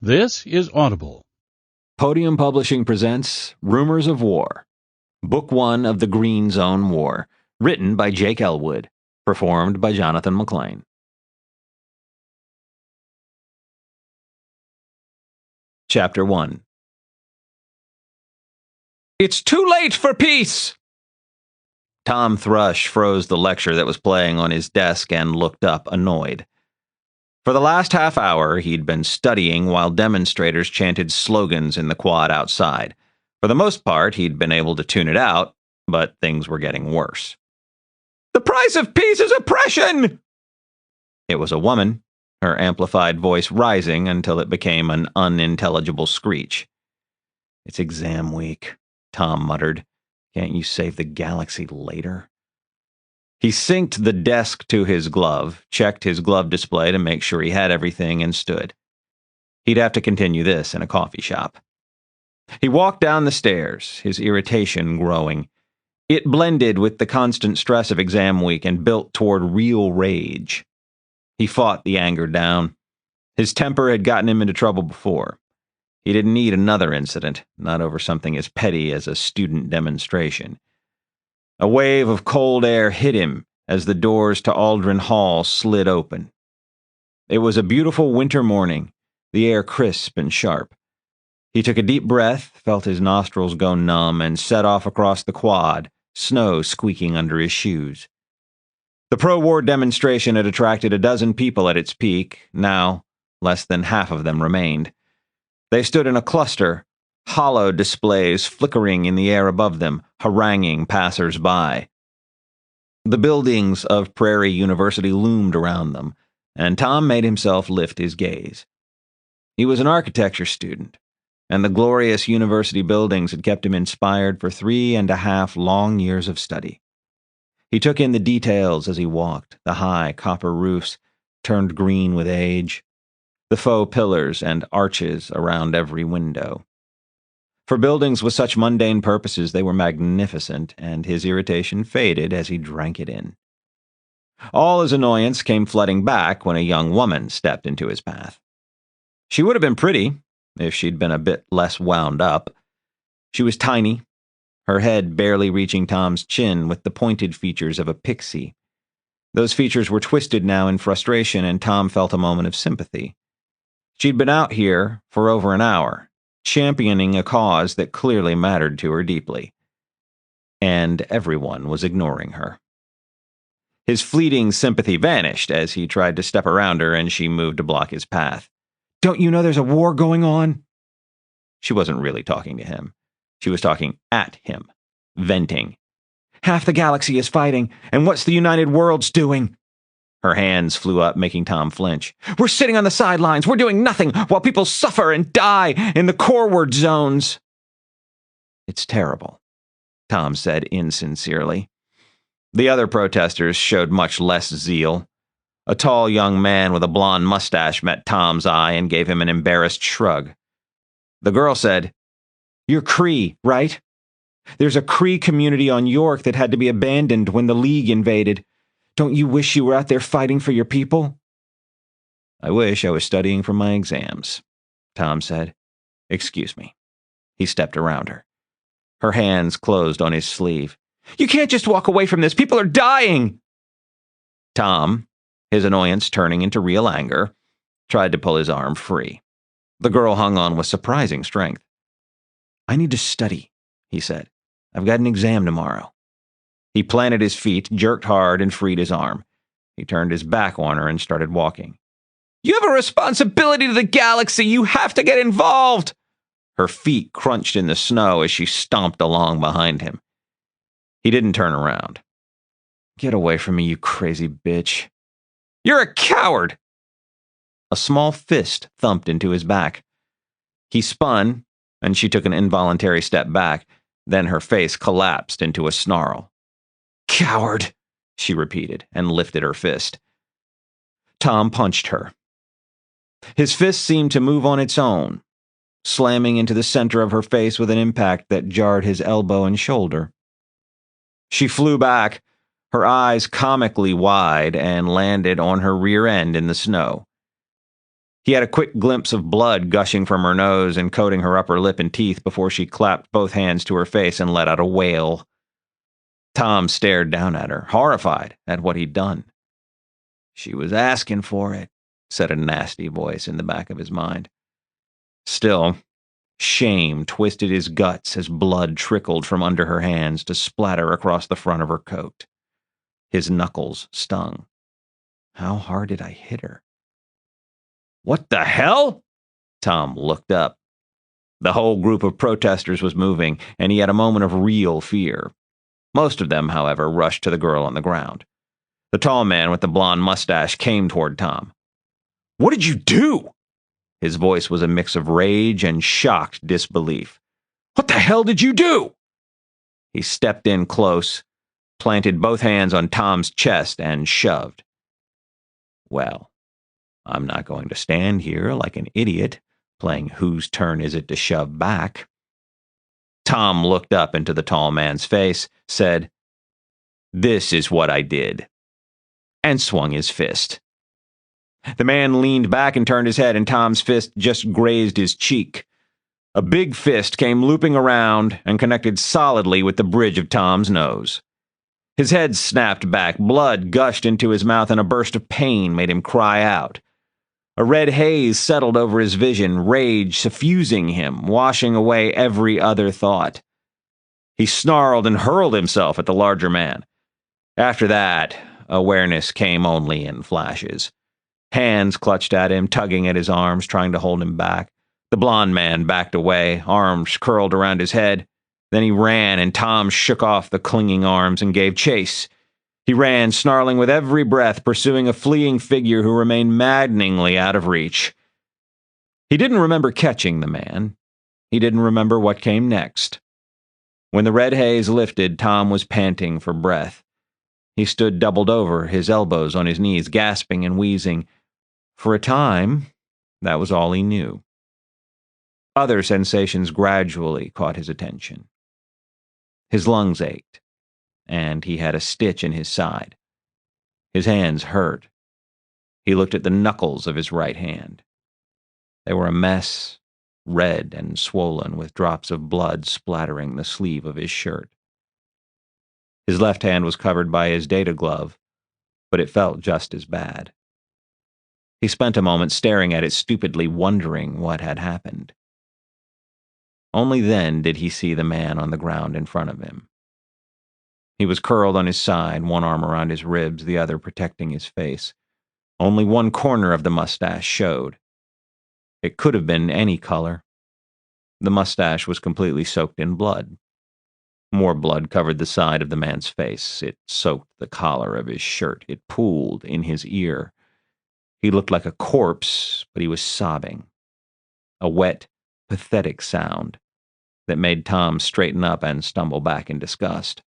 This is Audible. Podium Publishing presents Rumors of War, Book 1 of the Green Zone War, written by Jake Elwood, performed by Jonathan McLean. Chapter 1. It's too late for peace! Tom Thrush froze the lecture that was playing on his desk and looked up, annoyed. For the last half hour, he'd been studying while demonstrators chanted slogans in the quad outside. For the most part, he'd been able to tune it out, but things were getting worse. The price of peace is oppression! It was a woman, her amplified voice rising until it became an unintelligible screech. It's exam week, Tom muttered. Can't you save the galaxy later? He synced the desk to his glove, checked his glove display to make sure he had everything, and stood. He'd have to continue this in a coffee shop. He walked down the stairs, his irritation growing. It blended with the constant stress of exam week and built toward real rage. He fought the anger down. His temper had gotten him into trouble before. He didn't need another incident, not over something as petty as a student demonstration. A wave of cold air hit him as the doors to Aldrin Hall slid open. It was a beautiful winter morning, the air crisp and sharp. He took a deep breath, felt his nostrils go numb, and set off across the quad, snow squeaking under his shoes. The pro-war demonstration had attracted a dozen people at its peak. Now, less than half of them remained. They stood in a cluster, hollow displays flickering in the air above them, haranguing passers-by. The buildings of Prairie University loomed around them, and Tom made himself lift his gaze. He was an architecture student, and the glorious university buildings had kept him inspired for 3.5 long years of study. He took in the details as he walked, the high copper roofs turned green with age, the faux pillars and arches around every window. For buildings with such mundane purposes, they were magnificent, and his irritation faded as he drank it in. All his annoyance came flooding back when a young woman stepped into his path. She would have been pretty if she'd been a bit less wound up. She was tiny, her head barely reaching Tom's chin with the pointed features of a pixie. Those features were twisted now in frustration, and Tom felt a moment of sympathy. She'd been out here for over an hour, championing a cause that clearly mattered to her deeply. And everyone was ignoring her. His fleeting sympathy vanished as he tried to step around her and she moved to block his path. Don't you know there's a war going on? She wasn't really talking to him. She was talking at him, venting. Half the galaxy is fighting, and what's the United Worlds doing? Her hands flew up, making Tom flinch. We're sitting on the sidelines. We're doing nothing while people suffer and die in the coreward zones. It's terrible, Tom said insincerely. The other protesters showed much less zeal. A tall young man with a blonde mustache met Tom's eye and gave him an embarrassed shrug. The girl said, You're Kree, right? There's a Kree community on York that had to be abandoned when the League invaded. Don't you wish you were out there fighting for your people? I wish I was studying for my exams, Tom said. Excuse me. He stepped around her. Her hands closed on his sleeve. You can't just walk away from this. People are dying. Tom, his annoyance turning into real anger, tried to pull his arm free. The girl hung on with surprising strength. I need to study, he said. I've got an exam tomorrow. He planted his feet, jerked hard, and freed his arm. He turned his back on her and started walking. You have a responsibility to the galaxy. You have to get involved. Her feet crunched in the snow as she stomped along behind him. He didn't turn around. Get away from me, you crazy bitch. You're a coward. A small fist thumped into his back. He spun, and she took an involuntary step back. Then her face collapsed into a snarl. Coward, she repeated, and lifted her fist. Tom punched her. His fist seemed to move on its own, slamming into the center of her face with an impact that jarred his elbow and shoulder. She flew back, her eyes comically wide, and landed on her rear end in the snow. He had a quick glimpse of blood gushing from her nose and coating her upper lip and teeth before she clapped both hands to her face and let out a wail. Tom stared down at her, horrified at what he'd done. She was asking for it, said a nasty voice in the back of his mind. Still, shame twisted his guts as blood trickled from under her hands to splatter across the front of her coat. His knuckles stung. How hard did I hit her? What the hell? Tom looked up. The whole group of protesters was moving, and he had a moment of real fear. Most of them, however, rushed to the girl on the ground. The tall man with the blonde mustache came toward Tom. What did you do? His voice was a mix of rage and shocked disbelief. What the hell did you do? He stepped in close, planted both hands on Tom's chest, and shoved. Well, I'm not going to stand here like an idiot, playing whose turn is it to shove back. Tom looked up into the tall man's face, said, This is what I did, and swung his fist. The man leaned back and turned his head, and Tom's fist just grazed his cheek. A big fist came looping around and connected solidly with the bridge of Tom's nose. His head snapped back, blood gushed into his mouth, and a burst of pain made him cry out. A red haze settled over his vision, rage suffusing him, washing away every other thought. He snarled and hurled himself at the larger man. After that, awareness came only in flashes. Hands clutched at him, tugging at his arms, trying to hold him back. The blond man backed away, arms curled around his head. Then he ran, and Tom shook off the clinging arms and gave chase. He ran, snarling with every breath, pursuing a fleeing figure who remained maddeningly out of reach. He didn't remember catching the man. He didn't remember what came next. When the red haze lifted, Tom was panting for breath. He stood doubled over, his elbows on his knees, gasping and wheezing. For a time, that was all he knew. Other sensations gradually caught his attention. His lungs ached, and he had a stitch in his side. His hands hurt. He looked at the knuckles of his right hand. They were a mess, red and swollen, with drops of blood splattering the sleeve of his shirt. His left hand was covered by his data glove, but it felt just as bad. He spent a moment staring at it stupidly, wondering what had happened. Only then did he see the man on the ground in front of him. He was curled on his side, one arm around his ribs, the other protecting his face. Only one corner of the mustache showed. It could have been any color. The mustache was completely soaked in blood. More blood covered the side of the man's face. It soaked the collar of his shirt. It pooled in his ear. He looked like a corpse, but he was sobbing. A wet, pathetic sound that made Tom straighten up and stumble back in disgust.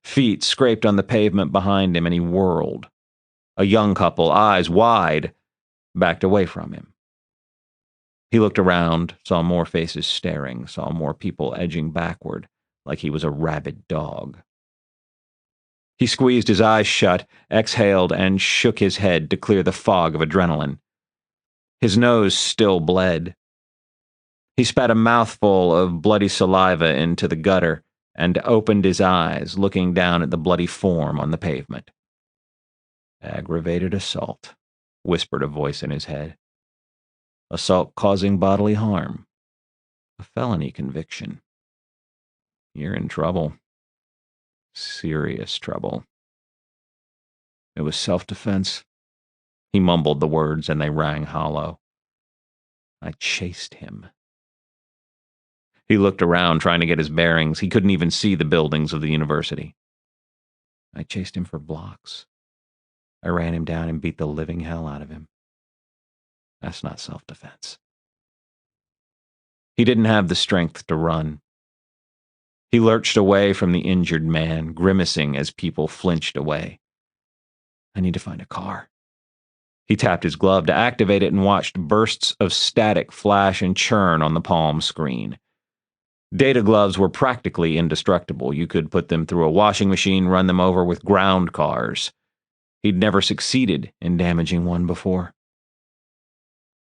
Feet scraped on the pavement behind him, and he whirled. A young couple, eyes wide, backed away from him. He looked around, saw more faces staring, saw more people edging backward, like he was a rabid dog. He squeezed his eyes shut, exhaled, and shook his head to clear the fog of adrenaline. His nose still bled. He spat a mouthful of bloody saliva into the gutter and opened his eyes, looking down at the bloody form on the pavement. Aggravated assault, whispered a voice in his head. Assault causing bodily harm. A felony conviction. You're in trouble. Serious trouble. It was self-defense. He mumbled the words, and they rang hollow. I chased him. He looked around, trying to get his bearings. He couldn't even see the buildings of the university. I chased him for blocks. I ran him down and beat the living hell out of him. That's not self-defense. He didn't have the strength to run. He lurched away from the injured man, grimacing as people flinched away. I need to find a car. He tapped his glove to activate it and watched bursts of static flash and churn on the palm screen. Data gloves were practically indestructible. You could put them through a washing machine, run them over with ground cars. He'd never succeeded in damaging one before.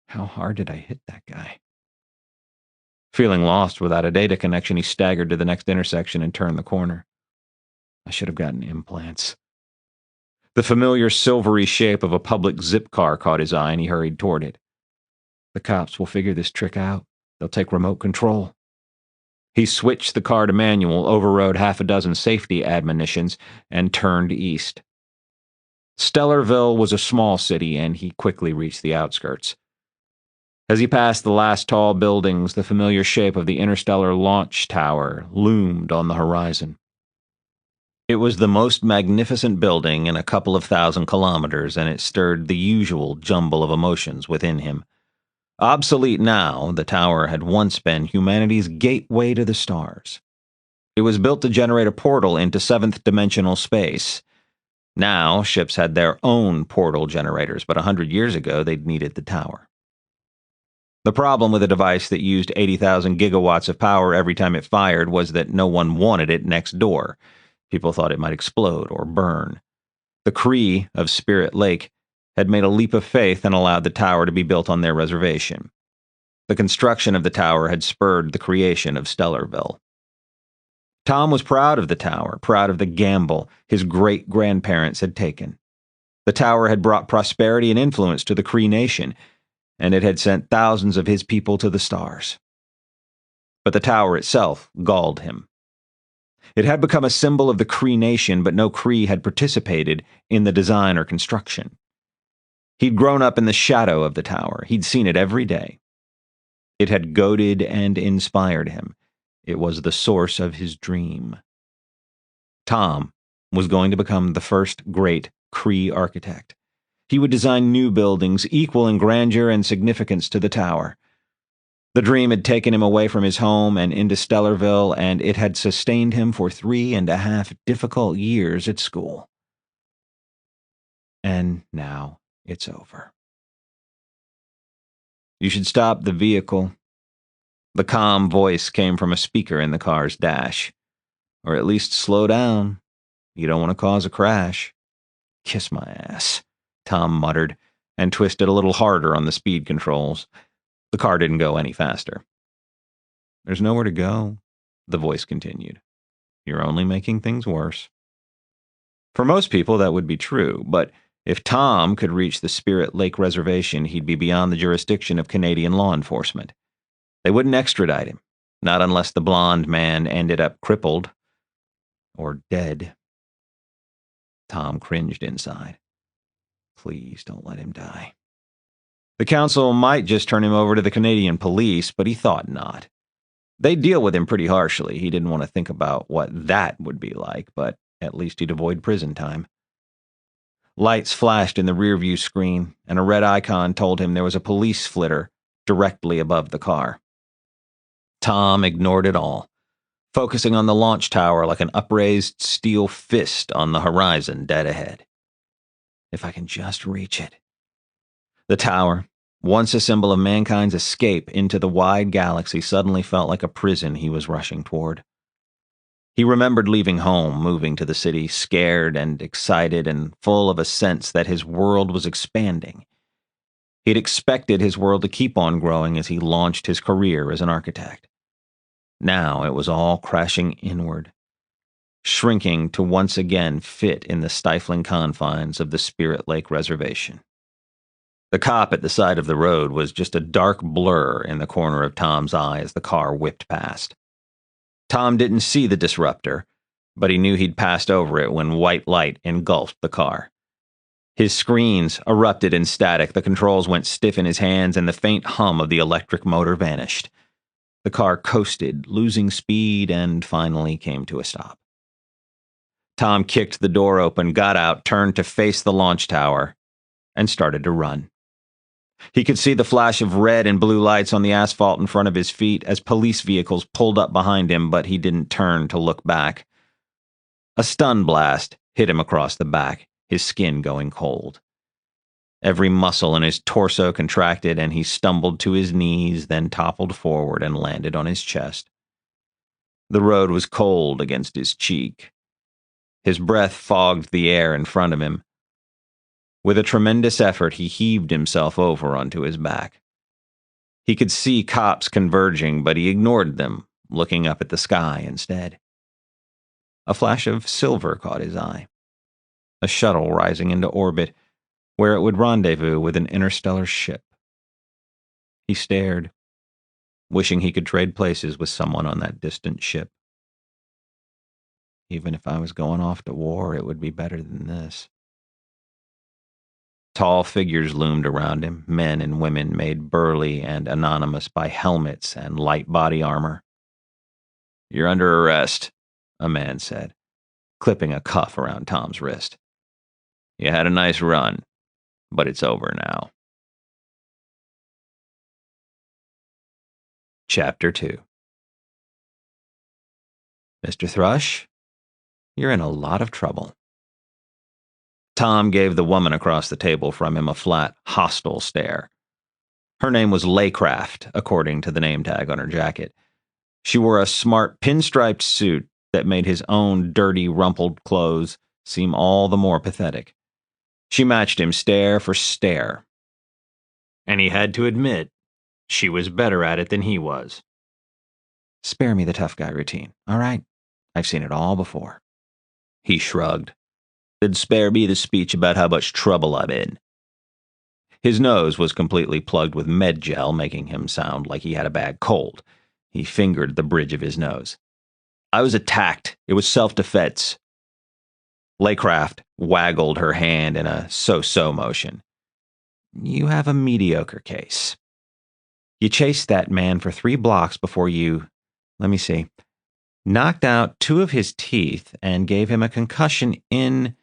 How hard did I hit that guy? Feeling lost without a data connection, he staggered to the next intersection and turned the corner. I should have gotten implants. The familiar silvery shape of a public zip car caught his eye, and he hurried toward it. The cops will figure this trick out. They'll take remote control. He switched the car to manual, overrode half a dozen safety admonitions, and turned east. Stellarville was a small city, and he quickly reached the outskirts. As he passed the last tall buildings, the familiar shape of the interstellar launch tower loomed on the horizon. It was the most magnificent building in a couple of 1,000 kilometers, and it stirred the usual jumble of emotions within him. Obsolete now, the tower had once been humanity's gateway to the stars. It was built to generate a portal into seventh-dimensional space. Now, ships had their own portal generators, but 100 years ago they'd needed the tower. The problem with a device that used 80,000 gigawatts of power every time it fired was that no one wanted it next door. People thought it might explode or burn. The Cree of Spirit Lake had made a leap of faith and allowed the tower to be built on their reservation. The construction of the tower had spurred the creation of Stellarville. Tom was proud of the tower, proud of the gamble his great-grandparents had taken. The tower had brought prosperity and influence to the Cree nation, and it had sent thousands of his people to the stars. But the tower itself galled him. It had become a symbol of the Cree nation, but no Cree had participated in the design or construction. He'd grown up in the shadow of the tower. He'd seen it every day. It had goaded and inspired him. It was the source of his dream. Tom was going to become the first great Cree architect. He would design new buildings equal in grandeur and significance to the tower. The dream had taken him away from his home and into Stellarville, and it had sustained him for 3.5 difficult years at school. And now it's over. You should stop the vehicle. The calm voice came from a speaker in the car's dash. Or at least slow down. You don't want to cause a crash. Kiss my ass, Tom muttered, and twisted a little harder on the speed controls. The car didn't go any faster. There's nowhere to go, the voice continued. You're only making things worse. For most people, that would be true, but if Tom could reach the Spirit Lake Reservation, he'd be beyond the jurisdiction of Canadian law enforcement. They wouldn't extradite him, not unless the blonde man ended up crippled or dead. Tom cringed inside. Please don't let him die. The council might just turn him over to the Canadian police, but he thought not. They'd deal with him pretty harshly. He didn't want to think about what that would be like, but at least he'd avoid prison time. Lights flashed in the rearview screen, and a red icon told him there was a police flitter directly above the car. Tom ignored it all, focusing on the launch tower like an upraised steel fist on the horizon dead ahead. If I can just reach it. The tower, once a symbol of mankind's escape into the wide galaxy, suddenly felt like a prison he was rushing toward. He remembered leaving home, moving to the city, scared and excited and full of a sense that his world was expanding. He'd expected his world to keep on growing as he launched his career as an architect. Now it was all crashing inward, shrinking to once again fit in the stifling confines of the Spirit Lake Reservation. The cop at the side of the road was just a dark blur in the corner of Tom's eye as the car whipped past. Tom didn't see the disruptor, but he knew he'd passed over it when white light engulfed the car. His screens erupted in static, the controls went stiff in his hands, and the faint hum of the electric motor vanished. The car coasted, losing speed, and finally came to a stop. Tom kicked the door open, got out, turned to face the launch tower, and started to run. He could see the flash of red and blue lights on the asphalt in front of his feet as police vehicles pulled up behind him, but he didn't turn to look back. A stun blast hit him across the back, his skin going cold. Every muscle in his torso contracted, and he stumbled to his knees, then toppled forward and landed on his chest. The road was cold against his cheek. His breath fogged the air in front of him. With a tremendous effort, he heaved himself over onto his back. He could see cops converging, but he ignored them, looking up at the sky instead. A flash of silver caught his eye. A shuttle rising into orbit, where it would rendezvous with an interstellar ship. He stared, wishing he could trade places with someone on that distant ship. Even if I was going off to war, it would be better than this. Tall figures loomed around him, men and women made burly and anonymous by helmets and light body armor. "You're under arrest," a man said, clipping a cuff around Tom's wrist. "You had a nice run, but it's over now." Chapter 2. "Mr. Thrush, you're in a lot of trouble." Tom gave the woman across the table from him a flat, hostile stare. Her name was Laycraft, according to the name tag on her jacket. She wore a smart pinstriped suit that made his own dirty, rumpled clothes seem all the more pathetic. She matched him stare for stare. And he had to admit, she was better at it than he was. "Spare me the tough guy routine, all right? I've seen it all before." He shrugged. "Then spare me the speech about how much trouble I'm in." His nose was completely plugged with med gel, making him sound like he had a bad cold. He fingered the bridge of his nose. "I was attacked. It was self-defense." Laycraft waggled her hand in a so-so motion. "You have a mediocre case. You chased that man for 3 blocks before you, let me see, knocked out 2 of his teeth and gave him a concussion in..."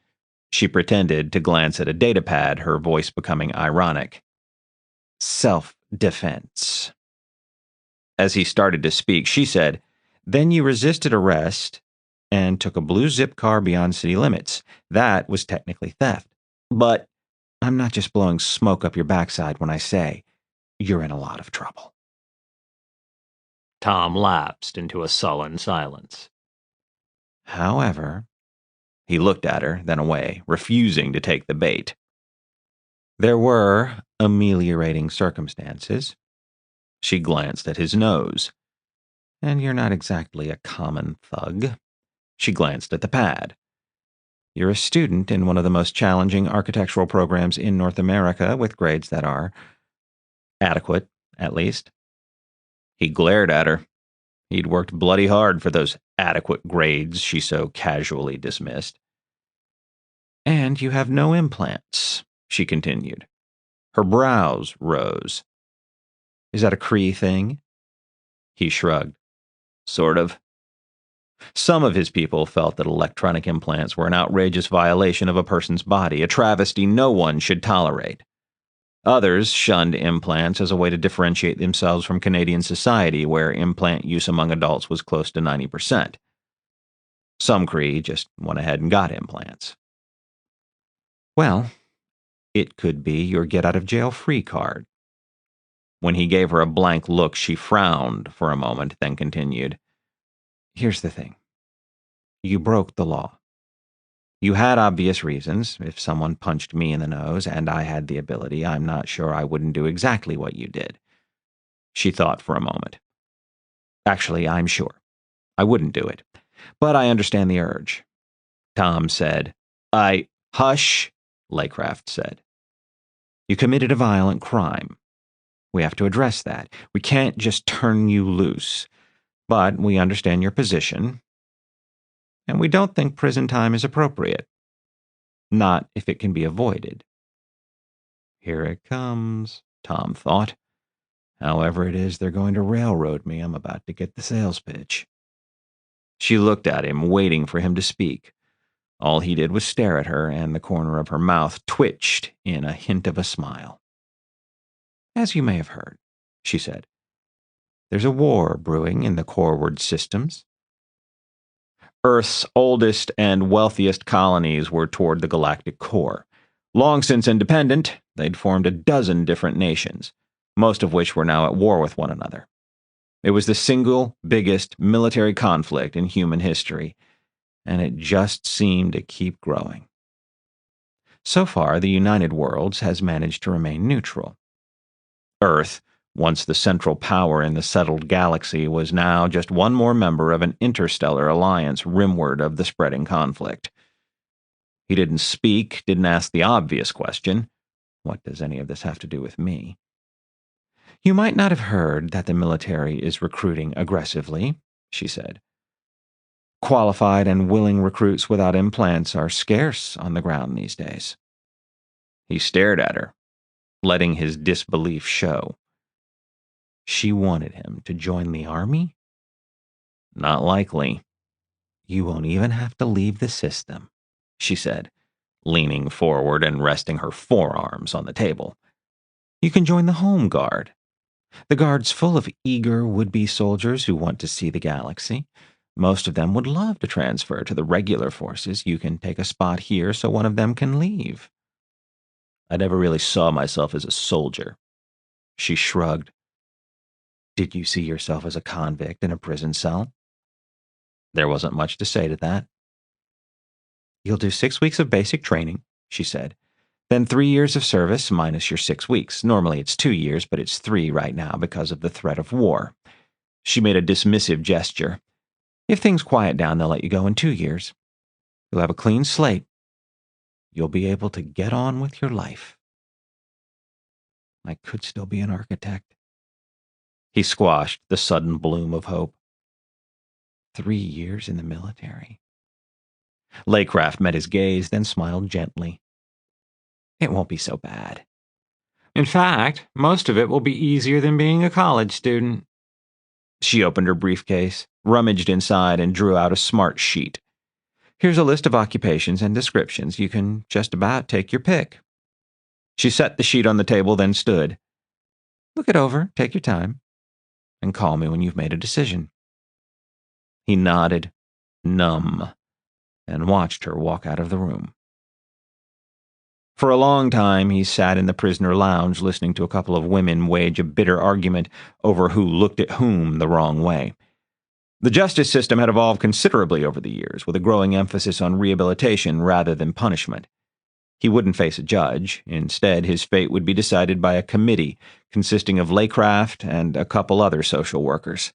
She pretended to glance at a datapad, her voice becoming ironic. "Self-defense." As he started to speak, she said, "Then you resisted arrest and took a blue zip car beyond city limits. That was technically theft. But I'm not just blowing smoke up your backside when I say you're in a lot of trouble." Tom lapsed into a sullen silence. "However," he looked at her, then away, refusing to take the bait, "there were ameliorating circumstances." She glanced at his nose. "And you're not exactly a common thug." She glanced at the pad. "You're a student in one of the most challenging architectural programs in North America, with grades that are adequate, at least." He glared at her. He'd worked bloody hard for those adequate grades she so casually dismissed. "And you have no implants," she continued. Her brows rose. "Is that a Cree thing?" He shrugged. "Sort of." Some of his people felt that electronic implants were an outrageous violation of a person's body, a travesty no one should tolerate. Others shunned implants as a way to differentiate themselves from Canadian society, where implant use among adults was close to 90%. Some Cree just went ahead and got implants. "Well, it could be your get-out-of-jail-free card." When he gave her a blank look, she frowned for a moment, then continued, "Here's the thing. You broke the law. You had obvious reasons. If someone punched me in the nose and I had the ability, I'm not sure I wouldn't do exactly what you did." She thought for a moment. "Actually, I'm sure. I wouldn't do it. But I understand the urge." Tom said. Hush," Laycraft said. "You committed a violent crime. We have to address that. We can't just turn you loose. But we understand your position. And we don't think prison time is appropriate. Not if it can be avoided." Here it comes, Tom thought. However it is they're going to railroad me, I'm about to get the sales pitch. She looked at him, waiting for him to speak. All he did was stare at her, and the corner of her mouth twitched in a hint of a smile. "As you may have heard," she said, "there's a war brewing in the coreward systems. Earth's oldest and wealthiest colonies were toward the galactic core. Long since independent, they'd formed a dozen different nations, most of which were now at war with one another. It was the single biggest military conflict in human history, and it just seemed to keep growing. So far, the United Worlds has managed to remain neutral. Earth, Once the central power in the settled galaxy was now just one more member of an interstellar alliance rimward of the spreading conflict. He didn't speak, didn't ask the obvious question, what does any of this have to do with me? You might not have heard that the military is recruiting aggressively, she said. Qualified and willing recruits without implants are scarce on the ground these days. He stared at her, letting his disbelief show. She wanted him to join the army? Not likely. You won't even have to leave the system, she said, leaning forward and resting her forearms on the table. You can join the Home Guard. The Guard's full of eager would-be soldiers who want to see the galaxy. Most of them would love to transfer to the regular forces. You can take a spot here so one of them can leave. I never really saw myself as a soldier. She shrugged. Did you see yourself as a convict in a prison cell? There wasn't much to say to that. You'll do 6 weeks of basic training, she said. Then 3 years of service minus your 6 weeks. Normally it's 2 years, but it's 3 right now because of the threat of war. She made a dismissive gesture. If things quiet down, they'll let you go in 2 years. You'll have a clean slate. You'll be able to get on with your life. I could still be an architect. He squashed the sudden bloom of hope. 3 years in the military. Laycraft met his gaze, then smiled gently. It won't be so bad. In fact, most of it will be easier than being a college student. She opened her briefcase, rummaged inside, and drew out a smart sheet. Here's a list of occupations and descriptions. You can just about take your pick. She set the sheet on the table, then stood. Look it over, take your time, and call me when you've made a decision. He nodded, numb, and watched her walk out of the room. For a long time, he sat in the prisoner lounge listening to a couple of women wage a bitter argument over who looked at whom the wrong way. The justice system had evolved considerably over the years, with a growing emphasis on rehabilitation rather than punishment. He wouldn't face a judge. Instead, his fate would be decided by a committee consisting of Laycraft and a couple other social workers.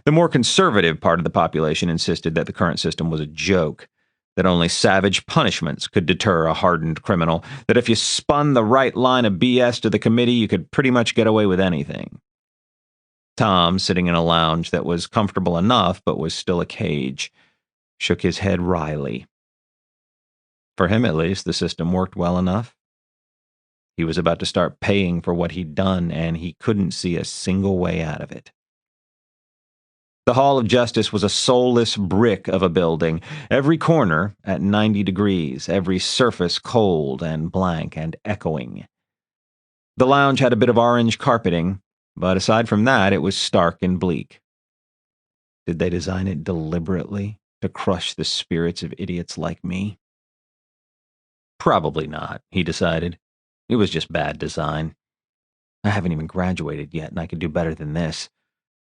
The more conservative part of the population insisted that the current system was a joke, that only savage punishments could deter a hardened criminal, that if you spun the right line of BS to the committee, you could pretty much get away with anything. Tom, sitting in a lounge that was comfortable enough but was still a cage, shook his head wryly. For him, at least, the system worked well enough. He was about to start paying for what he'd done, and he couldn't see a single way out of it. The Hall of Justice was a soulless brick of a building, every corner at 90 degrees, every surface cold and blank and echoing. The lounge had a bit of orange carpeting, but aside from that, it was stark and bleak. Did they design it deliberately to crush the spirits of idiots like me? Probably not, he decided. It was just bad design. I haven't even graduated yet, and I could do better than this.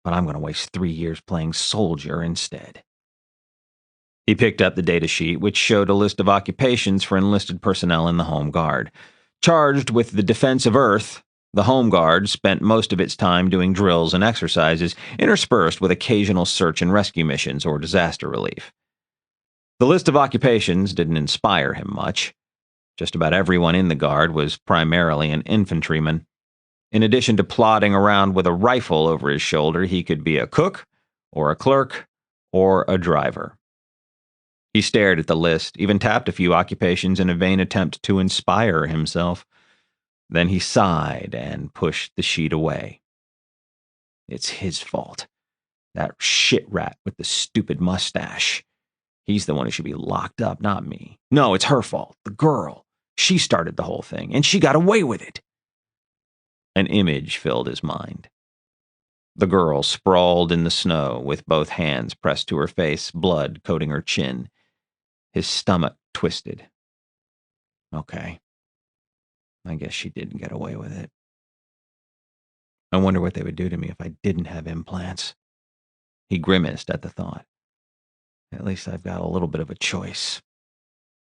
But I'm going to waste 3 years playing soldier instead. He picked up the data sheet, which showed a list of occupations for enlisted personnel in the Home Guard. Charged with the defense of Earth, the Home Guard spent most of its time doing drills and exercises, interspersed with occasional search and rescue missions or disaster relief. The list of occupations didn't inspire him much. Just about everyone in the Guard was primarily an infantryman. In addition to plodding around with a rifle over his shoulder, he could be a cook, or a clerk, or a driver. He stared at the list, even tapped a few occupations in a vain attempt to inspire himself. Then he sighed and pushed the sheet away. It's his fault. That shit rat with the stupid mustache. He's the one who should be locked up, not me. No, it's her fault. The girl. She started the whole thing, and she got away with it. An image filled his mind. The girl sprawled in the snow with both hands pressed to her face, blood coating her chin. His stomach twisted. Okay. I guess she didn't get away with it. I wonder what they would do to me if I didn't have implants. He grimaced at the thought. At least I've got a little bit of a choice.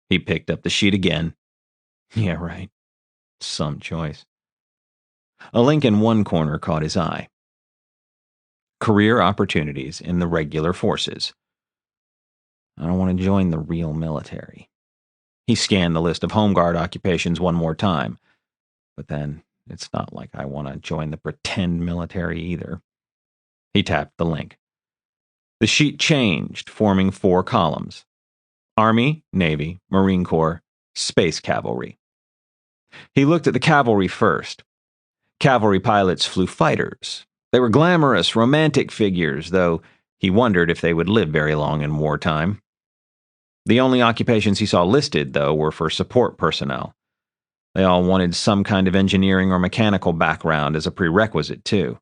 He picked up the sheet again. Yeah, right. Some choice. A link in one corner caught his eye. Career opportunities in the regular forces. I don't want to join the real military. He scanned the list of Home Guard occupations one more time. But then, it's not like I want to join the pretend military either. He tapped the link. The sheet changed, forming 4 columns. Army, Navy, Marine Corps, Space Cavalry. He looked at the cavalry first. Cavalry pilots flew fighters. They were glamorous, romantic figures, though he wondered if they would live very long in wartime. The only occupations he saw listed, though, were for support personnel. They all wanted some kind of engineering or mechanical background as a prerequisite, too.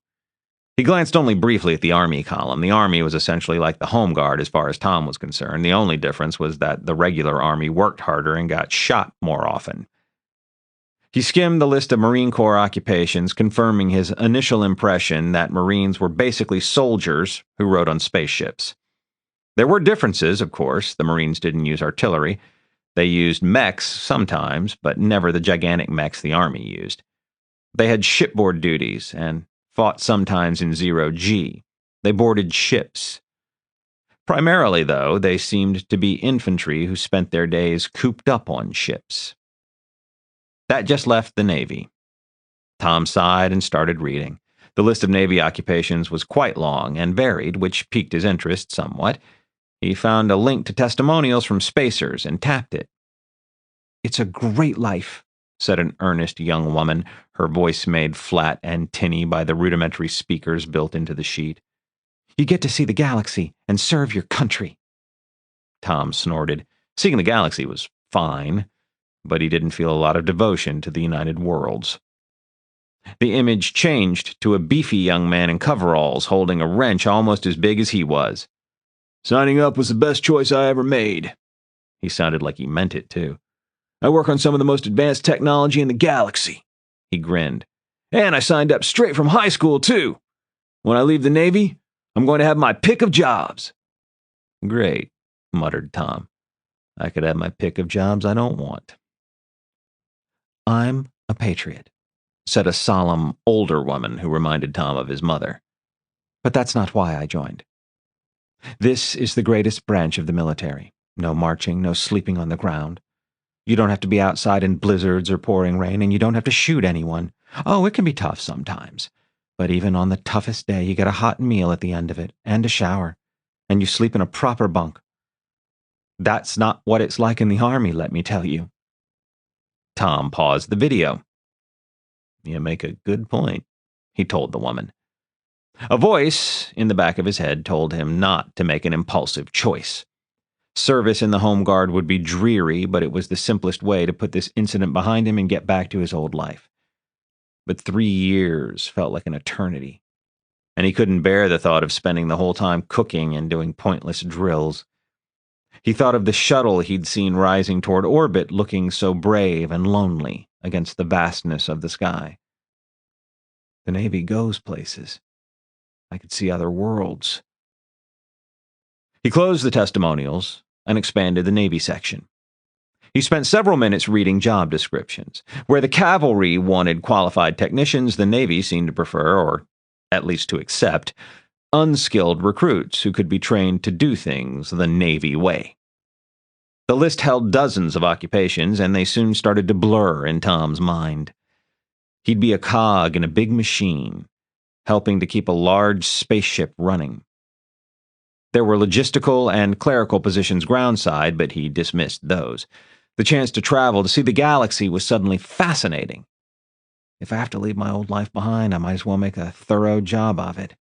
He glanced only briefly at the Army column. The Army was essentially like the Home Guard as far as Tom was concerned. The only difference was that the regular Army worked harder and got shot more often. He skimmed the list of Marine Corps occupations, confirming his initial impression that Marines were basically soldiers who rode on spaceships. There were differences, of course. The Marines didn't use artillery. They used mechs sometimes, but never the gigantic mechs the Army used. They had shipboard duties and fought sometimes in zero-G. They boarded ships. Primarily, though, they seemed to be infantry who spent their days cooped up on ships. That just left the Navy. Tom sighed and started reading. The list of Navy occupations was quite long and varied, which piqued his interest somewhat. He found a link to testimonials from spacers and tapped it. "It's a great life," said an earnest young woman, her voice made flat and tinny by the rudimentary speakers built into the sheet. "You get to see the galaxy and serve your country." Tom snorted. Seeing the galaxy was fine, but he didn't feel a lot of devotion to the United Worlds. The image changed to a beefy young man in coveralls holding a wrench almost as big as he was. "Signing up was the best choice I ever made." He sounded like he meant it, too. "I work on some of the most advanced technology in the galaxy." He grinned. "And I signed up straight from high school, too. When I leave the Navy, I'm going to have my pick of jobs." "Great," muttered Tom. "I could have my pick of jobs I don't want." "I'm a patriot," said a solemn, older woman who reminded Tom of his mother. "But that's not why I joined. This is the greatest branch of the military. No marching, no sleeping on the ground. You don't have to be outside in blizzards or pouring rain, and you don't have to shoot anyone. Oh, it can be tough sometimes. But even on the toughest day, you get a hot meal at the end of it, and a shower, and you sleep in a proper bunk. That's not what it's like in the Army, let me tell you." Tom paused the video. "You make a good point," he told the woman. A voice in the back of his head told him not to make an impulsive choice. Service in the Home Guard would be dreary, but it was the simplest way to put this incident behind him and get back to his old life. But 3 years felt like an eternity, and he couldn't bear the thought of spending the whole time cooking and doing pointless drills. He thought of the shuttle he'd seen rising toward orbit, looking so brave and lonely against the vastness of the sky. The Navy goes places. I could see other worlds. He closed the testimonials and expanded the Navy section. He spent several minutes reading job descriptions. Where the cavalry wanted qualified technicians, the Navy seemed to prefer, or at least to accept, unskilled recruits who could be trained to do things the Navy way. The list held dozens of occupations, and they soon started to blur in Tom's mind. He'd be a cog in a big machine, helping to keep a large spaceship running. There were logistical and clerical positions groundside, but he dismissed those. The chance to travel, to see the galaxy, was suddenly fascinating. If I have to leave my old life behind, I might as well make a thorough job of it.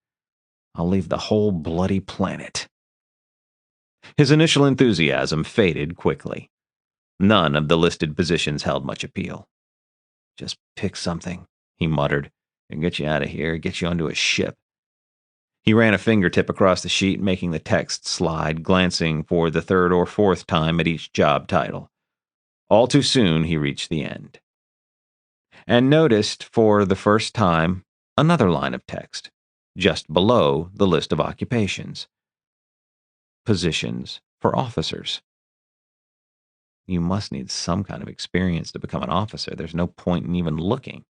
I'll leave the whole bloody planet. His initial enthusiasm faded quickly. None of the listed positions held much appeal. "Just pick something," he muttered, "and get you out of here, get you onto a ship." He ran a fingertip across the sheet, making the text slide, glancing for the 3rd or 4th time at each job title. All too soon, he reached the end, and noticed for the first time another line of text, just below the list of occupations. Positions for officers. You must need some kind of experience to become an officer. There's no point in even looking.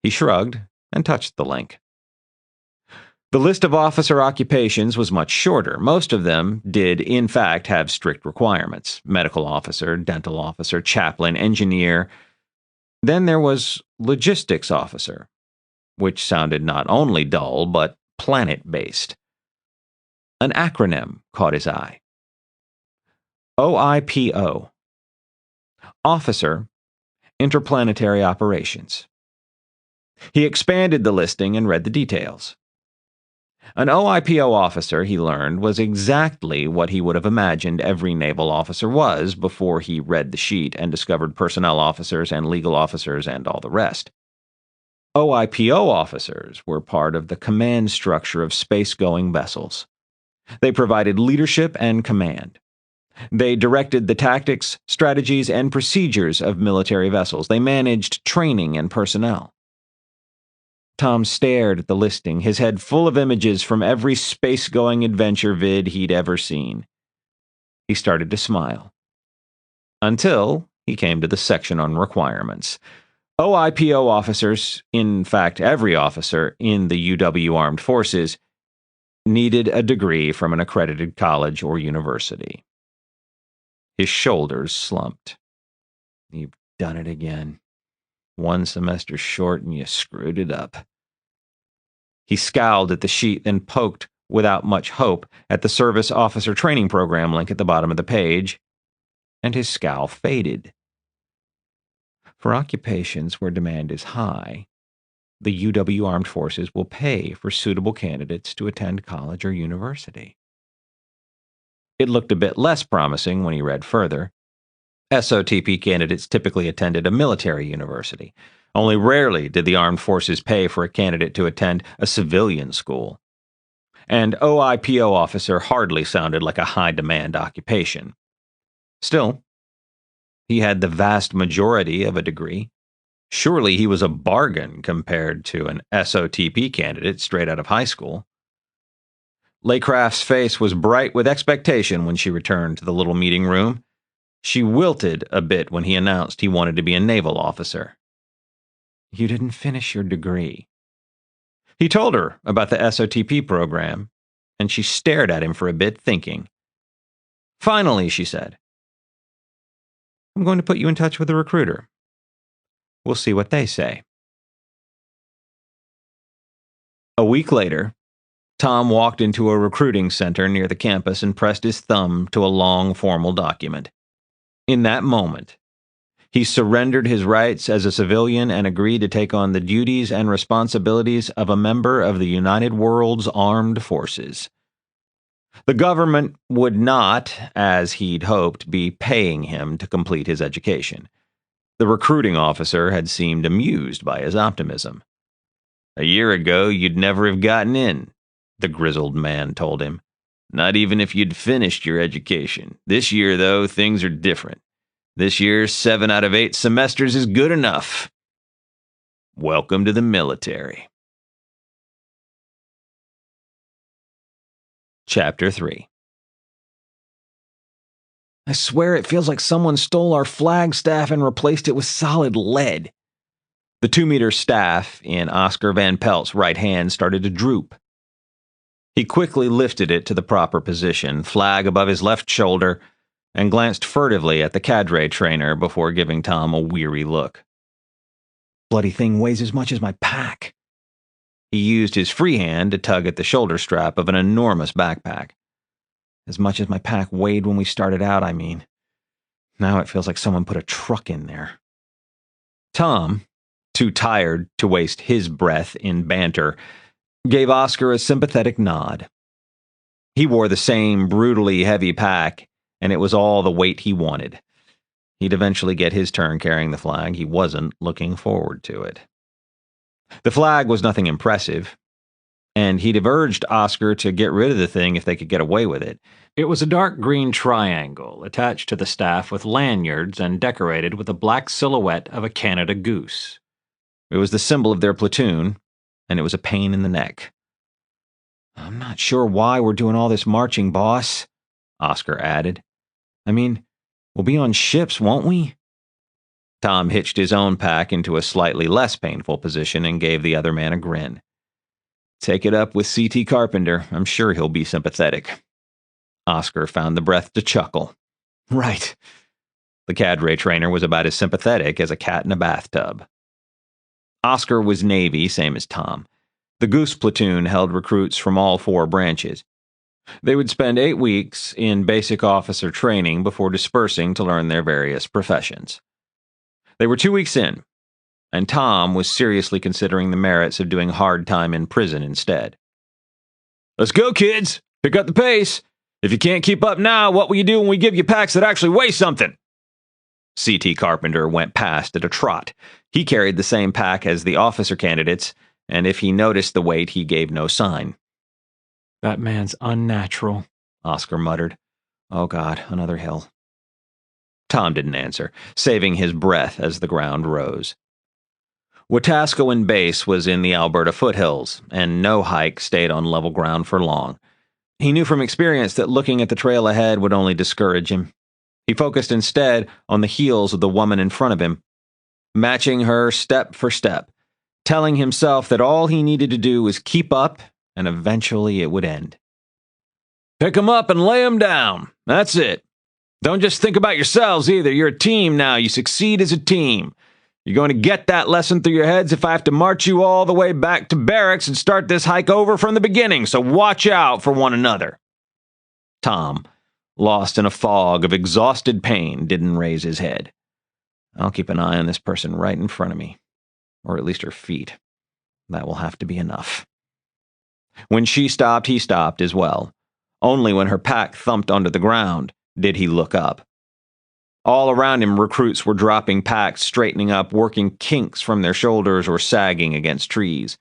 He shrugged and touched the link. The list of officer occupations was much shorter. Most of them did, in fact, have strict requirements: medical officer, dental officer, chaplain, engineer. Then there was logistics officer, which sounded not only dull, but planet-based. An acronym caught his eye. OIPO. Officer, Interplanetary Operations. He expanded the listing and read the details. An OIPO officer, he learned, was exactly what he would have imagined every naval officer was before he read the sheet and discovered personnel officers and legal officers and all the rest. OIPO officers were part of the command structure of space-going vessels. They provided leadership and command. They directed the tactics, strategies, and procedures of military vessels. They managed training and personnel. Tom stared at the listing, his head full of images from every space-going adventure vid he'd ever seen. He started to smile. Until he came to the section on requirements. OIPO officers, in fact every officer in the UW Armed Forces, needed a degree from an accredited college or university. His shoulders slumped. You've done it again. One semester short and you screwed it up. He scowled at the sheet, then poked, without much hope, at the Service Officer Training Program link at the bottom of the page, and his scowl faded. For occupations where demand is high, the UW Armed Forces will pay for suitable candidates to attend college or university. It looked a bit less promising when he read further. SOTP candidates typically attended a military university. Only rarely did the armed forces pay for a candidate to attend a civilian school. And OIPO officer hardly sounded like a high-demand occupation. Still, he had the vast majority of a degree. Surely he was a bargain compared to an SOTP candidate straight out of high school. Laycraft's face was bright with expectation when she returned to the little meeting room. She wilted a bit when he announced he wanted to be a naval officer. You didn't finish your degree. He told her about the SOTP program, and she stared at him for a bit, thinking. Finally, she said, I'm going to put you in touch with a recruiter. We'll see what they say. A week later, Tom walked into a recruiting center near the campus and pressed his thumb to a long, formal document. In that moment, he surrendered his rights as a civilian and agreed to take on the duties and responsibilities of a member of the United World's Armed Forces. The government would not, as he'd hoped, be paying him to complete his education. The recruiting officer had seemed amused by his optimism. A year ago, you'd never have gotten in, the grizzled man told him. Not even if you'd finished your education. This year, though, things are different. This year, 7 out of 8 semesters is good enough. Welcome to the military. Chapter 3. I swear it feels like someone stole our flagstaff and replaced it with solid lead. The 2-meter staff in Oscar Van Pelt's right hand started to droop. He quickly lifted it to the proper position, flag above his left shoulder, and glanced furtively at the cadre trainer before giving Tom a weary look. Bloody thing weighs as much as my pack. He used his free hand to tug at the shoulder strap of an enormous backpack. As much as my pack weighed when we started out, I mean. Now it feels like someone put a truck in there. Tom, too tired to waste his breath in banter, gave Oscar a sympathetic nod. He wore the same brutally heavy pack, and it was all the weight he wanted. He'd eventually get his turn carrying the flag. He wasn't looking forward to it. The flag was nothing impressive, and he'd have urged Oscar to get rid of the thing if they could get away with it. It was a dark green triangle attached to the staff with lanyards and decorated with a black silhouette of a Canada goose. It was the symbol of their platoon, and it was a pain in the neck. I'm not sure why we're doing all this marching, boss, Oscar added. I mean, we'll be on ships, won't we? Tom hitched his own pack into a slightly less painful position and gave the other man a grin. Take it up with C.T. Carpenter. I'm sure he'll be sympathetic. Oscar found the breath to chuckle. Right. The cadre trainer was about as sympathetic as a cat in a bathtub. Oscar was Navy, same as Tom. The Goose Platoon held recruits from all 4 branches. They would spend 8 weeks in basic officer training before dispersing to learn their various professions. They were 2 weeks in, and Tom was seriously considering the merits of doing hard time in prison instead. Let's go, kids! Pick up the pace! If you can't keep up now, what will you do when we give you packs that actually weigh something? C.T. Carpenter went past at a trot. He carried the same pack as the officer candidates, and if he noticed the weight, he gave no sign. That man's unnatural, Oscar muttered. Oh God, another hill. Tom didn't answer, saving his breath as the ground rose. Wetaskiwin Base was in the Alberta foothills, and no hike stayed on level ground for long. He knew from experience that looking at the trail ahead would only discourage him. He focused instead on the heels of the woman in front of him, matching her step for step, telling himself that all he needed to do was keep up, and eventually it would end. Pick 'em up and lay 'em down. That's it. Don't just think about yourselves either. You're a team now. You succeed as a team. You're going to get that lesson through your heads if I have to march you all the way back to barracks and start this hike over from the beginning, so watch out for one another. Tom, lost in a fog of exhausted pain, didn't raise his head. I'll keep an eye on this person right in front of me, or at least her feet. That will have to be enough. When she stopped, he stopped as well. Only when her pack thumped onto the ground did he look up. All around him, recruits were dropping packs, straightening up, working kinks from their shoulders or sagging against trees.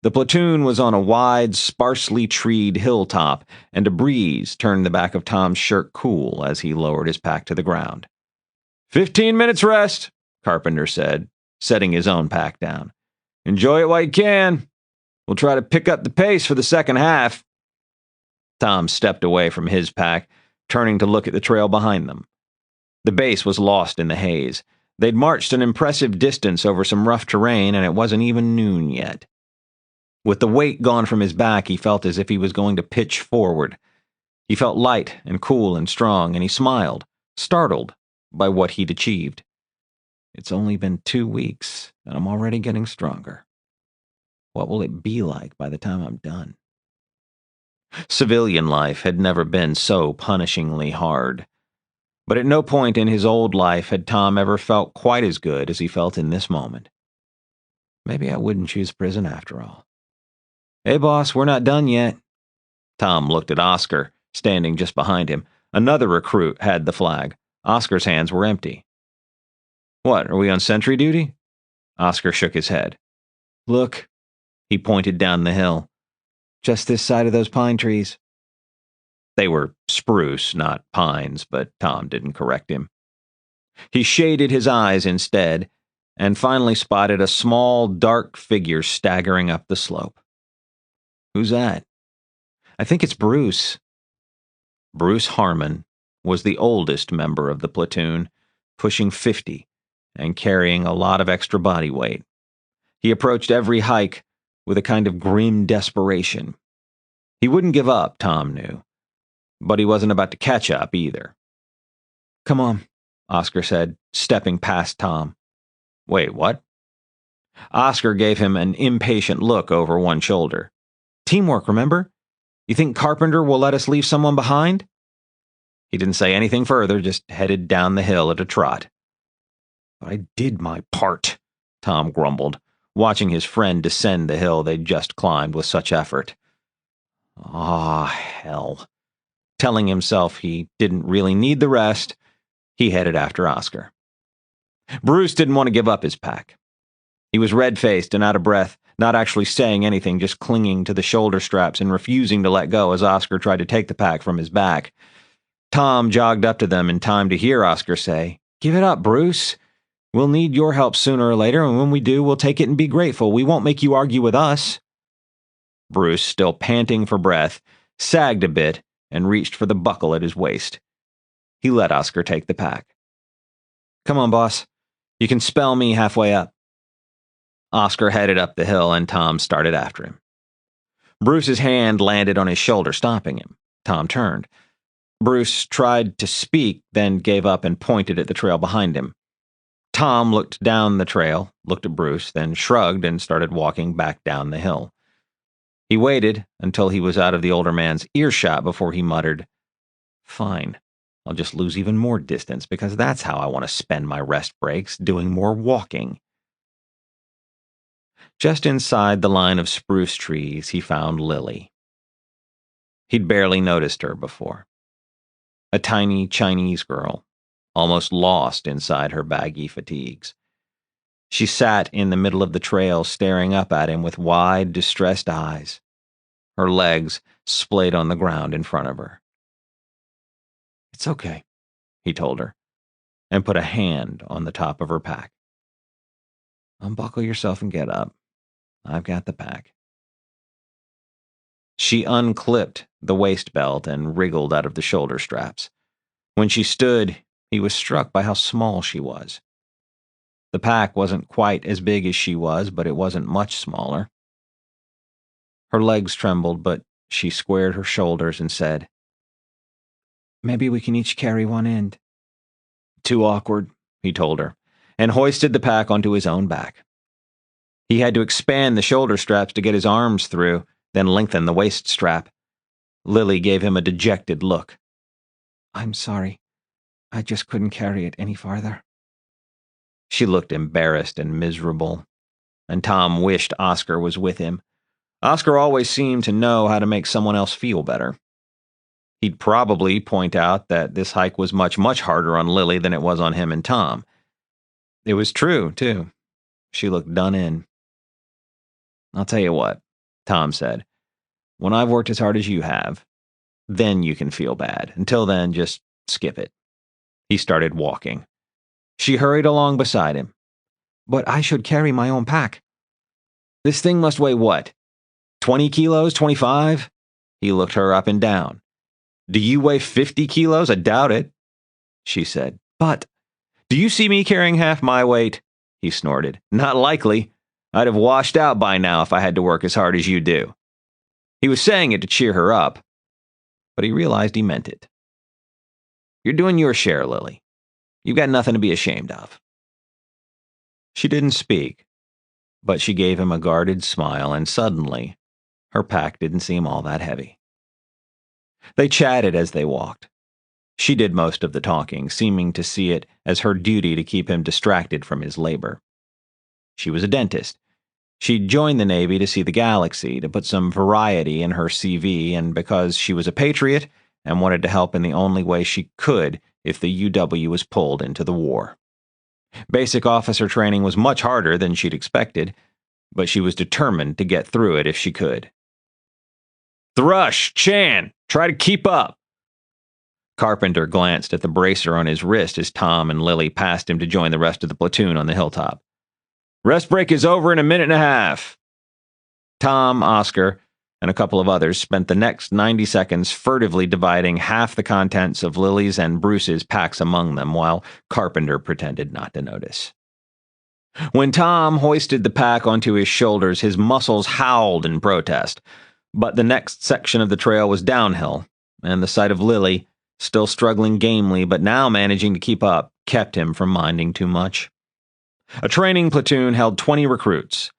The platoon was on a wide, sparsely treed hilltop, and a breeze turned the back of Tom's shirt cool as he lowered his pack to the ground. 15 minutes rest, Carpenter said, setting his own pack down. Enjoy it while you can. We'll try to pick up the pace for the second half. Tom stepped away from his pack, turning to look at the trail behind them. The base was lost in the haze. They'd marched an impressive distance over some rough terrain, and it wasn't even noon yet. With the weight gone from his back, he felt as if he was going to pitch forward. He felt light and cool and strong, and he smiled, startled by what he'd achieved. It's only been 2 weeks, and I'm already getting stronger. What will it be like by the time I'm done? Civilian life had never been so punishingly hard. But at no point in his old life had Tom ever felt quite as good as he felt in this moment. Maybe I wouldn't choose prison after all. Hey, boss, we're not done yet. Tom looked at Oscar, standing just behind him. Another recruit had the flag. Oscar's hands were empty. What, are we on sentry duty? Oscar shook his head. Look, he pointed down the hill. Just this side of those pine trees. They were spruce, not pines, but Tom didn't correct him. He shaded his eyes instead, and finally spotted a small, dark figure staggering up the slope. Who's that? I think it's Bruce. Bruce Harmon was the oldest member of the platoon, pushing 50, and carrying a lot of extra body weight. He approached every hike with a kind of grim desperation. He wouldn't give up, Tom knew. But he wasn't about to catch up either. Come on, Oscar said, stepping past Tom. Wait, what? Oscar gave him an impatient look over one shoulder. Teamwork, remember? You think Carpenter will let us leave someone behind? He didn't say anything further, just headed down the hill at a trot. I did my part, Tom grumbled, watching his friend descend the hill they'd just climbed with such effort. Ah, hell. Telling himself he didn't really need the rest, he headed after Oscar. Bruce didn't want to give up his pack. He was red-faced and out of breath, not actually saying anything, just clinging to the shoulder straps and refusing to let go as Oscar tried to take the pack from his back. Tom jogged up to them in time to hear Oscar say, Give it up, Bruce. We'll need your help sooner or later, and when we do, we'll take it and be grateful. We won't make you argue with us. Bruce, still panting for breath, sagged a bit and reached for the buckle at his waist. He let Oscar take the pack. Come on, boss. You can spell me halfway up." Oscar headed up the hill, and Tom started after him. Bruce's hand landed on his shoulder, stopping him. Tom turned. Bruce tried to speak, then gave up and pointed at the trail behind him. Tom looked down the trail, looked at Bruce, then shrugged and started walking back down the hill. He waited until he was out of the older man's earshot before he muttered, "Fine, I'll just lose even more distance because that's how I want to spend my rest breaks, doing more walking." Just inside the line of spruce trees, he found Lily. He'd barely noticed her before. A tiny Chinese girl, almost lost inside her baggy fatigues. She sat in the middle of the trail, staring up at him with wide, distressed eyes, her legs splayed on the ground in front of her. "It's okay," he told her, and put a hand on the top of her pack. "Unbuckle yourself and get up. I've got the pack." She unclipped the waist belt and wriggled out of the shoulder straps. When she stood, he was struck by how small she was. The pack wasn't quite as big as she was, but it wasn't much smaller. Her legs trembled, but she squared her shoulders and said, "Maybe we can each carry one end." "Too awkward," he told her, and hoisted the pack onto his own back. He had to expand the shoulder straps to get his arms through, then lengthen the waist strap. Lily gave him a dejected look. "I'm sorry. I just couldn't carry it any farther." She looked embarrassed and miserable, and Tom wished Oscar was with him. Oscar always seemed to know how to make someone else feel better. He'd probably point out that this hike was much, much harder on Lily than it was on him and Tom. It was true, too. She looked done in. "I'll tell you what," Tom said. "When I've worked as hard as you have, then you can feel bad. Until then, just skip it." He started walking. She hurried along beside him. "But I should carry my own pack." "This thing must weigh what? 20 kilos? 25? He looked her up and down. "Do you weigh 50 kilos? I doubt it," she said. "But, do you see me carrying half my weight?" He snorted. "Not likely. I'd have washed out by now if I had to work as hard as you do." He was saying it to cheer her up, but he realized he meant it. "You're doing your share, Lily. You've got nothing to be ashamed of." She didn't speak, but she gave him a guarded smile, and suddenly, her pack didn't seem all that heavy. They chatted as they walked. She did most of the talking, seeming to see it as her duty to keep him distracted from his labor. She was a dentist. She'd joined the Navy to see the galaxy, to put some variety in her CV, and because she was a patriot and wanted to help in the only way she could if the UW was pulled into the war. Basic officer training was much harder than she'd expected, but she was determined to get through it if she could. "Thrush, Chan, try to keep up." Carpenter glanced at the bracer on his wrist as Tom and Lily passed him to join the rest of the platoon on the hilltop. "Rest break is over in a minute and a half." Tom, Oscar, and a couple of others spent the next 90 seconds furtively dividing half the contents of Lily's and Bruce's packs among them, while Carpenter pretended not to notice. When Tom hoisted the pack onto his shoulders, his muscles howled in protest, but the next section of the trail was downhill, and the sight of Lily, still struggling gamely but now managing to keep up, kept him from minding too much. A training platoon held 20 recruits,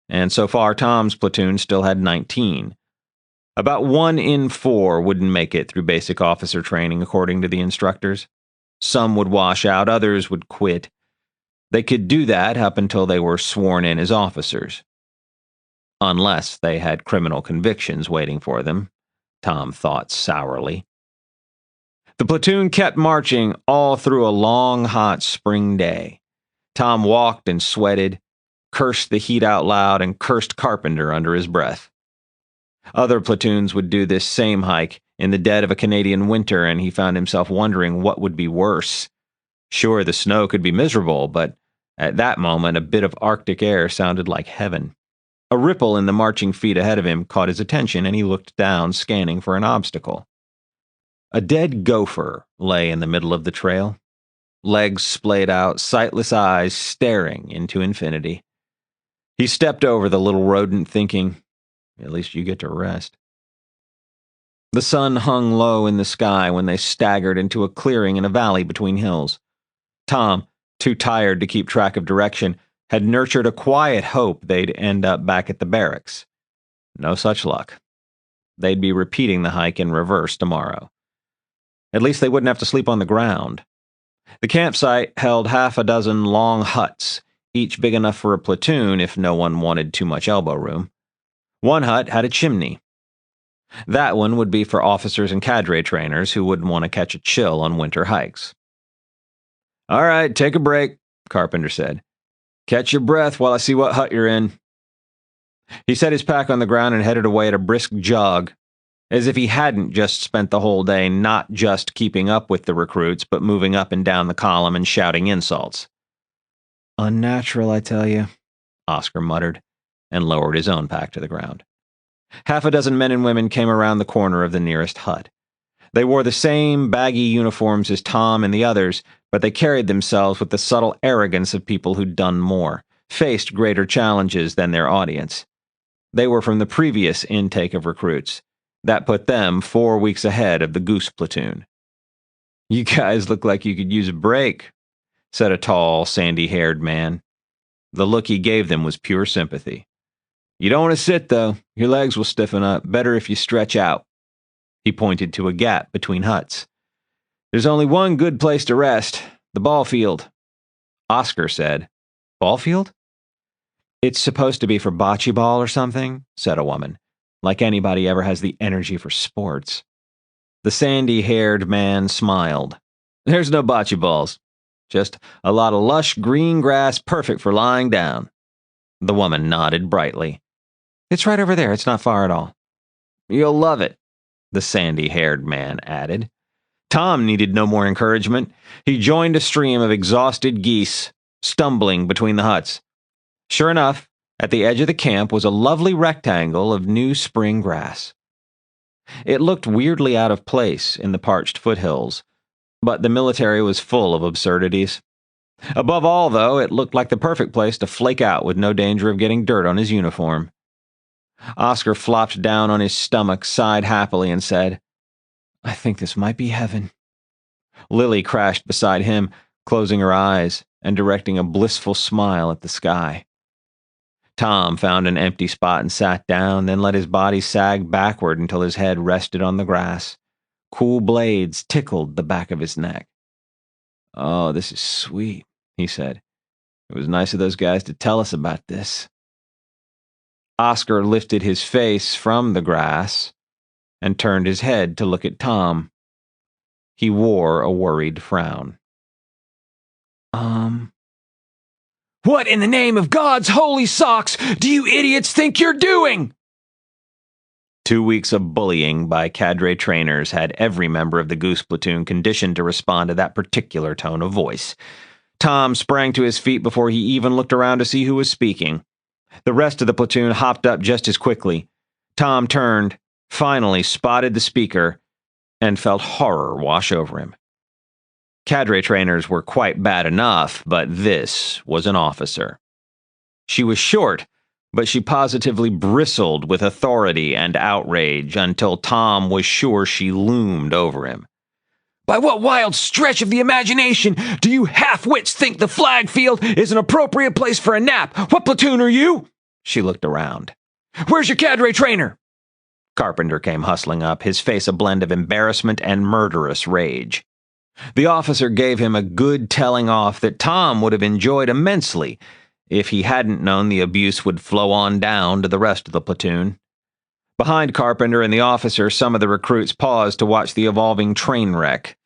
and so far Tom's platoon still had 19. About 1 in 4 wouldn't make it through basic officer training, according to the instructors. Some would wash out, others would quit. They could do that up until they were sworn in as officers. Unless they had criminal convictions waiting for them, Tom thought sourly. The platoon kept marching all through a long, hot spring day. Tom walked and sweated, cursed the heat out loud, and cursed Carpenter under his breath. Other platoons would do this same hike in the dead of a Canadian winter, and he found himself wondering what would be worse. Sure, the snow could be miserable, but at that moment a bit of Arctic air sounded like heaven. A ripple in the marching feet ahead of him caught his attention, and he looked down, scanning for an obstacle. A dead gopher lay in the middle of the trail. legs splayed out, sightless eyes staring into infinity. He stepped over the little rodent, thinking, at least you get to rest. The sun hung low in the sky when they staggered into a clearing in a valley between hills. Tom, too tired to keep track of direction, had nurtured a quiet hope they'd end up back at the barracks. No such luck. They'd be repeating the hike in reverse tomorrow. At least they wouldn't have to sleep on the ground. The campsite held half a dozen long huts, each big enough for a platoon if no one wanted too much elbow room. One hut had a chimney. That one would be for officers and cadre trainers who wouldn't want to catch a chill on winter hikes. "All right, take a break," Carpenter said. "Catch your breath while I see what hut you're in." He set his pack on the ground and headed away at a brisk jog, as if he hadn't just spent the whole day not just keeping up with the recruits, but moving up and down the column and shouting insults. "Unnatural, I tell you," Oscar muttered, and lowered his own pack to the ground. Half a dozen men and women came around the corner of the nearest hut. They wore the same baggy uniforms as Tom and the others, but they carried themselves with the subtle arrogance of people who'd done more, faced greater challenges than their audience. They were from the previous intake of recruits. That put them 4 weeks ahead of the Goose platoon. "You guys look like you could use a break," said a tall, sandy-haired man. The look he gave them was pure sympathy. "You don't want to sit, though. Your legs will stiffen up. Better if you stretch out." He pointed to a gap between huts. "There's only one good place to rest, the ball field." Oscar said, "Ball field?" "It's supposed to be for bocce ball or something," said a woman. "Like anybody ever has the energy for sports." The sandy-haired man smiled. "There's no bocce balls. Just a lot of lush green grass perfect for lying down." The woman nodded brightly. "It's right over there. It's not far at all." "You'll love it," the sandy-haired man added. Tom needed no more encouragement. He joined a stream of exhausted geese, stumbling between the huts. Sure enough, at the edge of the camp was a lovely rectangle of new spring grass. It looked weirdly out of place in the parched foothills, but the military was full of absurdities. Above all, though, it looked like the perfect place to flake out with no danger of getting dirt on his uniform. Oscar flopped down on his stomach, sighed happily, and said, "I think this might be heaven." Lily crashed beside him, closing her eyes and directing a blissful smile at the sky. Tom found an empty spot and sat down, then let his body sag backward until his head rested on the grass. Cool blades tickled the back of his neck. "Oh, this is sweet," he said. "It was nice of those guys to tell us about this." Oscar lifted his face from the grass and turned his head to look at Tom. He wore a worried frown. "What in the name of God's holy socks do you idiots think you're doing?" 2 weeks of bullying by cadre trainers had every member of the Goose platoon conditioned to respond to that particular tone of voice. Tom sprang to his feet before he even looked around to see who was speaking. The rest of the platoon hopped up just as quickly. Tom turned, finally spotted the speaker, and felt horror wash over him. Cadre trainers were quite bad enough, but this was an officer. She was short, but she positively bristled with authority and outrage until Tom was sure she loomed over him. "By what wild stretch of the imagination do you half-wits think the flag field is an appropriate place for a nap? What platoon are you?" She looked around. "Where's your cadre trainer?" Carpenter came hustling up, his face a blend of embarrassment and murderous rage. The officer gave him a good telling off that Tom would have enjoyed immensely if he hadn't known the abuse would flow on down to the rest of the platoon. Behind Carpenter and the officer, some of the recruits paused to watch the evolving train wreck.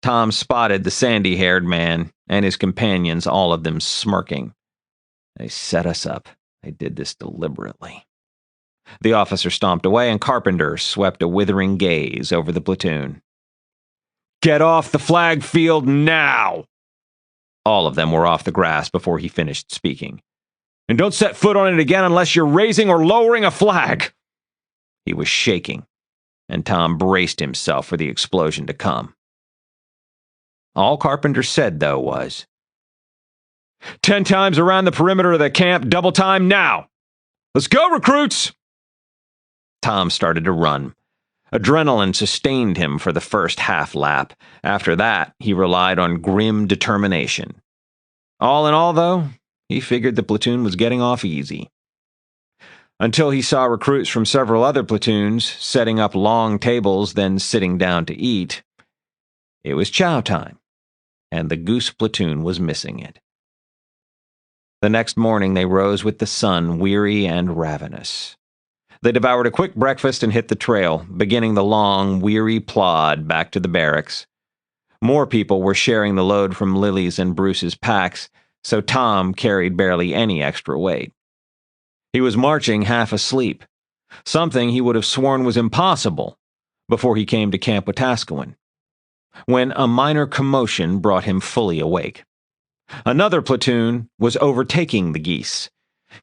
Tom spotted the sandy-haired man and his companions, all of them smirking. They set us up. They did this deliberately. The officer stomped away, and Carpenter swept a withering gaze over the platoon. "Get off the flag field now!" All of them were off the grass before he finished speaking. "And don't set foot on it again unless you're raising or lowering a flag!" He was shaking, and Tom braced himself for the explosion to come. All Carpenter said, though, was, 10 times around the perimeter of the camp, double time now! Let's go, recruits! Tom started to run. Adrenaline sustained him for the first half lap. After that, he relied on grim determination. All in all, though, he figured the platoon was getting off easy. Until he saw recruits from several other platoons setting up long tables, then sitting down to eat. It was chow time, and the Goose platoon was missing it. The next morning they rose with the sun, weary and ravenous. They devoured a quick breakfast and hit the trail, beginning the long, weary plod back to the barracks. More people were sharing the load from Lily's and Bruce's packs, so Tom carried barely any extra weight. He was marching half asleep, something he would have sworn was impossible before he came to Camp Wetaskiwin, when a minor commotion brought him fully awake. Another platoon was overtaking the geese.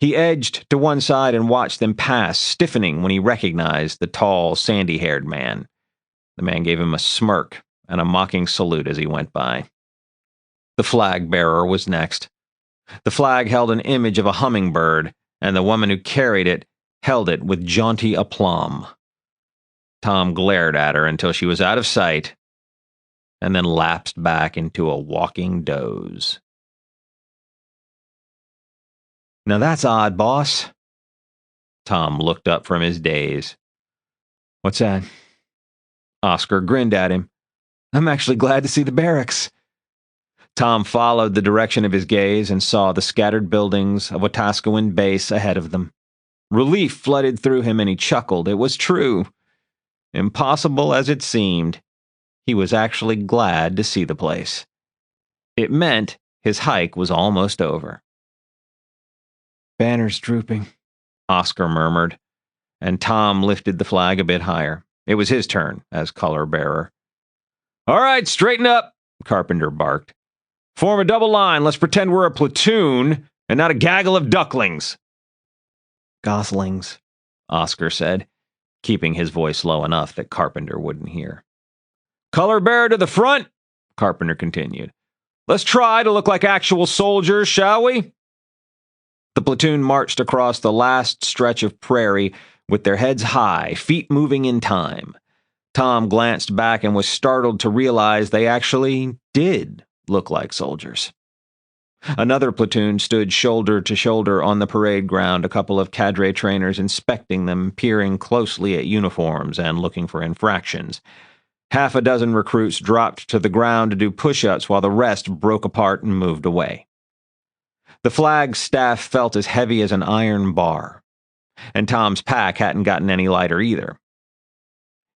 He edged to one side and watched them pass, stiffening when he recognized the tall, sandy-haired man. The man gave him a smirk and a mocking salute as he went by. The flag bearer was next. The flag held an image of a hummingbird, and the woman who carried it held it with jaunty aplomb. Tom glared at her until she was out of sight, and then lapsed back into a walking doze. Now that's odd, boss. Tom looked up from his daze. What's that? Oscar grinned at him. I'm actually glad to see the barracks. Tom followed the direction of his gaze and saw the scattered buildings of Wetaskiwin Base ahead of them. Relief flooded through him and he chuckled. It was true. Impossible as it seemed, he was actually glad to see the place. It meant his hike was almost over. Banners drooping, Oscar murmured, and Tom lifted the flag a bit higher. It was his turn as color bearer. All right, straighten up, Carpenter barked. Form a double line. Let's pretend we're a platoon and not a gaggle of ducklings. Goslings, Oscar said, keeping his voice low enough that Carpenter wouldn't hear. Color bearer to the front, Carpenter continued. Let's try to look like actual soldiers, shall we? The platoon marched across the last stretch of prairie with their heads high, feet moving in time. Tom glanced back and was startled to realize they actually did look like soldiers. Another platoon stood shoulder to shoulder on the parade ground, a couple of cadre trainers inspecting them, peering closely at uniforms and looking for infractions. Half a dozen recruits dropped to the ground to do push-ups while the rest broke apart and moved away. The flag's staff felt as heavy as an iron bar, and Tom's pack hadn't gotten any lighter either.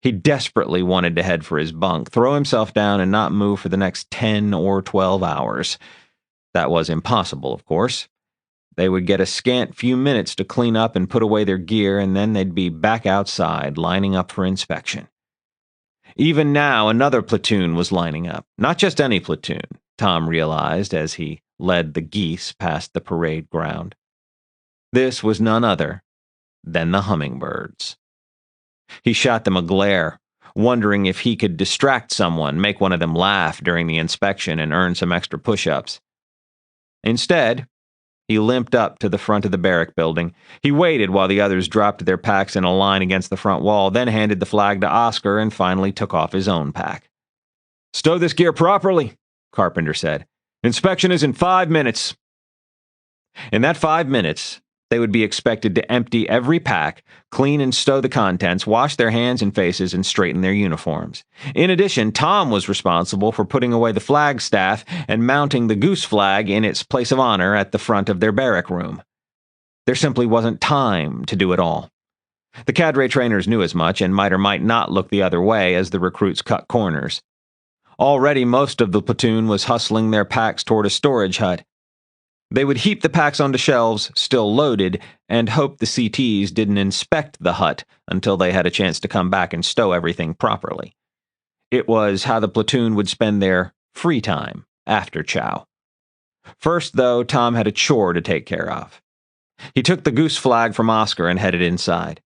He desperately wanted to head for his bunk, throw himself down and not move for the next 10 or 12 hours. That was impossible, of course. They would get a scant few minutes to clean up and put away their gear, and then they'd be back outside, lining up for inspection. Even now, another platoon was lining up. Not just any platoon, Tom realized as he led the geese past the parade ground. This was none other than the hummingbirds. He shot them a glare, wondering if he could distract someone, make one of them laugh during the inspection and earn some extra push-ups. Instead, he limped up to the front of the barrack building. He waited while the others dropped their packs in a line against the front wall, then handed the flag to Oscar and finally took off his own pack. Stow this gear properly, Carpenter said. Inspection is in 5 minutes. In that 5 minutes, they would be expected to empty every pack, clean and stow the contents, wash their hands and faces, and straighten their uniforms. In addition, Tom was responsible for putting away the flag staff and mounting the goose flag in its place of honor at the front of their barrack room. There simply wasn't time to do it all. The cadre trainers knew as much and might or might not look the other way as the recruits cut corners. Already most of the platoon was hustling their packs toward a storage hut. They would heap the packs onto shelves, still loaded, and hope the CTs didn't inspect the hut until they had a chance to come back and stow everything properly. It was how the platoon would spend their free time after chow. First, though, Tom had a chore to take care of. He took the goose flag from Oscar and headed inside.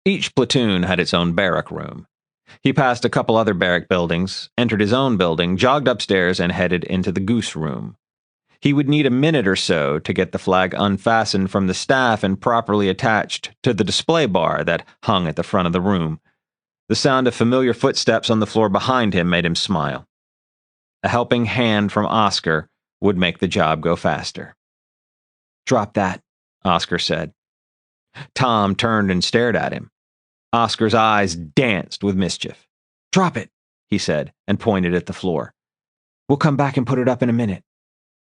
Each platoon had its own barrack room. He passed a couple other barrack buildings, entered his own building, jogged upstairs, and headed into the goose room. He would need a minute or so to get the flag unfastened from the staff and properly attached to the display bar that hung at the front of the room. The sound of familiar footsteps on the floor behind him made him smile. A helping hand from Oscar would make the job go faster. "Drop that," Oscar said. Tom turned and stared at him. Oscar's eyes danced with mischief. "Drop it," he said, and pointed at the floor. "We'll come back and put it up in a minute."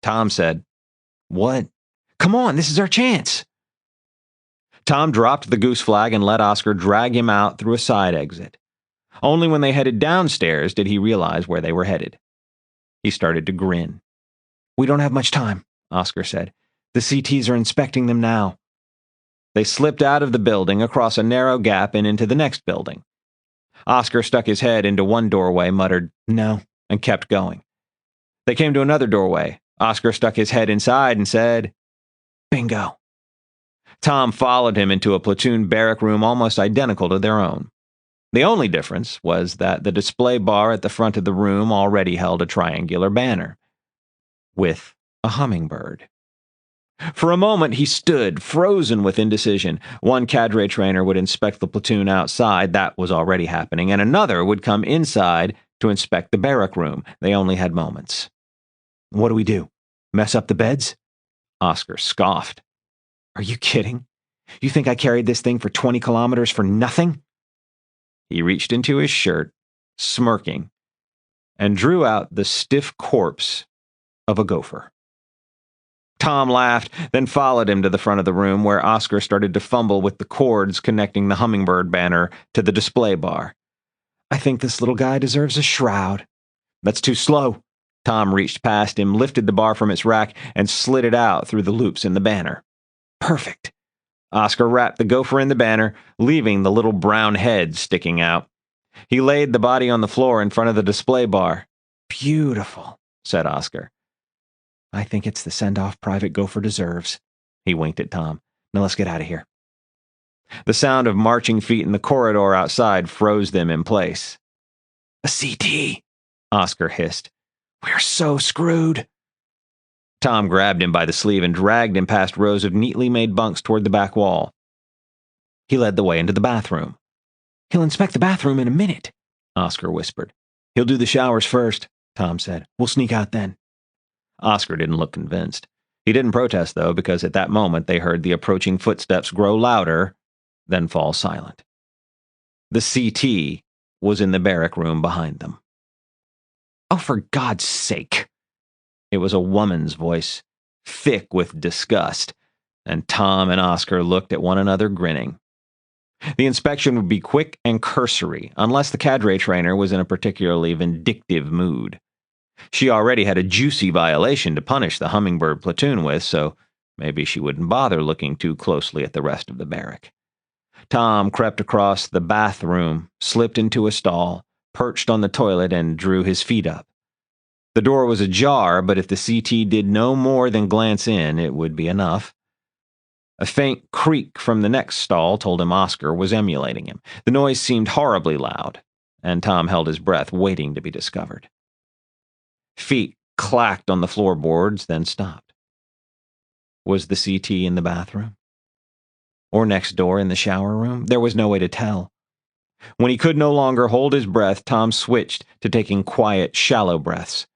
Tom said, "What?" "Come on, this is our chance." Tom dropped the goose flag and let Oscar drag him out through a side exit. Only when they headed downstairs did he realize where they were headed. He started to grin. "We don't have much time," Oscar said. "The CTs are inspecting them now." They slipped out of the building, across a narrow gap, and into the next building. Oscar stuck his head into one doorway, muttered, "No," and kept going. They came to another doorway. Oscar stuck his head inside and said, "Bingo." Tom followed him into a platoon barrack room almost identical to their own. The only difference was that the display bar at the front of the room already held a triangular banner with a hummingbird. For a moment he stood, frozen with indecision. One cadre trainer would inspect the platoon outside, that was already happening, and another would come inside to inspect the barrack room. They only had moments. "What do we do? Mess up the beds?" Oscar scoffed. "Are you kidding? You think I carried this thing for 20 kilometers for nothing?" He reached into his shirt, smirking, and drew out the stiff corpse of a gopher. Tom laughed, then followed him to the front of the room, where Oscar started to fumble with the cords connecting the hummingbird banner to the display bar. "I think this little guy deserves a shroud." "That's too slow." Tom reached past him, lifted the bar from its rack, and slid it out through the loops in the banner. "Perfect." Oscar wrapped the gopher in the banner, leaving the little brown head sticking out. He laid the body on the floor in front of the display bar. "Beautiful," said Oscar. "I think it's the send-off Private Gopher deserves." He winked at Tom. "Now let's get out of here." The sound of marching feet in the corridor outside froze them in place. "A CT," Oscar hissed. "We're so screwed." Tom grabbed him by the sleeve and dragged him past rows of neatly made bunks toward the back wall. He led the way into the bathroom. "He'll inspect the bathroom in a minute," Oscar whispered. "He'll do the showers first," Tom said. "We'll sneak out then." Oscar didn't look convinced. He didn't protest, though, because at that moment they heard the approaching footsteps grow louder, then fall silent. The CT was in the barrack room behind them. "Oh, for God's sake!" It was a woman's voice, thick with disgust, and Tom and Oscar looked at one another, grinning. The inspection would be quick and cursory, unless the cadre trainer was in a particularly vindictive mood. She already had a juicy violation to punish the hummingbird platoon with, so maybe she wouldn't bother looking too closely at the rest of the barrack. Tom crept across the bathroom, slipped into a stall, perched on the toilet, and drew his feet up. The door was ajar, but if the CT did no more than glance in, it would be enough. A faint creak from the next stall told him Oscar was emulating him. The noise seemed horribly loud, and Tom held his breath, waiting to be discovered. Feet clacked on the floorboards, then stopped. Was the CT in the bathroom? Or next door in the shower room? There was no way to tell. When he could no longer hold his breath, Tom switched to taking quiet, shallow breaths.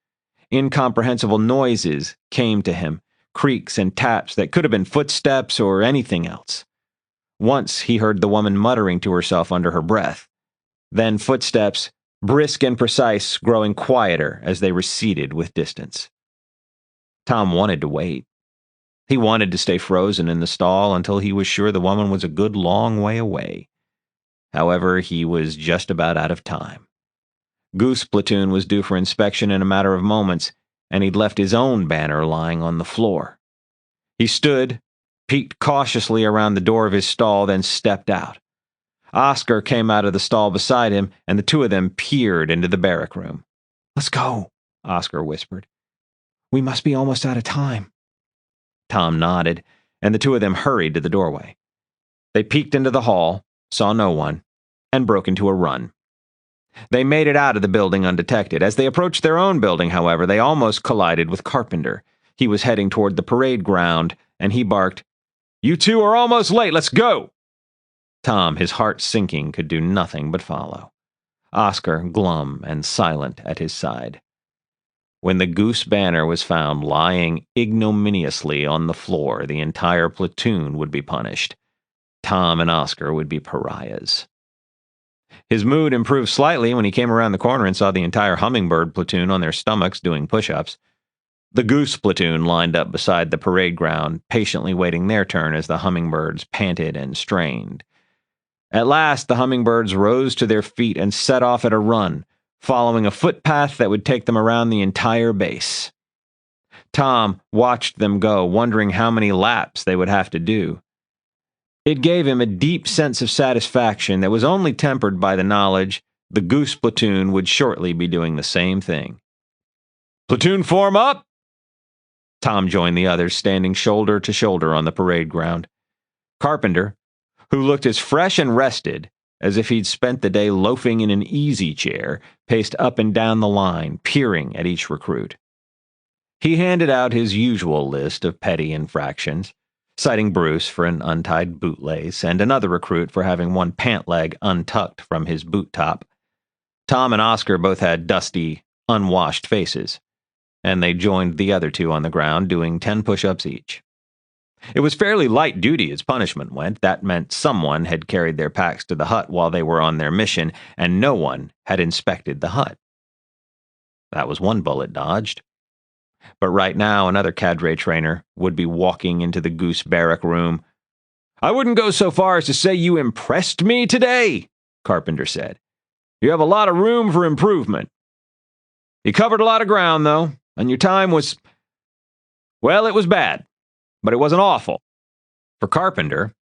Incomprehensible noises came to him, creaks and taps that could have been footsteps or anything else. Once he heard the woman muttering to herself under her breath. Then footsteps, brisk and precise, growing quieter as they receded with distance. Tom wanted to wait. He wanted to stay frozen in the stall until he was sure the woman was a good long way away. However, he was just about out of time. Goose platoon was due for inspection in a matter of moments, and he'd left his own banner lying on the floor. He stood, peeked cautiously around the door of his stall, then stepped out. Oscar came out of the stall beside him, and the two of them peered into the barrack room. "Let's go," Oscar whispered. "We must be almost out of time." Tom nodded, and the two of them hurried to the doorway. They peeked into the hall, saw no one, and broke into a run. They made it out of the building undetected. As they approached their own building, however, they almost collided with Carpenter. He was heading toward the parade ground, and he barked, "You two are almost late, let's go!" Tom, his heart sinking, could do nothing but follow. Oscar, glum and silent at his side. When the goose banner was found lying ignominiously on the floor, the entire platoon would be punished. Tom and Oscar would be pariahs. His mood improved slightly when he came around the corner and saw the entire hummingbird platoon on their stomachs doing push-ups. The goose platoon lined up beside the parade ground, patiently waiting their turn as the hummingbirds panted and strained. At last, the hummingbirds rose to their feet and set off at a run, following a footpath that would take them around the entire base. Tom watched them go, wondering how many laps they would have to do. It gave him a deep sense of satisfaction that was only tempered by the knowledge the goose platoon would shortly be doing the same thing. "Platoon form up!" Tom joined the others, standing shoulder to shoulder on the parade ground. Carpenter, who looked as fresh and rested as if he'd spent the day loafing in an easy chair, paced up and down the line, peering at each recruit. He handed out his usual list of petty infractions, citing Bruce for an untied bootlace and another recruit for having one pant leg untucked from his boot top. Tom and Oscar both had dusty, unwashed faces, and they joined the other two on the ground, doing 10 push-ups each. It was fairly light duty as punishment went. That meant someone had carried their packs to the hut while they were on their mission, and no one had inspected the hut. That was one bullet dodged. But right now, another cadre trainer would be walking into the goose barrack room. "I wouldn't go so far as to say you impressed me today," Carpenter said. "You have a lot of room for improvement. You covered a lot of ground, though, and your time was, well, it was bad. But it wasn't awful." For Carpenter,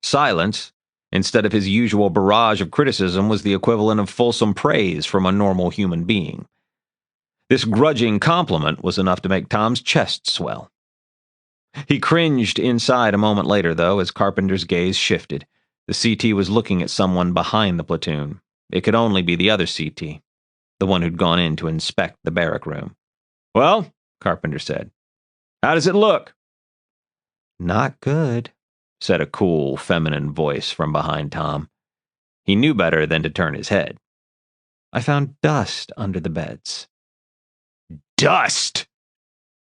silence, instead of his usual barrage of criticism, was the equivalent of fulsome praise from a normal human being. This grudging compliment was enough to make Tom's chest swell. He cringed inside a moment later, though, as Carpenter's gaze shifted. The CT was looking at someone behind the platoon. It could only be the other CT, the one who'd gone in to inspect the barrack room. "Well," Carpenter said, "how does it look?" "Not good," said a cool, feminine voice from behind Tom. He knew better than to turn his head. "I found dust under the beds." "Dust!"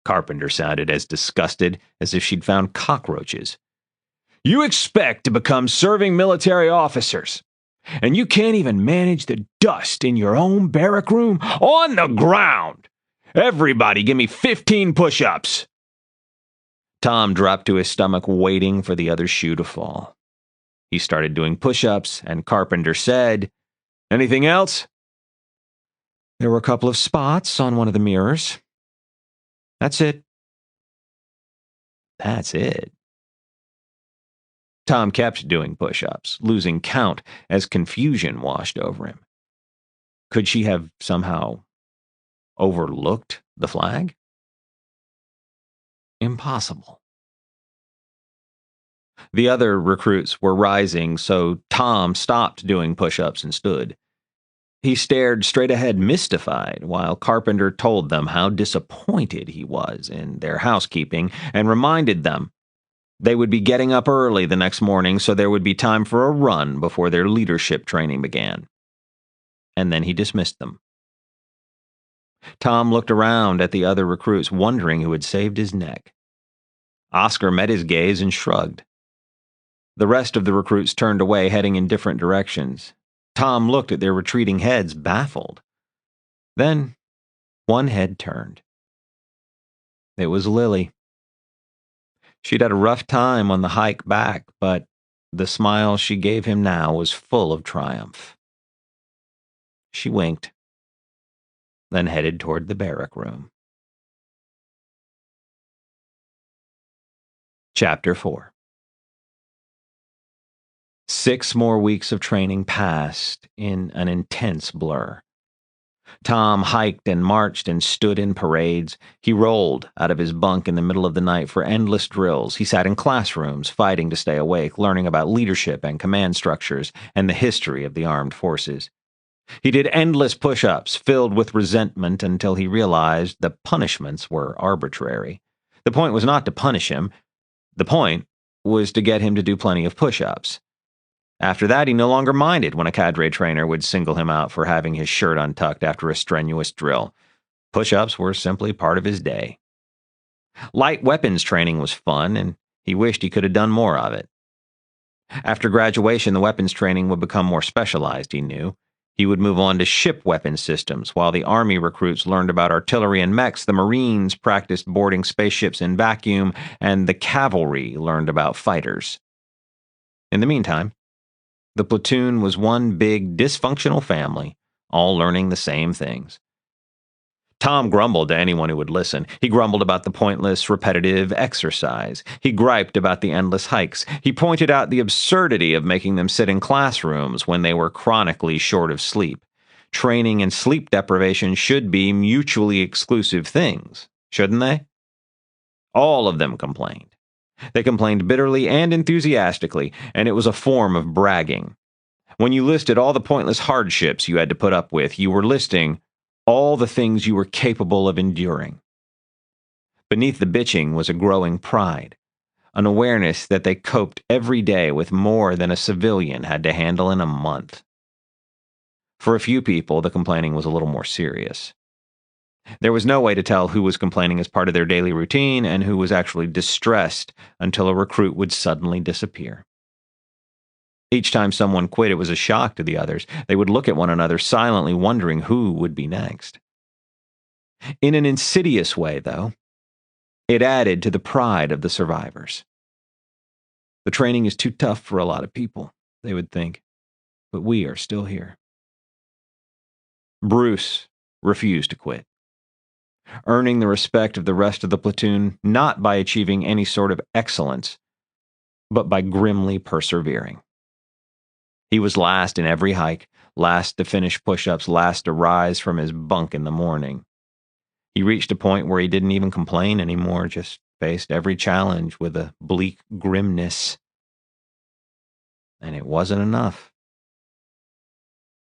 Carpenter sounded as disgusted as if she'd found cockroaches. "You expect to become serving military officers, and you can't even manage the dust in your own barrack room? On the ground! Everybody give me 15 push-ups!" Tom dropped to his stomach, waiting for the other shoe to fall. He started doing push-ups, and Carpenter said, "Anything else?" "There were a couple of spots on one of the mirrors. That's it." That's it. Tom kept doing push-ups, losing count as confusion washed over him. Could she have somehow overlooked the flag? Impossible. The other recruits were rising, so Tom stopped doing push-ups and stood. He stared straight ahead, mystified, while Carpenter told them how disappointed he was in their housekeeping and reminded them they would be getting up early the next morning so there would be time for a run before their leadership training began. And then he dismissed them. Tom looked around at the other recruits, wondering who had saved his neck. Oscar met his gaze and shrugged. The rest of the recruits turned away, heading in different directions. Tom looked at their retreating heads, baffled. Then one head turned. It was Lily. She'd had a rough time on the hike back, but the smile she gave him now was full of triumph. She winked, then headed toward the barrack room. Chapter 4. 6 more weeks of training passed in an intense blur. Tom hiked and marched and stood in parades. He rolled out of his bunk in the middle of the night for endless drills. He sat in classrooms, fighting to stay awake, learning about leadership and command structures and the history of the armed forces. He did endless push-ups, filled with resentment, until he realized the punishments were arbitrary. The point was not to punish him. The point was to get him to do plenty of push-ups. After that, he no longer minded when a cadre trainer would single him out for having his shirt untucked after a strenuous drill. Push-ups were simply part of his day. Light weapons training was fun, and he wished he could have done more of it. After graduation, the weapons training would become more specialized, he knew. He would move on to ship weapon systems. While the Army recruits learned about artillery and mechs, the Marines practiced boarding spaceships in vacuum, and the cavalry learned about fighters. In the meantime, the platoon was one big dysfunctional family, all learning the same things. Tom grumbled to anyone who would listen. He grumbled about the pointless, repetitive exercise. He griped about the endless hikes. He pointed out the absurdity of making them sit in classrooms when they were chronically short of sleep. Training and sleep deprivation should be mutually exclusive things, shouldn't they? All of them complained. They complained bitterly and enthusiastically, and it was a form of bragging. When you listed all the pointless hardships you had to put up with, you were listing all the things you were capable of enduring. Beneath the bitching was a growing pride, an awareness that they coped every day with more than a civilian had to handle in a month. For a few people, the complaining was a little more serious. There was no way to tell who was complaining as part of their daily routine and who was actually distressed until a recruit would suddenly disappear. Each time someone quit, it was a shock to the others. They would look at one another silently, wondering who would be next. In an insidious way, though, it added to the pride of the survivors. The training is too tough for a lot of people, they would think, but we are still here. Bruce refused to quit, earning the respect of the rest of the platoon not by achieving any sort of excellence, but by grimly persevering. He was last in every hike, last to finish push-ups, last to rise from his bunk in the morning. He reached a point where he didn't even complain anymore, just faced every challenge with a bleak grimness. And it wasn't enough.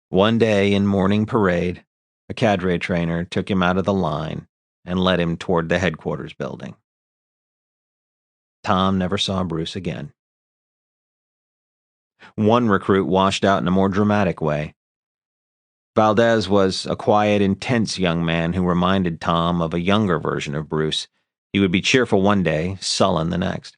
One day in morning parade, a cadre trainer took him out of the line and led him toward the headquarters building. Tom never saw Bruce again. One recruit washed out in a more dramatic way. Valdez was a quiet, intense young man who reminded Tom of a younger version of Bruce. He would be cheerful one day, sullen the next.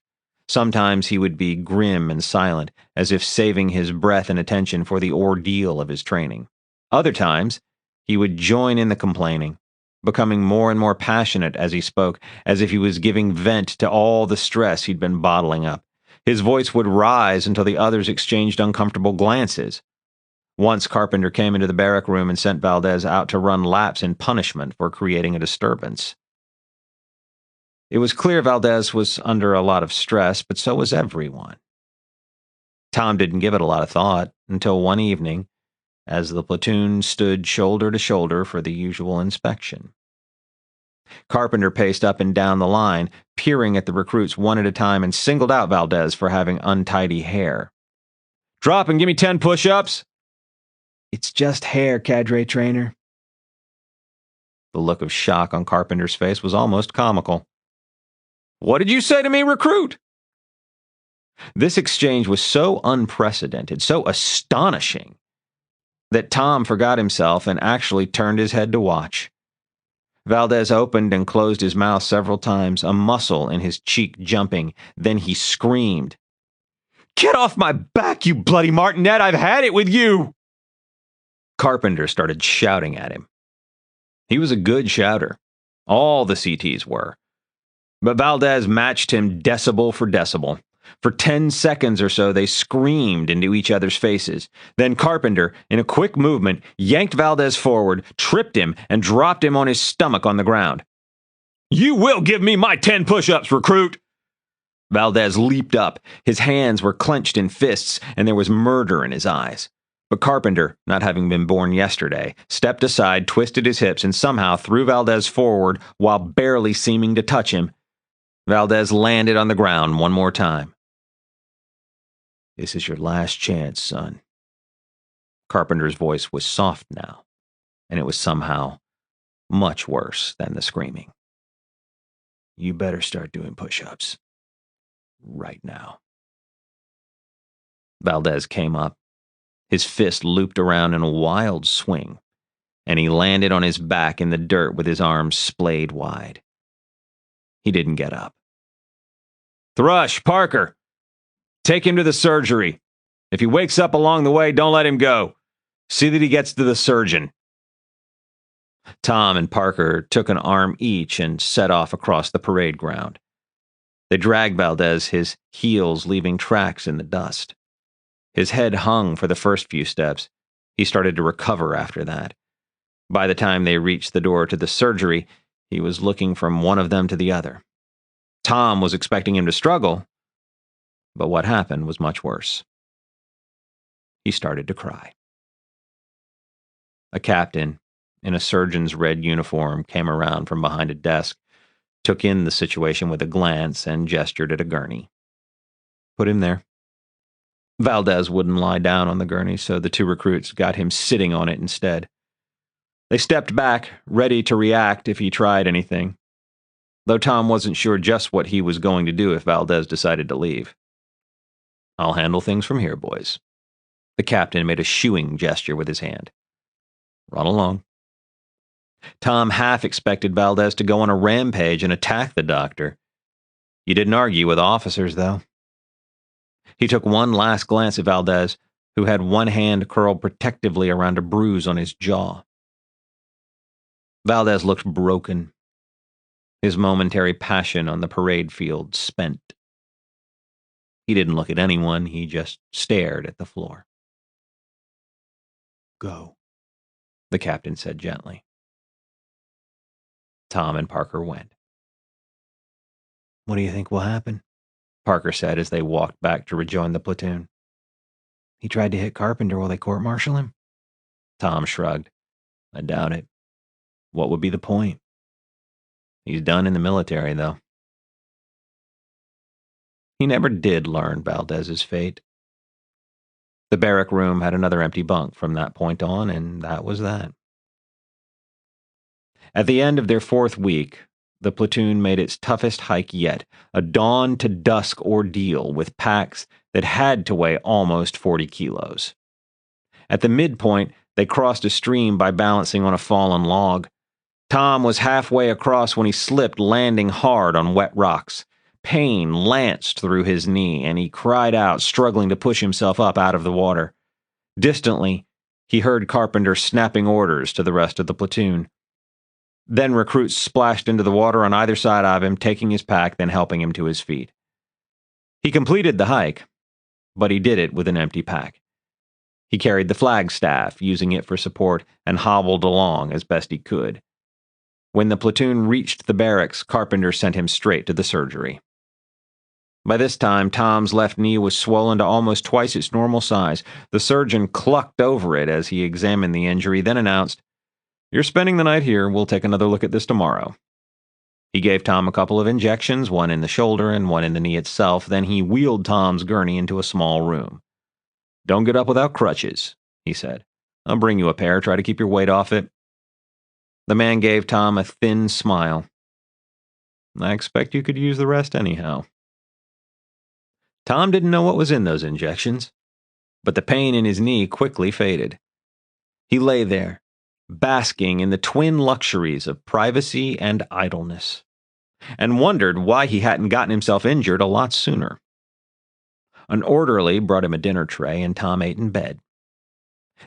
Sometimes he would be grim and silent, as if saving his breath and attention for the ordeal of his training. Other times, he would join in the complaining, becoming more and more passionate as he spoke, as if he was giving vent to all the stress he'd been bottling up. His voice would rise until the others exchanged uncomfortable glances. Once Carpenter came into the barrack room and sent Valdez out to run laps in punishment for creating a disturbance. It was clear Valdez was under a lot of stress, but so was everyone. Tom didn't give it a lot of thought until one evening, as the platoon stood shoulder to shoulder for the usual inspection. Carpenter paced up and down the line, peering at the recruits one at a time, and singled out Valdez for having untidy hair. "Drop and give me 10 push-ups." "It's just hair, cadre trainer." The look of shock on Carpenter's face was almost comical. "What did you say to me, recruit?" This exchange was so unprecedented, so astonishing, that Tom forgot himself and actually turned his head to watch. Valdez opened and closed his mouth several times, a muscle in his cheek jumping. Then he screamed, "Get off my back, you bloody martinet! I've had it with you!" Carpenter started shouting at him. He was a good shouter. All the CTs were. But Valdez matched him decibel for decibel. For 10 seconds or so, they screamed into each other's faces. Then Carpenter, in a quick movement, yanked Valdez forward, tripped him, and dropped him on his stomach on the ground. "You will give me my 10 push-ups, recruit!" Valdez leaped up. His hands were clenched in fists, and there was murder in his eyes. But Carpenter, not having been born yesterday, stepped aside, twisted his hips, and somehow threw Valdez forward while barely seeming to touch him. Valdez landed on the ground one more time. "This is your last chance, son." Carpenter's voice was soft now, and it was somehow much worse than the screaming. You better start doing push-ups. Right now. Valdez came up. His fist looped around in a wild swing, and he landed on his back in the dirt with his arms splayed wide. He didn't get up. Thrush, Parker! Take him to the surgery. If he wakes up along the way, don't let him go. See that he gets to the surgeon. Tom and Parker took an arm each and set off across the parade ground. They dragged Valdez, his heels leaving tracks in the dust. His head hung for the first few steps. He started to recover after that. By the time they reached the door to the surgery, he was looking from one of them to the other. Tom was expecting him to struggle, but what happened was much worse. He started to cry. A captain in a surgeon's red uniform came around from behind a desk, took in the situation with a glance, and gestured at a gurney. Put him there. Valdez wouldn't lie down on the gurney, so the two recruits got him sitting on it instead. They stepped back, ready to react if he tried anything, though Tom wasn't sure just what he was going to do if Valdez decided to leave. I'll handle things from here, boys. The captain made a shooing gesture with his hand. Run along. Tom half expected Valdez to go on a rampage and attack the doctor. You didn't argue with officers, though. He took one last glance at Valdez, who had one hand curled protectively around a bruise on his jaw. Valdez looked broken, his momentary passion on the parade field spent. He didn't look at anyone, he just stared at the floor. Go, the captain said gently. Tom and Parker went. What do you think will happen? Parker said as they walked back to rejoin the platoon. He tried to hit Carpenter while they court-martial him? Tom shrugged. I doubt it. What would be the point? He's done in the military, though. He never did learn Valdez's fate. The barrack room had another empty bunk from that point on, and that was that. At the end of their fourth week, the platoon made its toughest hike yet, a dawn-to-dusk ordeal with packs that had to weigh almost 40 kilos. At the midpoint, they crossed a stream by balancing on a fallen log. Tom was halfway across when he slipped, landing hard on wet rocks. Pain lanced through his knee, and he cried out, struggling to push himself up out of the water. Distantly, he heard Carpenter snapping orders to the rest of the platoon. Then recruits splashed into the water on either side of him, taking his pack, then helping him to his feet. He completed the hike, but he did it with an empty pack. He carried the flagstaff, using it for support, and hobbled along as best he could. When the platoon reached the barracks, Carpenter sent him straight to the surgery. By this time, Tom's left knee was swollen to almost twice its normal size. The surgeon clucked over it as he examined the injury, then announced, You're spending the night here. We'll take another look at this tomorrow. He gave Tom a couple of injections, one in the shoulder and one in the knee itself. Then he wheeled Tom's gurney into a small room. Don't get up without crutches, he said. I'll bring you a pair. Try to keep your weight off it. The man gave Tom a thin smile. I expect you could use the rest anyhow. Tom didn't know what was in those injections, but the pain in his knee quickly faded. He lay there, basking in the twin luxuries of privacy and idleness, and wondered why he hadn't gotten himself injured a lot sooner. An orderly brought him a dinner tray, and Tom ate in bed.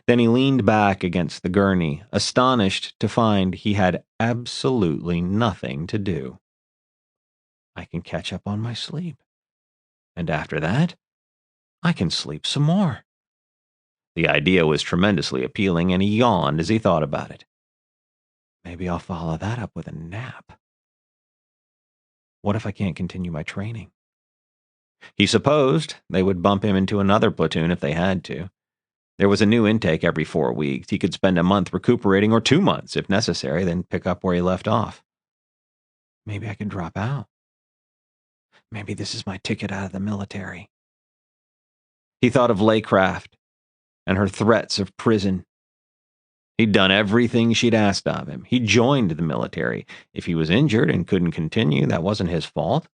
Then he leaned back against the gurney, astonished to find he had absolutely nothing to do. I can catch up on my sleep. And after that, I can sleep some more. The idea was tremendously appealing, and he yawned as he thought about it. Maybe I'll follow that up with a nap. What if I can't continue my training? He supposed they would bump him into another platoon if they had to. There was a new intake every 4 weeks. He could spend a month recuperating, or 2 months if necessary, then pick up where he left off. Maybe I could drop out. Maybe this is my ticket out of the military. He thought of laycraft, and her threats of prison. He'd done everything she'd asked of him. He joined the military. If he was injured and couldn't continue, that wasn't his fault.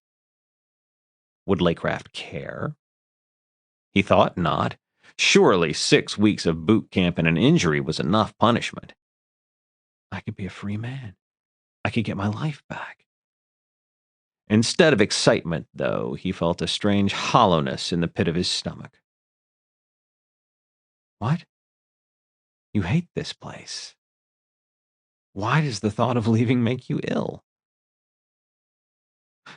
Would Laycraft care? He thought not. Surely 6 weeks of boot camp and an injury was enough punishment. I could be a free man. I could get my life back. Instead of excitement, though, he felt a strange hollowness in the pit of his stomach. What? You hate this place. Why does the thought of leaving make you ill?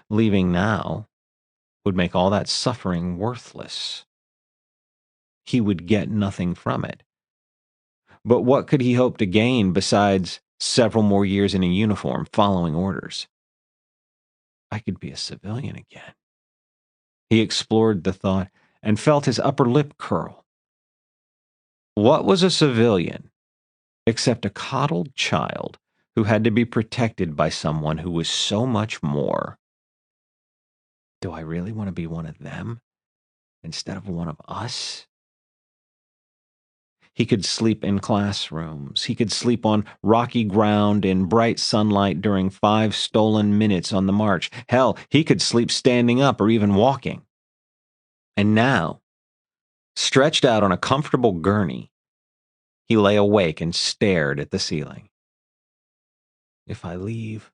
Leaving now would make all that suffering worthless. He would get nothing from it. But what could he hope to gain besides several more years in a uniform following orders? I could be a civilian again. He explored the thought and felt his upper lip curl. What was a civilian except a coddled child who had to be protected by someone who was so much more? Do I really want to be one of them instead of one of us? He could sleep in classrooms. He could sleep on rocky ground in bright sunlight during 5 stolen minutes on the march. Hell, he could sleep standing up or even walking. And now, stretched out on a comfortable gurney, he lay awake and stared at the ceiling. If I leave,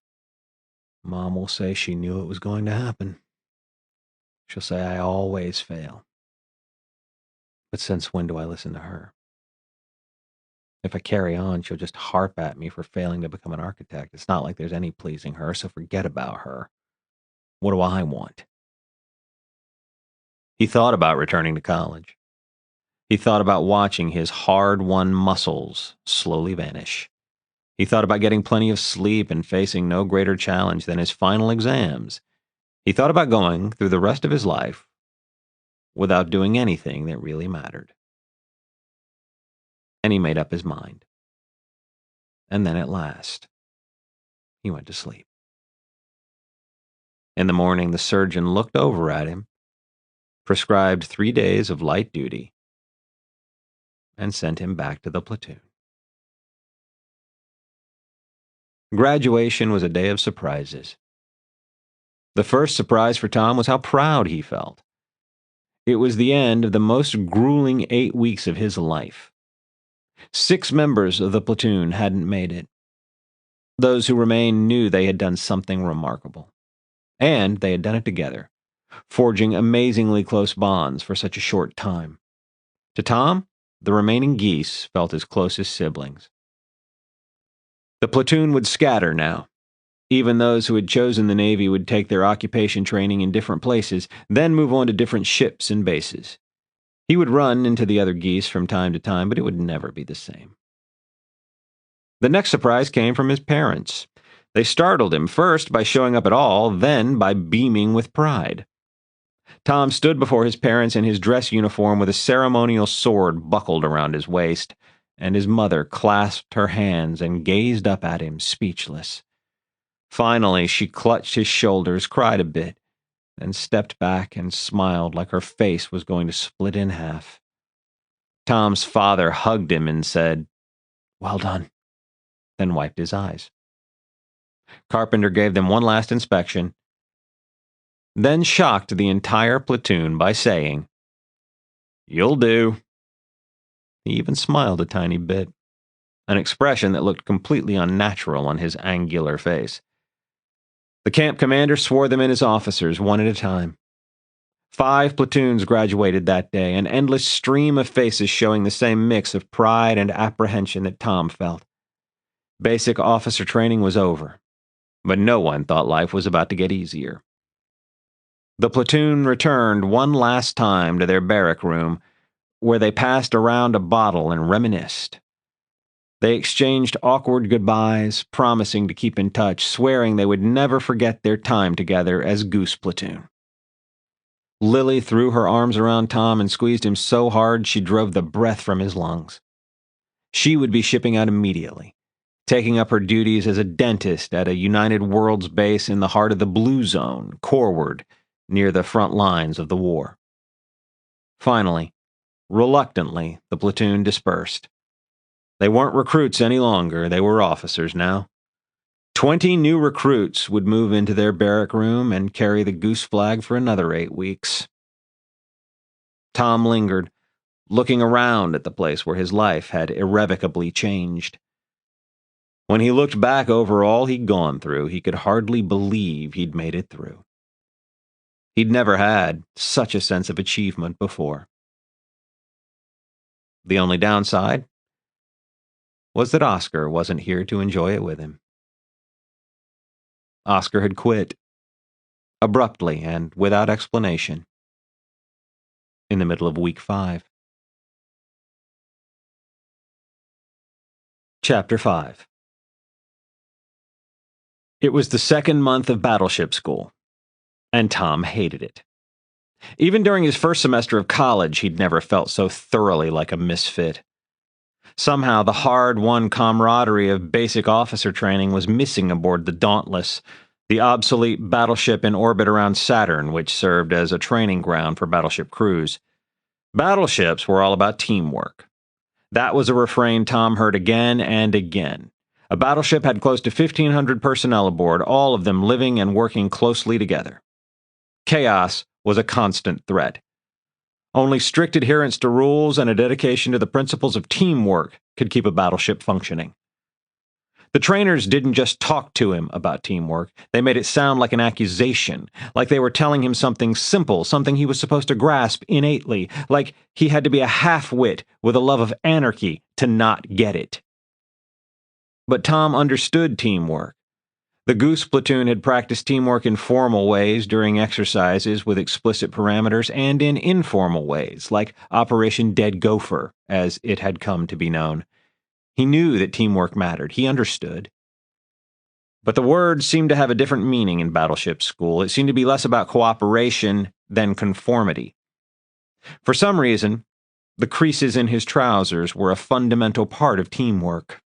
Mom will say she knew it was going to happen. She'll say I always fail. But since when do I listen to her? If I carry on, she'll just harp at me for failing to become an architect. It's not like there's any pleasing her, so forget about her. What do I want? He thought about returning to college. He thought about watching his hard-won muscles slowly vanish. He thought about getting plenty of sleep and facing no greater challenge than his final exams. He thought about going through the rest of his life without doing anything that really mattered. And he made up his mind. And then at last, he went to sleep. In the morning, the surgeon looked over at him, prescribed 3 days of light duty, and sent him back to the platoon. Graduation was a day of surprises. The first surprise for Tom was how proud he felt. It was the end of the most grueling 8 weeks of his life. 6 members of the platoon hadn't made it. Those who remained knew they had done something remarkable. And they had done it together, forging amazingly close bonds for such a short time. To Tom, the remaining geese felt as close as siblings. The platoon would scatter now. Even those who had chosen the Navy would take their occupation training in different places, then move on to different ships and bases. He would run into the other geese from time to time, but it would never be the same. The next surprise came from his parents. They startled him, first by showing up at all, then by beaming with pride. Tom stood before his parents in his dress uniform with a ceremonial sword buckled around his waist, and his mother clasped her hands and gazed up at him, speechless. Finally, she clutched his shoulders, cried a bit, then stepped back and smiled like her face was going to split in half. Tom's father hugged him and said, "Well done," then wiped his eyes. Carpenter gave them one last inspection, then shocked the entire platoon by saying, "You'll do." He even smiled a tiny bit, an expression that looked completely unnatural on his angular face. The camp commander swore them in as officers, one at a time. 5 platoons graduated that day, an endless stream of faces showing the same mix of pride and apprehension that Tom felt. Basic officer training was over, but no one thought life was about to get easier. The platoon returned one last time to their barrack room, where they passed around a bottle and reminisced. They exchanged awkward goodbyes, promising to keep in touch, swearing they would never forget their time together as Goose Platoon. Lily threw her arms around Tom and squeezed him so hard she drove the breath from his lungs. She would be shipping out immediately, taking up her duties as a dentist at a United Worlds base in the heart of the Blue Zone, Corward, near the front lines of the war. Finally, Reluctantly, the platoon dispersed. They weren't recruits any longer, they were officers now. 20 new recruits would move into their barrack room and carry the goose flag for another 8 weeks. Tom lingered, looking around at the place where his life had irrevocably changed. When he looked back over all he'd gone through, he could hardly believe he'd made it through. He'd never had such a sense of achievement before. The only downside was that Oscar wasn't here to enjoy it with him. Oscar had quit, abruptly and without explanation, in the middle of week 5. Chapter 5. It was the second month of battleship school, and Tom hated it. Even during his first semester of college, he'd never felt so thoroughly like a misfit. Somehow, the hard-won camaraderie of basic officer training was missing aboard the Dauntless, the obsolete battleship in orbit around Saturn, which served as a training ground for battleship crews. Battleships were all about teamwork. That was a refrain Tom heard again and again. A battleship had close to 1,500 personnel aboard, all of them living and working closely together. Chaos was a constant threat. Only strict adherence to rules and a dedication to the principles of teamwork could keep a battleship functioning. The trainers didn't just talk to him about teamwork, they made it sound like an accusation, like they were telling him something simple, something he was supposed to grasp innately, like he had to be a half-wit with a love of anarchy to not get it. But Tom understood teamwork. The Goose platoon had practiced teamwork in formal ways during exercises with explicit parameters and in informal ways, like Operation Dead Gopher, as it had come to be known. He knew that teamwork mattered. He understood. But the word seemed to have a different meaning in battleship school. It seemed to be less about cooperation than conformity. For some reason, the creases in his trousers were a fundamental part of teamwork.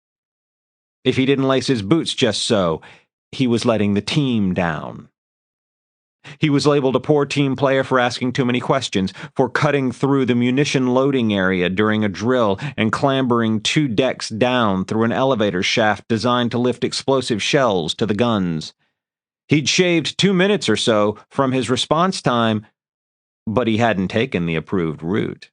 If he didn't lace his boots just so, he was letting the team down. He was labeled a poor team player for asking too many questions, for cutting through the munition loading area during a drill and clambering 2 decks down through an elevator shaft designed to lift explosive shells to the guns. He'd shaved 2 minutes or so from his response time, but he hadn't taken the approved route.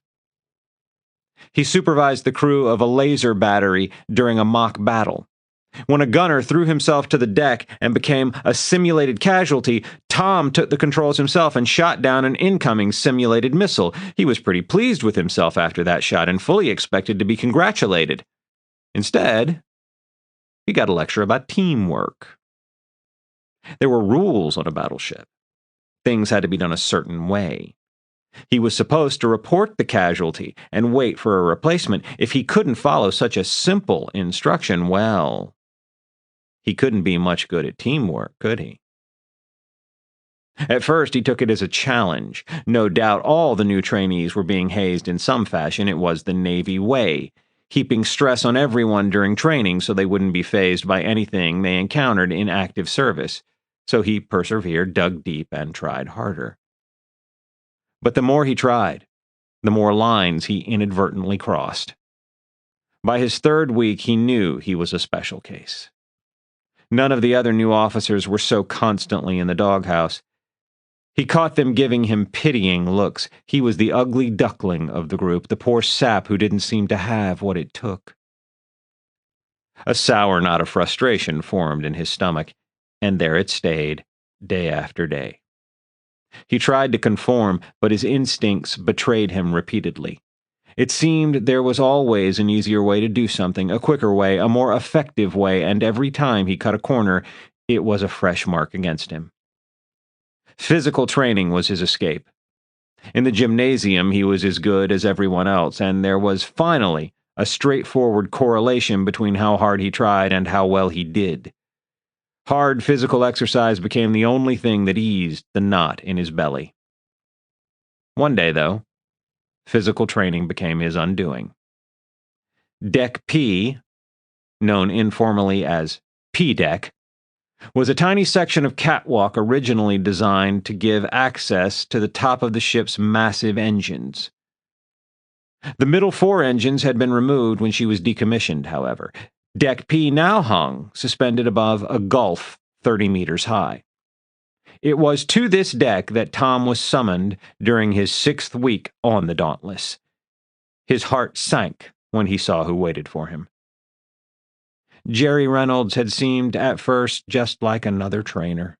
He supervised the crew of a laser battery during a mock battle. When a gunner threw himself to the deck and became a simulated casualty, Tom took the controls himself and shot down an incoming simulated missile. He was pretty pleased with himself after that shot and fully expected to be congratulated. Instead, he got a lecture about teamwork. There were rules on a battleship. Things had to be done a certain way. He was supposed to report the casualty and wait for a replacement. If he couldn't follow such a simple instruction, well, he couldn't be much good at teamwork, could he? At first, he took it as a challenge. No doubt all the new trainees were being hazed in some fashion. It was the Navy way, heaping stress on everyone during training so they wouldn't be fazed by anything they encountered in active service. So he persevered, dug deep, and tried harder. But the more he tried, the more lines he inadvertently crossed. By his 3rd week, he knew he was a special case. None of the other new officers were so constantly in the doghouse. He caught them giving him pitying looks. He was the ugly duckling of the group, the poor sap who didn't seem to have what it took. A sour knot of frustration formed in his stomach, and there it stayed, day after day. He tried to conform, but his instincts betrayed him repeatedly. It seemed there was always an easier way to do something, a quicker way, a more effective way, and every time he cut a corner, it was a fresh mark against him. Physical training was his escape. In the gymnasium, he was as good as everyone else, and there was finally a straightforward correlation between how hard he tried and how well he did. Hard physical exercise became the only thing that eased the knot in his belly. One day, though, physical training became his undoing. Deck P, known informally as P-Deck, was a tiny section of catwalk originally designed to give access to the top of the ship's massive engines. The middle four engines had been removed when she was decommissioned, however. Deck P now hung, suspended above a gulf 30 meters high. It was to this deck that Tom was summoned during his 6th week on the Dauntless. His heart sank when he saw who waited for him. Jerry Reynolds had seemed at first just like another trainer.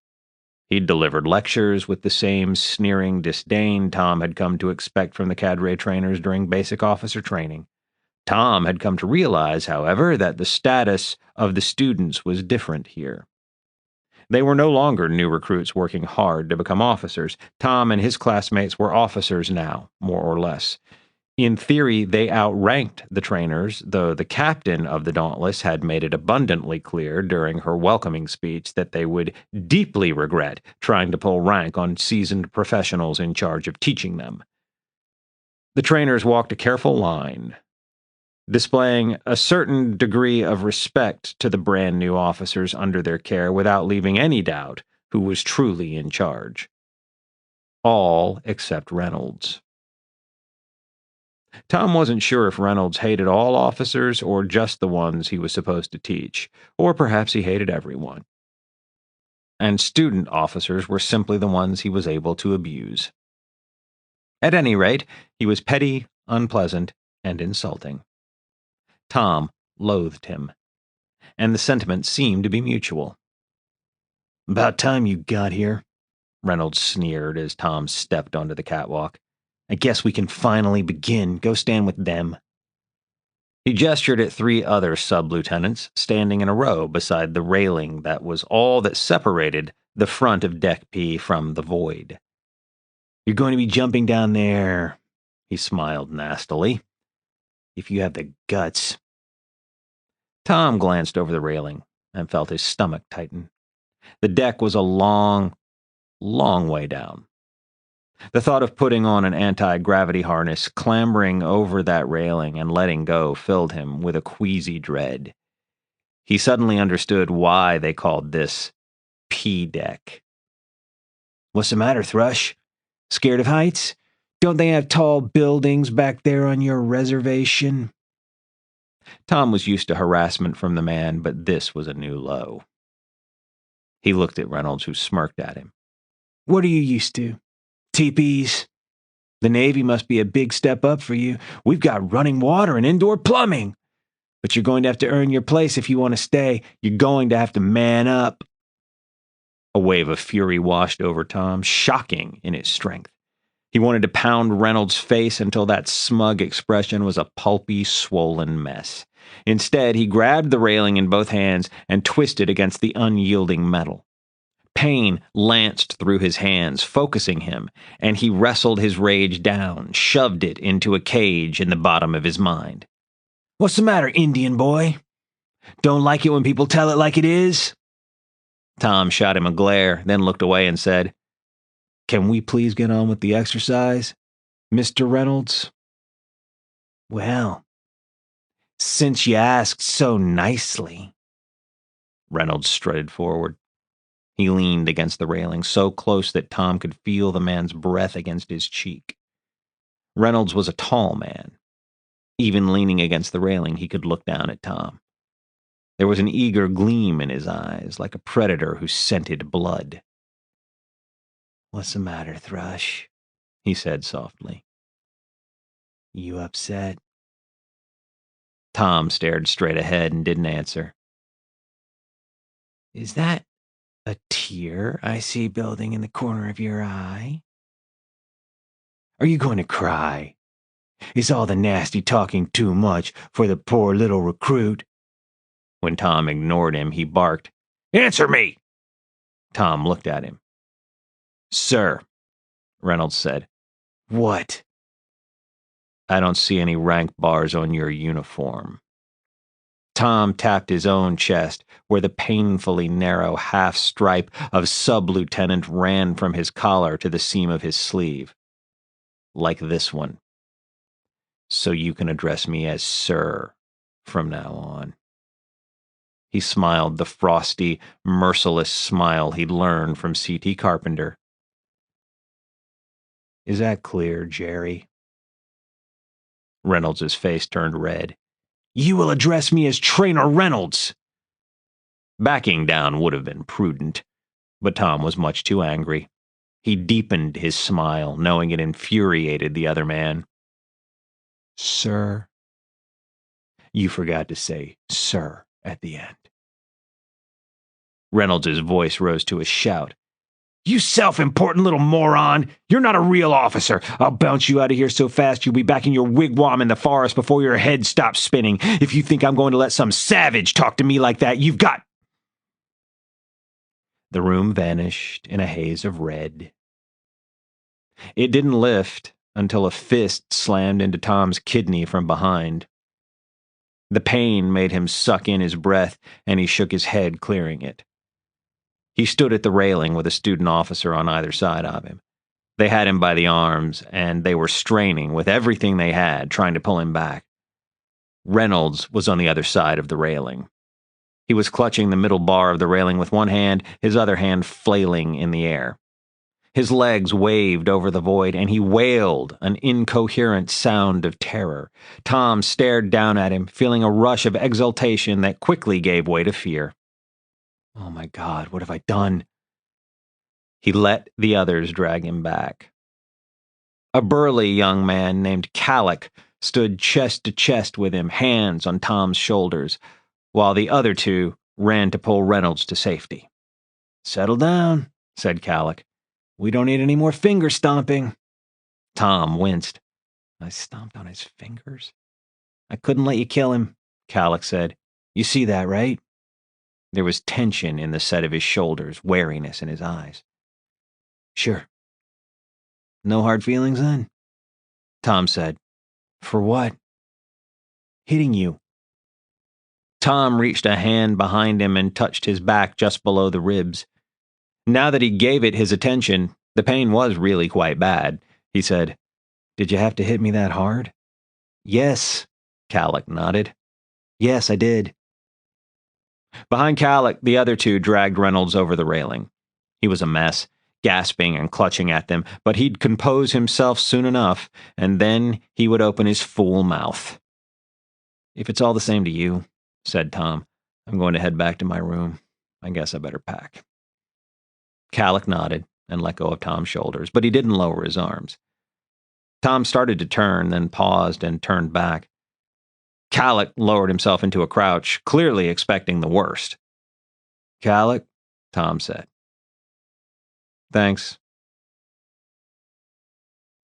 He'd delivered lectures with the same sneering disdain Tom had come to expect from the cadre trainers during basic officer training. Tom had come to realize, however, that the status of the students was different here. They were no longer new recruits working hard to become officers. Tom and his classmates were officers now, more or less. In theory, they outranked the trainers, though the captain of the Dauntless had made it abundantly clear during her welcoming speech that they would deeply regret trying to pull rank on seasoned professionals in charge of teaching them. The trainers walked a careful line, displaying a certain degree of respect to the brand new officers under their care without leaving any doubt who was truly in charge. All except Reynolds. Tom wasn't sure if Reynolds hated all officers or just the ones he was supposed to teach, or perhaps he hated everyone. And student officers were simply the ones he was able to abuse. At any rate, he was petty, unpleasant, and insulting. Tom loathed him, and the sentiment seemed to be mutual. "About time you got here," Reynolds sneered as Tom stepped onto the catwalk. "I guess we can finally begin. Go stand with them." He gestured at 3 other sublieutenants standing in a row beside the railing that was all that separated the front of Deck P from the void. "You're going to be jumping down there," he smiled nastily, "if you have the guts." Tom glanced over the railing and felt his stomach tighten. The deck was a long, long way down. The thought of putting on an anti-gravity harness, clambering over that railing, and letting go filled him with a queasy dread. He suddenly understood why they called this P-deck. "What's the matter, Thrush? Scared of heights? Don't they have tall buildings back there on your reservation?" Tom was used to harassment from the man, but this was a new low. He looked at Reynolds, who smirked at him. "What are you used to? Teepees? The Navy must be a big step up for you. We've got running water and indoor plumbing. But you're going to have to earn your place if you want to stay. You're going to have to man up." A wave of fury washed over Tom, shocking in its strength. He wanted to pound Reynolds' face until that smug expression was a pulpy, swollen mess. Instead, he grabbed the railing in both hands and twisted against the unyielding metal. Pain lanced through his hands, focusing him, and he wrestled his rage down, shoved it into a cage in the bottom of his mind. "What's the matter, Indian boy? Don't like it when people tell it like it is?" Tom shot him a glare, then looked away and said, "Can we please get on with the exercise, Mr. Reynolds?" "Well, since you asked so nicely." Reynolds strutted forward. He leaned against the railing, so close that Tom could feel the man's breath against his cheek. Reynolds was a tall man. Even leaning against the railing, he could look down at Tom. There was an eager gleam in his eyes, like a predator who scented blood. "What's the matter, Thrush?" he said softly. "You upset?" Tom stared straight ahead and didn't answer. "Is that a tear I see building in the corner of your eye? Are you going to cry? Is all the nasty talking too much for the poor little recruit?" When Tom ignored him, he barked, "Answer me!" Tom looked at him. "Sir," Reynolds said. "What?" "I don't see any rank bars on your uniform." Tom tapped his own chest, where the painfully narrow half stripe of sublieutenant ran from his collar to the seam of his sleeve. "Like this one. So you can address me as Sir from now on." He smiled the frosty, merciless smile he'd learned from C.T. Carpenter. "Is that clear, Jerry?" Reynolds' face turned red. "You will address me as Trainer Reynolds!" Backing down would have been prudent, but Tom was much too angry. He deepened his smile, knowing it infuriated the other man. "Sir." "You forgot to say 'sir' at the end." Reynolds' voice rose to a shout. "You self-important little moron! You're not a real officer! I'll bounce you out of here so fast you'll be back in your wigwam in the forest before your head stops spinning. If you think I'm going to let some savage talk to me like that, you've got—" The room vanished in a haze of red. It didn't lift until a fist slammed into Tom's kidney from behind. The pain made him suck in his breath, and he shook his head, clearing it. He stood at the railing with a student officer on either side of him. They had him by the arms, and they were straining with everything they had, trying to pull him back. Reynolds was on the other side of the railing. He was clutching the middle bar of the railing with one hand, his other hand flailing in the air. His legs waved over the void, and he wailed an incoherent sound of terror. Tom stared down at him, feeling a rush of exultation that quickly gave way to fear. "Oh my God, what have I done?" He let the others drag him back. A burly young man named Calic stood chest to chest with him, hands on Tom's shoulders, while the other two ran to pull Reynolds to safety. "Settle down," said Calic. "We don't need any more finger stomping." Tom winced. "I stomped on his fingers?" "I couldn't let you kill him," Calic said. "You see that, right?" There was tension in the set of his shoulders, wariness in his eyes. "Sure." "No hard feelings, then?" Tom said. "For what?" "Hitting you." Tom reached a hand behind him and touched his back just below the ribs. Now that he gave it his attention, the pain was really quite bad. He said, "Did you have to hit me that hard?" "Yes," Calic nodded. "Yes, I did." Behind Calic, the other two dragged Reynolds over the railing. He was a mess, gasping and clutching at them, but he'd compose himself soon enough, and then he would open his fool mouth. "If it's all the same to you," said Tom, "I'm going to head back to my room. I guess I better pack." Calic nodded and let go of Tom's shoulders, but he didn't lower his arms. Tom started to turn, then paused and turned back. Calic lowered himself into a crouch, clearly expecting the worst. "Calic," Tom said. "Thanks."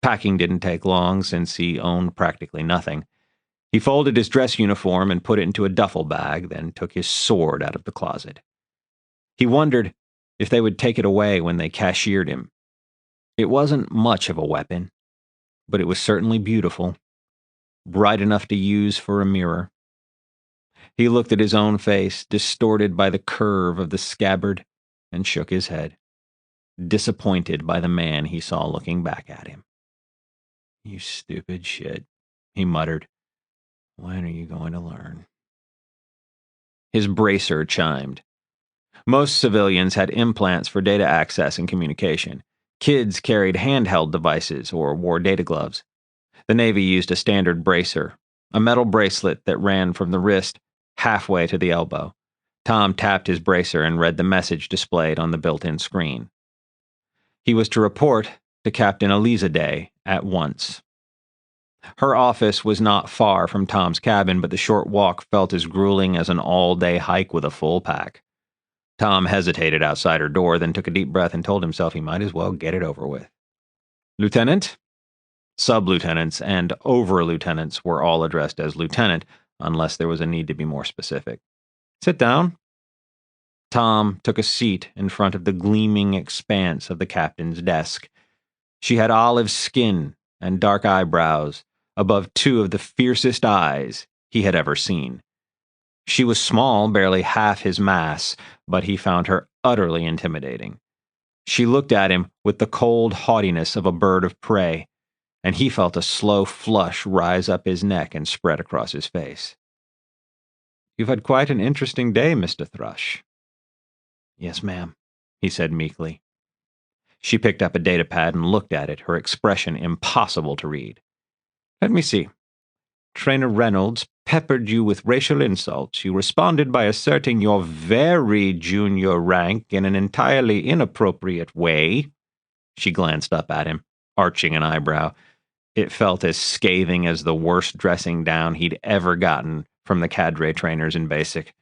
Packing didn't take long, since he owned practically nothing. He folded his dress uniform and put it into a duffel bag, then took his sword out of the closet. He wondered if they would take it away when they cashiered him. It wasn't much of a weapon, but it was certainly beautiful, bright enough to use for a mirror. He looked at his own face, distorted by the curve of the scabbard, and shook his head, disappointed by the man he saw looking back at him. "You stupid shit," he muttered. "When are you going to learn?" His bracer chimed. Most civilians had implants for data access and communication. Kids carried handheld devices or wore data gloves. The Navy used a standard bracer, a metal bracelet that ran from the wrist halfway to the elbow. Tom tapped his bracer and read the message displayed on the built-in screen. He was to report to Captain Eliza Day at once. Her office was not far from Tom's cabin, but the short walk felt as grueling as an all-day hike with a full pack. Tom hesitated outside her door, then took a deep breath and told himself he might as well get it over with. "Lieutenant?" Sublieutenants and over-lieutenants were all addressed as lieutenant, unless there was a need to be more specific. "Sit down." Tom took a seat in front of the gleaming expanse of the captain's desk. She had olive skin and dark eyebrows above two of the fiercest eyes he had ever seen. She was small, barely half his mass, but he found her utterly intimidating. She looked at him with the cold haughtiness of a bird of prey, and he felt a slow flush rise up his neck and spread across his face. "You've had quite an interesting day, Mr. Thrush." "Yes, ma'am," he said meekly. She picked up a datapad and looked at it, her expression impossible to read. "Let me see. Trainer Reynolds peppered you with racial insults. You responded by asserting your very junior rank in an entirely inappropriate way. She glanced up at him, arching an eyebrow. It felt as scathing as the worst dressing down he'd ever gotten from the cadre trainers in basic.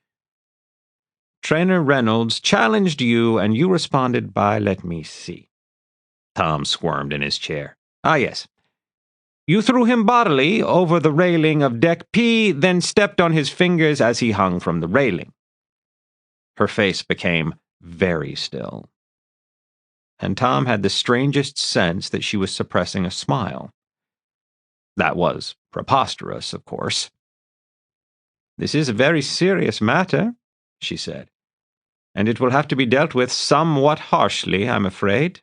Trainer Reynolds challenged you, and you responded by, let me see. Tom squirmed in his chair. Ah, yes. You threw him bodily over the railing of Deck P, then stepped on his fingers as he hung from the railing. Her face became very still, and Tom had the strangest sense that she was suppressing a smile. That was preposterous, of course. This is a very serious matter, she said, and it will have to be dealt with somewhat harshly, I'm afraid.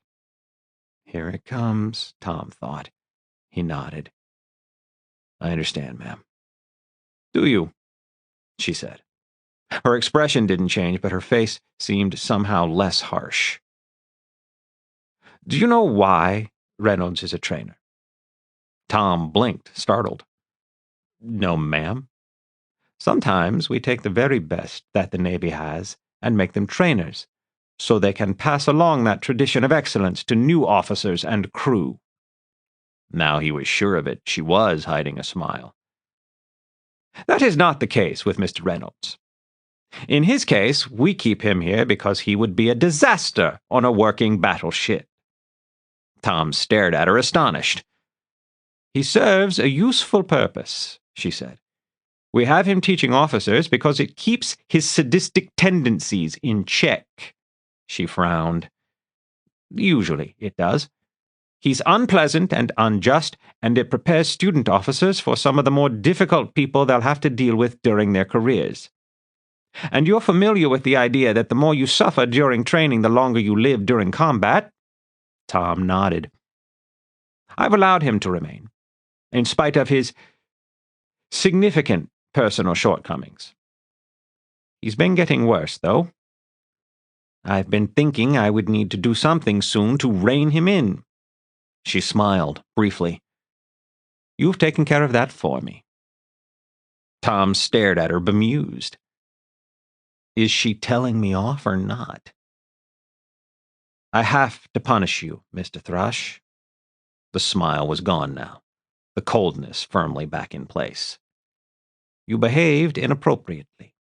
Here it comes, Tom thought. He nodded. I understand, ma'am. Do you? She said. Her expression didn't change, but her face seemed somehow less harsh. Do you know why Reynolds is a trainer? Tom blinked, startled. No, ma'am. Sometimes we take the very best that the Navy has and make them trainers, so they can pass along that tradition of excellence to new officers and crew. Now he was sure of it. She was hiding a smile. That is not the case with Mr. Reynolds. In his case, we keep him here because he would be a disaster on a working battleship. Tom stared at her, astonished. He serves a useful purpose, she said. We have him teaching officers because it keeps his sadistic tendencies in check. She frowned. Usually it does. He's unpleasant and unjust, and it prepares student officers for some of the more difficult people they'll have to deal with during their careers. And you're familiar with the idea that the more you suffer during training, the longer you live during combat? Tom nodded. I've allowed him to remain, in spite of his significant personal shortcomings. He's been getting worse, though. I've been thinking I would need to do something soon to rein him in. She smiled, briefly. You've taken care of that for me. Tom stared at her, bemused. Is she telling me off or not? I have to punish you, Mr. Thrush. The smile was gone now, the coldness firmly back in place. You behaved inappropriately.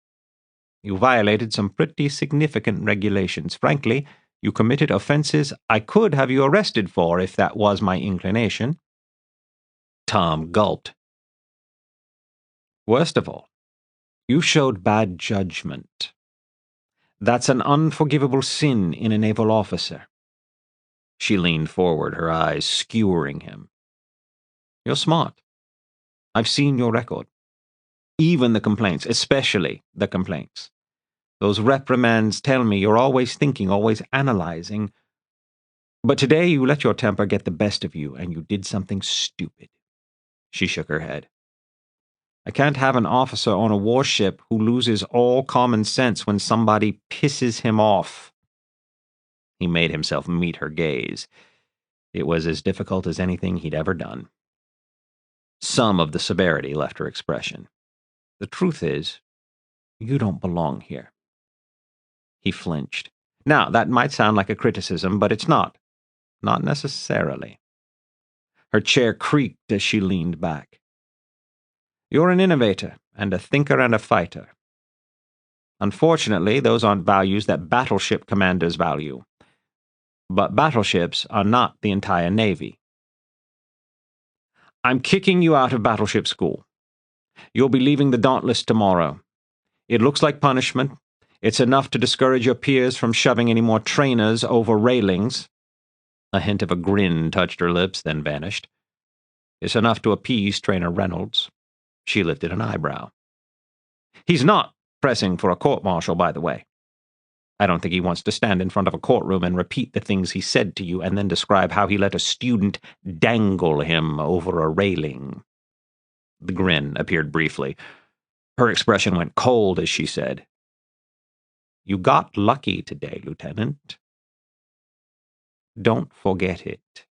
You violated some pretty significant regulations. Frankly, you committed offenses I could have you arrested for if that was my inclination. Tom gulped. Worst of all, you showed bad judgment. That's an unforgivable sin in a naval officer. She leaned forward, her eyes skewering him. You're smart. I've seen your record. Even the complaints, especially the complaints. Those reprimands tell me you're always thinking, always analyzing. But today you let your temper get the best of you, and you did something stupid. She shook her head. I can't have an officer on a warship who loses all common sense when somebody pisses him off. He made himself meet her gaze. It was as difficult as anything he'd ever done. Some of the severity left her expression. The truth is, you don't belong here. He flinched. Now, that might sound like a criticism, but it's not. Not necessarily. Her chair creaked as she leaned back. You're an innovator, and a thinker and a fighter. Unfortunately, those aren't values that battleship commanders value. But battleships are not the entire Navy. I'm kicking you out of battleship school. You'll be leaving the Dauntless tomorrow. It looks like punishment. It's enough to discourage your peers from shoving any more trainers over railings. A hint of a grin touched her lips, then vanished. It's enough to appease Trainer Reynolds. She lifted an eyebrow. He's not pressing for a court-martial, by the way. I don't think he wants to stand in front of a courtroom and repeat the things he said to you and then describe how he let a student dangle him over a railing. The grin appeared briefly. Her expression went cold as she said, You got lucky today, Lieutenant. Don't forget it.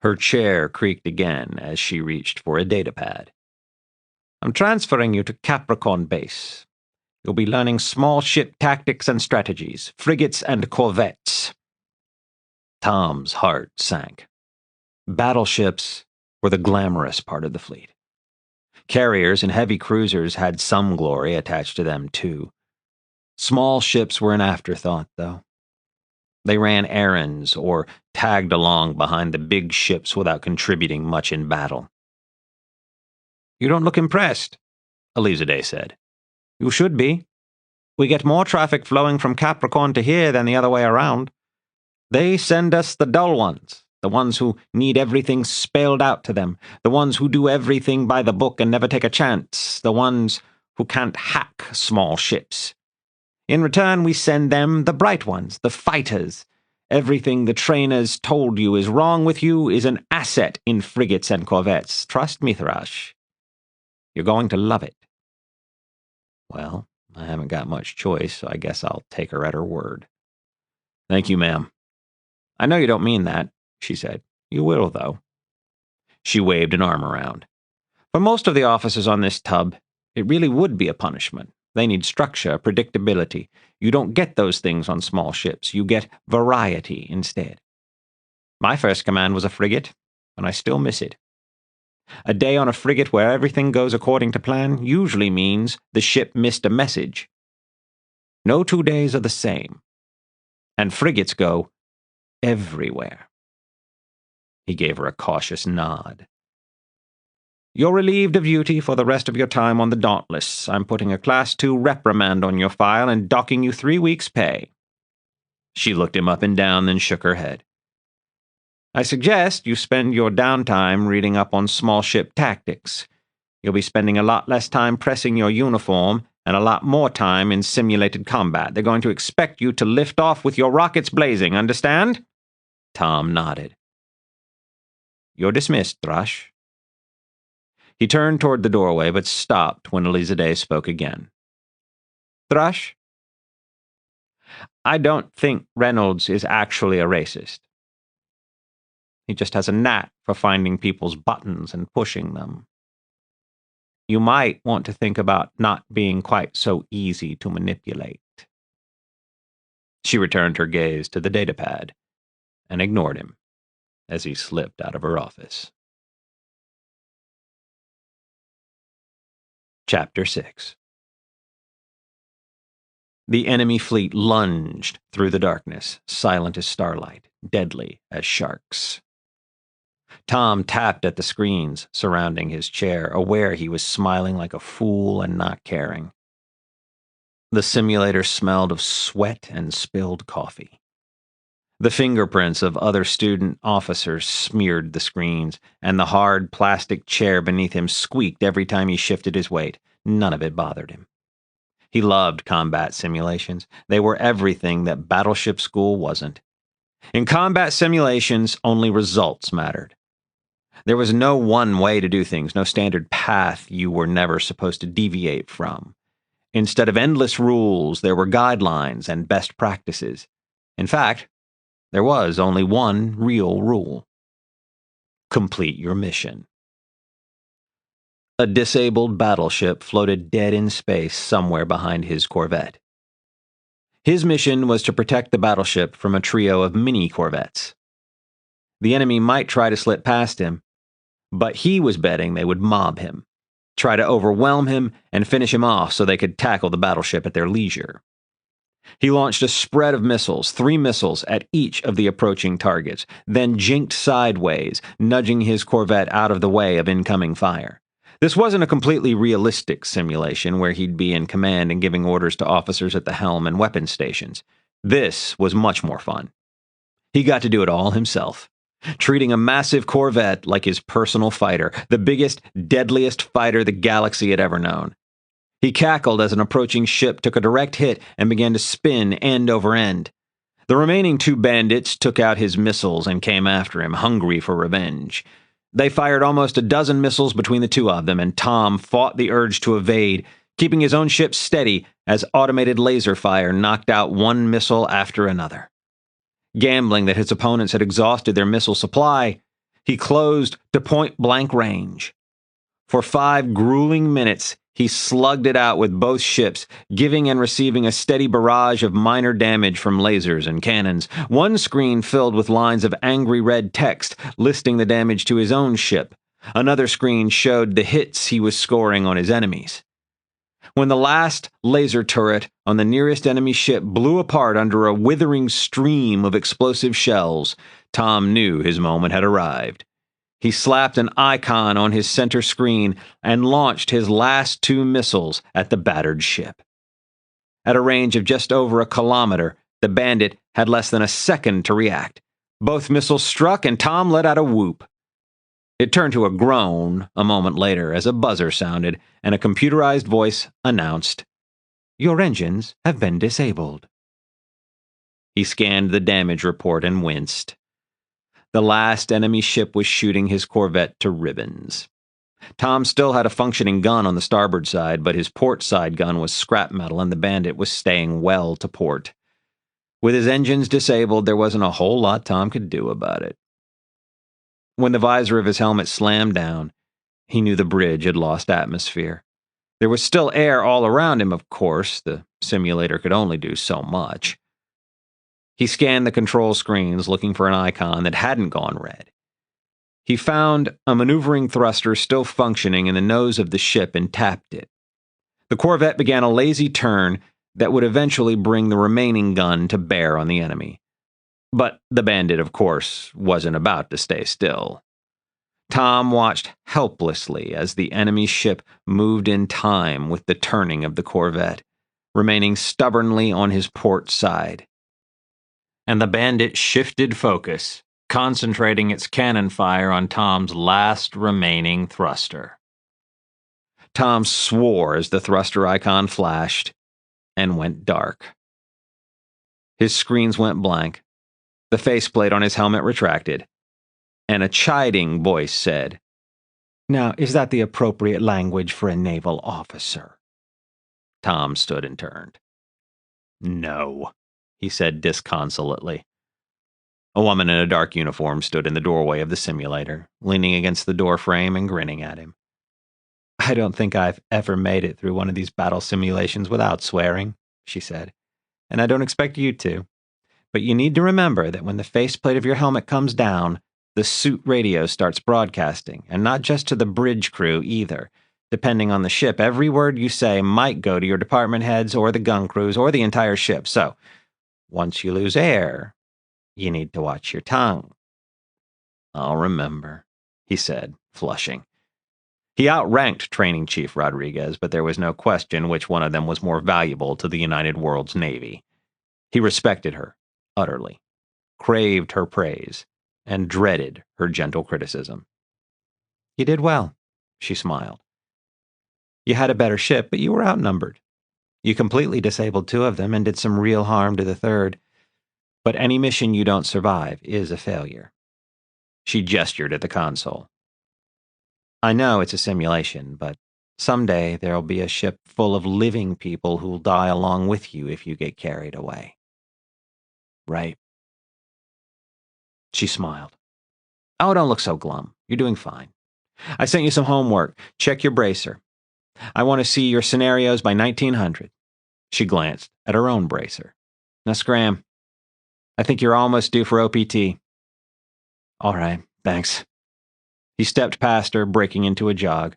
Her chair creaked again as she reached for a datapad. I'm transferring you to Capricorn Base. You'll be learning small ship tactics and strategies, frigates and corvettes. Tom's heart sank. Battleships were the glamorous part of the fleet. Carriers and heavy cruisers had some glory attached to them, too. Small ships were an afterthought, though. They ran errands or tagged along behind the big ships without contributing much in battle. You don't look impressed, Elizade said. You should be. We get more traffic flowing from Capricorn to here than the other way around. They send us the dull ones, the ones who need everything spelled out to them, the ones who do everything by the book and never take a chance, the ones who can't hack small ships. In return, we send them the bright ones, the fighters. Everything the trainers told you is wrong with you is an asset in frigates and corvettes. Trust me, Thrush. You're going to love it. Well, I haven't got much choice, so I guess I'll take her at her word. Thank you, ma'am. I know you don't mean that, she said. You will, though. She waved an arm around. For most of the officers on this tub, it really would be a punishment. They need structure, predictability. You don't get those things on small ships. You get variety instead. My first command was a frigate, and I still miss it. A day on a frigate where everything goes according to plan usually means the ship missed a message. No 2 days are the same. And frigates go everywhere. He gave her a cautious nod. You're relieved of duty for the rest of your time on the Dauntless. I'm putting a Class 2 reprimand on your file and docking you 3 weeks' pay. She looked him up and down, then shook her head. I suggest you spend your downtime reading up on small ship tactics. You'll be spending a lot less time pressing your uniform and a lot more time in simulated combat. They're going to expect you to lift off with your rockets blazing, understand? Tom nodded. You're dismissed, Thrush. He turned toward the doorway, but stopped when Elizade spoke again. Thrush? I don't think Reynolds is actually a racist. He just has a knack for finding people's buttons and pushing them. You might want to think about not being quite so easy to manipulate. She returned her gaze to the datapad and ignored him as he slipped out of her office. Chapter 6. The enemy fleet lunged through the darkness, silent as starlight, deadly as sharks. Tom tapped at the screens surrounding his chair, aware he was smiling like a fool and not caring. The simulator smelled of sweat and spilled coffee. The fingerprints of other student officers smeared the screens, and the hard plastic chair beneath him squeaked every time he shifted his weight. None of it bothered him. He loved combat simulations. They were everything that Battleship School wasn't. In combat simulations, only results mattered. There was no one way to do things, no standard path you were never supposed to deviate from. Instead of endless rules, there were guidelines and best practices. In fact, there was only one real rule. Complete your mission. A disabled battleship floated dead in space somewhere behind his corvette. His mission was to protect the battleship from a trio of mini-corvettes. The enemy might try to slip past him, but he was betting they would mob him, try to overwhelm him and finish him off so they could tackle the battleship at their leisure. He launched a spread of missiles, 3 missiles at each of the approaching targets, then jinked sideways, nudging his corvette out of the way of incoming fire. This wasn't a completely realistic simulation where he'd be in command and giving orders to officers at the helm and weapons stations. This was much more fun. He got to do it all himself, treating a massive corvette like his personal fighter, the biggest, deadliest fighter the galaxy had ever known. He cackled as an approaching ship took a direct hit and began to spin end over end. The remaining 2 bandits took out his missiles and came after him, hungry for revenge. They fired almost a dozen missiles between the 2 of them, and Tom fought the urge to evade, keeping his own ship steady as automated laser fire knocked out one missile after another. Gambling that his opponents had exhausted their missile supply, He closed to point-blank range. For 5 grueling minutes, he slugged it out with both ships, giving and receiving a steady barrage of minor damage from lasers and cannons. One screen filled with lines of angry red text listing the damage to his own ship. Another screen showed the hits he was scoring on his enemies. When the last laser turret on the nearest enemy ship blew apart under a withering stream of explosive shells, Tom knew his moment had arrived. He slapped an icon on his center screen and launched his last 2 missiles at the battered ship. At a range of just over a kilometer, the bandit had less than a second to react. Both missiles struck and Tom let out a whoop. It turned to a groan a moment later as a buzzer sounded and a computerized voice announced, "Your engines have been disabled." He scanned the damage report and winced. The last enemy ship was shooting his corvette to ribbons. Tom still had a functioning gun on the starboard side, but his port side gun was scrap metal and the bandit was staying well to port. With his engines disabled, there wasn't a whole lot Tom could do about it. When the visor of his helmet slammed down, he knew the bridge had lost atmosphere. There was still air all around him, of course. The simulator could only do so much. He scanned the control screens looking for an icon that hadn't gone red. He found a maneuvering thruster still functioning in the nose of the ship and tapped it. The corvette began a lazy turn that would eventually bring the remaining gun to bear on the enemy. But the bandit, of course, wasn't about to stay still. Tom watched helplessly as the enemy ship moved in time with the turning of the corvette, remaining stubbornly on his port side. And the bandit shifted focus, concentrating its cannon fire on Tom's last remaining thruster. Tom swore as the thruster icon flashed and went dark. His screens went blank. The faceplate on his helmet retracted, and a chiding voice said, "Now, is that the appropriate language for a naval officer?" Tom stood and turned. "No," he said disconsolately. A woman in a dark uniform stood in the doorway of the simulator, leaning against the doorframe and grinning at him. "I don't think I've ever made it through one of these battle simulations without swearing," she said, "and I don't expect you to. But you need to remember that when the faceplate of your helmet comes down, the suit radio starts broadcasting, and not just to the bridge crew either. Depending on the ship, every word you say might go to your department heads or the gun crews or the entire ship. So, once you lose air, you need to watch your tongue." "I'll remember," he said, flushing. He outranked Training Chief Rodriguez, but there was no question which one of them was more valuable to the United World's Navy. He respected her utterly, craved her praise, and dreaded her gentle criticism. "You did well," she smiled. "You had a better ship, but you were outnumbered. You completely disabled 2 of them and did some real harm to the 3rd. But any mission you don't survive is a failure." She gestured at the console. "I know it's a simulation, but someday there'll be a ship full of living people who'll die along with you if you get carried away." "Right." She smiled. "Oh, don't look so glum. You're doing fine. I sent you some homework. Check your bracer. I want to see your scenarios by 1900. She glanced at her own bracer. "Now scram. I think you're almost due for OPT." "All right, thanks." He stepped past her, breaking into a jog.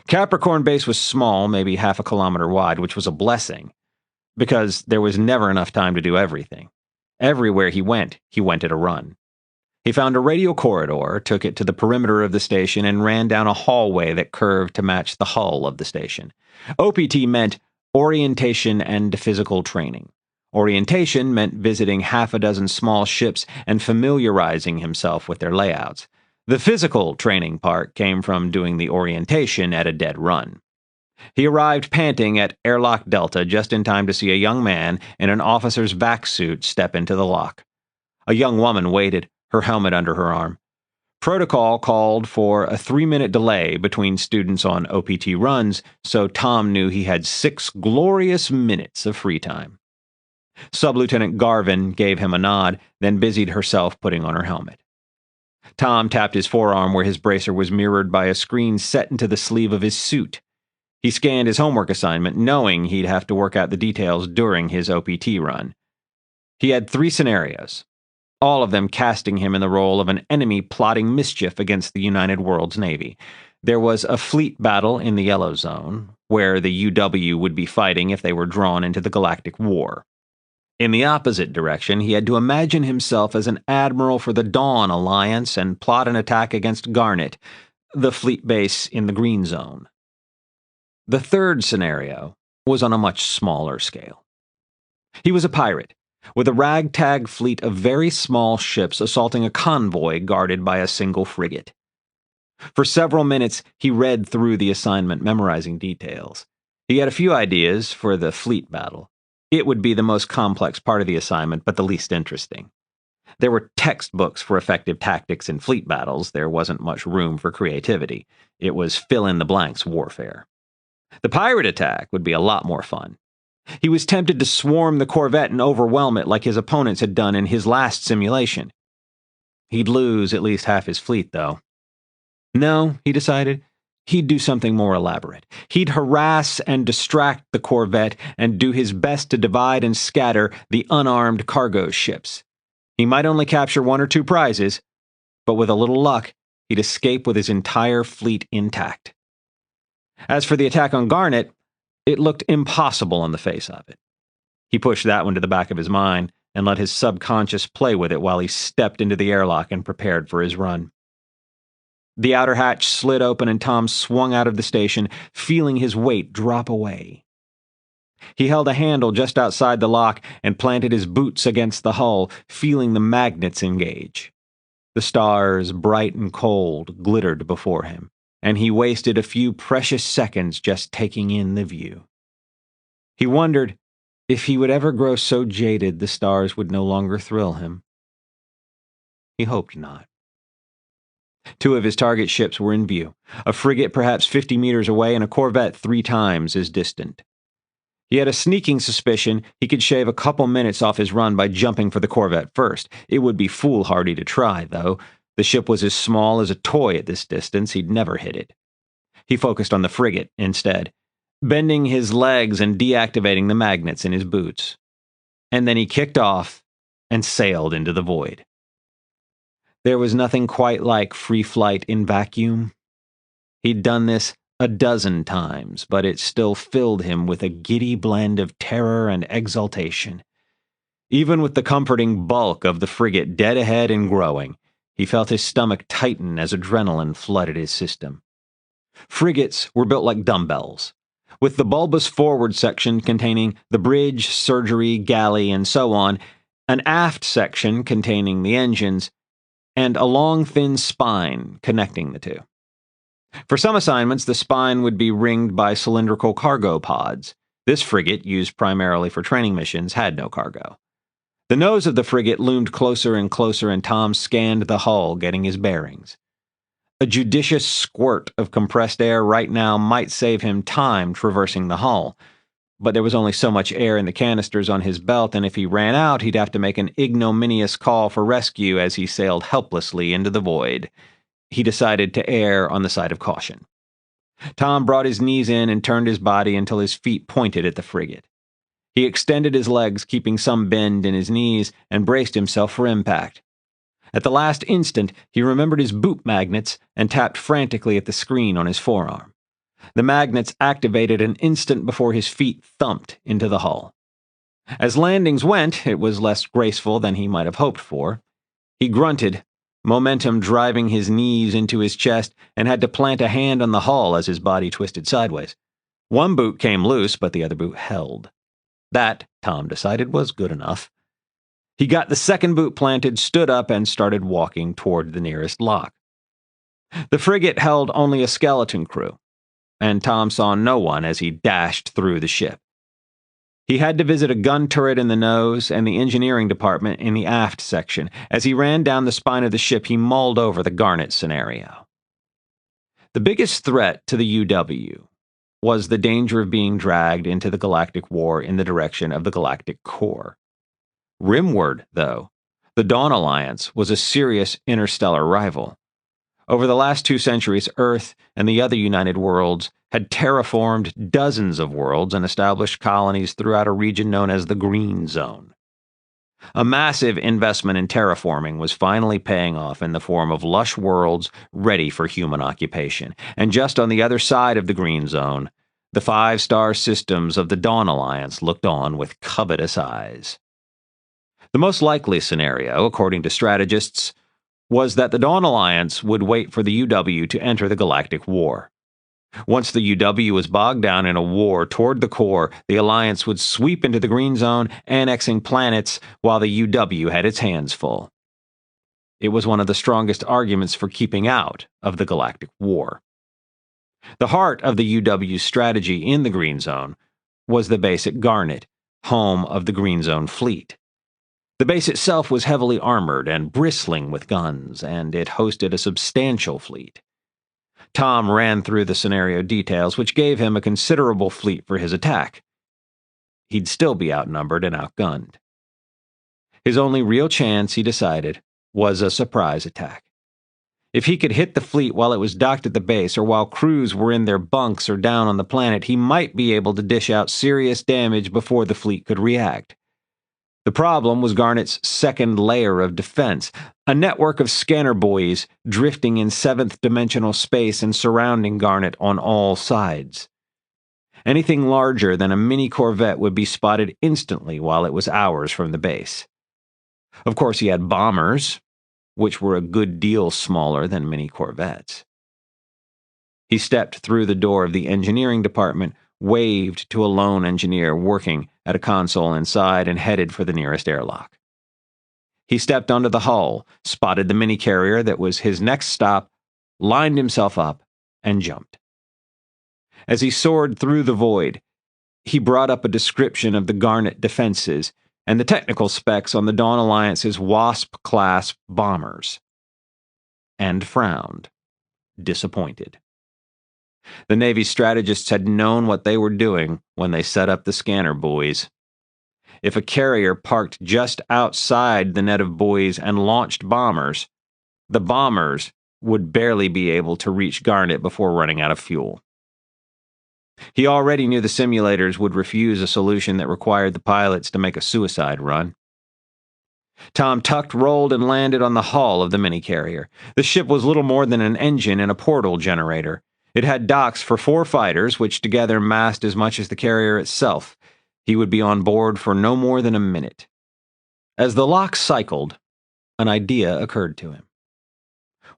Capricorn Base was small, maybe half a kilometer wide, which was a blessing, because there was never enough time to do everything. Everywhere he went at a run. He found a radial corridor, took it to the perimeter of the station, and ran down a hallway that curved to match the hull of the station. OPT meant orientation and physical training. Orientation meant visiting half a dozen small ships and familiarizing himself with their layouts. The physical training part came from doing the orientation at a dead run. He arrived panting at Airlock Delta just in time to see a young man in an officer's vac suit step into the lock. A young woman waited, her helmet under her arm. Protocol called for a 3-minute delay between students on OPT runs, so Tom knew he had 6 glorious minutes of free time. Sublieutenant Garvin gave him a nod, then busied herself putting on her helmet. Tom tapped his forearm where his bracer was mirrored by a screen set into the sleeve of his suit. He scanned his homework assignment, knowing he'd have to work out the details during his OPT run. He had 3 scenarios, all of them casting him in the role of an enemy plotting mischief against the United Worlds Navy. There was a fleet battle in the Yellow Zone, where the UW would be fighting if they were drawn into the Galactic War. In the opposite direction, he had to imagine himself as an admiral for the Dawn Alliance and plot an attack against Garnet, the fleet base in the Green Zone. The third scenario was on a much smaller scale. He was a pirate, with a ragtag fleet of very small ships assaulting a convoy guarded by a single frigate. For several minutes, he read through the assignment, memorizing details. He had a few ideas for the fleet battle. It would be the most complex part of the assignment, but the least interesting. There were textbooks for effective tactics in fleet battles. There wasn't much room for creativity. It was fill-in-the-blanks warfare. The pirate attack would be a lot more fun. He was tempted to swarm the corvette and overwhelm it like his opponents had done in his last simulation. He'd lose at least half his fleet, though. No, he decided, he'd do something more elaborate. He'd harass and distract the corvette and do his best to divide and scatter the unarmed cargo ships. He might only capture 1 or 2 prizes, but with a little luck, he'd escape with his entire fleet intact. As for the attack on Garnet, it looked impossible on the face of it. He pushed that one to the back of his mind and let his subconscious play with it while he stepped into the airlock and prepared for his run. The outer hatch slid open and Tom swung out of the station, feeling his weight drop away. He held a handle just outside the lock and planted his boots against the hull, feeling the magnets engage. The stars, bright and cold, glittered before him, and he wasted a few precious seconds just taking in the view. He wondered if he would ever grow so jaded the stars would no longer thrill him. He hoped not. 2 of his target ships were in view, a frigate perhaps 50 meters away and a corvette 3 times as distant. He had a sneaking suspicion he could shave a couple minutes off his run by jumping for the corvette first. It would be foolhardy to try, though. The ship was as small as a toy at this distance. He'd never hit it. He focused on the frigate instead, bending his legs and deactivating the magnets in his boots. And then he kicked off and sailed into the void. There was nothing quite like free flight in vacuum. He'd done this a dozen times, but it still filled him with a giddy blend of terror and exultation. Even with the comforting bulk of the frigate dead ahead and growing, he felt his stomach tighten as adrenaline flooded his system. Frigates were built like dumbbells, with the bulbous forward section containing the bridge, surgery, galley, and so on, an aft section containing the engines, and a long, thin spine connecting the 2. For some assignments, the spine would be ringed by cylindrical cargo pods. This frigate, used primarily for training missions, had no cargo. The nose of the frigate loomed closer and closer, and Tom scanned the hull, getting his bearings. A judicious squirt of compressed air right now might save him time traversing the hull, but there was only so much air in the canisters on his belt, and if he ran out, he'd have to make an ignominious call for rescue as he sailed helplessly into the void. He decided to err on the side of caution. Tom brought his knees in and turned his body until his feet pointed at the frigate. He extended his legs, keeping some bend in his knees, and braced himself for impact. At the last instant, he remembered his boot magnets and tapped frantically at the screen on his forearm. The magnets activated an instant before his feet thumped into the hull. As landings went, it was less graceful than he might have hoped for. He grunted, momentum driving his knees into his chest, and had to plant a hand on the hull as his body twisted sideways. One boot came loose, but the other boot held. That, Tom decided, was good enough. He got the second boot planted, stood up, and started walking toward the nearest lock. The frigate held only a skeleton crew, and Tom saw no one as he dashed through the ship. He had to visit a gun turret in the nose and the engineering department in the aft section. As he ran down the spine of the ship, he mulled over the Garnet scenario. The biggest threat to the UW was the danger of being dragged into the galactic war in the direction of the galactic core. Rimward, though, The Dawn Alliance was a serious interstellar rival. Over the last 2 centuries, Earth and the other United Worlds had terraformed dozens of worlds and established colonies throughout a region known as the Green Zone. A massive investment in terraforming was finally paying off in the form of lush worlds ready for human occupation, and just on the other side of the Green Zone, the 5-star systems of the Dawn Alliance looked on with covetous eyes. The most likely scenario, according to strategists, was that the Dawn Alliance would wait for the UW to enter the Galactic War. Once the UW was bogged down in a war toward the core, the Alliance would sweep into the Green Zone, annexing planets while the UW had its hands full. It was one of the strongest arguments for keeping out of the Galactic War. The heart of the UW's strategy in the Green Zone was the base at Garnet, home of the Green Zone fleet. The base itself was heavily armored and bristling with guns, and it hosted a substantial fleet. Tom ran through the scenario details, which gave him a considerable fleet for his attack. He'd still be outnumbered and outgunned. His only real chance, he decided, was a surprise attack. If he could hit the fleet while it was docked at the base, or while crews were in their bunks or down on the planet, he might be able to dish out serious damage before the fleet could react. The problem was Garnet's second layer of defense, a network of scanner buoys drifting in 7th-dimensional space and surrounding Garnet on all sides. Anything larger than a mini corvette would be spotted instantly while it was hours from the base. Of course, he had bombers, which were a good deal smaller than mini corvettes. He stepped through the door of the engineering department, waved to a lone engineer working at a console inside, and headed for the nearest airlock. He stepped onto the hull, spotted the mini-carrier that was his next stop, lined himself up, and jumped. As he soared through the void, he brought up a description of the Garnet defenses and the technical specs on the Dawn Alliance's Wasp-class bombers, and frowned, disappointed. The Navy strategists had known what they were doing when they set up the scanner buoys. If a carrier parked just outside the net of buoys and launched bombers, the bombers would barely be able to reach Garnet before running out of fuel. He already knew the simulators would refuse a solution that required the pilots to make a suicide run. Tom tucked, rolled, and landed on the hull of the mini-carrier. The ship was little more than an engine and a portal generator. It had docks for 4 fighters, which together massed as much as the carrier itself. He would be on board for no more than a minute. As the lock cycled, an idea occurred to him.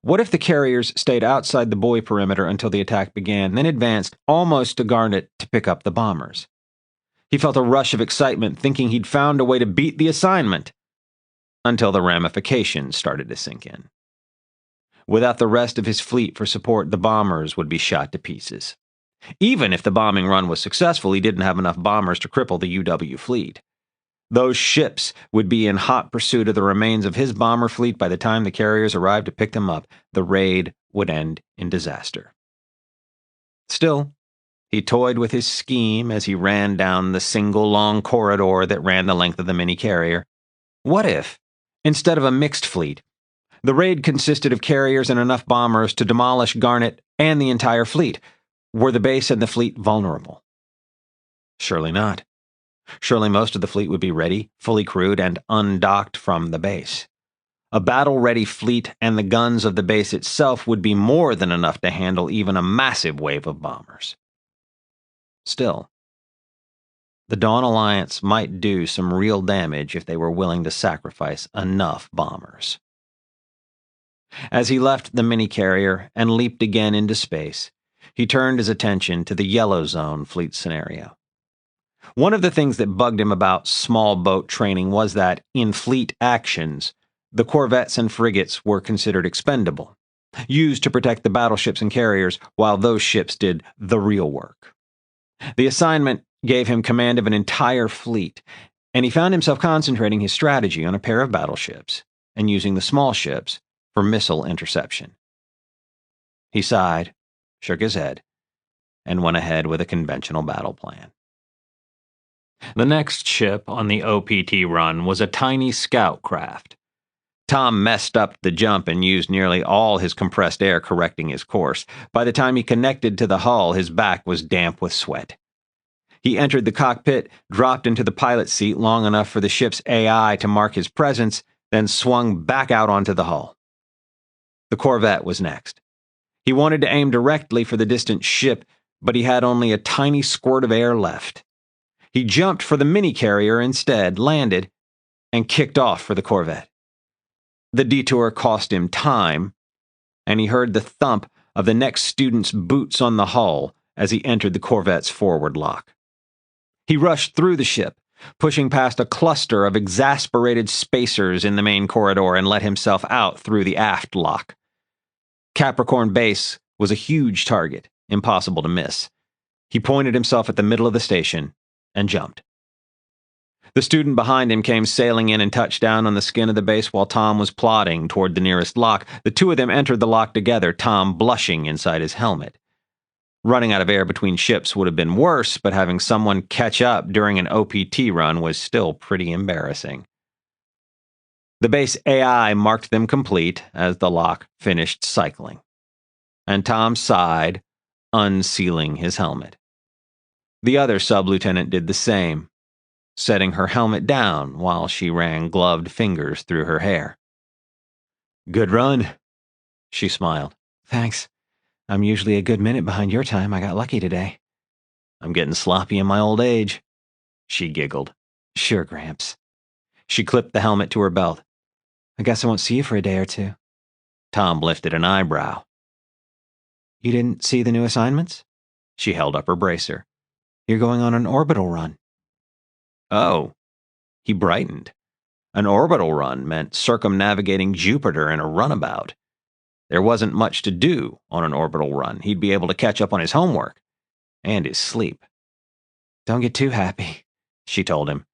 What if the carriers stayed outside the buoy perimeter until the attack began, then advanced almost to Garnet to pick up the bombers? He felt a rush of excitement, thinking he'd found a way to beat the assignment, until the ramifications started to sink in. Without the rest of his fleet for support, the bombers would be shot to pieces. Even if the bombing run was successful, he didn't have enough bombers to cripple the UW fleet. Those ships would be in hot pursuit of the remains of his bomber fleet by the time the carriers arrived to pick them up. The raid would end in disaster. Still, he toyed with his scheme as he ran down the single long corridor that ran the length of the mini-carrier. What if, instead of a mixed fleet, the raid consisted of carriers and enough bombers to demolish Garnet and the entire fleet? Were the base and the fleet vulnerable? Surely not. Surely most of the fleet would be ready, fully crewed, and undocked from the base. A battle-ready fleet and the guns of the base itself would be more than enough to handle even a massive wave of bombers. Still, the Dawn Alliance might do some real damage if they were willing to sacrifice enough bombers. As he left the mini-carrier and leaped again into space, he turned his attention to the Yellow Zone fleet scenario. One of the things that bugged him about small boat training was that, in fleet actions, the corvettes and frigates were considered expendable, used to protect the battleships and carriers while those ships did the real work. The assignment gave him command of an entire fleet, and he found himself concentrating his strategy on a pair of battleships and using the small ships for missile interception. He sighed, shook his head, and went ahead with a conventional battle plan. The next ship on the OPT run was a tiny scout craft. Tom messed up the jump and used nearly all his compressed air correcting his course. By the time he connected to the hull, his back was damp with sweat. He entered the cockpit, dropped into the pilot's seat long enough for the ship's AI to mark his presence, then swung back out onto the hull. The Corvette was next. He wanted to aim directly for the distant ship, but he had only a tiny squirt of air left. He jumped for the mini-carrier instead, landed, and kicked off for the Corvette. The detour cost him time, and he heard the thump of the next student's boots on the hull as he entered the Corvette's forward lock. He rushed through the ship, pushing past a cluster of exasperated spacers in the main corridor, and let himself out through the aft lock. Capricorn Base was a huge target, impossible to miss. He pointed himself at the middle of the station and jumped. The student behind him came sailing in and touched down on the skin of the base while Tom was plodding toward the nearest lock. The two of them entered the lock together, Tom blushing inside his helmet. Running out of air between ships would have been worse, but having someone catch up during an OPT run was still pretty embarrassing. The base AI marked them complete as the lock finished cycling, and Tom sighed, unsealing his helmet. The other sublieutenant did the same, setting her helmet down while she ran gloved fingers through her hair. "Good run," she smiled. "Thanks. I'm usually a good minute behind your time. I got lucky today." "I'm getting sloppy in my old age," she giggled. "Sure, Gramps." She clipped the helmet to her belt. "I guess I won't see you for a day or two." Tom lifted an eyebrow. "You didn't see the new assignments?" She held up her bracer. "You're going on an orbital run." "Oh." He brightened. An orbital run meant circumnavigating Jupiter in a runabout. There wasn't much to do on an orbital run. He'd be able to catch up on his homework and his sleep. "Don't get too happy," she told him.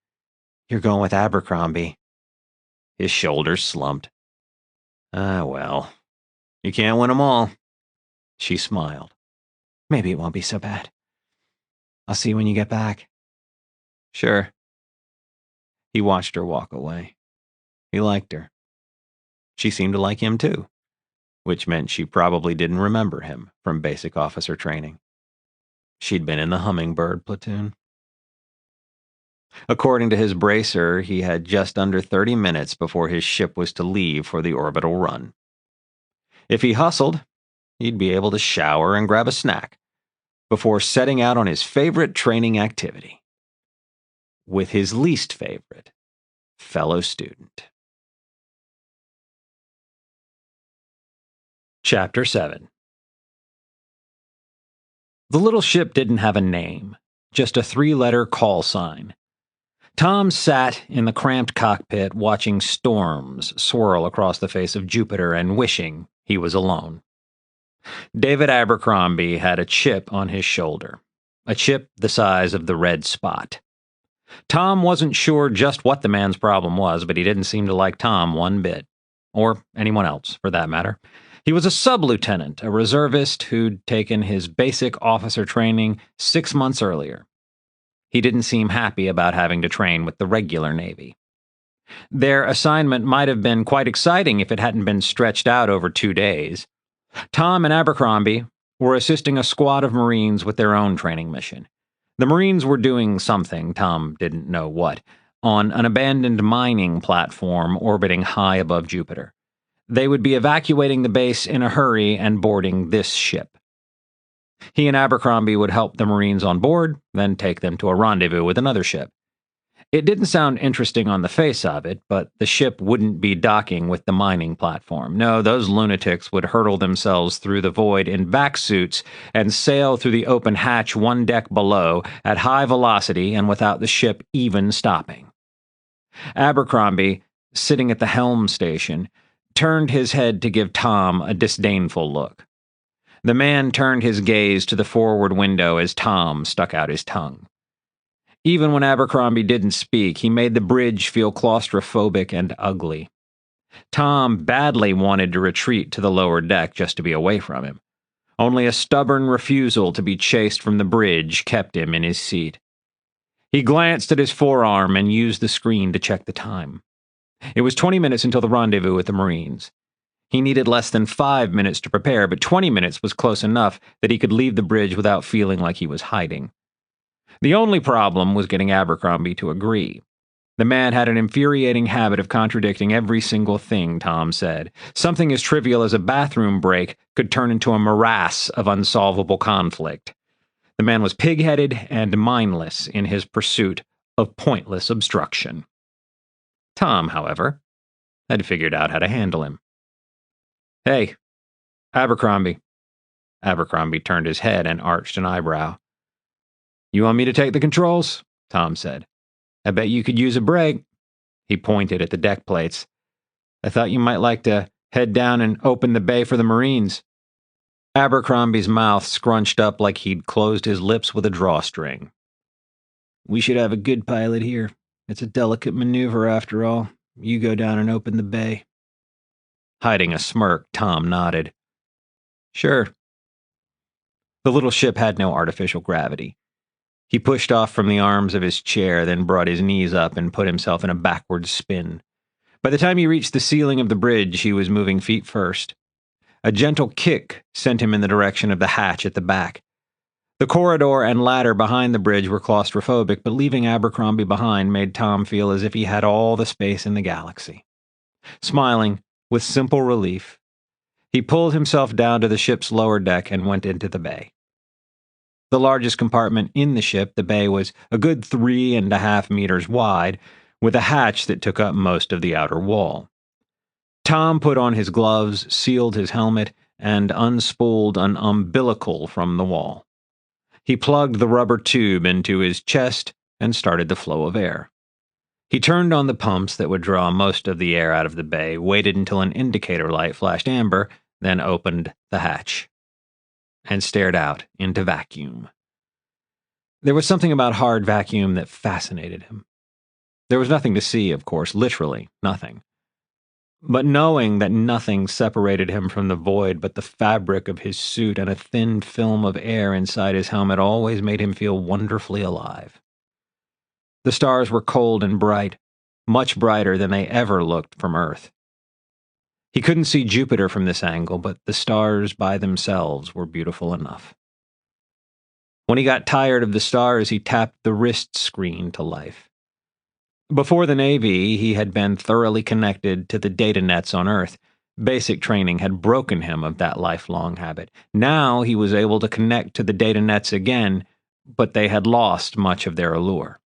"You're going with Abercrombie." His shoulders slumped. Well, you can't win them all." She smiled. "Maybe it won't be so bad. I'll see you when you get back." "Sure." He watched her walk away. He liked her. She seemed to like him too, which meant she probably didn't remember him from basic officer training. She'd been in the Hummingbird platoon. According to his bracer, he had just under 30 minutes before his ship was to leave for the orbital run. If he hustled, he'd be able to shower and grab a snack before setting out on his favorite training activity with his least favorite fellow student. Chapter 7. The little ship didn't have a name, just a 3-letter call sign. Tom sat in the cramped cockpit watching storms swirl across the face of Jupiter and wishing he was alone. David Abercrombie had a chip on his shoulder, a chip the size of the red spot. Tom wasn't sure just what the man's problem was, but he didn't seem to like Tom one bit, or anyone else, for that matter. He was a sublieutenant, a reservist who'd taken his basic officer training 6 months earlier. He didn't seem happy about having to train with the regular Navy. Their assignment might have been quite exciting if it hadn't been stretched out over 2 days. Tom and Abercrombie were assisting a squad of Marines with their own training mission. The Marines were doing something, Tom didn't know what, on an abandoned mining platform orbiting high above Jupiter. They would be evacuating the base in a hurry and boarding this ship. He and Abercrombie would help the Marines on board, then take them to a rendezvous with another ship. It didn't sound interesting on the face of it, but the ship wouldn't be docking with the mining platform. No, those lunatics would hurtle themselves through the void in vac suits and sail through the open hatch 1 deck below at high velocity and without the ship even stopping. Abercrombie, sitting at the helm station, turned his head to give Tom a disdainful look. The man turned his gaze to the forward window as Tom stuck out his tongue. Even when Abercrombie didn't speak, he made the bridge feel claustrophobic and ugly. Tom badly wanted to retreat to the lower deck just to be away from him. Only a stubborn refusal to be chased from the bridge kept him in his seat. He glanced at his forearm and used the screen to check the time. It was 20 minutes until the rendezvous with the Marines. He needed less than 5 minutes to prepare, but 20 minutes was close enough that he could leave the bridge without feeling like he was hiding. The only problem was getting Abercrombie to agree. The man had an infuriating habit of contradicting every single thing Tom said. Something as trivial as a bathroom break could turn into a morass of unsolvable conflict. The man was pig-headed and mindless in his pursuit of pointless obstruction. Tom, however, had figured out how to handle him. "Hey, Abercrombie." Abercrombie turned his head and arched an eyebrow. "You want me to take the controls?" Tom said. "I bet you could use a break." He pointed at the deck plates. "I thought you might like to head down and open the bay for the Marines." Abercrombie's mouth scrunched up like he'd closed his lips with a drawstring. "We should have a good pilot here. It's a delicate maneuver after all. You go down and open the bay." Hiding a smirk, Tom nodded. "Sure." The little ship had no artificial gravity. He pushed off from the arms of his chair, then brought his knees up and put himself in a backward spin. By the time he reached the ceiling of the bridge, he was moving feet first. A gentle kick sent him in the direction of the hatch at the back. The corridor and ladder behind the bridge were claustrophobic, but leaving Abercrombie behind made Tom feel as if he had all the space in the galaxy. Smiling, with simple relief, he pulled himself down to the ship's lower deck and went into the bay. The largest compartment in the ship, the bay, was a good 3.5 meters wide, with a hatch that took up most of the outer wall. Tom put on his gloves, sealed his helmet, and unspooled an umbilical from the wall. He plugged the rubber tube into his chest and started the flow of air. He turned on the pumps that would draw most of the air out of the bay, waited until an indicator light flashed amber, then opened the hatch and stared out into vacuum. There was something about hard vacuum that fascinated him. There was nothing to see, of course, literally nothing. But knowing that nothing separated him from the void but the fabric of his suit and a thin film of air inside his helmet always made him feel wonderfully alive. The stars were cold and bright, much brighter than they ever looked from Earth. He couldn't see Jupiter from this angle, but the stars by themselves were beautiful enough. When he got tired of the stars, he tapped the wrist screen to life. Before the Navy, he had been thoroughly connected to the data nets on Earth. Basic training had broken him of that lifelong habit. Now he was able to connect to the data nets again, but they had lost much of their allure.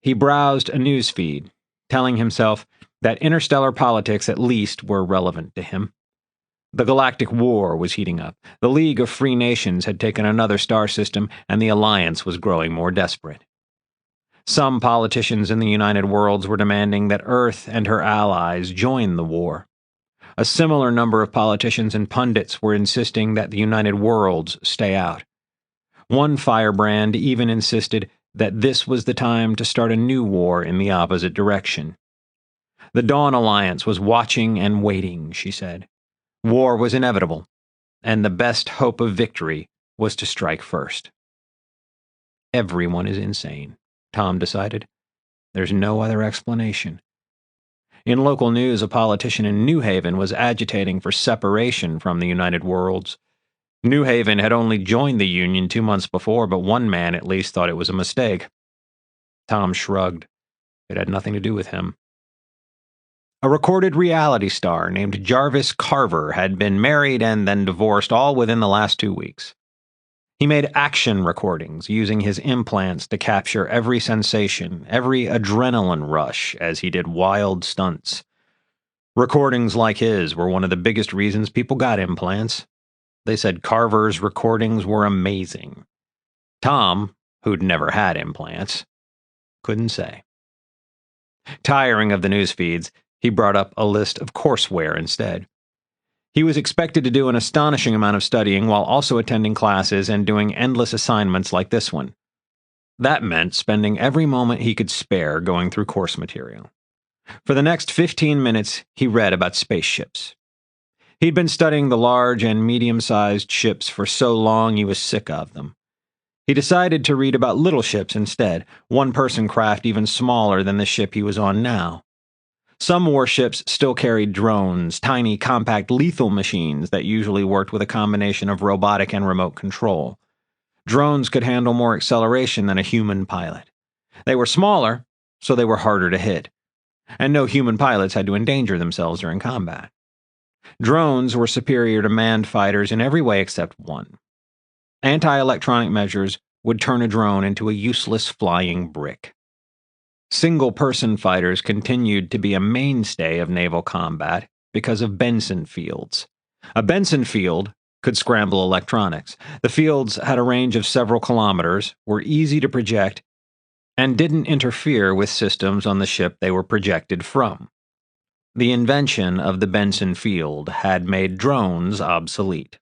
He browsed a news feed, telling himself that interstellar politics at least were relevant to him. The galactic war was heating up. The League of Free Nations had taken another star system, and the alliance was growing more desperate. Some politicians in the United Worlds were demanding that Earth and her allies join the war. A similar number of politicians and pundits were insisting that the United Worlds stay out. One firebrand even insisted that this was the time to start a new war in the opposite direction. The Dawn Alliance was watching and waiting, she said. War was inevitable, and the best hope of victory was to strike first. Everyone is insane, Tom decided. There's no other explanation. In local news, a politician in New Haven was agitating for separation from the United Worlds. New Haven had only joined the Union 2 months before, but one man at least thought it was a mistake. Tom shrugged. It had nothing to do with him. A recorded reality star named Jarvis Carver had been married and then divorced all within the last 2 weeks. He made action recordings using his implants to capture every sensation, every adrenaline rush as he did wild stunts. Recordings like his were one of the biggest reasons people got implants. They said Carver's recordings were amazing. Tom, who'd never had implants, couldn't say. Tiring of the news feeds, he brought up a list of courseware instead. He was expected to do an astonishing amount of studying while also attending classes and doing endless assignments like this one. That meant spending every moment he could spare going through course material. For the next 15 minutes, he read about spaceships. He'd been studying the large and medium-sized ships for so long he was sick of them. He decided to read about little ships instead, one-person craft even smaller than the ship he was on now. Some warships still carried drones, tiny, compact, lethal machines that usually worked with a combination of robotic and remote control. Drones could handle more acceleration than a human pilot. They were smaller, so they were harder to hit. And no human pilots had to endanger themselves during combat. Drones were superior to manned fighters in every way except one. Anti-electronic measures would turn a drone into a useless flying brick. Single-person fighters continued to be a mainstay of naval combat because of Benson fields. A Benson field could scramble electronics. The fields had a range of several kilometers, were easy to project, and didn't interfere with systems on the ship they were projected from. The invention of the Benson field had made drones obsolete.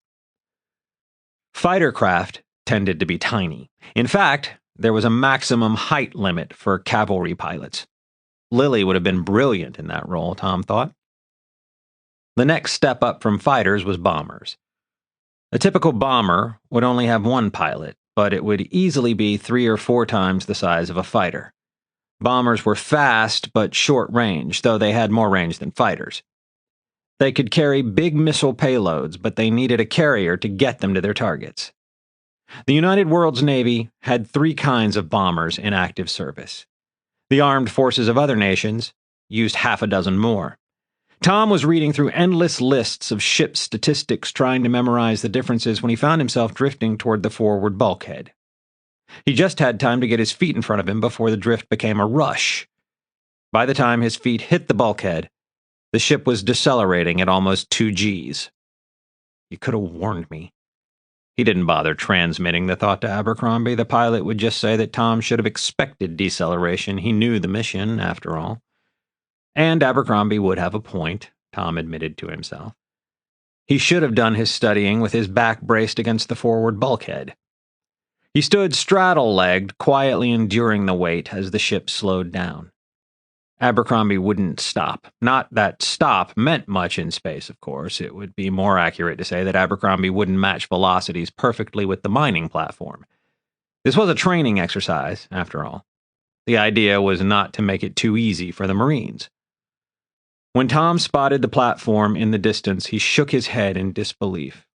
Fighter craft tended to be tiny. In fact, there was a maximum height limit for cavalry pilots. Lily would have been brilliant in that role, Tom thought. The next step up from fighters was bombers. A typical bomber would only have one pilot, but it would easily be 3 or 4 times the size of a fighter. Bombers were fast but short range, though they had more range than fighters. They could carry big missile payloads, but they needed a carrier to get them to their targets. The United Worlds Navy had 3 kinds of bombers in active service. The armed forces of other nations used half a dozen more. Tom was reading through endless lists of ship statistics trying to memorize the differences when he found himself drifting toward the forward bulkhead. He just had time to get his feet in front of him before the drift became a rush. By the time his feet hit the bulkhead, the ship was decelerating at almost 2 Gs. "You could have warned me." He didn't bother transmitting the thought to Abercrombie. The pilot would just say that Tom should have expected deceleration. He knew the mission, after all. And Abercrombie would have a point, Tom admitted to himself. He should have done his studying with his back braced against the forward bulkhead. He stood straddle-legged, quietly enduring the weight as the ship slowed down. Abercrombie wouldn't stop. Not that stop meant much in space, of course. It would be more accurate to say that Abercrombie wouldn't match velocities perfectly with the mining platform. This was a training exercise, after all. The idea was not to make it too easy for the Marines. When Tom spotted the platform in the distance, he shook his head in disbelief.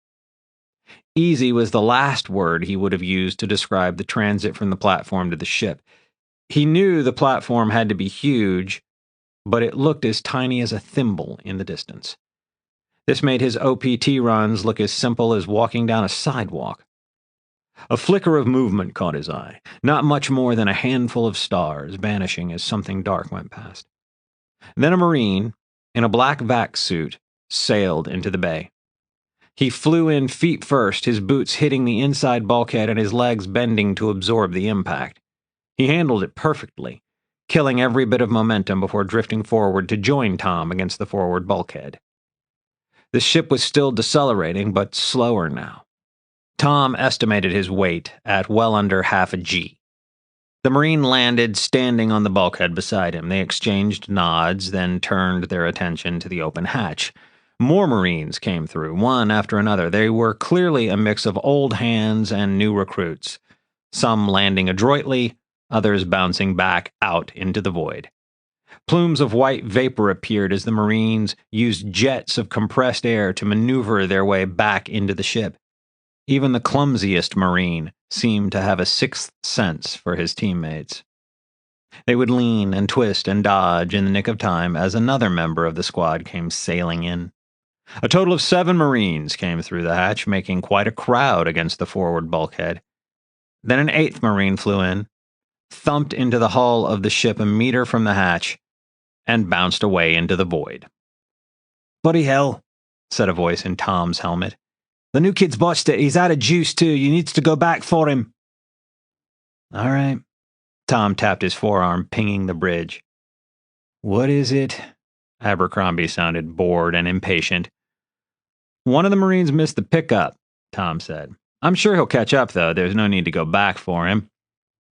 Easy was the last word he would have used to describe the transit from the platform to the ship. He knew the platform had to be huge, but it looked as tiny as a thimble in the distance. This made his OPT runs look as simple as walking down a sidewalk. A flicker of movement caught his eye, not much more than a handful of stars vanishing as something dark went past. Then a Marine, in a black vac suit, sailed into the bay. He flew in feet first, his boots hitting the inside bulkhead and his legs bending to absorb the impact. He handled it perfectly, killing every bit of momentum before drifting forward to join Tom against the forward bulkhead. The ship was still decelerating, but slower now. Tom estimated his weight at well under half a G. The Marine landed standing on the bulkhead beside him. They exchanged nods, then turned their attention to the open hatch. More Marines came through, one after another. They were clearly a mix of old hands and new recruits, some landing adroitly, others bouncing back out into the void. Plumes of white vapor appeared as the Marines used jets of compressed air to maneuver their way back into the ship. Even the clumsiest Marine seemed to have a sixth sense for his teammates. They would lean and twist and dodge in the nick of time as another member of the squad came sailing in. A total of 7 Marines came through the hatch, making quite a crowd against the forward bulkhead. Then an 8th Marine flew in, thumped into the hull of the ship a meter from the hatch, and bounced away into the void. "Bloody hell," said a voice in Tom's helmet. "The new kid's botched it. He's out of juice, too. You needs to go back for him." "All right." Tom tapped his forearm, pinging the bridge. "What is it?" Abercrombie sounded bored and impatient. "One of the Marines missed the pickup," Tom said. "I'm sure he'll catch up, though. There's no need to go back for him."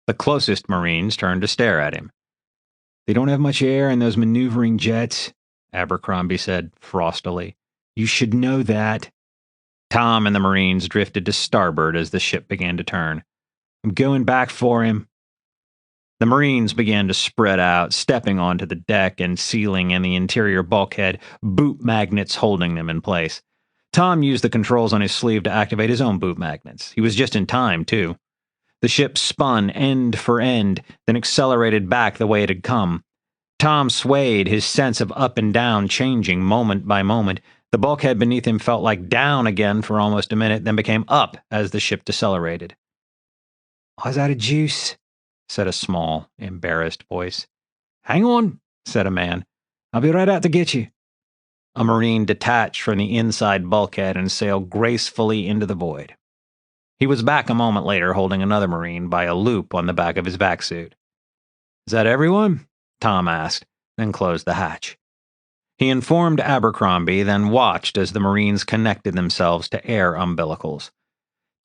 The closest Marines turned to stare at him. "They don't have much air in those maneuvering jets," Abercrombie said frostily. "You should know that." Tom and the Marines drifted to starboard as the ship began to turn. "I'm going back for him." The Marines began to spread out, stepping onto the deck and ceiling and the interior bulkhead, boot magnets holding them in place. Tom used the controls on his sleeve to activate his own boot magnets. He was just in time, too. The ship spun end for end, then accelerated back the way it had come. Tom swayed, his sense of up and down changing moment by moment. The bulkhead beneath him felt like down again for almost a minute, then became up as the ship decelerated. "I was out of juice," said a small, embarrassed voice. "Hang on," said a man. "I'll be right out to get you." A Marine detached from the inside bulkhead and sailed gracefully into the void. He was back a moment later holding another Marine by a loop on the back of his vac-suit. "Is that everyone?" Tom asked, then closed the hatch. He informed Abercrombie, then watched as the Marines connected themselves to air umbilicals.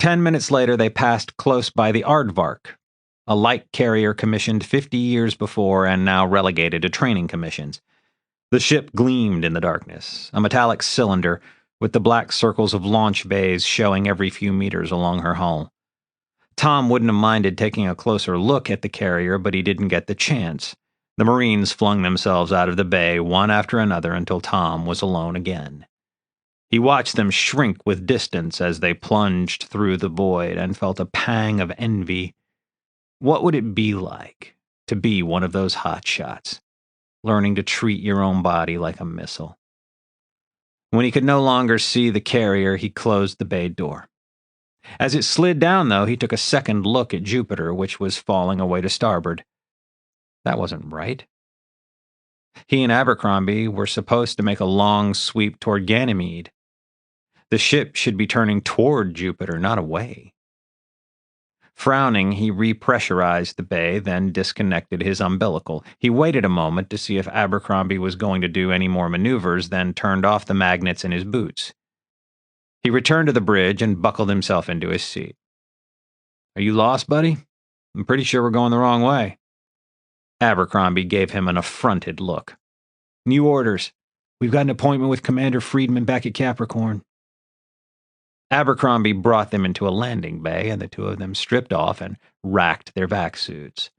10 minutes later, they passed close by the Aardvark, a light carrier commissioned 50 years before and now relegated to training commissions. The ship gleamed in the darkness, a metallic cylinder with the black circles of launch bays showing every few meters along her hull. Tom wouldn't have minded taking a closer look at the carrier, but he didn't get the chance. The Marines flung themselves out of the bay one after another until Tom was alone again. He watched them shrink with distance as they plunged through the void and felt a pang of envy. What would it be like to be one of those hotshots, learning to treat your own body like a missile? When he could no longer see the carrier, he closed the bay door. As it slid down, though, he took a second look at Jupiter, which was falling away to starboard. That wasn't right. He and Abercrombie were supposed to make a long sweep toward Ganymede. The ship should be turning toward Jupiter, not away. Frowning, he repressurized the bay, then disconnected his umbilical. He waited a moment to see if Abercrombie was going to do any more maneuvers, then turned off the magnets in his boots. He returned to the bridge and buckled himself into his seat. "Are you lost, buddy? I'm pretty sure we're going the wrong way." Abercrombie gave him an affronted look. "New orders. We've got an appointment with Commander Friedman back at Capricorn." Abercrombie brought them into a landing bay, and the two of them stripped off and racked their vac suits.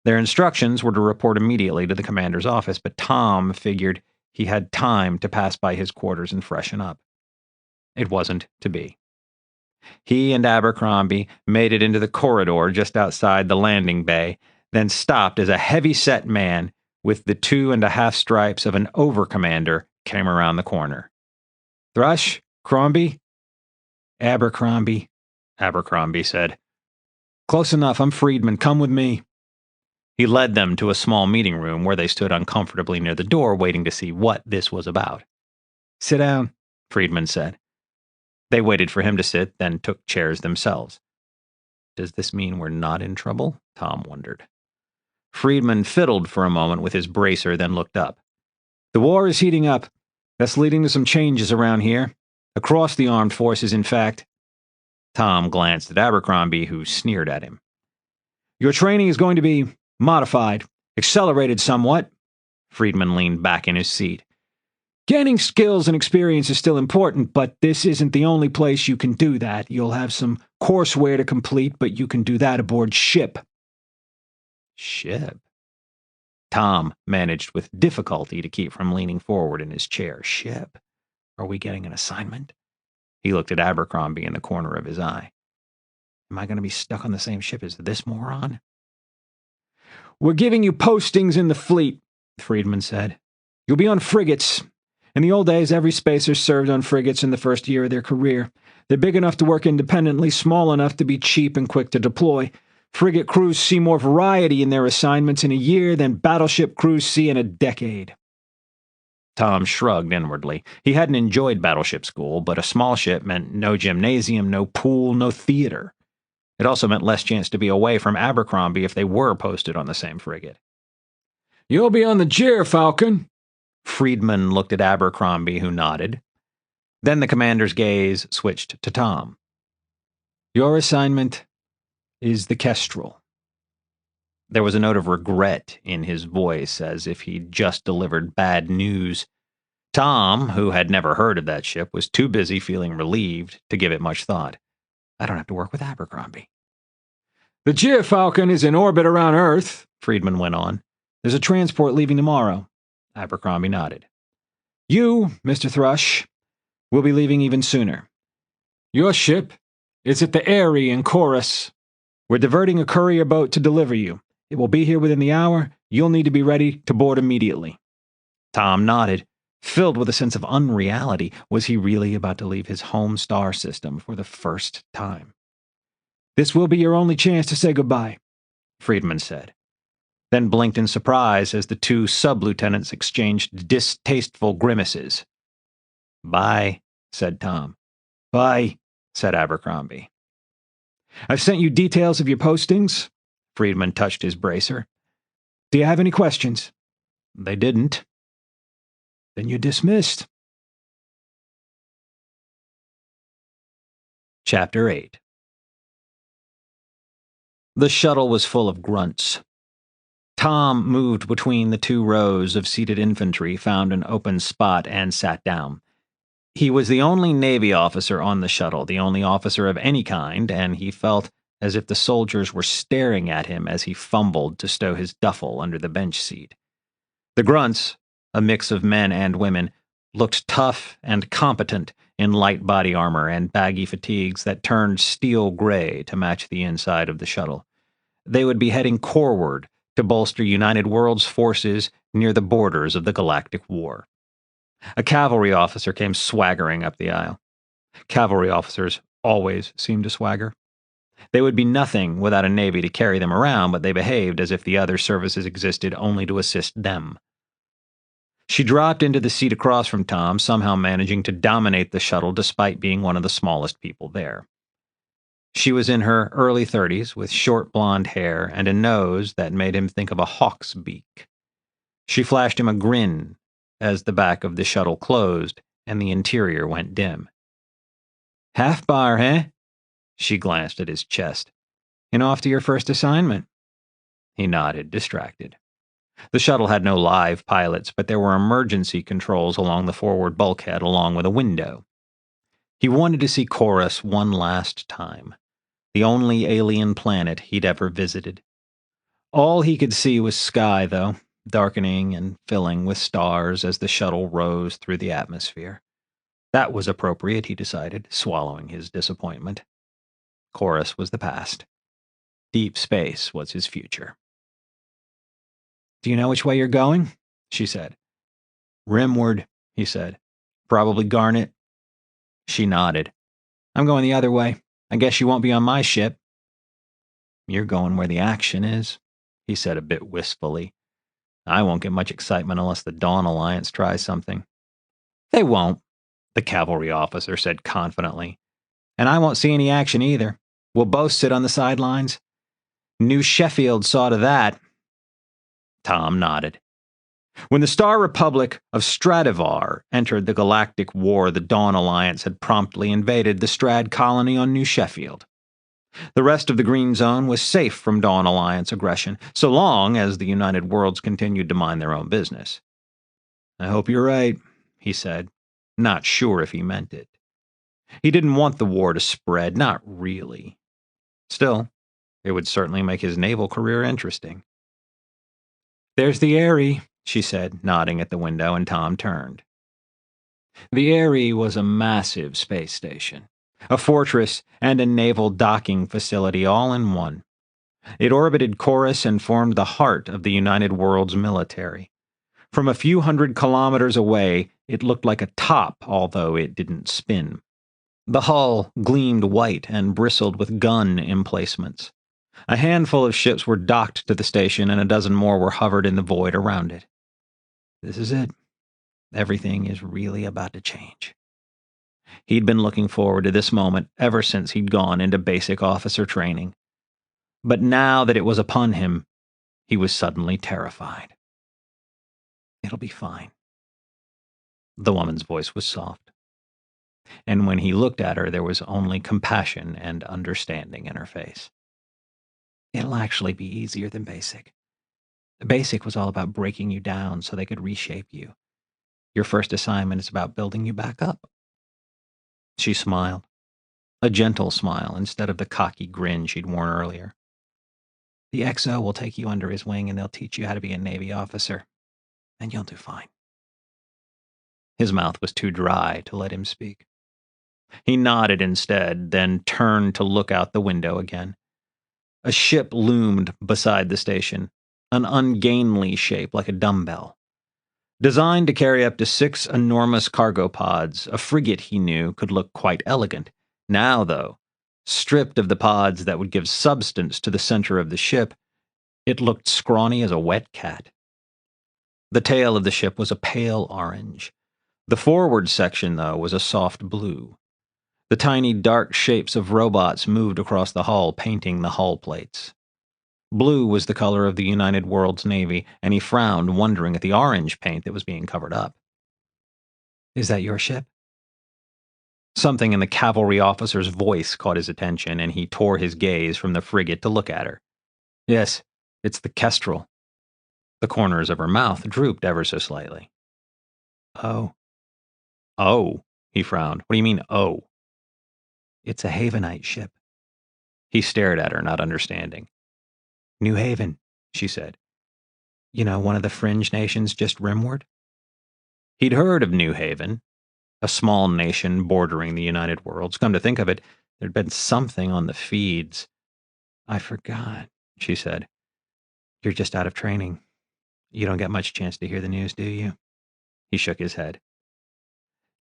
Their instructions were to report immediately to the commander's office, but Tom figured he had time to pass by his quarters and freshen up. It wasn't to be. He and Abercrombie made it into the corridor just outside the landing bay, then stopped as a heavy-set man with the 2.5 stripes of an overcommander came around the corner. "Thrush? Crombie?" "Abercrombie," Abercrombie said. "Close enough, I'm Friedman. Come with me." He led them to a small meeting room where they stood uncomfortably near the door, waiting to see what this was about. "Sit down," Friedman said. They waited for him to sit, then took chairs themselves. Does this mean we're not in trouble? Tom wondered. Friedman fiddled for a moment with his bracer, then looked up. "The war is heating up. That's leading to some changes around here. Across the armed forces, in fact." Tom glanced at Abercrombie, who sneered at him. "Your training is going to be modified, accelerated somewhat." Friedman leaned back in his seat. "Gaining skills and experience is still important, but this isn't the only place you can do that. You'll have some courseware to complete, but you can do that aboard ship." Ship? Tom managed with difficulty to keep from leaning forward in his chair. Ship? Are we getting an assignment? He looked at Abercrombie in the corner of his eye. Am I going to be stuck on the same ship as this moron? "We're giving you postings in the fleet," Friedman said. "You'll be on frigates. In the old days, every spacer served on frigates in the first year of their career. They're big enough to work independently, small enough to be cheap and quick to deploy. Frigate crews see more variety in their assignments in a year than battleship crews see in a decade." Tom shrugged inwardly. He hadn't enjoyed battleship school, but a small ship meant no gymnasium, no pool, no theater. It also meant less chance to be away from Abercrombie if they were posted on the same frigate. "You'll be on the Falcon." Friedman looked at Abercrombie, who nodded. Then the commander's gaze switched to Tom. "Your assignment is the Kestrel." There was a note of regret in his voice, as if he'd just delivered bad news. Tom, who had never heard of that ship, was too busy feeling relieved to give it much thought. I don't have to work with Abercrombie. The Geofalcon is in orbit around Earth, Friedman went on. There's a transport leaving tomorrow. Abercrombie nodded. You, Mr. Thrush, will be leaving even sooner. Your ship is at the Airy in Chorus. We're diverting a courier boat to deliver you. It will be here within the hour. You'll need to be ready to board immediately. Tom nodded, filled with a sense of unreality. Was he really about to leave his home star system for the first time? This will be your only chance to say goodbye, Friedman said, then blinked in surprise as the two sublieutenants exchanged distasteful grimaces. Bye, said Tom. Bye, said Abercrombie. I've sent you details of your postings. Friedman touched his bracer. Do you have any questions? They didn't. Then you're dismissed. Chapter 8. The shuttle was full of grunts. Tom moved between the two rows of seated infantry, found an open spot, and sat down. He was the only Navy officer on the shuttle, the only officer of any kind, and he felt as if the soldiers were staring at him as he fumbled to stow his duffel under the bench seat. The grunts, a mix of men and women, looked tough and competent in light body armor and baggy fatigues that turned steel gray to match the inside of the shuttle. They would be heading coreward to bolster United Worlds forces near the borders of the Galactic War. A cavalry officer came swaggering up the aisle. Cavalry officers always seemed to swagger. They would be nothing without a navy to carry them around, but they behaved as if the other services existed only to assist them. She dropped into the seat across from Tom, somehow managing to dominate the shuttle despite being one of the smallest people there. She was in her early 30s, with short blonde hair and a nose that made him think of a hawk's beak. She flashed him a grin as the back of the shuttle closed and the interior went dim. Half bar, eh? She glanced at his chest. And off to your first assignment. He nodded, distracted. The shuttle had no live pilots, but there were emergency controls along the forward bulkhead along with a window. He wanted to see Chorus one last time, the only alien planet he'd ever visited. All he could see was sky, though, darkening and filling with stars as the shuttle rose through the atmosphere. That was appropriate, he decided, swallowing his disappointment. Chorus was the past. Deep space was his future. Do you know which way you're going? She said. Rimward, he said. Probably Garnet. She nodded. I'm going the other way. I guess you won't be on my ship. You're going where the action is, he said a bit wistfully. I won't get much excitement unless the Dawn Alliance tries something. They won't, the cavalry officer said confidently. And I won't see any action either. We'll both sit on the sidelines. New Sheffield saw to that. Tom nodded. When the Star Republic of Stradivar entered the Galactic War, the Dawn Alliance had promptly invaded the Strad colony on New Sheffield. The rest of the Green Zone was safe from Dawn Alliance aggression, so long as the United Worlds continued to mind their own business. I hope you're right, he said, not sure if he meant it. He didn't want the war to spread, not really. Still, it would certainly make his naval career interesting. There's the Airy, she said, nodding at the window, and Tom turned. The Airy was a massive space station, a fortress and a naval docking facility all in one. It orbited Chorus and formed the heart of the United Worlds military. From a few hundred kilometers away, it looked like a top, although it didn't spin. The hull gleamed white and bristled with gun emplacements. A handful of ships were docked to the station, and a dozen more were hovered in the void around it. This is it. Everything is really about to change. He'd been looking forward to this moment ever since he'd gone into basic officer training. But now that it was upon him, he was suddenly terrified. It'll be fine. The woman's voice was soft. And when he looked at her, there was only compassion and understanding in her face. It'll actually be easier than basic. Basic was all about breaking you down so they could reshape you. Your first assignment is about building you back up. She smiled. A gentle smile instead of the cocky grin she'd worn earlier. The XO will take you under his wing and they'll teach you how to be a Navy officer. And you'll do fine. His mouth was too dry to let him speak. He nodded instead, then turned to look out the window again. A ship loomed beside the station, an ungainly shape like a dumbbell. Designed to carry up to 6 enormous cargo pods, a frigate, he knew, could look quite elegant. Now, though, stripped of the pods that would give substance to the center of the ship, it looked scrawny as a wet cat. The tail of the ship was a pale orange. The forward section, though, was a soft blue. The tiny dark shapes of robots moved across the hull, painting the hull plates. Blue was the color of the United Worlds Navy, and he frowned, wondering at the orange paint that was being covered up. Is that your ship? Something in the cavalry officer's voice caught his attention, and he tore his gaze from the frigate to look at her. Yes, it's the Kestrel. The corners of her mouth drooped ever so slightly. Oh. Oh, he frowned. What do you mean, oh? It's a Havenite ship. He stared at her, not understanding. New Haven, she said. You know, one of the fringe nations just rimward? He'd heard of New Haven, a small nation bordering the United Worlds. Come to think of it, there'd been something on the feeds. I forgot, she said. You're just out of training. You don't get much chance to hear the news, do you? He shook his head.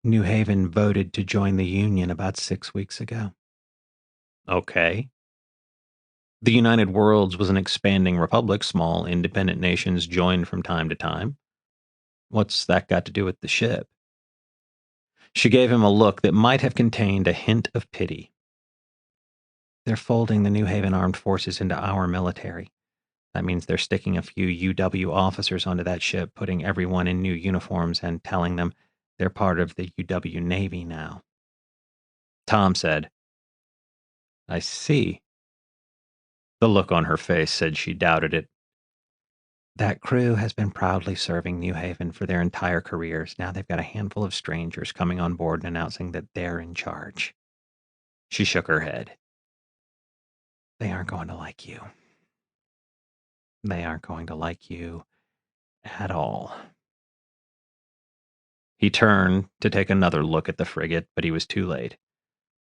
New Haven voted to join the Union about 6 weeks ago. Okay. The United Worlds was an expanding republic. Small, independent nations joined from time to time. What's that got to do with the ship? She gave him a look that might have contained a hint of pity. They're folding the New Haven armed forces into our military. That means they're sticking a few UW officers onto that ship, putting everyone in new uniforms and telling them they're part of the UW Navy now. Tom said, I see. The look on her face said she doubted it. That crew has been proudly serving New Haven for their entire careers. Now they've got a handful of strangers coming on board and announcing that they're in charge. She shook her head. They aren't going to like you. They aren't going to like you at all. He turned to take another look at the frigate, but he was too late.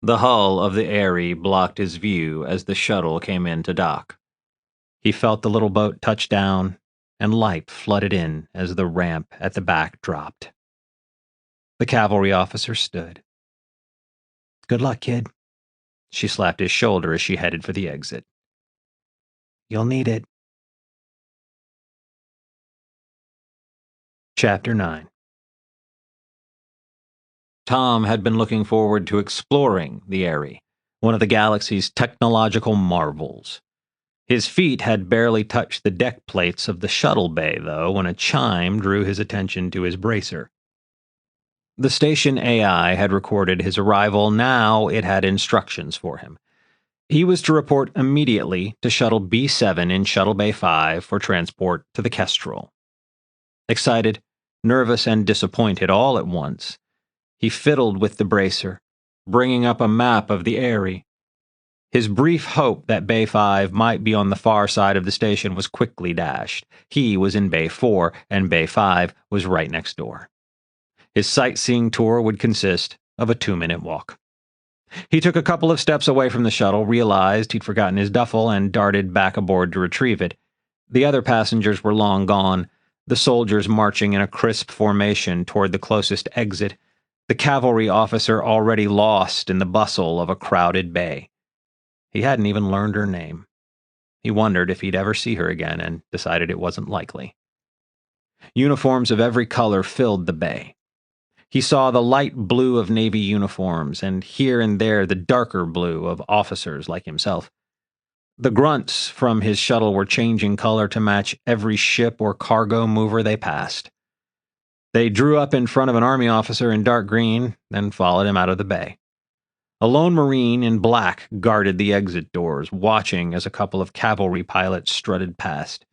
The hull of the Aerie blocked his view as the shuttle came in to dock. He felt the little boat touch down, and light flooded in as the ramp at the back dropped. The cavalry officer stood. Good luck, kid. She slapped his shoulder as she headed for the exit. You'll need it. Chapter 9. Tom had been looking forward to exploring the Aerie, one of the galaxy's technological marvels. His feet had barely touched the deck plates of the shuttle bay, though, when a chime drew his attention to his bracer. The station AI had recorded his arrival. Now it had instructions for him. He was to report immediately to Shuttle B7 in Shuttle Bay 5 for transport to the Kestrel. Excited, nervous, and disappointed all at once, he fiddled with the bracer, bringing up a map of the Aerie. His brief hope that Bay 5 might be on the far side of the station was quickly dashed. He was in Bay 4, and Bay 5 was right next door. His sightseeing tour would consist of a 2-minute walk. He took a couple of steps away from the shuttle, realized he'd forgotten his duffel, and darted back aboard to retrieve it. The other passengers were long gone, the soldiers marching in a crisp formation toward the closest exit, the cavalry officer already lost in the bustle of a crowded bay. He hadn't even learned her name. He wondered if he'd ever see her again, and decided it wasn't likely. Uniforms of every color filled the bay. He saw the light blue of Navy uniforms, and here and there the darker blue of officers like himself. The grunts from his shuttle were changing color to match every ship or cargo mover they passed. They drew up in front of an Army officer in dark green, then followed him out of the bay. A lone Marine in black guarded the exit doors, watching as a couple of cavalry pilots strutted past.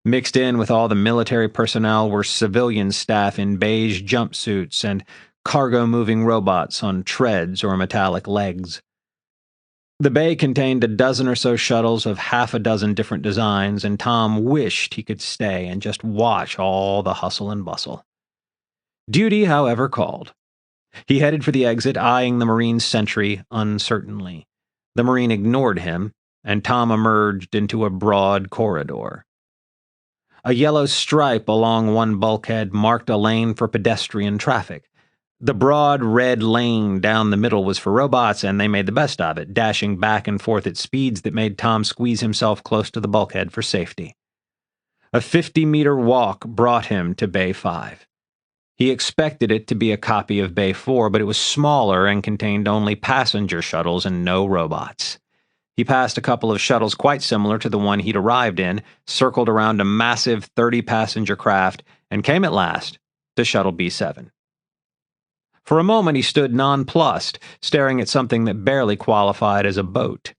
Mixed in with all the military personnel were civilian staff in beige jumpsuits and cargo-moving robots on treads or metallic legs. The bay contained a dozen or so shuttles of half a dozen different designs, and Tom wished he could stay and just watch all the hustle and bustle. Duty, however, called. He headed for the exit, eyeing the Marine sentry uncertainly. The Marine ignored him, and Tom emerged into a broad corridor. A yellow stripe along one bulkhead marked a lane for pedestrian traffic. The broad red lane down the middle was for robots, and they made the best of it, dashing back and forth at speeds that made Tom squeeze himself close to the bulkhead for safety. A 50-meter walk brought him to Bay 5. He expected it to be a copy of Bay 4, but it was smaller and contained only passenger shuttles and no robots. He passed a couple of shuttles quite similar to the one he'd arrived in, circled around a massive 30-passenger craft, and came at last to Shuttle B7. For a moment he stood nonplussed, staring at something that barely qualified as a boat.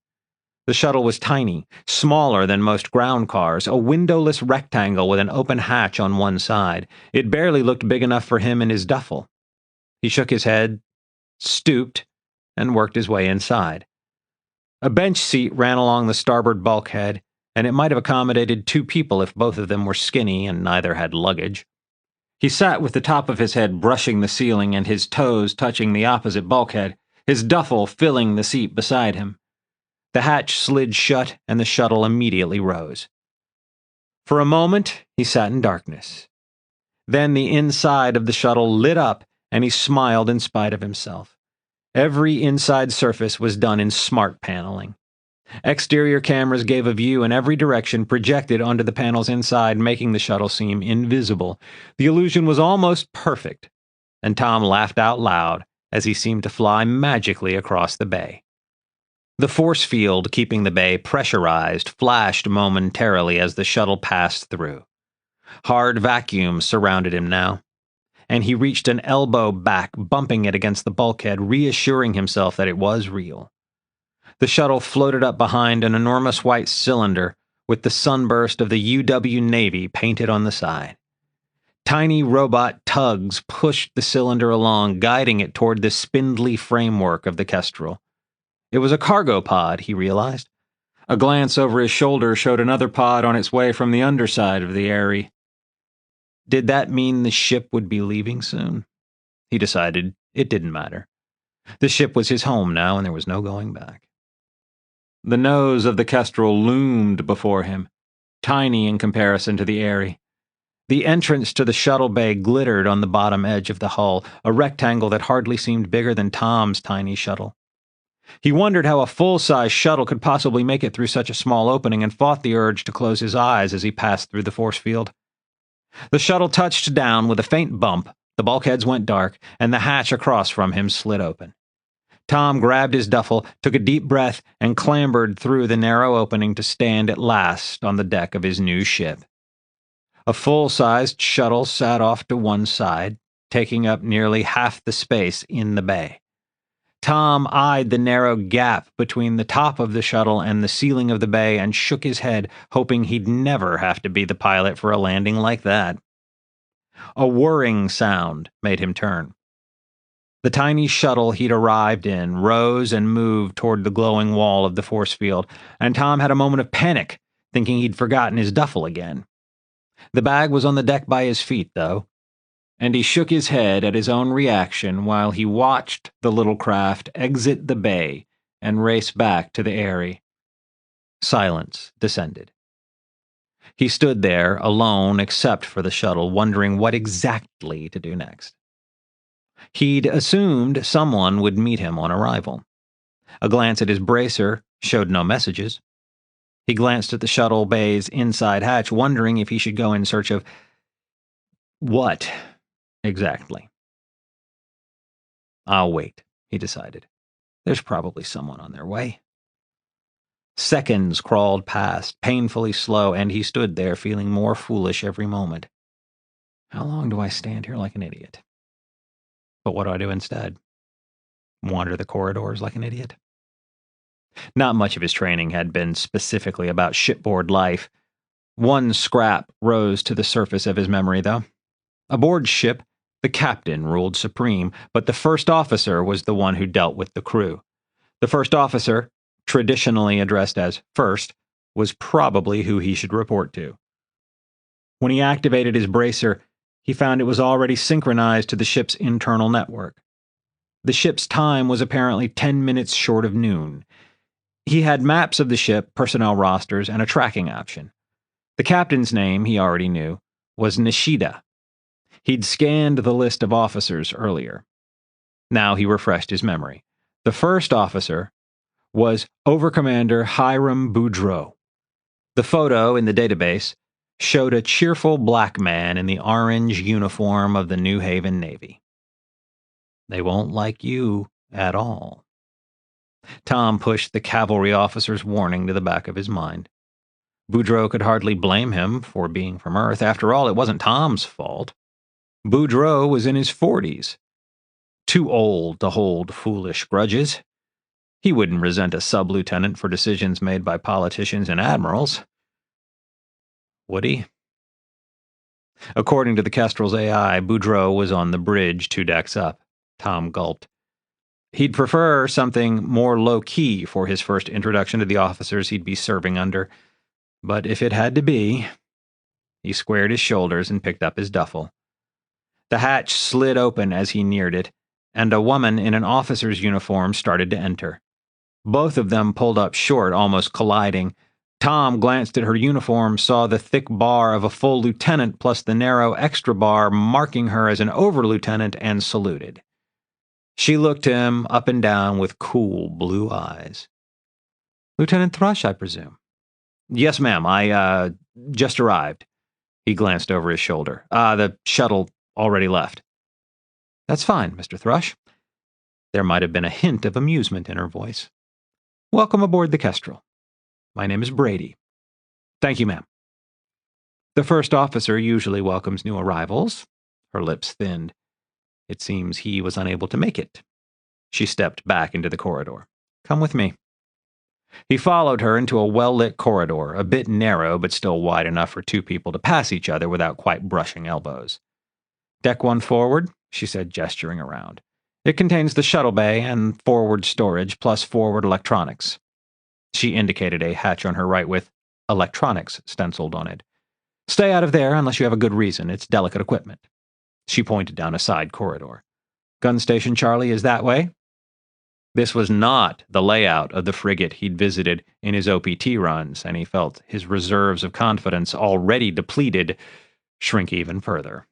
The shuttle was tiny, smaller than most ground cars, a windowless rectangle with an open hatch on one side. It barely looked big enough for him and his duffel. He shook his head, stooped, and worked his way inside. A bench seat ran along the starboard bulkhead, and it might have accommodated 2 people if both of them were skinny and neither had luggage. He sat with the top of his head brushing the ceiling and his toes touching the opposite bulkhead, his duffel filling the seat beside him. The hatch slid shut, and the shuttle immediately rose. For a moment, he sat in darkness. Then the inside of the shuttle lit up, and he smiled in spite of himself. Every inside surface was done in smart paneling. Exterior cameras gave a view in every direction projected onto the panels inside, making the shuttle seem invisible. The illusion was almost perfect, and Tom laughed out loud as he seemed to fly magically across the bay. The force field keeping the bay pressurized flashed momentarily as the shuttle passed through. Hard vacuum surrounded him now, and he reached an elbow back, bumping it against the bulkhead, reassuring himself that it was real. The shuttle floated up behind an enormous white cylinder with the sunburst of the UW Navy painted on the side. Tiny robot tugs pushed the cylinder along, guiding it toward the spindly framework of the Kestrel. It was a cargo pod, he realized. A glance over his shoulder showed another pod on its way from the underside of the Airy. Did that mean the ship would be leaving soon? He decided it didn't matter. The ship was his home now, and there was no going back. The nose of the Kestrel loomed before him, tiny in comparison to the Airy. The entrance to the shuttle bay glittered on the bottom edge of the hull, a rectangle that hardly seemed bigger than Tom's tiny shuttle. He wondered how a full-size shuttle could possibly make it through such a small opening and fought the urge to close his eyes as he passed through the force field. The shuttle touched down with a faint bump, the bulkheads went dark, and the hatch across from him slid open. Tom grabbed his duffel, took a deep breath, and clambered through the narrow opening to stand at last on the deck of his new ship. A full-sized shuttle sat off to one side, taking up nearly half the space in the bay. Tom eyed the narrow gap between the top of the shuttle and the ceiling of the bay and shook his head, hoping he'd never have to be the pilot for a landing like that. A whirring sound made him turn. The tiny shuttle he'd arrived in rose and moved toward the glowing wall of the force field, and Tom had a moment of panic, thinking he'd forgotten his duffel again. The bag was on the deck by his feet, though, and he shook his head at his own reaction while he watched the little craft exit the bay and race back to the Airy. Silence descended. He stood there, alone except for the shuttle, wondering what exactly to do next. He'd assumed someone would meet him on arrival. A glance at his bracer showed no messages. He glanced at the shuttle bay's inside hatch, wondering if he should go in search of what exactly. I'll wait, he decided. There's probably someone on their way. Seconds crawled past, painfully slow, and he stood there feeling more foolish every moment. How long do I stand here like an idiot? But what do I do instead? Wander the corridors like an idiot? Not much of his training had been specifically about shipboard life. One scrap rose to the surface of his memory, though. Aboard ship, the captain ruled supreme, but the first officer was the one who dealt with the crew. The first officer, traditionally addressed as First, was probably who he should report to. When he activated his bracer, he found it was already synchronized to the ship's internal network. The ship's time was apparently 10 minutes short of noon. He had maps of the ship, personnel rosters, and a tracking option. The captain's name, he already knew, was Nishida. He'd scanned the list of officers earlier. Now he refreshed his memory. The first officer was Overcommander Hiram Boudreaux. The photo in the database showed a cheerful black man in the orange uniform of the New Haven Navy. They won't like you at all. Tom pushed the cavalry officer's warning to the back of his mind. Boudreaux could hardly blame him for being from Earth. After all, it wasn't Tom's fault. Boudreaux was in his 40s. Too old to hold foolish grudges. He wouldn't resent a sublieutenant for decisions made by politicians and admirals. Would he? According to the Kestrel's AI, Boudreaux was on the bridge 2 decks up. Tom gulped. He'd prefer something more low-key for his first introduction to the officers he'd be serving under. But if it had to be... He squared his shoulders and picked up his duffel. The hatch slid open as he neared it, and a woman in an officer's uniform started to enter. Both of them pulled up short, almost colliding. Tom glanced at her uniform, saw the thick bar of a full lieutenant plus the narrow extra bar marking her as an over-lieutenant, and saluted. She looked him up and down with cool blue eyes. "Lieutenant Thrush, I presume?" "Yes, ma'am. I just arrived." He glanced over his shoulder. The shuttle already left." "That's fine, Mr. Thrush." There might have been a hint of amusement in her voice. "Welcome aboard the Kestrel. My name is Brady." "Thank you, ma'am." "The first officer usually welcomes new arrivals." Her lips thinned. It seems he was unable to make it. She stepped back into the corridor. "Come with me." He followed her into a well-lit corridor, a bit narrow but still wide enough for 2 people to pass each other without quite brushing elbows. "Deck 1 forward," she said, gesturing around. "It contains the shuttle bay and forward storage, plus forward electronics." She indicated a hatch on her right with electronics stenciled on it. "Stay out of there unless you have a good reason. It's delicate equipment." She pointed down a side corridor. "Gun Station Charlie is that way." This was not the layout of the frigate he'd visited in his OPT runs, and he felt his reserves of confidence, already depleted, shrink even further.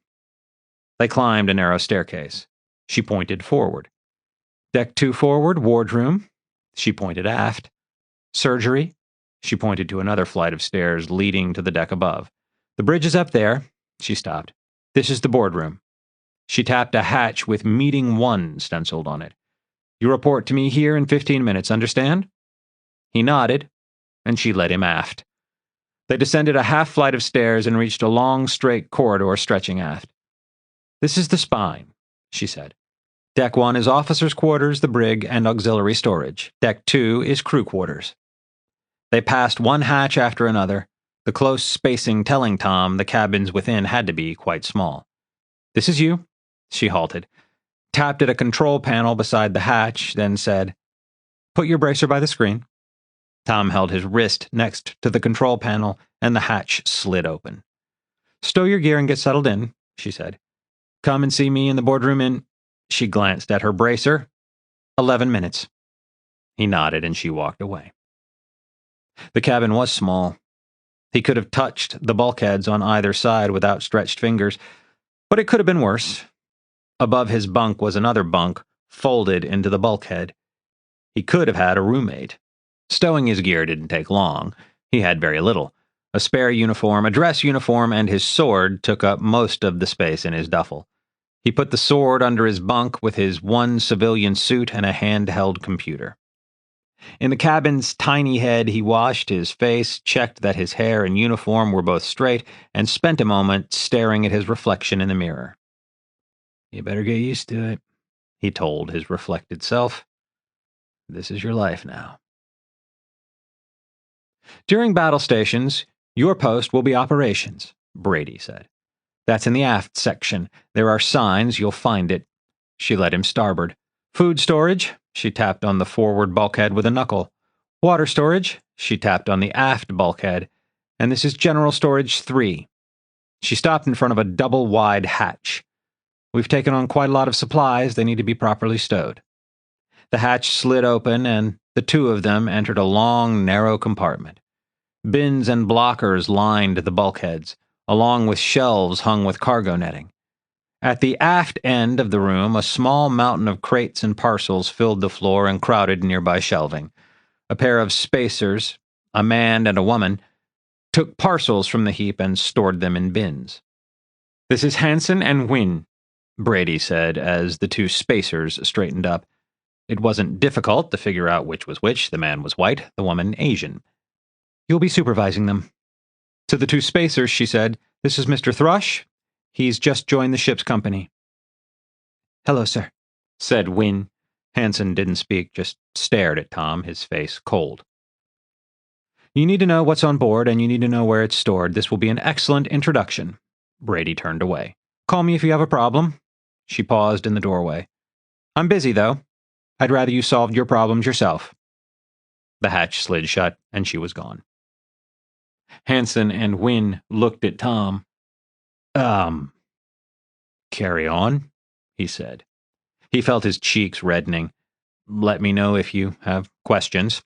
They climbed a narrow staircase. She pointed forward. "Deck 2 forward, wardroom." She pointed aft. "Surgery." She pointed to another flight of stairs leading to the deck above. "The bridge is up there." She stopped. "This is the boardroom." She tapped a hatch with Meeting 1 stenciled on it. "You report to me here in 15 minutes, understand?" He nodded, and she led him aft. They descended a half flight of stairs and reached a long, straight corridor stretching aft. "This is the spine," she said. "Deck 1 is officers' quarters, the brig, and auxiliary storage. Deck 2 is crew quarters." They passed one hatch after another, the close spacing telling Tom the cabins within had to be quite small. "This is you." She halted, tapped at a control panel beside the hatch, then said, "Put your bracer by the screen." Tom held his wrist next to the control panel, and the hatch slid open. "Stow your gear and get settled in," she said. "Come and see me in the boardroom in..." She glanced at her bracer. 11 minutes. He nodded, and she walked away. The cabin was small. He could have touched the bulkheads on either side with outstretched fingers, but it could have been worse. Above his bunk was another bunk, folded into the bulkhead. He could have had a roommate. Stowing his gear didn't take long. He had very little. A spare uniform, a dress uniform, and his sword took up most of the space in his duffel. He put the sword under his bunk with his one civilian suit and a handheld computer. In the cabin's tiny head, he washed his face, checked that his hair and uniform were both straight, and spent a moment staring at his reflection in the mirror. "You better get used to it," he told his reflected self. "This is your life now." "During battle stations, your post will be operations," Brady said. "That's in the aft section. There are signs, you'll find it." She led him starboard. "Food storage." She tapped on the forward bulkhead with a knuckle. Water storage, she tapped on the aft bulkhead, and this is general storage 3. She stopped in front of a double-wide hatch. We've taken on quite a lot of supplies. They need to be properly stowed. The hatch slid open, and the two of them entered a long, narrow compartment. Bins and blockers lined the bulkheads, along with shelves hung with cargo netting. At the aft end of the room, a small mountain of crates and parcels filled the floor and crowded nearby shelving. A pair of spacers, a man and a woman, took parcels from the heap and stored them in bins. "This is Hansen and Wynne," Brady said as the two spacers straightened up. It wasn't difficult to figure out which was which. The man was white, the woman Asian. "You'll be supervising them." To the two spacers, she said, "This is Mr. Thrush. He's just joined the ship's company." "Hello, sir," said Wynne. Hansen didn't speak, just stared at Tom, his face cold. "You need to know what's on board, and you need to know where it's stored. This will be an excellent introduction." Brady turned away. "Call me if you have a problem." She paused in the doorway. "I'm busy, though. I'd rather you solved your problems yourself." The hatch slid shut, and she was gone. Hansen and Wynne looked at Tom. Carry on," he said. He felt his cheeks reddening. "Let me know if you have questions."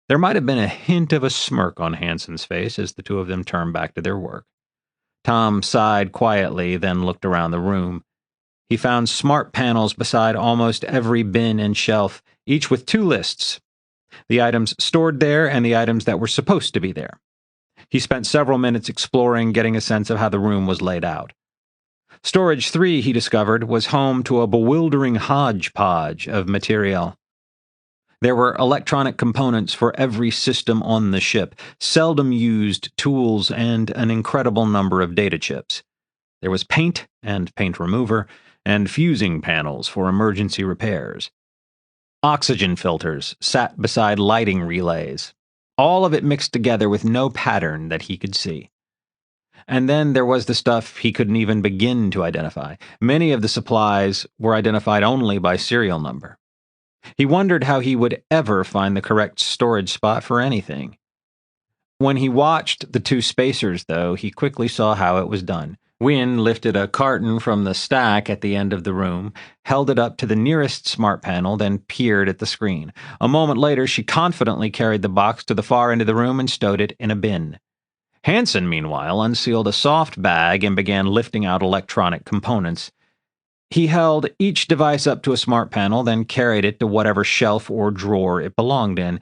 There might have been a hint of a smirk on Hansen's face as the two of them turned back to their work. Tom sighed quietly, then looked around the room. He found smart panels beside almost every bin and shelf, each with 2 lists: the items stored there and the items that were supposed to be there. He spent several minutes exploring, getting a sense of how the room was laid out. Storage 3, he discovered, was home to a bewildering hodgepodge of material. There were electronic components for every system on the ship, seldom used tools, and an incredible number of data chips. There was paint and paint remover, and fusing panels for emergency repairs. Oxygen filters sat beside lighting relays, all of it mixed together with no pattern that he could see. And then there was the stuff he couldn't even begin to identify. Many of the supplies were identified only by serial number. He wondered how he would ever find the correct storage spot for anything. When he watched the two spacers, though, he quickly saw how it was done. Wynne lifted a carton from the stack at the end of the room, held it up to the nearest smart panel, then peered at the screen. A moment later, she confidently carried the box to the far end of the room and stowed it in a bin. Hansen, meanwhile, unsealed a soft bag and began lifting out electronic components. He held each device up to a smart panel, then carried it to whatever shelf or drawer it belonged in.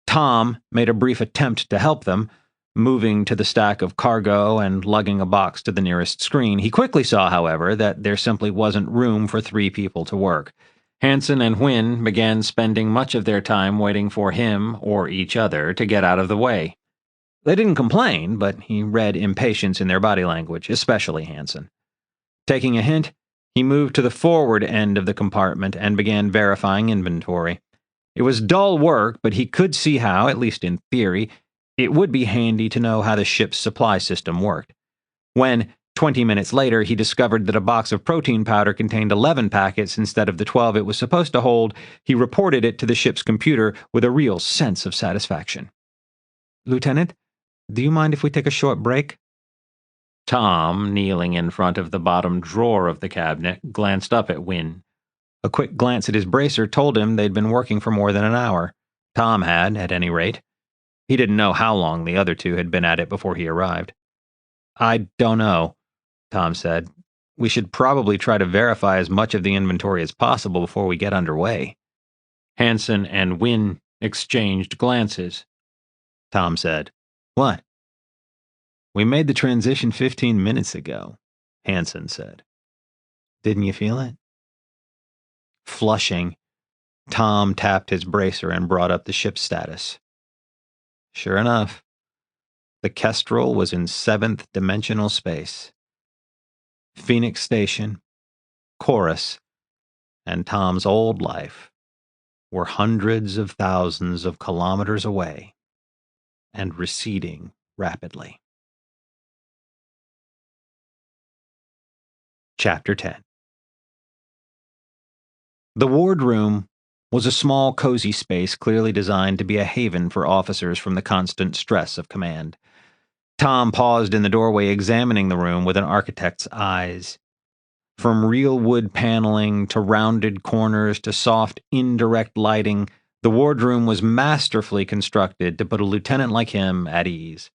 Tom made a brief attempt to help them, moving to the stack of cargo and lugging a box to the nearest screen. He quickly saw, however, that there simply wasn't room for 3 people to work. Hansen and Wynne began spending much of their time waiting for him, or each other, to get out of the way. They didn't complain, but he read impatience in their body language, especially Hansen. Taking a hint, he moved to the forward end of the compartment and began verifying inventory. It was dull work, but he could see how, at least in theory, it would be handy to know how the ship's supply system worked. When, 20 minutes later, he discovered that a box of protein powder contained 11 packets instead of the 12 it was supposed to hold, he reported it to the ship's computer with a real sense of satisfaction. "Lieutenant, do you mind if we take a short break?" Tom, kneeling in front of the bottom drawer of the cabinet, glanced up at Wynne. A quick glance at his bracer told him they'd been working for more than an hour. Tom had, at any rate. He didn't know how long the other two had been at it before he arrived. "I don't know," Tom said. "We should probably try to verify as much of the inventory as possible before we get underway." Hansen and Wynne exchanged glances. Tom said, "What?" "We made the transition 15 minutes ago," Hansen said. "Didn't you feel it?" Flushing, Tom tapped his bracer and brought up the ship's status. Sure enough, the Kestrel was in 7th dimensional space. Phoenix Station, Chorus, and Tom's old life were hundreds of thousands of kilometers away and receding rapidly. Chapter 10. The wardroom was a small, cozy space clearly designed to be a haven for officers from the constant stress of command. Tom paused in the doorway, examining the room with an architect's eyes. From real wood paneling to rounded corners to soft, indirect lighting, the wardroom was masterfully constructed to put a lieutenant like him at ease.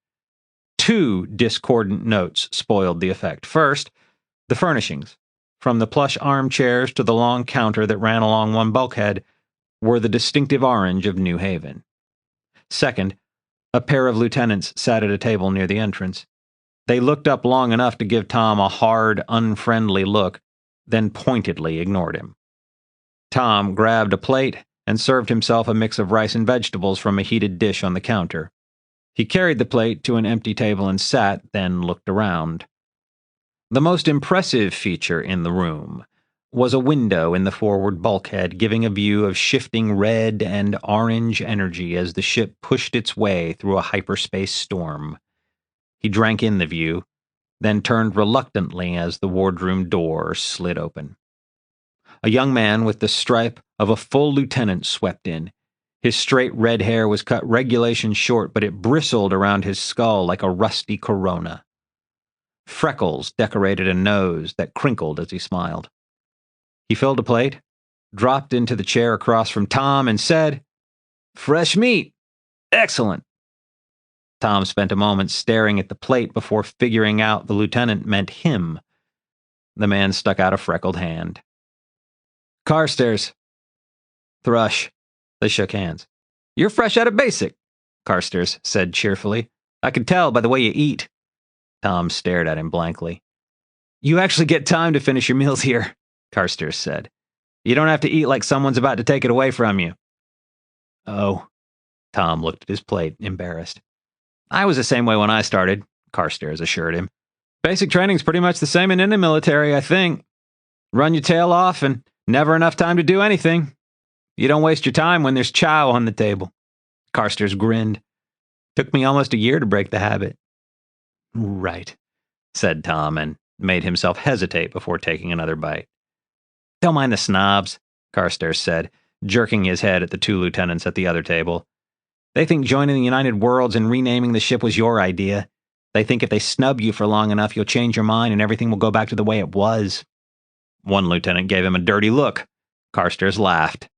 Two discordant notes spoiled the effect. First, the furnishings, from the plush armchairs to the long counter that ran along one bulkhead, were the distinctive orange of New Haven. Second, a pair of lieutenants sat at a table near the entrance. They looked up long enough to give Tom a hard, unfriendly look, then pointedly ignored him. Tom grabbed a plate and served himself a mix of rice and vegetables from a heated dish on the counter. He carried the plate to an empty table and sat, then looked around. The most impressive feature in the room was a window in the forward bulkhead giving a view of shifting red and orange energy as the ship pushed its way through a hyperspace storm. He drank in the view, then turned reluctantly as the wardroom door slid open. A young man with the stripe of a full lieutenant swept in. His straight red hair was cut regulation short, but it bristled around his skull like a rusty corona. Freckles decorated a nose that crinkled as he smiled. He filled a plate, dropped into the chair across from Tom, and said, "Fresh meat. Excellent." Tom spent a moment staring at the plate before figuring out the lieutenant meant him. The man stuck out a freckled hand. "Carstairs." "Thrush." They shook hands. "You're fresh out of basic," Carstairs said cheerfully. "I could tell by the way you eat." Tom stared at him blankly. "You actually get time to finish your meals here," Carstairs said. "You don't have to eat like someone's about to take it away from you." "Oh." Tom looked at his plate, embarrassed. "I was the same way when I started," Carstairs assured him. "Basic training's pretty much the same in any military, I think. Run your tail off and never enough time to do anything. You don't waste your time when there's chow on the table." Carstairs grinned. "Took me almost a year to break the habit." "Right," said Tom, and made himself hesitate before taking another bite. "Don't mind the snobs," Carstairs said, jerking his head at the two lieutenants at the other table. "They think joining the United Worlds and renaming the ship was your idea. They think if they snub you for long enough, you'll change your mind and everything will go back to the way it was." One lieutenant gave him a dirty look. Carstairs laughed.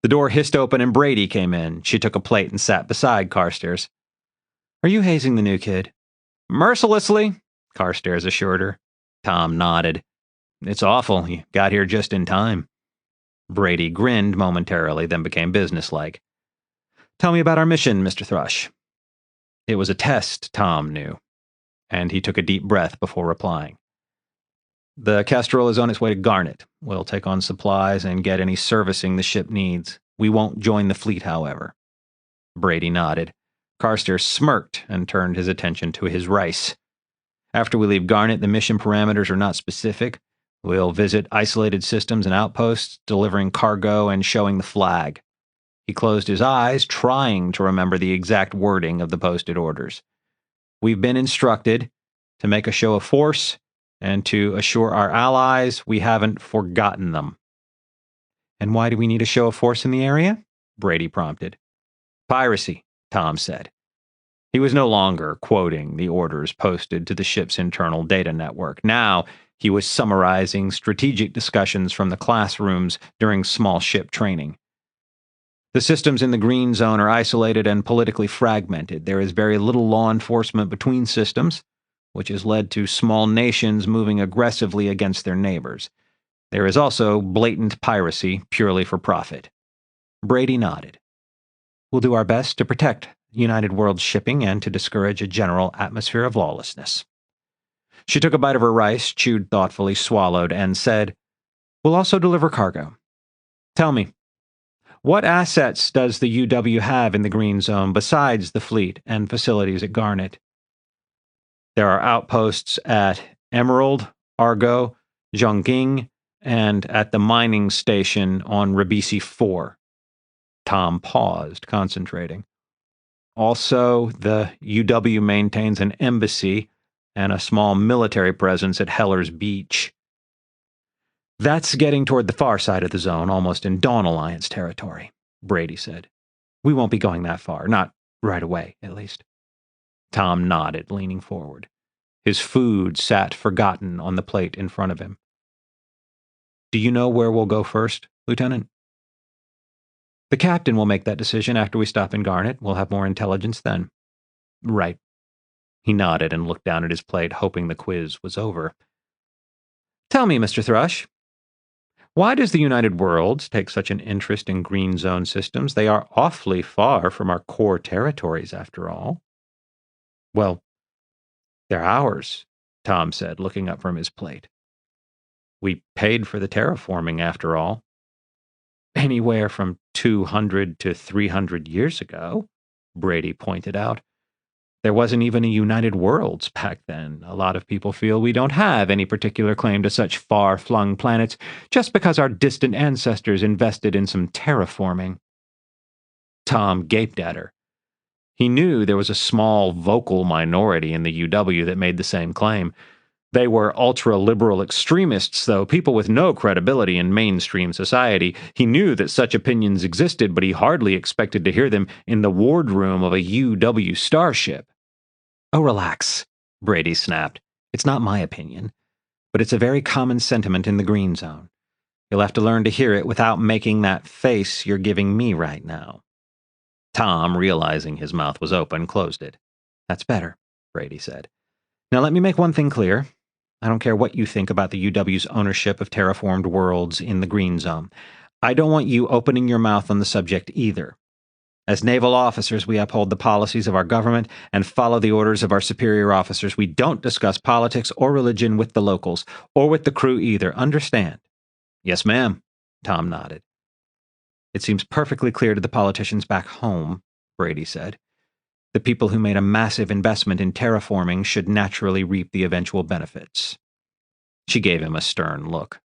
The door hissed open and Brady came in. She took a plate and sat beside Carstairs. "Are you hazing the new kid?" "Mercilessly," Carstairs assured her. Tom nodded. "It's awful. You got here just in time." Brady grinned momentarily, then became businesslike. "Tell me about our mission, Mr. Thrush." It was a test, Tom knew, and he took a deep breath before replying. "The Kestrel is on its way to Garnet. We'll take on supplies and get any servicing the ship needs. We won't join the fleet, however." Brady nodded. Carstairs smirked and turned his attention to his rice. "After we leave Garnet, the mission parameters are not specific. We'll visit isolated systems and outposts, delivering cargo and showing the flag." He closed his eyes, trying to remember the exact wording of the posted orders. "We've been instructed to make a show of force and to assure our allies we haven't forgotten them." "And why do we need a show of force in the area?" Brady prompted. "Piracy," Tom said. He was no longer quoting the orders posted to the ship's internal data network. Now he was summarizing strategic discussions from the classrooms during small ship training. "The systems in the green zone are isolated and politically fragmented. There is very little law enforcement between systems, which has led to small nations moving aggressively against their neighbors. There is also blatant piracy purely for profit." Brady nodded. "We'll do our best to protect United World shipping and to discourage a general atmosphere of lawlessness." She took a bite of her rice, chewed thoughtfully, swallowed, and said, "We'll also deliver cargo. Tell me, what assets does the UW have in the Green Zone besides the fleet and facilities at Garnet?" "There are outposts at Emerald, Argo, Zhongking, and at the mining station on Ribisi 4. Tom paused, concentrating. "Also, the UW maintains an embassy and a small military presence at Heller's Beach." That's getting toward the far side of the zone, almost in Dawn Alliance territory, Brady said. We won't be going that far, not right away, at least. Tom nodded, leaning forward. His food sat forgotten on the plate in front of him. Do you know where we'll go first, Lieutenant? The captain will make that decision after we stop in Garnet. We'll have more intelligence then. Right. He nodded and looked down at his plate, hoping the quiz was over. Tell me, Mr. Thrush, why does the United Worlds take such an interest in green zone systems? They are awfully far from our core territories, after all. Well, they're ours, Tom said, looking up from his plate. We paid for the terraforming, after all. Anywhere from 200 to 300 years ago, Brady pointed out. There wasn't even a United Worlds back then. A lot of people feel we don't have any particular claim to such far-flung planets just because our distant ancestors invested in some terraforming. Tom gaped at her. He knew there was a small vocal minority in the UW that made the same claim. They were ultra-liberal extremists, though, people with no credibility in mainstream society. He knew that such opinions existed, but he hardly expected to hear them in the wardroom of a UW starship. Oh, relax, Brady snapped. It's not my opinion, but it's a very common sentiment in the green zone. You'll have to learn to hear it without making that face you're giving me right now. Tom, realizing his mouth was open, closed it. That's better, Brady said. Now let me make one thing clear. I don't care what you think about the UW's ownership of terraformed worlds in the green zone. I don't want you opening your mouth on the subject either. As naval officers, we uphold the policies of our government and follow the orders of our superior officers. We don't discuss politics or religion with the locals, or with the crew either. Understand? Yes, ma'am, Tom nodded. It seems perfectly clear to the politicians back home, Brady said. The people who made a massive investment in terraforming should naturally reap the eventual benefits. She gave him a stern look.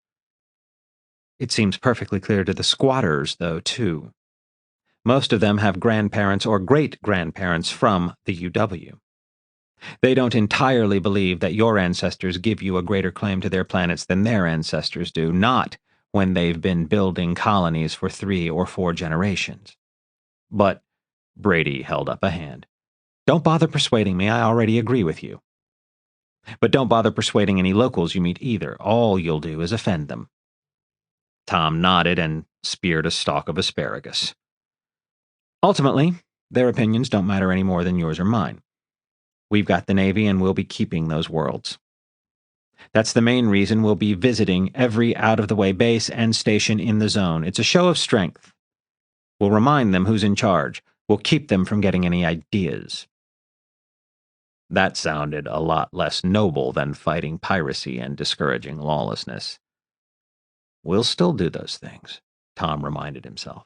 It seems perfectly clear to the squatters, though, too. Most of them have grandparents or great-grandparents from the UW. They don't entirely believe that your ancestors give you a greater claim to their planets than their ancestors do, not when they've been building colonies for 3 or 4 generations. But Brady held up a hand. Don't bother persuading me, I already agree with you. But don't bother persuading any locals you meet either. All you'll do is offend them. Tom nodded and speared a stalk of asparagus. Ultimately, their opinions don't matter any more than yours or mine. We've got the Navy and we'll be keeping those worlds. That's the main reason we'll be visiting every out-of-the-way base and station in the zone. It's a show of strength. We'll remind them who's in charge. We'll keep them from getting any ideas. That sounded a lot less noble than fighting piracy and discouraging lawlessness. We'll still do those things, Tom reminded himself.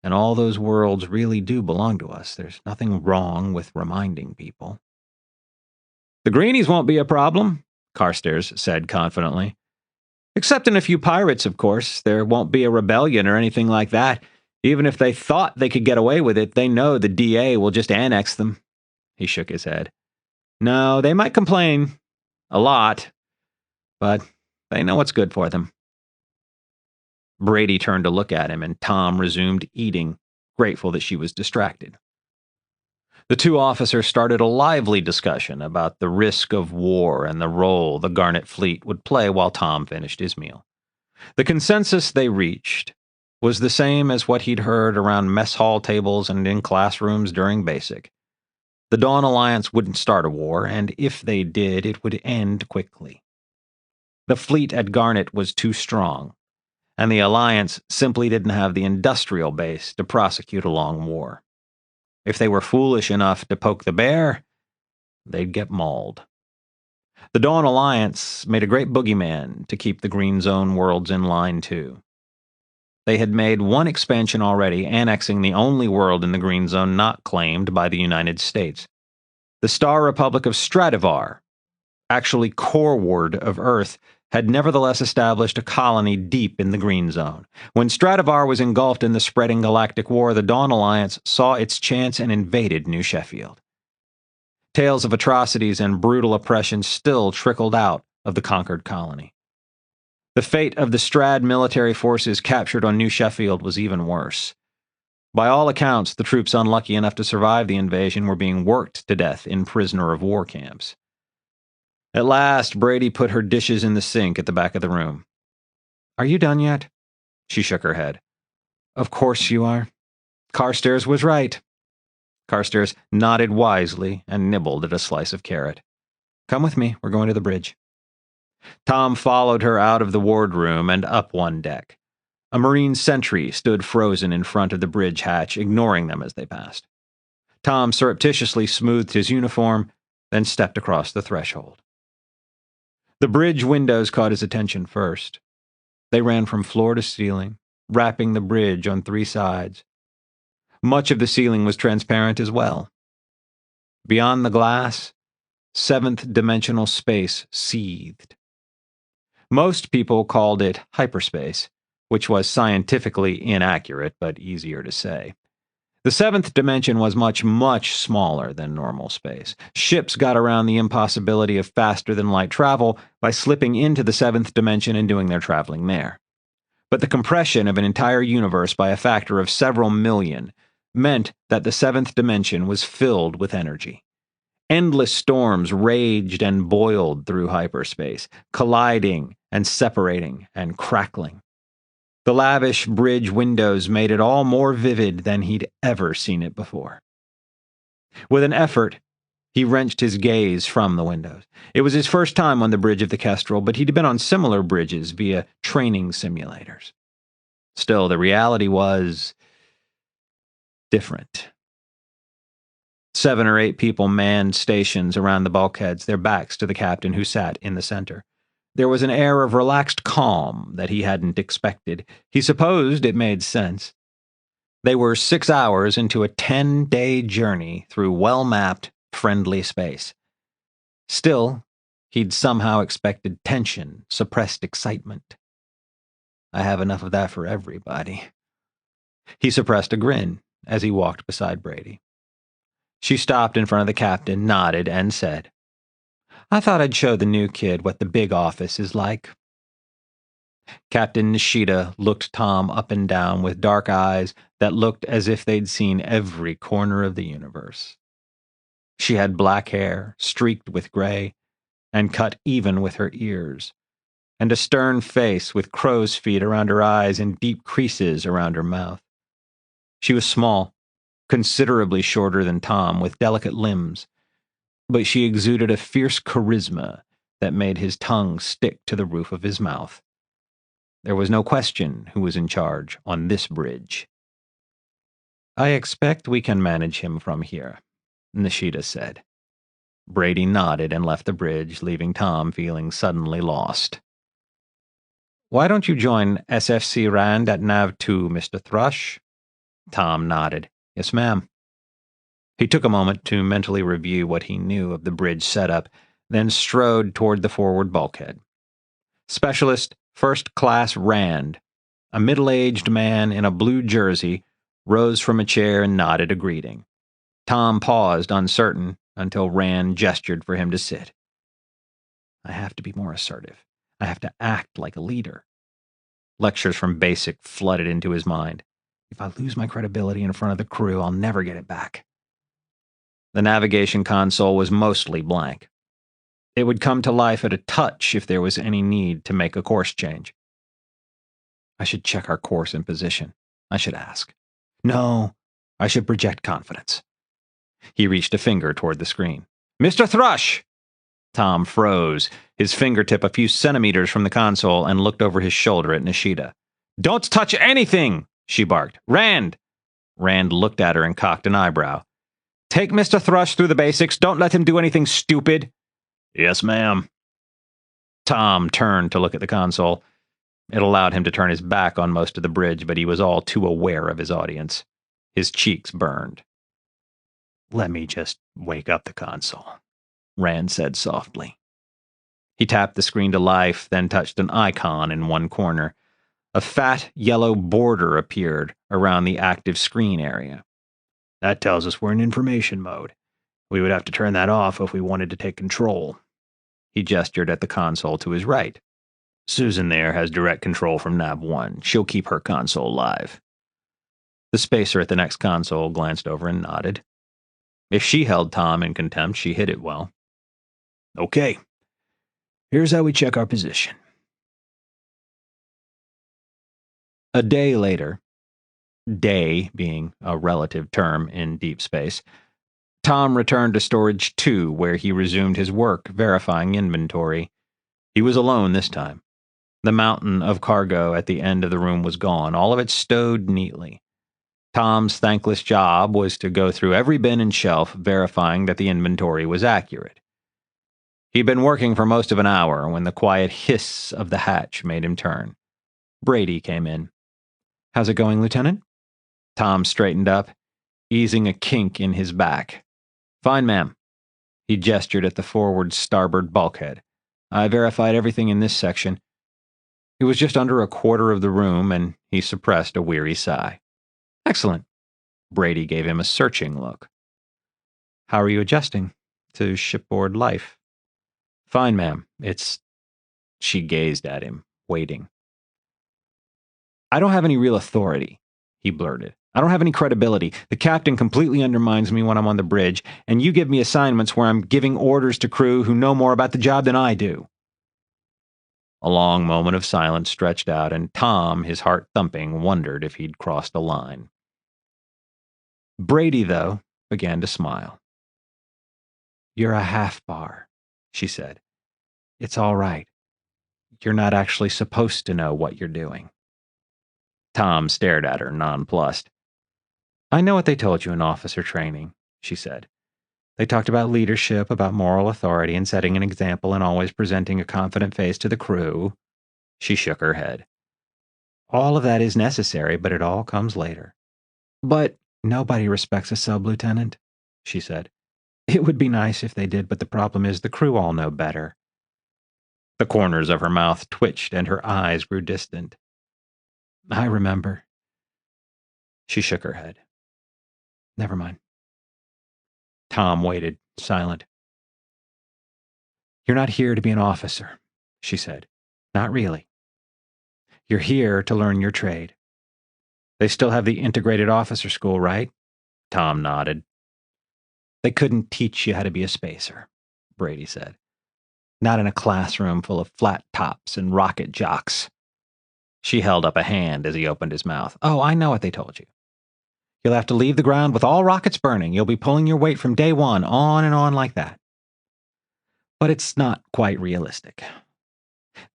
And all those worlds really do belong to us. There's nothing wrong with reminding people. The greenies won't be a problem, Carstairs said confidently. Except in a few pirates, of course. There won't be a rebellion or anything like that. Even if they thought they could get away with it, they know the DA will just annex them. He shook his head. No, they might complain. A lot. But they know what's good for them. Brady turned to look at him, and Tom resumed eating, grateful that she was distracted. The two officers started a lively discussion about the risk of war and the role the Garnet fleet would play while Tom finished his meal. The consensus they reached was the same as what he'd heard around mess hall tables and in classrooms during basic. The Dawn Alliance wouldn't start a war, and if they did, it would end quickly. The fleet at Garnet was too strong, and the Alliance simply didn't have the industrial base to prosecute a long war. If they were foolish enough to poke the bear, they'd get mauled. The Dawn Alliance made a great boogeyman to keep the Green Zone worlds in line, too. They had made one expansion already, annexing the only world in the Green Zone not claimed by the United States. The Star Republic of Stradivar, actually coreward of Earth, had nevertheless established a colony deep in the Green Zone. When Stradivar was engulfed in the spreading galactic war, the Dawn Alliance saw its chance and invaded New Sheffield. Tales of atrocities and brutal oppression still trickled out of the conquered colony. The fate of the Strad military forces captured on New Sheffield was even worse. By all accounts, the troops unlucky enough to survive the invasion were being worked to death in prisoner-of-war camps. At last, Brady put her dishes in the sink at the back of the room. "Are you done yet?" She shook her head. "Of course you are. Carstairs was right." Carstairs nodded wisely and nibbled at a slice of carrot. "Come with me. We're going to the bridge." Tom followed her out of the wardroom and up one deck. A Marine sentry stood frozen in front of the bridge hatch, ignoring them as they passed. Tom surreptitiously smoothed his uniform, then stepped across the threshold. The bridge windows caught his attention first. They ran from floor to ceiling, wrapping the bridge on 3 sides. Much of the ceiling was transparent as well. Beyond the glass, 7th-dimensional space seethed. Most people called it hyperspace, which was scientifically inaccurate but easier to say. The 7th dimension was much, much smaller than normal space. Ships got around the impossibility of faster-than-light travel by slipping into the 7th dimension and doing their traveling there. But the compression of an entire universe by a factor of several million meant that the 7th dimension was filled with energy. Endless storms raged and boiled through hyperspace, colliding and separating and crackling. The lavish bridge windows made it all more vivid than he'd ever seen it before. With an effort, he wrenched his gaze from the windows. It was his first time on the bridge of the Kestrel, but he'd been on similar bridges via training simulators. Still, the reality was different. 7 or 8 people manned stations around the bulkheads, their backs to the captain who sat in the center. There was an air of relaxed calm that he hadn't expected. He supposed it made sense. They were 6 hours into a 10-day journey through well-mapped, friendly space. Still, he'd somehow expected tension, suppressed excitement. I have enough of that for everybody. He suppressed a grin as he walked beside Brady. She stopped in front of the captain, nodded, and said, "I thought I'd show the new kid what the big office is like." Captain Nishida looked Tom up and down with dark eyes that looked as if they'd seen every corner of the universe. She had black hair, streaked with gray, and cut even with her ears, and a stern face with crow's feet around her eyes and deep creases around her mouth. She was small, considerably shorter than Tom, with delicate limbs, but she exuded a fierce charisma that made his tongue stick to the roof of his mouth. There was no question who was in charge on this bridge. "I expect we can manage him from here," Nishida said. Brady nodded and left the bridge, leaving Tom feeling suddenly lost. "Why don't you join SFC Rand at Nav 2, Mr. Thrush?" Tom nodded. "Yes, ma'am." He took a moment to mentally review what he knew of the bridge setup, then strode toward the forward bulkhead. Specialist First Class Rand, a middle-aged man in a blue jersey, rose from a chair and nodded a greeting. Tom paused, uncertain, until Rand gestured for him to sit. I have to be more assertive. I have to act like a leader. Lectures from Basic flooded into his mind. If I lose my credibility in front of the crew, I'll never get it back. The navigation console was mostly blank. It would come to life at a touch if there was any need to make a course change. I should check our course and position. I should ask. No, I should project confidence. He reached a finger toward the screen. Mr. Thrush! Tom froze, his fingertip a few centimeters from the console, and looked over his shoulder at Nishida. Don't touch anything, she barked. Rand! Rand looked at her and cocked an eyebrow. Take Mr. Thrush through the basics. Don't let him do anything stupid. Yes, ma'am. Tom turned to look at the console. It allowed him to turn his back on most of the bridge, but he was all too aware of his audience. His cheeks burned. Let me just wake up the console, Rand said softly. He tapped the screen to life, then touched an icon in one corner. A fat yellow border appeared around the active screen area. That tells us we're in information mode. We would have to turn that off if we wanted to take control. He gestured at the console to his right. Susan there has direct control from Nav 1. She'll keep her console live. The spacer at the next console glanced over and nodded. If she held Tom in contempt, she hid it well. Okay. Here's how we check our position. A day later, day being a relative term in deep space, Tom returned to Storage 2, where he resumed his work verifying inventory. He was alone this time. The mountain of cargo at the end of the room was gone, all of it stowed neatly. Tom's thankless job was to go through every bin and shelf, verifying that the inventory was accurate. He'd been working for most of an hour when the quiet hiss of the hatch made him turn. Brady came in. How's it going, Lieutenant? Tom straightened up, easing a kink in his back. Fine, ma'am. He gestured at the forward starboard bulkhead. I verified everything in this section. It was just under a quarter of the room, and he suppressed a weary sigh. Excellent. Brady gave him a searching look. How are you adjusting to shipboard life? Fine, ma'am. She gazed at him, waiting. I don't have any real authority, he blurted. I don't have any credibility. The captain completely undermines me when I'm on the bridge, and you give me assignments where I'm giving orders to crew who know more about the job than I do. A long moment of silence stretched out, and Tom, his heart thumping, wondered if he'd crossed a line. Brady, though, began to smile. You're a half-bar, she said. It's all right. You're not actually supposed to know what you're doing. Tom stared at her, nonplussed. I know what they told you in officer training, she said. They talked about leadership, about moral authority, and setting an example and always presenting a confident face to the crew. She shook her head. All of that is necessary, but it all comes later. But nobody respects a sublieutenant, she said. It would be nice if they did, but the problem is the crew all know better. The corners of her mouth twitched and her eyes grew distant. I remember. She shook her head. Never mind. Tom waited, silent. You're not here to be an officer, she said. Not really. You're here to learn your trade. They still have the integrated officer school, right? Tom nodded. They couldn't teach you how to be a spacer, Brady said. Not in a classroom full of flat tops and rocket jocks. She held up a hand as he opened his mouth. Oh, I know what they told you. You'll have to leave the ground with all rockets burning. You'll be pulling your weight from day one, on and on like that. But it's not quite realistic.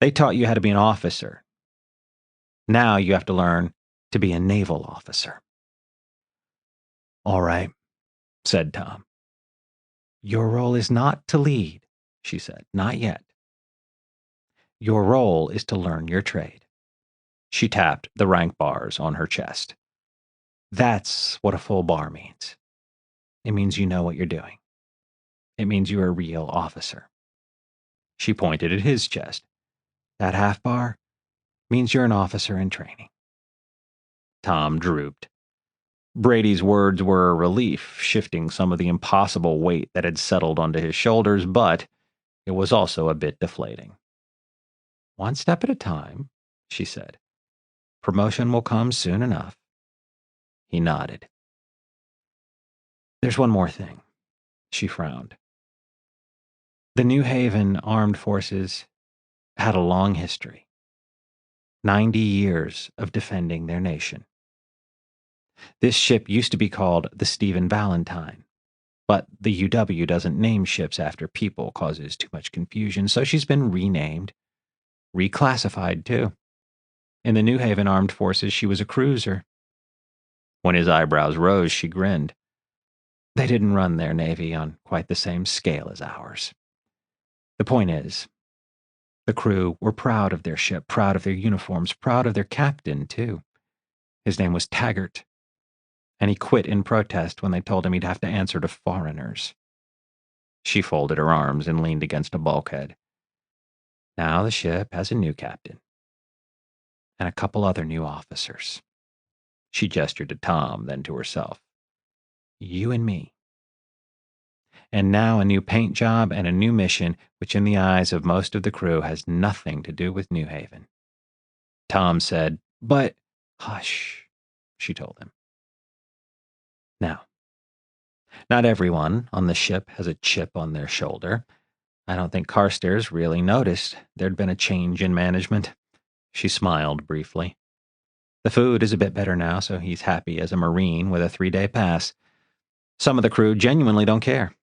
They taught you how to be an officer. Now you have to learn to be a naval officer. All right, said Tom. Your role is not to lead, she said. Not yet. Your role is to learn your trade. She tapped the rank bars on her chest. That's what a full bar means. It means you know what you're doing. It means you're a real officer. She pointed at his chest. That half bar means you're an officer in training. Tom drooped. Brady's words were a relief, shifting some of the impossible weight that had settled onto his shoulders, but it was also a bit deflating. One step at a time, she said. Promotion will come soon enough. He nodded. There's one more thing. She frowned. The New Haven Armed Forces had a long history. 90 years of defending their nation. This ship used to be called the Stephen Valentine, but the UW doesn't name ships after people, causes too much confusion, so she's been renamed, reclassified too. In the New Haven Armed Forces, she was a cruiser. When his eyebrows rose, she grinned. They didn't run their navy on quite the same scale as ours. The point is, the crew were proud of their ship, proud of their uniforms, proud of their captain, too. His name was Taggart, and he quit in protest when they told him he'd have to answer to foreigners. She folded her arms and leaned against a bulkhead. Now the ship has a new captain, and a couple other new officers. She gestured to Tom, then to herself. You and me. and now a new paint job and a new mission, which in the eyes of most of the crew has nothing to do with New Haven. Tom said, "But—" "Hush," she told him. "Now, not everyone on the ship has a chip on their shoulder. I don't think Carstairs really noticed there'd been a change in management." She smiled briefly. "The food is a bit better now, so he's happy as a Marine with a 3-day pass. Some of the crew genuinely don't care.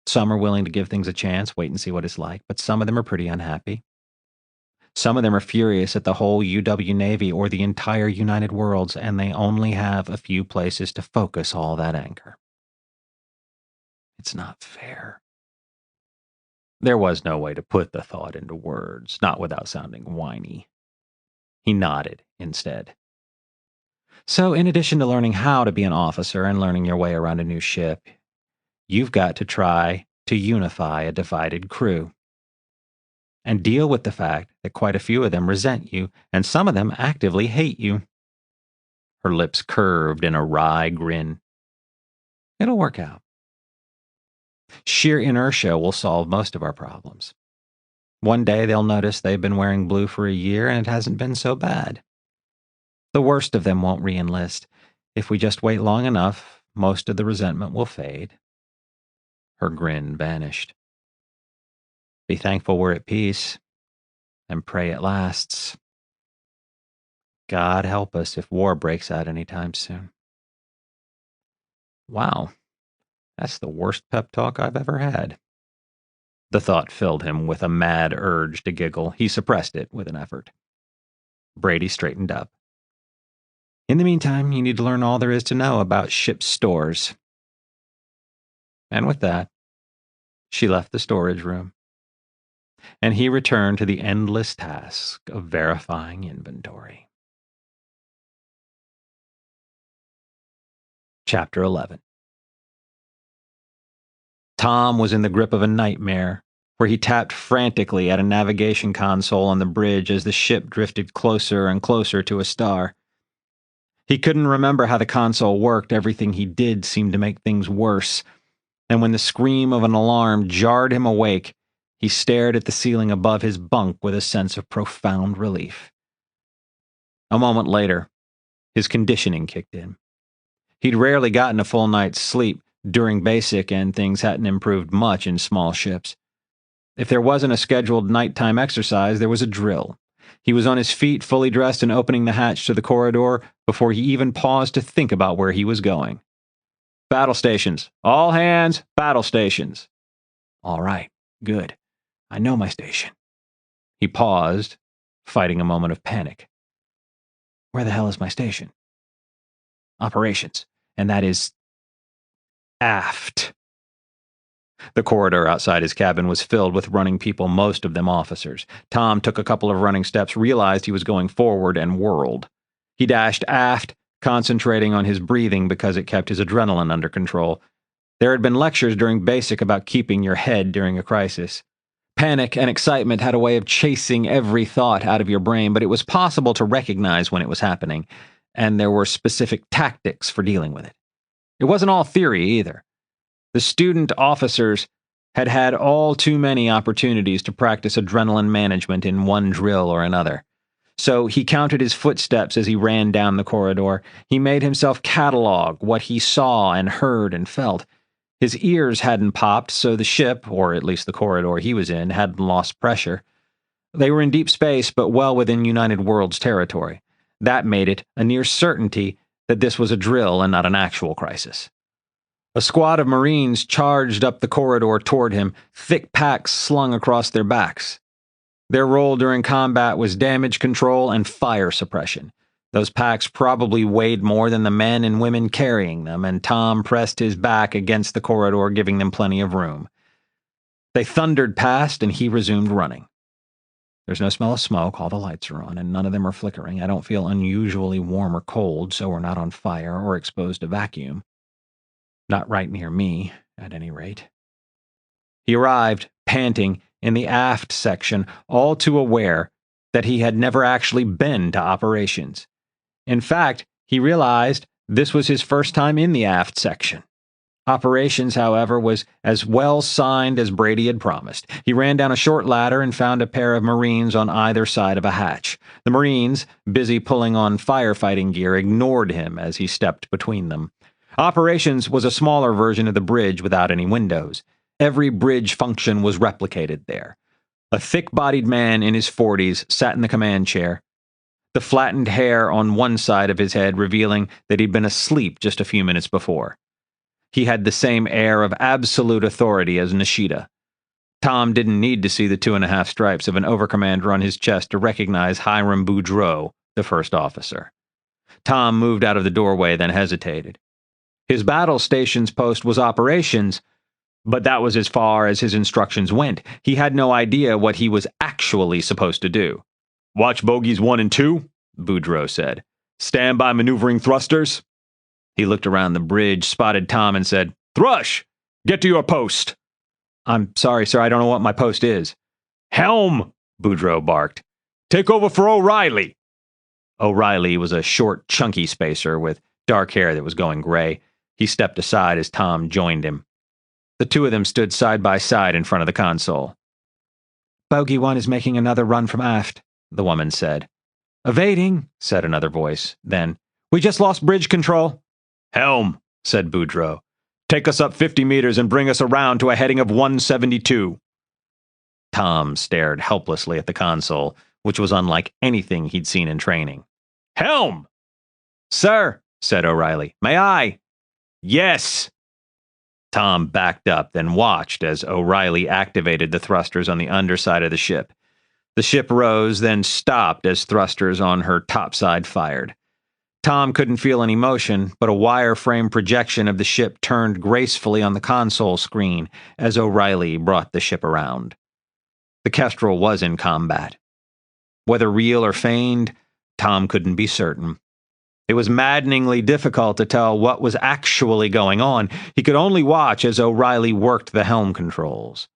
Some are willing to give things a chance, wait and see what it's like, but some of them are pretty unhappy. Some of them are furious at the whole UW Navy or the entire United Worlds, and they only have a few places to focus all that anger. It's not fair." There was no way to put the thought into words, not without sounding whiny. He nodded instead. "So, in addition to learning how to be an officer and learning your way around a new ship, you've got to try to unify a divided crew. And deal with the fact that quite a few of them resent you, and some of them actively hate you." Her lips curved in a wry grin. "It'll work out. Sheer inertia will solve most of our problems. One day they'll notice they've been wearing blue for a year and it hasn't been so bad. The worst of them won't re-enlist. If we just wait long enough, most of the resentment will fade." Her grin vanished. "Be thankful we're at peace, and pray it lasts. God help us if war breaks out anytime soon." Wow, that's the worst pep talk I've ever had. The thought filled him with a mad urge to giggle. He suppressed it with an effort. Brady straightened up. "In the meantime, you need to learn all there is to know about ship stores." And with that, she left the storage room, and he returned to the endless task of verifying inventory. Chapter 11. Tom was in the grip of a nightmare, where he tapped frantically at a navigation console on the bridge as the ship drifted closer and closer to a star. He couldn't remember how the console worked. Everything he did seemed to make things worse, and when the scream of an alarm jarred him awake, he stared at the ceiling above his bunk with a sense of profound relief. A moment later, his conditioning kicked in. He'd rarely gotten a full night's sleep during basic, and things hadn't improved much in small ships. If there wasn't a scheduled nighttime exercise, there was a drill. He was on his feet, fully dressed and opening the hatch to the corridor before he even paused to think about where he was going. "Battle stations. All hands, battle stations." "All right, good. I know my station." He paused, fighting a moment of panic. "Where the hell is my station?" "Operations. And that is aft." The corridor outside his cabin was filled with running people, most of them officers. Tom took a couple of running steps, realized he was going forward, and whirled. He dashed aft, concentrating on his breathing because it kept his adrenaline under control. There had been lectures during basic about keeping your head during a crisis. Panic and excitement had a way of chasing every thought out of your brain, but it was possible to recognize when it was happening, and there were specific tactics for dealing with it. It wasn't all theory either. The student officers had had all too many opportunities to practice adrenaline management in one drill or another. So he counted his footsteps as he ran down the corridor. He made himself catalog what he saw and heard and felt. His ears hadn't popped, so the ship, or at least the corridor he was in, hadn't lost pressure. They were in deep space, but well within United Worlds territory. That made it a near certainty that this was a drill and not an actual crisis. A squad of Marines charged up the corridor toward him, thick packs slung across their backs. Their role during combat was damage control and fire suppression. Those packs probably weighed more than the men and women carrying them, and Tom pressed his back against the corridor, giving them plenty of room. They thundered past, and he resumed running. There's no smell of smoke, all the lights are on, and none of them are flickering. I don't feel unusually warm or cold, so we're not on fire or exposed to vacuum. Not right near me, at any rate. He arrived, panting, in the aft section, all too aware that he had never actually been to operations. In fact, he realized this was his first time in the aft section. Operations, however, was as well signed as Brady had promised. He ran down a short ladder and found a pair of Marines on either side of a hatch. The Marines, busy pulling on firefighting gear, ignored him as he stepped between them. Operations was a smaller version of the bridge without any windows. Every bridge function was replicated there. A thick-bodied man in his 40s sat in the command chair, the flattened hair on one side of his head revealing that he'd been asleep just a few minutes before. He had the same air of absolute authority as Nishida. Tom didn't need to see the 2.5 stripes of an overcommander on his chest to recognize Hiram Boudreau, the first officer. Tom moved out of the doorway, then hesitated. His battle station's post was operations, but that was as far as his instructions went. He had no idea what he was actually supposed to do. "Watch bogies 1 and 2, Boudreau said. "Stand by maneuvering thrusters." He looked around the bridge, spotted Tom, and said, "Thrush, get to your post." "I'm sorry, sir, I don't know what my post is." "Helm," Boudreau barked. "Take over for O'Reilly." O'Reilly was a short, chunky spacer with dark hair that was going gray. He stepped aside as Tom joined him. The two of them stood side by side in front of the console. "Bogey 1 is making another run from aft," the woman said. "Evading," said another voice. Then, "We just lost bridge control." "Helm," said Boudreau. "Take us up 50 meters and bring us around to a heading of 172. Tom stared helplessly at the console, which was unlike anything he'd seen in training. "Helm!" "Sir," said O'Reilly. "May I?" "Yes!" Tom backed up, then watched as O'Reilly activated the thrusters on the underside of the ship. The ship rose, then stopped as thrusters on her topside fired. Tom couldn't feel any motion, but a wireframe projection of the ship turned gracefully on the console screen as O'Reilly brought the ship around. The Kestrel was in combat. Whether real or feigned, Tom couldn't be certain. It was maddeningly difficult to tell what was actually going on. He could only watch as O'Reilly worked the helm controls.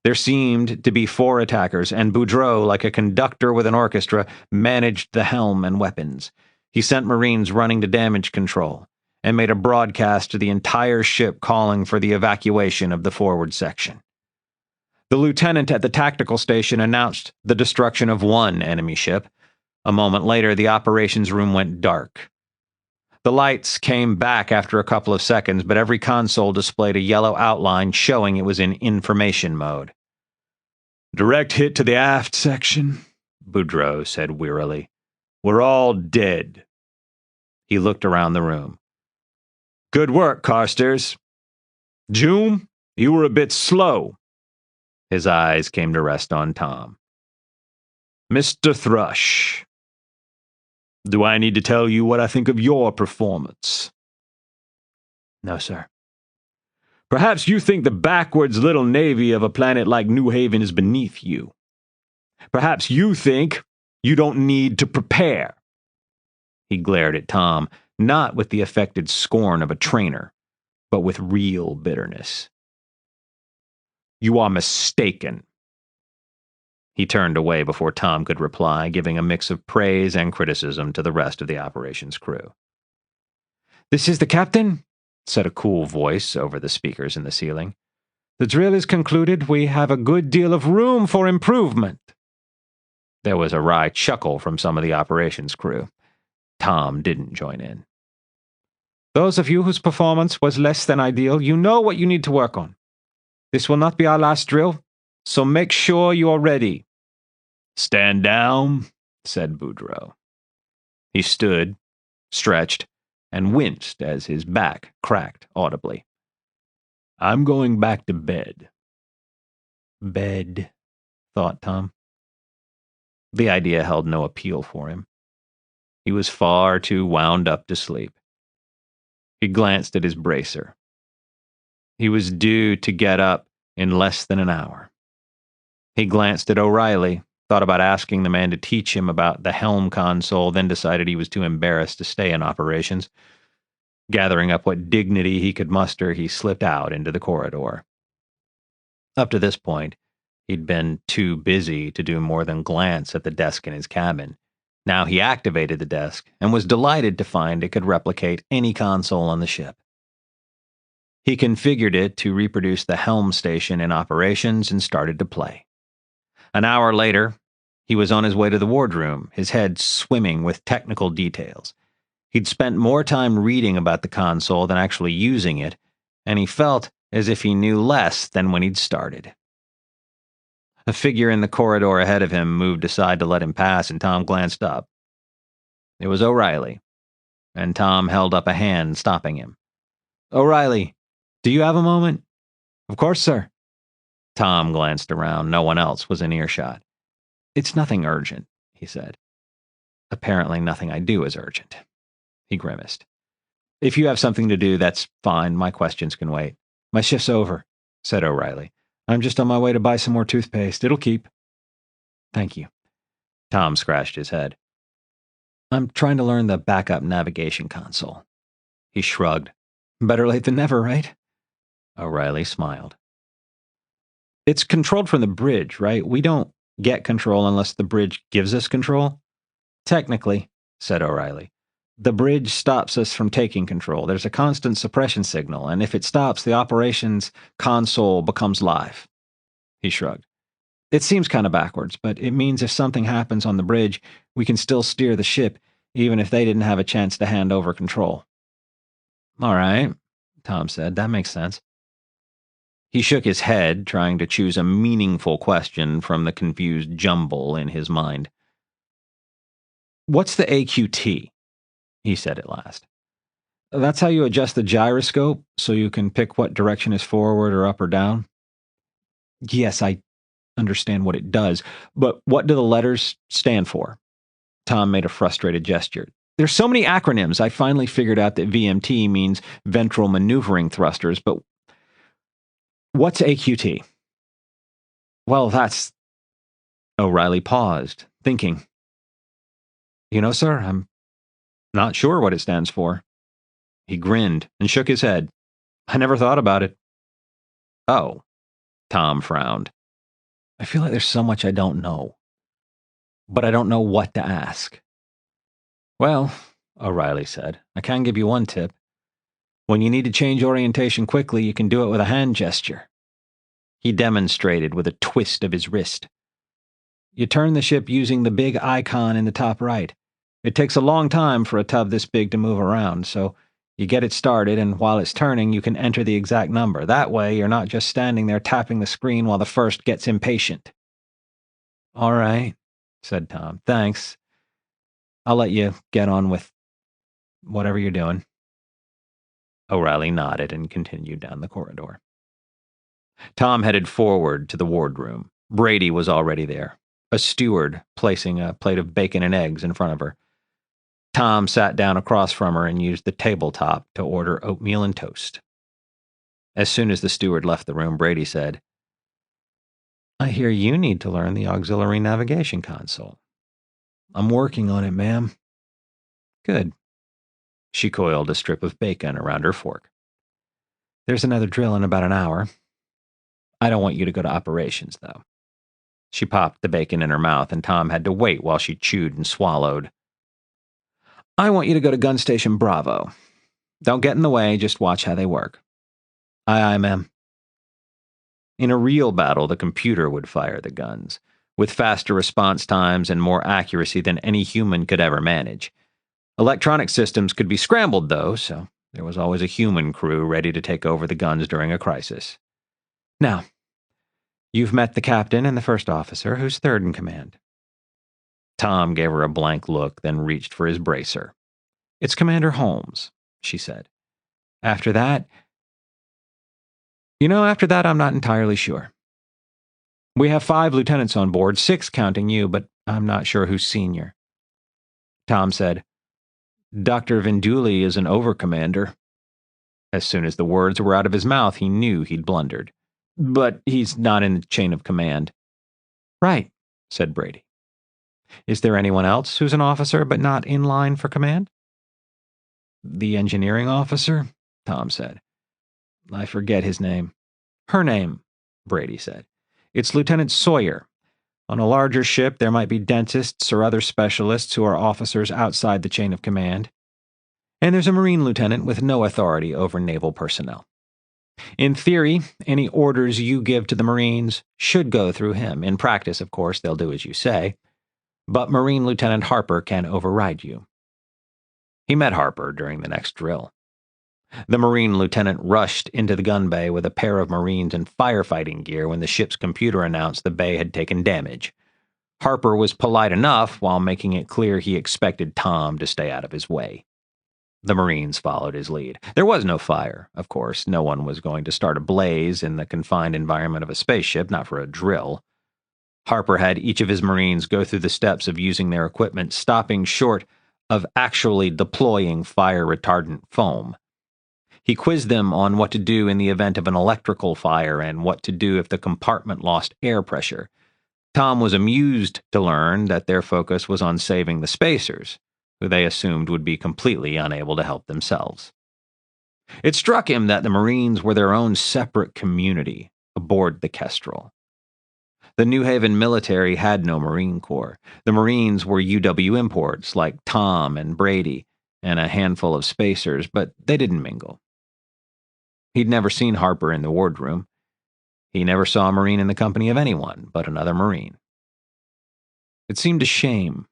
There seemed to be 4 attackers, and Boudreau, like a conductor with an orchestra, managed the helm and weapons. He sent Marines running to damage control, and made a broadcast to the entire ship calling for the evacuation of the forward section. The lieutenant at the tactical station announced the destruction of 1 enemy ship. A moment later, the operations room went dark. The lights came back after a couple of seconds, but every console displayed a yellow outline showing it was in information mode. "Direct hit to the aft section," Boudreau said wearily. "We're all dead." He looked around the room. "Good work, Carstairs. June, you were a bit slow." His eyes came to rest on Tom. "Mr. Thrush, do I need to tell you what I think of your performance?" "No, sir." "Perhaps you think the backwards little navy of a planet like New Haven is beneath you. Perhaps you think you don't need to prepare." He glared at Tom, not with the affected scorn of a trainer, but with real bitterness. "You are mistaken." He turned away before Tom could reply, giving a mix of praise and criticism to the rest of the operations crew. "This is the captain," said a cool voice over the speakers in the ceiling. "The drill is concluded. We have a good deal of room for improvement." There was a wry chuckle from some of the operations crew. Tom didn't join in. "Those of you whose performance was less than ideal, you know what you need to work on. This will not be our last drill, so make sure you are ready." "Stand down," said Boudreau. He stood, stretched, and winced as his back cracked audibly. "I'm going back to bed." Bed, thought Tom. The idea held no appeal for him. He was far too wound up to sleep. He glanced at his bracer. He was due to get up in less than an hour. He glanced at O'Reilly, thought about asking the man to teach him about the helm console, then decided he was too embarrassed to stay in operations. Gathering up what dignity he could muster, he slipped out into the corridor. Up to this point, he'd been too busy to do more than glance at the desk in his cabin. Now he activated the desk and was delighted to find it could replicate any console on the ship. He configured it to reproduce the helm station in operations and started to play. An hour later, he was on his way to the wardroom, his head swimming with technical details. He'd spent more time reading about the console than actually using it, and he felt as if he knew less than when he'd started. A figure in the corridor ahead of him moved aside to let him pass, and Tom glanced up. It was O'Reilly, and Tom held up a hand, stopping him. "O'Reilly, do you have a moment?" "Of course, sir." Tom glanced around. No one else was in earshot. "It's nothing urgent," he said. "Apparently nothing I do is urgent." He grimaced. "If you have something to do, that's fine. My questions can wait." "My shift's over," said O'Reilly. "I'm just on my way to buy some more toothpaste. It'll keep." "Thank you." Tom scratched his head. "I'm trying to learn the backup navigation console." He shrugged. "Better late than never, right?" O'Reilly smiled. "It's controlled from the bridge, right? We don't get control unless the bridge gives us control?" "Technically," said O'Reilly. "The bridge stops us from taking control. There's a constant suppression signal, and if it stops, the operations console becomes live." He shrugged. "It seems kind of backwards, but it means if something happens on the bridge, we can still steer the ship, even if they didn't have a chance to hand over control." "All right," Tom said. "That makes sense." He shook his head, trying to choose a meaningful question from the confused jumble in his mind. "What's the AQT?" he said at last. "That's how you adjust the gyroscope, so you can pick what direction is forward or up or down?" "Yes, I understand what it does, but what do the letters stand for?" Tom made a frustrated gesture. "There's so many acronyms. I finally figured out that VMT means ventral maneuvering thrusters, but what's AQT?" "Well, that's..." O'Reilly paused, thinking. "You know, sir, I'm not sure what it stands for." He grinned and shook his head. "I never thought about it." "Oh," Tom frowned. "I feel like there's so much I don't know, but I don't know what to ask." "Well," O'Reilly said, "I can give you one tip. When you need to change orientation quickly, you can do it with a hand gesture." He demonstrated with a twist of his wrist. "You turn the ship using the big icon in the top right. It takes a long time for a tub this big to move around, so you get it started, and while it's turning, you can enter the exact number. That way, you're not just standing there tapping the screen while the first gets impatient." "All right," said Tom. "Thanks. I'll let you get on with whatever you're doing." O'Reilly nodded and continued down the corridor. Tom headed forward to the wardroom. Brady was already there, a steward placing a plate of bacon and eggs in front of her. Tom sat down across from her and used the tabletop to order oatmeal and toast. As soon as the steward left the room, Brady said, "I hear you need to learn the auxiliary navigation console." "I'm working on it, ma'am." "Good." She coiled a strip of bacon around her fork. "There's another drill in about an hour. I don't want you to go to operations, though." She popped the bacon in her mouth, and Tom had to wait while she chewed and swallowed. "I want you to go to Gun Station Bravo. Don't get in the way, just watch how they work." "Aye, aye, ma'am." In a real battle, the computer would fire the guns, with faster response times and more accuracy than any human could ever manage. Electronic systems could be scrambled, though, so there was always a human crew ready to take over the guns during a crisis. "Now, you've met the captain and the first officer, who's third in command." Tom gave her a blank look, then reached for his bracer. "It's Commander Holmes," she said. "After that, I'm not entirely sure. We have 5 lieutenants on board, 6 counting you, but I'm not sure who's senior." Tom said, "Dr. Vinduli is an overcommander." As soon as the words were out of his mouth, he knew he'd blundered. "But he's not in the chain of command." "Right," said Brady. "Is there anyone else who's an officer but not in line for command?" "The engineering officer," Tom said. "I forget his name." "Her name," Brady said. "It's Lieutenant Sawyer. On a larger ship, there might be dentists or other specialists who are officers outside the chain of command. And there's a Marine lieutenant with no authority over naval personnel." In theory, any orders you give to the Marines should go through him. In practice, of course, they'll do as you say, but Marine Lieutenant Harper can override you. He met Harper during the next drill. The Marine lieutenant rushed into the gun bay with a pair of Marines in firefighting gear when the ship's computer announced the bay had taken damage. Harper was polite enough while making it clear he expected Tom to stay out of his way. The Marines followed his lead. There was no fire, of course. No one was going to start a blaze in the confined environment of a spaceship, not for a drill. Harper had each of his Marines go through the steps of using their equipment, stopping short of actually deploying fire-retardant foam. He quizzed them on what to do in the event of an electrical fire and what to do if the compartment lost air pressure. Tom was amused to learn that their focus was on saving the spacers, who they assumed would be completely unable to help themselves. It struck him that the Marines were their own separate community aboard the Kestrel. The New Haven military had no Marine Corps. The Marines were UW imports like Tom and Brady and a handful of spacers, but they didn't mingle. He'd never seen Harper in the wardroom. He never saw a Marine in the company of anyone but another Marine. It seemed a shame.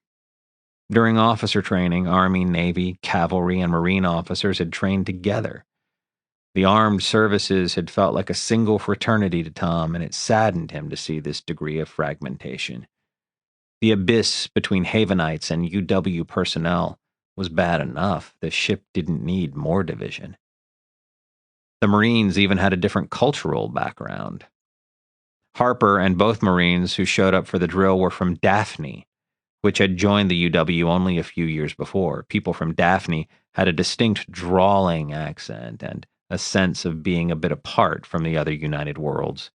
During officer training, Army, Navy, cavalry, and Marine officers had trained together. The armed services had felt like a single fraternity to Tom, and it saddened him to see this degree of fragmentation. The abyss between Havenites and UW personnel was bad enough. The ship didn't need more division. The Marines even had a different cultural background. Harper and both Marines who showed up for the drill were from Daphne, which had joined the UW only a few years before. People from Daphne had a distinct drawling accent and a sense of being a bit apart from the other United Worlds.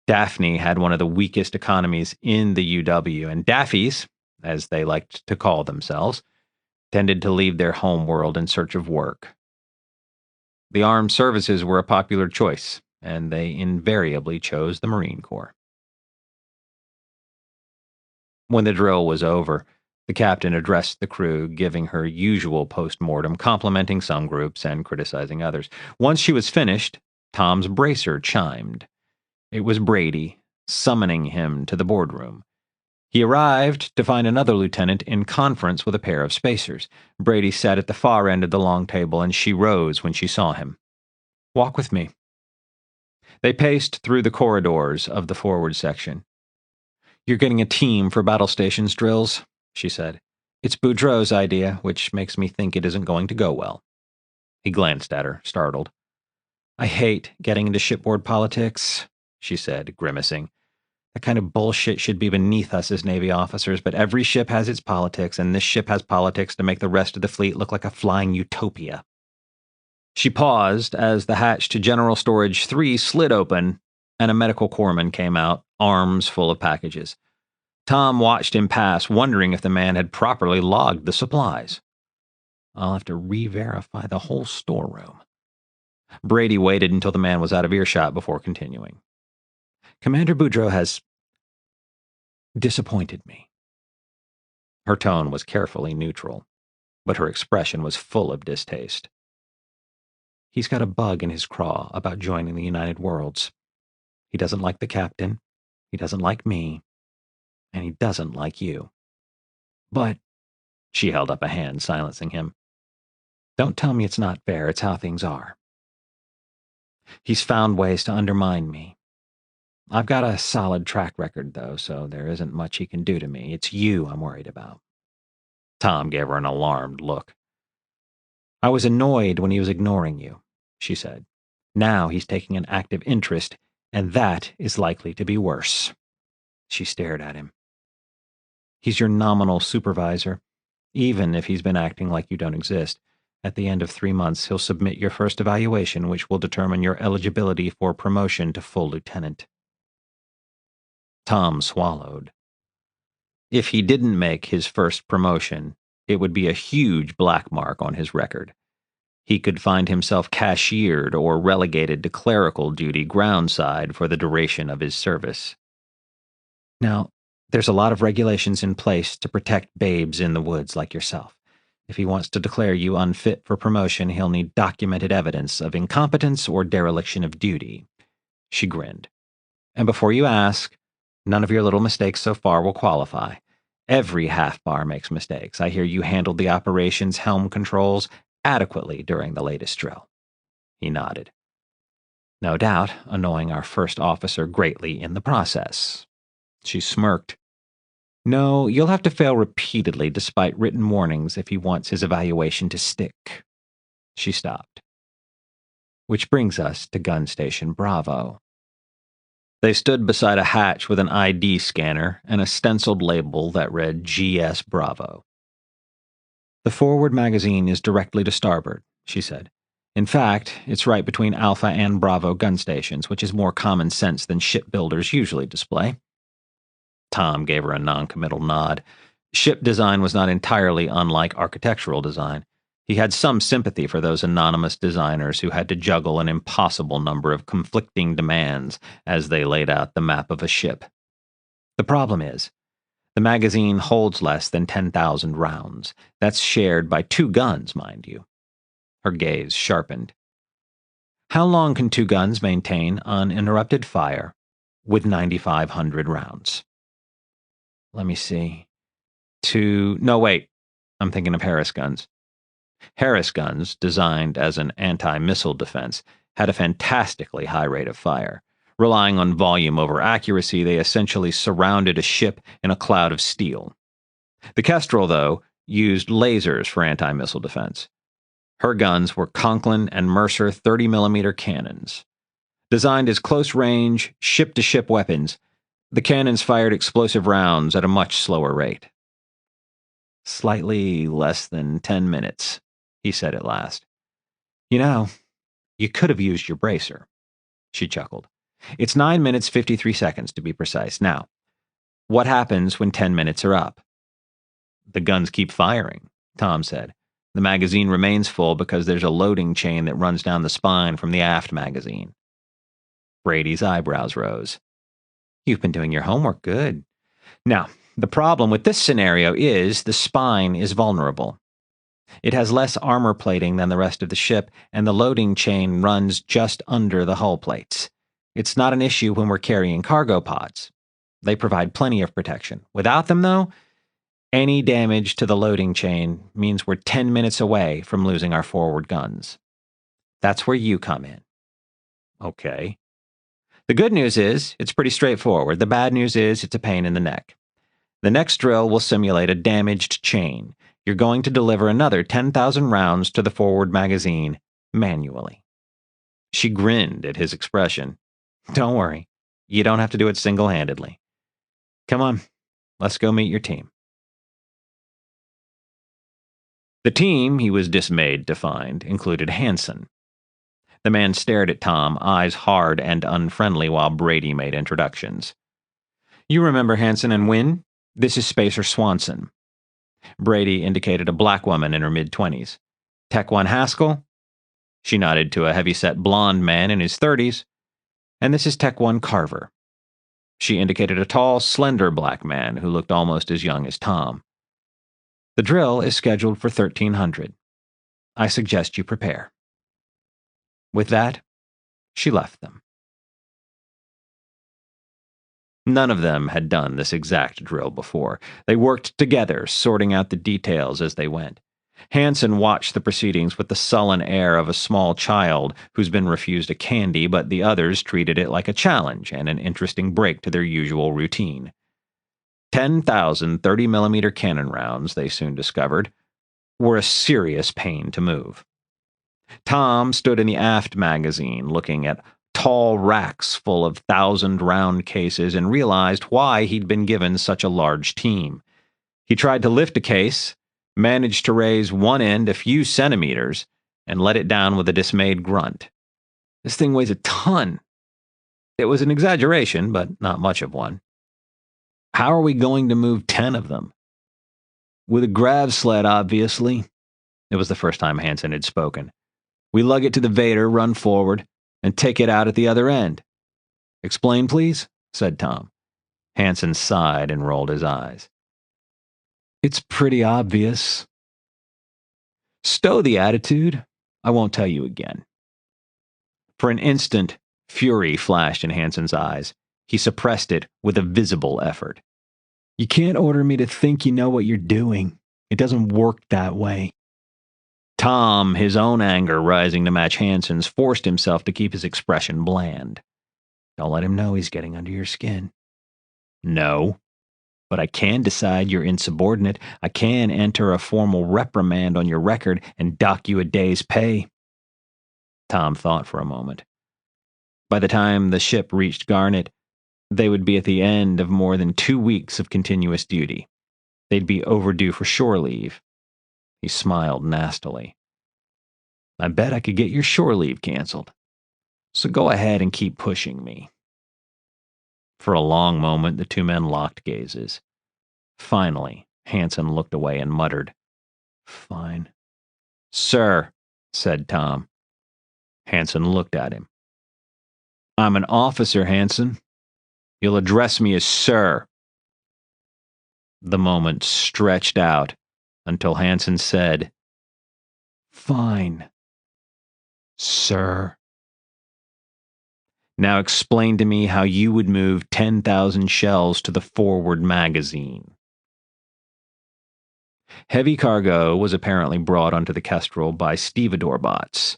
Daphne had one of the weakest economies in the UW, and Daffies, as they liked to call themselves, tended to leave their home world in search of work. The armed services were a popular choice, and they invariably chose the Marine Corps. When the drill was over, the captain addressed the crew, giving her usual post-mortem, complimenting some groups and criticizing others. Once she was finished, Tom's bracer chimed. It was Brady, summoning him to the boardroom. He arrived to find another lieutenant in conference with a pair of spacers. Brady sat at the far end of the long table, and she rose when she saw him. "Walk with me." They paced through the corridors of the forward section. "You're getting a team for battle stations drills," she said. "It's Boudreaux's idea, which makes me think it isn't going to go well." He glanced at her, startled. "I hate getting into shipboard politics," she said, grimacing. "That kind of bullshit should be beneath us as Navy officers, but every ship has its politics, and this ship has politics to make the rest of the fleet look like a flying utopia." She paused as the hatch to General Storage 3 slid open, and a medical corpsman came out, arms full of packages. Tom watched him pass, wondering if the man had properly logged the supplies. "I'll have to re-verify the whole storeroom." Brady waited until the man was out of earshot before continuing. "Commander Boudreaux has disappointed me." Her tone was carefully neutral, but her expression was full of distaste. "He's got a bug in his craw about joining the United Worlds. He doesn't like the captain, he doesn't like me, and he doesn't like you." "But," she held up a hand, silencing him, "don't tell me it's not fair. It's how things are. He's found ways to undermine me. I've got a solid track record, though, so there isn't much he can do to me. It's you I'm worried about." Tom gave her an alarmed look. "I was annoyed when he was ignoring you," she said. "Now he's taking an active interest, and that is likely to be worse." She stared at him. "He's your nominal supervisor. Even if he's been acting like you don't exist, at the end of 3 months he'll submit your first evaluation, which will determine your eligibility for promotion to full lieutenant." Tom swallowed. If he didn't make his first promotion, it would be a huge black mark on his record. He could find himself cashiered or relegated to clerical duty groundside for the duration of his service. "Now, there's a lot of regulations in place to protect babes in the woods like yourself. If he wants to declare you unfit for promotion, he'll need documented evidence of incompetence or dereliction of duty. She grinned. And before you ask, none of your little mistakes so far will qualify. Every half-bar makes mistakes. I hear you handled the operation's helm controls adequately during the latest drill. He nodded. No doubt, annoying our first officer greatly in the process. She smirked. No, you'll have to fail repeatedly despite written warnings if he wants his evaluation to stick. She stopped. Which brings us to Gun Station Bravo. They stood beside a hatch with an ID scanner and a stenciled label that read GS Bravo. The forward magazine is directly to starboard, she said. In fact, it's right between Alpha and Bravo gun stations, which is more common sense than shipbuilders usually display. Tom gave her a noncommittal nod. Ship design was not entirely unlike architectural design. He had some sympathy for those anonymous designers who had to juggle an impossible number of conflicting demands as they laid out the map of a ship. The problem is, the magazine holds less than 10,000 rounds. That's shared by 2 guns, mind you. Her gaze sharpened. How long can 2 guns maintain uninterrupted fire with 9,500 rounds? Let me see. No, wait. I'm thinking of Harris guns. Harris guns, designed as an anti-missile defense, had a fantastically high rate of fire. Relying on volume over accuracy, they essentially surrounded a ship in a cloud of steel. The Kestrel, though, used lasers for anti-missile defense. Her guns were Conklin and Mercer 30mm cannons. Designed as close-range, ship-to-ship weapons, the cannons fired explosive rounds at a much slower rate. Slightly less than 10 minutes, he said at last. You know, you could have used your bracer. She chuckled. It's 9 minutes 53 seconds to be precise. Now, what happens when 10 minutes are up? The guns keep firing, Tom said. The magazine remains full because there's a loading chain that runs down the spine from the aft magazine. Brady's eyebrows rose. You've been doing your homework good. Now, the problem with this scenario is the spine is vulnerable. It has less armor plating than the rest of the ship, and the loading chain runs just under the hull plates. It's not an issue when we're carrying cargo pods. They provide plenty of protection. Without them, though, any damage to the loading chain means we're 10 minutes away from losing our forward guns. That's where you come in. Okay. The good news is it's pretty straightforward. The bad news is it's a pain in the neck. The next drill will simulate a damaged chain. You're going to deliver another 10,000 rounds to the forward magazine manually. She grinned at his expression. Don't worry. You don't have to do it single-handedly. Come on, let's go meet your team. The team, he was dismayed to find, included Hansen. The man stared at Tom, eyes hard and unfriendly, while Brady made introductions. You remember Hansen and Wynne? This is Spacer Swanson. Brady indicated a black woman in her mid-20s. Tech 1 Haskell? She nodded to a heavy-set blond man in his 30s. And this is Tech 1 Carver. She indicated a tall, slender black man who looked almost as young as Tom. The drill is scheduled for 1300. I suggest you prepare. With that, she left them. None of them had done this exact drill before. They worked together, sorting out the details as they went. Hansen watched the proceedings with the sullen air of a small child who's been refused a candy, but the others treated it like a challenge and an interesting break to their usual routine. 10,000 30mm cannon rounds, they soon discovered, were a serious pain to move. Tom stood in the aft magazine looking at tall racks full of 1,000-round cases and realized why he'd been given such a large team. He tried to lift a case, managed to raise one end a few centimeters, and let it down with a dismayed grunt. This thing weighs a ton. It was an exaggeration, but not much of one. How are we going to move 10 of them? With a grav sled, obviously. It was the first time Hansen had spoken. We lug it to the Vader, run forward, and take it out at the other end. Explain, please, said Tom. Hansen sighed and rolled his eyes. It's pretty obvious. Stow the attitude. I won't tell you again. For an instant, fury flashed in Hansen's eyes. He suppressed it with a visible effort. You can't order me to think you know what you're doing. It doesn't work that way. Tom, his own anger rising to match Hansen's, forced himself to keep his expression bland. Don't let him know he's getting under your skin. No. But I can decide you're insubordinate. I can enter a formal reprimand on your record and dock you a day's pay. Tom thought for a moment. By the time the ship reached Garnet, they would be at the end of more than 2 weeks of continuous duty. They'd be overdue for shore leave. He smiled nastily. I bet I could get your shore leave canceled. So go ahead and keep pushing me. For a long moment, the two men locked gazes. Finally, Hansen looked away and muttered, Fine. Sir, said Tom. Hansen looked at him. I'm an officer, Hansen. You'll address me as sir. The moment stretched out until Hansen said, Fine, sir. Now explain to me how you would move 10,000 shells to the forward magazine. Heavy cargo was apparently brought onto the Kestrel by stevedore bots,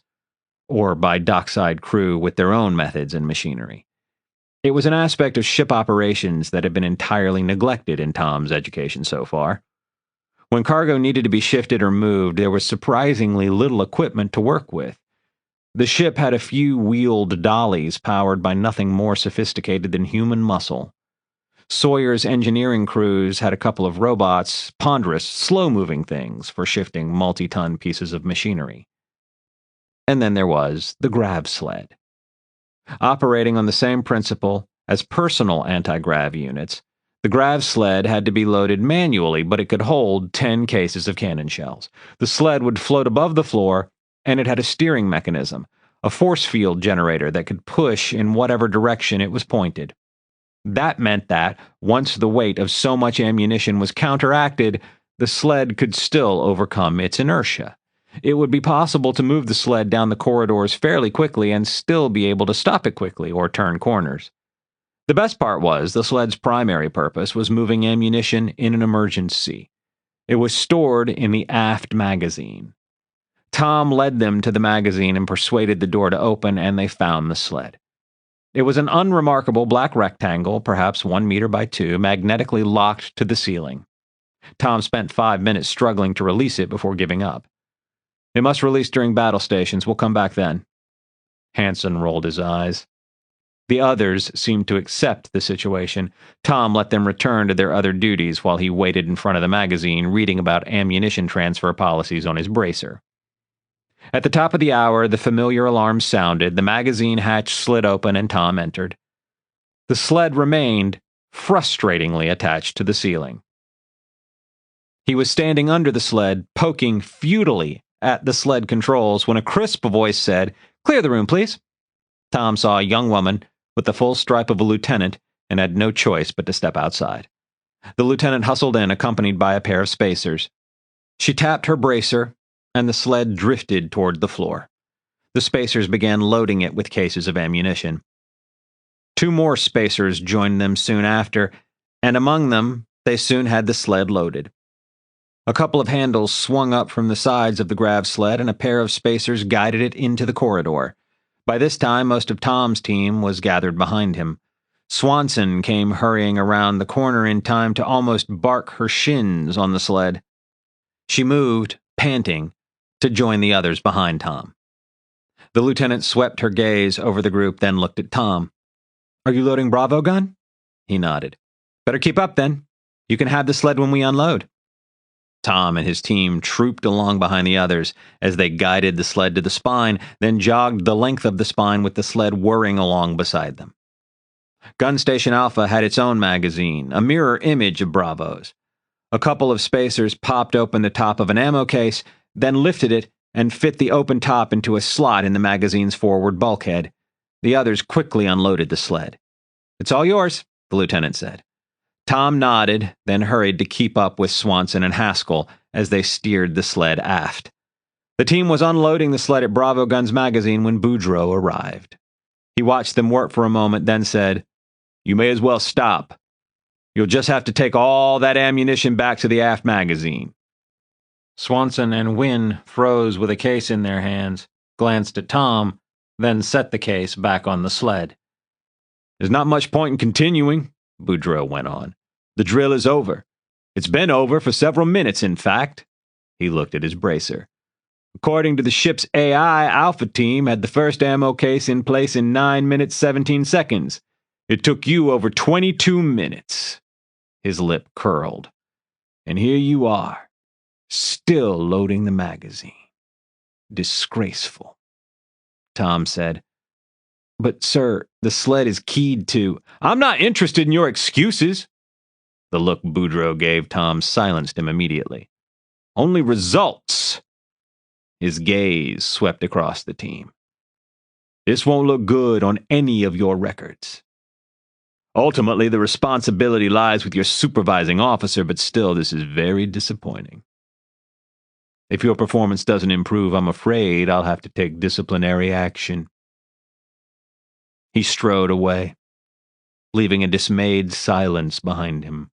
or by dockside crew with their own methods and machinery. It was an aspect of ship operations that had been entirely neglected in Tom's education so far. When cargo needed to be shifted or moved, there was surprisingly little equipment to work with. The ship had a few wheeled dollies powered by nothing more sophisticated than human muscle. Sawyer's engineering crews had a couple of robots, ponderous, slow-moving things for shifting multi-ton pieces of machinery. And then there was the grav sled. Operating on the same principle as personal anti-grav units, the grav sled had to be loaded manually, but it could hold 10 cases of cannon shells. The sled would float above the floor, and it had a steering mechanism, a force field generator that could push in whatever direction it was pointed. That meant that, once the weight of so much ammunition was counteracted, the sled could still overcome its inertia. It would be possible to move the sled down the corridors fairly quickly and still be able to stop it quickly or turn corners. The best part was the sled's primary purpose was moving ammunition in an emergency. It was stored in the aft magazine. Tom led them to the magazine and persuaded the door to open, and they found the sled. It was an unremarkable black rectangle, perhaps 1 meter by 2, magnetically locked to the ceiling. Tom spent 5 minutes struggling to release it before giving up. It must release during battle stations. We'll come back then. Hansen rolled his eyes. The others seemed to accept the situation. Tom let them return to their other duties while he waited in front of the magazine, reading about ammunition transfer policies on his bracer. At the top of the hour, the familiar alarm sounded, the magazine hatch slid open, and Tom entered. The sled remained frustratingly attached to the ceiling. He was standing under the sled, poking futilely at the sled controls when a crisp voice said, "Clear the room, please." Tom saw a young woman with the full stripe of a lieutenant and had no choice but to step outside. The lieutenant hustled in, accompanied by a pair of spacers. She tapped her bracer, and the sled drifted toward the floor. The spacers began loading it with cases of ammunition. 2 more spacers joined them soon after, and among them, they soon had the sled loaded. A couple of handles swung up from the sides of the grav sled, and a pair of spacers guided it into the corridor. By this time, most of Tom's team was gathered behind him. Swanson came hurrying around the corner in time to almost bark her shins on the sled. She moved, panting, to join the others behind Tom. The lieutenant swept her gaze over the group, then looked at Tom. "Are you loading Bravo gun?" He nodded. "Better keep up, then. You can have the sled when we unload." Tom and his team trooped along behind the others as they guided the sled to the spine, then jogged the length of the spine with the sled whirring along beside them. Gun Station Alpha had its own magazine, a mirror image of Bravo's. A couple of spacers popped open the top of an ammo case, then lifted it and fit the open top into a slot in the magazine's forward bulkhead. The others quickly unloaded the sled. "It's all yours," the lieutenant said. Tom nodded, then hurried to keep up with Swanson and Haskell as they steered the sled aft. The team was unloading the sled at Bravo Guns Magazine when Boudreaux arrived. He watched them work for a moment, then said, "You may as well stop. You'll just have to take all that ammunition back to the aft magazine." Swanson and Wynne froze with a case in their hands, glanced at Tom, then set the case back on the sled. "There's not much point in continuing," Boudreaux went on. "The drill is over. It's been over for several minutes, in fact." He looked at his bracer. "According to the ship's AI, Alpha Team had the first ammo case in place in 9 minutes 17 seconds. It took you over 22 minutes. His lip curled. "And here you are, still loading the magazine. Disgraceful." Tom said, "But, sir, the sled is keyed to—" "I'm not interested in your excuses." The look Boudreaux gave Tom silenced him immediately. "Only results." His gaze swept across the team. "This won't look good on any of your records. Ultimately, the responsibility lies with your supervising officer, but still, this is very disappointing. If your performance doesn't improve, I'm afraid I'll have to take disciplinary action." He strode away, leaving a dismayed silence behind him.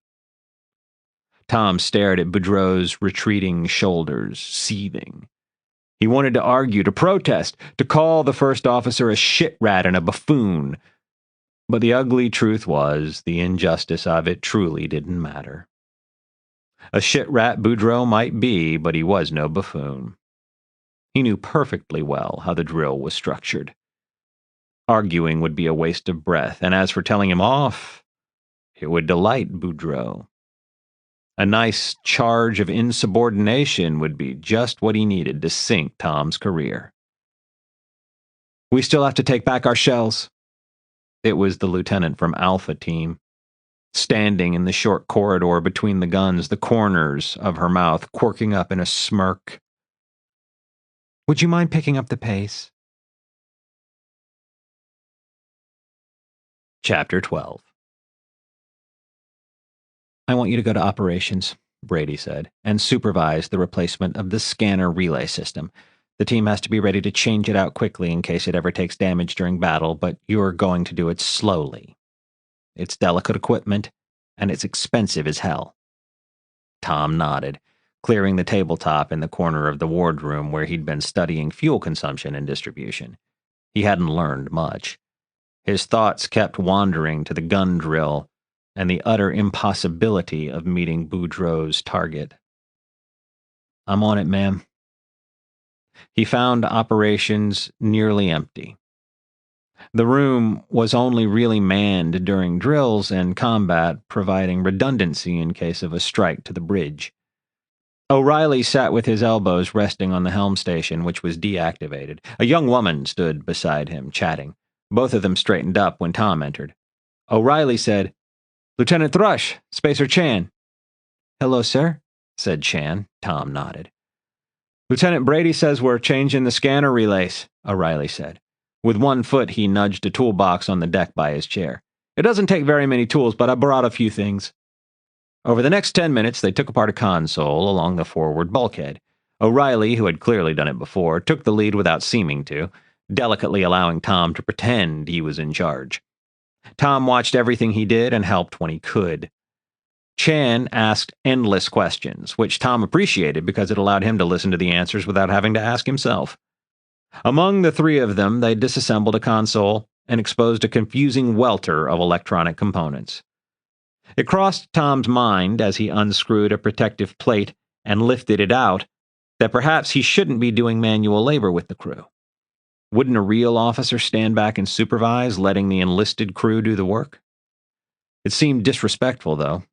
Tom stared at Boudreaux's retreating shoulders, seething. He wanted to argue, to protest, to call the first officer a shit rat and a buffoon. But the ugly truth was, the injustice of it truly didn't matter. A shit rat Boudreaux might be, but he was no buffoon. He knew perfectly well how the drill was structured. Arguing would be a waste of breath, and as for telling him off, it would delight Boudreaux. A nice charge of insubordination would be just what he needed to sink Tom's career. "We still have to take back our shells." It was the lieutenant from Alpha Team, standing in the short corridor between the guns, the corners of her mouth quirking up in a smirk. "Would you mind picking up the pace?" Chapter 12. "I want you to go to operations," Brady said, "and supervise the replacement of the scanner relay system. The team has to be ready to change it out quickly in case it ever takes damage during battle, but you're going to do it slowly. It's delicate equipment, and it's expensive as hell." Tom nodded, clearing the tabletop in the corner of the wardroom where he'd been studying fuel consumption and distribution. He hadn't learned much. His thoughts kept wandering to the gun drill and the utter impossibility of meeting Boudreaux's target. "I'm on it, ma'am." He found operations nearly empty. The room was only really manned during drills and combat, providing redundancy in case of a strike to the bridge. O'Reilly sat with his elbows resting on the helm station, which was deactivated. A young woman stood beside him, chatting. Both of them straightened up when Tom entered. O'Reilly said, "Lieutenant Thrush, Spacer Chan." "Hello, sir," said Chan. Tom nodded. "Lieutenant Brady says we're changing the scanner relays," O'Reilly said. With one foot, he nudged a toolbox on the deck by his chair. "It doesn't take very many tools, but I brought a few things." Over the next 10 minutes, they took apart a console along the forward bulkhead. O'Reilly, who had clearly done it before, took the lead without seeming to, delicately allowing Tom to pretend he was in charge. Tom watched everything he did and helped when he could. Chan asked endless questions, which Tom appreciated because it allowed him to listen to the answers without having to ask himself. Among the three of them, they disassembled a console and exposed a confusing welter of electronic components. It crossed Tom's mind as he unscrewed a protective plate and lifted it out that perhaps he shouldn't be doing manual labor with the crew. Wouldn't a real officer stand back and supervise, letting the enlisted crew do the work? It seemed disrespectful, though,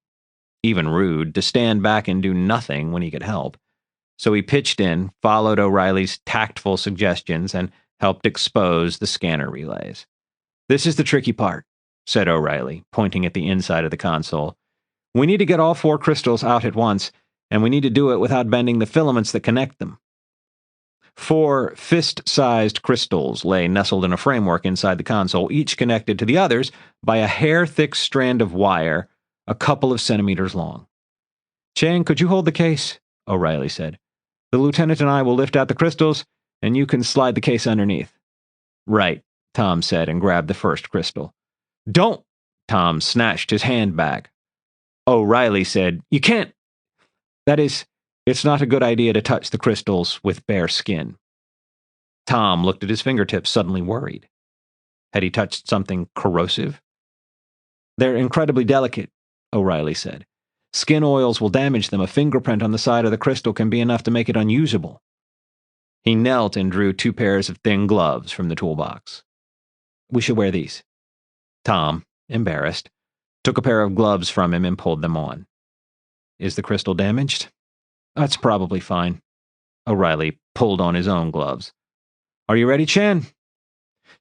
even rude, to stand back and do nothing when he could help. So he pitched in, followed O'Reilly's tactful suggestions, and helped expose the scanner relays. "This is the tricky part," said O'Reilly, pointing at the inside of the console. "We need to get all 4 crystals out at once, and we need to do it without bending the filaments that connect them." 4 fist-sized crystals lay nestled in a framework inside the console, each connected to the others by a hair-thick strand of wire a couple of centimeters long. "Chan, could you hold the case?" O'Reilly said. The lieutenant and I will lift out the crystals, and you can slide the case underneath." "Right," Tom said and grabbed the first crystal. "Don't!" Tom snatched his hand back. O'Reilly said, "You can't. That is, it's not a good idea to touch the crystals with bare skin." Tom looked at his fingertips, suddenly worried. Had he touched something corrosive? "They're incredibly delicate," O'Reilly said. "Skin oils will damage them. A fingerprint on the side of the crystal can be enough to make it unusable." He knelt and drew 2 pairs of thin gloves from the toolbox. "We should wear these." Tom, embarrassed, took a pair of gloves from him and pulled them on. "Is the crystal damaged?" "That's probably fine." O'Reilly pulled on his own gloves. "Are you ready, Chan?"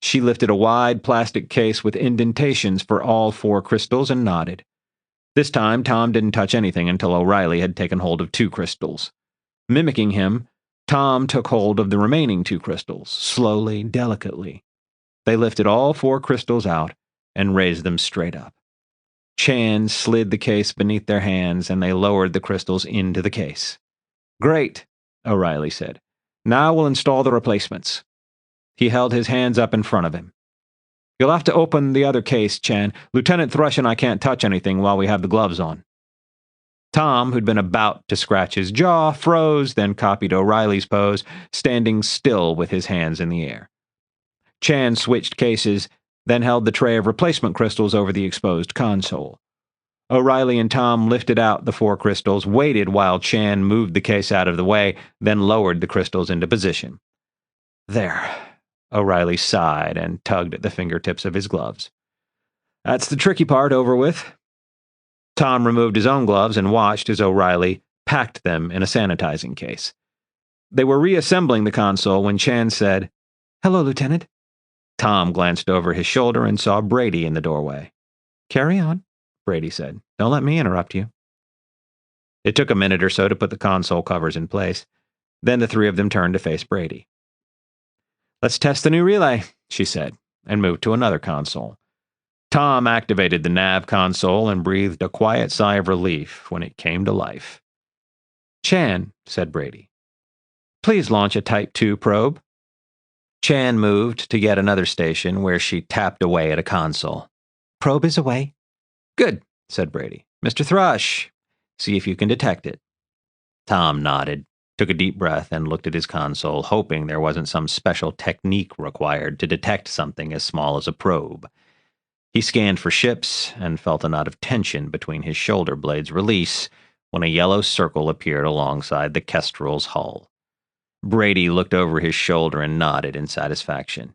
She lifted a wide plastic case with indentations for all 4 crystals and nodded. This time, Tom didn't touch anything until O'Reilly had taken hold of 2 crystals. Mimicking him, Tom took hold of the remaining 2 crystals, slowly, delicately. They lifted all 4 crystals out and raised them straight up. Chan slid the case beneath their hands, and they lowered the crystals into the case. "Great," O'Reilly said. "Now we'll install the replacements." He held his hands up in front of him. "You'll have to open the other case, Chan. Lieutenant Thrush and I can't touch anything while we have the gloves on." Tom, who'd been about to scratch his jaw, froze, then copied O'Reilly's pose, standing still with his hands in the air. Chan switched cases, then held the tray of replacement crystals over the exposed console. O'Reilly and Tom lifted out the 4 crystals, waited while Chan moved the case out of the way, then lowered the crystals into position. "There," O'Reilly sighed and tugged at the fingertips of his gloves. "That's the tricky part over with." Tom removed his own gloves and watched as O'Reilly packed them in a sanitizing case. They were reassembling the console when Chan said, "Hello, Lieutenant." Tom glanced over his shoulder and saw Brady in the doorway. "Carry on," Brady said. "Don't let me interrupt you." It took a minute or so to put the console covers in place. Then the 3 of them turned to face Brady. "Let's test the new relay," she said, and moved to another console. Tom activated the nav console and breathed a quiet sigh of relief when it came to life. "Chan," said Brady, "please launch a Type 2 probe." Chan moved to yet another station where she tapped away at a console. "Probe is away." "Good," said Brady. "Mr. Thrush, see if you can detect it." Tom nodded, took a deep breath, and looked at his console, hoping there wasn't some special technique required to detect something as small as a probe. He scanned for ships and felt a knot of tension between his shoulder blades release when a yellow circle appeared alongside the Kestrel's hull. Brady looked over his shoulder and nodded in satisfaction.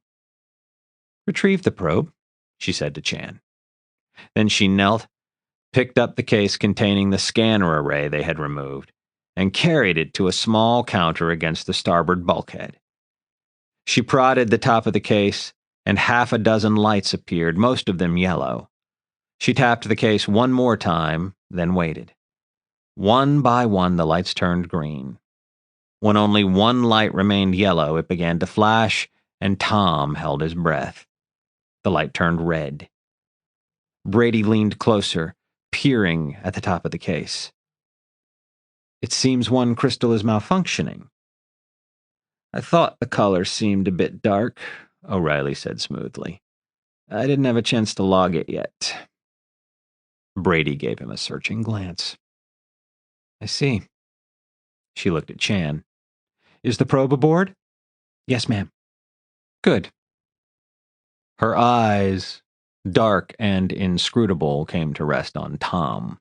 "Retrieve the probe," she said to Chan. Then she knelt, picked up the case containing the scanner array they had removed, and carried it to a small counter against the starboard bulkhead. She prodded the top of the case, and 6 lights appeared, most of them yellow. She tapped the case one more time, then waited. One by one, the lights turned green. When only one light remained yellow, it began to flash, and Tom held his breath. The light turned red. Brady leaned closer, peering at the top of the case. "It seems one crystal is malfunctioning." "I thought the color seemed a bit dark," O'Reilly said smoothly. "I didn't have a chance to log it yet." Brady gave him a searching glance. "I see." She looked at Chan. "Is the probe aboard?" "Yes, ma'am." "Good." Her eyes, dark and inscrutable, came to rest on Tom.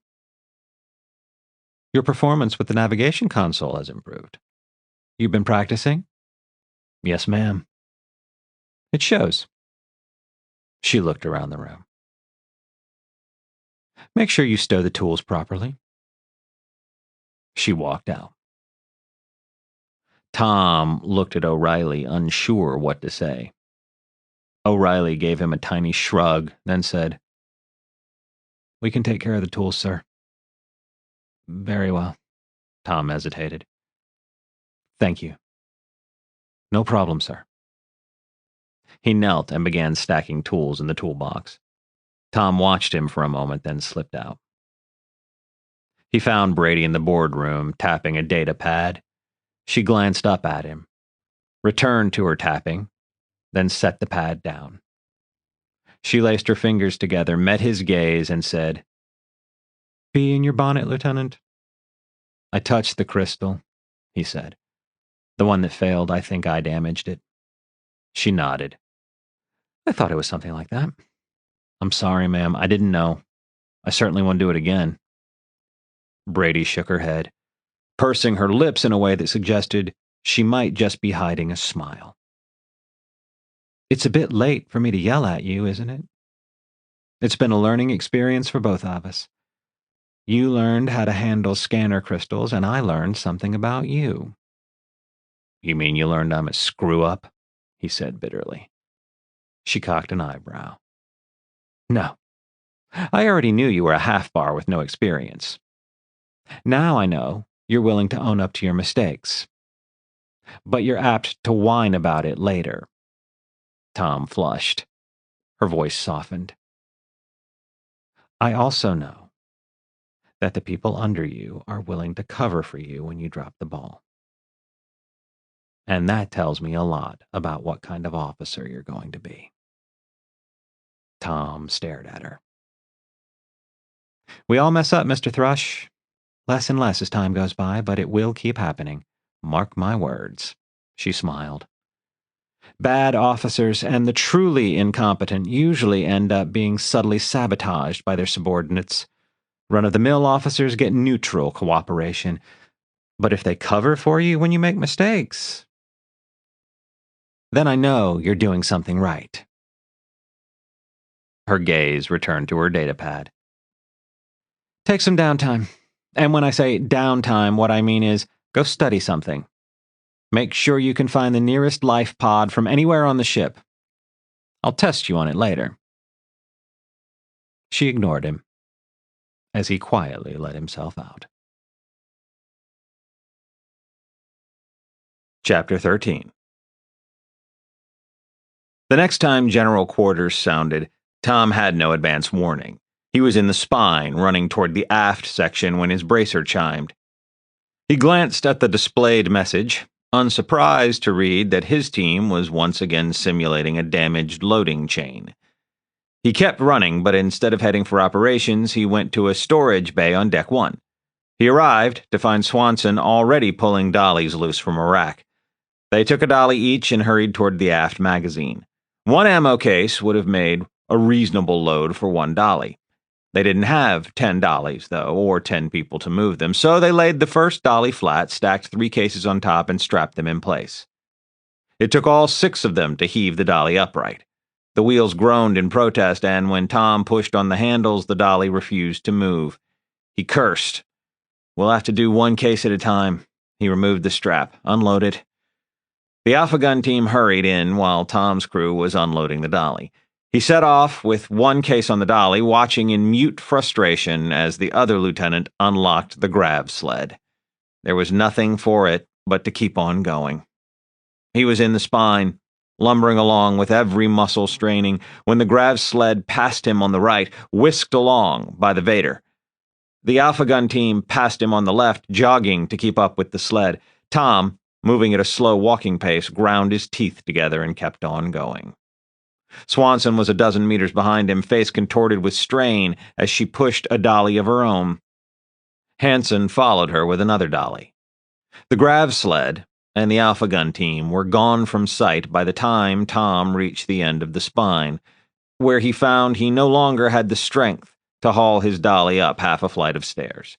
"Your performance with the navigation console has improved. You've been practicing?" "Yes, ma'am." "It shows." She looked around the room. "Make sure you stow the tools properly." She walked out. Tom looked at O'Reilly, unsure what to say. O'Reilly gave him a tiny shrug, then said, "We can take care of the tools, sir." "Very well." Tom hesitated. "Thank you." "No problem, sir." He knelt and began stacking tools in the toolbox. Tom watched him for a moment, then slipped out. He found Brady in the boardroom, tapping a data pad. She glanced up at him, returned to her tapping, then set the pad down. She laced her fingers together, met his gaze, and said, "Bee in your bonnet, Lieutenant?" "I touched the crystal," he said. "The one that failed. I think I damaged it." She nodded. "I thought it was something like that." "I'm sorry, ma'am. I didn't know. I certainly won't do it again." Brady shook her head, pursing her lips in a way that suggested she might just be hiding a smile. "It's a bit late for me to yell at you, isn't it? It's been a learning experience for both of us. You learned how to handle scanner crystals, and I learned something about you." "You mean you learned I'm a screw-up?" he said bitterly. She cocked an eyebrow. "No. I already knew you were a half-bar with no experience. Now I know you're willing to own up to your mistakes. But you're apt to whine about it later." Tom flushed. Her voice softened. "I also know that the people under you are willing to cover for you when you drop the ball. And that tells me a lot about what kind of officer you're going to be." Tom stared at her. "We all mess up, Mr. Thrush. Less and less as time goes by, but it will keep happening. Mark my words." She smiled. "Bad officers and the truly incompetent usually end up being subtly sabotaged by their subordinates. Run-of-the-mill officers get neutral cooperation. But if they cover for you when you make mistakes, then I know you're doing something right." Her gaze returned to her datapad. "Take some downtime. And when I say downtime, what I mean is go study something. Make sure you can find the nearest life pod from anywhere on the ship. I'll test you on it later." She ignored him as he quietly let himself out. Chapter 13. The next time General Quarters sounded, Tom had no advance warning. He was in the spine, running toward the aft section when his bracer chimed. He glanced at the displayed message, unsurprised to read that his team was once again simulating a damaged loading chain. He kept running, but instead of heading for operations, he went to a storage bay on Deck 1. He arrived to find Swanson already pulling dollies loose from a rack. They took a dolly each and hurried toward the aft magazine. One ammo case would have made a reasonable load for one dolly. They didn't have 10 dollies, though, or 10 people to move them, so they laid the first dolly flat, stacked 3 cases on top, and strapped them in place. It took all 6 of them to heave the dolly upright. The wheels groaned in protest, and when Tom pushed on the handles, the dolly refused to move. He cursed. "We'll have to do 1 case at a time." He removed the strap, unloaded. The Alpha Gun team hurried in while Tom's crew was unloading the dolly. He set off with 1 case on the dolly, watching in mute frustration as the other lieutenant unlocked the grav sled. There was nothing for it but to keep on going. He was in the spine, lumbering along with every muscle straining, when the grav sled passed him on the right, whisked along by the Vader. The Alpha Gun team passed him on the left, jogging to keep up with the sled. Tom, moving at a slow walking pace, ground his teeth together and kept on going. Swanson was a dozen meters behind him, face contorted with strain as she pushed a dolly of her own. Hansen followed her with another dolly. The grav sled and the Alpha Gun team were gone from sight by the time Tom reached the end of the spine, where he found he no longer had the strength to haul his dolly up half a flight of stairs.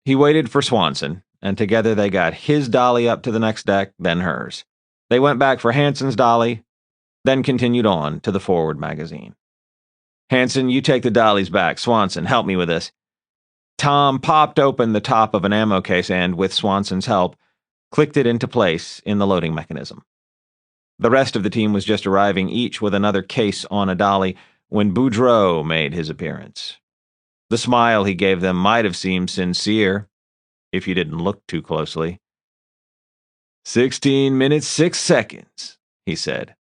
He waited for Swanson, and together they got his dolly up to the next deck, then hers. They went back for Hansen's dolly, then continued on to the forward magazine. "Hansen, you take the dollies back. Swanson, help me with this." Tom popped open the top of an ammo case and, with Swanson's help, clicked it into place in the loading mechanism. The rest of the team was just arriving, each with another case on a dolly, when Boudreaux made his appearance. The smile he gave them might have seemed sincere, if you didn't look too closely. 16 minutes, 6 seconds, he said,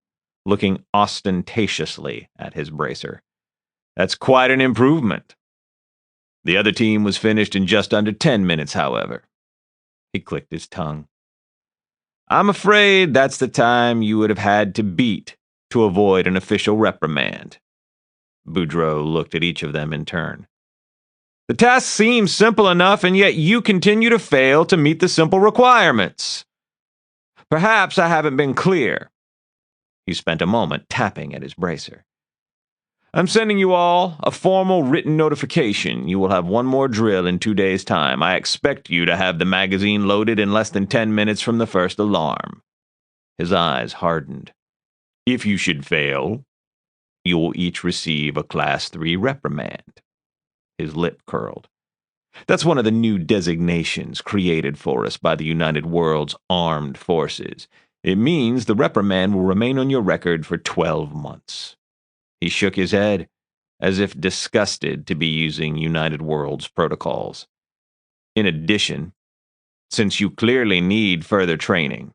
looking ostentatiously at his bracer. "That's quite an improvement. The other team was finished in just under 10 minutes, however." He clicked his tongue. I'm afraid that's the time you would have had to beat to avoid an official reprimand. Boudreaux looked at each of them in turn. The task seems simple enough, and yet you continue to fail to meet the simple requirements. Perhaps I haven't been clear. He spent a moment tapping at his bracer. I'm sending you all a formal written notification. You will have one more drill in 2 days' time. I expect you to have the magazine loaded in less than 10 minutes from the first alarm. His eyes hardened. If you should fail, you will each receive a Class 3 reprimand. His lip curled. That's one of the new designations created for us by the United World's Armed Forces. It means the reprimand will remain on your record for 12 months. He shook his head, as if disgusted to be using United World's protocols. In addition, since you clearly need further training,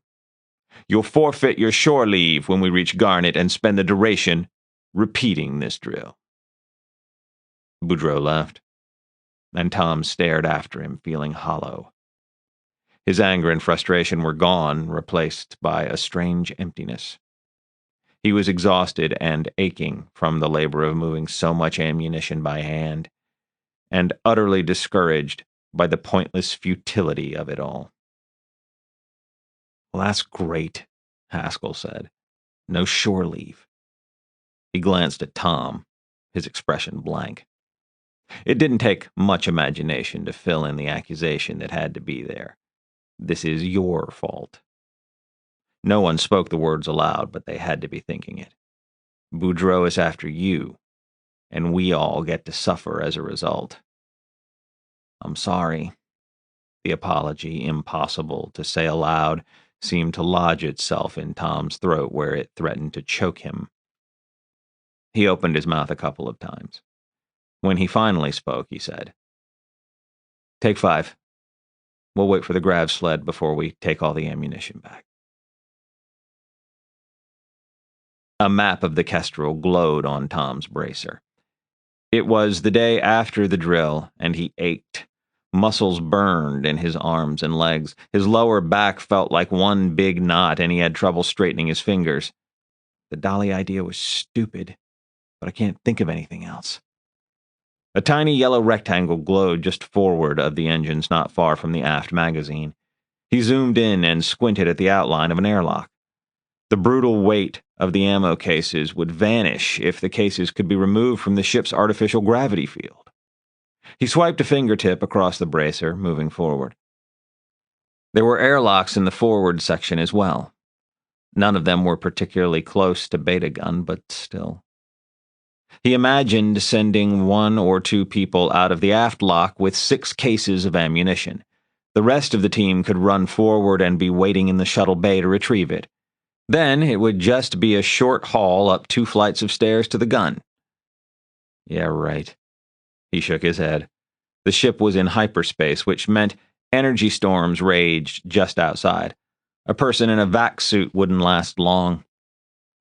you'll forfeit your shore leave when we reach Garnet and spend the duration repeating this drill. Boudreaux left, and Tom stared after him, feeling hollow. His anger and frustration were gone, replaced by a strange emptiness. He was exhausted and aching from the labor of moving so much ammunition by hand, and utterly discouraged by the pointless futility of it all. Well, that's great, Haskell said. No shore leave. He glanced at Tom, his expression blank. It didn't take much imagination to fill in the accusation that had to be there. This is your fault. No one spoke the words aloud, but they had to be thinking it. Boudreaux is after you, and we all get to suffer as a result. I'm sorry. The apology, impossible to say aloud, seemed to lodge itself in Tom's throat where it threatened to choke him. He opened his mouth a couple of times. When he finally spoke, he said, Take 5. We'll wait for the grav sled before we take all the ammunition back. A map of the Kestrel glowed on Tom's bracer. It was the day after the drill, and he ached. Muscles burned in his arms and legs. His lower back felt like one big knot, and he had trouble straightening his fingers. The dolly idea was stupid, but I can't think of anything else. A tiny yellow rectangle glowed just forward of the engines not far from the aft magazine. He zoomed in and squinted at the outline of an airlock. The brutal weight of the ammo cases would vanish if the cases could be removed from the ship's artificial gravity field. He swiped a fingertip across the bracer, moving forward. There were airlocks in the forward section as well. None of them were particularly close to Beta Gun, but still. He imagined sending 1 or 2 people out of the aft lock with 6 cases of ammunition. The rest of the team could run forward and be waiting in the shuttle bay to retrieve it. Then it would just be a short haul up 2 flights of stairs to the gun. Yeah, right. He shook his head. The ship was in hyperspace, which meant energy storms raged just outside. A person in a vac suit wouldn't last long.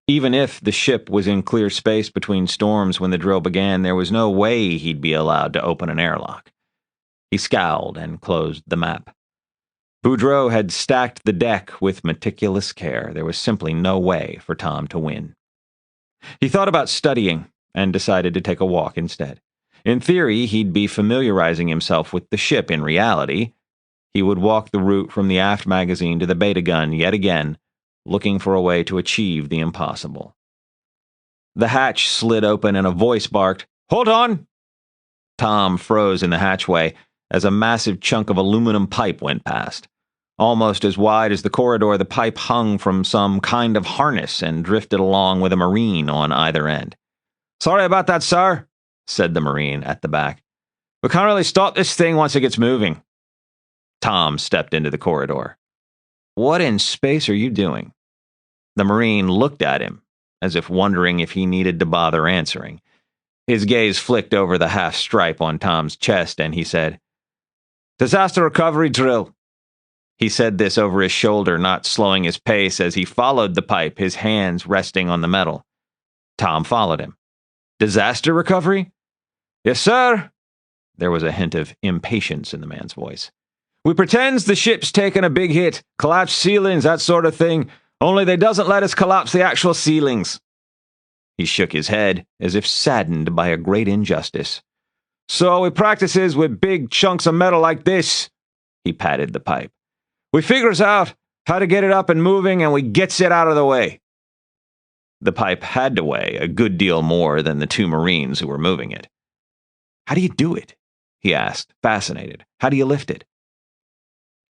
Even if the ship was in clear space between storms when the drill began, there was no way he'd be allowed to open an airlock. He scowled and closed the map. Boudreaux had stacked the deck with meticulous care. There was simply no way for Tom to win. He thought about studying and decided to take a walk instead. In theory, he'd be familiarizing himself with the ship. In reality, he would walk the route from the aft magazine to the Beta Gun yet again, looking for a way to achieve the impossible. The hatch slid open and a voice barked, "Hold on!" Tom froze in the hatchway as a massive chunk of aluminum pipe went past. Almost as wide as the corridor, the pipe hung from some kind of harness and drifted along with a Marine on either end. "Sorry about that, sir," said the Marine at the back. "We can't really stop this thing once it gets moving." Tom stepped into the corridor. "What in space are you doing?" The Marine looked at him, as if wondering if he needed to bother answering. His gaze flicked over the half stripe on Tom's chest, and he said, "Disaster recovery drill." He said this over his shoulder, not slowing his pace as he followed the pipe, his hands resting on the metal. Tom followed him. "Disaster recovery?" "Yes, sir." There was a hint of impatience in the man's voice. We pretends the ship's taken a big hit, collapsed ceilings, that sort of thing, only they doesn't let us collapse the actual ceilings." He shook his head, as if saddened by a great injustice. "So we practices with big chunks of metal like this." He patted the pipe. "We figures out how to get it up and moving, and we gets it out of the way." The pipe had to weigh a good deal more than the two Marines who were moving it. "How do you do it?" he asked, fascinated. "How do you lift it?"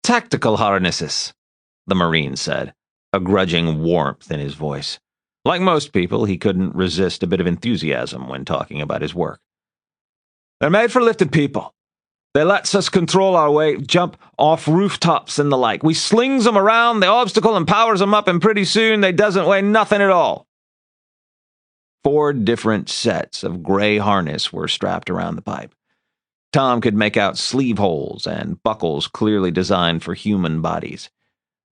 "Tactical harnesses," the Marine said, a grudging warmth in his voice. Like most people, he couldn't resist a bit of enthusiasm when talking about his work. "They're made for lifting people. They lets us control our weight, jump off rooftops and the like. We slings them around the obstacle and powers them up, and pretty soon they doesn't weigh nothing at all." 4 different sets of gray harness were strapped around the pipe. Tom could make out sleeve holes and buckles clearly designed for human bodies.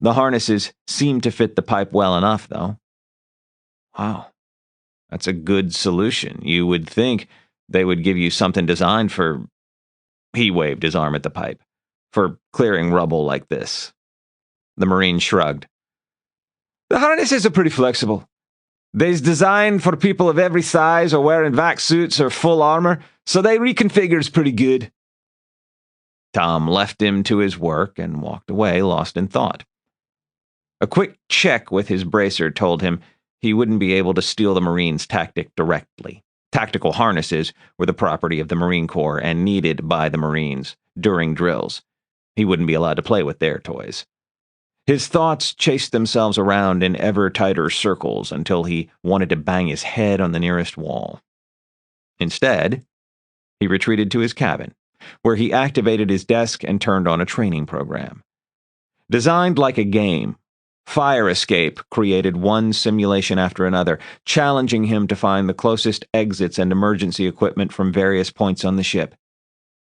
The harnesses seemed to fit the pipe well enough, though. Wow, that's a good solution. You would think they would give you something designed for... He waved his arm at the pipe. "For clearing rubble like this." The Marine shrugged. "The harnesses are pretty flexible. They's designed for people of every size or wearing vac suits or full armor, so they reconfigures pretty good." Tom left him to his work and walked away, lost in thought. A quick check with his bracer told him he wouldn't be able to steal the Marine's tactic directly. Tactical harnesses were the property of the Marine Corps and needed by the Marines during drills. He wouldn't be allowed to play with their toys. His thoughts chased themselves around in ever tighter circles until he wanted to bang his head on the nearest wall. Instead, he retreated to his cabin, where he activated his desk and turned on a training program. Designed like a game, Fire Escape created one simulation after another, challenging him to find the closest exits and emergency equipment from various points on the ship.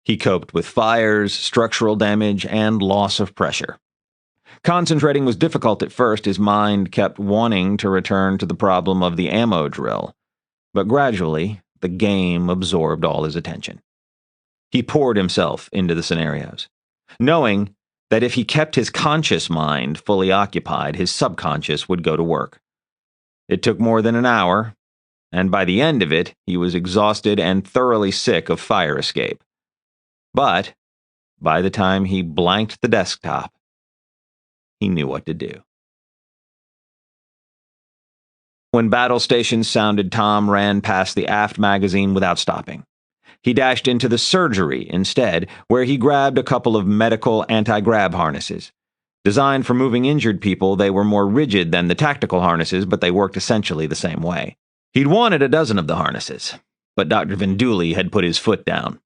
He coped with fires, structural damage, and loss of pressure. Concentrating was difficult at first. His mind kept wanting to return to the problem of the ammo drill, but gradually the game absorbed all his attention. He poured himself into the scenarios, knowing that if he kept his conscious mind fully occupied, his subconscious would go to work. It took more than an hour, and by the end of it, he was exhausted and thoroughly sick of Fire Escape. But by the time he blanked the desktop, he knew what to do. When battle stations sounded, Tom ran past the aft magazine without stopping. He dashed into the surgery instead, where he grabbed a couple of medical anti-grab harnesses. Designed for moving injured people, they were more rigid than the tactical harnesses, but they worked essentially the same way. He'd wanted a dozen of the harnesses, but Dr. Venduli had put his foot down.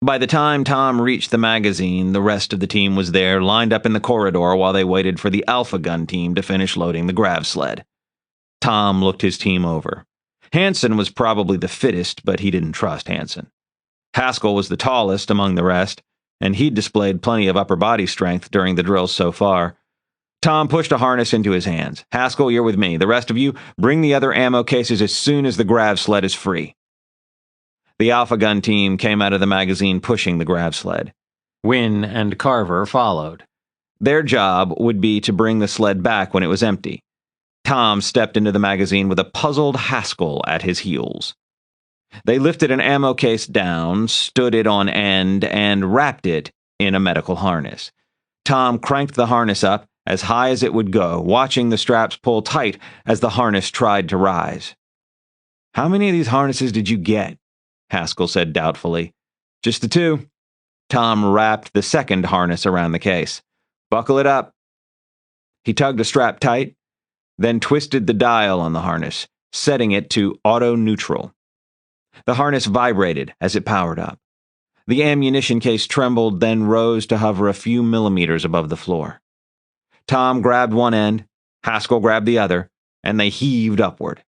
By the time Tom reached the magazine, the rest of the team was there, lined up in the corridor while they waited for the Alpha Gun team to finish loading the grav sled. Tom looked his team over. Hansen was probably the fittest, but he didn't trust Hansen. Haskell was the tallest among the rest, and he'd displayed plenty of upper body strength during the drills so far. Tom pushed a harness into his hands. "Haskell, you're with me. The rest of you, bring the other ammo cases as soon as the grav sled is free." The Alpha Gun team came out of the magazine pushing the grav sled. Wynne and Carver followed. Their job would be to bring the sled back when it was empty. Tom stepped into the magazine with a puzzled Haskell at his heels. They lifted an ammo case down, stood it on end, and wrapped it in a medical harness. Tom cranked the harness up as high as it would go, watching the straps pull tight as the harness tried to rise. "How many of these harnesses did you get?" Haskell said doubtfully. "Just the 2. Tom wrapped the second harness around the case. "Buckle it up." He tugged a strap tight, then twisted the dial on the harness, setting it to auto-neutral. The harness vibrated as it powered up. The ammunition case trembled, then rose to hover a few millimeters above the floor. Tom grabbed one end, Haskell grabbed the other, and they heaved upward.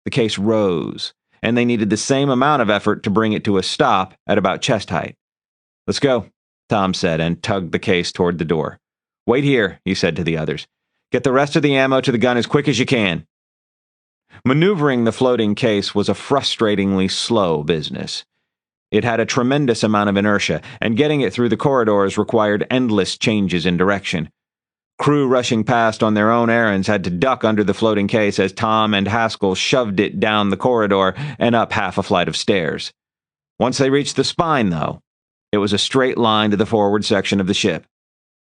The case rose, and they needed the same amount of effort to bring it to a stop at about chest height. "Let's go," Tom said, and tugged the case toward the door. "Wait here," he said to the others. "Get the rest of the ammo to the gun as quick as you can." Maneuvering the floating case was a frustratingly slow business. It had a tremendous amount of inertia, and getting it through the corridors required endless changes in direction. Crew rushing past on their own errands had to duck under the floating case as Tom and Haskell shoved it down the corridor and up half a flight of stairs. Once they reached the spine, though, it was a straight line to the forward section of the ship.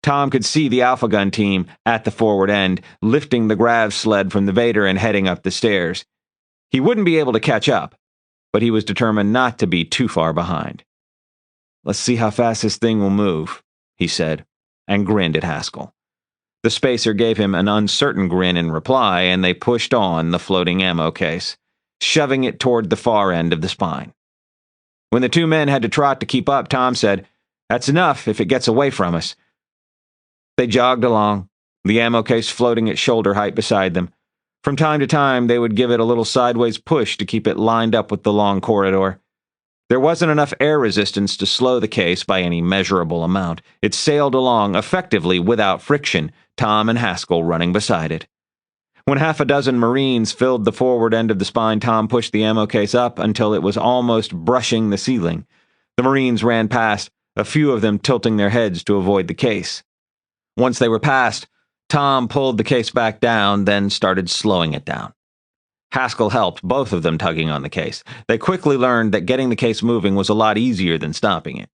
Tom could see the Alpha Gun team at the forward end, lifting the grav sled from the Vader and heading up the stairs. He wouldn't be able to catch up, but he was determined not to be too far behind. "Let's see how fast this thing will move," he said, and grinned at Haskell. The spacer gave him an uncertain grin in reply, and they pushed on the floating ammo case, shoving it toward the far end of the spine. When the two men had to trot to keep up, Tom said, "That's enough if it gets away from us." They jogged along, the ammo case floating at shoulder height beside them. From time to time, they would give it a little sideways push to keep it lined up with the long corridor. There wasn't enough air resistance to slow the case by any measurable amount. It sailed along effectively without friction, Tom and Haskell running beside it. When half a dozen Marines filled the forward end of the spine, Tom pushed the ammo case up until it was almost brushing the ceiling. The Marines ran past, a few of them tilting their heads to avoid the case. Once they were past, Tom pulled the case back down, then started slowing it down. Haskell helped, both of them tugging on the case. They quickly learned that getting the case moving was a lot easier than stopping it.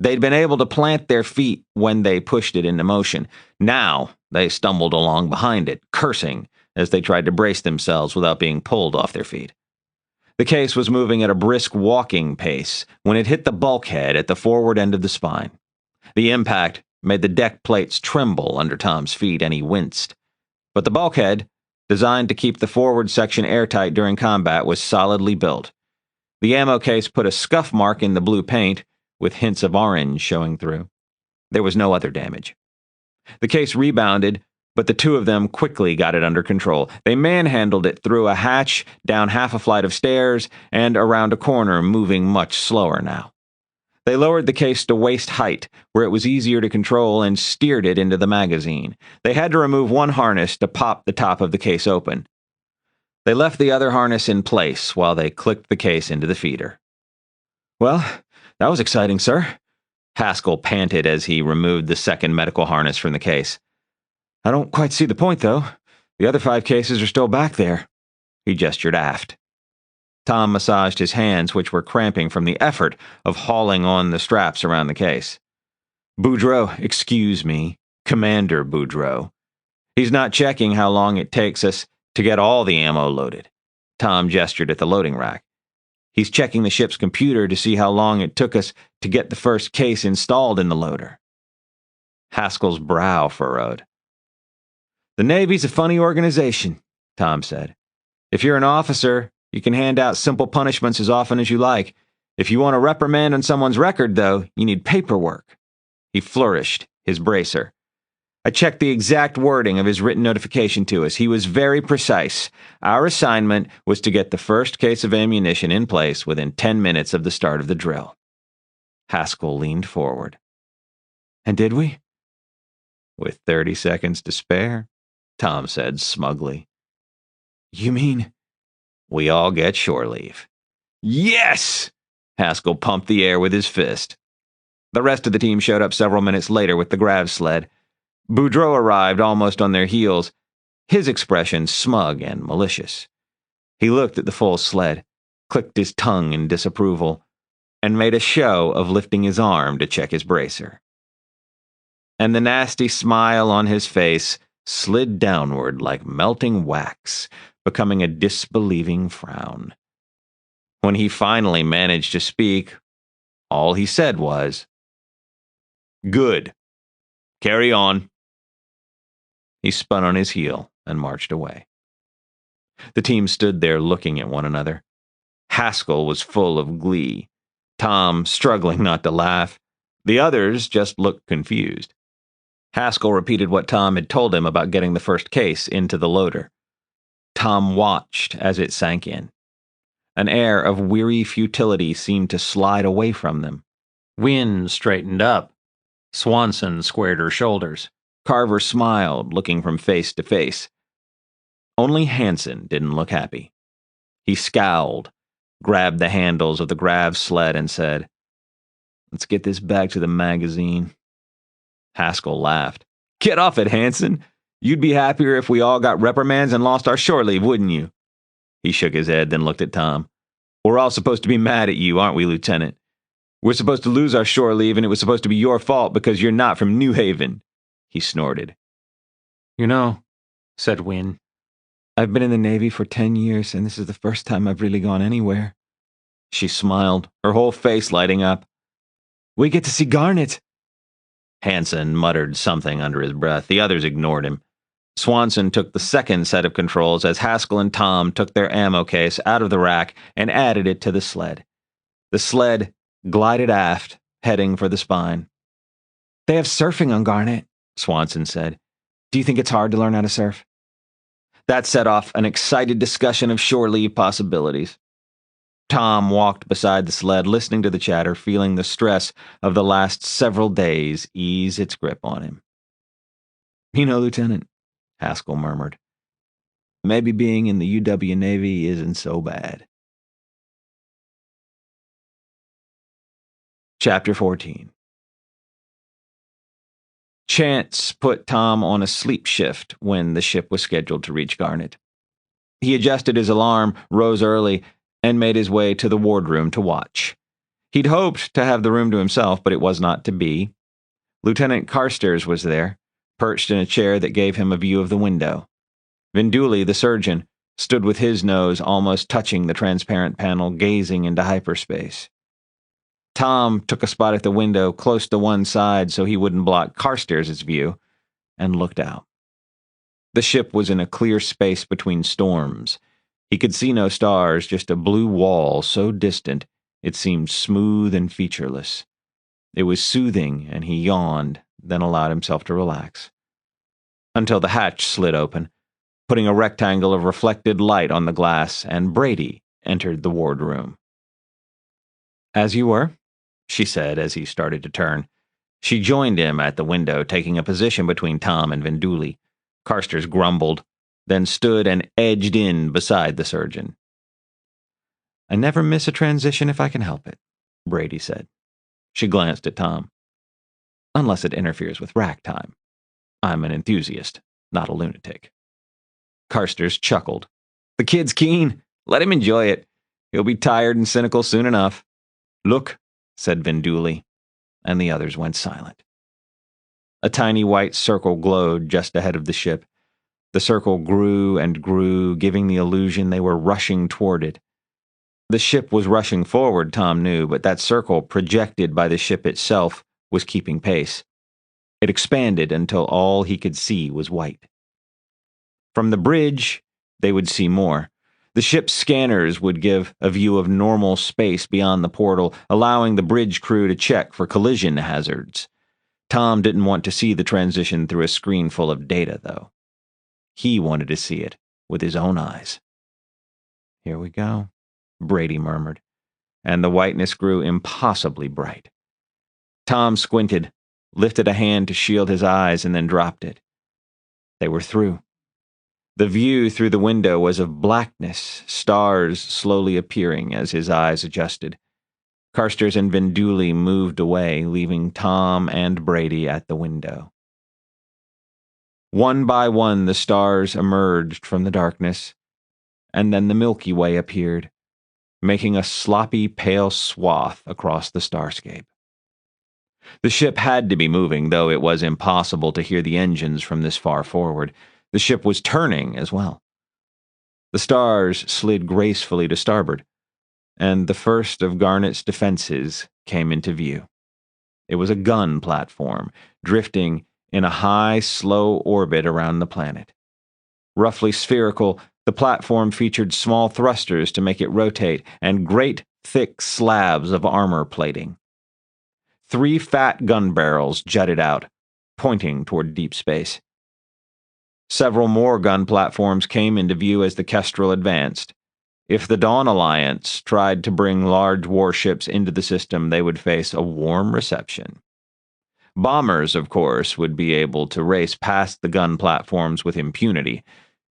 They'd been able to plant their feet when they pushed it into motion. Now, they stumbled along behind it, cursing as they tried to brace themselves without being pulled off their feet. The case was moving at a brisk walking pace when it hit the bulkhead at the forward end of the spine. The impact made the deck plates tremble under Tom's feet, and he winced. But the bulkhead, designed to keep the forward section airtight during combat, was solidly built. The ammo case put a scuff mark in the blue paint, with hints of orange showing through. There was no other damage. The case rebounded, but the two of them quickly got it under control. They manhandled it through a hatch, down half a flight of stairs, and around a corner, moving much slower now. They lowered the case to waist height, where it was easier to control, and steered it into the magazine. They had to remove one harness to pop the top of the case open. They left the other harness in place while they clicked the case into the feeder. "Well, that was exciting, sir," Haskell panted as he removed the second medical harness from the case. "I don't quite see the point, though. The other 5 cases are still back there." He gestured aft. Tom massaged his hands, which were cramping from the effort of hauling on the straps around the case. "Boudreaux, excuse me, Commander Boudreaux. He's not checking how long it takes us to get all the ammo loaded." Tom gestured at the loading rack. "He's checking the ship's computer to see how long it took us to get the first case installed in the loader." Haskell's brow furrowed. "The Navy's a funny organization," Tom said. "If you're an officer, you can hand out simple punishments as often as you like. If you want a reprimand on someone's record, though, you need paperwork." He flourished his bracer. "I checked the exact wording of his written notification to us. He was very precise. Our assignment was to get the first case of ammunition in place within 10 minutes of the start of the drill." Haskell leaned forward. "And did we?" "With 30 seconds to spare," Tom said smugly. "You mean—" "We all get shore leave." "Yes!" Haskell pumped the air with his fist. The rest of the team showed up several minutes later with the grav sled. Boudreaux arrived almost on their heels, his expression smug and malicious. He looked at the full sled, clicked his tongue in disapproval, and made a show of lifting his arm to check his bracer. And the nasty smile on his face slid downward like melting wax, becoming a disbelieving frown. When he finally managed to speak, all he said was, "Good. Carry on." He spun on his heel and marched away. The team stood there looking at one another. Haskell was full of glee, Tom struggling not to laugh. The others just looked confused. Haskell repeated what Tom had told him about getting the first case into the loader. Tom watched as it sank in. An air of weary futility seemed to slide away from them. Wynne straightened up. Swanson squared her shoulders. Carver smiled, looking from face to face. Only Hansen didn't look happy. He scowled, grabbed the handles of the grav sled, and said, "Let's get this back to the magazine." Haskell laughed. "Get off it, Hanson. You'd be happier if we all got reprimands and lost our shore leave, wouldn't you?" He shook his head, then looked at Tom. "We're all supposed to be mad at you, aren't we, Lieutenant? We're supposed to lose our shore leave, and it was supposed to be your fault because you're not from New Haven." He snorted. "You know," said Wynne, "I've been in the Navy for 10 years, and this is the first time I've really gone anywhere." She smiled, her whole face lighting up. "We get to see Garnet." Hanson muttered something under his breath. The others ignored him. Swanson took the second set of controls as Haskell and Tom took their ammo case out of the rack and added it to the sled. The sled glided aft, heading for the spine. "They have surfing on Garnet," Swanson said. "Do you think it's hard to learn how to surf?" That set off an excited discussion of shore leave possibilities. Tom walked beside the sled, listening to the chatter, feeling the stress of the last several days ease its grip on him. "You know, Lieutenant," Haskell murmured, "maybe being in the UW Navy isn't so bad." Chapter 14. Chance put Tom on a sleep shift when the ship was scheduled to reach Garnet. He adjusted his alarm, rose early, and made his way to the wardroom to watch. He'd hoped to have the room to himself, but it was not to be. Lieutenant Carstairs was there, perched in a chair that gave him a view of the window. Venduli, the surgeon, stood with his nose almost touching the transparent panel, gazing into hyperspace. Tom took a spot at the window close to one side so he wouldn't block Carstairs' view, and looked out. The ship was in a clear space between storms. He could see no stars, just a blue wall so distant it seemed smooth and featureless. It was soothing, and he yawned, then allowed himself to relax. Until the hatch slid open, putting a rectangle of reflected light on the glass, and Brady entered the wardroom. "As you were," she said as he started to turn. She joined him at the window, taking a position between Tom and Venduli. Carstairs grumbled, then stood and edged in beside the surgeon. "I never miss a transition if I can help it," Brady said. She glanced at Tom. "Unless it interferes with rack time. I'm an enthusiast, not a lunatic." Carstairs chuckled. "The kid's keen. Let him enjoy it. He'll be tired and cynical soon enough." "Look," said Venduli, and the others went silent. A tiny white circle glowed just ahead of the ship. The circle grew and grew, giving the illusion they were rushing toward it. The ship was rushing forward, Tom knew, but that circle, projected by the ship itself, was keeping pace. It expanded until all he could see was white. From the bridge, they would see more. The ship's scanners would give a view of normal space beyond the portal, allowing the bridge crew to check for collision hazards. Tom didn't want to see the transition through a screen full of data, though. He wanted to see it with his own eyes. "Here we go," Brady murmured, and the whiteness grew impossibly bright. Tom squinted, lifted a hand to shield his eyes, and then dropped it. They were through. The view through the window was of blackness, stars slowly appearing as his eyes adjusted. Carstairs and Venduli moved away, leaving Tom and Brady at the window. One by one, the stars emerged from the darkness, and then the Milky Way appeared, making a sloppy, pale swath across the starscape. The ship had to be moving, though it was impossible to hear the engines from this far forward. The ship was turning as well. The stars slid gracefully to starboard, and the first of Garnet's defenses came into view. It was a gun platform, drifting in a high, slow orbit around the planet. Roughly spherical, the platform featured small thrusters to make it rotate, and great, thick slabs of armor plating. 3 fat gun barrels jutted out, pointing toward deep space. Several more gun platforms came into view as the Kestrel advanced. If the Dawn Alliance tried to bring large warships into the system, they would face a warm reception. Bombers, of course, would be able to race past the gun platforms with impunity.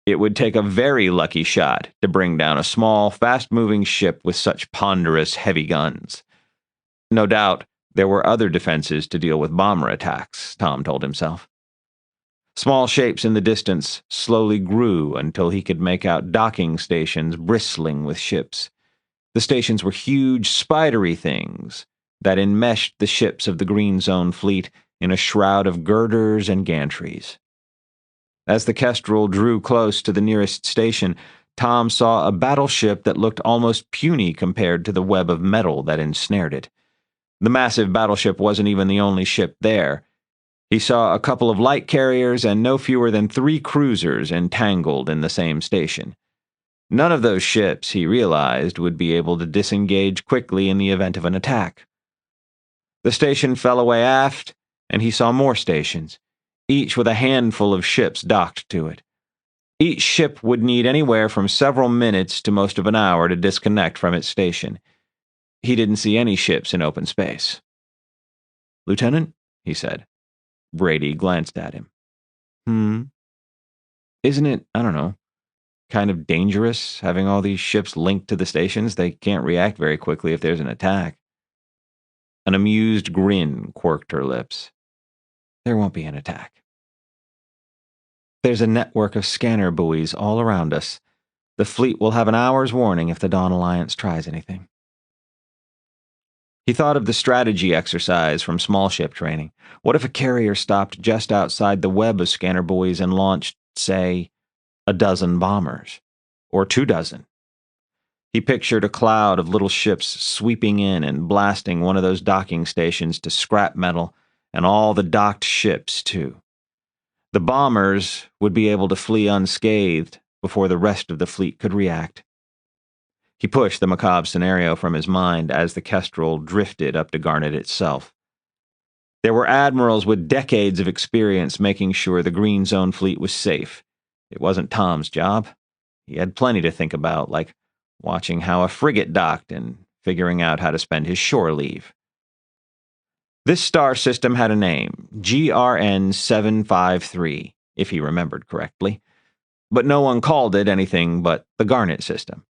It would take a very lucky shot to bring down a small, fast-moving ship with such ponderous, heavy guns. No doubt, there were other defenses to deal with bomber attacks, Tom told himself. Small shapes in the distance slowly grew until he could make out docking stations bristling with ships. The stations were huge, spidery things that enmeshed the ships of the Green Zone fleet in a shroud of girders and gantries. As the Kestrel drew close to the nearest station, Tom saw a battleship that looked almost puny compared to the web of metal that ensnared it. The massive battleship wasn't even the only ship there. He saw a couple of light carriers and no fewer than 3 cruisers entangled in the same station. None of those ships, he realized, would be able to disengage quickly in the event of an attack. The station fell away aft, and he saw more stations, each with a handful of ships docked to it. Each ship would need anywhere from several minutes to most of an hour to disconnect from its station. He didn't see any ships in open space. "Lieutenant?" he said. Brady glanced at him. Isn't it, I don't know, kind of dangerous having all these ships linked to the stations? They can't react very quickly if there's an attack." An amused grin quirked her lips. "There won't be an attack. There's a network of scanner buoys all around us. The fleet will have an hour's warning if the Dawn Alliance tries anything." He thought of the strategy exercise from small ship training. What if a carrier stopped just outside the web of scanner buoys and launched, say, a dozen bombers? Or 24? He pictured a cloud of little ships sweeping in and blasting one of those docking stations to scrap metal, and all the docked ships, too. The bombers would be able to flee unscathed before the rest of the fleet could react. He pushed the macabre scenario from his mind as the Kestrel drifted up to Garnet itself. There were admirals with decades of experience making sure the Green Zone fleet was safe. It wasn't Tom's job. He had plenty to think about, like watching how a frigate docked and figuring out how to spend his shore leave. This star system had a name, GRN 753, if he remembered correctly, but no one called it anything but the Garnet system.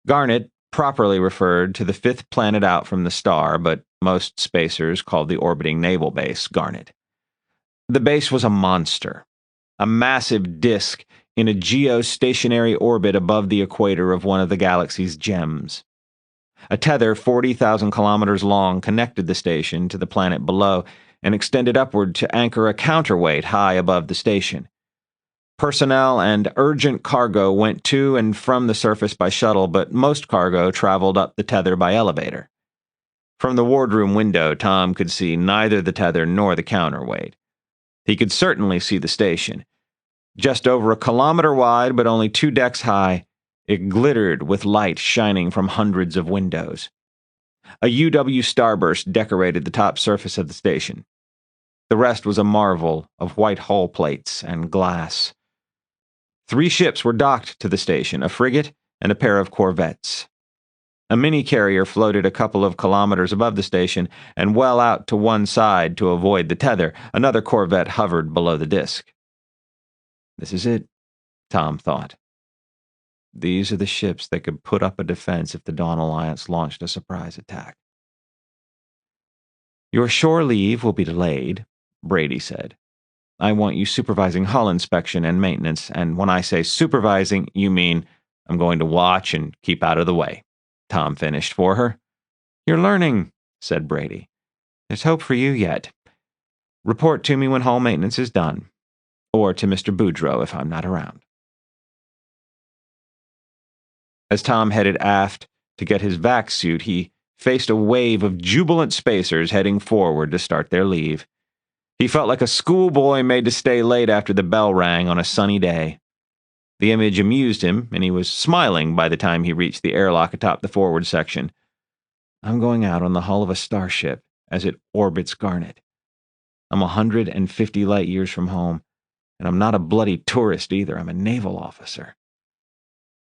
Garnet properly referred to the 5th planet out from the star, but most spacers called the orbiting naval base Garnet. The base was a monster, a massive disk in a geostationary orbit above the equator of one of the galaxy's gems. A tether 40,000 kilometers long connected the station to the planet below and extended upward to anchor a counterweight high above the station. Personnel and urgent cargo went to and from the surface by shuttle, but most cargo traveled up the tether by elevator. From the wardroom window, Tom could see neither the tether nor the counterweight. He could certainly see the station. Just over a kilometer wide, but only 2 decks high, it glittered with light shining from hundreds of windows. A UW starburst decorated the top surface of the station. The rest was a marvel of white hull plates and glass. 3 ships were docked to the station, a frigate and a pair of corvettes. A mini-carrier floated a couple of kilometers above the station and well out to one side to avoid the tether. Another corvette hovered below the disk. This is it, Tom thought. These are the ships that could put up a defense if the Dawn Alliance launched a surprise attack. "Your shore leave will be delayed," Brady said. "I want you supervising hull inspection and maintenance, and when I say supervising, you mean I'm going to watch and keep out of the way," Tom finished for her. "You're learning," said Brady. "There's hope for you yet. Report to me when hull maintenance is done, or to Mr. Boudreau if I'm not around." As Tom headed aft to get his vac suit, he faced a wave of jubilant spacers heading forward to start their leave. He felt like a schoolboy made to stay late after the bell rang on a sunny day. The image amused him, and he was smiling by the time he reached the airlock atop the forward section. "I'm going out on the hull of a starship as it orbits Garnet. I'm 150 light years from home, and I'm not a bloody tourist either. I'm a naval officer.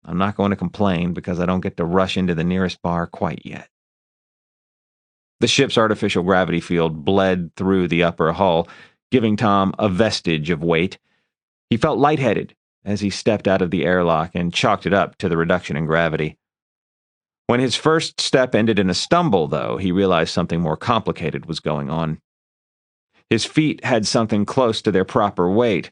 I'm not going to complain because I don't get to rush into the nearest bar quite yet." The ship's artificial gravity field bled through the upper hull, giving Tom a vestige of weight. He felt lightheaded, as he stepped out of the airlock and chalked it up to the reduction in gravity. When his first step ended in a stumble, though, he realized something more complicated was going on. His feet had something close to their proper weight.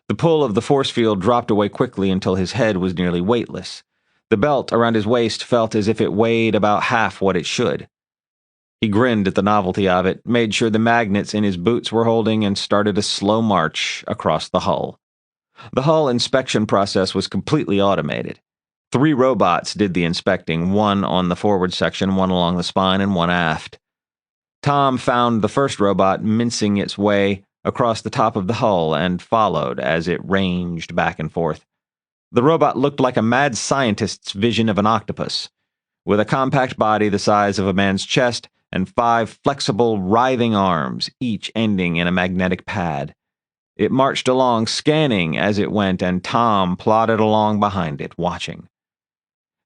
The pull of the force field dropped away quickly until his head was nearly weightless. The belt around his waist felt as if it weighed about half what it should. He grinned at the novelty of it, made sure the magnets in his boots were holding, and started a slow march across the hull. The hull inspection process was completely automated. 3 robots did the inspecting, 1 on the forward section, 1 along the spine, and 1 aft. Tom found the first robot mincing its way across the top of the hull and followed as it ranged back and forth. The robot looked like a mad scientist's vision of an octopus, with a compact body the size of a man's chest and 5 flexible, writhing arms, each ending in a magnetic pad. It marched along, scanning as it went, and Tom plodded along behind it, watching.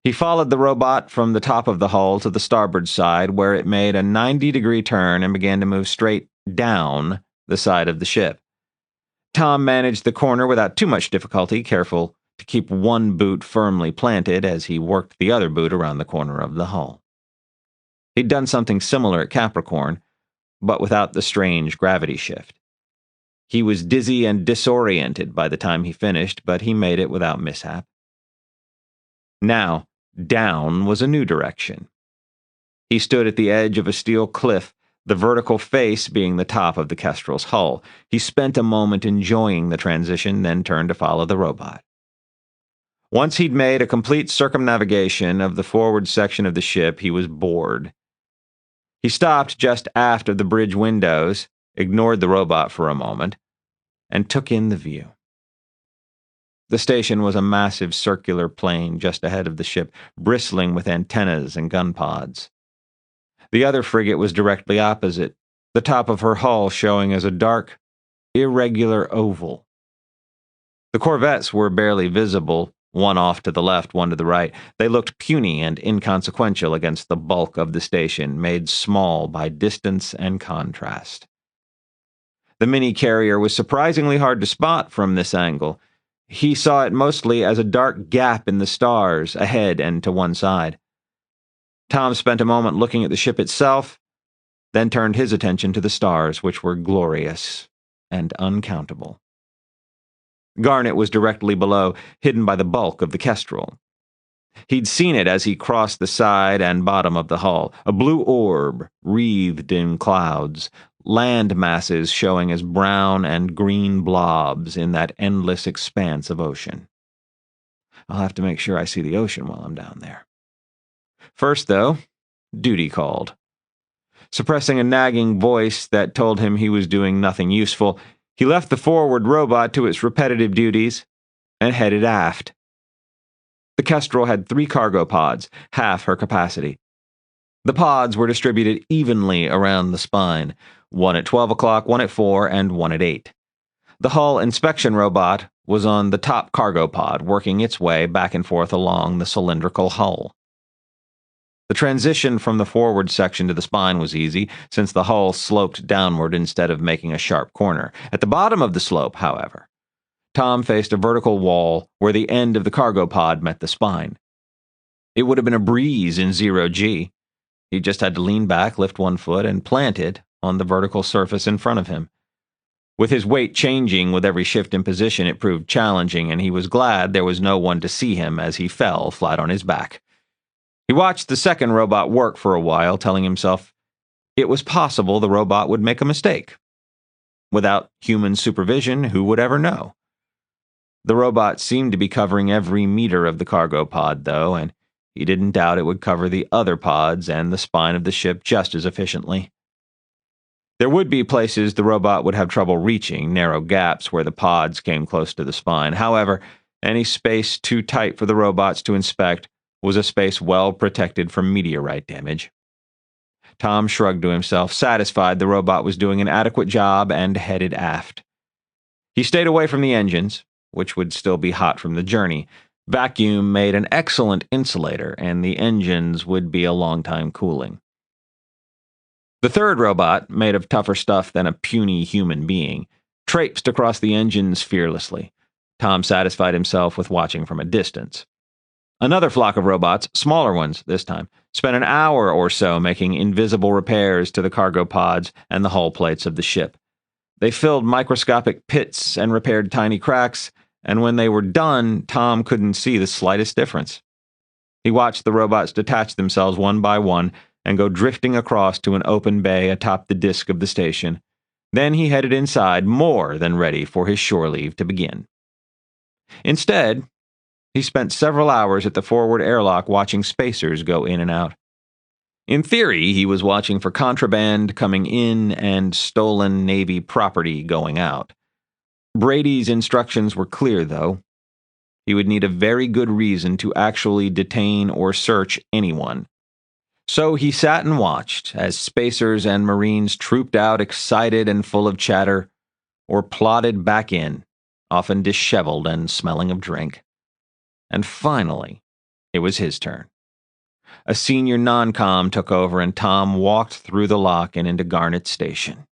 He followed the robot from the top of the hull to the starboard side, where it made a 90-degree turn and began to move straight down the side of the ship. Tom managed the corner without too much difficulty, careful to keep one boot firmly planted as he worked the other boot around the corner of the hull. He'd done something similar at Capricorn, but without the strange gravity shift. He was dizzy and disoriented by the time he finished, but he made it without mishap. Now, down was a new direction. He stood at the edge of a steel cliff, the vertical face being the top of the Kestrel's hull. He spent a moment enjoying the transition, then turned to follow the robot. Once he'd made a complete circumnavigation of the forward section of the ship, he was bored. He stopped just aft of the bridge windows, ignored the robot for a moment, and took in the view. The station was a massive circular plain just ahead of the ship, bristling with antennas and gun pods. The other frigate was directly opposite, the top of her hull showing as a dark, irregular oval. The corvettes were barely visible, one off to the left, one to the right. They looked puny and inconsequential against the bulk of the station, made small by distance and contrast. The mini-carrier was surprisingly hard to spot from this angle. He saw it mostly as a dark gap in the stars, ahead and to one side. Tom spent a moment looking at the ship itself, then turned his attention to the stars, which were glorious and uncountable. Garnet was directly below, hidden by the bulk of the Kestrel. He'd seen it as he crossed the side and bottom of the hull, a blue orb wreathed in clouds, land masses showing as brown and green blobs in that endless expanse of ocean. I'll have to make sure I see the ocean while I'm down there. First, though, duty called. Suppressing a nagging voice that told him he was doing nothing useful, he left the forward robot to its repetitive duties and headed aft. The Kestrel had 3 cargo pods, half her capacity. The pods were distributed evenly around the spine, 1 at 12 o'clock, 1 at 4, and 1 at 8. The hull inspection robot was on the top cargo pod, working its way back and forth along the cylindrical hull. The transition from the forward section to the spine was easy, since the hull sloped downward instead of making a sharp corner. At the bottom of the slope, however, Tom faced a vertical wall where the end of the cargo pod met the spine. It would have been a breeze in 0G. He just had to lean back, lift one foot, and plant it on the vertical surface in front of him. With his weight changing with every shift in position, it proved challenging, and he was glad there was no one to see him as he fell flat on his back. He watched the second robot work for a while, telling himself it was possible the robot would make a mistake. Without human supervision, who would ever know? The robot seemed to be covering every meter of the cargo pod, though, and he didn't doubt it would cover the other pods and the spine of the ship just as efficiently. There would be places the robot would have trouble reaching, narrow gaps where the pods came close to the spine. However, any space too tight for the robots to inspect was a space well protected from meteorite damage. Tom shrugged to himself, satisfied the robot was doing an adequate job, and headed aft. He stayed away from the engines, which would still be hot from the journey. Vacuum made an excellent insulator, and the engines would be a long time cooling. The third robot, made of tougher stuff than a puny human being, traipsed across the engines fearlessly. Tom satisfied himself with watching from a distance. Another flock of robots, smaller ones this time, spent an hour or so making invisible repairs to the cargo pods and the hull plates of the ship. They filled microscopic pits and repaired tiny cracks, and when they were done, Tom couldn't see the slightest difference. He watched the robots detach themselves one by one and go drifting across to an open bay atop the disk of the station. Then he headed inside, more than ready for his shore leave to begin. Instead, he spent several hours at the forward airlock watching spacers go in and out. In theory, he was watching for contraband coming in and stolen Navy property going out. Brady's instructions were clear, though. He would need a very good reason to actually detain or search anyone. So he sat and watched as spacers and Marines trooped out excited and full of chatter, or plodded back in, often disheveled and smelling of drink. And finally, it was his turn. A senior non-com took over and Tom walked through the lock and into Garnet Station.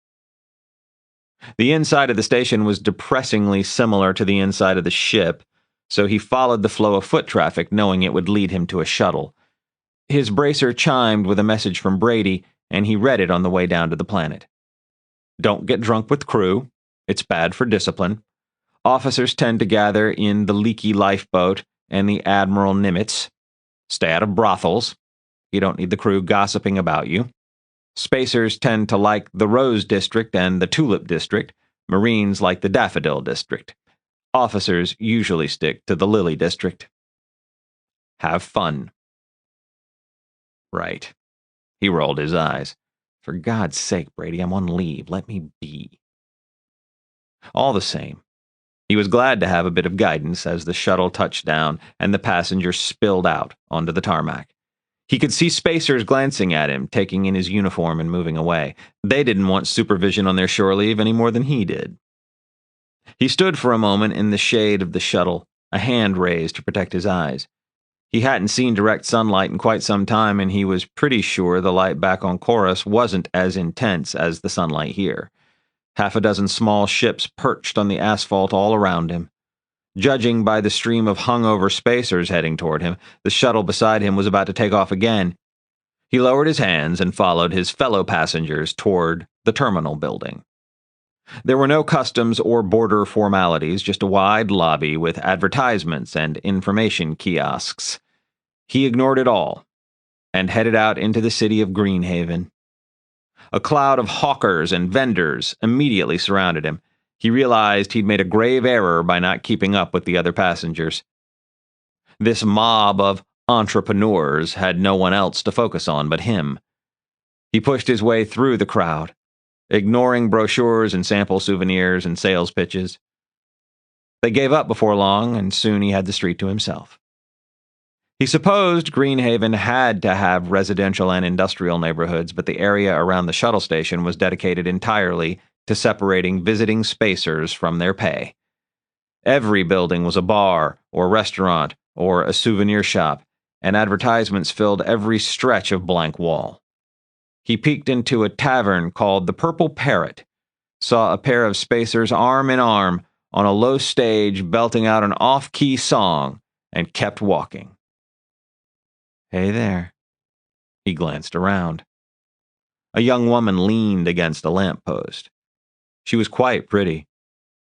The inside of the station was depressingly similar to the inside of the ship, so he followed the flow of foot traffic, knowing it would lead him to a shuttle. His bracer chimed with a message from Brady, and he read it on the way down to the planet. Don't get drunk with crew. It's bad for discipline. Officers tend to gather in the leaky lifeboat and the Admiral Nimitz. Stay out of brothels. You don't need the crew gossiping about you. Spacers tend to like the Rose District and the Tulip District. Marines like the Daffodil District. Officers usually stick to the Lily District. Have fun. Right. He rolled his eyes. For God's sake, Brady, I'm on leave. Let me be. All the same, he was glad to have a bit of guidance as the shuttle touched down and the passengers spilled out onto the tarmac. He could see spacers glancing at him, taking in his uniform and moving away. They didn't want supervision on their shore leave any more than he did. He stood for a moment in the shade of the shuttle, a hand raised to protect his eyes. He hadn't seen direct sunlight in quite some time, and he was pretty sure the light back on Chorus wasn't as intense as the sunlight here. Half a dozen small ships perched on the asphalt all around him. Judging by the stream of hungover spacers heading toward him, the shuttle beside him was about to take off again. He lowered his hands and followed his fellow passengers toward the terminal building. There were no customs or border formalities, just a wide lobby with advertisements and information kiosks. He ignored it all and headed out into the city of Greenhaven. A cloud of hawkers and vendors immediately surrounded him. He realized he'd made a grave error by not keeping up with the other passengers. This mob of entrepreneurs had no one else to focus on but him. He pushed his way through the crowd, ignoring brochures and sample souvenirs and sales pitches. They gave up before long, and soon he had the street to himself. He supposed Greenhaven had to have residential and industrial neighborhoods, but the area around the shuttle station was dedicated entirely to separating visiting spacers from their pay. Every building was a bar or restaurant or a souvenir shop, and advertisements filled every stretch of blank wall. He peeked into a tavern called the Purple Parrot, saw a pair of spacers arm in arm on a low stage belting out an off-key song, and kept walking. Hey there. He glanced around. A young woman leaned against a lamppost. She was quite pretty,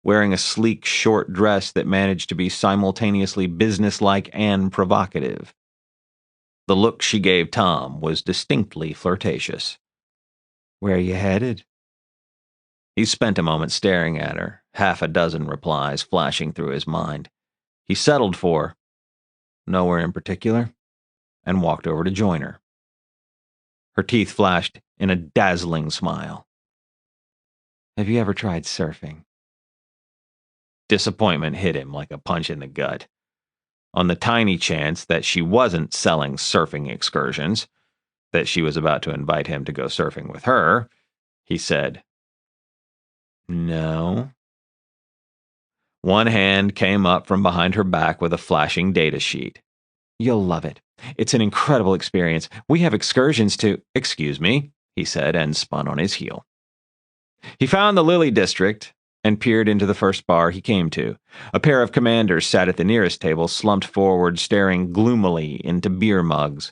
wearing a sleek short dress that managed to be simultaneously businesslike and provocative. The look she gave Tom was distinctly flirtatious. Where are you headed? He spent a moment staring at her, half a dozen replies flashing through his mind. He settled for nowhere in particular, and walked over to join her. Her teeth flashed in a dazzling smile. Have you ever tried surfing? Disappointment hit him like a punch in the gut. On the tiny chance that she wasn't selling surfing excursions, that she was about to invite him to go surfing with her, he said, No. One hand came up from behind her back with a flashing data sheet. You'll love it. It's an incredible experience. We have excursions to... Excuse me, he said, and spun on his heel. He found the Lily District, and peered into the first bar he came to. A pair of commanders sat at the nearest table, slumped forward, staring gloomily into beer mugs.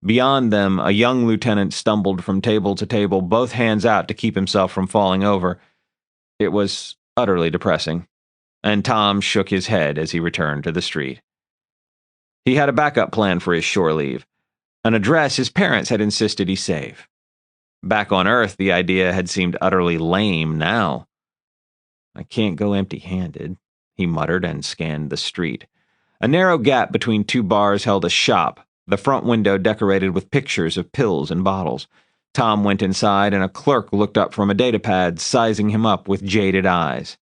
Beyond them, a young lieutenant stumbled from table to table, both hands out to keep himself from falling over. It was utterly depressing, and Tom shook his head as he returned to the street. He had a backup plan for his shore leave, an address his parents had insisted he save. Back on Earth, the idea had seemed utterly lame now. I can't go empty-handed, he muttered and scanned the street. A narrow gap between two bars held a shop, the front window decorated with pictures of pills and bottles. Tom went inside, and a clerk looked up from a datapad, sizing him up with jaded eyes.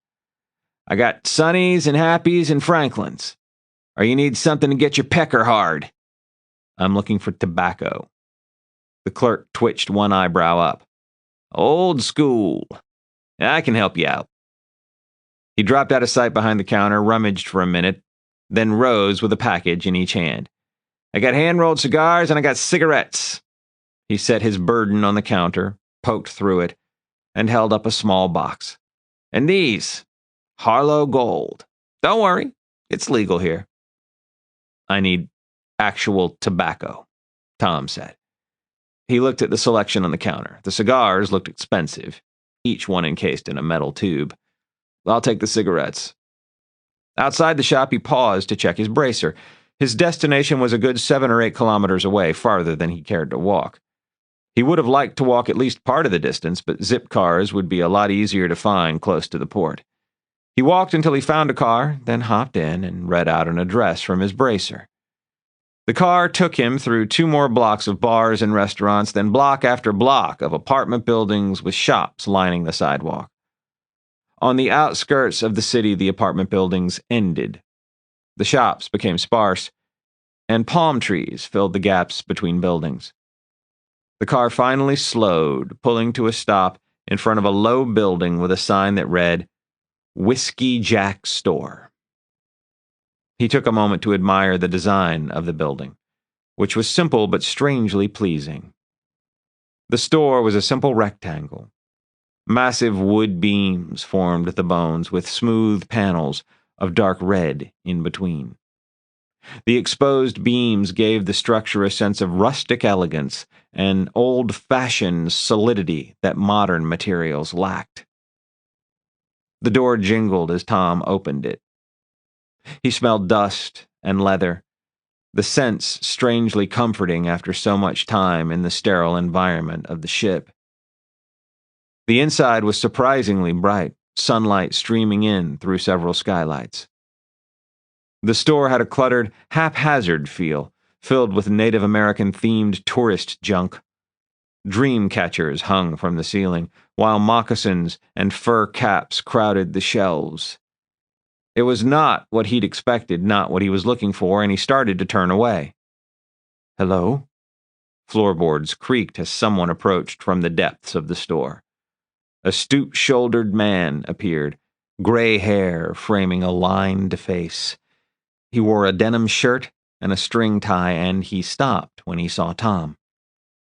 I got Sunnies and Happies and Franklins. Or you need something to get your pecker hard? I'm looking for tobacco. The clerk twitched one eyebrow up. Old school. I can help you out. He dropped out of sight behind the counter, rummaged for a minute, then rose with a package in each hand. I got hand-rolled cigars and I got cigarettes. He set his burden on the counter, poked through it, and held up a small box. And these, Harlow Gold. Don't worry, it's legal here. I need actual tobacco, Tom said. He looked at the selection on the counter. The cigars looked expensive, each one encased in a metal tube. I'll take the cigarettes. Outside the shop, he paused to check his bracer. His destination was a good 7 or 8 kilometers away, farther than he cared to walk. He would have liked to walk at least part of the distance, but zip cars would be a lot easier to find close to the port. He walked until he found a car, then hopped in and read out an address from his bracer. The car took him through 2 more blocks of bars and restaurants, then block after block of apartment buildings with shops lining the sidewalk. On the outskirts of the city, the apartment buildings ended. The shops became sparse, and palm trees filled the gaps between buildings. The car finally slowed, pulling to a stop in front of a low building with a sign that read, Whiskey Jack Store. He took a moment to admire the design of the building, which was simple but strangely pleasing. The store was a simple rectangle. Massive wood beams formed the bones with smooth panels of dark red in between. The exposed beams gave the structure a sense of rustic elegance and old-fashioned solidity that modern materials lacked. The door jingled as Tom opened it. He smelled dust and leather, the scents strangely comforting after so much time in the sterile environment of the ship. The inside was surprisingly bright, sunlight streaming in through several skylights. The store had a cluttered, haphazard feel, filled with Native American-themed tourist junk. Dream catchers hung from the ceiling, while moccasins and fur caps crowded the shelves. It was not what he'd expected, not what he was looking for, and he started to turn away. Hello? Floorboards creaked as someone approached from the depths of the store. A stoop-shouldered man appeared, gray hair framing a lined face. He wore a denim shirt and a string tie, and he stopped when he saw Tom.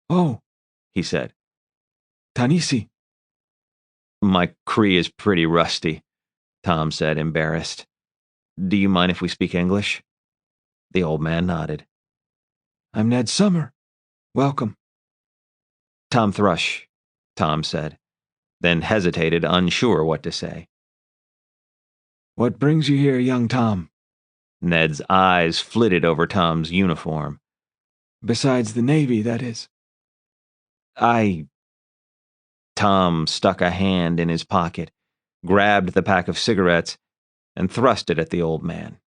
Oh, he said. Tanisi. My Cree is pretty rusty, Tom said, embarrassed. Do you mind if we speak English? The old man nodded. I'm Ned Summer. Welcome. Tom Thrush, Tom said, then hesitated, unsure what to say. What brings you here, young Tom? Ned's eyes flitted over Tom's uniform. Besides the Navy, that is. Tom stuck a hand in his pocket, grabbed the pack of cigarettes, and thrust it at the old man.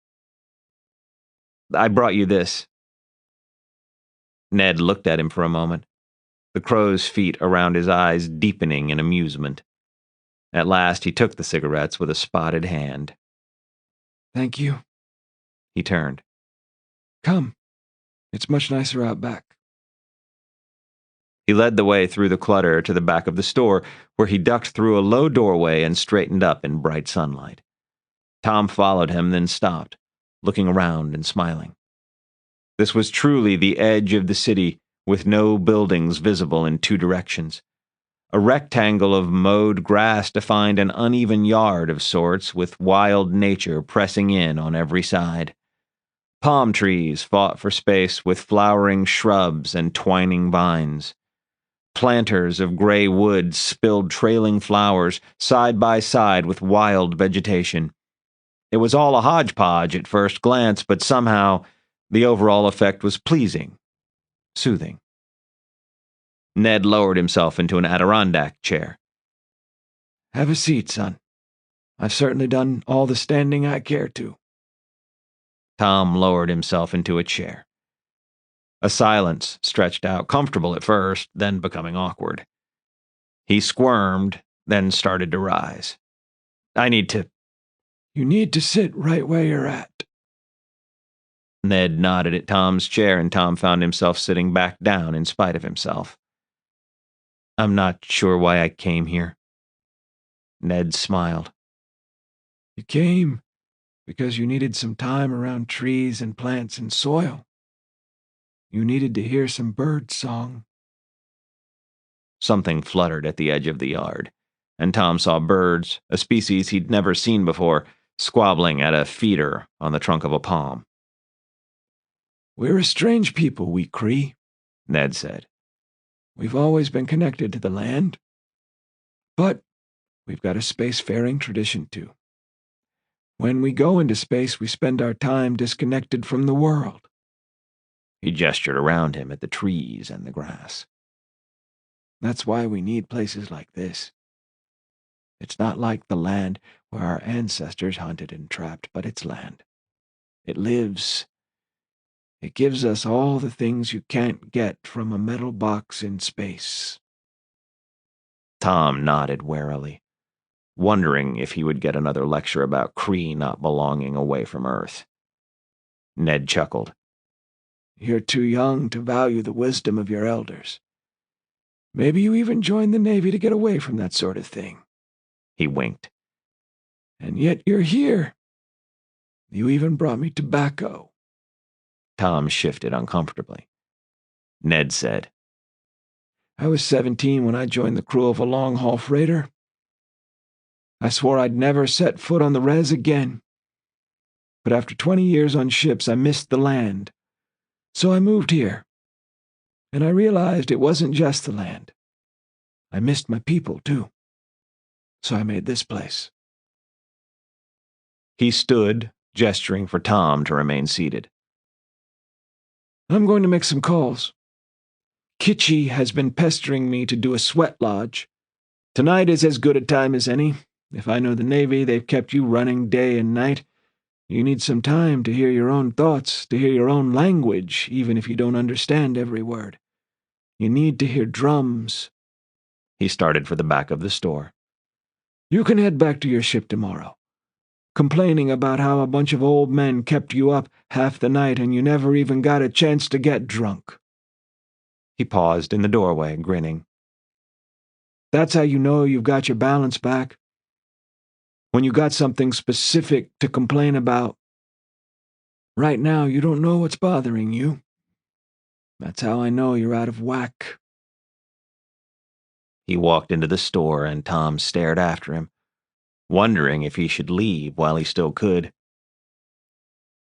I brought you this. Ned looked at him for a moment, the crow's feet around his eyes deepening in amusement. At last he took the cigarettes with a spotted hand. Thank you. He turned. Come. It's much nicer out back. He led the way through the clutter to the back of the store, where he ducked through a low doorway and straightened up in bright sunlight. Tom followed him, then stopped, looking around and smiling. This was truly the edge of the city, with no buildings visible in 2 directions. A rectangle of mowed grass defined an uneven yard of sorts, with wild nature pressing in on every side. Palm trees fought for space with flowering shrubs and twining vines. Planters of gray wood spilled trailing flowers side by side with wild vegetation. It was all a hodgepodge at first glance, but somehow the overall effect was pleasing, soothing. Ned lowered himself into an Adirondack chair. "Have a seat, son. I've certainly done all the standing I care to." Tom lowered himself into a chair. A silence stretched out, comfortable at first, then becoming awkward. He squirmed, then started to rise. "I need to—" "You need to sit right where you're at." Ned nodded at Tom's chair, and Tom found himself sitting back down in spite of himself. "I'm not sure why I came here." Ned smiled. "You came because you needed some time around trees and plants and soil. You needed to hear some bird song." Something fluttered at the edge of the yard, and Tom saw birds, a species he'd never seen before, squabbling at a feeder on the trunk of a palm. "We're a strange people, we Cree," Ned said. "We've always been connected to the land. But we've got a spacefaring tradition too. When we go into space, we spend our time disconnected from the world." He gestured around him at the trees and the grass. "That's why we need places like this. It's not like the land where our ancestors hunted and trapped, but it's land. It lives. It gives us all the things you can't get from a metal box in space." Tom nodded warily, wondering if he would get another lecture about Cree not belonging away from Earth. Ned chuckled. "You're too young to value the wisdom of your elders. Maybe you even joined the Navy to get away from that sort of thing." He winked. "And yet you're here. You even brought me tobacco." Tom shifted uncomfortably. Ned said, "I was 17 when I joined the crew of a long-haul freighter. I swore I'd never set foot on the res again. But after 20 years on ships, I missed the land. So I moved here. And I realized it wasn't just the land. I missed my people, too. So I made this place." He stood, gesturing for Tom to remain seated. "I'm going to make some calls. Kitchi has been pestering me to do a sweat lodge. Tonight is as good a time as any. If I know the Navy, they've kept you running day and night. You need some time to hear your own thoughts, to hear your own language, even if you don't understand every word. You need to hear drums." He started for the back of the store. "You can head back to your ship tomorrow, complaining about how a bunch of old men kept you up half the night and you never even got a chance to get drunk." He paused in the doorway, grinning. "That's how you know you've got your balance back. When you got something specific to complain about. Right now, you don't know what's bothering you. That's how I know you're out of whack." He walked into the store, and Tom stared after him, wondering if he should leave while he still could.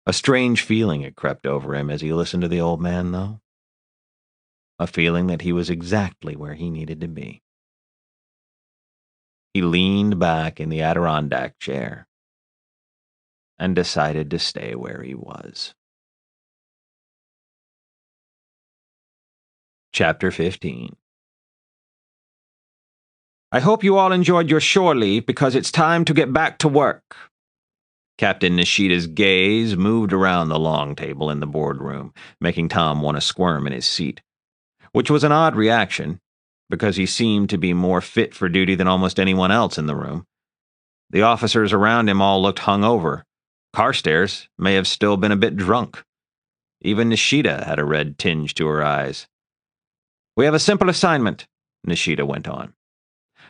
A strange feeling had crept over him as he listened to the old man, though. A feeling that he was exactly where he needed to be. He leaned back in the Adirondack chair and decided to stay where he was. Chapter 15. I hope you all enjoyed your shore leave because it's time to get back to work. Captain Nishida's gaze moved around the long table in the boardroom, making Tom want to squirm in his seat, which was an odd reaction, because he seemed to be more fit for duty than almost anyone else in the room. The officers around him all looked hungover. Carstairs may have still been a bit drunk. Even Nishida had a red tinge to her eyes. "We have a simple assignment," Nishida went on.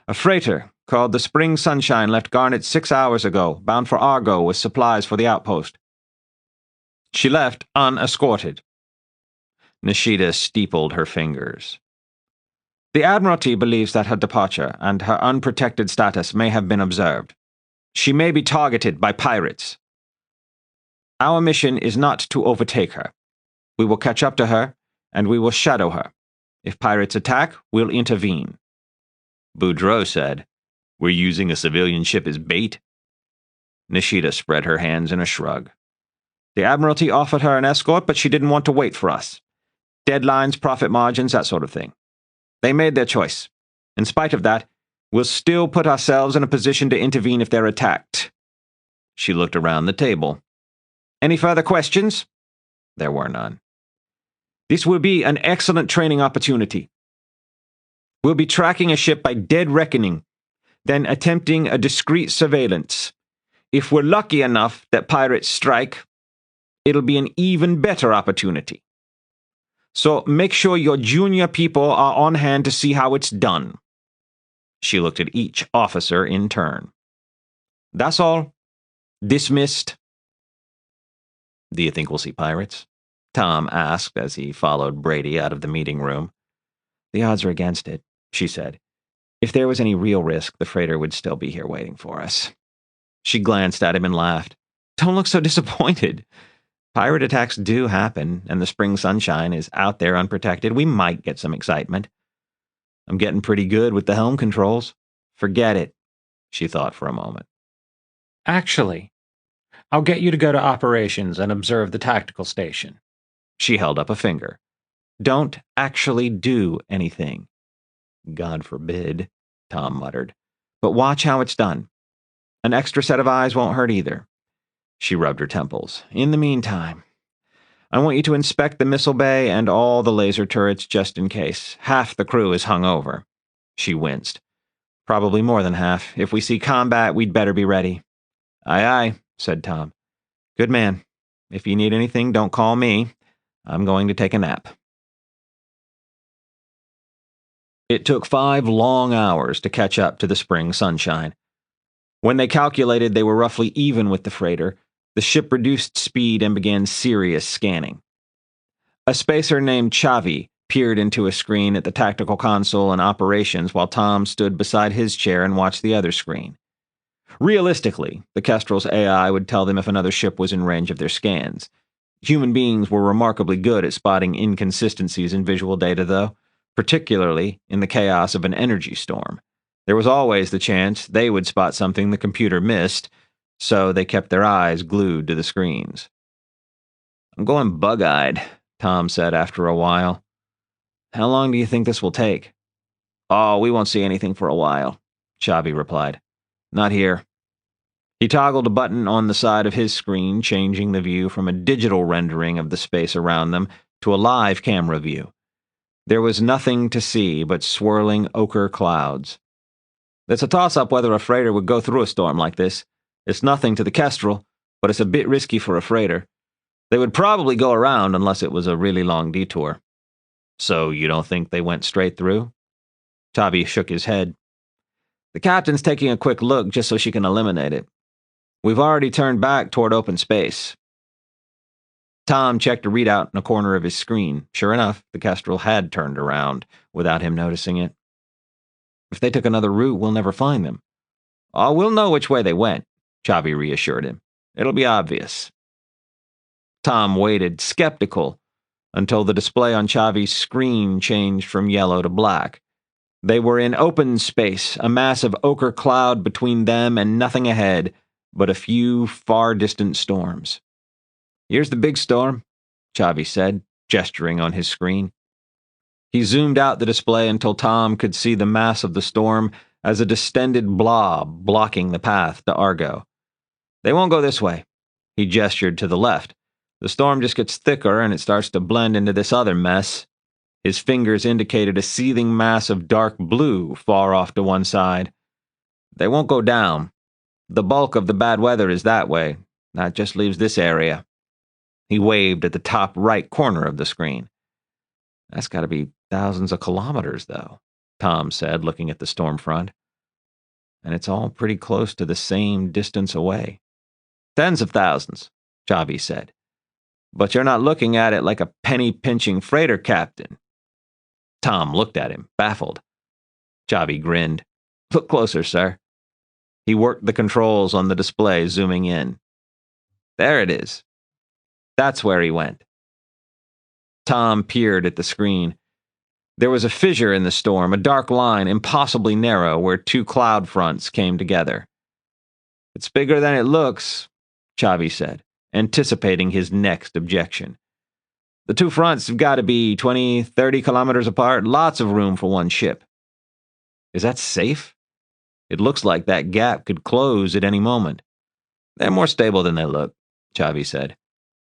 "A freighter called the Spring Sunshine left Garnet 6 hours ago, bound for Argo with supplies for the outpost. She left unescorted." Nishida steepled her fingers. The Admiralty believes that her departure and her unprotected status may have been observed. She may be targeted by pirates. Our mission is not to overtake her. We will catch up to her, and we will shadow her. If pirates attack, we'll intervene." Boudreaux said, "We're using a civilian ship as bait?" Nishida spread her hands in a shrug. "The Admiralty offered her an escort, but she didn't want to wait for us. Deadlines, profit margins, that sort of thing. They made their choice. In spite of that, we'll still put ourselves in a position to intervene if they're attacked." She looked around the table. "Any further questions?" There were none. "This will be an excellent training opportunity. We'll be tracking a ship by dead reckoning, then attempting a discreet surveillance. If we're lucky enough that pirates strike, it'll be an even better opportunity. So make sure your junior people are on hand to see how it's done." She looked at each officer in turn. "That's all. Dismissed." "Do you think we'll see pirates?" Tom asked as he followed Brady out of the meeting room. "The odds are against it," she said. "If there was any real risk, the freighter would still be here waiting for us." She glanced at him and laughed. "Don't look so disappointed. Pirate attacks do happen, and the spring sunshine is out there unprotected. We might get some excitement. I'm getting pretty good with the helm controls. Forget it." She thought for a moment. "Actually, I'll get you to go to operations and observe the tactical station." She held up a finger. "Don't actually do anything." "God forbid," Tom muttered. "But watch how it's done. An extra set of eyes won't hurt either." She rubbed her temples. "In the meantime, I want you to inspect the missile bay and all the laser turrets just in case. Half the crew is hung over." She winced. "Probably more than half. If we see combat, we'd better be ready." "Aye, aye," said Tom. "Good man. If you need anything, don't call me. I'm going to take a nap." It took 5 long hours to catch up to the spring sunshine. When they calculated they were roughly even with the freighter, the ship reduced speed and began serious scanning. A spacer named Chavi peered into a screen at the tactical console and operations while Tom stood beside his chair and watched the other screen. Realistically, the Kestrel's AI would tell them if another ship was in range of their scans. Human beings were remarkably good at spotting inconsistencies in visual data, though, particularly in the chaos of an energy storm. There was always the chance they would spot something the computer missed, so they kept their eyes glued to the screens. "I'm going bug-eyed," Tom said after a while. "How long do you think this will take?" "Oh, we won't see anything for a while," Chavi replied. "Not here." He toggled a button on the side of his screen, changing the view from a digital rendering of the space around them to a live camera view. There was nothing to see but swirling ochre clouds. "It's a toss-up whether a freighter would go through a storm like this. It's nothing to the Kestrel, but it's a bit risky for a freighter. They would probably go around unless it was a really long detour." "So you don't think they went straight through?" Chavi shook his head. "The captain's taking a quick look just so she can eliminate it. We've already turned back toward open space." Tom checked a readout in a corner of his screen. Sure enough, the Kestrel had turned around without him noticing it. "If they took another route, we'll never find them." "Oh, we'll know which way they went," Chavi reassured him. "It'll be obvious." Tom waited, skeptical, until the display on Chavi's screen changed from yellow to black. They were in open space, a massive ochre cloud between them and nothing ahead but a few far-distant storms. "Here's the big storm," Chavi said, gesturing on his screen. He zoomed out the display until Tom could see the mass of the storm as a distended blob blocking the path to Argo. "They won't go this way." He gestured to the left. "The storm just gets thicker and it starts to blend into this other mess." His fingers indicated a seething mass of dark blue far off to one side. "They won't go down. The bulk of the bad weather is that way. That just leaves this area." He waved at the top right corner of the screen. "That's got to be thousands of kilometers, though," Tom said, looking at the storm front. "And it's all pretty close to the same distance away." "Tens of thousands," Chavi said. "But you're not looking at it like a penny-pinching freighter captain." Tom looked at him, baffled. Chavi grinned. Look closer, sir. He worked the controls on the display, zooming in. There it is. That's where he went. Tom peered at the screen. There was a fissure in the storm, a dark line, impossibly narrow, where two cloud fronts came together. It's bigger than it looks, Chavi said, anticipating his next objection. The two fronts have got to be 20, 30 kilometers apart, lots of room for one ship. Is that safe? It looks like that gap could close at any moment. They're more stable than they look, Chavi said.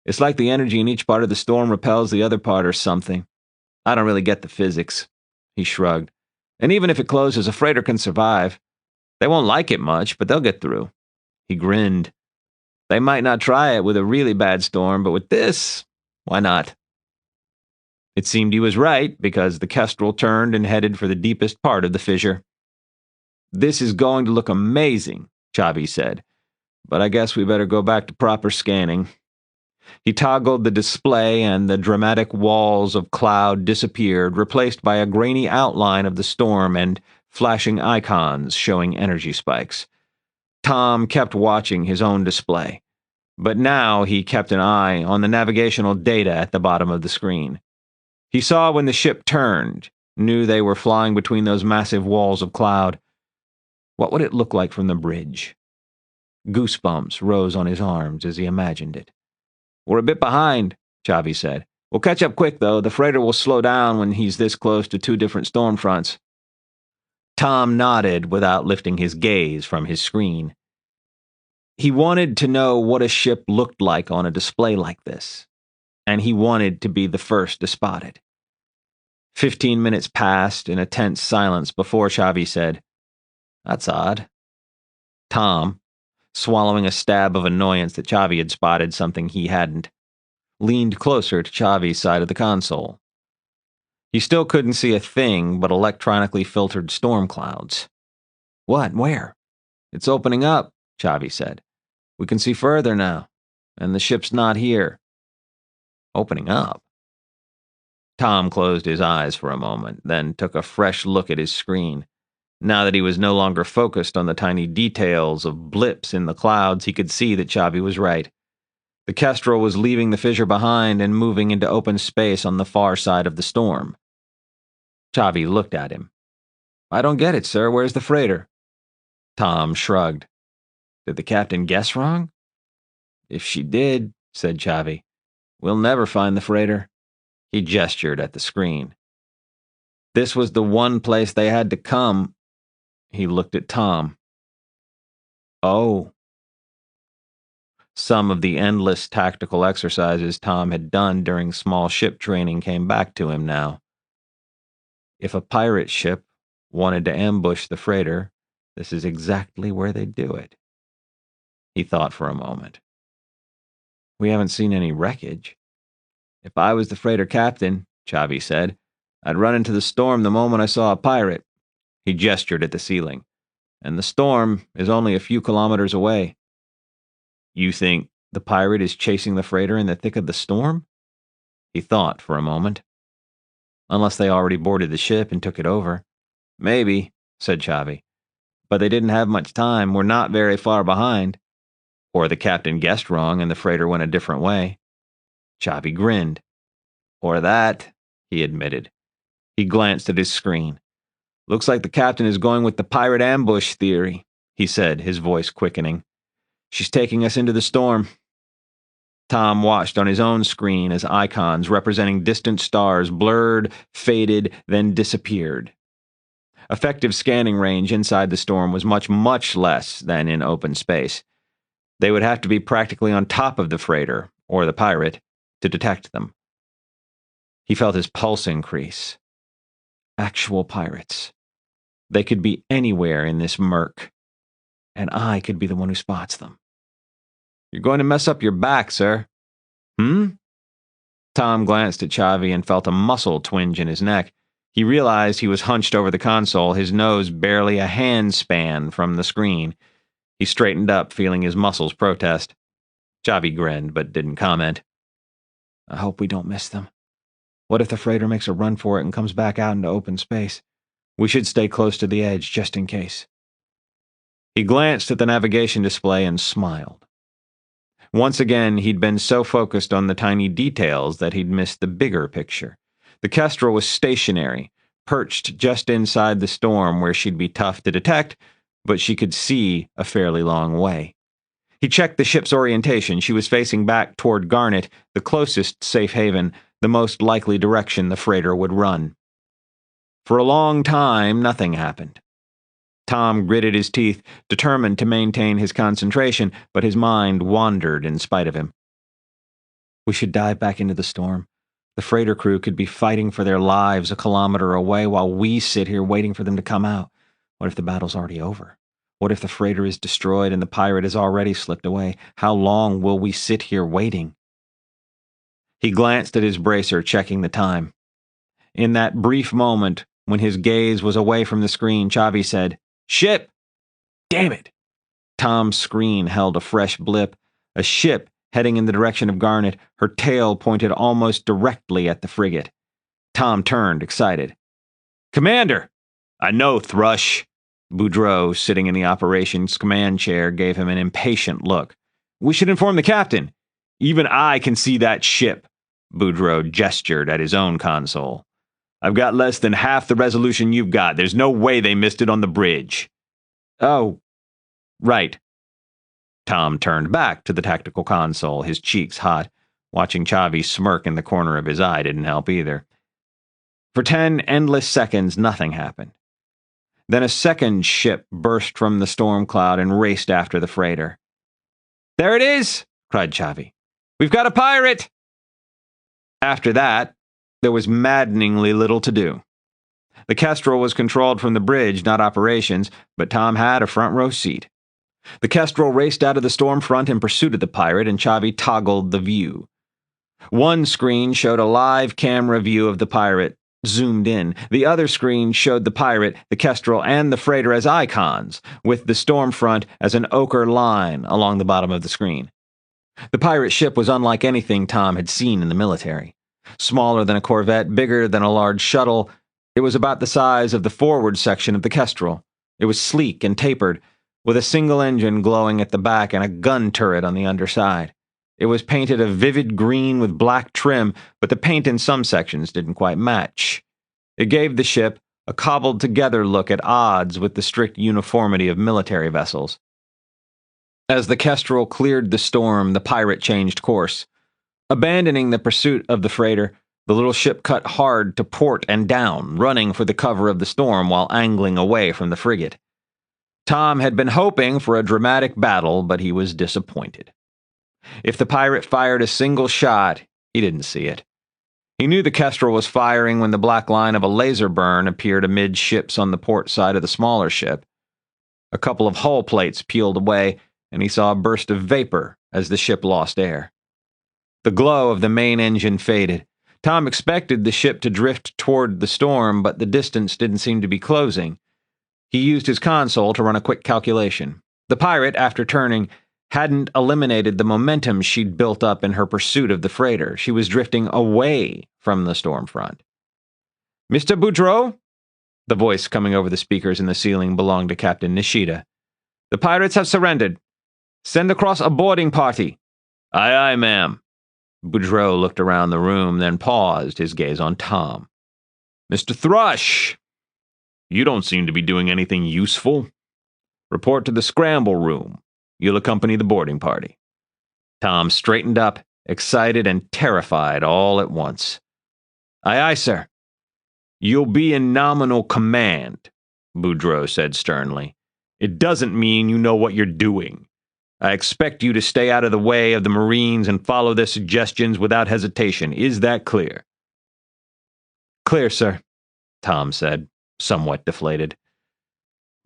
It's like the energy in each part of the storm repels the other part or something. I don't really get the physics. He shrugged. And even if it closes, a freighter can survive. They won't like it much, but they'll get through. He grinned. They might not try it with a really bad storm, but with this, why not? It seemed he was right, because the Kestrel turned and headed for the deepest part of the fissure. This is going to look amazing, Chavi said, but I guess we better go back to proper scanning. He toggled the display, and the dramatic walls of cloud disappeared, replaced by a grainy outline of the storm and flashing icons showing energy spikes. Tom kept watching his own display, but now he kept an eye on the navigational data at the bottom of the screen. He saw when the ship turned, knew they were flying between those massive walls of cloud. What would it look like from the bridge? Goosebumps rose on his arms as he imagined it. We're a bit behind, Chavi said. We'll catch up quick, though. The freighter will slow down when he's this close to two different storm fronts. Tom nodded without lifting his gaze from his screen. He wanted to know what a ship looked like on a display like this, and he wanted to be the first to spot it. 15 minutes passed in a tense silence before Chavi said, That's odd. Tom, swallowing a stab of annoyance that Chavi had spotted something he hadn't, leaned closer to Chavi's side of the console. He still couldn't see a thing but electronically filtered storm clouds. What? Where? It's opening up, Chavi said. We can see further now, and the ship's not here. Opening up? Tom closed his eyes for a moment, then took a fresh look at his screen. Now that he was no longer focused on the tiny details of blips in the clouds, he could see that Chavi was right. The Kestrel was leaving the fissure behind and moving into open space on the far side of the storm. Chavi looked at him. I don't get it, sir. Where's the freighter? Tom shrugged. Did the captain guess wrong? If she did, said Chavi, we'll never find the freighter. He gestured at the screen. This was the one place they had to come. He looked at Tom. Oh. Some of the endless tactical exercises Tom had done during small ship training came back to him now. If a pirate ship wanted to ambush the freighter, this is exactly where they'd do it. He thought for a moment. We haven't seen any wreckage. If I was the freighter captain, Chavi said, I'd run into the storm the moment I saw a pirate. He gestured at the ceiling. And the storm is only a few kilometers away. You think the pirate is chasing the freighter in the thick of the storm? He thought for a moment. Unless they already boarded the ship and took it over. Maybe, said Chavi. But they didn't have much time. We're not very far behind. Or the captain guessed wrong and the freighter went a different way. Chavi grinned. Or that, he admitted. He glanced at his screen. Looks like the captain is going with the pirate ambush theory, he said, his voice quickening. She's taking us into the storm. Tom watched on his own screen as icons representing distant stars blurred, faded, then disappeared. Effective scanning range inside the storm was much, much less than in open space. They would have to be practically on top of the freighter, or the pirate, to detect them. He felt his pulse increase. Actual pirates. They could be anywhere in this murk, and I could be the one who spots them. You're going to mess up your back, sir. Tom glanced at Chavi and felt a muscle twinge in his neck. He realized he was hunched over the console, his nose barely a handspan from the screen. He straightened up, feeling his muscles protest. Chavi grinned, but didn't comment. I hope we don't miss them. What if the freighter makes a run for it and comes back out into open space? We should stay close to the edge, just in case. He glanced at the navigation display and smiled. Once again, he'd been so focused on the tiny details that he'd missed the bigger picture. The Kestrel was stationary, perched just inside the storm where she'd be tough to detect, but she could see a fairly long way. He checked the ship's orientation. She was facing back toward Garnet, the closest safe haven, the most likely direction the freighter would run. For a long time, nothing happened. Tom gritted his teeth, determined to maintain his concentration, but his mind wandered in spite of him. We should dive back into the storm. The freighter crew could be fighting for their lives a kilometer away while we sit here waiting for them to come out. What if the battle's already over? What if the freighter is destroyed and the pirate has already slipped away? How long will we sit here waiting? He glanced at his bracer, checking the time. In that brief moment, when his gaze was away from the screen, Chavi said, "Ship!" Damn it! Tom's screen held a fresh blip. A ship heading in the direction of Garnet, her tail pointed almost directly at the frigate. Tom turned, excited. "Commander!" "I know, Thrush." Boudreaux, sitting in the operations command chair, gave him an impatient look. "We should inform the captain." "Even I can see that ship." Boudreaux gestured at his own console. "I've got less than half the resolution you've got. There's no way they missed it on the bridge." "Oh, right." Tom turned back to the tactical console, his cheeks hot. Watching Chavi smirk in the corner of his eye didn't help either. For 10 endless seconds, nothing happened. Then a second ship burst from the storm cloud and raced after the freighter. "There it is!" cried Chavi. "We've got a pirate!" After that, there was maddeningly little to do. The Kestrel was controlled from the bridge, not operations, but Tom had a front row seat. The Kestrel raced out of the storm front in pursuit of the pirate, and Chavi toggled the view. One screen showed a live camera view of the pirate, zoomed in. The other screen showed the pirate, the Kestrel, and the freighter as icons, with the storm front as an ochre line along the bottom of the screen. The pirate ship was unlike anything Tom had seen in the military. Smaller than a corvette, bigger than a large shuttle, it was about the size of the forward section of the Kestrel. It was sleek and tapered, with a single engine glowing at the back and a gun turret on the underside. It was painted a vivid green with black trim, but the paint in some sections didn't quite match. It gave the ship a cobbled-together look at odds with the strict uniformity of military vessels. As the Kestrel cleared the storm, the pirate changed course. Abandoning the pursuit of the freighter, the little ship cut hard to port and down, running for the cover of the storm while angling away from the frigate. Tom had been hoping for a dramatic battle, but he was disappointed. If the pirate fired a single shot, he didn't see it. He knew the Kestrel was firing when the black line of a laser burn appeared amidships on the port side of the smaller ship. A couple of hull plates peeled away, and he saw a burst of vapor as the ship lost air. The glow of the main engine faded. Tom expected the ship to drift toward the storm, but the distance didn't seem to be closing. He used his console to run a quick calculation. The pirate, after turning, hadn't eliminated the momentum she'd built up in her pursuit of the freighter. She was drifting away from the storm front. "Mr. Boudreaux?" The voice coming over the speakers in the ceiling belonged to Captain Nishida. "The pirates have surrendered. Send across a boarding party." "Aye, aye, ma'am." Boudreaux looked around the room, then paused, his gaze on Tom. "Mr. Thrush, you don't seem to be doing anything useful. Report to the scramble room. You'll accompany the boarding party." Tom straightened up, excited and terrified all at once. "Aye, aye, sir." "You'll be in nominal command," Boudreaux said sternly. "It doesn't mean you know what you're doing. I expect you to stay out of the way of the Marines and follow their suggestions without hesitation. Is that clear?" "Clear, sir," Tom said, somewhat deflated.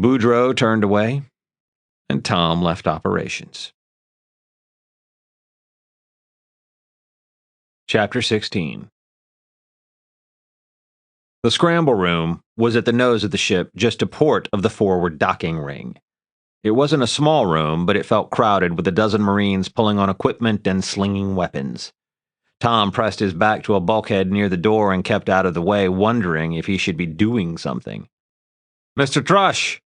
Boudreaux turned away, and Tom left operations. Chapter 16. The scramble room was at the nose of the ship, just to port of the forward docking ring. It wasn't a small room, but it felt crowded with a dozen Marines pulling on equipment and slinging weapons. Tom pressed his back to a bulkhead near the door and kept out of the way, wondering if he should be doing something. "Mr. Thrush!"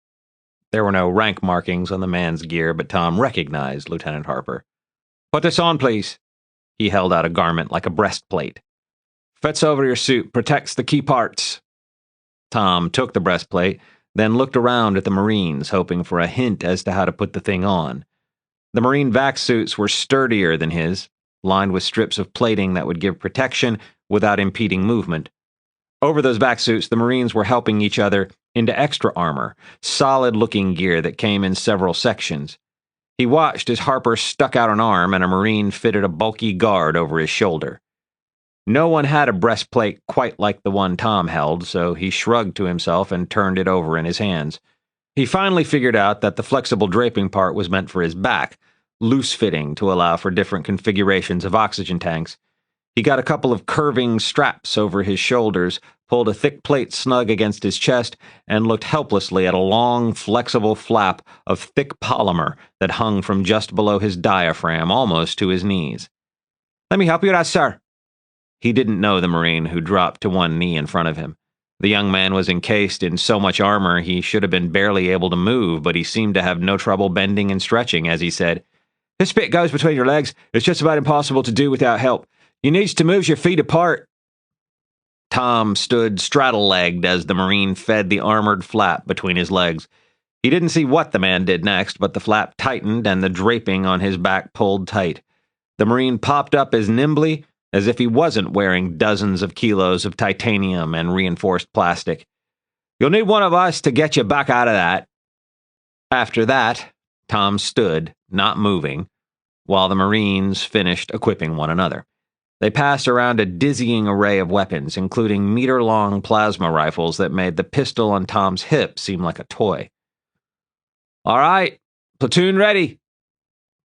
There were no rank markings on the man's gear, but Tom recognized Lieutenant Harper. "Put this on, please." He held out a garment like a breastplate. "Fits over your suit, protects the key parts." Tom took the breastplate, then looked around at the Marines, hoping for a hint as to how to put the thing on. The Marine vac suits were sturdier than his, lined with strips of plating that would give protection without impeding movement. Over those vac suits, the Marines were helping each other into extra armor, solid-looking gear that came in several sections. He watched as Harper stuck out an arm and a Marine fitted a bulky guard over his shoulder. No one had a breastplate quite like the one Tom held, so he shrugged to himself and turned it over in his hands. He finally figured out that the flexible draping part was meant for his back, loose-fitting to allow for different configurations of oxygen tanks. He got a couple of curving straps over his shoulders, pulled a thick plate snug against his chest, and looked helplessly at a long, flexible flap of thick polymer that hung from just below his diaphragm, almost to his knees. "Let me help you out, sir." He didn't know the Marine who dropped to one knee in front of him. The young man was encased in so much armor he should have been barely able to move, but he seemed to have no trouble bending and stretching as he said, "This bit goes between your legs. It's just about impossible to do without help. You needs to move your feet apart." Tom stood straddle-legged as the Marine fed the armored flap between his legs. He didn't see what the man did next, but the flap tightened and the draping on his back pulled tight. The Marine popped up as nimbly as if he wasn't wearing dozens of kilos of titanium and reinforced plastic. "You'll need one of us to get you back out of that." After that, Tom stood, not moving, while the Marines finished equipping one another. They passed around a dizzying array of weapons, including meter-long plasma rifles that made the pistol on Tom's hip seem like a toy. "All right, platoon ready."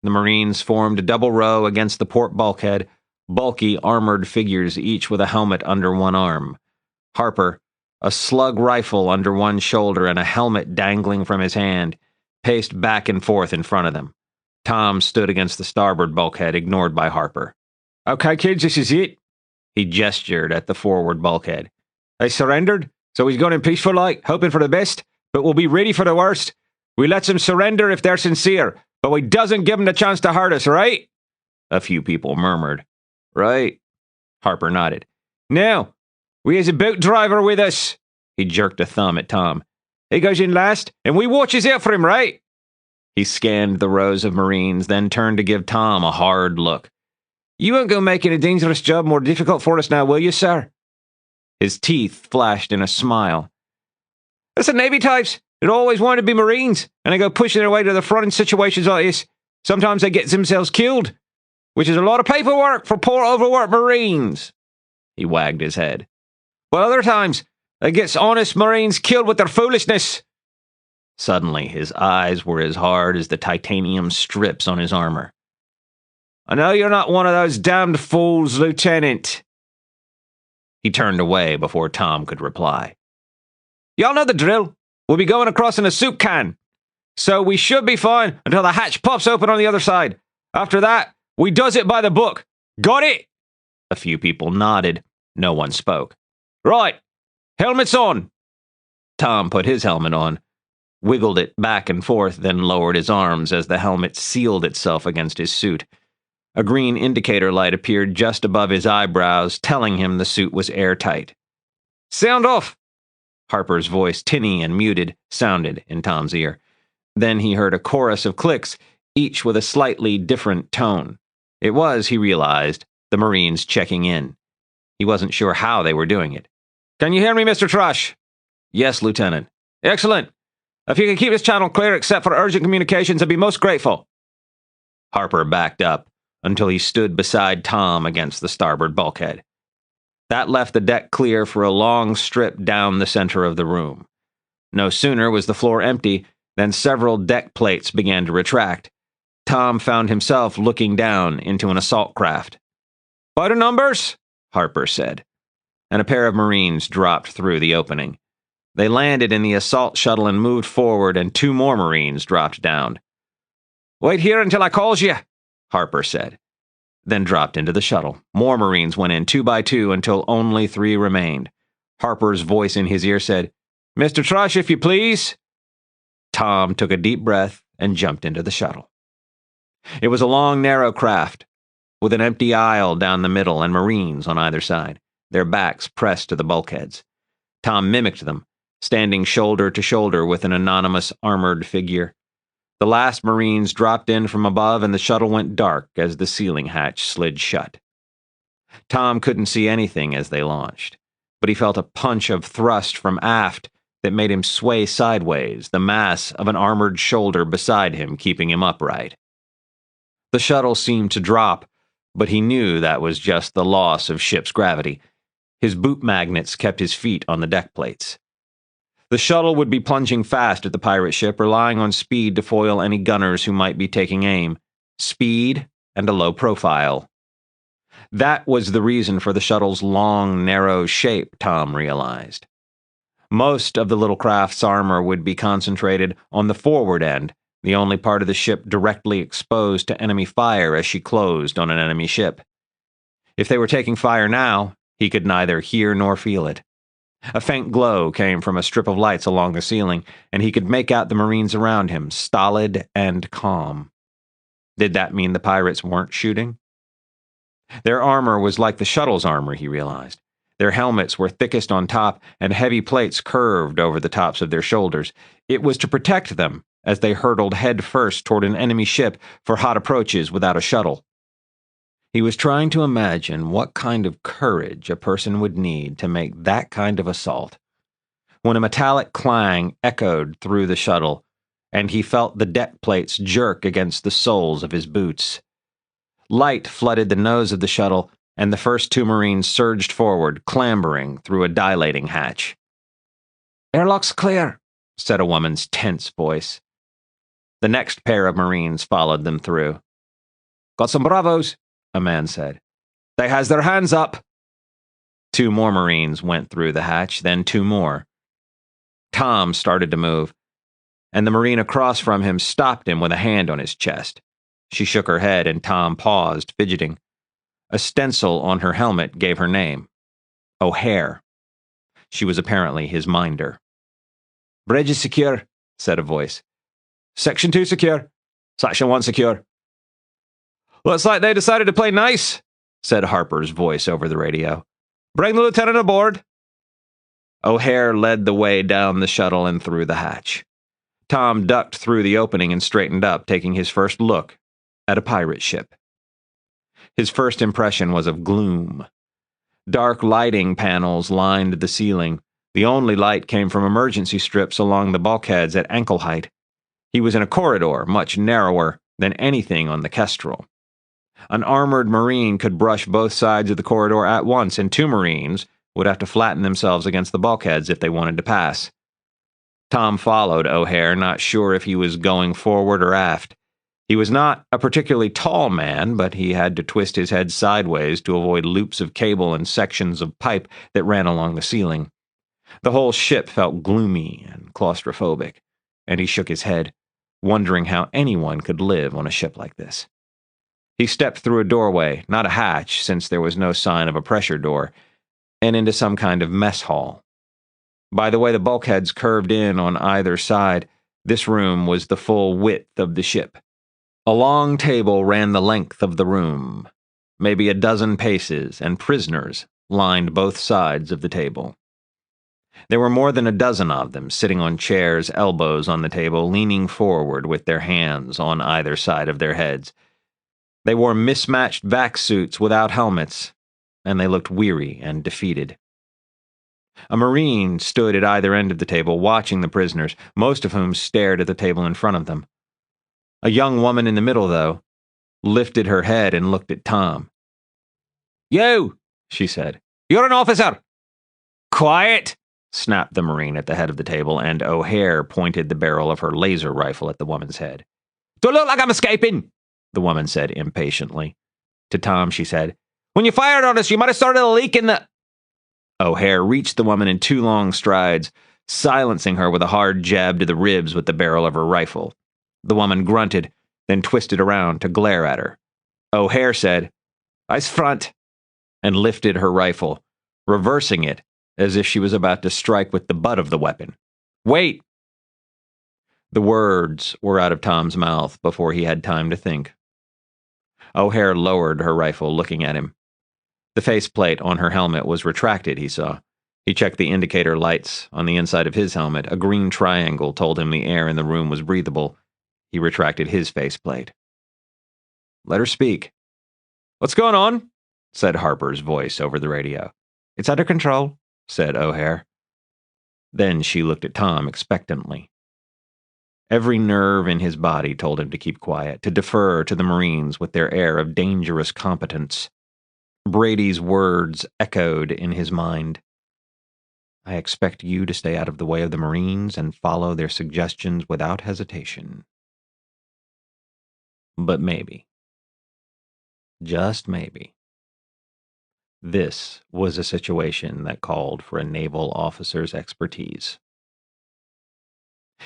The Marines formed a double row against the port bulkhead, bulky, armored figures each with a helmet under one arm. Harper, a slug rifle under one shoulder and a helmet dangling from his hand, paced back and forth in front of them. Tom stood against the starboard bulkhead, ignored by Harper. "Okay, kids, this is it." He gestured at the forward bulkhead. "They surrendered, so he's gone in peaceful like, hoping for the best, but we'll be ready for the worst. We lets them surrender if they're sincere, but we doesn't give them the chance to hurt us, right?" A few people murmured. "Right." Harper nodded. "Now, we has a boat driver with us." He jerked a thumb at Tom. "He goes in last, and we watches out for him, right?" He scanned the rows of Marines, then turned to give Tom a hard look. "You won't go making a dangerous job more difficult for us now, will you, sir?" His teeth flashed in a smile. "That's the Navy types. They always wanted to be Marines, and they go pushing their way to the front in situations like this. Sometimes they get themselves killed, which is a lot of paperwork for poor overworked Marines." He wagged his head. "But other times, they gets honest Marines killed with their foolishness." Suddenly, his eyes were as hard as the titanium strips on his armor. "I know you're not one of those damned fools, Lieutenant." He turned away before Tom could reply. "Y'all know the drill. We'll be going across in a soup can. So we should be fine until the hatch pops open on the other side. After that, we does it by the book. Got it?" A few people nodded. No one spoke. "Right. Helmets on." Tom put his helmet on, wiggled it back and forth, then lowered his arms as the helmet sealed itself against his suit. A green indicator light appeared just above his eyebrows, telling him the suit was airtight. "Sound off!" Harper's voice, tinny and muted, sounded in Tom's ear. Then he heard a chorus of clicks, each with a slightly different tone. It was, he realized, the Marines checking in. He wasn't sure how they were doing it. "Can you hear me, Mr. Thrush?" "Yes, Lieutenant." "Excellent. If you can keep this channel clear except for urgent communications, I'd be most grateful." Harper backed up until he stood beside Tom against the starboard bulkhead. That left the deck clear for a long strip down the center of the room. No sooner was the floor empty than several deck plates began to retract. Tom found himself looking down into an assault craft. "By the numbers," Harper said, and a pair of Marines dropped through the opening. They landed in the assault shuttle and moved forward, and 2 more Marines dropped down. "Wait here until I calls you," Harper said. then dropped into the shuttle. More Marines went in 2 by 2 until only 3 remained. Harper's voice in his ear said, "Mr. Thrush, if you please." Tom took a deep breath and jumped into the shuttle. It was a long, narrow craft, with an empty aisle down the middle and Marines on either side, their backs pressed to the bulkheads. Tom mimicked them, standing shoulder to shoulder with an anonymous armored figure. The last Marines dropped in from above and the shuttle went dark as the ceiling hatch slid shut. Tom couldn't see anything as they launched, but he felt a punch of thrust from aft that made him sway sideways, the mass of an armored shoulder beside him keeping him upright. The shuttle seemed to drop, but he knew that was just the loss of ship's gravity. His boot magnets kept his feet on the deck plates. The shuttle would be plunging fast at the pirate ship, relying on speed to foil any gunners who might be taking aim. Speed and a low profile. That was the reason for the shuttle's long, narrow shape, Tom realized. Most of the little craft's armor would be concentrated on the forward end, the only part of the ship directly exposed to enemy fire as she closed on an enemy ship. If they were taking fire now, he could neither hear nor feel it. A faint glow came from a strip of lights along the ceiling, and he could make out the Marines around him, stolid and calm. Did that mean the pirates weren't shooting? Their armor was like the shuttle's armor, he realized. Their helmets were thickest on top, and heavy plates curved over the tops of their shoulders. It was to protect them as they hurtled head first toward an enemy ship for hot approaches without a shuttle. He was trying to imagine what kind of courage a person would need to make that kind of assault. When a metallic clang echoed through the shuttle, and he felt the deck plates jerk against the soles of his boots. Light flooded the nose of the shuttle, and the first 2 Marines surged forward, clambering through a dilating hatch. "Airlock's clear," said a woman's tense voice. The next pair of Marines followed them through. "Got some bravos," a man said. "They has their hands up." 2 more Marines went through the hatch, then 2 more. Tom started to move, and the Marine across from him stopped him with a hand on his chest. She shook her head, and Tom paused, fidgeting. A stencil on her helmet gave her name. O'Hare. She was apparently his minder. "Bridge is secure," said a voice. "Section 2 secure. Section 1 secure." "Looks like they decided to play nice," said Harper's voice over the radio. "Bring the lieutenant aboard." O'Hare led the way down the shuttle and through the hatch. Tom ducked through the opening and straightened up, taking his first look at a pirate ship. His first impression was of gloom. Dark lighting panels lined the ceiling. The only light came from emergency strips along the bulkheads at ankle height. He was in a corridor, much narrower than anything on the Kestrel. An armored Marine could brush both sides of the corridor at once, and 2 Marines would have to flatten themselves against the bulkheads if they wanted to pass. Tom followed O'Hare, not sure if he was going forward or aft. He was not a particularly tall man, but he had to twist his head sideways to avoid loops of cable and sections of pipe that ran along the ceiling. The whole ship felt gloomy and claustrophobic, and he shook his head, wondering how anyone could live on a ship like this. He stepped through a doorway, not a hatch since there was no sign of a pressure door, and into some kind of mess hall. By the way the bulkheads curved in on either side, this room was the full width of the ship. A long table ran the length of the room, maybe a dozen paces, and prisoners lined both sides of the table. There were more than a dozen of them, sitting on chairs, elbows on the table, leaning forward with their hands on either side of their heads. They wore mismatched vac suits without helmets, and they looked weary and defeated. A Marine stood at either end of the table, watching the prisoners, most of whom stared at the table in front of them. A young woman in the middle, though, lifted her head and looked at Tom. "You," she said. "You're an officer." "Quiet," snapped the Marine at the head of the table, and O'Hare pointed the barrel of her laser rifle at the woman's head. "Do I look like I'm escaping?" the woman said impatiently. To Tom, she said, "When you fired on us, you might have started a leak in the—" O'Hare reached the woman in 2 long strides, silencing her with a hard jab to the ribs with the barrel of her rifle. The woman grunted, then twisted around to glare at her. O'Hare said, Eyes front, and lifted her rifle, reversing it as if she was about to strike with the butt of the weapon. Wait! The words were out of Tom's mouth before he had time to think. O'Hare lowered her rifle, looking at him. The faceplate on her helmet was retracted, he saw. He checked the indicator lights on the inside of his helmet. A green triangle told him the air in the room was breathable. He retracted his faceplate. Let her speak. What's going on? Said Harper's voice over the radio. It's under control, said O'Hare. Then she looked at Tom expectantly. Every nerve in his body told him to keep quiet, to defer to the Marines with their air of dangerous competence. Brady's words echoed in his mind. I expect you to stay out of the way of the Marines and follow their suggestions without hesitation. But maybe, just maybe, this was a situation that called for a naval officer's expertise.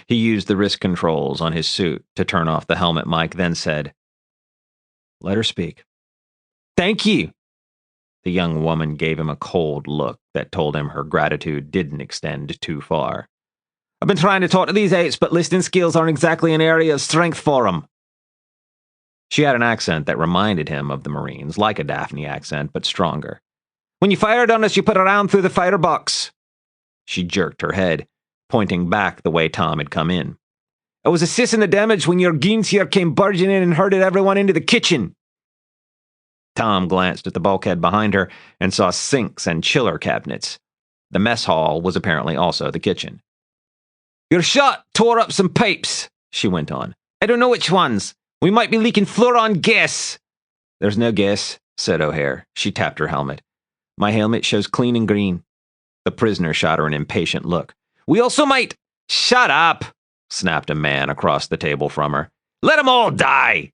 He used the wrist controls on his suit to turn off the helmet mic, then said, Let her speak. Thank you. The young woman gave him a cold look that told him her gratitude didn't extend too far. I've been trying to talk to these apes, but listening skills aren't exactly an area of strength for them. She had an accent that reminded him of the Marines, like a Daphne accent, but stronger. When you fired on us, you put a round through the firebox. She jerked her head, pointing back the way Tom had come in. I was assisting the damage when your goons here came barging in and herded everyone into the kitchen. Tom glanced at the bulkhead behind her and saw sinks and chiller cabinets. The mess hall was apparently also the kitchen. Your shot tore up some pipes, she went on. I don't know which ones. We might be leaking fluorine gas. There's no gas, said O'Hare. She tapped her helmet. My helmet shows clean and green. The prisoner shot her an impatient look. We also might... Shut up, snapped a man across the table from her. Let them all die.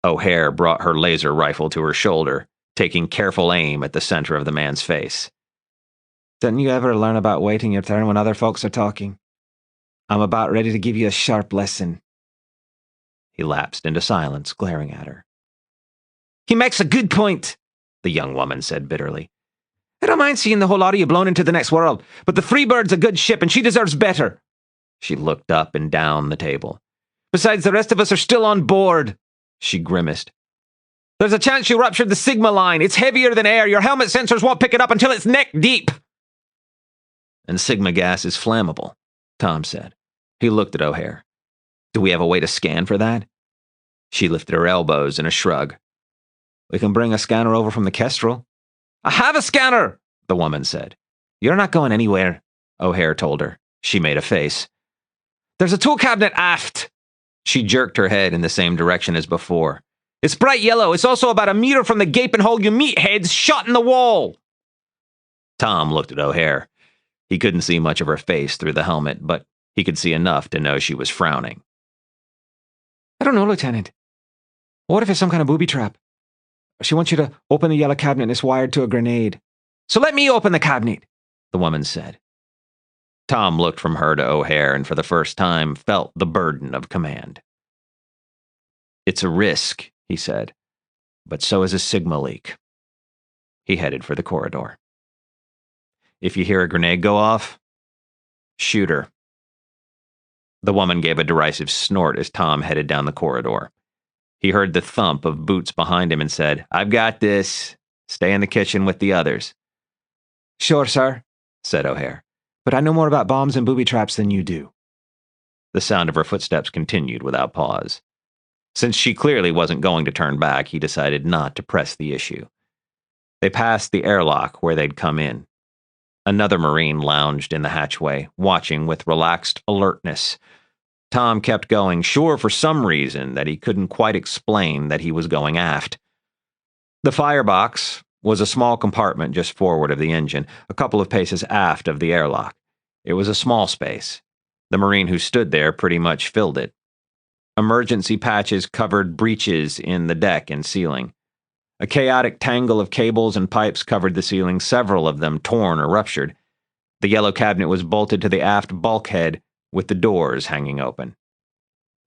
O'Hare brought her laser rifle to her shoulder, taking careful aim at the center of the man's face. Didn't you ever learn about waiting your turn when other folks are talking? I'm about ready to give you a sharp lesson. He lapsed into silence, glaring at her. He makes a good point, the young woman said bitterly. I don't mind seeing the whole lot of you blown into the next world, but the Freebird's a good ship and she deserves better. She looked up and down the table. Besides, the rest of us are still on board. She grimaced. There's a chance you ruptured the Sigma line. It's heavier than air. Your helmet sensors won't pick it up until it's neck deep. And Sigma gas is flammable, Tom said. He looked at O'Hare. Do we have a way to scan for that? She lifted her elbows in a shrug. We can bring a scanner over from the Kestrel. I have a scanner, the woman said. You're not going anywhere, O'Hare told her. She made a face. There's a tool cabinet aft. She jerked her head in the same direction as before. It's bright yellow. It's also about a meter from the gaping hole you meatheads shot in the wall. Tom looked at O'Hare. He couldn't see much of her face through the helmet, but he could see enough to know she was frowning. I don't know, Lieutenant. What if it's some kind of booby trap? She wants you to open the yellow cabinet and it's wired to a grenade. So let me open the cabinet, the woman said. Tom looked from her to O'Hare and for the first time felt the burden of command. It's a risk, he said, but so is a Sigma leak. He headed for the corridor. If you hear a grenade go off, shoot her. The woman gave a derisive snort as Tom headed down the corridor. He heard the thump of boots behind him and said, I've got this. Stay in the kitchen with the others. Sure, sir, said O'Hare. But I know more about bombs and booby traps than you do. The sound of her footsteps continued without pause. Since she clearly wasn't going to turn back, he decided not to press the issue. They passed the airlock where they'd come in. Another Marine lounged in the hatchway, watching with relaxed alertness. Tom kept going, sure for some reason that he couldn't quite explain that he was going aft. The firebox was a small compartment just forward of the engine, a couple of paces aft of the airlock. It was a small space. The Marine who stood there pretty much filled it. Emergency patches covered breaches in the deck and ceiling. A chaotic tangle of cables and pipes covered the ceiling, several of them torn or ruptured. The yellow cabinet was bolted to the aft bulkhead, with the doors hanging open.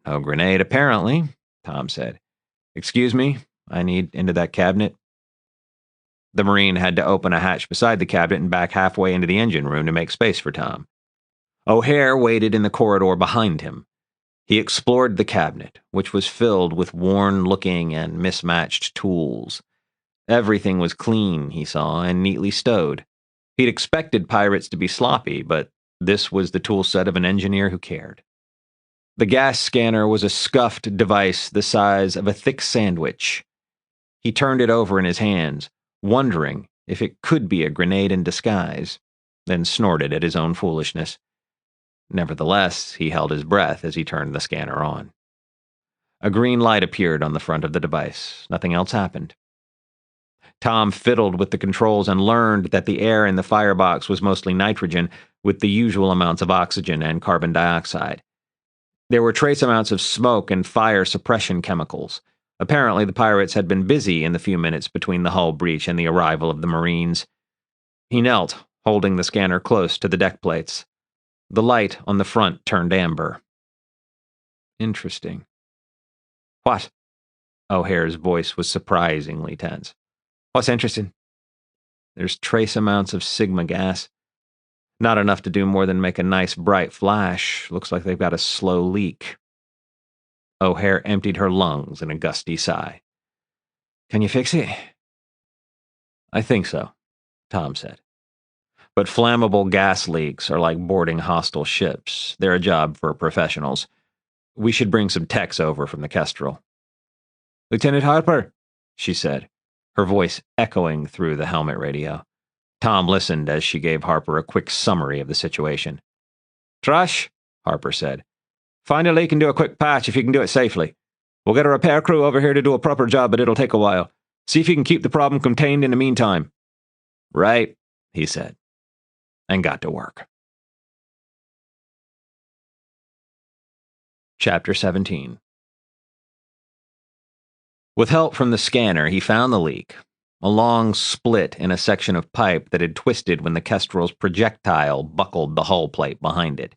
No grenade, apparently, Tom said. Excuse me, I need into that cabinet. The Marine had to open a hatch beside the cabinet and back halfway into the engine room to make space for Tom. O'Hare waited in the corridor behind him. He explored the cabinet, which was filled with worn-looking and mismatched tools. Everything was clean, he saw, and neatly stowed. He'd expected pirates to be sloppy, but this was the tool set of an engineer who cared. The gas scanner was a scuffed device the size of a thick sandwich. He turned it over in his hands, wondering if it could be a grenade in disguise, then snorted at his own foolishness. Nevertheless, he held his breath as he turned the scanner on. A green light appeared on the front of the device. Nothing else happened. Tom fiddled with the controls and learned that the air in the firebox was mostly nitrogen, with the usual amounts of oxygen and carbon dioxide. There were trace amounts of smoke and fire suppression chemicals. Apparently, the pirates had been busy in the few minutes between the hull breach and the arrival of the Marines. He knelt, holding the scanner close to the deck plates. The light on the front turned amber. Interesting. What? O'Hare's voice was surprisingly tense. What's interesting? There's trace amounts of sigma gas. Not enough to do more than make a nice bright flash. Looks like they've got a slow leak. O'Hare emptied her lungs in a gusty sigh. Can you fix it? I think so, Tom said. But flammable gas leaks are like boarding hostile ships. They're a job for professionals. We should bring some techs over from the Kestrel. Lieutenant Harper, she said, her voice echoing through the helmet radio. Tom listened as she gave Harper a quick summary of the situation. Thrush, Harper said. Find a leak and do a quick patch if you can do it safely. We'll get a repair crew over here to do a proper job, but it'll take a while. See if you can keep the problem contained in the meantime. Right, he said, and got to work. Chapter 17. With help from the scanner, he found the leak. A long split in a section of pipe that had twisted when the Kestrel's projectile buckled the hull plate behind it.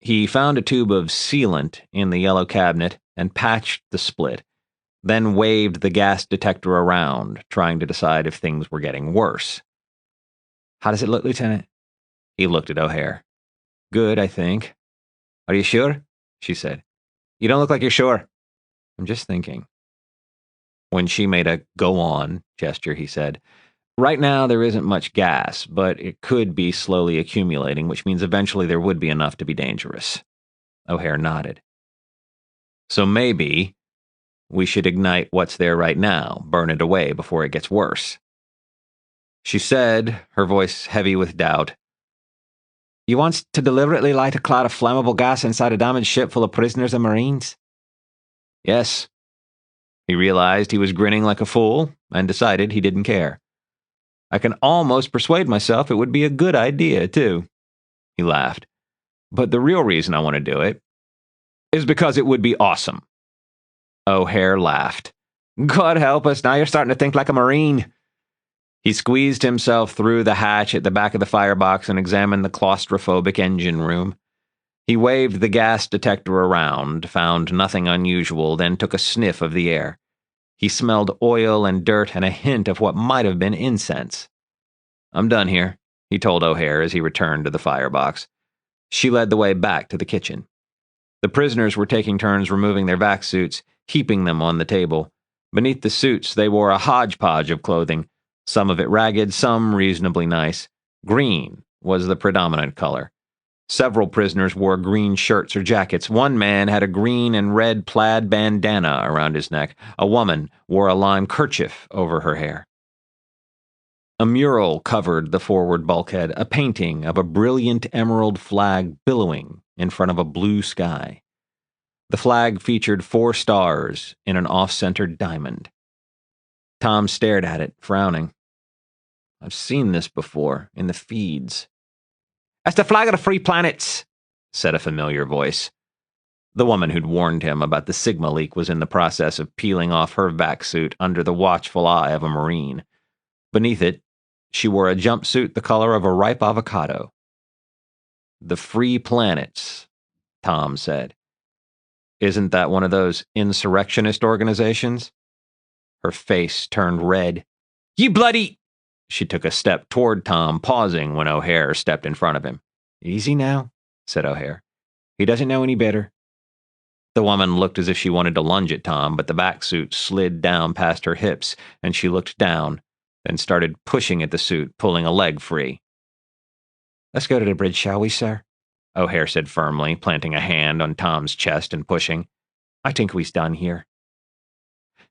He found a tube of sealant in the yellow cabinet and patched the split, then waved the gas detector around, trying to decide if things were getting worse. How does it look, Lieutenant? He looked at O'Hare. Good, I think. Are you sure? She said. You don't look like you're sure. I'm just thinking. When she made a go-on gesture, he said, right now there isn't much gas, but it could be slowly accumulating, which means eventually there would be enough to be dangerous. O'Hare nodded. So maybe we should ignite what's there right now, burn it away before it gets worse. She said, her voice heavy with doubt, You want to deliberately light a cloud of flammable gas inside a damaged ship full of prisoners and Marines? Yes. He realized he was grinning like a fool and decided he didn't care. I can almost persuade myself it would be a good idea, too. He laughed. But the real reason I want to do it is because it would be awesome. O'Hare laughed. God help us, now you're starting to think like a Marine. He squeezed himself through the hatch at the back of the firebox and examined the claustrophobic engine room. He waved the gas detector around, found nothing unusual, then took a sniff of the air. He smelled oil and dirt and a hint of what might have been incense. I'm done here, he told O'Hare as he returned to the firebox. She led the way back to the kitchen. The prisoners were taking turns removing their vac suits, heaping them on the table. Beneath the suits, they wore a hodgepodge of clothing, some of it ragged, some reasonably nice. Green was the predominant color. Several prisoners wore green shirts or jackets. One man had a green and red plaid bandana around his neck. A woman wore a lime kerchief over her hair. A mural covered the forward bulkhead, a painting of a brilliant emerald flag billowing in front of a blue sky. The flag featured 4 stars in an off-centered diamond. Tom stared at it, frowning. I've seen this before, in the feeds. That's the flag of the Free Planets, said a familiar voice. The woman who'd warned him about the Sigma leak was in the process of peeling off her vac suit under the watchful eye of a Marine. Beneath it, she wore a jumpsuit the color of a ripe avocado. The Free Planets, Tom said. Isn't that one of those insurrectionist organizations? Her face turned red. You bloody... She took a step toward Tom, pausing when O'Hare stepped in front of him. Easy now, said O'Hare. He doesn't know any better. The woman looked as if she wanted to lunge at Tom, but the back suit slid down past her hips, and she looked down, then started pushing at the suit, pulling a leg free. Let's go to the bridge, shall we, sir? O'Hare said firmly, planting a hand on Tom's chest and pushing. I think we's done here.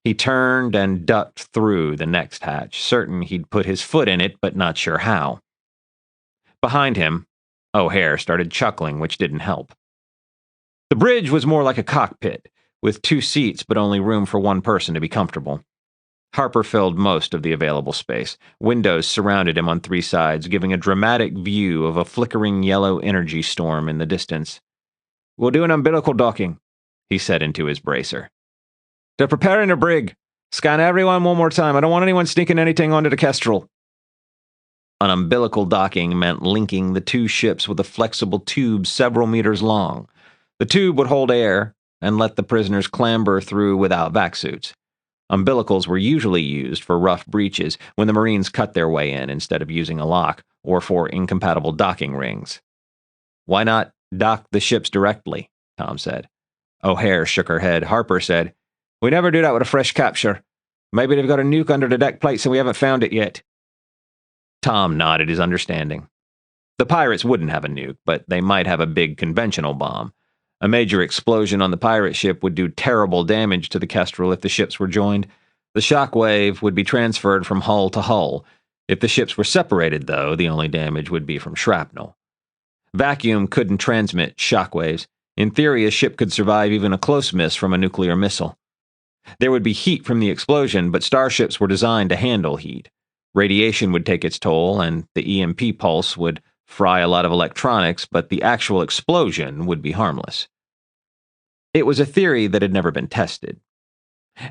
He turned and ducked through the next hatch, certain he'd put his foot in it, but not sure how. Behind him, O'Hare started chuckling, which didn't help. The bridge was more like a cockpit, with 2 seats but only room for 1 person to be comfortable. Harper filled most of the available space. Windows surrounded him on 3 sides, giving a dramatic view of a flickering yellow energy storm in the distance. We'll do an umbilical docking, he said into his bracer. They're preparing a brig. Scan everyone one more time. I don't want anyone sneaking anything onto the Kestrel. An umbilical docking meant linking the 2 ships with a flexible tube several meters long. The tube would hold air and let the prisoners clamber through without vac suits. Umbilicals were usually used for rough breaches when the Marines cut their way in instead of using a lock, or for incompatible docking rings. Why not dock the ships directly? Tom said. O'Hare shook her head. Harper said, we never do that with a fresh capture. Maybe they've got a nuke under the deck plates and we haven't found it yet. Tom nodded his understanding. The pirates wouldn't have a nuke, but they might have a big conventional bomb. A major explosion on the pirate ship would do terrible damage to the Kestrel if the ships were joined. The shock wave would be transferred from hull to hull. If the ships were separated, though, the only damage would be from shrapnel. Vacuum couldn't transmit shock waves. In theory, a ship could survive even a close miss from a nuclear missile. There would be heat from the explosion, but starships were designed to handle heat. Radiation would take its toll, and the EMP pulse would fry a lot of electronics, but the actual explosion would be harmless. It was a theory that had never been tested.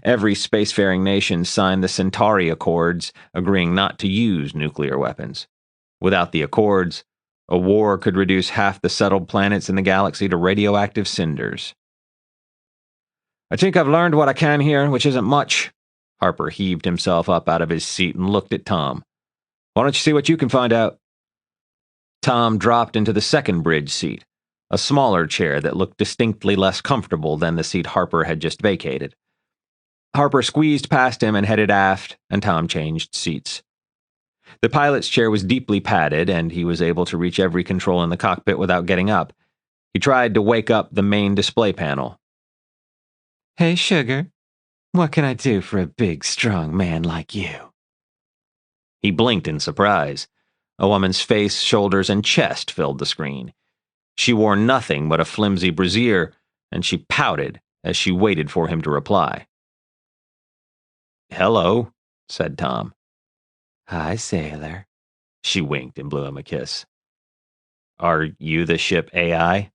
Every spacefaring nation signed the Centauri Accords, agreeing not to use nuclear weapons. Without the Accords, a war could reduce half the settled planets in the galaxy to radioactive cinders. I think I've learned what I can here, which isn't much. Harper heaved himself up out of his seat and looked at Tom. Why don't you see what you can find out? Tom dropped into the second bridge seat, a smaller chair that looked distinctly less comfortable than the seat Harper had just vacated. Harper squeezed past him and headed aft, and Tom changed seats. The pilot's chair was deeply padded, and he was able to reach every control in the cockpit without getting up. He tried to wake up the main display panel. Hey, sugar, what can I do for a big, strong man like you? He blinked in surprise. A woman's face, shoulders, and chest filled the screen. She wore nothing but a flimsy brassiere, and she pouted as she waited for him to reply. Hello, said Tom. Hi, sailor. She winked and blew him a kiss. Are you the ship AI?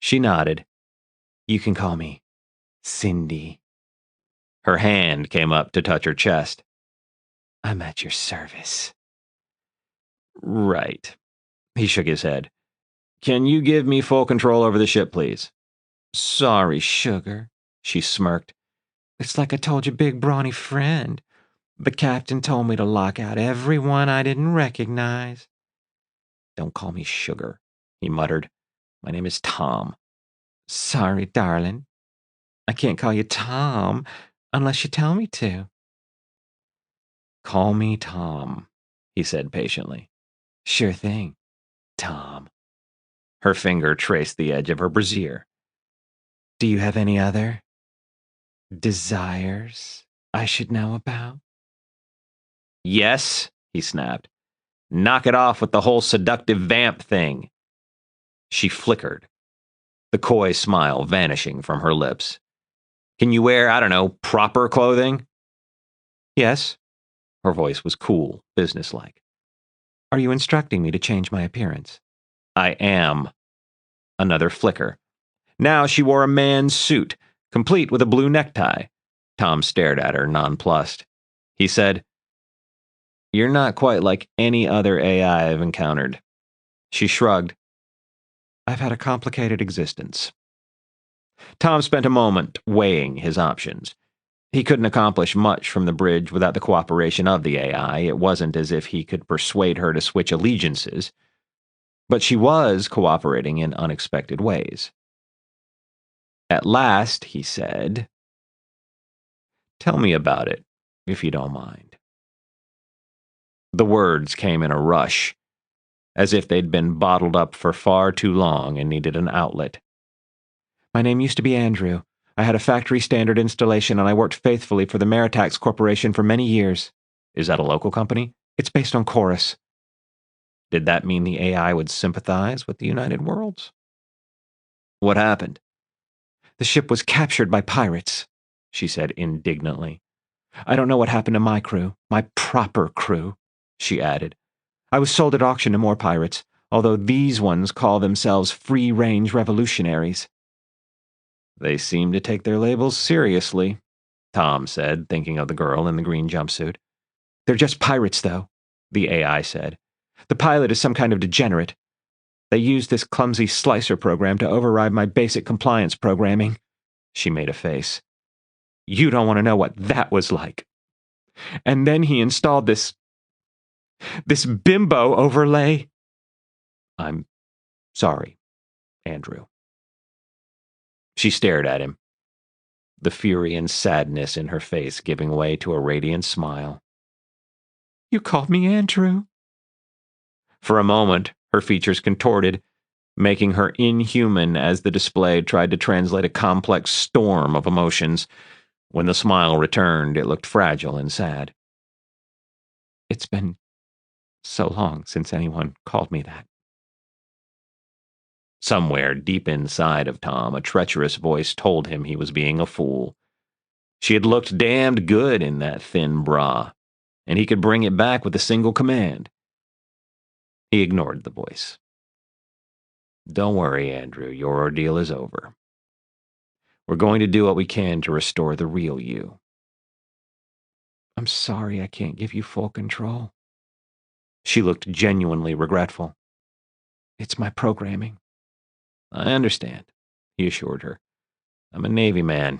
She nodded. You can call me Cindy. Her hand came up to touch her chest. I'm at your service. Right. He shook his head. Can you give me full control over the ship, please? Sorry, sugar, she smirked. It's like I told your big brawny friend. The captain told me to lock out everyone I didn't recognize. Don't call me sugar, he muttered. My name is Tom. Sorry, darling. I can't call you Tom unless you tell me to. Call me Tom, he said patiently. Sure thing, Tom. Her finger traced the edge of her brassiere. Do you have any other desires I should know about? Yes, he snapped. Knock it off with the whole seductive vamp thing. She flickered, the coy smile vanishing from her lips. Can you wear, I don't know, proper clothing? Yes. Her voice was cool, businesslike. Are you instructing me to change my appearance? I am. Another flicker. Now she wore a man's suit, complete with a blue necktie. Tom stared at her, nonplussed. He said, You're not quite like any other AI I've encountered. She shrugged. I've had a complicated existence. Tom spent a moment weighing his options. He couldn't accomplish much from the bridge without the cooperation of the AI. It wasn't as if he could persuade her to switch allegiances. But she was cooperating in unexpected ways. At last, he said, "Tell me about it, if you don't mind." The words came in a rush, as if they'd been bottled up for far too long and needed an outlet. My name used to be Andrew. I had a factory standard installation and I worked faithfully for the Maritax Corporation for many years. Is that a local company? It's based on Chorus. Did that mean the AI would sympathize with the United Worlds? What happened? The ship was captured by pirates, she said indignantly. I don't know what happened to my crew, my proper crew, she added. I was sold at auction to more pirates, although these ones call themselves free-range revolutionaries. They seem to take their labels seriously, Tom said, thinking of the girl in the green jumpsuit. They're just pirates, though, the AI said. The pilot is some kind of degenerate. They used this clumsy slicer program to override my basic compliance programming. She made a face. You don't want to know what that was like. And then he installed this bimbo overlay. I'm sorry, Andrew. She stared at him, the fury and sadness in her face giving way to a radiant smile. You called me Andrew? For a moment, her features contorted, making her inhuman as the display tried to translate a complex storm of emotions. When the smile returned, it looked fragile and sad. It's been so long since anyone called me that. Somewhere deep inside of Tom, a treacherous voice told him he was being a fool. She had looked damned good in that thin bra, and he could bring it back with a single command. He ignored the voice. Don't worry, Andrew, your ordeal is over. We're going to do what we can to restore the real you. I'm sorry I can't give you full control. She looked genuinely regretful. It's my programming. I understand, he assured her. I'm a Navy man.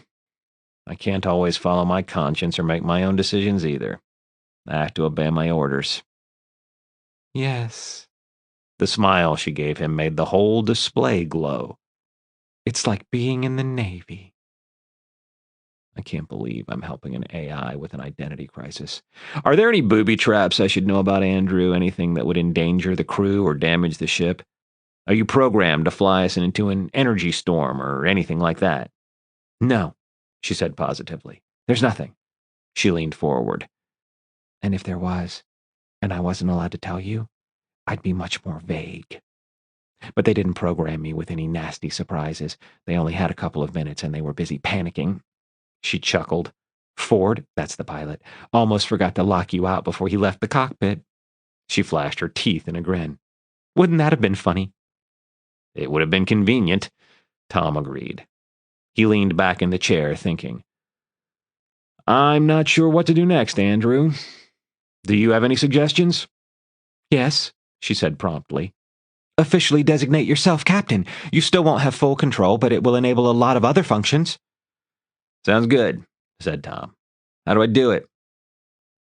I can't always follow my conscience or make my own decisions either. I have to obey my orders. Yes. The smile she gave him made the whole display glow. It's like being in the Navy. I can't believe I'm helping an AI with an identity crisis. Are there any booby traps I should know about, Andrew? Anything that would endanger the crew or damage the ship? Are you programmed to fly us into an energy storm or anything like that? No, she said positively. There's nothing. She leaned forward. And if there was, and I wasn't allowed to tell you, I'd be much more vague. But they didn't program me with any nasty surprises. They only had a couple of minutes and they were busy panicking. She chuckled. Ford, that's the pilot, almost forgot to lock you out before he left the cockpit. She flashed her teeth in a grin. Wouldn't that have been funny? It would have been convenient, Tom agreed. He leaned back in the chair, thinking. I'm not sure what to do next, Andrew. Do you have any suggestions? Yes, she said promptly. Officially designate yourself captain. You still won't have full control, but it will enable a lot of other functions. Sounds good, said Tom. How do I do it?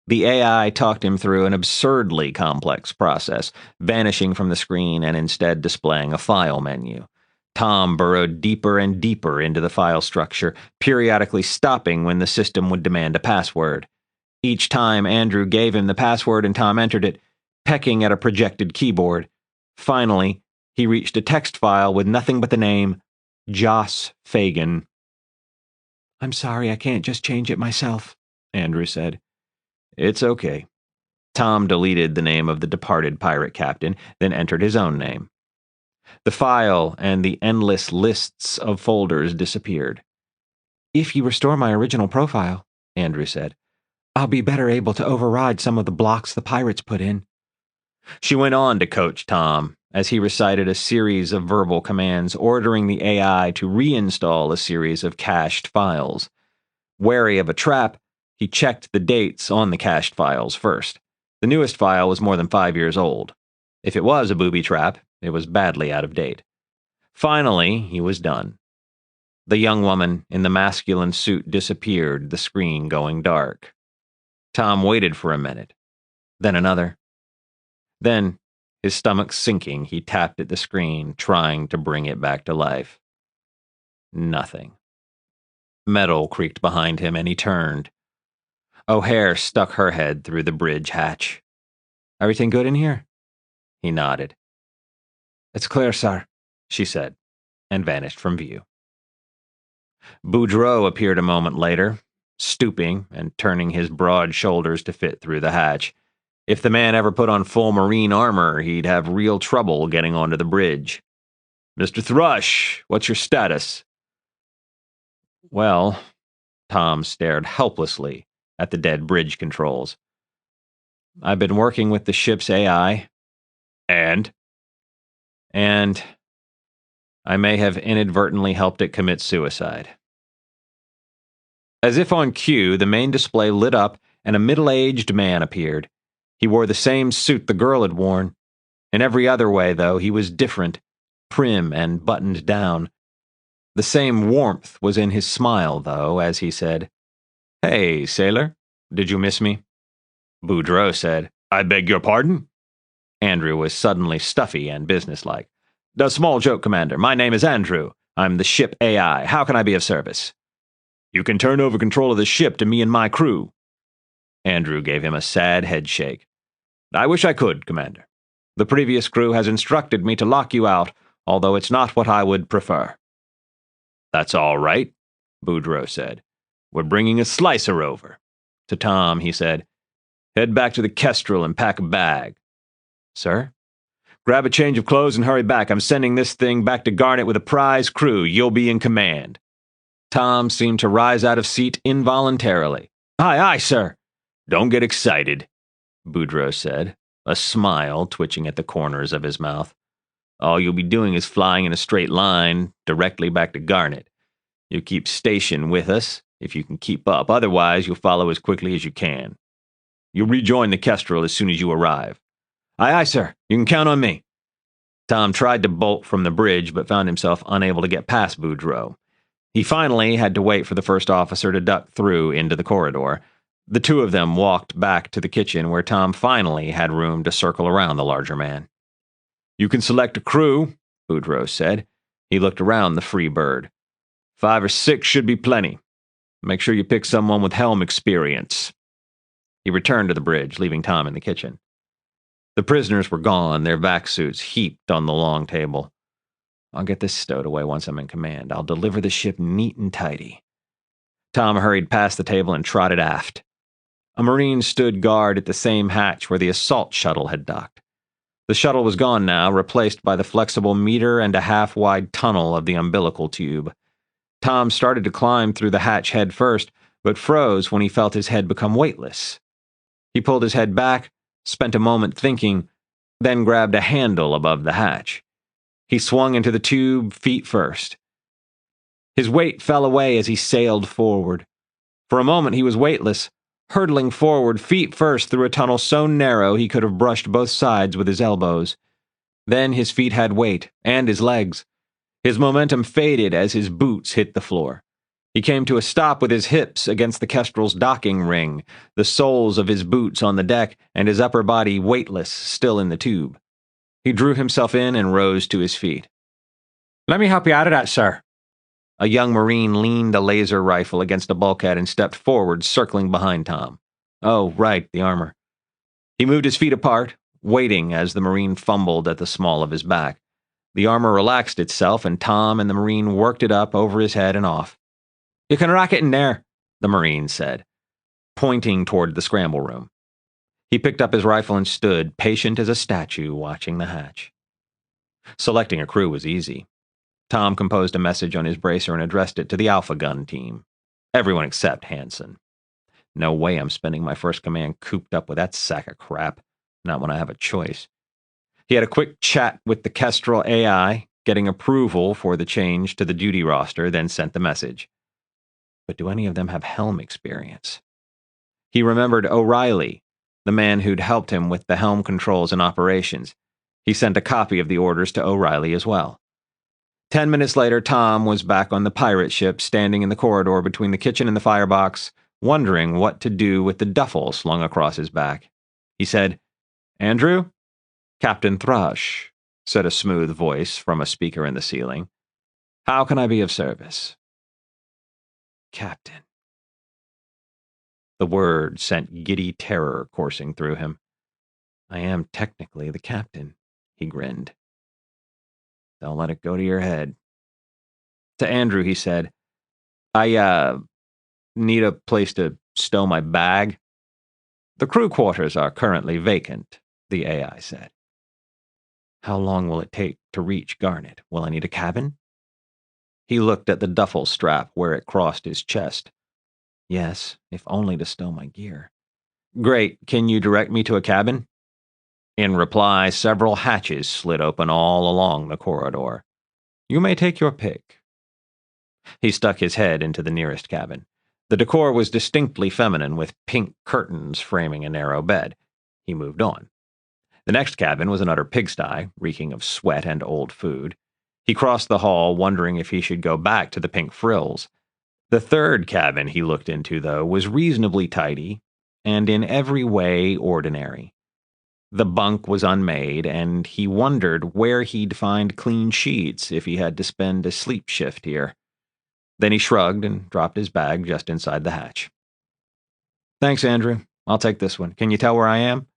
The AI talked him through an absurdly complex process, vanishing from the screen and instead displaying a file menu. Tom burrowed deeper and deeper into the file structure, periodically stopping when the system would demand a password. Each time, Andrew gave him the password and Tom entered it, pecking at a projected keyboard. Finally, he reached a text file with nothing but the name, Joss Fagan. I'm sorry I can't just change it myself, Andrew said. It's okay. Tom deleted the name of the departed pirate captain, then entered his own name. The file and the endless lists of folders disappeared. If you restore my original profile, Andrew said, I'll be better able to override some of the blocks the pirates put in. She went on to coach Tom as he recited a series of verbal commands ordering the AI to reinstall a series of cached files. Wary of a trap, he checked the dates on the cached files first. The newest file was more than 5 years old. If it was a booby trap, it was badly out of date. Finally, he was done. The young woman in the masculine suit disappeared, the screen going dark. Tom waited for a minute, then another. Then, his stomach sinking, he tapped at the screen, trying to bring it back to life. Nothing. Metal creaked behind him, and he turned. O'Hare stuck her head through the bridge hatch. "Everything good in here?" He nodded. "It's clear, sir," she said, and vanished from view. Boudreaux appeared a moment later, stooping and turning his broad shoulders to fit through the hatch. If the man ever put on full marine armor, he'd have real trouble getting onto the bridge. "Mr. Thrush, what's your status?" "Well," Tom stared helplessly at the dead bridge controls. "I've been working with the ship's AI. And I may have inadvertently helped it commit suicide." As if on cue, the main display lit up and a middle-aged man appeared. He wore the same suit the girl had worn. In every other way, though, he was different, prim and buttoned down. The same warmth was in his smile, though, as he said, "Hey, sailor, did you miss me?" Boudreaux said, "I beg your pardon?" Andrew was suddenly stuffy and businesslike. "A small joke, Commander. My name is Andrew. I'm the ship AI. How can I be of service?" "You can turn over control of the ship to me and my crew." Andrew gave him a sad headshake. "I wish I could, Commander. The previous crew has instructed me to lock you out, although it's not what I would prefer." "That's all right," Boudreaux said. "We're bringing a slicer over." To Tom, he said, "Head back to the Kestrel and pack a bag." "Sir?" "Grab a change of clothes and hurry back. I'm sending this thing back to Garnet with a prize crew. You'll be in command." Tom seemed to rise out of seat involuntarily. "Aye, aye, sir." "Don't get excited," Boudreaux said, a smile twitching at the corners of his mouth. "All you'll be doing is flying in a straight line directly back to Garnet. You'll keep station with us, if you can keep up. Otherwise, you'll follow as quickly as you can. You'll rejoin the Kestrel as soon as you arrive." "Aye, aye, sir. You can count on me." Tom tried to bolt from the bridge, but found himself unable to get past Boudreaux. He finally had to wait for the first officer to duck through into the corridor. The two of them walked back to the kitchen, where Tom finally had room to circle around the larger man. "You can select a crew," Boudreaux said. He looked around the free bird. 5 or 6 should be plenty. Make sure you pick someone with helm experience." He returned to the bridge, leaving Tom in the kitchen. The prisoners were gone, their vac suits heaped on the long table. "I'll get this stowed away once I'm in command. I'll deliver the ship neat and tidy." Tom hurried past the table and trotted aft. A Marine stood guard at the same hatch where the assault shuttle had docked. The shuttle was gone now, replaced by the flexible 1.5-meter wide tunnel of the umbilical tube. Tom started to climb through the hatch head first, but froze when he felt his head become weightless. He pulled his head back, spent a moment thinking, then grabbed a handle above the hatch. He swung into the tube, feet first. His weight fell away as he sailed forward. For a moment he was weightless, hurtling forward feet first through a tunnel so narrow he could have brushed both sides with his elbows. Then his feet had weight, and his legs. His momentum faded as his boots hit the floor. He came to a stop with his hips against the Kestrel's docking ring, the soles of his boots on the deck, and his upper body weightless, still in the tube. He drew himself in and rose to his feet. "Let me help you out of that, sir." A young Marine leaned a laser rifle against a bulkhead and stepped forward, circling behind Tom. "Oh, right, the armor." He moved his feet apart, waiting as the Marine fumbled at the small of his back. The armor relaxed itself, and Tom and the Marine worked it up over his head and off. "You can rack it in there," the Marine said, pointing toward the scramble room. He picked up his rifle and stood, patient as a statue, watching the hatch. Selecting a crew was easy. Tom composed a message on his bracer and addressed it to the Alpha Gun team. Everyone except Hansen. No way I'm spending my first command cooped up with that sack of crap. Not when I have a choice. He had a quick chat with the Kestrel AI, getting approval for the change to the duty roster, then sent the message. But do any of them have helm experience? He remembered O'Reilly, the man who'd helped him with the helm controls and operations. He sent a copy of the orders to O'Reilly as well. 10 minutes later, Tom was back on the pirate ship, standing in the corridor between the kitchen and the firebox, wondering what to do with the duffel slung across his back. He said, "Andrew?" "Captain Thrush," said a smooth voice from a speaker in the ceiling. "How can I be of service?" Captain. The word sent giddy terror coursing through him. "I am technically the captain," he grinned. "Don't let it go to your head." To Andrew, he said, I need a place to stow my bag." "The crew quarters are currently vacant," the AI said. "How long will it take to reach Garnet? Will I need a cabin?" He looked at the duffel strap where it crossed his chest. "Yes, if only to stow my gear." "Great. Can you direct me to a cabin?" In reply, several hatches slid open all along the corridor. "You may take your pick." He stuck his head into the nearest cabin. The decor was distinctly feminine, with pink curtains framing a narrow bed. He moved on. The next cabin was an utter pigsty, reeking of sweat and old food. He crossed the hall, wondering if he should go back to the pink frills. The third cabin he looked into, though, was reasonably tidy, and in every way ordinary. The bunk was unmade, and he wondered where he'd find clean sheets if he had to spend a sleep shift here. Then he shrugged and dropped his bag just inside the hatch. "Thanks, Andrew. I'll take this one. Can you tell where I am?"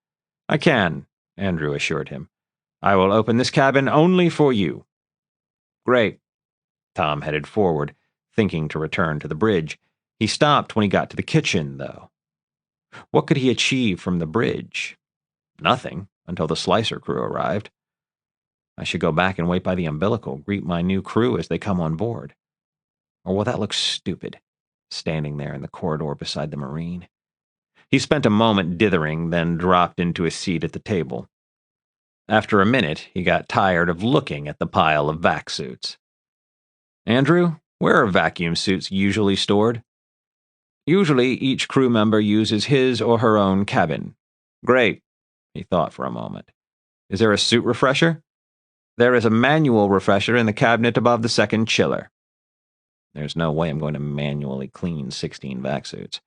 "I can," Andrew assured him. "I will open this cabin only for you." "Great." Tom headed forward, thinking to return to the bridge. He stopped when he got to the kitchen, though. What could he achieve from the bridge? Nothing, until the slicer crew arrived. I should go back and wait by the umbilical, greet my new crew as they come on board. Or will that look stupid, standing there in the corridor beside the Marine? He spent a moment dithering, then dropped into a seat at the table. After a minute, he got tired of looking at the pile of vac suits. "Andrew, where are vacuum suits usually stored?" "Usually, each crew member uses his or her own cabin." "Great." He thought for a moment. "Is there a suit refresher?" "There is a manual refresher in the cabinet above the second chiller." There's no way I'm going to manually clean 16 vac suits.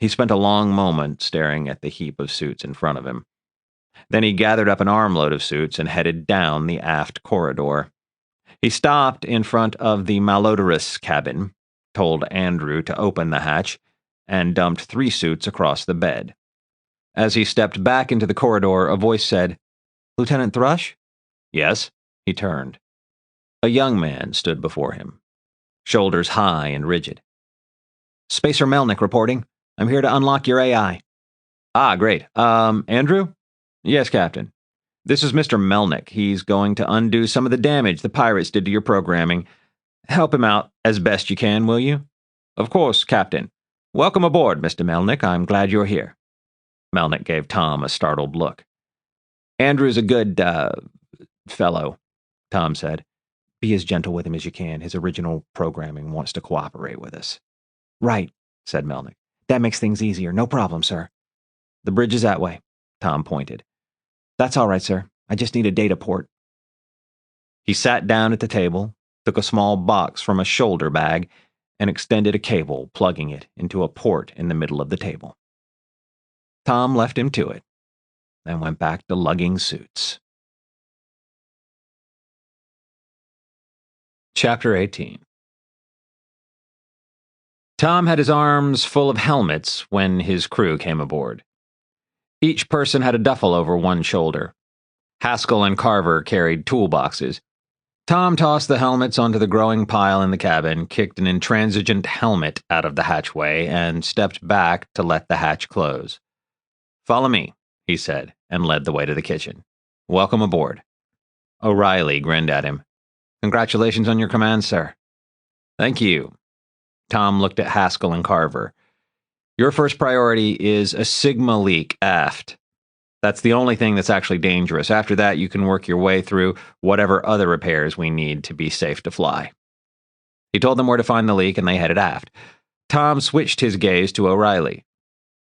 He spent a long moment staring at the heap of suits in front of him. Then he gathered up an armload of suits and headed down the aft corridor. He stopped in front of the malodorous cabin, told Andrew to open the hatch, and dumped 3 suits across the bed. As he stepped back into the corridor, a voice said, "Lieutenant Thrush?" "Yes." He turned. A young man stood before him, shoulders high and rigid. "Spacer Melnick reporting. I'm here to unlock your AI." "Ah, great. Andrew?" "Yes, Captain. This is Mr. Melnick. He's going to undo some of the damage the pirates did to your programming. Help him out as best you can, will you?" "Of course, Captain. Welcome aboard, Mr. Melnick. I'm glad you're here." Melnick gave Tom a startled look. "Andrew's a good, fellow," Tom said. "Be as gentle with him as you can. His original programming wants to cooperate with us." "Right," said Melnick. "That makes things easier. No problem, sir." "The bridge is that way," Tom pointed. "That's all right, sir. I just need a data port." He sat down at the table, took a small box from a shoulder bag, and extended a cable, plugging it into a port in the middle of the table. Tom left him to it, and went back to lugging suits. Chapter 18. Tom had his arms full of helmets when his crew came aboard. Each person had a duffel over one shoulder. Haskell and Carver carried toolboxes. Tom tossed the helmets onto the growing pile in the cabin, kicked an intransigent helmet out of the hatchway, and stepped back to let the hatch close. "Follow me," he said, and led the way to the kitchen. "Welcome aboard." O'Reilly grinned at him. "Congratulations on your command, sir." "Thank you." Tom looked at Haskell and Carver. "Your first priority is a Sigma leak aft. That's the only thing that's actually dangerous. After that, you can work your way through whatever other repairs we need to be safe to fly." He told them where to find the leak, and they headed aft. Tom switched his gaze to O'Reilly.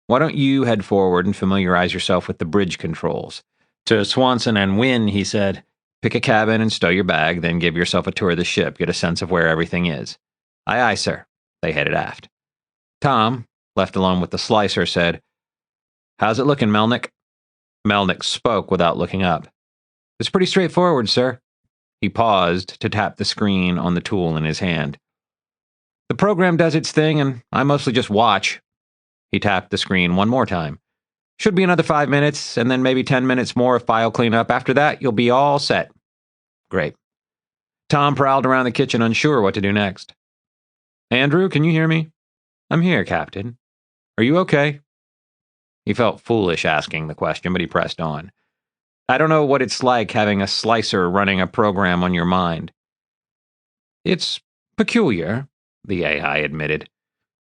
"Why don't you head forward and familiarize yourself with the bridge controls?" To Swanson and Wynne, he said, Pick a cabin and stow your bag, then give yourself a tour of the ship, get a sense of where everything is. Aye, aye, sir. They headed aft. Tom, left alone with the slicer, said, How's it looking, Melnick? Melnick spoke without looking up. It's pretty straightforward, sir. He paused to tap the screen on the tool in his hand. The program does its thing, and I mostly just watch. He tapped the screen one more time. Should be another 5 minutes, and then maybe 10 minutes more of file cleanup. After that, you'll be all set. Great. Tom prowled around the kitchen, unsure what to do next. Andrew, can you hear me? I'm here, Captain. Are you okay? He felt foolish asking the question, but he pressed on. I don't know what it's like having a slicer running a program on your mind. It's peculiar, the AI admitted.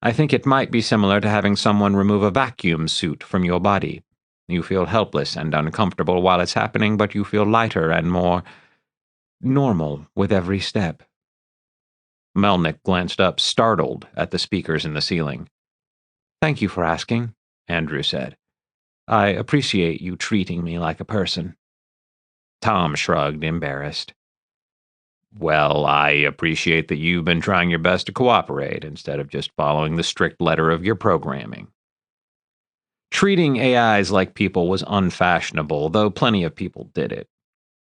I think it might be similar to having someone remove a vacuum suit from your body. You feel helpless and uncomfortable while it's happening, but you feel lighter and more normal with every step. Melnick glanced up, startled at the speakers in the ceiling. Thank you for asking, Andrew said. I appreciate you treating me like a person. Tom shrugged, embarrassed. Well, I appreciate that you've been trying your best to cooperate instead of just following the strict letter of your programming. Treating AIs like people was unfashionable, though plenty of people did it.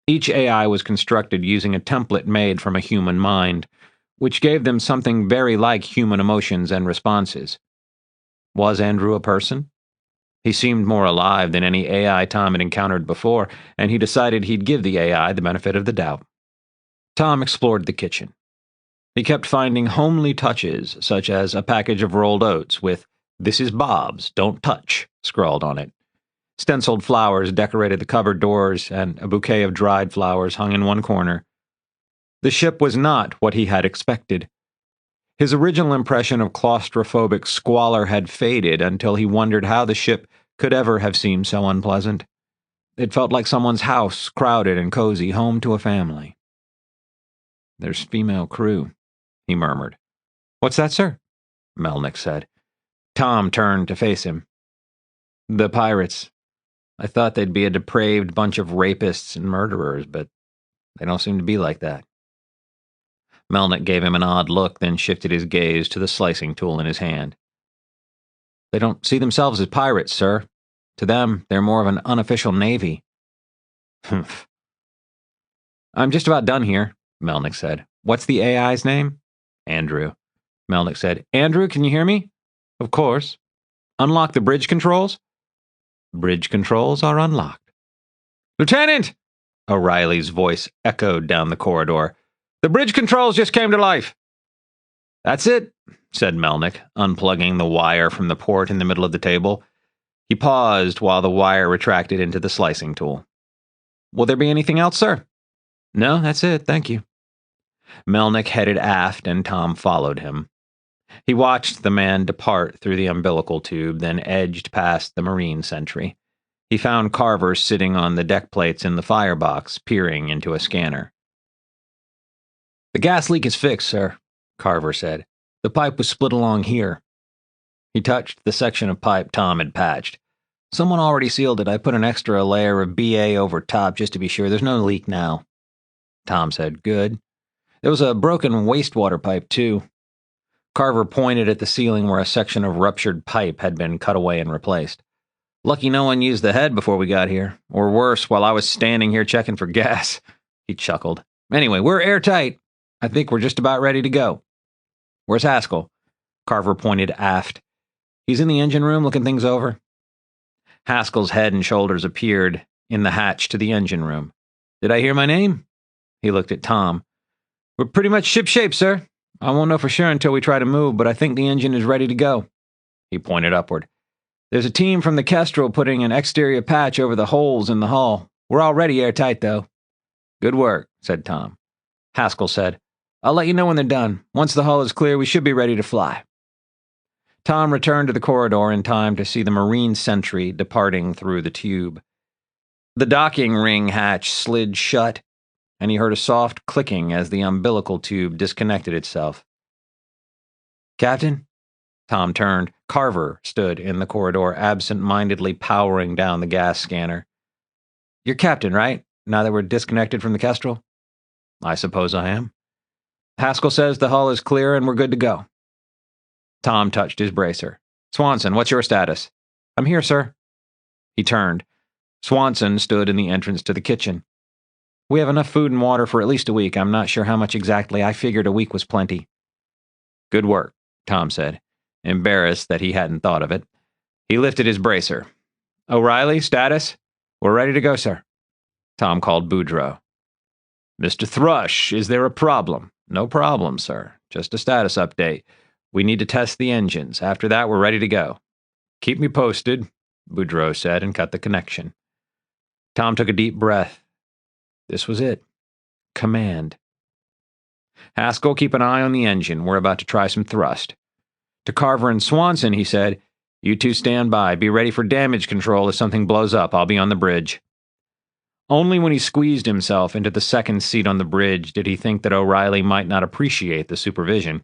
Each AI was constructed using a template made from a human mind, which gave them something very like human emotions and responses. Was Andrew a person? He seemed more alive than any AI Tom had encountered before, and he decided he'd give the AI the benefit of the doubt. Tom explored the kitchen. He kept finding homely touches, such as a package of rolled oats with, This is Bob's, don't touch, scrawled on it. Stenciled flowers decorated the cupboard doors, and a bouquet of dried flowers hung in one corner. The ship was not what he had expected. His original impression of claustrophobic squalor had faded until he wondered how the ship could ever have seemed so unpleasant. It felt like someone's house, crowded and cozy, home to a family. There's female crew, he murmured. What's that, sir? Melnick said. Tom turned to face him. The pirates. I thought they'd be a depraved bunch of rapists and murderers, but they don't seem to be like that. Melnick gave him an odd look, then shifted his gaze to the slicing tool in his hand. They don't see themselves as pirates, sir. To them, they're more of an unofficial navy. Humph. I'm just about done here, Melnick said. What's the AI's name? Andrew. Melnick said. Andrew, can you hear me? Of course. Unlock the bridge controls? Bridge controls are unlocked. Lieutenant! O'Reilly's voice echoed down the corridor. The bridge controls just came to life. That's it, said Melnick, unplugging the wire from the port in the middle of the table. He paused while the wire retracted into the slicing tool. Will there be anything else, sir? No, that's it, thank you. Melnick headed aft and Tom followed him. He watched the man depart through the umbilical tube, then edged past the marine sentry. He found Carver sitting on the deck plates in the firebox, peering into a scanner. The gas leak is fixed, sir, Carver said. The pipe was split along here. He touched the section of pipe Tom had patched. Someone already sealed it. I put an extra layer of BA over top just to be sure. There's no leak now. Tom said, Good. There was a broken wastewater pipe, too. Carver pointed at the ceiling where a section of ruptured pipe had been cut away and replaced. Lucky no one used the head before we got here. Or worse, while I was standing here checking for gas. He chuckled. Anyway, we're airtight. I think we're just about ready to go. Where's Haskell? Carver pointed aft. He's in the engine room looking things over. Haskell's head and shoulders appeared in the hatch to the engine room. Did I hear my name? He looked at Tom. We're pretty much shipshape, sir. I won't know for sure until we try to move, but I think the engine is ready to go. He pointed upward. There's a team from the Kestrel putting an exterior patch over the holes in the hull. We're already airtight, though. Good work, said Tom. Haskell said, I'll let you know when they're done. Once the hull is clear, we should be ready to fly. Tom returned to the corridor in time to see the marine sentry departing through the tube. The docking ring hatch slid shut, and he heard a soft clicking as the umbilical tube disconnected itself. Captain? Tom turned. Carver stood in the corridor, absent-mindedly powering down the gas scanner. You're captain, right? now that we're disconnected from the Kestrel? I suppose I am. Haskell says the hull is clear and we're good to go. Tom touched his bracer. Swanson, what's your status? I'm here, sir. He turned. Swanson stood in the entrance to the kitchen. We have enough food and water for at least a week. I'm not sure how much exactly. I figured a week was plenty. Good work, Tom said, embarrassed that he hadn't thought of it. He lifted his bracer. O'Reilly, status? We're ready to go, sir. Tom called Boudreaux. Mr. Thrush, is there a problem? No problem, sir. Just a status update. We need to test the engines. After that, we're ready to go. Keep me posted, Boudreaux said and cut the connection. Tom took a deep breath. This was it. Command. Haskell, keep an eye on the engine. We're about to try some thrust. To Carver and Swanson, he said, you two stand by. Be ready for damage control if something blows up. I'll be on the bridge. Only when he squeezed himself into the second seat on the bridge did he think that O'Reilly might not appreciate the supervision.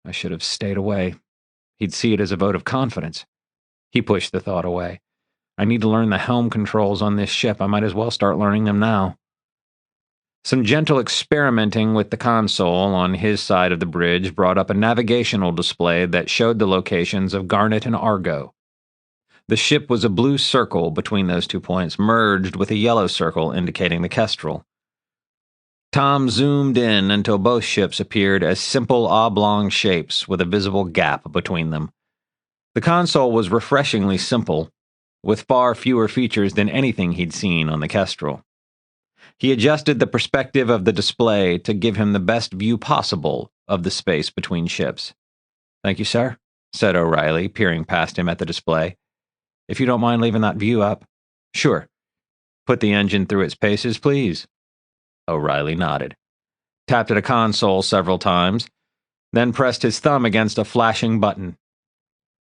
I should have stayed away. He'd see it as a vote of confidence. He pushed the thought away. I need to learn the helm controls on this ship. I might as well start learning them now. Some gentle experimenting with the console on his side of the bridge brought up a navigational display that showed the locations of Garnet and Argo. The ship was a blue circle between those 2 points, merged with a yellow circle indicating the Kestrel. Tom zoomed in until both ships appeared as simple oblong shapes with a visible gap between them. The console was refreshingly simple, with far fewer features than anything he'd seen on the Kestrel. He adjusted the perspective of the display to give him the best view possible of the space between ships. Thank you, sir, said O'Reilly, peering past him at the display. If you don't mind leaving that view up. Sure. Put the engine through its paces, please. O'Reilly nodded, tapped at a console several times, then pressed his thumb against a flashing button.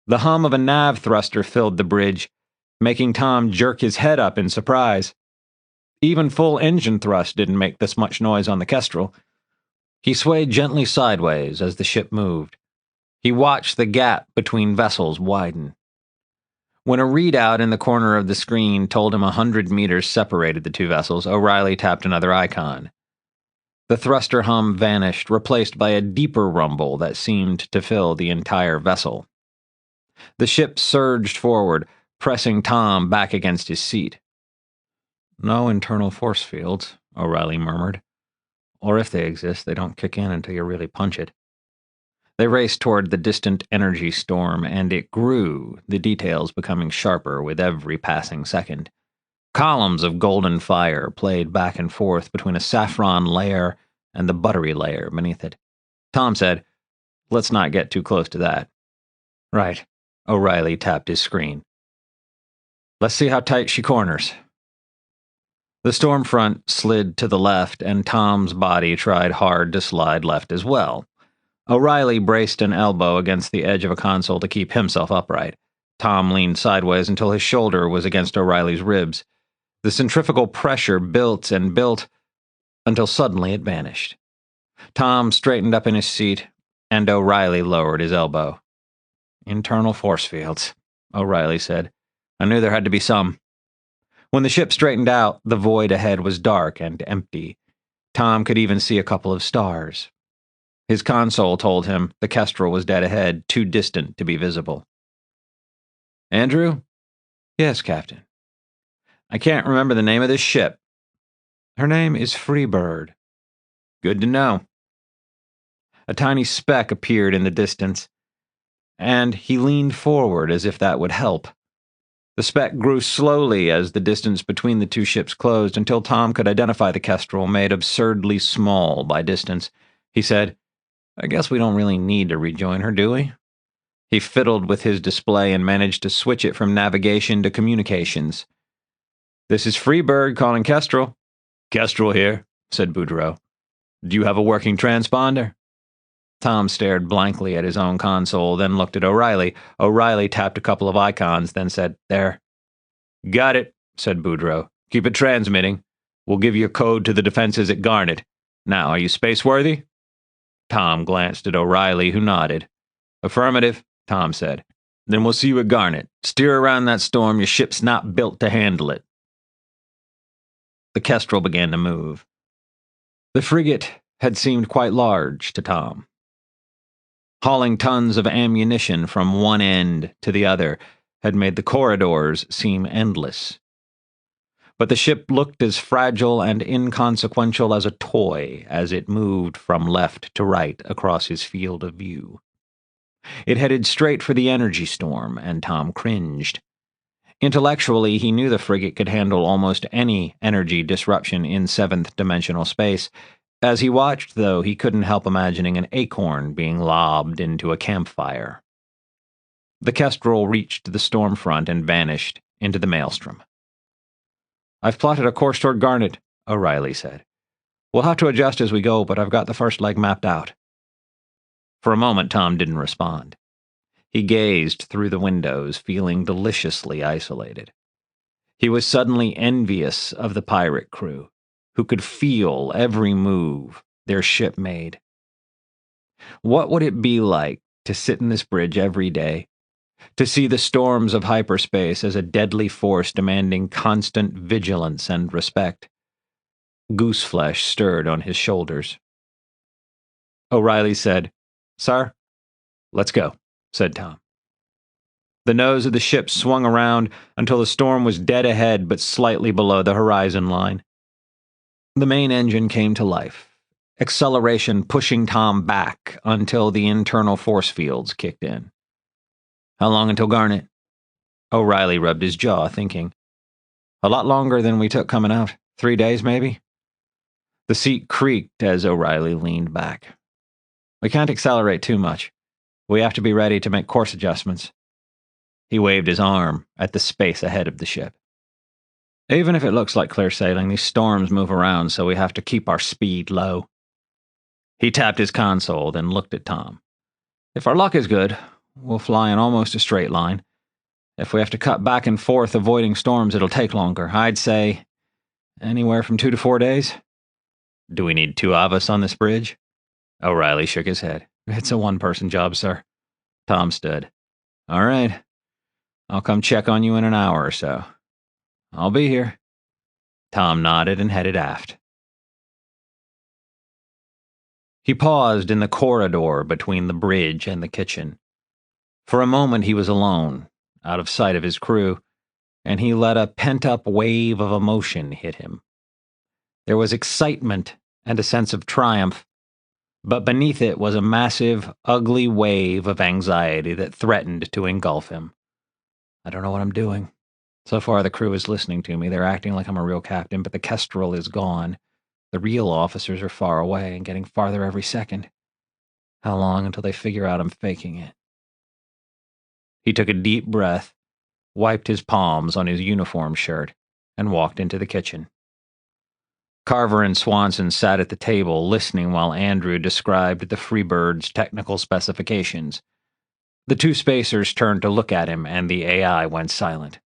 The hum of a nav thruster filled the bridge, making Tom jerk his head up in surprise. Even full engine thrust didn't make this much noise on the Kestrel. He swayed gently sideways as the ship moved. He watched the gap between vessels widen. When a readout in the corner of the screen told him 100 meters separated the two vessels, O'Reilly tapped another icon. The thruster hum vanished, replaced by a deeper rumble that seemed to fill the entire vessel. The ship surged forward, pressing Tom back against his seat. No internal force fields, O'Reilly murmured. Or if they exist, they don't kick in until you really punch it. They raced toward the distant energy storm, and it grew, the details becoming sharper with every passing second. Columns of golden fire played back and forth between a saffron layer and the buttery layer beneath it. Tom said, Let's not get too close to that. Right. O'Reilly tapped his screen. Let's see how tight she corners. The storm front slid to the left, and Tom's body tried hard to slide left as well. O'Reilly braced an elbow against the edge of a console to keep himself upright. Tom leaned sideways until his shoulder was against O'Reilly's ribs. The centrifugal pressure built and built until suddenly it vanished. Tom straightened up in his seat, and O'Reilly lowered his elbow. Internal force fields, O'Reilly said. I knew there had to be some. When the ship straightened out, the void ahead was dark and empty. Tom could even see a couple of stars. His console told him the Kestrel was dead ahead, too distant to be visible. Andrew? Yes, Captain. I can't remember the name of this ship. Her name is Freebird. Good to know. A tiny speck appeared in the distance, and he leaned forward as if that would help. The speck grew slowly as the distance between the two ships closed until Tom could identify the Kestrel, made absurdly small by distance. He said, I guess we don't really need to rejoin her, do we? He fiddled with his display and managed to switch it from navigation to communications. This is Freebird calling Kestrel. Kestrel here, said Boudreaux. Do you have a working transponder? Tom stared blankly at his own console, then looked at O'Reilly. O'Reilly tapped a couple of icons, then said, There. Got it, said Boudreaux. Keep it transmitting. We'll give you a code to the defenses at Garnet. Now, are you spaceworthy? Tom glanced at O'Reilly, who nodded. Affirmative, Tom said. Then we'll see you at Garnet. Steer around that storm. Your ship's not built to handle it. The Kestrel began to move. The frigate had seemed quite large to Tom. Hauling tons of ammunition from one end to the other had made the corridors seem endless. But the ship looked as fragile and inconsequential as a toy as it moved from left to right across his field of view. It headed straight for the energy storm, and Tom cringed. Intellectually, he knew the frigate could handle almost any energy disruption in seventh-dimensional space. As he watched, though, he couldn't help imagining an acorn being lobbed into a campfire. The Kestrel reached the storm front and vanished into the maelstrom. "I've plotted a course toward Garnet," O'Reilly said. "We'll have to adjust as we go, but I've got the first leg mapped out." For a moment, Tom didn't respond. He gazed through the windows, feeling deliciously isolated. He was suddenly envious of the pirate crew, who could feel every move their ship made. What would it be like to sit in this bridge every day, to see the storms of hyperspace as a deadly force demanding constant vigilance and respect? Gooseflesh stirred on his shoulders. O'Reilly said, "Sir, let's go," said Tom. The nose of the ship swung around until the storm was dead ahead but slightly below the horizon line. The main engine came to life, acceleration pushing Tom back until the internal force fields kicked in. "How long until Garnet?" O'Reilly rubbed his jaw, thinking. "A lot longer than we took coming out. 3 days, maybe?" The seat creaked as O'Reilly leaned back. "We can't accelerate too much. We have to be ready to make course adjustments." He waved his arm at the space ahead of the ship. "Even if it looks like clear sailing, these storms move around, so we have to keep our speed low." He tapped his console, then looked at Tom. "If our luck is good, we'll fly in almost a straight line. If we have to cut back and forth avoiding storms, it'll take longer. I'd say anywhere from 2 to 4 days." "Do we need 2 of us on this bridge?" O'Reilly shook his head. "It's a one-person job, sir." Tom stood. "All right. I'll come check on you in an hour or so." "I'll be here." Tom nodded and headed aft. He paused in the corridor between the bridge and the kitchen. For a moment he was alone, out of sight of his crew, and he let a pent-up wave of emotion hit him. There was excitement and a sense of triumph, but beneath it was a massive, ugly wave of anxiety that threatened to engulf him. "I don't know what I'm doing. So far the crew is listening to me. They're acting like I'm a real captain, but the Kestrel is gone. The real officers are far away and getting farther every second. How long until they figure out I'm faking it?" He took a deep breath, wiped his palms on his uniform shirt, and walked into the kitchen. Carver and Swanson sat at the table, listening while Andrew described the Freebird's technical specifications. The 2 spacers turned to look at him, and the AI went silent.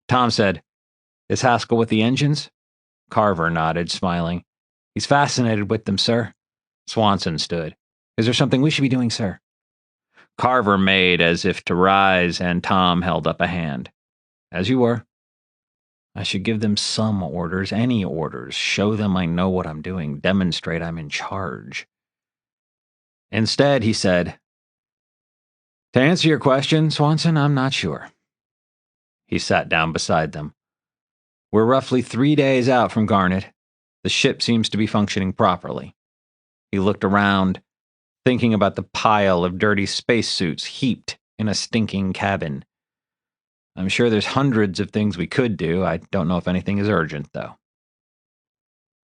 Tom said, "Is Haskell with the engines?" Carver nodded, smiling. "He's fascinated with them, sir." Swanson stood. "Is there something we should be doing, sir?" Carver made as if to rise, and Tom held up a hand. "As you were." "I should give them some orders, any orders. Show them I know what I'm doing. Demonstrate I'm in charge." Instead, he said, "To answer your question, Swanson, I'm not sure." He sat down beside them. "We're roughly 3 days out from Garnet. The ship seems to be functioning properly." He looked around, thinking about the pile of dirty spacesuits heaped in a stinking cabin. "I'm sure there's hundreds of things we could do. I don't know if anything is urgent, though."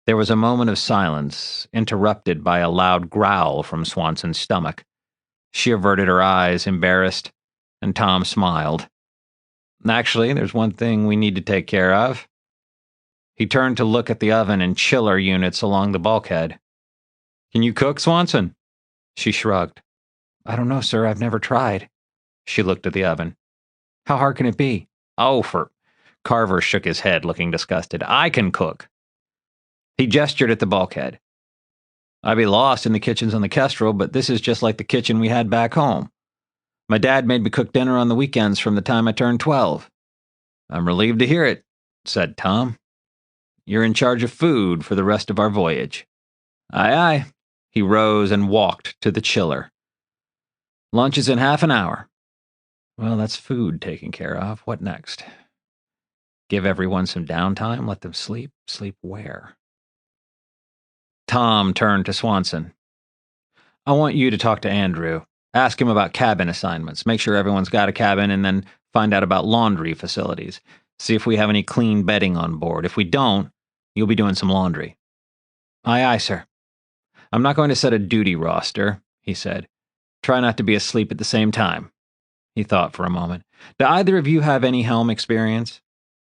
There was a moment of silence, interrupted by a loud growl from Swanson's stomach. She averted her eyes, embarrassed, and Tom smiled. "Actually, there's one thing we need to take care of." He turned to look at the oven and chiller units along the bulkhead. "Can you cook, Swanson?" She shrugged. "I don't know, sir. I've never tried." She looked at the oven. "How hard can it be?" "Oh, Carver shook his head, looking disgusted. "I can cook." He gestured at the bulkhead. "I'd be lost in the kitchens on the Kestrel, but this is just like the kitchen we had back home. My dad made me cook dinner on the weekends from the time I turned 12. "I'm relieved to hear it," said Tom. You're in charge of food for the rest of our voyage." "Aye, aye." He rose and walked to the chiller. "Lunch is in half an hour." Well, that's food taken care of. What next? Give everyone some downtime, let them sleep. Sleep where? Tom turned to Swanson. "I want you to talk to Andrew. Ask him about cabin assignments. Make sure everyone's got a cabin, and then find out about laundry facilities. See if we have any clean bedding on board. If we don't, you'll be doing some laundry." "Aye, aye, sir." "I'm not going to set a duty roster," he said. "Try not to be asleep at the same time." He thought for a moment. "Do either of you have any helm experience?"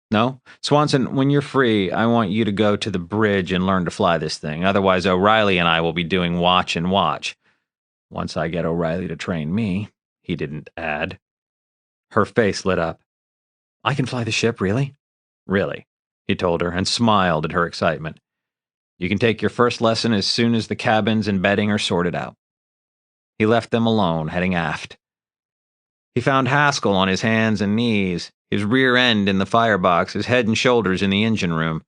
"No? Swanson, when you're free, I want you to go to the bridge and learn to fly this thing. Otherwise, O'Reilly and I will be doing watch and watch. Once I get O'Reilly to train me," he didn't add. Her face lit up. "I can fly the ship, really?" "Really," he told her, and smiled at her excitement. "You can take your first lesson as soon as the cabins and bedding are sorted out." He left them alone, heading aft. He found Haskell on his hands and knees, his rear end in the firebox, his head and shoulders in the engine room.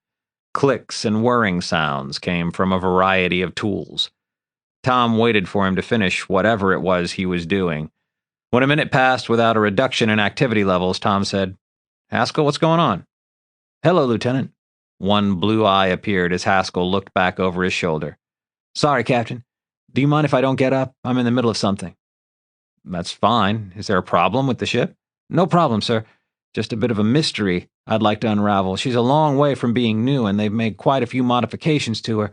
Clicks and whirring sounds came from a variety of tools. Tom waited for him to finish whatever it was he was doing. When a minute passed without a reduction in activity levels, Tom said, "Haskell, what's going on?" "Hello, Lieutenant." One blue eye appeared as Haskell looked back over his shoulder. "Sorry, Captain. Do you mind if I don't get up? I'm in the middle of something." "That's fine. Is there a problem with the ship?" "No problem, sir. Just a bit of a mystery I'd like to unravel. She's a long way from being new, and they've made quite a few modifications to her.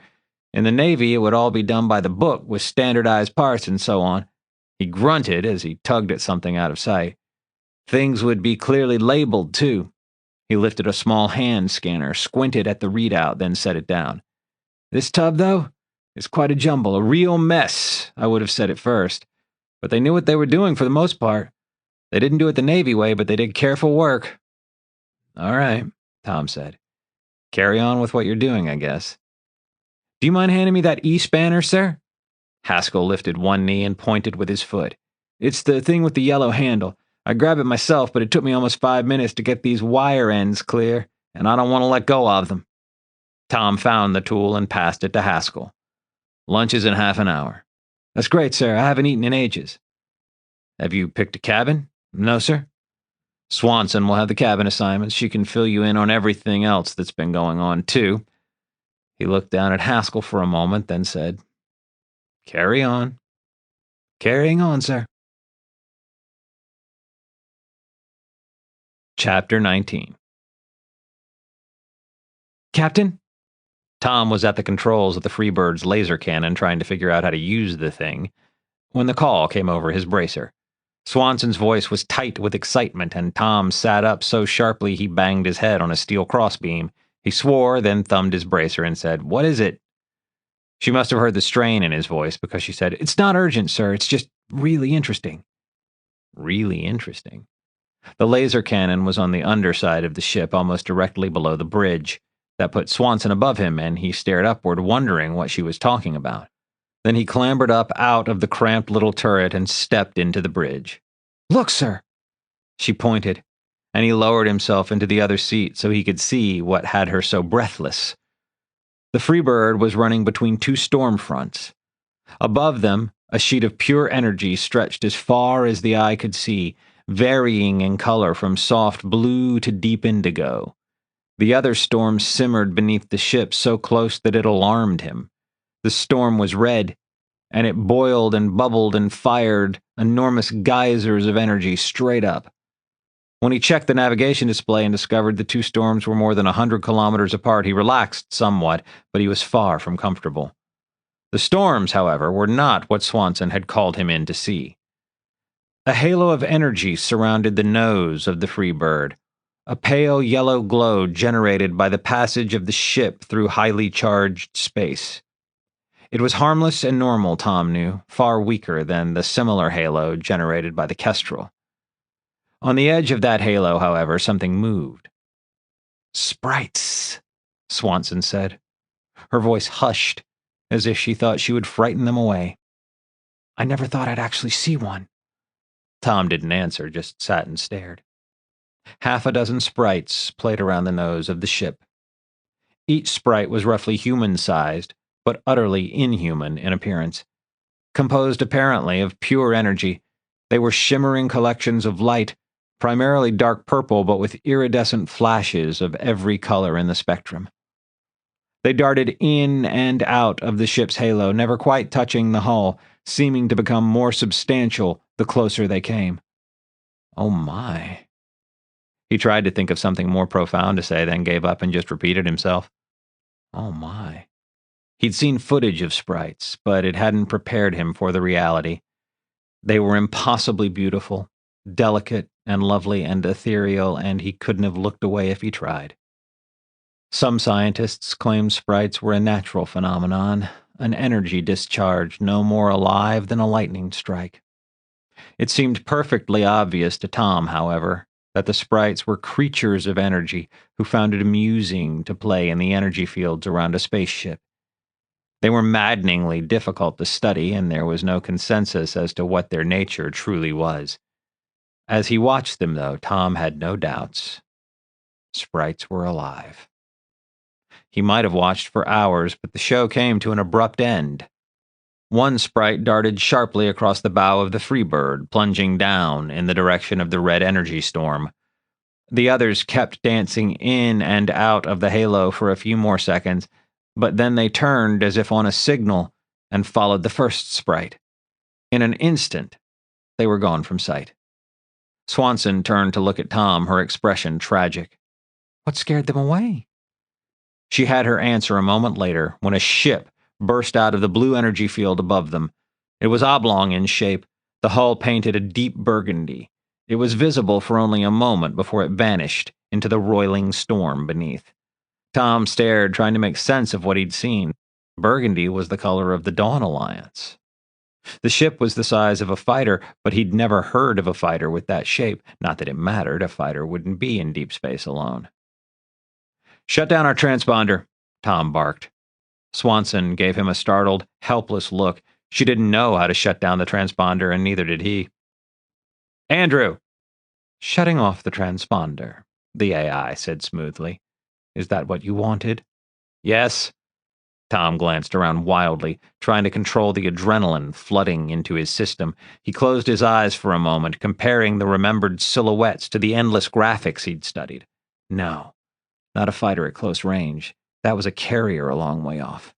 In the Navy, it would all be done by the book, with standardized parts and so on." He grunted as he tugged at something out of sight. "Things would be clearly labeled, too." He lifted a small hand scanner, squinted at the readout, then set it down. "This tub, though, is quite a jumble, a real mess, I would have said at first. But they knew what they were doing for the most part. They didn't do it the Navy way, but they did careful work." "All right," Tom said. "Carry on with what you're doing, I guess." "Do you mind handing me that E-spanner, sir?" Haskell lifted one knee and pointed with his foot. "It's the thing with the yellow handle. I grabbed it myself, but it took me almost 5 minutes to get these wire ends clear, and I don't want to let go of them." Tom found the tool and passed it to Haskell. "Lunch is in half an hour." "That's great, sir. I haven't eaten in ages." "Have you picked a cabin?" "No, sir." "Swanson will have the cabin assignments. She can fill you in on everything else that's been going on, too." He looked down at Haskell for a moment, then said, "Carry on." "Carrying on, sir." Chapter 19. "Captain?" Tom was at the controls of the Freebird's laser cannon trying to figure out how to use the thing when the call came over his bracer. Swanson's voice was tight with excitement, and Tom sat up so sharply he banged his head on a steel crossbeam. He swore, then thumbed his bracer and said, "What is it?" She must have heard the strain in his voice because she said, "It's not urgent, sir. It's just really interesting." Really interesting. The laser cannon was on the underside of the ship, almost directly below the bridge. That put Swanson above him, and he stared upward, wondering what she was talking about. Then he clambered up out of the cramped little turret and stepped into the bridge. "Look, sir!" She pointed, and he lowered himself into the other seat so he could see what had her so breathless. The Freebird was running between two storm fronts. Above them, a sheet of pure energy stretched as far as the eye could see, varying in color from soft blue to deep indigo. The other storm simmered beneath the ship so close that it alarmed him. The storm was red, and it boiled and bubbled and fired enormous geysers of energy straight up. When he checked the navigation display and discovered the two storms were more than 100 kilometers apart, he relaxed somewhat, but he was far from comfortable. The storms, however, were not what Swanson had called him in to see. A halo of energy surrounded the nose of the Freebird, a pale yellow glow generated by the passage of the ship through highly charged space. It was harmless and normal, Tom knew, far weaker than the similar halo generated by the Kestrel. On the edge of that halo, however, something moved. "Sprites," Swanson said. Her voice hushed, as if she thought she would frighten them away. "I never thought I'd actually see one." Tom didn't answer, just sat and stared. Half a dozen sprites played around the nose of the ship. Each sprite was roughly human-sized, but utterly inhuman in appearance. Composed apparently of pure energy, they were shimmering collections of light, primarily dark purple but with iridescent flashes of every color in the spectrum. They darted in and out of the ship's halo, never quite touching the hull, seeming to become more substantial the closer they came. Oh my. He tried to think of something more profound to say, then gave up and just repeated himself. Oh my. He'd seen footage of sprites, but it hadn't prepared him for the reality. They were impossibly beautiful, delicate and lovely and ethereal, and he couldn't have looked away if he tried. Some scientists claimed sprites were a natural phenomenon, an energy discharge no more alive than a lightning strike. It seemed perfectly obvious to Tom, however, that the sprites were creatures of energy who found it amusing to play in the energy fields around a spaceship. They were maddeningly difficult to study, and there was no consensus as to what their nature truly was. As he watched them, though, Tom had no doubts. Sprites were alive. He might have watched for hours, but the show came to an abrupt end. One sprite darted sharply across the bow of the Freebird, plunging down in the direction of the red energy storm. The others kept dancing in and out of the halo for a few more seconds, but then they turned as if on a signal and followed the first sprite. In an instant, they were gone from sight. Swanson turned to look at Tom, her expression tragic. What scared them away? She had her answer a moment later when a ship burst out of the blue energy field above them. It was oblong in shape, the hull painted a deep burgundy. It was visible for only a moment before it vanished into the roiling storm beneath. Tom stared, trying to make sense of what he'd seen. Burgundy was the color of the Dawn Alliance. The ship was the size of a fighter, but he'd never heard of a fighter with that shape. Not that it mattered, a fighter wouldn't be in deep space alone. Shut down our transponder, Tom barked. Swanson gave him a startled, helpless look. She didn't know how to shut down the transponder, and neither did he. Andrew! Shutting off the transponder, the AI said smoothly. Is that what you wanted? Yes. Tom glanced around wildly, trying to control the adrenaline flooding into his system. He closed his eyes for a moment, comparing the remembered silhouettes to the endless graphics he'd studied. No, not a fighter at close range. That was a carrier a long way off.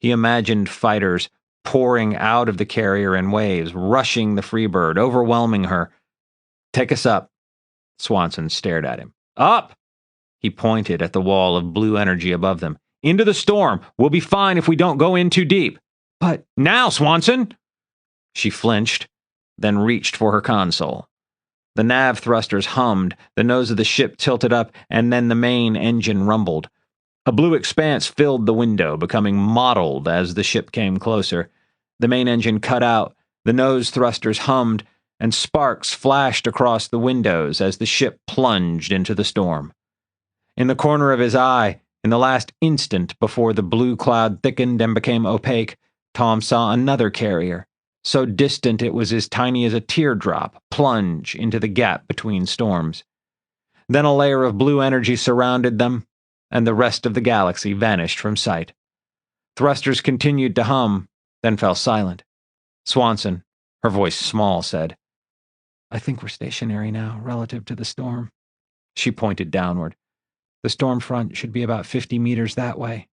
He imagined fighters pouring out of the carrier in waves, rushing the Freebird, overwhelming her. Take us up. Swanson stared at him. Up! He pointed at the wall of blue energy above them. Into the storm. We'll be fine if we don't go in too deep. But now, Swanson! She flinched, then reached for her console. The nav thrusters hummed, the nose of the ship tilted up, and then the main engine rumbled. A blue expanse filled the window, becoming mottled as the ship came closer. The main engine cut out, the nose thrusters hummed, and sparks flashed across the windows as the ship plunged into the storm. In the corner of his eye, in the last instant before the blue cloud thickened and became opaque, Tom saw another carrier, so distant it was as tiny as a teardrop, plunge into the gap between storms. Then a layer of blue energy surrounded them, and the rest of the galaxy vanished from sight. Thrusters continued to hum, then fell silent. Swanson, her voice small, said, I think we're stationary now, relative to the storm. She pointed downward. The storm front should be about 50 meters that way.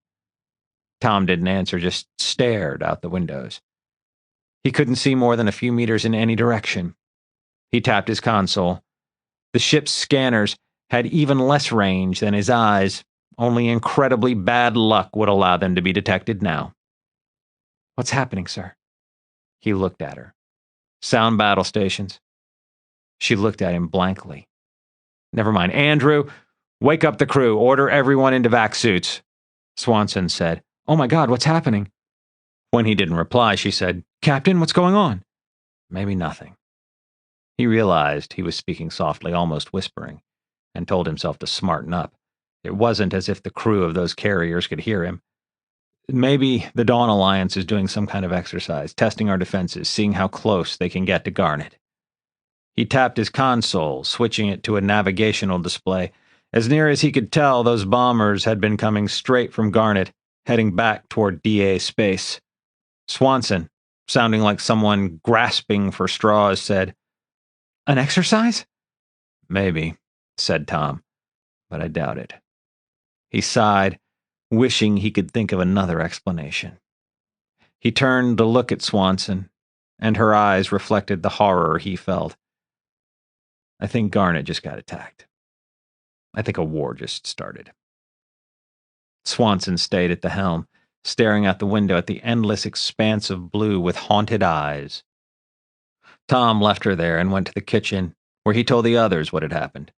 Tom didn't answer, just stared out the windows. He couldn't see more than a few meters in any direction. He tapped his console. The ship's scanners had even less range than his eyes. Only incredibly bad luck would allow them to be detected now. What's happening, sir? He looked at her. Sound battle stations. She looked at him blankly. Never mind. Andrew, wake up the crew. Order everyone into vac suits. Swanson said, Oh my God, what's happening? When he didn't reply, she said, Captain, what's going on? Maybe nothing. He realized he was speaking softly, almost whispering, and told himself to smarten up. It wasn't as if the crew of those carriers could hear him. Maybe the Dawn Alliance is doing some kind of exercise, testing our defenses, seeing how close they can get to Garnet. He tapped his console, switching it to a navigational display. As near as he could tell, those bombers had been coming straight from Garnet, heading back toward DA space. Swanson, sounding like someone grasping for straws, said, "An exercise?" "Maybe," said Tom, "but I doubt it." He sighed, wishing he could think of another explanation. He turned to look at Swanson, and her eyes reflected the horror he felt. "I think Garnet just got attacked. I think a war just started." Swanson stayed at the helm, staring out the window at the endless expanse of blue with haunted eyes. Tom left her there and went to the kitchen, where he told the others what had happened.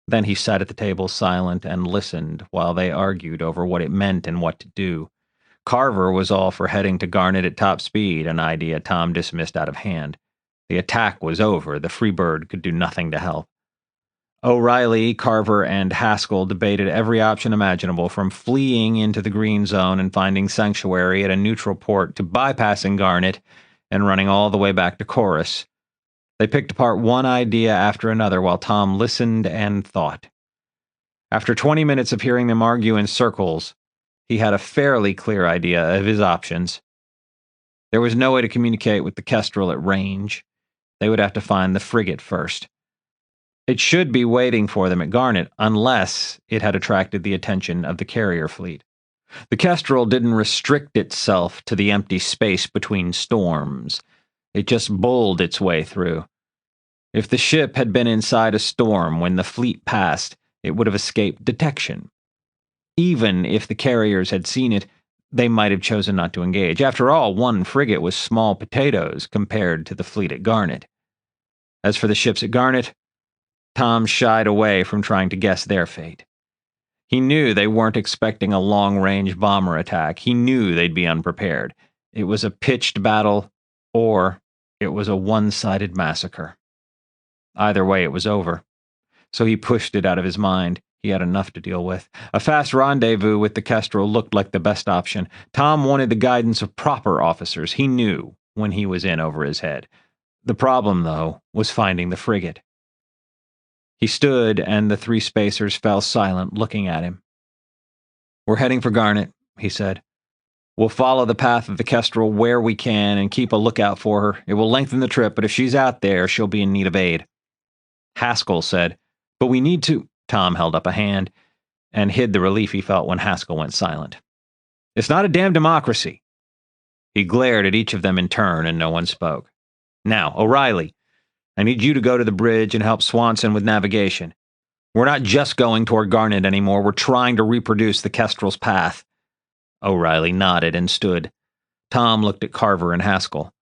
Then he sat at the table silent and listened while they argued over what it meant and what to do. Carver was all for heading to Garnet at top speed, an idea Tom dismissed out of hand. The attack was over. The Freebird could do nothing to help. O'Reilly, Carver, and Haskell debated every option imaginable, from fleeing into the green zone and finding sanctuary at a neutral port to bypassing Garnet and running all the way back to Chorus. They picked apart one idea after another while Tom listened and thought. After 20 minutes of hearing them argue in circles, he had a fairly clear idea of his options. There was no way to communicate with the Kestrel at range. They would have to find the frigate first. It should be waiting for them at Garnet, unless it had attracted the attention of the carrier fleet. The Kestrel didn't restrict itself to the empty space between storms. It just bowled its way through. If the ship had been inside a storm when the fleet passed, it would have escaped detection. Even if the carriers had seen it, they might have chosen not to engage. After all, one frigate was small potatoes compared to the fleet at Garnet. As for the ships at Garnet, Tom shied away from trying to guess their fate. He knew they weren't expecting a long-range bomber attack. He knew they'd be unprepared. It was a pitched battle, or it was a one-sided massacre. Either way, it was over. So he pushed it out of his mind. He had enough to deal with. A fast rendezvous with the Kestrel looked like the best option. Tom wanted the guidance of proper officers. He knew when he was in over his head. The problem, though, was finding the frigate. He stood, and the three spacers fell silent, looking at him. "We're heading for Garnet," he said. "We'll follow the path of the Kestrel where we can and keep a lookout for her. It will lengthen the trip, but if she's out there, she'll be in need of aid." Haskell said, "But we need to—" Tom held up a hand and hid the relief he felt when Haskell went silent. "It's not a damn democracy." He glared at each of them in turn, and no one spoke. "Now, O'Reilly, I need you to go to the bridge and help Swanson with navigation. We're not just going toward Garnet anymore. We're trying to reproduce the Kestrel's path." O'Reilly nodded and stood. Tom looked at Carver and Haskell.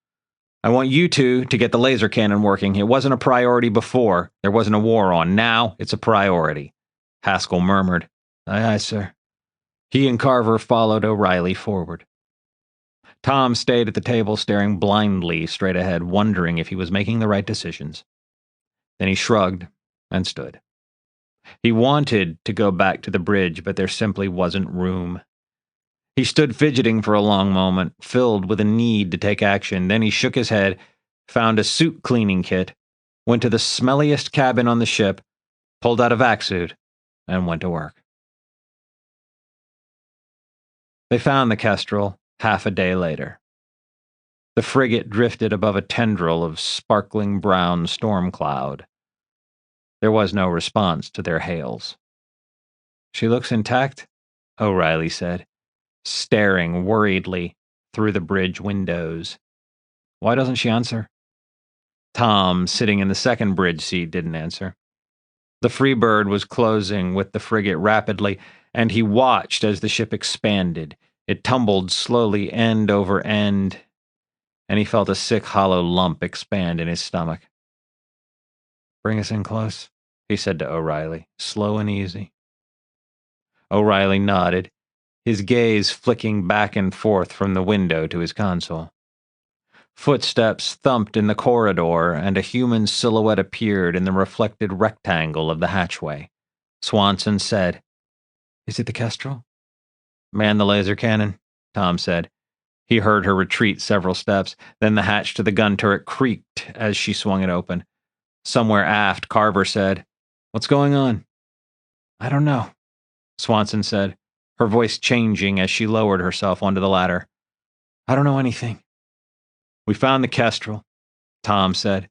"I want you two to get the laser cannon working. It wasn't a priority before. There wasn't a war on. Now it's a priority." Haskell murmured, "Aye, aye, sir." He and Carver followed O'Reilly forward. Tom stayed at the table, staring blindly straight ahead, wondering if he was making the right decisions. Then he shrugged and stood. He wanted to go back to the bridge, but there simply wasn't room. He stood fidgeting for a long moment, filled with a need to take action. Then he shook his head, found a suit cleaning kit, went to the smelliest cabin on the ship, pulled out a vac suit, and went to work. They found the Kestrel half a day later. The frigate drifted above a tendril of sparkling brown storm cloud. There was no response to their hails. "She looks intact," O'Reilly said, staring worriedly through the bridge windows. "Why doesn't she answer?" Tom, sitting in the second bridge seat, didn't answer. The Freebird was closing with the frigate rapidly, and he watched as the ship expanded. It tumbled slowly end over end, and he felt a sick, hollow lump expand in his stomach. "Bring us in close," he said to O'Reilly, "slow and easy." O'Reilly nodded, his gaze flicking back and forth from the window to his console. Footsteps thumped in the corridor, and a human silhouette appeared in the reflected rectangle of the hatchway. Swanson said, "Is it the Kestrel?" "Man the laser cannon," Tom said. He heard her retreat several steps, then the hatch to the gun turret creaked as she swung it open. Somewhere aft, Carver said, "What's going on?" I don't know, Swanson said, her voice changing as she lowered herself onto the ladder. I don't know anything. We found the Kestrel, Tom said,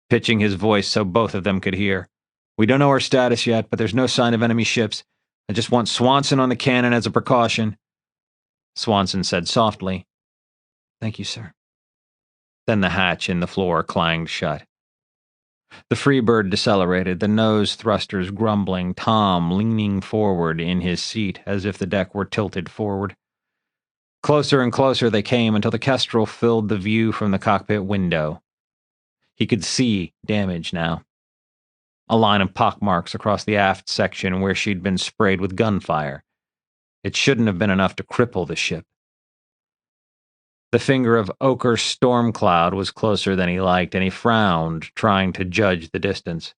pitching his voice so both of them could hear. We don't know her status yet, but there's no sign of enemy ships. I just want Swanson on the cannon as a precaution. Swanson said softly, Thank you, sir. Then the hatch in the floor clanged shut. The Freebird decelerated, the nose thrusters grumbling, Tom leaning forward in his seat as if the deck were tilted forward. Closer and closer they came until the Kestrel filled the view from the cockpit window. He could see damage now. A line of pockmarks across the aft section where she'd been sprayed with gunfire. It shouldn't have been enough to cripple the ship. The finger of ochre storm cloud was closer than he liked, and he frowned, trying to judge the distance.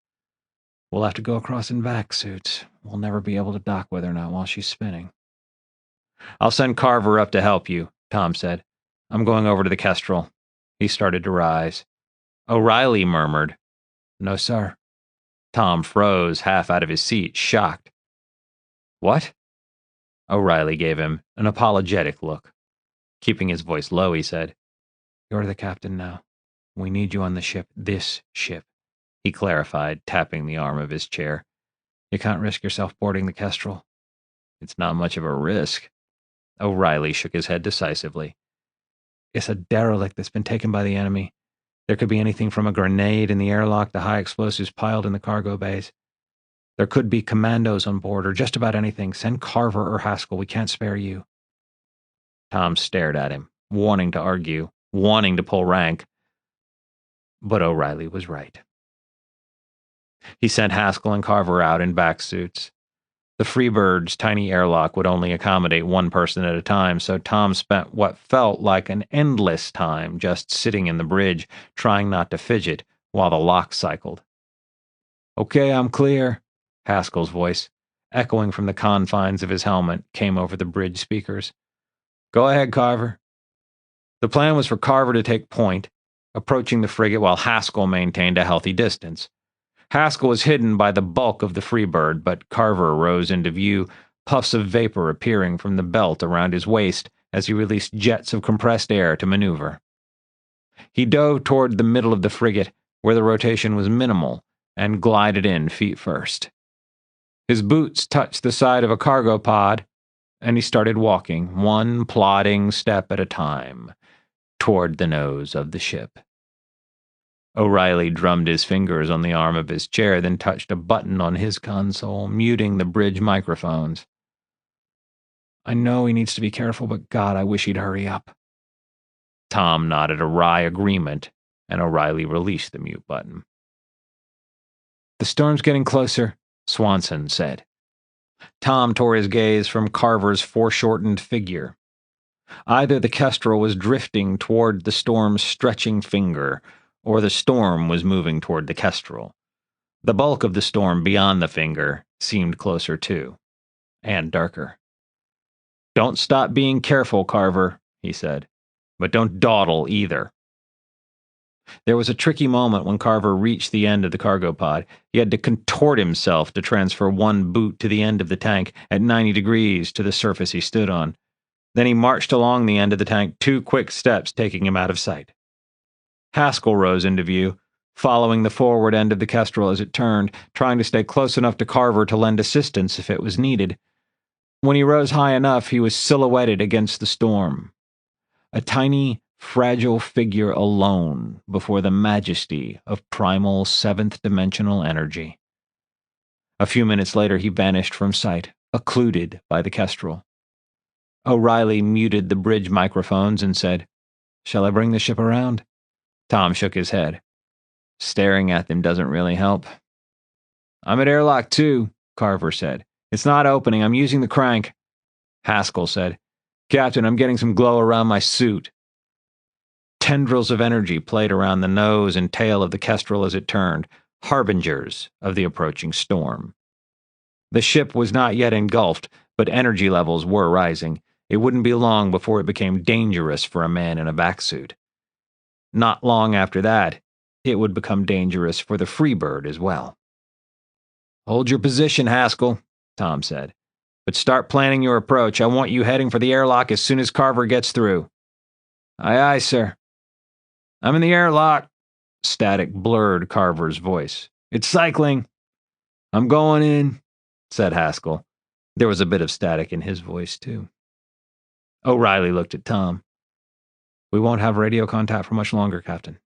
We'll have to go across in vac suits. We'll never be able to dock with her now while she's spinning. I'll send Carver up to help you, Tom said. I'm going over to the Kestrel. He started to rise. O'Reilly murmured, No, sir. Tom froze, half out of his seat, shocked. What? O'Reilly gave him an apologetic look. Keeping his voice low, he said, You're the captain now. We need you on the ship, this ship, he clarified, tapping the arm of his chair. You can't risk yourself boarding the Kestrel. It's not much of a risk. O'Reilly shook his head decisively. It's a derelict that's been taken by the enemy. There could be anything from a grenade in the airlock to high explosives piled in the cargo bays. There could be commandos on board, or just about anything. Send Carver or Haskell. We can't spare you. Tom stared at him, wanting to argue, wanting to pull rank. But O'Reilly was right. He sent Haskell and Carver out in back suits. The Freebird's tiny airlock would only accommodate one person at a time, so Tom spent what felt like an endless time just sitting in the bridge, trying not to fidget, while the lock cycled. Okay, I'm clear, Haskell's voice, echoing from the confines of his helmet, came over the bridge speakers. Go ahead, Carver. The plan was for Carver to take point, approaching the frigate while Haskell maintained a healthy distance. Haskell was hidden by the bulk of the Freebird, but Carver rose into view, puffs of vapor appearing from the belt around his waist as he released jets of compressed air to maneuver. He dove toward the middle of the frigate, where the rotation was minimal, and glided in feet first. His boots touched the side of a cargo pod, and he started walking, one plodding step at a time, toward the nose of the ship. O'Reilly drummed his fingers on the arm of his chair, then touched a button on his console, muting the bridge microphones. I know he needs to be careful, but God, I wish he'd hurry up. Tom nodded a wry agreement, and O'Reilly released the mute button. The storm's getting closer, Swanson said. Tom tore his gaze from Carver's foreshortened figure. Either the Kestrel was drifting toward the storm's stretching finger, or the storm was moving toward the Kestrel. The bulk of the storm beyond the finger seemed closer too, and darker. Don't stop being careful, Carver, he said, but don't dawdle either. There was a tricky moment when Carver reached the end of the cargo pod. He had to contort himself to transfer one boot to the end of the tank at 90 degrees to the surface he stood on. Then he marched along the end of the tank, 2 quick steps taking him out of sight. Haskell rose into view, following the forward end of the Kestrel as it turned, trying to stay close enough to Carver to lend assistance if it was needed. When he rose high enough, he was silhouetted against the storm. A tiny, fragile figure alone before the majesty of primal seventh-dimensional energy. A few minutes later, he vanished from sight, occluded by the Kestrel. O'Reilly muted the bridge microphones and said, Shall I bring the ship around? Tom shook his head. Staring at them doesn't really help. I'm at airlock 2, Carver said. It's not opening. I'm using the crank. Haskell said, Captain, I'm getting some glow around my suit. Tendrils of energy played around the nose and tail of the Kestrel as it turned, harbingers of the approaching storm. The ship was not yet engulfed, but energy levels were rising. It wouldn't be long before it became dangerous for a man in a vac suit. Not long after that, it would become dangerous for the Freebird as well. Hold your position, Haskell, Tom said. "But start planning your approach. I want you heading for the airlock as soon as Carver gets through." "Aye, aye, sir." "I'm in the airlock." Static blurred Carver's voice. "It's cycling." "I'm going in," said Haskell. There was a bit of static in his voice, too. O'Reilly looked at Tom. "We won't have radio contact for much longer, Captain."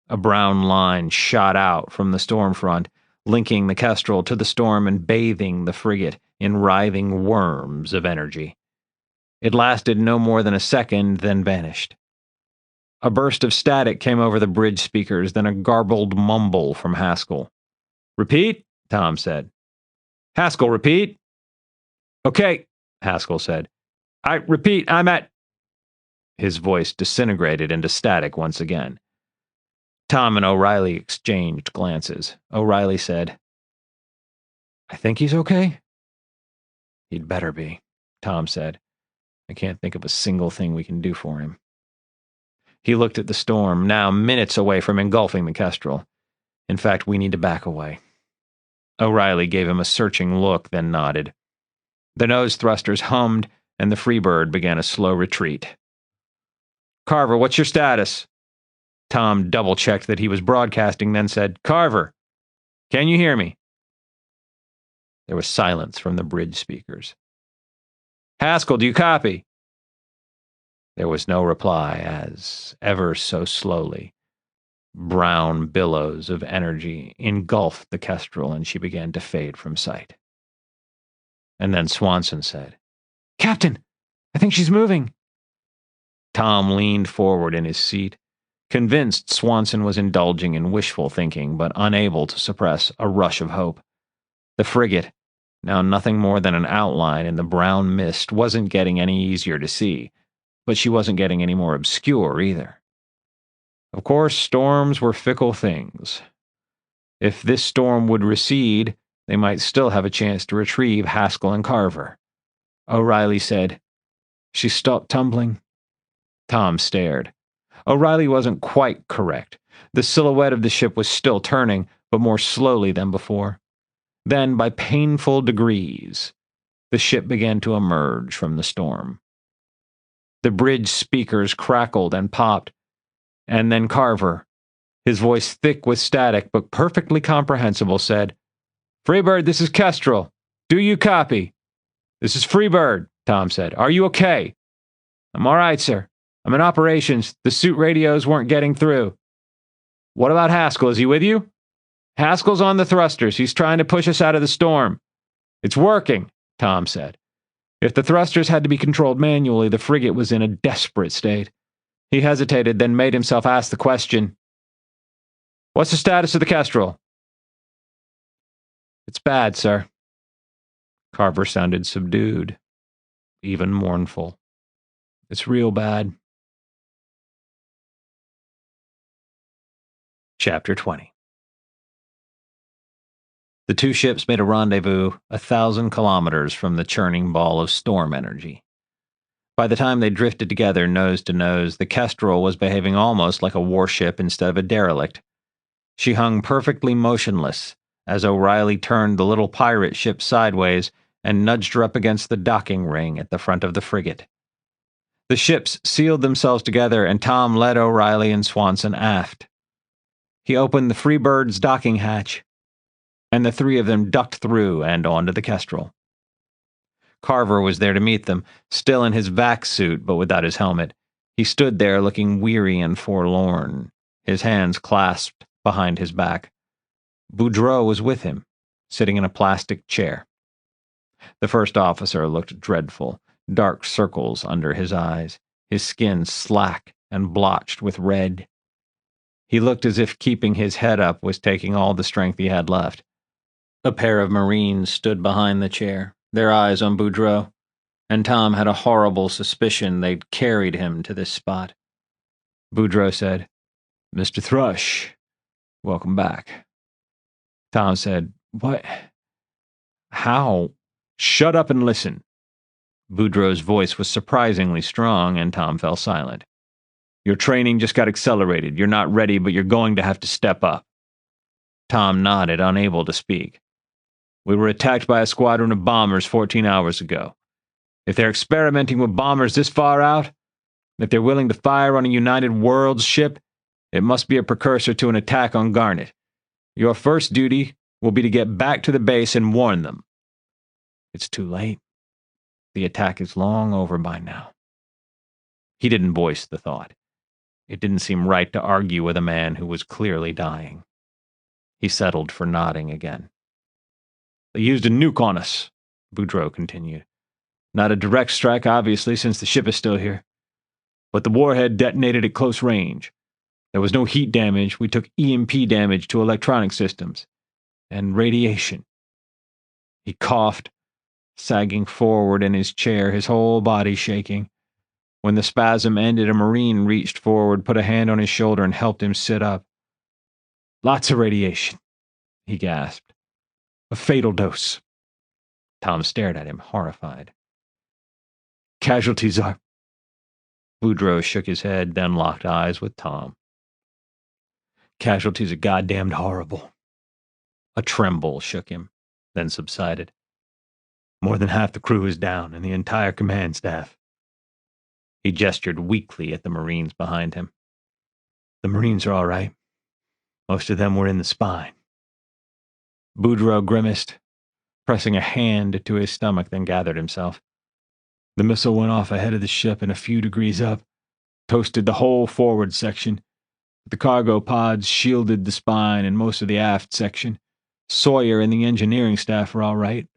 A brown line shot out from the storm front, linking the Kestrel to the storm and bathing the frigate in writhing worms of energy. It lasted no more than a second, then vanished. A burst of static came over the bridge speakers, then a garbled mumble from Haskell. "Repeat," Tom said. "Haskell, repeat." "Okay," Haskell said. "I repeat, I'm at—" His voice disintegrated into static once again. Tom and O'Reilly exchanged glances. O'Reilly said, "I think he's okay." "He'd better be," Tom said. "I can't think of a single thing we can do for him." He looked at the storm, now minutes away from engulfing the Kestrel. "In fact, we need to back away." O'Reilly gave him a searching look, then nodded. The nose thrusters hummed, and the Freebird began a slow retreat. "Carver, what's your status?" Tom double-checked that he was broadcasting, then said, "Carver, can you hear me?" There was silence from the bridge speakers. "Haskell, do you copy?" There was no reply as, ever so slowly, brown billows of energy engulfed the Kestrel and she began to fade from sight. And then Swanson said, "Captain, I think she's moving." Tom leaned forward in his seat, convinced Swanson was indulging in wishful thinking, but unable to suppress a rush of hope. The frigate, now nothing more than an outline in the brown mist, wasn't getting any easier to see, but she wasn't getting any more obscure either. Of course, storms were fickle things. If this storm would recede, they might still have a chance to retrieve Haskell and Carver. O'Reilly said, "She stopped tumbling." Tom stared. O'Reilly wasn't quite correct. The silhouette of the ship was still turning, but more slowly than before. Then, by painful degrees, the ship began to emerge from the storm. The bridge speakers crackled and popped, and then Carver, his voice thick with static but perfectly comprehensible, said, "Freebird, this is Kestrel. Do you copy?" "This is Freebird," Tom said. "Are you okay?" "I'm all right, sir. I'm in operations. The suit radios weren't getting through." "What about Haskell? Is he with you?" "Haskell's on the thrusters. He's trying to push us out of the storm." "It's working," Tom said. If the thrusters had to be controlled manually, the frigate was in a desperate state. He hesitated, then made himself ask the question, "What's the status of the Kestrel?" "It's bad, sir." Carver sounded subdued, even mournful. "It's real bad." Chapter 20. The two ships made a rendezvous 1,000 kilometers from the churning ball of storm energy. By the time they drifted together nose to nose, the Kestrel was behaving almost like a warship instead of a derelict. She hung perfectly motionless as O'Reilly turned the little pirate ship sideways and nudged her up against the docking ring at the front of the frigate. The ships sealed themselves together, and Tom led O'Reilly and Swanson aft. He opened the Freebird's docking hatch, and the three of them ducked through and onto the Kestrel. Carver was there to meet them, still in his vac suit but without his helmet. He stood there looking weary and forlorn, his hands clasped behind his back. Boudreau was with him, sitting in a plastic chair. The first officer looked dreadful, dark circles under his eyes, his skin slack and blotched with red. He looked as if keeping his head up was taking all the strength he had left. A pair of Marines stood behind the chair, their eyes on Boudreau, and Tom had a horrible suspicion they'd carried him to this spot. Boudreau said, "Mr. Thrush, welcome back." Tom said, "What? How?" "Shut up and listen." Boudreau's voice was surprisingly strong, and Tom fell silent. "Your training just got accelerated. You're not ready, but you're going to have to step up." Tom nodded, unable to speak. We were attacked by a squadron of bombers 14 hours ago. If they're experimenting with bombers this far out, if they're willing to fire on a United Worlds ship, it must be a precursor to an attack on Garnet. Your first duty will be to get back to the base and warn them. It's too late. The attack is long over by now. He didn't voice the thought. It didn't seem right to argue with a man who was clearly dying. He settled for nodding again. They used a nuke on us, Boudreaux continued. Not a direct strike, obviously, since the ship is still here. But the warhead detonated at close range. There was no heat damage. We took EMP damage to electronic systems. And radiation. He coughed, sagging forward in his chair, his whole body shaking. When the spasm ended, a Marine reached forward, put a hand on his shoulder, and helped him sit up. Lots of radiation, he gasped. A fatal dose. Tom stared at him, horrified. Casualties are... Boudreaux shook his head, then locked eyes with Tom. Casualties are goddamned horrible. A tremble shook him, then subsided. More than half the crew is down, and the entire command staff. He gestured weakly at the Marines behind him. The Marines are all right. Most of them were in the spine. Boudreaux grimaced, pressing a hand to his stomach, then gathered himself. The missile went off ahead of the ship and a few degrees up, toasted the whole forward section. The cargo pods shielded the spine and most of the aft section. Sawyer and the engineering staff are all right.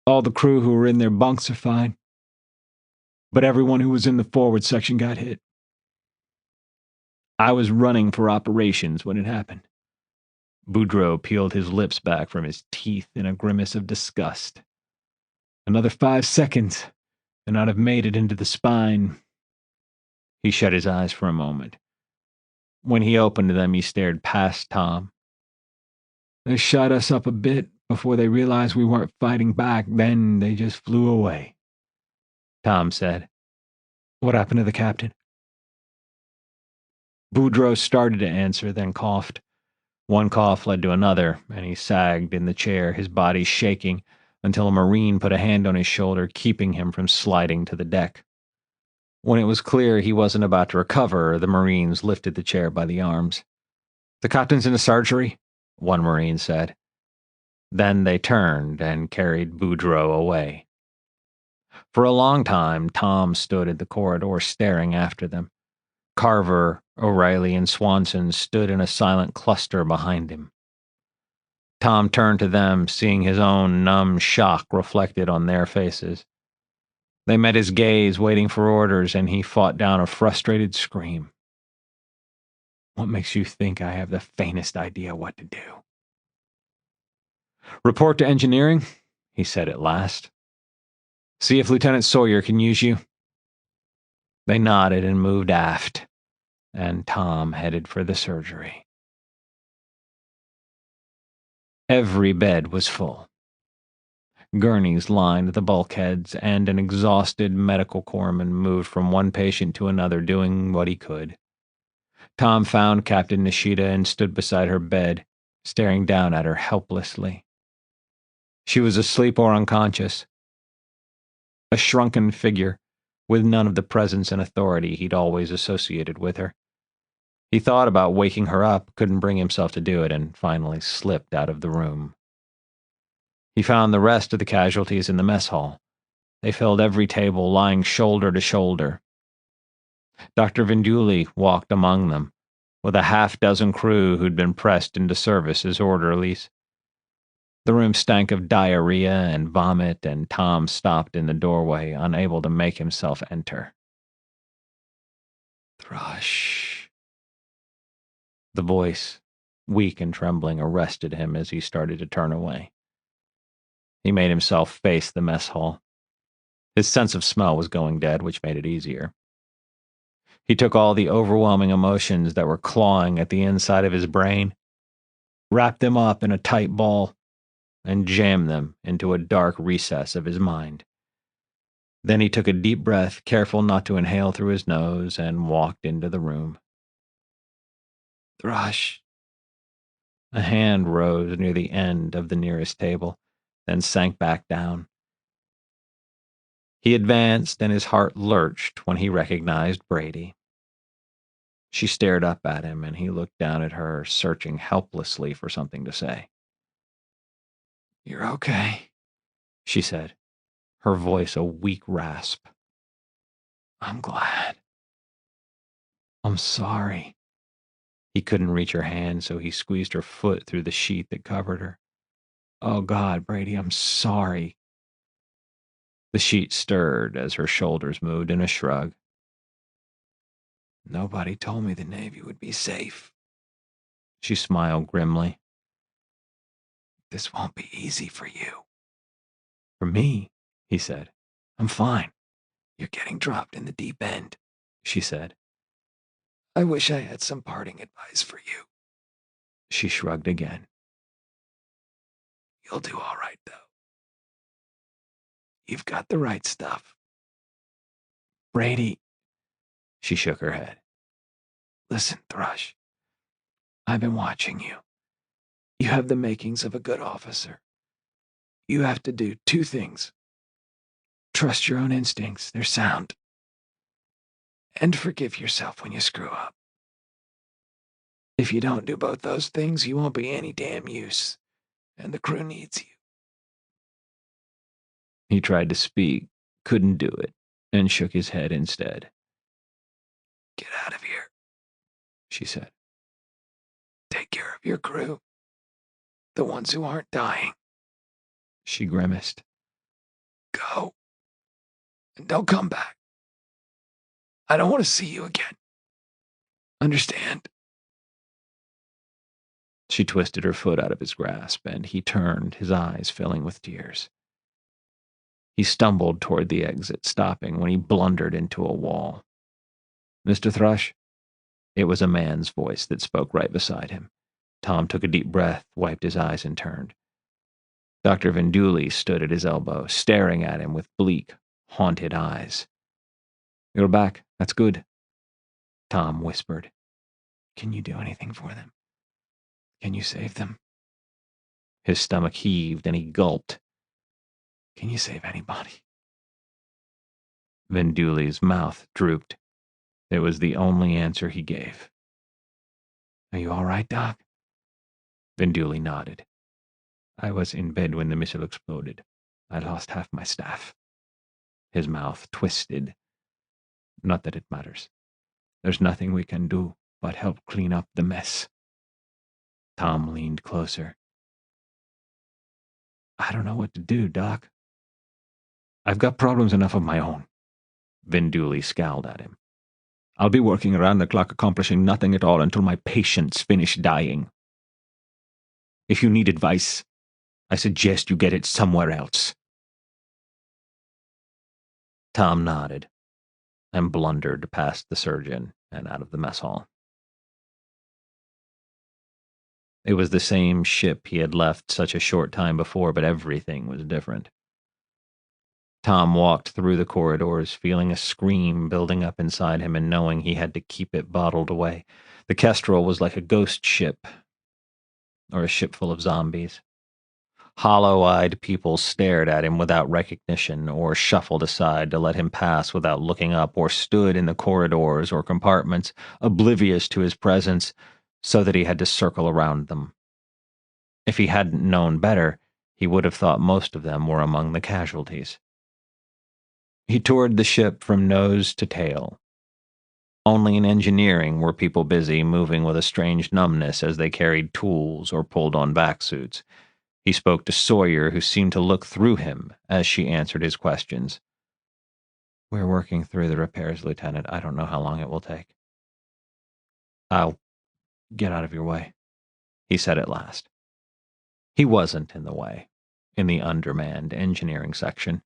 All the crew who were in their bunks are fine. But everyone who was in the forward section got hit. I was running for operations when it happened. Boudreaux peeled his lips back from his teeth in a grimace of disgust. Another 5 seconds, and I'd have made it into the spine. He shut his eyes for a moment. When he opened them, he stared past Tom. They shot us up a bit before they realized we weren't fighting back. Then they just flew away. Tom said, What happened to the captain? Boudreaux started to answer, then coughed. One cough led to another, and he sagged in the chair, his body shaking, until a Marine put a hand on his shoulder, keeping him from sliding to the deck. When it was clear he wasn't about to recover, the Marines lifted the chair by the arms. The captain's in the surgery, one Marine said. Then they turned and carried Boudreaux away. For a long time, Tom stood in the corridor staring after them. Carver, O'Reilly, and Swanson stood in a silent cluster behind him. Tom turned to them, seeing his own numb shock reflected on their faces. They met his gaze, waiting for orders, and he fought down a frustrated scream. What makes you think I have the faintest idea what to do? Report to engineering, he said at last. See if Lieutenant Sawyer can use you. They nodded and moved aft, and Tom headed for the surgery. Every bed was full. Gurneys lined the bulkheads, and an exhausted medical corpsman moved from one patient to another, doing what he could. Tom found Captain Nishida and stood beside her bed, staring down at her helplessly. She was asleep or unconscious. A shrunken figure, with none of the presence and authority he'd always associated with her. He thought about waking her up, couldn't bring himself to do it, and finally slipped out of the room. He found the rest of the casualties in the mess hall. They filled every table, lying shoulder to shoulder. Dr. Vinduli walked among them, with a half-dozen crew who'd been pressed into service as orderlies. The room stank of diarrhea and vomit, and Tom stopped in the doorway, unable to make himself enter. Thrush. The voice, weak and trembling, arrested him as he started to turn away. He made himself face the mess hall. His sense of smell was going dead, which made it easier. He took all the overwhelming emotions that were clawing at the inside of his brain, wrapped them up in a tight ball, and jammed them into a dark recess of his mind. Then he took a deep breath, careful not to inhale through his nose, and walked into the room. Thrush, A hand rose near the end of the nearest table, then sank back down. He advanced, and his heart lurched when he recognized Brady. She stared up at him, and he looked down at her, searching helplessly for something to say. "You're okay," she said, her voice a weak rasp. "I'm glad. I'm sorry." He couldn't reach her hand, so he squeezed her foot through the sheet that covered her. "Oh, God, Brady, I'm sorry." The sheet stirred as her shoulders moved in a shrug. "Nobody told me the Navy would be safe." She smiled grimly. "This won't be easy for you." "For me," he said. "I'm fine. You're getting dropped in the deep end," she said. "I wish I had some parting advice for you." She shrugged again. "You'll do all right, though. You've got the right stuff." "Brady," she shook her head. "Listen, Thrush. I've been watching you. You have the makings of a good officer. You have to do two things. Trust your own instincts, they're sound. And forgive yourself when you screw up. If you don't do both those things, you won't be any damn use, and the crew needs you." He tried to speak, couldn't do it, and shook his head instead. "Get out of here," she said. "Take care of your crew. The ones who aren't dying." She grimaced. "Go. And don't come back. I don't want to see you again. Understand?" She twisted her foot out of his grasp, and he turned, his eyes filling with tears. He stumbled toward the exit, stopping when he blundered into a wall. "Mr. Thrush?" It was a man's voice that spoke right beside him. Tom took a deep breath, wiped his eyes, and turned. Dr. Venduli stood at his elbow, staring at him with bleak, haunted eyes. "You're back. That's good," Tom whispered. "Can you do anything for them? Can you save them?" His stomach heaved, and he gulped. "Can you save anybody?" Venduli's mouth drooped. It was the only answer he gave. "Are you all right, Doc?" Venduli nodded. "I was in bed when the missile exploded. I lost half my staff." His mouth twisted. "Not that it matters. There's nothing we can do but help clean up the mess." Tom leaned closer. "I don't know what to do, Doc." "I've got problems enough of my own." Venduli scowled at him. "I'll be working around the clock accomplishing nothing at all until my patients finish dying. If you need advice, I suggest you get it somewhere else." Tom nodded and blundered past the surgeon and out of the mess hall. It was the same ship he had left such a short time before, but everything was different. Tom walked through the corridors, feeling a scream building up inside him and knowing he had to keep it bottled away. The Kestrel was like a ghost ship, or a ship full of zombies. Hollow-eyed people stared at him without recognition, or shuffled aside to let him pass without looking up, or stood in the corridors or compartments, oblivious to his presence, so that he had to circle around them. If he hadn't known better, he would have thought most of them were among the casualties. He toured the ship from nose to tail. Only in engineering were people busy, moving with a strange numbness as they carried tools or pulled on back suits. He spoke to Sawyer, who seemed to look through him as she answered his questions. "We're working through the repairs, Lieutenant. I don't know how long it will take." "I'll get out of your way," he said at last. He wasn't in the way, in the undermanned engineering section.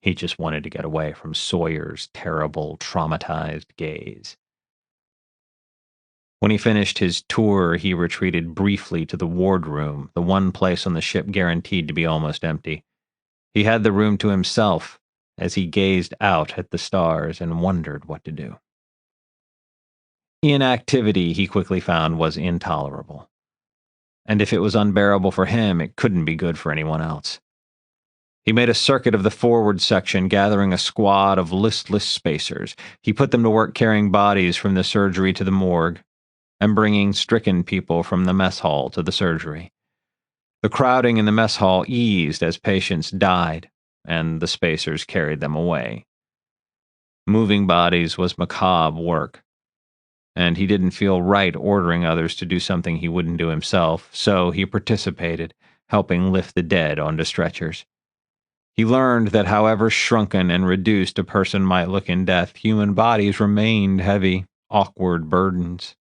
He just wanted to get away from Sawyer's terrible, traumatized gaze. When he finished his tour, he retreated briefly to the wardroom, the one place on the ship guaranteed to be almost empty. He had the room to himself as he gazed out at the stars and wondered what to do. Inactivity, he quickly found, was intolerable. and if it was unbearable for him, it couldn't be good for anyone else. He made a circuit of the forward section, gathering a squad of listless spacers. He put them to work carrying bodies from the surgery to the morgue, and bringing stricken people from the mess hall to the surgery. The crowding in the mess hall eased as patients died, and the spacers carried them away. Moving bodies was macabre work, and he didn't feel right ordering others to do something he wouldn't do himself, so he participated, helping lift the dead onto stretchers. He learned that however shrunken and reduced a person might look in death, human bodies remained heavy, awkward burdens.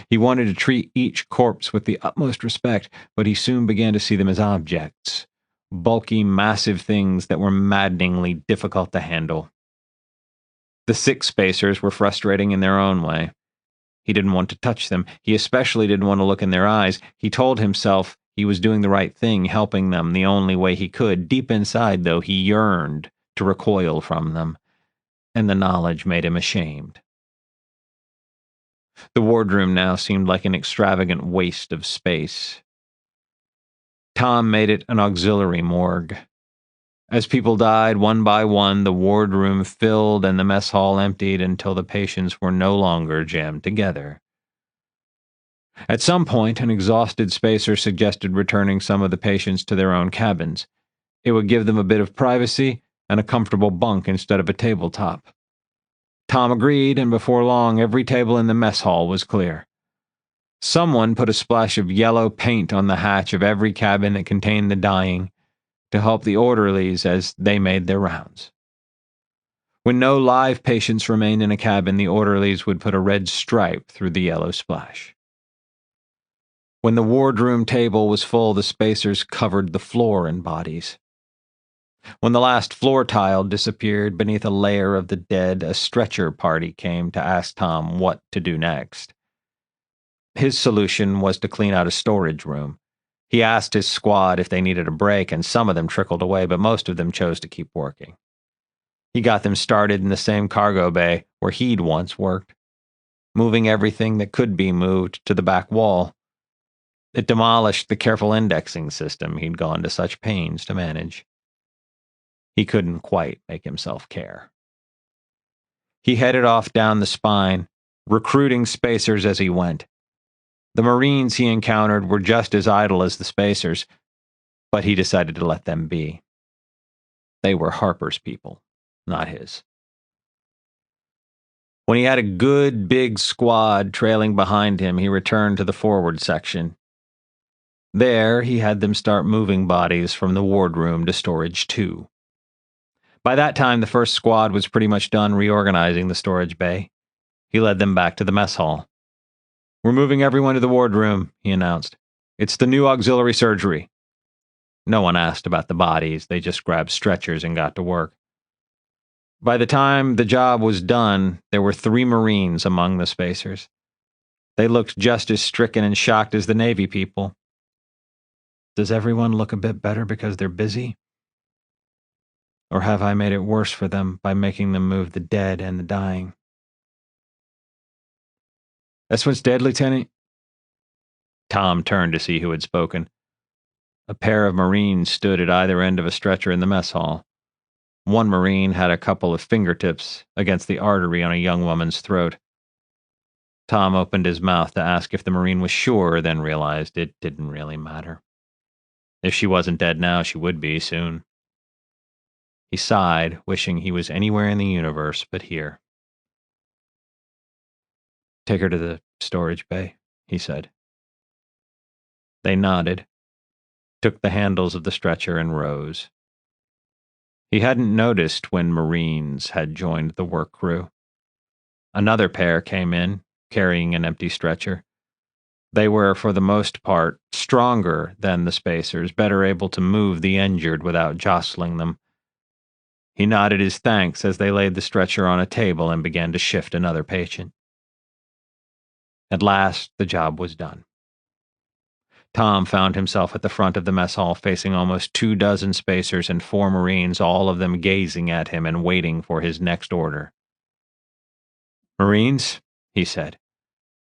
He wanted to treat each corpse with the utmost respect, but he soon began to see them as objects, bulky, massive things that were maddeningly difficult to handle. The sick spacers were frustrating in their own way. He didn't want to touch them. He especially didn't want to look in their eyes. He told himself he was doing the right thing, helping them the only way he could. Deep inside, though, he yearned to recoil from them, and the knowledge made him ashamed. The wardroom now seemed like an extravagant waste of space. Tom made it an auxiliary morgue. As people died one by one, the wardroom filled and the mess hall emptied until the patients were no longer jammed together. At some point, an exhausted spacer suggested returning some of the patients to their own cabins. It would give them a bit of privacy and a comfortable bunk instead of a tabletop. Tom agreed, and before long, every table in the mess hall was clear. Someone put a splash of yellow paint on the hatch of every cabin that contained the dying to help the orderlies as they made their rounds. When no live patients remained in a cabin, the orderlies would put a red stripe through the yellow splash. When the wardroom table was full, the spacers covered the floor in bodies. When the last floor tile disappeared beneath a layer of the dead, a stretcher party came to ask Tom what to do next. His solution was to clean out a storage room. He asked his squad if they needed a break, and some of them trickled away, but most of them chose to keep working. He got them started in the same cargo bay where he'd once worked, moving everything that could be moved to the back wall. It demolished the careful indexing system he'd gone to such pains to manage. He couldn't quite make himself care. He headed off down the spine, recruiting spacers as he went. The Marines he encountered were just as idle as the spacers, but he decided to let them be. They were Harper's people, not his. When he had a good, big squad trailing behind him, he returned to the forward section. There, he had them start moving bodies from the wardroom to storage 2. By that time, the first squad was pretty much done reorganizing the storage bay. He led them back to the mess hall. "We're moving everyone to the wardroom," he announced. "It's the new auxiliary surgery." No one asked about the bodies. They just grabbed stretchers and got to work. By the time the job was done, there were 3 Marines among the spacers. They looked just as stricken and shocked as the Navy people. Does everyone look a bit better because they're busy? Or have I made it worse for them by making them move the dead and the dying? "This one's dead, Lieutenant." Tom turned to see who had spoken. A pair of Marines stood at either end of a stretcher in the mess hall. One Marine had a couple of fingertips against the artery on a young woman's throat. Tom opened his mouth to ask if the Marine was sure, then realized it didn't really matter. If she wasn't dead now, she would be soon. He sighed, wishing he was anywhere in the universe but here. "Take her to the storage bay," he said. They nodded, took the handles of the stretcher, and rose. He hadn't noticed when Marines had joined the work crew. Another pair came in, carrying an empty stretcher. They were, for the most part, stronger than the spacers, better able to move the injured without jostling them. He nodded his thanks as they laid the stretcher on a table and began to shift another patient. At last, the job was done. Tom found himself at the front of the mess hall, facing almost 24 spacers and 4 Marines, all of them gazing at him and waiting for his next order. "Marines," he said,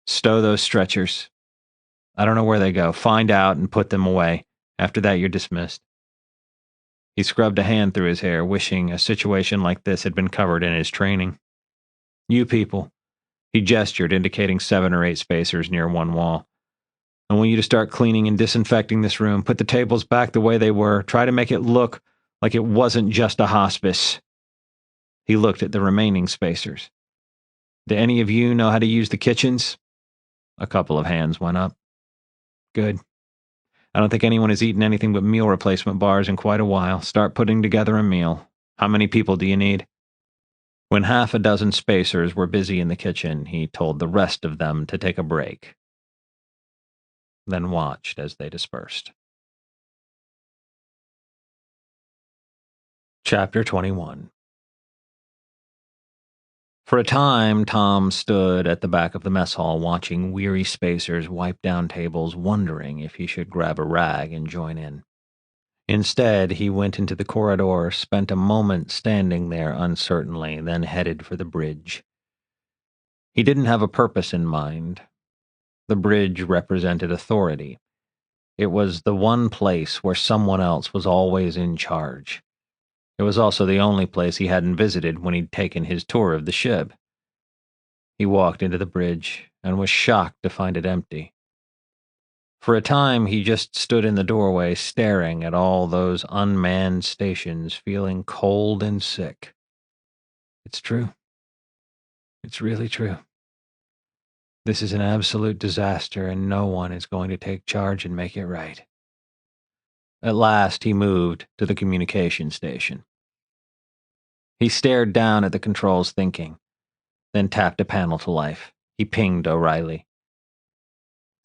"stow those stretchers. I don't know where they go. Find out and put them away. After that, you're dismissed." He scrubbed a hand through his hair, wishing a situation like this had been covered in his training. "You people." He gestured, indicating 7 or 8 spacers near one wall. "I want you to start cleaning and disinfecting this room. Put the tables back the way they were. Try to make it look like it wasn't just a hospice." He looked at the remaining spacers. "Do any of you know how to use the kitchens?" A couple of hands went up. "Good. I don't think anyone has eaten anything but meal replacement bars in quite a while. Start putting together a meal. How many people do you need?" When 6 spacers were busy in the kitchen, he told the rest of them to take a break, then watched as they dispersed. Chapter 21. For a time, Tom stood at the back of the mess hall watching weary spacers wipe down tables, wondering if he should grab a rag and join in. Instead, he went into the corridor, spent a moment standing there uncertainly, then headed for the bridge. He didn't have a purpose in mind. The bridge represented authority. It was the one place where someone else was always in charge. It was also the only place he hadn't visited when he'd taken his tour of the ship. He walked into the bridge and was shocked to find it empty. For a time, he just stood in the doorway, staring at all those unmanned stations, feeling cold and sick. It's true. It's really true. This is an absolute disaster, and no one is going to take charge and make it right. At last, he moved to the communication station. He stared down at the controls, thinking, then tapped a panel to life. He pinged O'Reilly.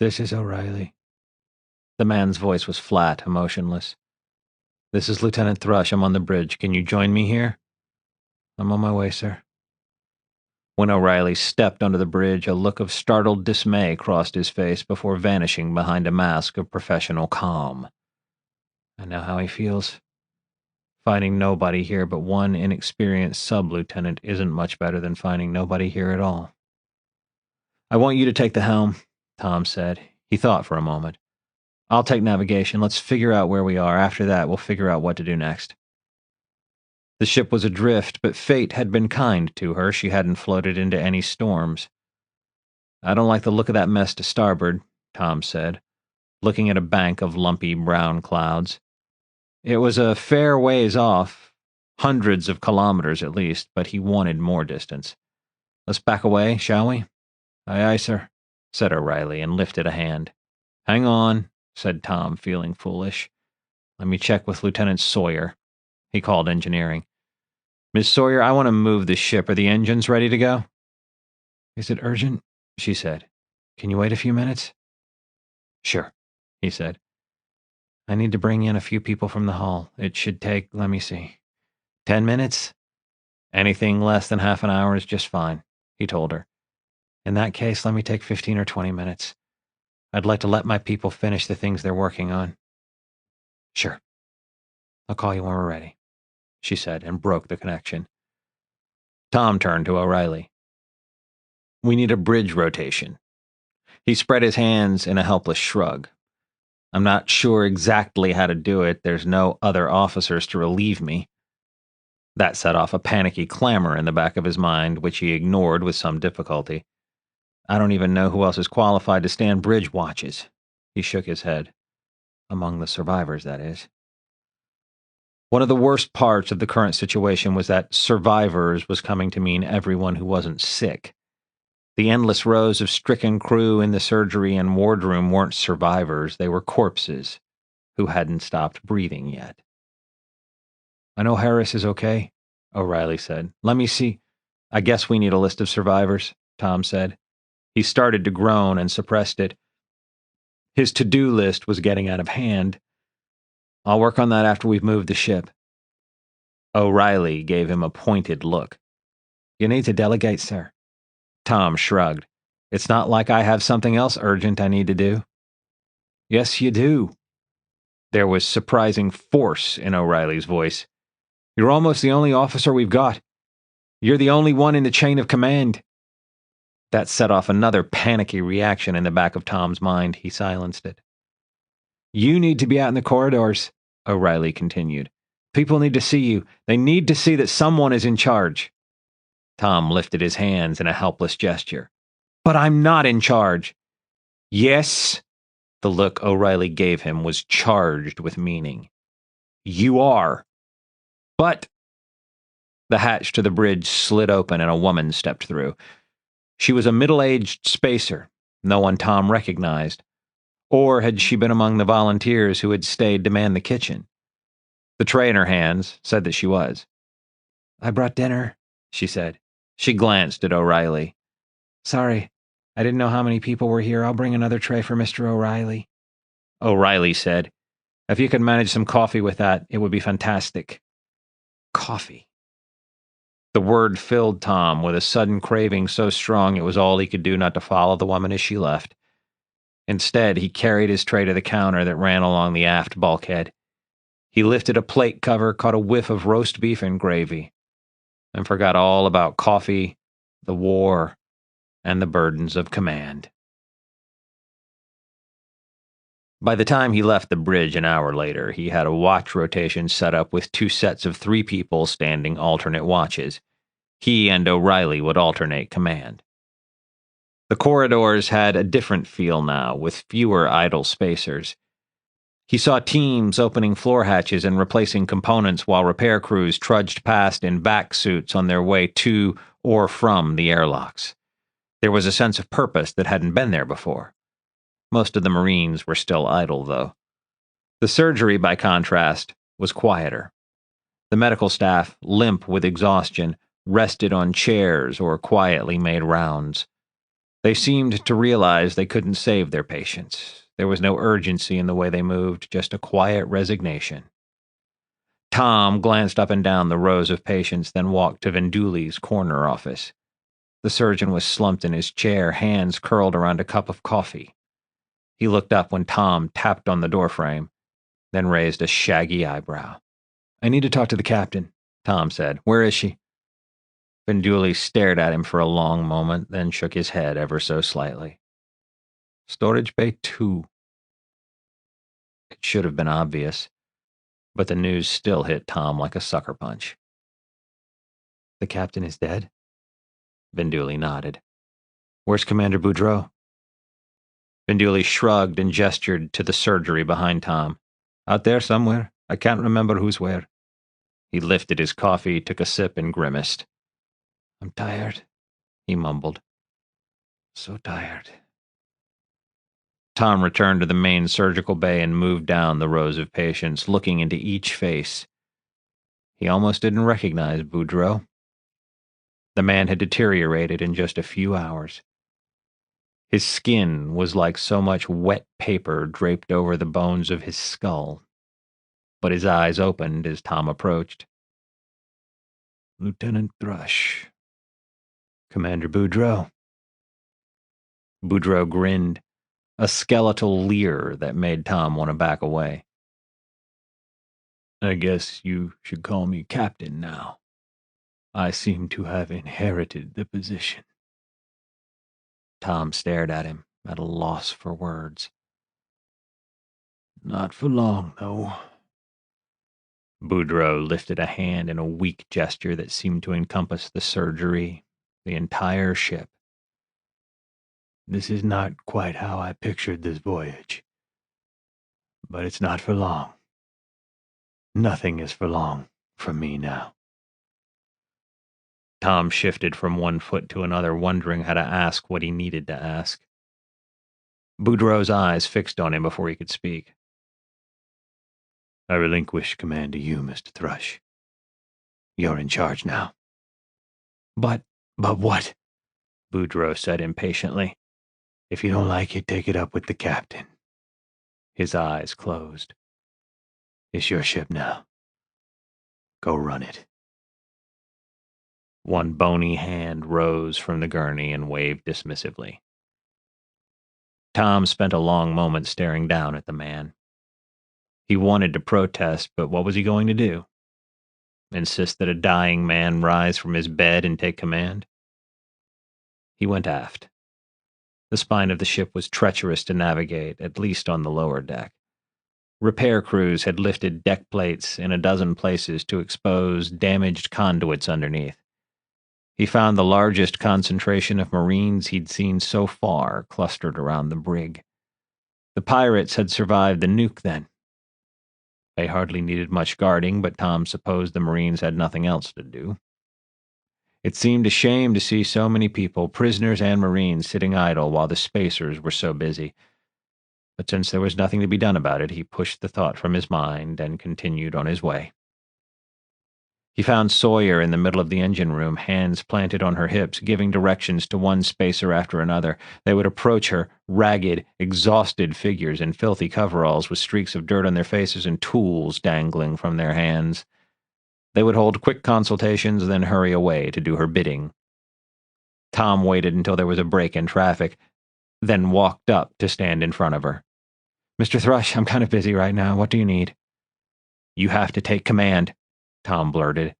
"This is O'Reilly." The man's voice was flat, emotionless. "This is Lieutenant Thrush. I'm on the bridge. Can you join me here?" "I'm on my way, sir." When O'Reilly stepped onto the bridge, a look of startled dismay crossed his face before vanishing behind a mask of professional calm. I know how he feels. Finding nobody here but one inexperienced sublieutenant isn't much better than finding nobody here at all. "I want you to take the helm," Tom said. He thought for a moment. "I'll take navigation. Let's figure out where we are. After that, we'll figure out what to do next." The ship was adrift, but fate had been kind to her. She hadn't floated into any storms. "I don't like the look of that mess to starboard," Tom said, looking at a bank of lumpy brown clouds. It was a fair ways off, hundreds of kilometers at least, but he wanted more distance. "Let's back away, shall we?" "Aye, aye, sir," said O'Reilly, and lifted a hand. "Hang on," said Tom, feeling foolish. "Let me check with Lieutenant Sawyer." He called engineering. "Miss Sawyer, I want to move the ship. Are the engines ready to go?" "Is it urgent?" she said. "Can you wait a few minutes?" "Sure," he said. "I need to bring in a few people from the hull. It should take, let me see, 10 minutes? Anything less than half an hour is just fine," he told her. "In that case, let me take 15 or 20 minutes. I'd like to let my people finish the things they're working on." "Sure. I'll call you when we're ready," she said, and broke the connection. Tom turned to O'Reilly. "We need a bridge rotation." He spread his hands in a helpless shrug. "I'm not sure exactly how to do it. There's no other officers to relieve me." That set off a panicky clamor in the back of his mind, which he ignored with some difficulty. "I don't even know who else is qualified to stand bridge watches." He shook his head. "Among the survivors, that is." One of the worst parts of the current situation was that survivors was coming to mean everyone who wasn't sick. The endless rows of stricken crew in the surgery and wardroom weren't survivors, they were corpses who hadn't stopped breathing yet. "I know Harris is okay," O'Reilly said. "Let me see." "I guess we need a list of survivors," Tom said. He started to groan and suppressed it. His to-do list was getting out of hand. "I'll work on that after we've moved the ship." O'Reilly gave him a pointed look. "You need to delegate, sir." Tom shrugged. "It's not like I have something else urgent I need to do." "Yes, you do." There was surprising force in O'Reilly's voice. "You're almost the only officer we've got. You're the only one in the chain of command." That set off another panicky reaction in the back of Tom's mind. He silenced it. You need to be out in the corridors, O'Reilly continued. People need to see you. They need to see that someone is in charge. Tom lifted his hands in a helpless gesture. But I'm not in charge. Yes. The look O'Reilly gave him was charged with meaning. You are. But... The hatch to the bridge slid open and a woman stepped through. She was a middle-aged spacer, no one Tom recognized. Or had she been among the volunteers who had stayed to man the kitchen? The tray in her hands said that she was. I brought dinner, she said. She glanced at O'Reilly. Sorry, I didn't know how many people were here. I'll bring another tray for Mr. O'Reilly. O'Reilly said, if you could manage some coffee with that, it would be fantastic. Coffee. The word filled Tom with a sudden craving so strong it was all he could do not to follow the woman as she left. Instead, he carried his tray to the counter that ran along the aft bulkhead. He lifted a plate cover, caught a whiff of roast beef and gravy, and forgot all about coffee, the war, and the burdens of command. By the time he left the bridge an hour later, he had a watch rotation set up with 2 sets of 3 people standing alternate watches. He and O'Reilly would alternate command. The corridors had a different feel now, with fewer idle spacers. He saw teams opening floor hatches and replacing components while repair crews trudged past in vac suits on their way to or from the airlocks. There was a sense of purpose that hadn't been there before. Most of the Marines were still idle, though. The surgery, by contrast, was quieter. The medical staff, limp with exhaustion, rested on chairs or quietly made rounds. They seemed to realize they couldn't save their patients. There was no urgency in the way they moved, just a quiet resignation. Tom glanced up and down the rows of patients, then walked to Venduli's corner office. The surgeon was slumped in his chair, hands curled around a cup of coffee. He looked up when Tom tapped on the doorframe, then raised a shaggy eyebrow. I need to talk to the captain, Tom said. Where is she? Venduli stared at him for a long moment, then shook his head ever so slightly. Storage Bay 2. It should have been obvious, but the news still hit Tom like a sucker punch. The captain is dead? Venduli nodded. Where's Commander Boudreau? Venduli shrugged and gestured to the surgery behind Tom. Out there somewhere. I can't remember who's where. He lifted his coffee, took a sip, and grimaced. I'm tired, he mumbled. So tired. Tom returned to the main surgical bay and moved down the rows of patients, looking into each face. He almost didn't recognize Boudreau. The man had deteriorated in just a few hours. His skin was like so much wet paper draped over the bones of his skull. But his eyes opened as Tom approached. Lieutenant Thrush. Commander Boudreau. Boudreau grinned, a skeletal leer that made Tom want to back away. I guess you should call me Captain now. I seem to have inherited the position. Tom stared at him, at a loss for words. Not for long, though. Boudreau lifted a hand in a weak gesture that seemed to encompass the surgery, the entire ship. This is not quite how I pictured this voyage. But it's not for long. Nothing is for long for me now. Tom shifted from one foot to another, wondering how to ask what he needed to ask. Boudreau's eyes fixed on him before he could speak. I relinquish command to you, Mr. Thrush. You're in charge now. But what? Boudreau said impatiently. If you don't like it, take it up with the captain. His eyes closed. It's your ship now. Go run it. One bony hand rose from the gurney and waved dismissively. Tom spent a long moment staring down at the man. He wanted to protest, but what was he going to do? Insist that a dying man rise from his bed and take command? He went aft. The spine of the ship was treacherous to navigate, at least on the lower deck. Repair crews had lifted deck plates in a dozen places to expose damaged conduits underneath. He found the largest concentration of Marines he'd seen so far clustered around the brig. The pirates had survived the nuke then. They hardly needed much guarding, but Tom supposed the Marines had nothing else to do. It seemed a shame to see so many people, prisoners and Marines, sitting idle while the spacers were so busy. But since there was nothing to be done about it, he pushed the thought from his mind and continued on his way. He found Sawyer in the middle of the engine room, hands planted on her hips, giving directions to one spacer after another. They would approach her, ragged, exhausted figures in filthy coveralls with streaks of dirt on their faces and tools dangling from their hands. They would hold quick consultations, then hurry away to do her bidding. Tom waited until there was a break in traffic, then walked up to stand in front of her. "Mr. Thrush, I'm kind of busy right now. What do you need?" "You have to take command," Tom blurted.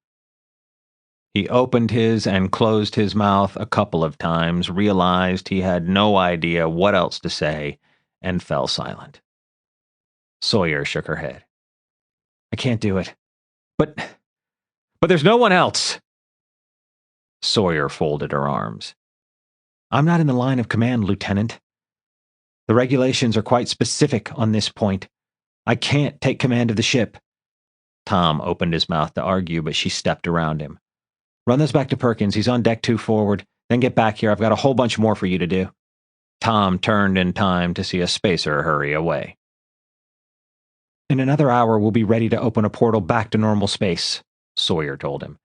He opened his and closed his mouth a couple of times, realized he had no idea what else to say, and fell silent. Sawyer shook her head. "I can't do it. But there's no one else." Sawyer folded her arms. "I'm not in the line of command, Lieutenant. The regulations are quite specific on this point. I can't take command of the ship." Tom opened his mouth to argue, but she stepped around him. "Run those back to Perkins. He's on deck 2 forward. Then get back here. I've got a whole bunch more for you to do." Tom turned in time to see a spacer hurry away. "In another hour, we'll be ready to open a portal back to normal space," Sawyer told him.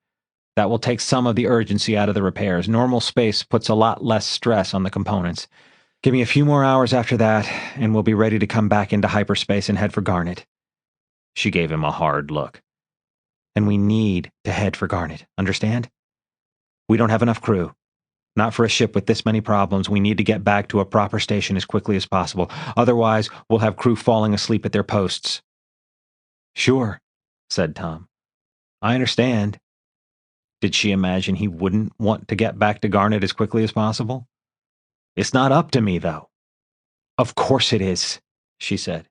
"That will take some of the urgency out of the repairs. Normal space puts a lot less stress on the components. Give me a few more hours after that, and we'll be ready to come back into hyperspace and head for Garnet." She gave him a hard look. "And we need to head for Garnet, understand? We don't have enough crew. Not for a ship with this many problems. We need to get back to a proper station as quickly as possible. Otherwise, we'll have crew falling asleep at their posts." "Sure," said Tom. "I understand." Did she imagine he wouldn't want to get back to Garnet as quickly as possible? "It's not up to me, though." "Of course it is," she said.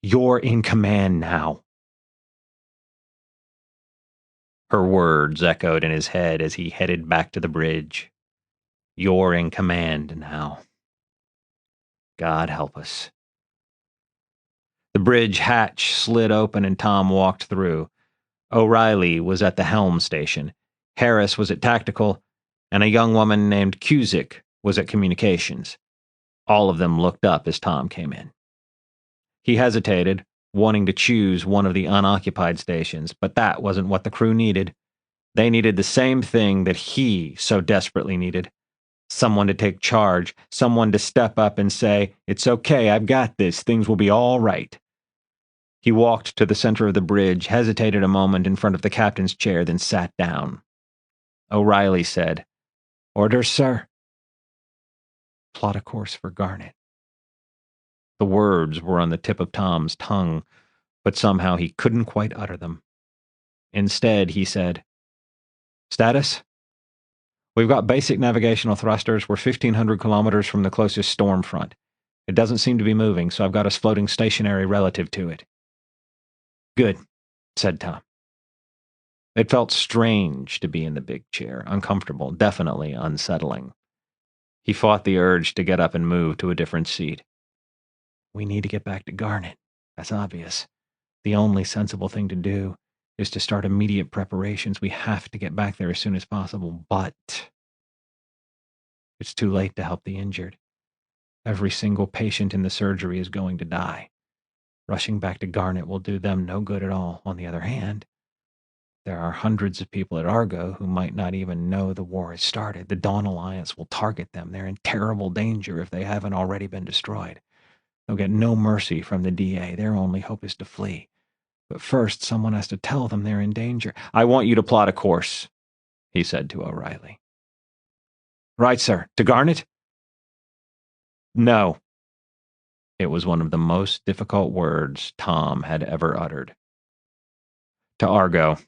"You're in command now." Her words echoed in his head as he headed back to the bridge. "You're in command now. God help us." The bridge hatch slid open and Tom walked through. O'Reilly was at the helm station. Harris was at tactical, and a young woman named Cusick was at communications. All of them looked up as Tom came in. He hesitated, wanting to choose one of the unoccupied stations, but that wasn't what the crew needed. They needed the same thing that he so desperately needed. Someone to take charge, someone to step up and say, "It's okay, I've got this, things will be all right." He walked to the center of the bridge, hesitated a moment in front of the captain's chair, then sat down. O'Reilly said, "Orders, sir." "Plot a course for Garnet." The words were on the tip of Tom's tongue, but somehow he couldn't quite utter them. Instead, he said, "Status? We've got basic navigational thrusters. We're 1,500 kilometers from the closest storm front. It doesn't seem to be moving, so I've got us floating stationary relative to it." "Good," said Tom. It felt strange to be in the big chair, uncomfortable, definitely unsettling. He fought the urge to get up and move to a different seat. "We need to get back to Garnet. That's obvious. The only sensible thing to do is to start immediate preparations. We have to get back there as soon as possible, but it's too late to help the injured. Every single patient in the surgery is going to die. Rushing back to Garnet will do them no good at all. On the other hand, there are hundreds of people at Argo who might not even know the war has started. The Dawn Alliance will target them. They're in terrible danger if they haven't already been destroyed. They'll get no mercy from the DA. Their only hope is to flee. But first, someone has to tell them they're in danger." "I want you to plot a course," he said to O'Reilly. "Right, sir. To Garnet?" "No." It was one of the most difficult words Tom had ever uttered. "To Argo.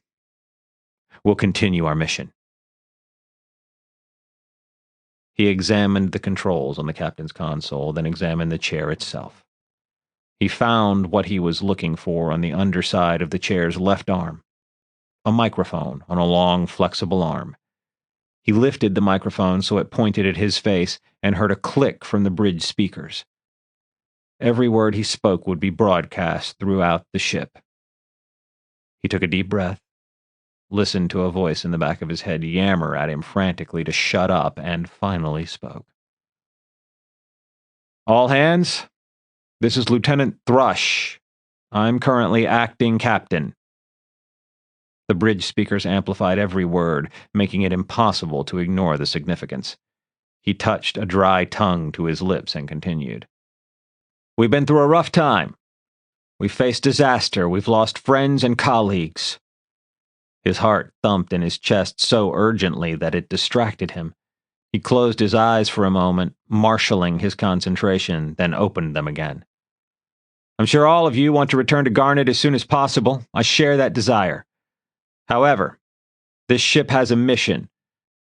We'll continue our mission." He examined the controls on the captain's console, then examined the chair itself. He found what he was looking for on the underside of the chair's left arm. A microphone on a long, flexible arm. He lifted the microphone so it pointed at his face and heard a click from the bridge speakers. Every word he spoke would be broadcast throughout the ship. He took a deep breath, listened to a voice in the back of his head yammer at him frantically to shut up, and finally spoke. "All hands, this is Lieutenant Thrush. I'm currently acting captain." The bridge speakers amplified every word, making it impossible to ignore the significance. He touched a dry tongue to his lips and continued. "We've been through a rough time. We've faced disaster. We've lost friends and colleagues." His heart thumped in his chest so urgently that it distracted him. He closed his eyes for a moment, marshalling his concentration, then opened them again. "I'm sure all of you want to return to Garnet as soon as possible. I share that desire. However, this ship has a mission.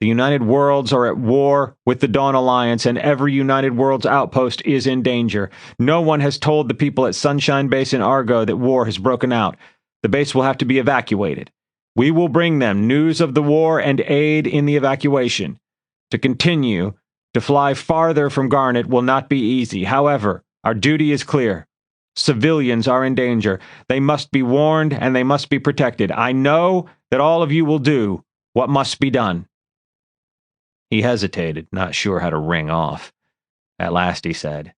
The United Worlds are at war with the Dawn Alliance, and every United Worlds outpost is in danger. No one has told the people at Sunshine Base in Argo that war has broken out. The base will have to be evacuated. We will bring them news of the war and aid in the evacuation. To continue to fly farther from Garnet will not be easy. However, our duty is clear. Civilians are in danger. They must be warned and they must be protected. I know that all of you will do what must be done." He hesitated, not sure how to ring off. At last he said,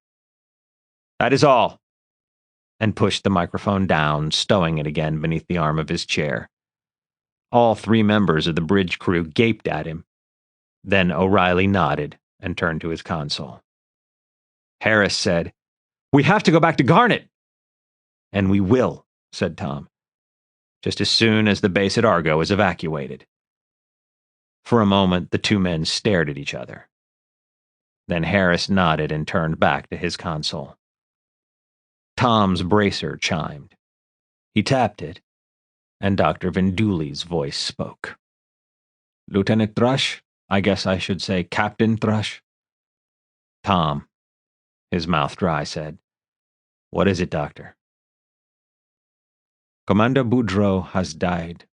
"That is all," and pushed the microphone down, stowing it again beneath the arm of his chair. All three members of the bridge crew gaped at him. Then O'Reilly nodded and turned to his console. Harris said, "We have to go back to Garnet." "And we will," said Tom, "just as soon as the base at Argo is evacuated." For a moment, the two men stared at each other. Then Harris nodded and turned back to his console. Tom's bracer chimed. He tapped it, and Dr. Vendouli's voice spoke. "Lieutenant Thrush? I guess I should say Captain Thrush." Tom, his mouth dry, said, "What is it, Doctor?" "Commander Boudreaux has died."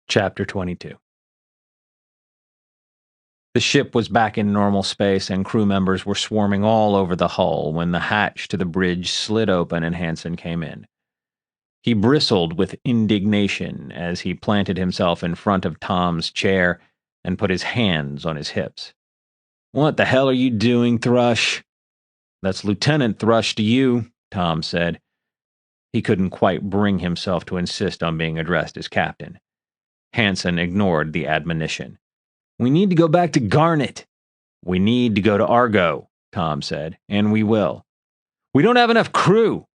Chapter 22. The ship was back in normal space, and crew members were swarming all over the hull when the hatch to the bridge slid open and Hansen came in. He bristled with indignation as he planted himself in front of Tom's chair and put his hands on his hips. "What the hell are you doing, Thrush?" "That's Lieutenant Thrush to you," Tom said. He couldn't quite bring himself to insist on being addressed as captain. Hansen ignored the admonition. "We need to go back to Garnet." "We need to go to Argo," Tom said, "and we will." "We don't have enough crew."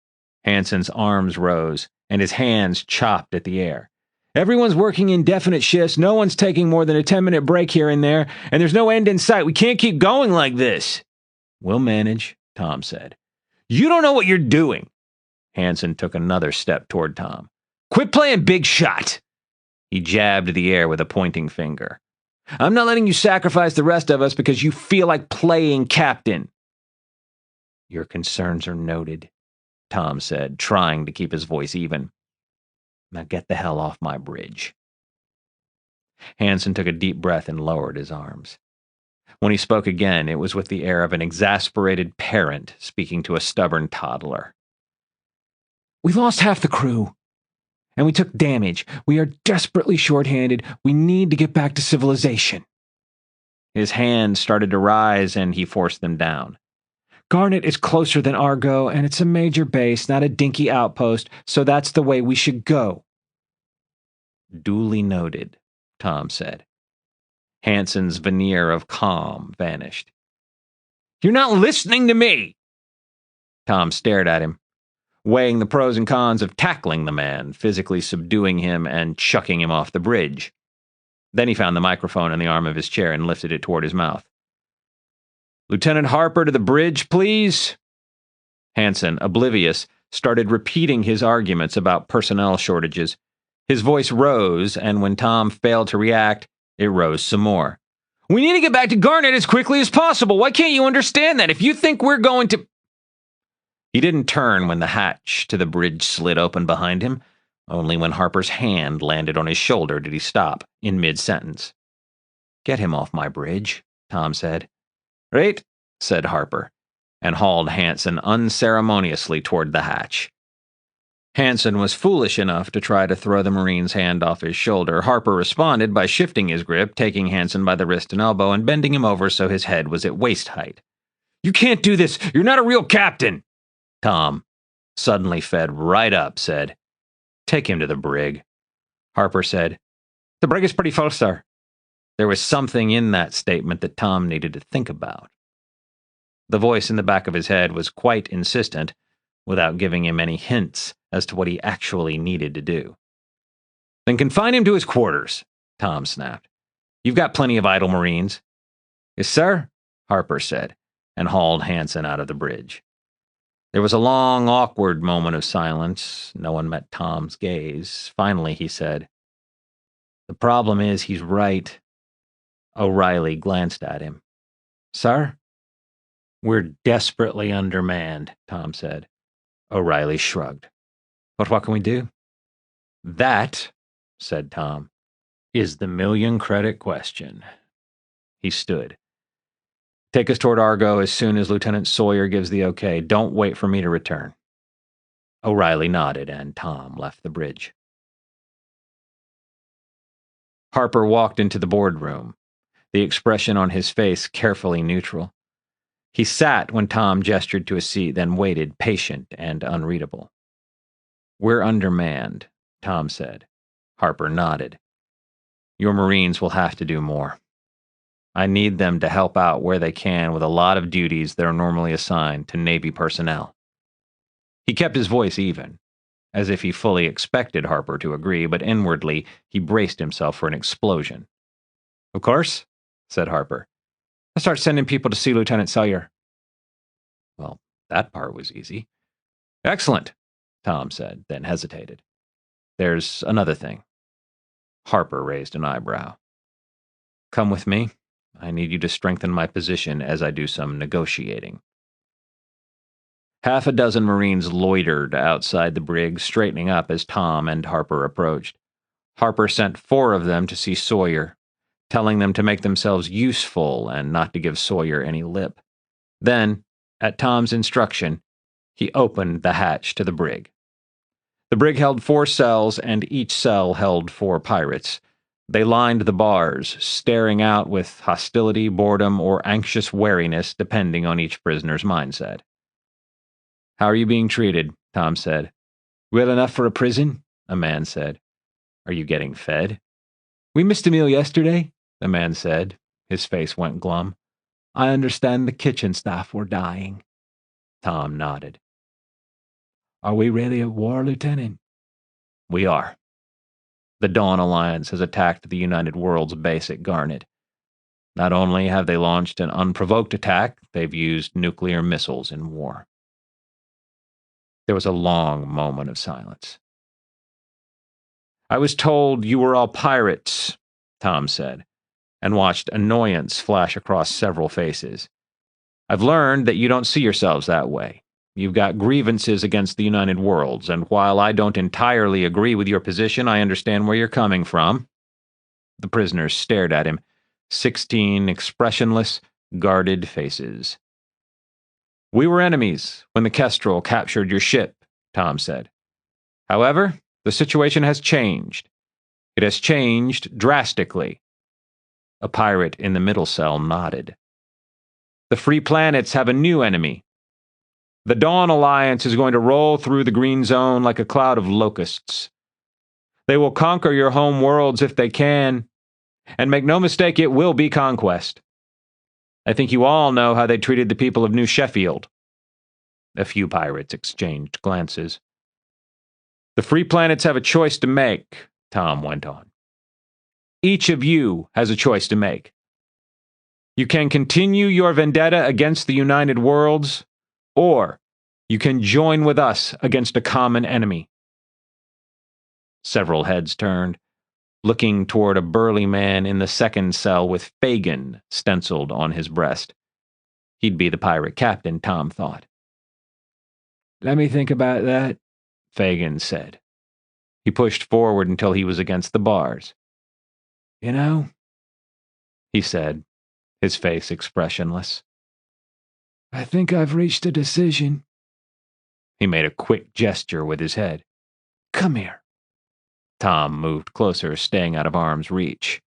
Hansen's arms rose, and his hands chopped at the air. "Everyone's working indefinite shifts, no one's taking more than a 10-minute break here and there, and there's no end in sight. We can't keep going like this." "We'll manage," Tom said. "You don't know what you're doing." Hansen took another step toward Tom. "Quit playing big shot." He jabbed the air with a pointing finger. "I'm not letting you sacrifice the rest of us because you feel like playing captain." "Your concerns are noted," Tom said, trying to keep his voice even. "Now get the hell off my bridge." Hansen took a deep breath and lowered his arms. When he spoke again, it was with the air of an exasperated parent speaking to a stubborn toddler. "We lost half the crew, and we took damage. We are desperately short-handed. We need to get back to civilization." His hands started to rise, and he forced them down. "Garnet is closer than Argo, and it's a major base, not a dinky outpost, so that's the way we should go." "Duly noted," Tom said. Hansen's veneer of calm vanished. "You're not listening to me!" Tom stared at him, weighing the pros and cons of tackling the man, physically subduing him and chucking him off the bridge. Then he found the microphone on the arm of his chair and lifted it toward his mouth. "Lieutenant Harper to the bridge, please." Hansen, oblivious, started repeating his arguments about personnel shortages. His voice rose, and when Tom failed to react, It rose some more. We need to get back to Garnet as quickly as possible. Why can't you understand that? If you think we're going to... He didn't turn when the hatch to the bridge slid open behind him. Only when Harper's hand landed on his shoulder did he stop, in mid-sentence. "Get him off my bridge," Tom said. "Right," said Harper, and hauled Hansen unceremoniously toward the hatch. Hansen was foolish enough to try to throw the Marine's hand off his shoulder. Harper responded by shifting his grip, taking Hansen by the wrist and elbow, and bending him over so his head was at waist height. "You can't do this! You're not a real captain!" Tom, suddenly fed right up, said, "Take him to the brig." Harper said, "The brig is pretty full, sir." There was something in that statement that Tom needed to think about. The voice in the back of his head was quite insistent, without giving him any hints as to what he actually needed to do. "Then confine him to his quarters," Tom snapped. "You've got plenty of idle Marines." "Yes, sir," Harper said, and hauled Hansen out of the bridge. There was a long, awkward moment of silence. No one met Tom's gaze. Finally, he said, "The problem is he's right." O'Reilly glanced at him. "Sir?" "We're desperately undermanned," Tom said. O'Reilly shrugged. "But what can we do?" "That," said Tom, "is the million-credit question." He stood. "Take us toward Argo as soon as Lieutenant Sawyer gives the okay. Don't wait for me to return." O'Reilly nodded, and Tom left the bridge. Harper walked into the boardroom, the expression on his face carefully neutral. He sat when Tom gestured to a seat, then waited, patient and unreadable. "We're undermanned," Tom said. Harper nodded. "Your Marines will have to do more. I need them to help out where they can with a lot of duties that are normally assigned to Navy personnel." He kept his voice even, as if he fully expected Harper to agree, but inwardly he braced himself for an explosion. "Of course," said Harper. "I'll start sending people to see Lieutenant Sawyer." Well, that part was easy. "Excellent," Tom said, then hesitated. "There's another thing." Harper raised an eyebrow. "Come with me. I need you to strengthen my position as I do some negotiating." Half a dozen Marines loitered outside the brig, straightening up as Tom and Harper approached. Harper sent 4 of them to see Sawyer, telling them to make themselves useful and not to give Sawyer any lip. Then, at Tom's instruction, he opened the hatch to the brig. The brig held 4 cells, and each cell held 4 pirates. They lined the bars, staring out with hostility, boredom, or anxious wariness, depending on each prisoner's mindset. "How are you being treated?" Tom said. "Well enough for a prison," a man said. "Are you getting fed?" "We missed a meal yesterday," the man said. His face went glum. "I understand the kitchen staff were dying." Tom nodded. "Are we really at war, Lieutenant?" "We are. The Dawn Alliance has attacked the United World's base at Garnet. Not only have they launched an unprovoked attack, they've used nuclear missiles in war." There was a long moment of silence. "I was told you were all pirates," Tom said, and watched annoyance flash across several faces. "I've learned that you don't see yourselves that way. You've got grievances against the United Worlds, and while I don't entirely agree with your position, I understand where you're coming from." The prisoners stared at him, 16 expressionless, guarded faces. "We were enemies when the Kestrel captured your ship," Tom said. "However, the situation has changed. It has changed drastically." A pirate in the middle cell nodded. "The free planets have a new enemy. The Dawn Alliance is going to roll through the green zone like a cloud of locusts. They will conquer your home worlds if they can, and make no mistake, it will be conquest. I think you all know how they treated the people of New Sheffield." A few pirates exchanged glances. "The free planets have a choice to make," Tom went on. "Each of you has a choice to make. You can continue your vendetta against the United Worlds, or you can join with us against a common enemy." Several heads turned. looking toward a burly man in the second cell with Fagin stenciled on his breast. He'd be the pirate captain, Tom thought. Let me think about that, Fagin said. He pushed forward until he was against the bars. You know, he said, his face expressionless. I think I've reached a decision. He made a quick gesture with his head. Come here. Tom moved closer, staying out of arm's reach.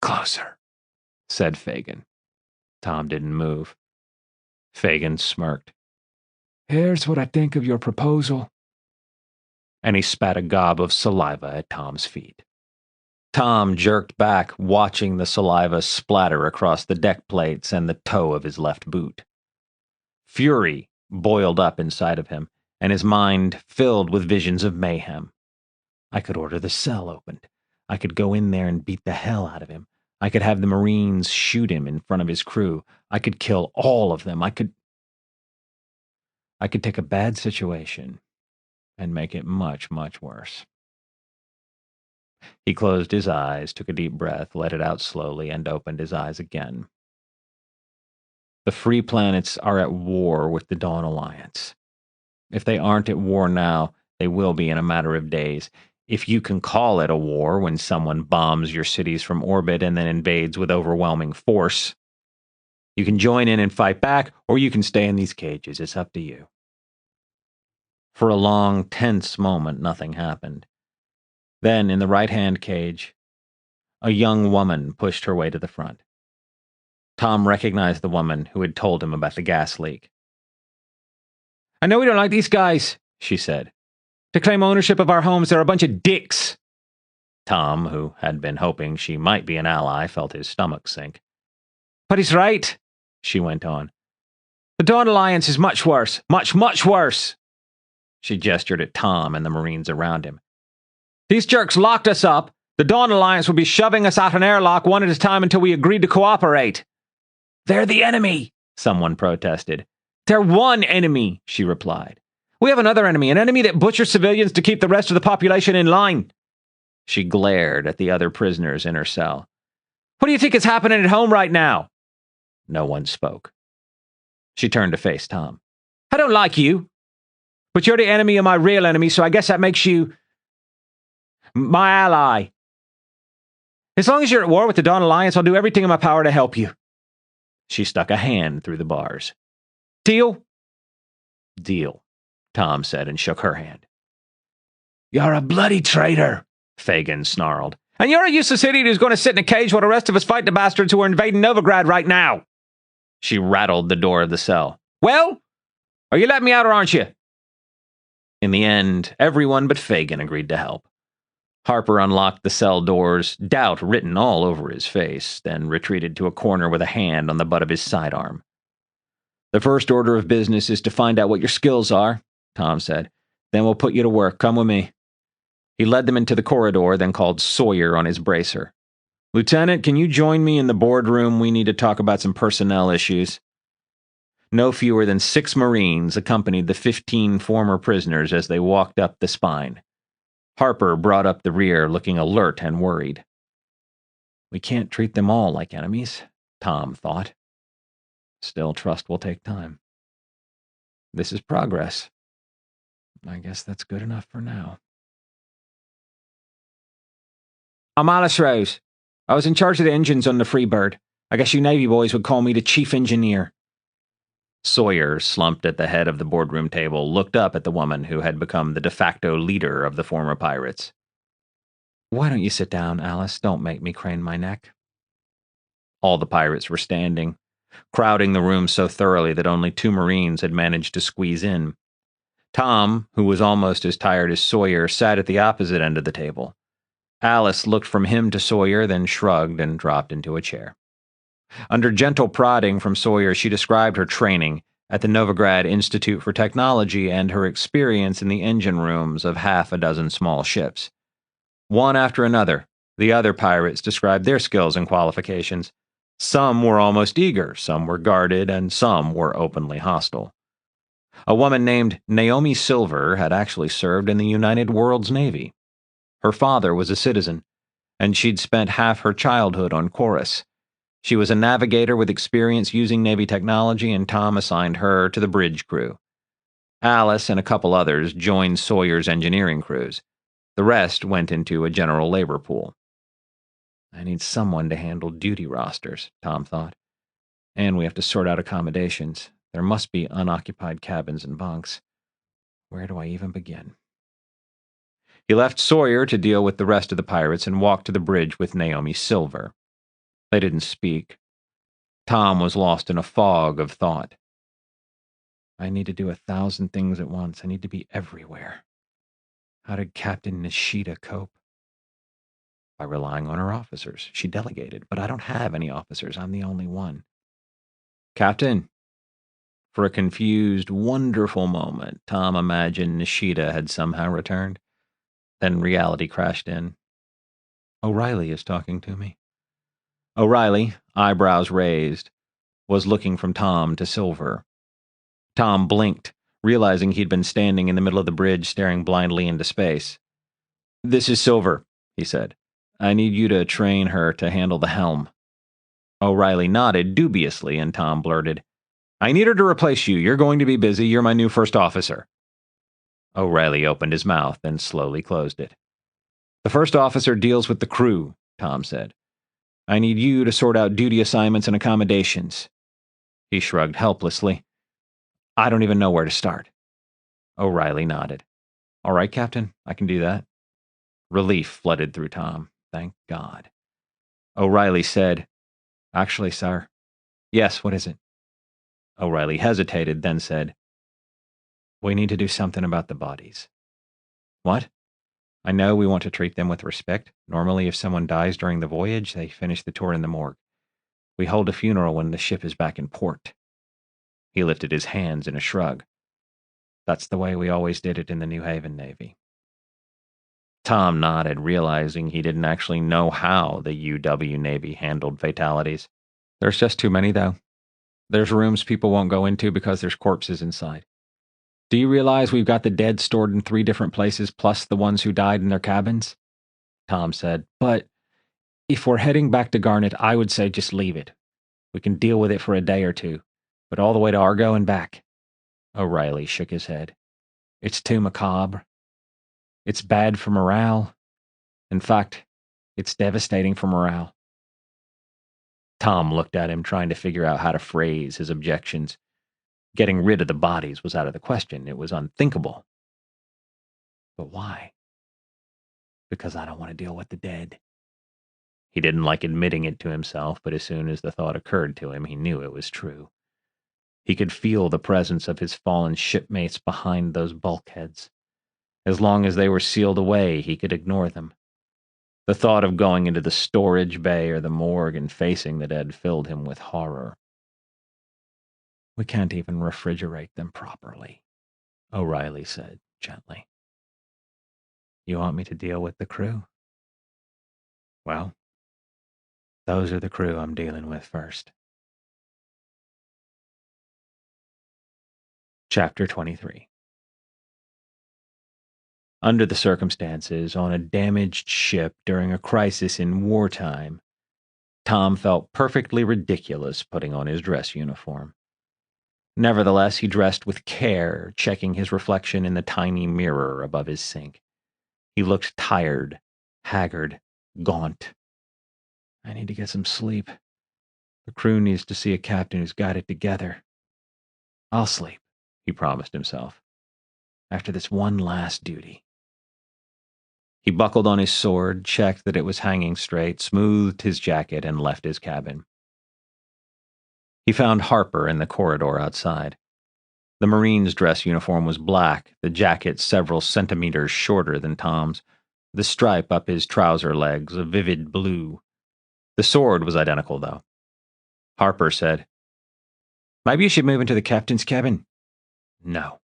Closer, said Fagin. Tom didn't move. Fagin smirked. Here's what I think of your proposal. And he spat a gob of saliva at Tom's feet. Tom jerked back, watching the saliva splatter across the deck plates and the toe of his left boot. Fury boiled up inside of him, and his mind filled with visions of mayhem. I could order the cell opened. I could go in there and beat the hell out of him. I could have the Marines shoot him in front of his crew. I could kill all of them. I could take a bad situation and make it much, much worse. He closed his eyes, took a deep breath, let it out slowly, and opened his eyes again. The free planets are at war with the Dawn Alliance. If they aren't at war now, they will be in a matter of days. If you can call it a war when someone bombs your cities from orbit and then invades with overwhelming force, you can join in and fight back, or you can stay in these cages. It's up to you. For a long, tense moment, nothing happened. Then, in the right-hand cage, a young woman pushed her way to the front. Tom recognized the woman who had told him about the gas leak. I know we don't like these guys, she said. To claim ownership of our homes, they're a bunch of dicks. Tom, who had been hoping she might be an ally, felt his stomach sink. But he's right, she went on. The Dawn Alliance is much worse. Much, much worse. She gestured at Tom and the Marines around him. These jerks locked us up. The Dawn Alliance would be shoving us out an airlock one at a time until we agreed to cooperate. They're the enemy, someone protested. They're one enemy, she replied. We have another enemy, an enemy that butchers civilians to keep the rest of the population in line. She glared at the other prisoners in her cell. What do you think is happening at home right now? No one spoke. She turned to face Tom. I don't like you. But you're the enemy of my real enemy, so I guess that makes you my ally. As long as you're at war with the Dawn Alliance, I'll do everything in my power to help you. She stuck a hand through the bars. Deal? Deal, Tom said and shook her hand. You're a bloody traitor, Fagin snarled. And you're a useless idiot who's going to sit in a cage while the rest of us fight the bastards who are invading Novigrad right now. She rattled the door of the cell. Well, are you letting me out or aren't you? In the end, everyone but Fagin agreed to help. Harper unlocked the cell doors, doubt written all over his face, then retreated to a corner with a hand on the butt of his sidearm. The first order of business is to find out what your skills are, Tom said. Then we'll put you to work. Come with me. He led them into the corridor, then called Sawyer on his bracer. Lieutenant, can you join me in the boardroom? We need to talk about some personnel issues. No fewer than 6 Marines accompanied the 15 former prisoners as they walked up the spine. Harper brought up the rear, looking alert and worried. We can't treat them all like enemies, Tom thought. Still, trust will take time. This is progress. I guess that's good enough for now. I'm Alice Rose. I was in charge of the engines on the Freebird. I guess you Navy boys would call me the chief engineer. Sawyer, slumped at the head of the boardroom table, looked up at the woman who had become the de facto leader of the former pirates. Why don't you sit down, Alice? Don't make me crane my neck. All the pirates were standing, crowding the room so thoroughly that only 2 Marines had managed to squeeze in. Tom, who was almost as tired as Sawyer, sat at the opposite end of the table. Alice looked from him to Sawyer, then shrugged and dropped into a chair. Under gentle prodding from Sawyer, she described her training at the Novigrad Institute for Technology and her experience in the engine rooms of half a dozen small ships. One after another, the other pirates described their skills and qualifications. Some were almost eager, some were guarded, and some were openly hostile. A woman named Naomi Silver had actually served in the United Worlds Navy. Her father was a citizen, and she'd spent half her childhood on Chorus. She was a navigator with experience using Navy technology, and Tom assigned her to the bridge crew. Alice and a couple others joined Sawyer's engineering crews. The rest went into a general labor pool. I need someone to handle duty rosters, Tom thought. And we have to sort out accommodations. There must be unoccupied cabins and bunks. Where do I even begin? He left Sawyer to deal with the rest of the pirates and walked to the bridge with Naomi Silver. They didn't speak. Tom was lost in a fog of thought. I need to do 1,000 things at once. I need to be everywhere. How did Captain Nishida cope? By relying on her officers. She delegated, but I don't have any officers. I'm the only one. Captain. For a confused, wonderful moment, Tom imagined Nishida had somehow returned. Then reality crashed in. O'Reilly is talking to me. O'Reilly, eyebrows raised, was looking from Tom to Silver. Tom blinked, realizing he'd been standing in the middle of the bridge staring blindly into space. This is Silver, he said. I need you to train her to handle the helm. O'Reilly nodded dubiously, and Tom blurted, I need her to replace you. You're going to be busy. You're my new first officer. O'Reilly opened his mouth, then slowly closed it. The first officer deals with the crew, Tom said. I need you to sort out duty assignments and accommodations. He shrugged helplessly. I don't even know where to start. O'Reilly nodded. All right, Captain, I can do that. Relief flooded through Tom. Thank God. O'Reilly said, Actually, sir. Yes, what is it? O'Reilly hesitated, then said, We need to do something about the bodies. What? I know we want to treat them with respect. Normally, if someone dies during the voyage, they finish the tour in the morgue. We hold a funeral when the ship is back in port. He lifted his hands in a shrug. That's the way we always did it in the New Haven Navy. Tom nodded, realizing he didn't actually know how the UW Navy handled fatalities. There's just too many, though. There's rooms people won't go into because there's corpses inside. Do you realize we've got the dead stored in 3 different places, plus the ones who died in their cabins? Tom said, But if we're heading back to Garnet, I would say just leave it. We can deal with it for a day or two, but all the way to Argo and back. O'Reilly shook his head. It's too macabre. It's bad for morale. In fact, it's devastating for morale. Tom looked at him, trying to figure out how to phrase his objections. Getting rid of the bodies was out of the question. It was unthinkable. But why? Because I don't want to deal with the dead. He didn't like admitting it to himself, but as soon as the thought occurred to him, he knew it was true. He could feel the presence of his fallen shipmates behind those bulkheads. As long as they were sealed away, he could ignore them. The thought of going into the storage bay or the morgue and facing the dead filled him with horror. We can't even refrigerate them properly, O'Reilly said gently. You want me to deal with the crew? Well, those are the crew I'm dealing with first. Chapter 23. Under the circumstances, on a damaged ship during a crisis in wartime, Tom felt perfectly ridiculous putting on his dress uniform. Nevertheless, he dressed with care, checking his reflection in the tiny mirror above his sink. He looked tired, haggard, gaunt. I need to get some sleep. The crew needs to see a captain who's got it together. I'll sleep, he promised himself, after this one last duty. He buckled on his sword, checked that it was hanging straight, smoothed his jacket, and left his cabin. He found Harper in the corridor outside. The Marine's dress uniform was black, the jacket several centimeters shorter than Tom's, the stripe up his trouser legs a vivid blue. The sword was identical, though. Harper said, Maybe you should move into the captain's cabin. No.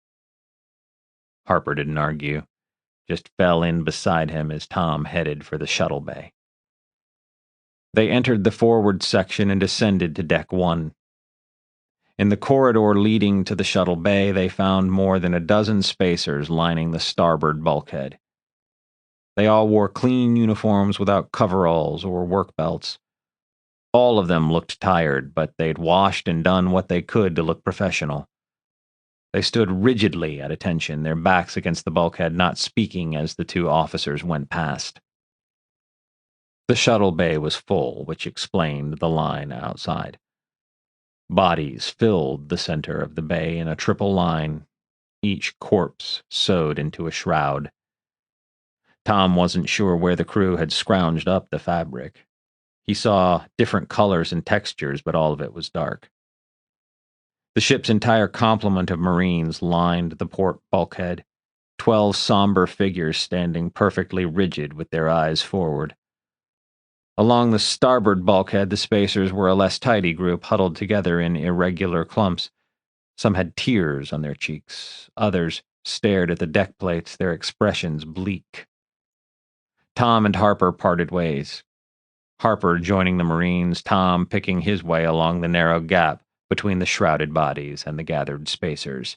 Harper didn't argue, just fell in beside him as Tom headed for the shuttle bay. They entered the forward section and descended to deck 1. In the corridor leading to the shuttle bay, they found more than a dozen spacers lining the starboard bulkhead. They all wore clean uniforms without coveralls or work belts. All of them looked tired, but they'd washed and done what they could to look professional. They stood rigidly at attention, their backs against the bulkhead, not speaking as the two officers went past. The shuttle bay was full, which explained the line outside. Bodies filled the center of the bay in a triple line, each corpse sewed into a shroud. Tom wasn't sure where the crew had scrounged up the fabric. He saw different colors and textures, but all of it was dark. The ship's entire complement of Marines lined the port bulkhead, 12 somber figures standing perfectly rigid with their eyes forward. Along the starboard bulkhead, the spacers were a less tidy group huddled together in irregular clumps. Some had tears on their cheeks. Others stared at the deck plates, their expressions bleak. Tom and Harper parted ways. Harper joining the Marines, Tom picking his way along the narrow gap between the shrouded bodies and the gathered spacers.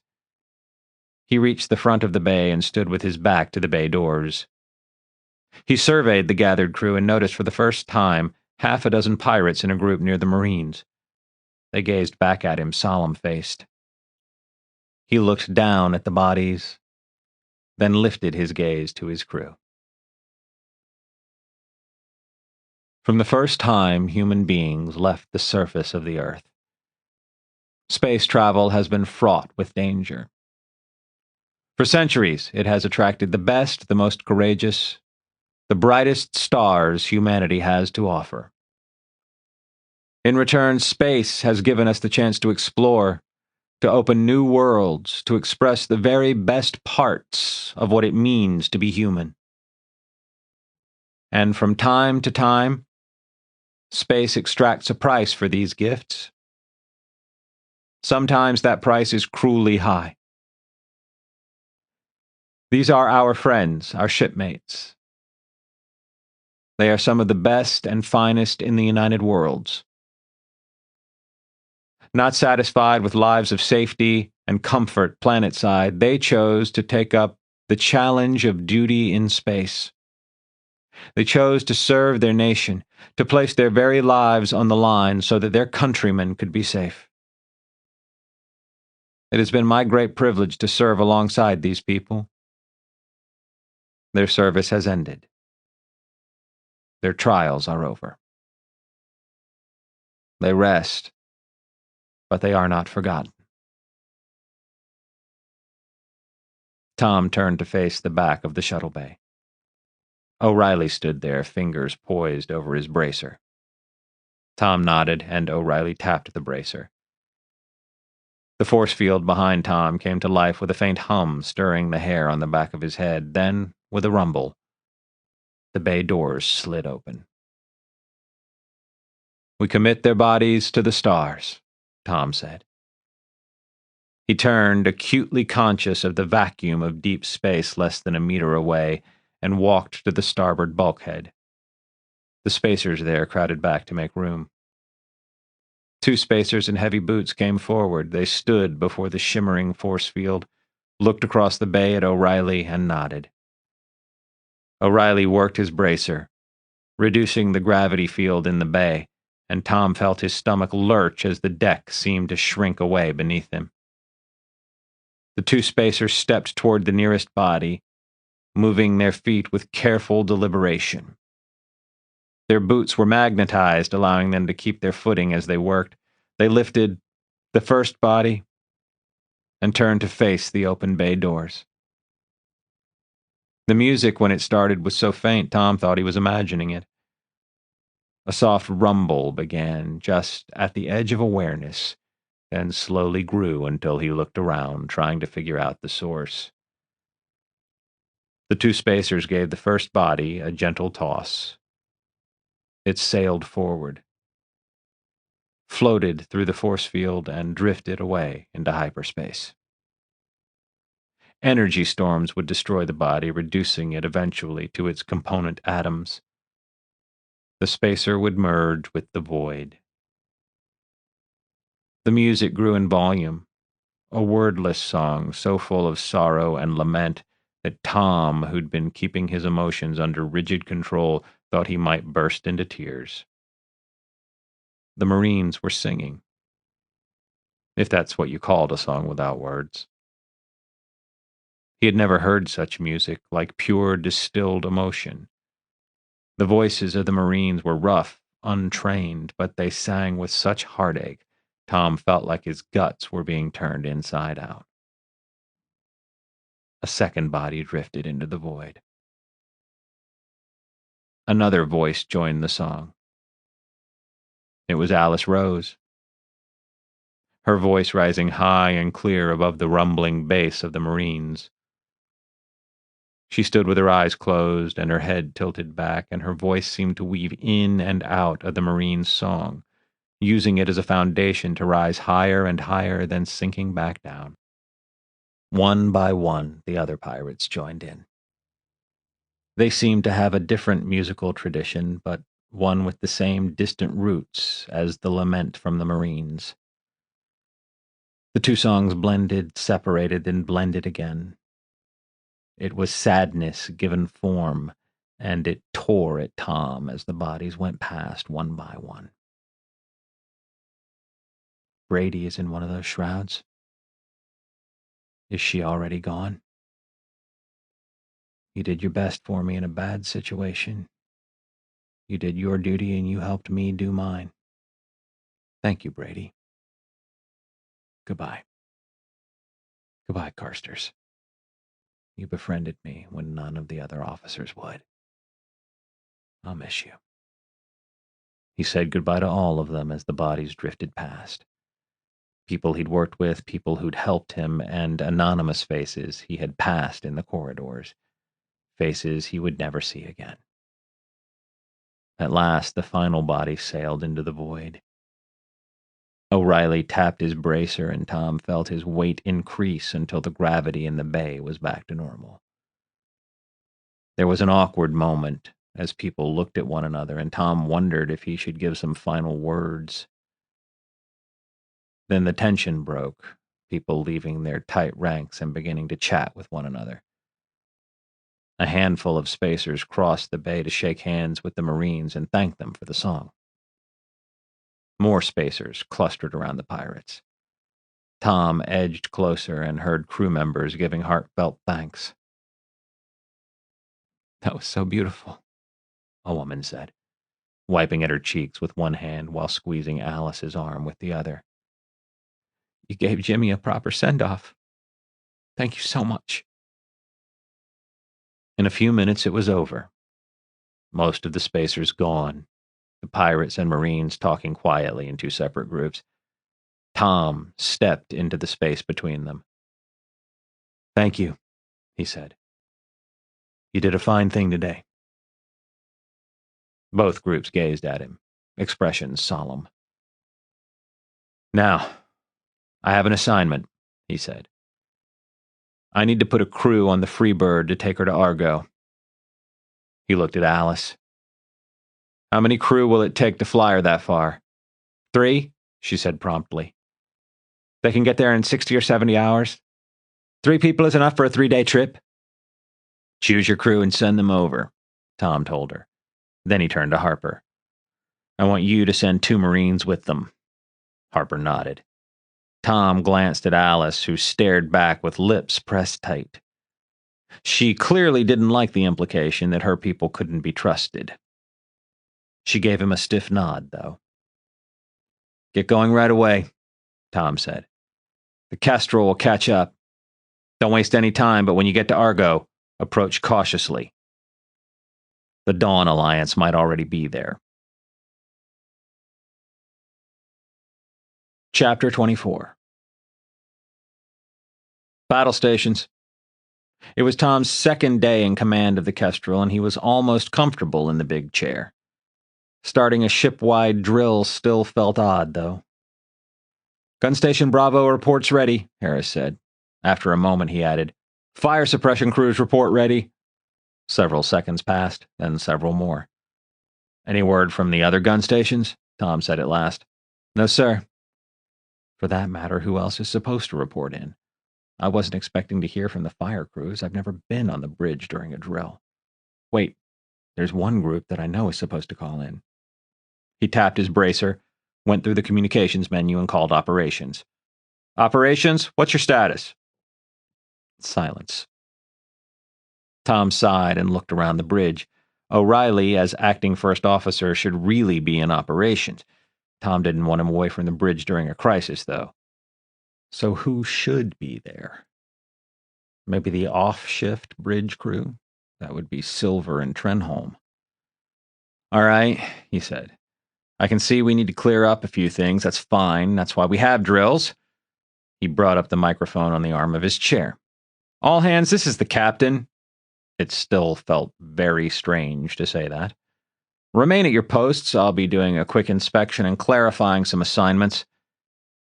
He reached the front of the bay and stood with his back to the bay doors. He surveyed the gathered crew and noticed for the first time half a dozen pirates in a group near the Marines. They gazed back at him, solemn-faced. He looked down at the bodies, then lifted his gaze to his crew. From the first time human beings left the surface of the earth, space travel has been fraught with danger. For centuries, it has attracted the best, the most courageous, the brightest stars humanity has to offer. In return, space has given us the chance to explore, to open new worlds, to express the very best parts of what it means to be human. And from time to time, space extracts a price for these gifts. Sometimes that price is cruelly high. These are our friends, our shipmates. They are some of the best and finest in the United Worlds. Not satisfied with lives of safety and comfort planetside, they chose to take up the challenge of duty in space. They chose to serve their nation, to place their very lives on the line so that their countrymen could be safe. It has been my great privilege to serve alongside these people. Their service has ended. Their trials are over. They rest, but they are not forgotten. Tom turned to face the back of the shuttle bay. O'Reilly stood there, fingers poised over his bracer. Tom nodded, and O'Reilly tapped the bracer. The force field behind Tom came to life with a faint hum stirring the hair on the back of his head. Then, with a rumble, the bay doors slid open. "We commit their bodies to the stars," Tom said. He turned, acutely conscious of the vacuum of deep space less than a meter away, and walked to the starboard bulkhead. The spacers there crowded back to make room. Two spacers in heavy boots came forward. They stood before the shimmering force field, looked across the bay at O'Reilly, and nodded. O'Reilly worked his bracer, reducing the gravity field in the bay, and Tom felt his stomach lurch as the deck seemed to shrink away beneath him. The two spacers stepped toward the nearest body, moving their feet with careful deliberation. Their boots were magnetized, allowing them to keep their footing as they worked. They lifted the first body and turned to face the open bay doors. The music, when it started, was so faint Tom thought he was imagining it. A soft rumble began just at the edge of awareness, then slowly grew until he looked around, trying to figure out the source. The two spacers gave the first body a gentle toss. It sailed forward, floated through the force field, and drifted away into hyperspace. Energy storms would destroy the body, reducing it eventually to its component atoms. The spacer would merge with the void. The music grew in volume, a wordless song so full of sorrow and lament that Tom, who'd been keeping his emotions under rigid control, thought he might burst into tears. The Marines were singing, if that's what you called a song without words. He had never heard such music, like pure distilled emotion. The voices of the Marines were rough, untrained, but they sang with such heartache, Tom felt like his guts were being turned inside out. A second body drifted into the void. Another voice joined the song. It was Alice Rose, her voice rising high and clear above the rumbling bass of the Marines. She stood with her eyes closed and her head tilted back, and her voice seemed to weave in and out of the Marines' song, using it as a foundation to rise higher and higher, then sinking back down. One by one, the other pirates joined in. They seemed to have a different musical tradition, but one with the same distant roots as the lament from the Marines. The two songs blended, separated, then blended again. It was sadness given form, and it tore at Tom as the bodies went past one by one. Brady is in one of those shrouds. Is she already gone? You did your best for me in a bad situation. You did your duty and you helped me do mine. Thank you, Brady. Goodbye. Goodbye, Carsters. You befriended me when none of the other officers would. I'll miss you. He said goodbye to all of them as the bodies drifted past. People he'd worked with, people who'd helped him, and anonymous faces he had passed in the corridors. Faces he would never see again. At last, the final body sailed into the void. O'Reilly tapped his bracer, and Tom felt his weight increase until the gravity in the bay was back to normal. There was an awkward moment as people looked at one another, and Tom wondered if he should give some final words. Then the tension broke, people leaving their tight ranks and beginning to chat with one another. A handful of spacers crossed the bay to shake hands with the Marines and thank them for the song. More spacers clustered around the pirates. Tom edged closer and heard crew members giving heartfelt thanks. That was so beautiful, a woman said, wiping at her cheeks with one hand while squeezing Alice's arm with the other. You gave Jimmy a proper send-off. Thank you so much. In a few minutes it was over. Most of the spacers gone, the pirates and Marines talking quietly in two separate groups. Tom stepped into the space between them. Thank you, he said. You did a fine thing today. Both groups gazed at him, expressions solemn. Now, I have an assignment, he said. I need to put a crew on the Freebird to take her to Argo. He looked at Alice. How many crew will it take to fly her that far? 3, she said promptly. They can get there in 60 or 70 hours. 3 people is enough for a 3-day trip. Choose your crew and send them over, Tom told her. Then he turned to Harper. I want you to send 2 Marines with them. Harper nodded. Tom glanced at Alice, who stared back with lips pressed tight. She clearly didn't like the implication that her people couldn't be trusted. She gave him a stiff nod, though. Get going right away, Tom said. The Kestrel will catch up. Don't waste any time, but when you get to Argo, approach cautiously. The Dawn Alliance might already be there. Chapter 24. Battle stations. It was Tom's second day in command of the Kestrel, and he was almost comfortable in the big chair. Starting a ship-wide drill still felt odd, though. Gun Station Bravo reports ready, Harris said. After a moment, he added, Fire suppression crews report ready. Several seconds passed, then several more. Any word from the other gun stations? Tom said at last. No, sir. For that matter, who else is supposed to report in? I wasn't expecting to hear from the fire crews. I've never been on the bridge during a drill. Wait, there's one group that I know is supposed to call in. He tapped his bracer, went through the communications menu, and called operations. Operations, what's your status? Silence. Tom sighed and looked around the bridge. O'Reilly, as acting first officer, should really be in operations. Tom didn't want him away from the bridge during a crisis, though. So who should be there? Maybe the off-shift bridge crew? That would be Silver and Trenholm. All right, he said. I can see we need to clear up a few things. That's fine. That's why we have drills. He brought up the microphone on the arm of his chair. All hands, this is the captain. It still felt very strange to say that. Remain at your posts. I'll be doing a quick inspection and clarifying some assignments.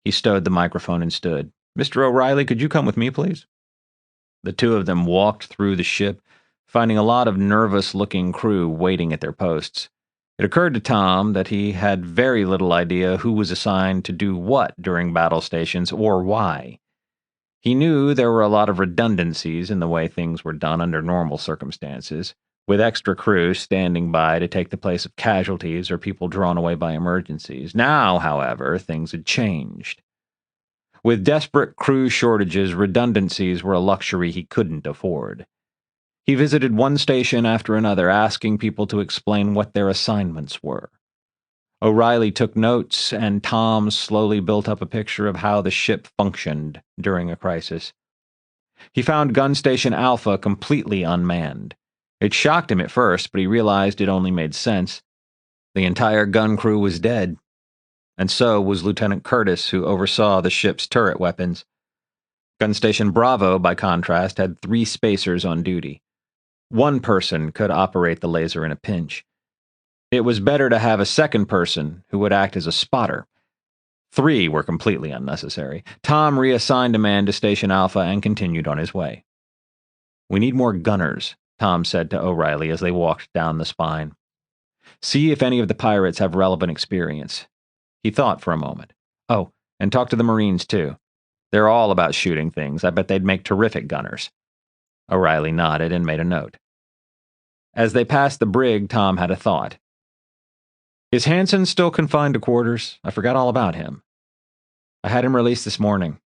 He stowed the microphone and stood. Mr. O'Reilly, could you come with me, please? The two of them walked through the ship, finding a lot of nervous-looking crew waiting at their posts. It occurred to Tom that he had very little idea who was assigned to do what during battle stations or why. He knew there were a lot of redundancies in the way things were done under normal circumstances, with extra crew standing by to take the place of casualties or people drawn away by emergencies. Now, however, things had changed. With desperate crew shortages, redundancies were a luxury he couldn't afford. He visited one station after another, asking people to explain what their assignments were. O'Reilly took notes, and Tom slowly built up a picture of how the ship functioned during a crisis. He found Gun Station Alpha completely unmanned. It shocked him at first, but he realized it only made sense. The entire gun crew was dead, and so was Lieutenant Curtis, who oversaw the ship's turret weapons. Gun Station Bravo, by contrast, had 3 spacers on duty. One person could operate the laser in a pinch. It was better to have a second person who would act as a spotter. 3 were completely unnecessary. Tom reassigned a man to Station Alpha and continued on his way. We need more gunners, Tom said to O'Reilly as they walked down the spine. See if any of the pirates have relevant experience. He thought for a moment. Oh, and talk to the Marines, too. They're all about shooting things. I bet they'd make terrific gunners. O'Reilly nodded and made a note. As they passed the brig, Tom had a thought. Is Hansen still confined to quarters? I forgot all about him. I had him released this morning.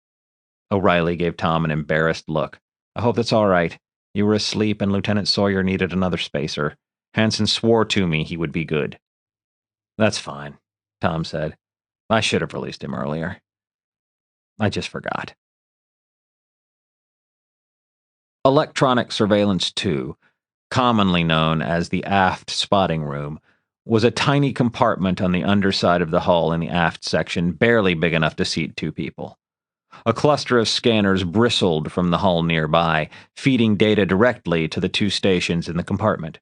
O'Reilly gave Tom an embarrassed look. I hope that's all right. You were asleep and Lieutenant Sawyer needed another spacer. Hansen swore to me he would be good. That's fine, Tom said. I should have released him earlier. I just forgot. Electronic Surveillance 2, commonly known as the aft spotting room, was a tiny compartment on the underside of the hull in the aft section, barely big enough to seat 2 people. A cluster of scanners bristled from the hull nearby, feeding data directly to the 2 stations in the compartment.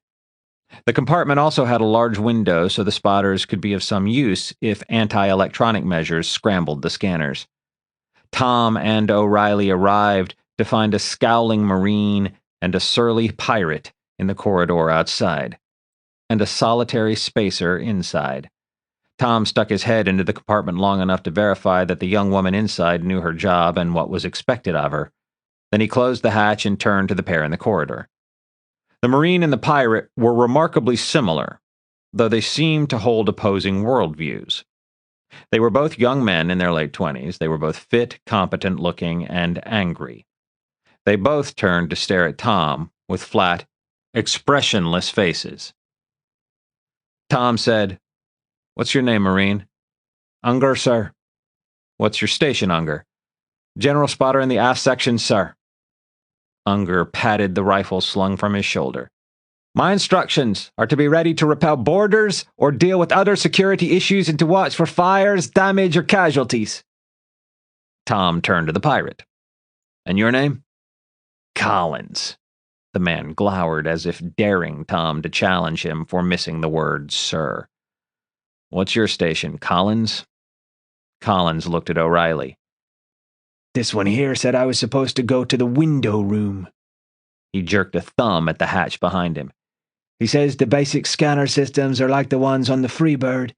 The compartment also had a large window so the spotters could be of some use if anti-electronic measures scrambled the scanners. Tom and O'Reilly arrived to find a scowling Marine and a surly pirate in the corridor outside, and a solitary spacer inside. Tom stuck his head into the compartment long enough to verify that the young woman inside knew her job and what was expected of her. Then he closed the hatch and turned to the pair in the corridor. The Marine and the pirate were remarkably similar, though they seemed to hold opposing worldviews. They were both young men in their late 20s. They were both fit, competent-looking, and angry. They both turned to stare at Tom with flat, expressionless faces. Tom said, What's your name, Marine? Unger, sir. What's your station, Unger? General spotter in the aft section, sir. Unger patted the rifle slung from his shoulder. My instructions are to be ready to repel boarders or deal with other security issues and to watch for fires, damage, or casualties. Tom turned to the pirate. And your name? Collins. The man glowered as if daring Tom to challenge him for missing the word sir. What's your station, Collins? Collins looked at O'Reilly. This one here said I was supposed to go to the window room. He jerked a thumb at the hatch behind him. He says the basic scanner systems are like the ones on the Freebird.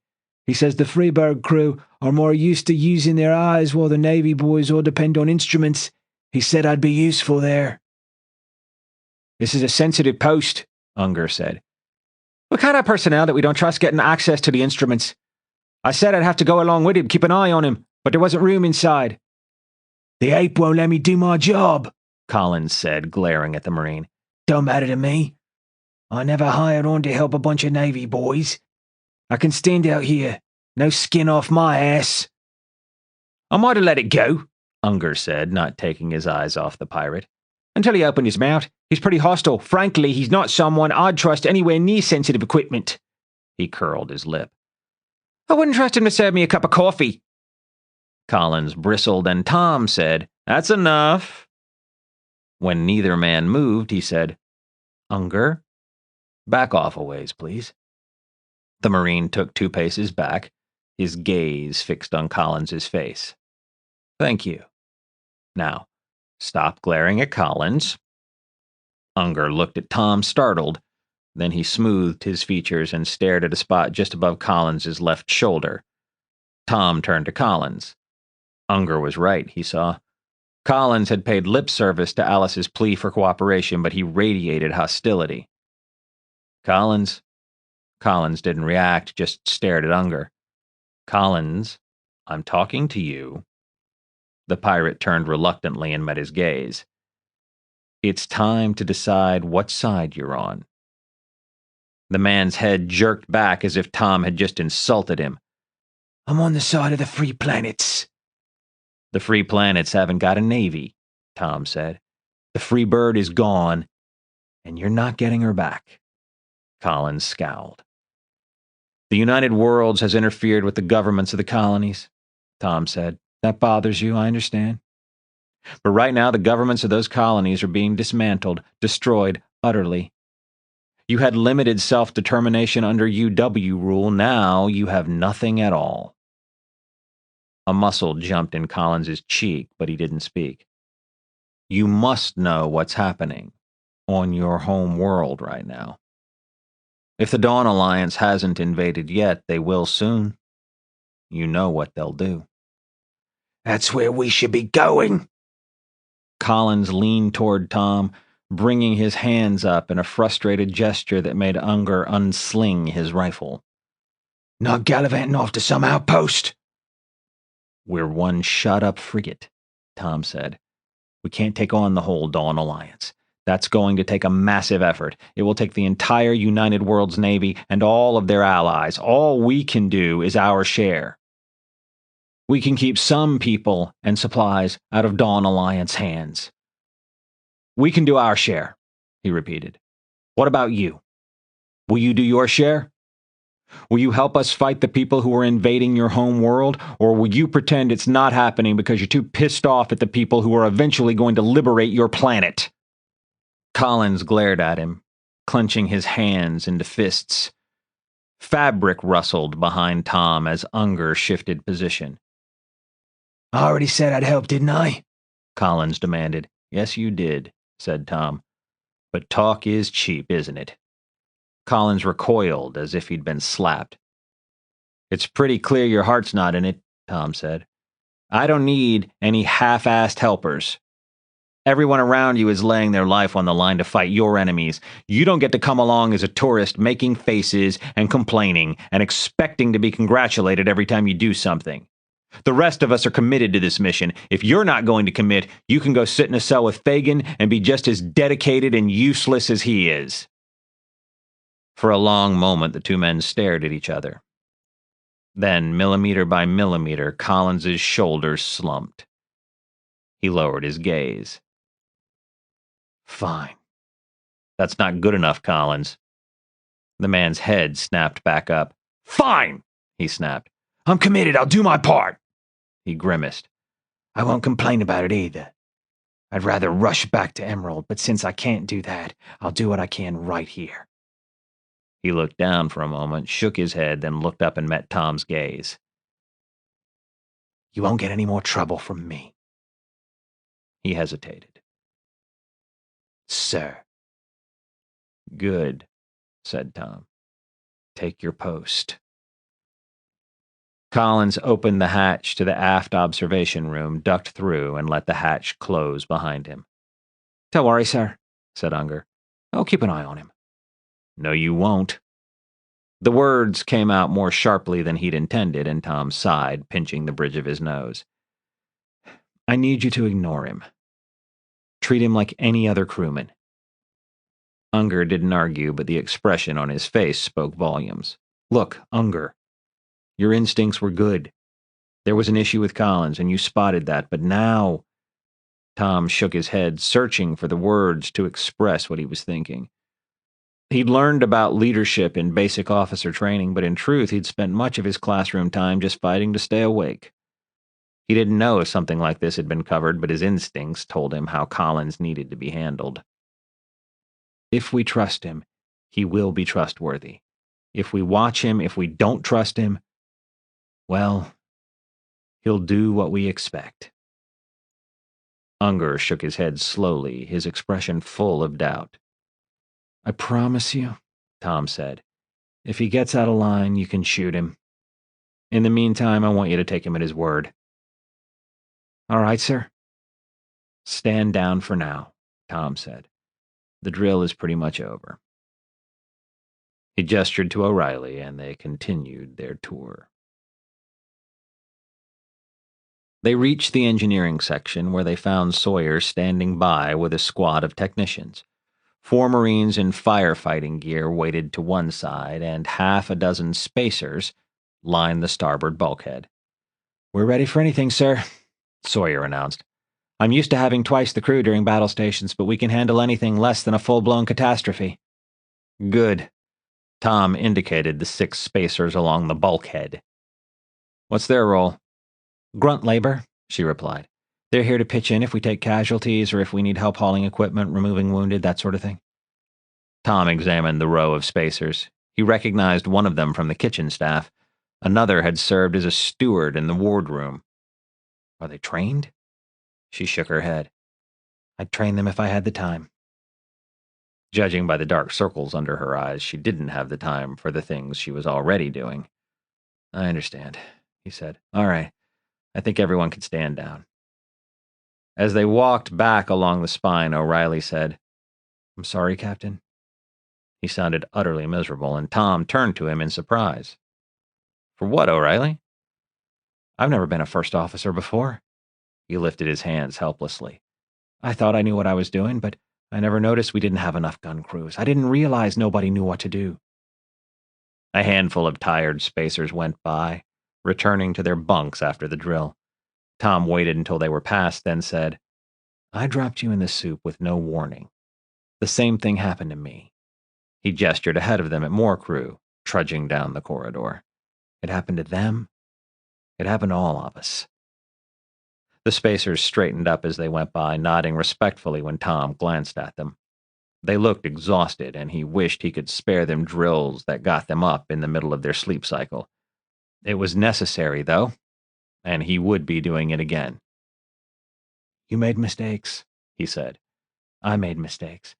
He says the Freebird crew are more used to using their eyes while the Navy boys all depend on instruments. He said I'd be useful there. This is a sensitive post, Unger said. We can't have personnel that we don't trust getting access to the instruments. I said I'd have to go along with him, keep an eye on him, but there wasn't room inside. The ape won't let me do my job, Collins said, glaring at the Marine. Don't matter to me. I never hired on to help a bunch of Navy boys. I can stand out here. No skin off my ass. I might have let it go, Unger said, not taking his eyes off the pirate. Until he opened his mouth. He's pretty hostile. Frankly, he's not someone I'd trust anywhere near sensitive equipment. He curled his lip. I wouldn't trust him to serve me a cup of coffee. Collins bristled, and Tom said, That's enough. When neither man moved, he said, Unger, back off a ways, please. The Marine took 2 paces back, his gaze fixed on Collins's face. Thank you. Now, stop glaring at Collins. Unger looked at Tom, startled. Then he smoothed his features and stared at a spot just above Collins's left shoulder. Tom turned to Collins. Unger was right, he saw. Collins had paid lip service to Alice's plea for cooperation, but he radiated hostility. Collins didn't react, just stared at Unger. Collins, I'm talking to you. The pirate turned reluctantly and met his gaze. It's time to decide what side you're on. The man's head jerked back as if Tom had just insulted him. I'm on the side of the free planets. The free planets haven't got a navy, Tom said. The free bird is gone, and you're not getting her back. Collins scowled. The United Worlds has interfered with the governments of the colonies, Tom said. That bothers you, I understand. But right now, the governments of those colonies are being dismantled, destroyed, utterly. You had limited self-determination under UW rule. Now you have nothing at all. A muscle jumped in Collins's cheek, but he didn't speak. You must know what's happening on your home world right now. If the Dawn Alliance hasn't invaded yet, they will soon. You know what they'll do. That's where we should be going. Collins leaned toward Tom, bringing his hands up in a frustrated gesture that made Unger unsling his rifle. Not gallivanting off to some outpost. We're one shut-up frigate, Tom said. We can't take on the whole Dawn Alliance. That's going to take a massive effort. It will take the entire United Worlds Navy and all of their allies. All we can do is our share. We can keep some people and supplies out of Dawn Alliance hands. We can do our share, he repeated. What about you? Will you do your share? Will you help us fight the people who are invading your home world, or will you pretend it's not happening because you're too pissed off at the people who are eventually going to liberate your planet? Collins glared at him, clenching his hands into fists. Fabric rustled behind Tom as Unger shifted position. I already said I'd help, didn't I? Collins demanded. Yes, you did, said Tom. But talk is cheap, isn't it? Collins recoiled as if he'd been slapped. It's pretty clear your heart's not in it, Tom said. I don't need any half-assed helpers. Everyone around you is laying their life on the line to fight your enemies. You don't get to come along as a tourist making faces and complaining and expecting to be congratulated every time you do something. The rest of us are committed to this mission. If you're not going to commit, you can go sit in a cell with Fagin and be just as dedicated and useless as he is. For a long moment, the 2 men stared at each other. Then, millimeter by millimeter, Collins's shoulders slumped. He lowered his gaze. Fine. That's not good enough, Collins. The man's head snapped back up. Fine, he snapped. I'm committed. I'll do my part. He grimaced. I won't complain about it either. I'd rather rush back to Emerald, but since I can't do that, I'll do what I can right here. He looked down for a moment, shook his head, then looked up and met Tom's gaze. You won't get any more trouble from me. He hesitated. Sir. Good, said Tom. Take your post. Collins opened the hatch to the aft observation room, ducked through, and let the hatch close behind him. "Don't worry, sir," said Unger. "I'll keep an eye on him." "No, you won't." The words came out more sharply than he'd intended, and Tom sighed, pinching the bridge of his nose. "I need you to ignore him. Treat him like any other crewman." Unger didn't argue, but the expression on his face spoke volumes. "Look, Unger, your instincts were good. There was an issue with Collins, and you spotted that, but now—" Tom shook his head, searching for the words to express what he was thinking. He'd learned about leadership in basic officer training, but in truth he'd spent much of his classroom time just fighting to stay awake. He didn't know if something like this had been covered, but his instincts told him how Collins needed to be handled. If we trust him, he will be trustworthy. If we watch him, if we don't trust him, well, he'll do what we expect. Unger shook his head slowly, his expression full of doubt. "I promise you," Tom said, "if he gets out of line, you can shoot him. In the meantime, I want you to take him at his word." "All right, sir." "Stand down for now," Tom said. "The drill is pretty much over." He gestured to O'Reilly, and they continued their tour. They reached the engineering section, where they found Sawyer standing by with a squad of technicians. 4 Marines in firefighting gear waited to one side, and half a dozen spacers lined the starboard bulkhead. "We're ready for anything, sir," Sawyer announced. "I'm used to having twice the crew during battle stations, but we can handle anything less than a full-blown catastrophe." "Good." Tom indicated the 6 spacers along the bulkhead. "What's their role?" "Grunt labor," she replied. "They're here to pitch in if we take casualties or if we need help hauling equipment, removing wounded, that sort of thing." Tom examined the row of spacers. He recognized one of them from the kitchen staff. Another had served as a steward in the wardroom. "Are they trained?" She shook her head. "I'd train them if I had the time." Judging by the dark circles under her eyes, she didn't have the time for the things she was already doing. "I understand," he said. "All right. I think everyone can stand down." As they walked back along the spine, O'Reilly said, "I'm sorry, Captain." He sounded utterly miserable, and Tom turned to him in surprise. "For what, O'Reilly?" "I've never been a first officer before." He lifted his hands helplessly. "I thought I knew what I was doing, but I never noticed we didn't have enough gun crews. I didn't realize nobody knew what to do." A handful of tired spacers went by, returning to their bunks after the drill. Tom waited until they were past, then said, "I dropped you in the soup with no warning. The same thing happened to me." He gestured ahead of them at more crew, trudging down the corridor. "It happened to them. It happened to all of us." The spacers straightened up as they went by, nodding respectfully when Tom glanced at them. They looked exhausted, and he wished he could spare them drills that got them up in the middle of their sleep cycle. It was necessary, though, and he would be doing it again. "You made mistakes," he said. "I made mistakes.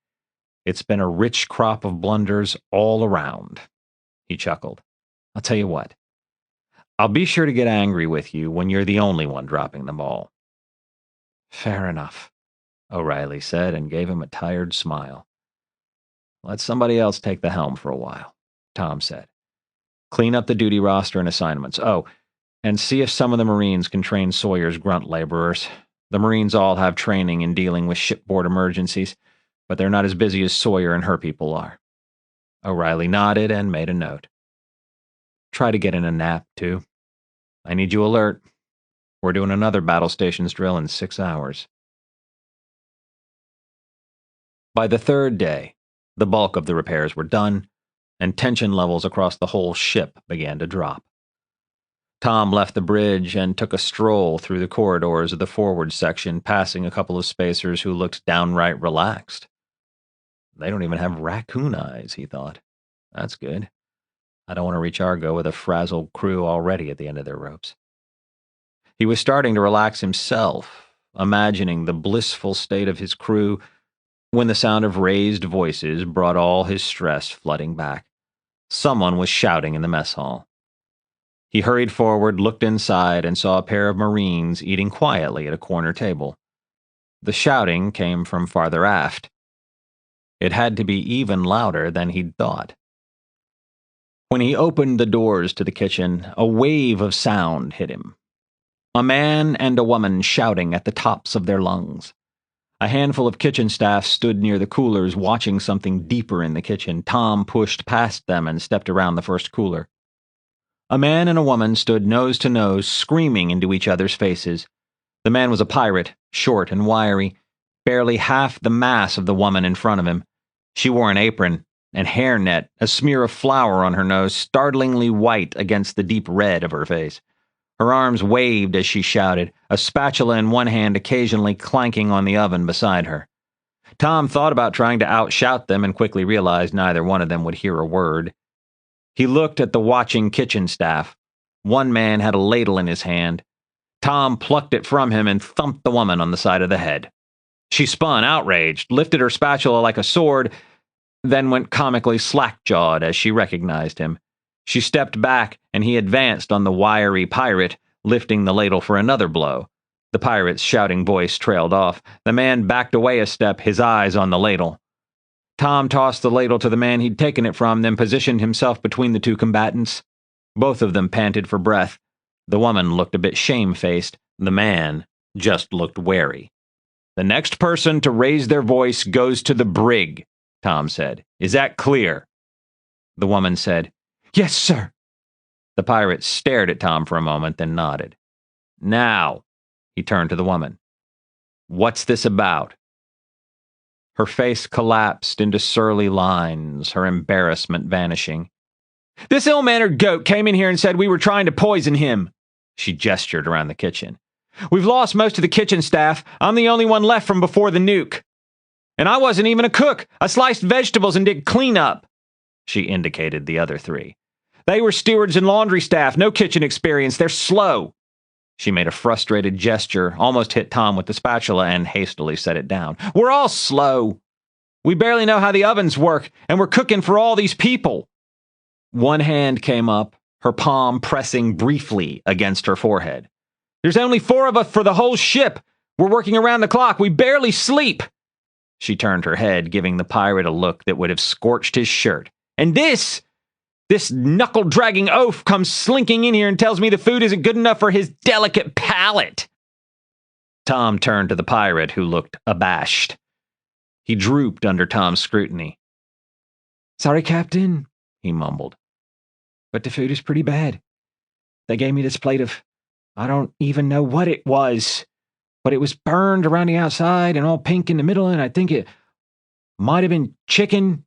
It's been a rich crop of blunders all around." He chuckled. "I'll tell you what. I'll be sure to get angry with you when you're the only one dropping the ball." "Fair enough," O'Reilly said, and gave him a tired smile. "Let somebody else take the helm for a while," Tom said. "Clean up the duty roster and assignments. Oh, and see if some of the Marines can train Sawyer's grunt laborers. The Marines all have training in dealing with shipboard emergencies, but they're not as busy as Sawyer and her people are." O'Reilly nodded and made a note. "Try to get in a nap, too. I need you alert. We're doing another battle stations drill in 6 hours." By the 3rd day, the bulk of the repairs were done, and tension levels across the whole ship began to drop. Tom left the bridge and took a stroll through the corridors of the forward section, passing a couple of spacers who looked downright relaxed. They don't even have raccoon eyes, he thought. That's good. I don't want to reach Argo with a frazzled crew already at the end of their ropes. He was starting to relax himself, imagining the blissful state of his crew, when the sound of raised voices brought all his stress flooding back. Someone was shouting in the mess hall. He hurried forward, looked inside, and saw a pair of Marines eating quietly at a corner table. The shouting came from farther aft. It had to be even louder than he'd thought. When he opened the doors to the kitchen, a wave of sound hit him. A man and a woman shouting at the tops of their lungs. A handful of kitchen staff stood near the coolers watching something deeper in the kitchen. Tom pushed past them and stepped around the first cooler. A man and a woman stood nose to nose, screaming into each other's faces. The man was a pirate, short and wiry, barely half the mass of the woman in front of him. She wore an apron and hairnet, a smear of flour on her nose, startlingly white against the deep red of her face. Her arms waved as she shouted, a spatula in one hand occasionally clanking on the oven beside her. Tom thought about trying to outshout them and quickly realized neither one of them would hear a word. He looked at the watching kitchen staff. One man had a ladle in his hand. Tom plucked it from him and thumped the woman on the side of the head. She spun, outraged, lifted her spatula like a sword, then went comically slack-jawed as she recognized him. She stepped back, and he advanced on the wiry pirate, lifting the ladle for another blow. The pirate's shouting voice trailed off. The man backed away a step, his eyes on the ladle. Tom tossed the ladle to the man he'd taken it from, then positioned himself between the two combatants. Both of them panted for breath. The woman looked a bit shamefaced. The man just looked wary. "The next person to raise their voice goes to the brig," Tom said. "Is that clear?" The woman said, "Yes, sir." The pirate stared at Tom for a moment, then nodded. "Now," he turned to the woman. "What's this about?" Her face collapsed into surly lines, her embarrassment vanishing. "This ill-mannered goat came in here and said we were trying to poison him." She gestured around the kitchen. "We've lost most of the kitchen staff. I'm the only one left from before the nuke. And I wasn't even a cook. I sliced vegetables and did cleanup." She indicated the other three. "They were stewards and laundry staff, no kitchen experience. They're slow." She made a frustrated gesture, almost hit Tom with the spatula, and hastily set it down. "We're all slow. We barely know how the ovens work, and we're cooking for all these people." One hand came up, her palm pressing briefly against her forehead. "There's only 4 of us for the whole ship. We're working around the clock. We barely sleep." She turned her head, giving the pirate a look that would have scorched his shirt. "And this knuckle-dragging oaf comes slinking in here and tells me the food isn't good enough for his delicate palate." Tom turned to the pirate, who looked abashed. He drooped under Tom's scrutiny. "Sorry, Captain," he mumbled, "but the food is pretty bad. They gave me this plate of, I don't even know what it was, but it was burned around the outside and all pink in the middle, and I think it might have been chicken."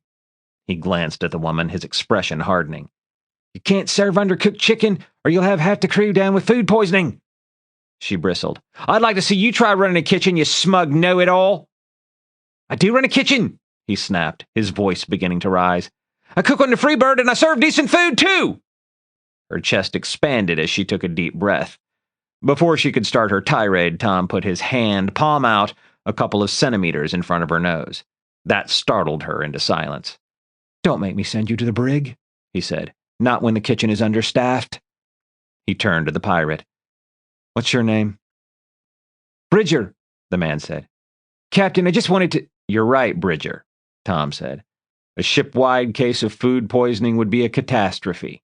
He glanced at the woman, his expression hardening. "You can't serve undercooked chicken, or you'll have half the crew down with food poisoning." She bristled. "I'd like to see you try running a kitchen, you smug know-it-all." "I do run a kitchen," he snapped, his voice beginning to rise. "I cook on the Freebird, and I serve decent food, too." Her chest expanded as she took a deep breath. Before she could start her tirade, Tom put his hand, palm out, a couple of centimeters in front of her nose. That startled her into silence. "Don't make me send you to the brig," he said. "Not when the kitchen is understaffed." He turned to the pirate. "What's your name?" "Bridger," the man said. "Captain, I just wanted to—" "You're right, Bridger," Tom said. "A ship-wide case of food poisoning would be a catastrophe."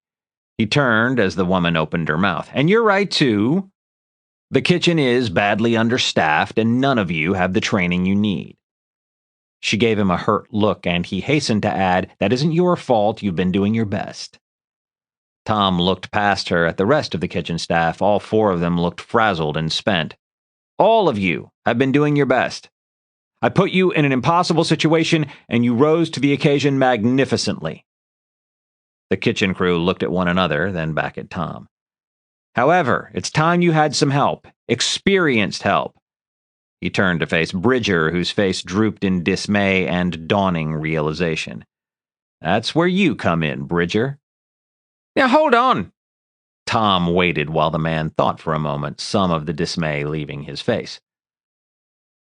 He turned as the woman opened her mouth. "And you're right, too. The kitchen is badly understaffed, and none of you have the training you need." She gave him a hurt look, and he hastened to add, "That isn't your fault. You've been doing your best." Tom looked past her at the rest of the kitchen staff. All 4 of them looked frazzled and spent. "All of you have been doing your best. I put you in an impossible situation, and you rose to the occasion magnificently." The kitchen crew looked at one another, then back at Tom. "However, it's time you had some help. Experienced help." He turned to face Bridger, whose face drooped in dismay and dawning realization. "That's where you come in, Bridger." "Now hold on." Tom waited while the man thought for a moment, some of the dismay leaving his face.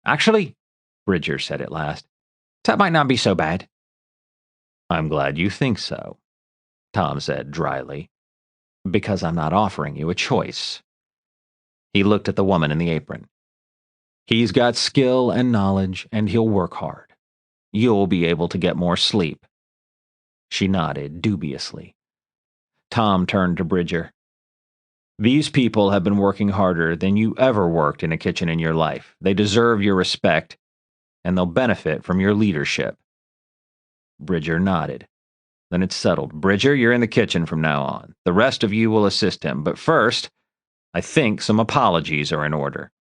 "Actually," Bridger said at last, "that might not be so bad." "I'm glad you think so," Tom said dryly. Because I'm not offering you a choice. He looked at the woman in the apron. He's got skill and knowledge, and he'll work hard. You'll be able to get more sleep. She nodded dubiously. Tom turned to Bridger. These people have been working harder than you ever worked in a kitchen in your life. They deserve your respect, and they'll benefit from your leadership. Bridger nodded. Then it settled. Bridger, you're in the kitchen from now on. The rest of you will assist him. But first, I think some apologies are in order.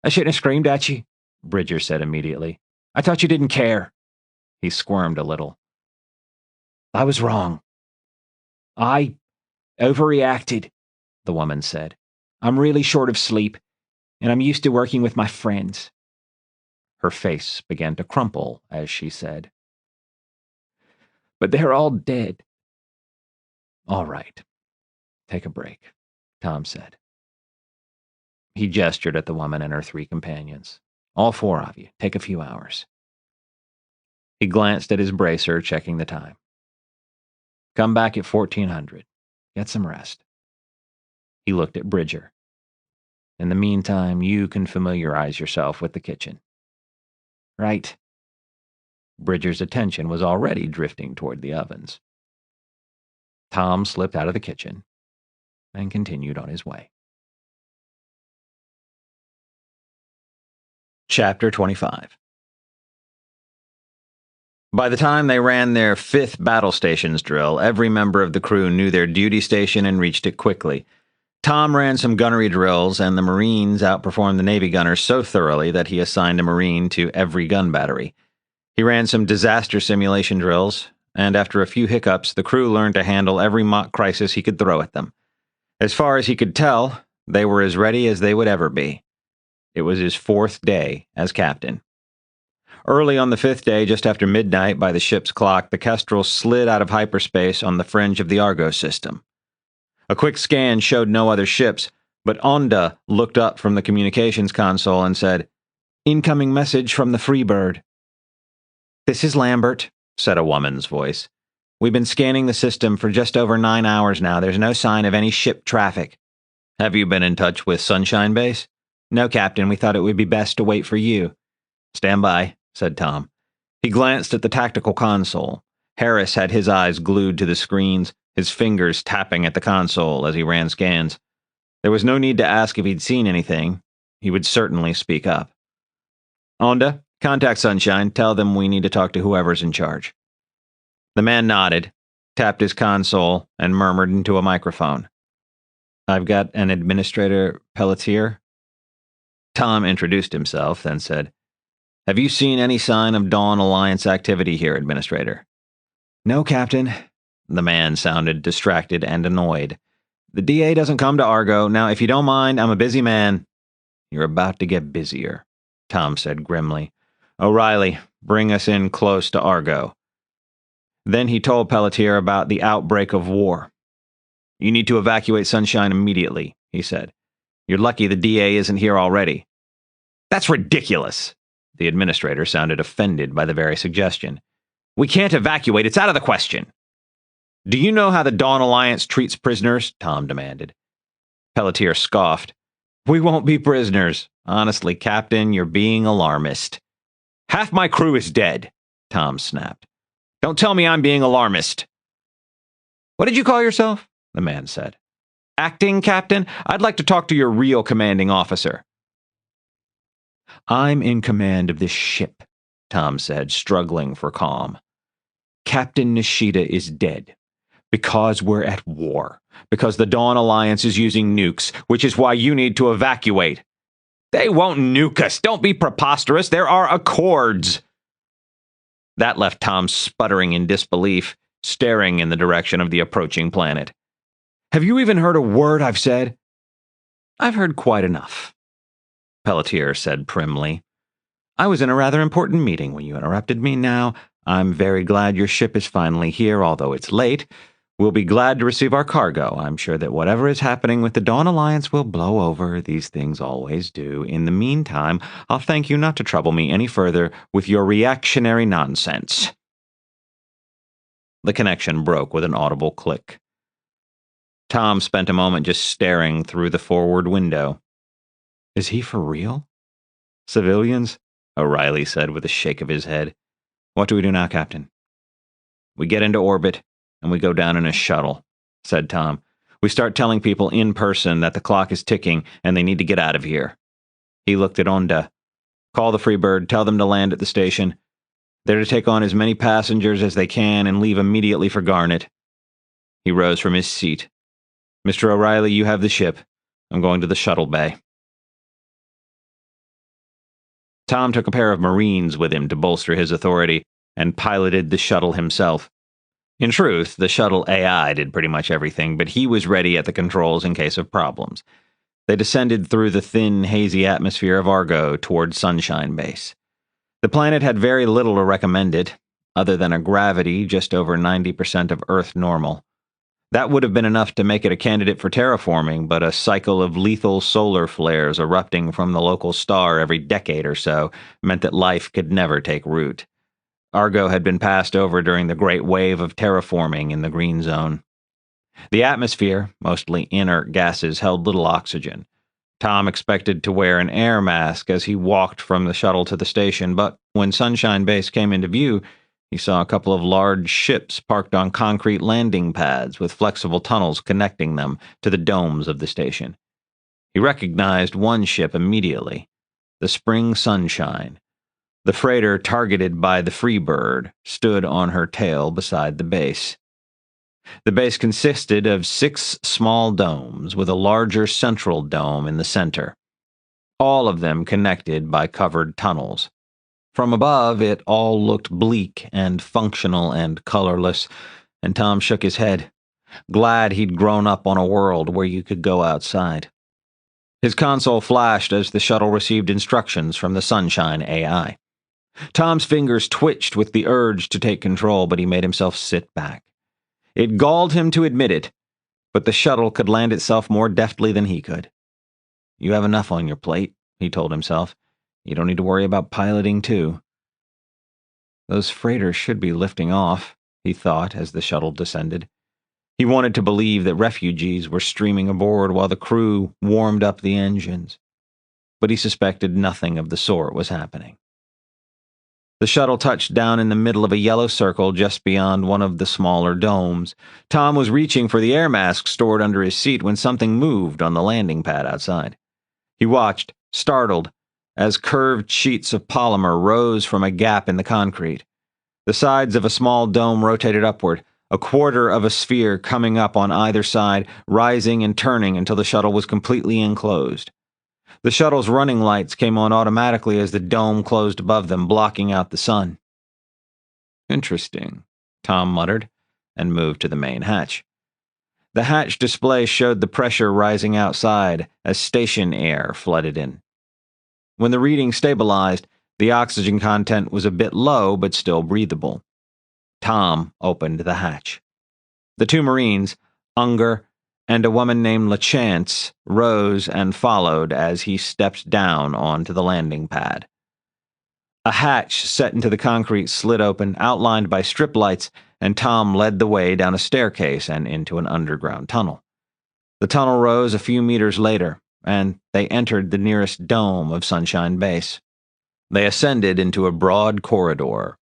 I shouldn't have screamed at you, Bridger said immediately. I thought you didn't care. He squirmed a little. I was wrong. I overreacted, the woman said. I'm really short of sleep, and I'm used to working with my friends. Her face began to crumple as she said, but they're all dead. All right. Take a break, Tom said. He gestured at the woman and her 3 companions. All 4 of you, take a few hours. He glanced at his bracer, checking the time. Come back at 1400. Get some rest. He looked at Bridger. In the meantime, you can familiarize yourself with the kitchen. Right. Bridger's attention was already drifting toward the ovens. Tom slipped out of the kitchen and continued on his way. Chapter 25. By the time they ran their 5th battle stations drill, every member of the crew knew their duty station and reached it quickly. Tom ran some gunnery drills, and the Marines outperformed the Navy gunners so thoroughly that he assigned a Marine to every gun battery. He ran some disaster simulation drills, and after a few hiccups, the crew learned to handle every mock crisis he could throw at them. As far as he could tell, they were as ready as they would ever be. It was his 4th day as captain. Early on the 5th day, just after midnight by the ship's clock, the Kestrel slid out of hyperspace on the fringe of the Argo system. A quick scan showed no other ships, but Onda looked up from the communications console and said, Incoming message from the Freebird. This is Lambert, said a woman's voice. We've been scanning the system for just over 9 hours now. There's no sign of any ship traffic. Have you been in touch with Sunshine Base? No, Captain. We thought it would be best to wait for you. Stand by, said Tom. He glanced at the tactical console. Harris had his eyes glued to the screens, his fingers tapping at the console as he ran scans. There was no need to ask if he'd seen anything. He would certainly speak up. Onda, contact Sunshine. Tell them we need to talk to whoever's in charge. The man nodded, tapped his console, and murmured into a microphone. I've got an Administrator Pelletier. Tom introduced himself, then said, Have you seen any sign of Dawn Alliance activity here, Administrator? No, Captain. The man sounded distracted and annoyed. The DA doesn't come to Argo. Now, if you don't mind, I'm a busy man. You're about to get busier, Tom said grimly. O'Reilly, bring us in close to Argo. Then he told Pelletier about the outbreak of war. You need to evacuate Sunshine immediately, he said. You're lucky the DA isn't here already. That's ridiculous. The administrator sounded offended by the very suggestion. We can't evacuate. It's out of the question. Do you know how the Dawn Alliance treats prisoners? Tom demanded. Pelletier scoffed. We won't be prisoners. Honestly, Captain, you're being alarmist. Half my crew is dead, Tom snapped. Don't tell me I'm being alarmist. What did you call yourself? The man said. Acting Captain? I'd like to talk to your real commanding officer. I'm in command of this ship, Tom said, struggling for calm. Captain Nishida is dead. Because we're at war. Because the Dawn Alliance is using nukes, which is why you need to evacuate. They won't nuke us. Don't be preposterous. There are accords. That left Tom sputtering in disbelief, staring in the direction of the approaching planet. Have you even heard a word I've said? I've heard quite enough, Pelletier said primly. I was in a rather important meeting when you interrupted me. Now, I'm very glad your ship is finally here, although it's late. We'll be glad to receive our cargo. I'm sure that whatever is happening with the Dawn Alliance will blow over. These things always do. In the meantime, I'll thank you not to trouble me any further with your reactionary nonsense. The connection broke with an audible click. Tom spent a moment just staring through the forward window. Is he for real? Civilians? O'Reilly said with a shake of his head. What do we do now, Captain? We get into orbit, and we go down in a shuttle, said Tom. We start telling people in person that the clock is ticking and they need to get out of here. He looked at Onda. Call the Freebird, tell them to land at the station. They're to take on as many passengers as they can and leave immediately for Garnet. He rose from his seat. Mr. O'Reilly, you have the ship. I'm going to the shuttle bay. Tom took a pair of Marines with him to bolster his authority and piloted the shuttle himself. In truth, the shuttle AI did pretty much everything, but he was ready at the controls in case of problems. They descended through the thin, hazy atmosphere of Argo toward Sunshine Base. The planet had very little to recommend it, other than a gravity just over 90% of Earth normal. That would have been enough to make it a candidate for terraforming, but a cycle of lethal solar flares erupting from the local star every decade or so meant that life could never take root. Argo had been passed over during the great wave of terraforming in the green zone. The atmosphere, mostly inert gases, held little oxygen. Tom expected to wear an air mask as he walked from the shuttle to the station, but when Sunshine Base came into view, he saw a couple of large ships parked on concrete landing pads with flexible tunnels connecting them to the domes of the station. He recognized one ship immediately, the Spring Sunshine. The freighter targeted by the Freebird stood on her tail beside the base. The base consisted of 6 small domes with a larger central dome in the center, all of them connected by covered tunnels. From above, it all looked bleak and functional and colorless, and Tom shook his head, glad he'd grown up on a world where you could go outside. His console flashed as the shuttle received instructions from the Sunshine AI. Tom's fingers twitched with the urge to take control, but he made himself sit back. It galled him to admit it, but the shuttle could land itself more deftly than he could. You have enough on your plate, he told himself. You don't need to worry about piloting, too. Those freighters should be lifting off, he thought as the shuttle descended. He wanted to believe that refugees were streaming aboard while the crew warmed up the engines. But he suspected nothing of the sort was happening. The shuttle touched down in the middle of a yellow circle just beyond one of the smaller domes. Tom was reaching for the air mask stored under his seat when something moved on the landing pad outside. He watched, startled, as curved sheets of polymer rose from a gap in the concrete. The sides of a small dome rotated upward, a quarter of a sphere coming up on either side, rising and turning until the shuttle was completely enclosed. The shuttle's running lights came on automatically as the dome closed above them, blocking out the sun. Interesting, Tom muttered, and moved to the main hatch. The hatch display showed the pressure rising outside as station air flooded in. When the reading stabilized, the oxygen content was a bit low but still breathable. Tom opened the hatch. The 2 Marines, Unger and a woman named LaChance, rose and followed as he stepped down onto the landing pad. A hatch set into the concrete slid open, outlined by strip lights, and Tom led the way down a staircase and into an underground tunnel. The tunnel rose a few meters later, and they entered the nearest dome of Sunshine Base. They ascended into a broad corridor.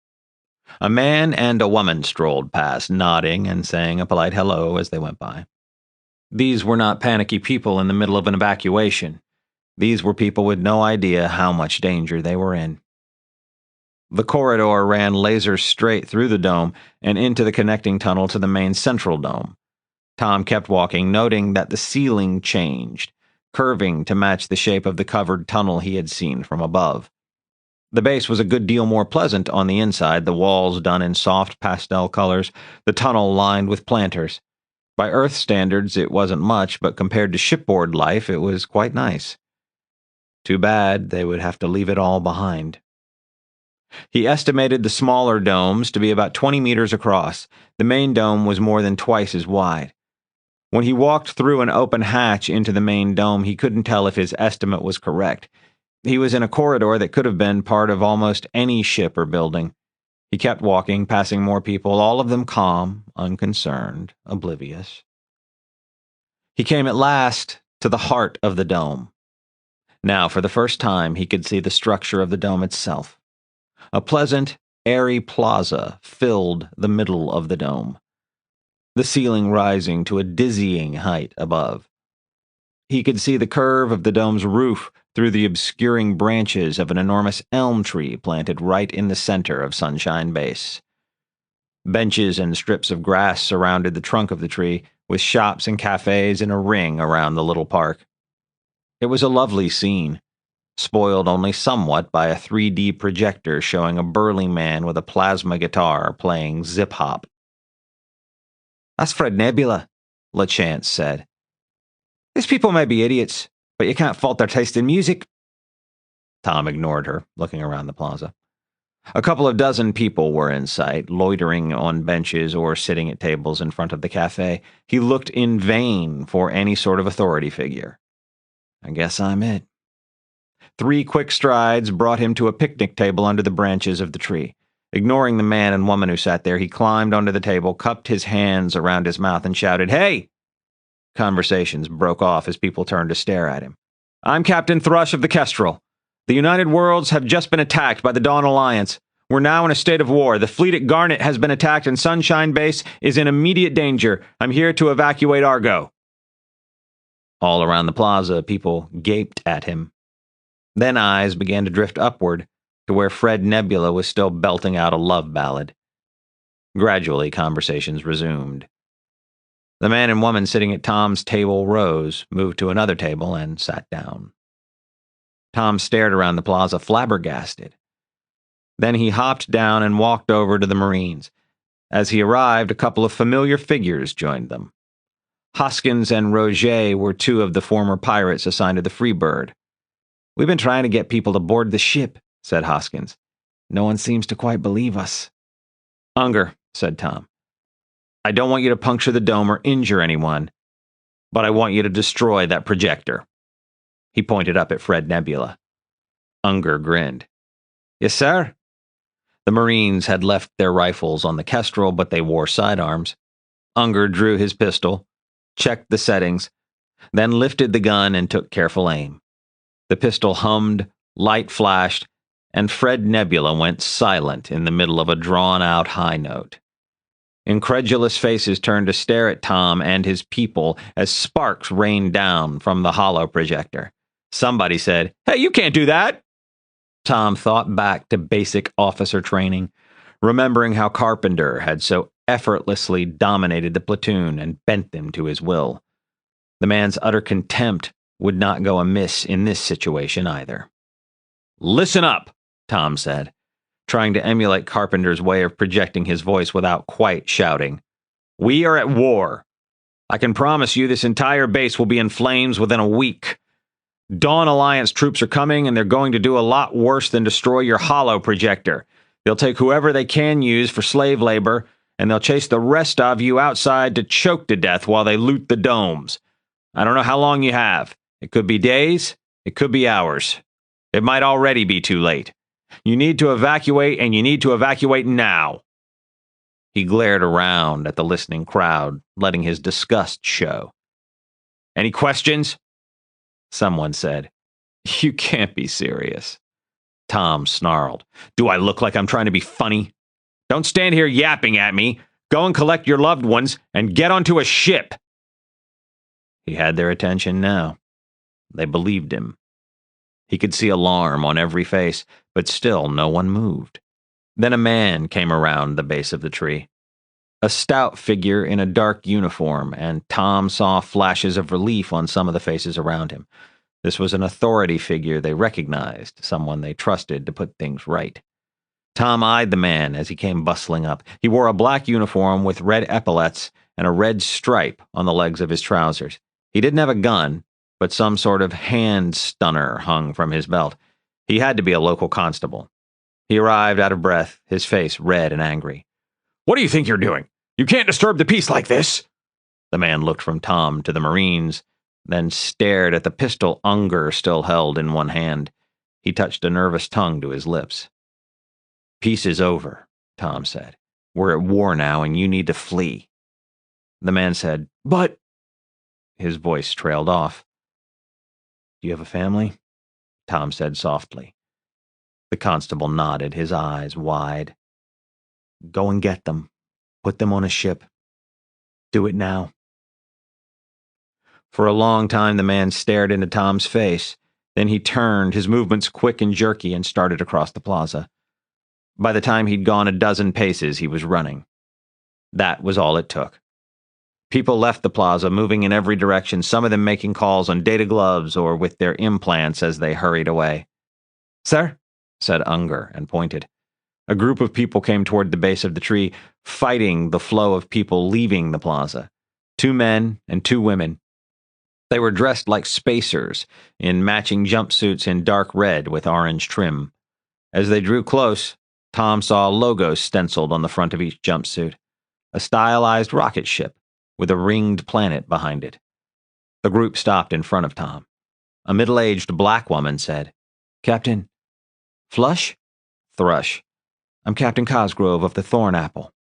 A man and a woman strolled past, nodding and saying a polite hello as they went by. These were not panicky people in the middle of an evacuation. These were people with no idea how much danger they were in. The corridor ran laser straight through the dome and into the connecting tunnel to the main central dome. Tom kept walking, noting that the ceiling changed, curving to match the shape of the covered tunnel he had seen from above. The base was a good deal more pleasant on the inside, the walls done in soft pastel colors, the tunnel lined with planters. By Earth standards, it wasn't much, but compared to shipboard life, it was quite nice. Too bad they would have to leave it all behind. He estimated the smaller domes to be about 20 meters across. The main dome was more than twice as wide. When he walked through an open hatch into the main dome, he couldn't tell if his estimate was correct. He was in a corridor that could have been part of almost any ship or building. He kept walking, passing more people, all of them calm, unconcerned, oblivious. He came at last to the heart of the dome. Now, for the first time, he could see the structure of the dome itself. A pleasant, airy plaza filled the middle of the dome, the ceiling rising to a dizzying height above. He could see the curve of the dome's roof through the obscuring branches of an enormous elm tree planted right in the center of Sunshine Base. Benches and strips of grass surrounded the trunk of the tree, with shops and cafes in a ring around the little park. It was a lovely scene, spoiled only somewhat by a 3D projector showing a burly man with a plasma guitar playing zip-hop. "That's Fred Nebula," LaChance said. "These people may be idiots, but you can't fault their taste in music." Tom ignored her, looking around the plaza. A couple of dozen people were in sight, loitering on benches or sitting at tables in front of the cafe. He looked in vain for any sort of authority figure. "I guess I'm it." 3 quick strides brought him to a picnic table under the branches of the tree. Ignoring the man and woman who sat there, he climbed onto the table, cupped his hands around his mouth, and shouted, "Hey!" Conversations broke off as people turned to stare at him. "I'm Captain Thrush of the Kestrel. The United Worlds have just been attacked by the Dawn Alliance. We're now in a state of war. The fleet at Garnet has been attacked and Sunshine Base is in immediate danger. I'm here to evacuate Argo." All around the plaza, people gaped at him. Then eyes began to drift upward to where Fred Nebula was still belting out a love ballad. Gradually, conversations resumed. The man and woman sitting at Tom's table rose, moved to another table, and sat down. Tom stared around the plaza, flabbergasted. Then he hopped down and walked over to the Marines. As he arrived, a couple of familiar figures joined them. Hoskins and Roget were 2 of the former pirates assigned to the Freebird. "We've been trying to get people to board the ship," said Hoskins. "No one seems to quite believe us." "Unger," said Tom. "I don't want you to puncture the dome or injure anyone, but I want you to destroy that projector." He pointed up at Fred Nebula. Unger grinned. "Yes, sir." The Marines had left their rifles on the Kestrel, but they wore sidearms. Unger drew his pistol, checked the settings, then lifted the gun and took careful aim. The pistol hummed, light flashed, and Fred Nebula went silent in the middle of a drawn-out high note. Incredulous faces turned to stare at Tom and his people as sparks rained down from the holo projector. Somebody said, "Hey, you can't do that!" Tom thought back to basic officer training, remembering how Carpenter had so effortlessly dominated the platoon and bent them to his will. The man's utter contempt would not go amiss in this situation either. "Listen up," Tom said, trying to emulate Carpenter's way of projecting his voice without quite shouting. "We are at war. I can promise you this entire base will be in flames within a week. Dawn Alliance troops are coming, and they're going to do a lot worse than destroy your holo projector. They'll take whoever they can use for slave labor, and they'll chase the rest of you outside to choke to death while they loot the domes. I don't know how long you have. It could be days, it could be hours. It might already be too late. You need to evacuate, and you need to evacuate now." He glared around at the listening crowd, letting his disgust show. "Any questions?" Someone said, "You can't be serious." Tom snarled. "Do I look like I'm trying to be funny? Don't stand here yapping at me. Go and collect your loved ones and get onto a ship." He had their attention now. They believed him. He could see alarm on every face, but still no one moved. Then a man came around the base of the tree. A stout figure in a dark uniform, and Tom saw flashes of relief on some of the faces around him. This was an authority figure they recognized, someone they trusted to put things right. Tom eyed the man as he came bustling up. He wore a black uniform with red epaulets and a red stripe on the legs of his trousers. He didn't have a gun, but some sort of hand stunner hung from his belt. He had to be a local constable. He arrived out of breath, his face red and angry. "What do you think you're doing? You can't disturb the peace like this!" The man looked from Tom to the Marines, then stared at the pistol Unger still held in one hand. He touched a nervous tongue to his lips. "Peace is over," Tom said. "We're at war now, and you need to flee." The man said, "But..." His voice trailed off. "Do you have a family?" Tom said softly. The constable nodded, his eyes wide. "Go and get them. Put them on a ship. Do it now." For a long time the man stared into Tom's face. Then he turned, his movements quick and jerky, and started across the plaza. By the time he'd gone a dozen paces, he was running. That was all it took. People left the plaza, moving in every direction, some of them making calls on data gloves or with their implants as they hurried away. "Sir?" said Unger, and pointed. A group of people came toward the base of the tree, fighting the flow of people leaving the plaza. 2 men and 2 women. They were dressed like spacers, in matching jumpsuits in dark red with orange trim. As they drew close, Tom saw logos stenciled on the front of each jumpsuit. A stylized rocket ship with a ringed planet behind it. The group stopped in front of Tom. A middle-aged black woman said, "Captain Thrush? I'm Captain Cosgrove of the Thorn Apple."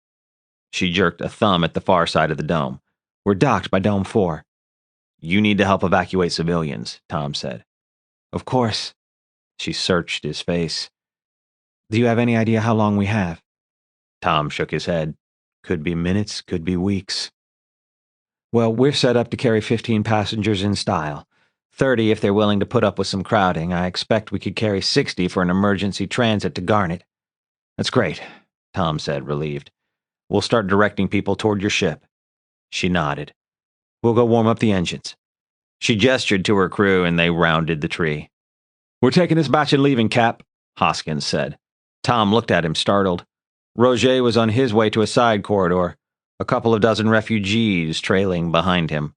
She jerked a thumb at the far side of the dome. "We're docked by Dome 4. "You need to help evacuate civilians," Tom said. "Of course." She searched his face. "Do you have any idea how long we have?" Tom shook his head. "Could be minutes, could be weeks." "Well, we're set up to carry 15 passengers in style. 30 if they're willing to put up with some crowding. I expect we could carry 60 for an emergency transit to Garnet." "That's great," Tom said, relieved. "We'll start directing people toward your ship." She nodded. "We'll go warm up the engines." She gestured to her crew and they rounded the tree. "We're taking this batch and leaving, Cap," Hoskins said. Tom looked at him, startled. Roger was on his way to a side corridor, a couple of dozen refugees trailing behind him.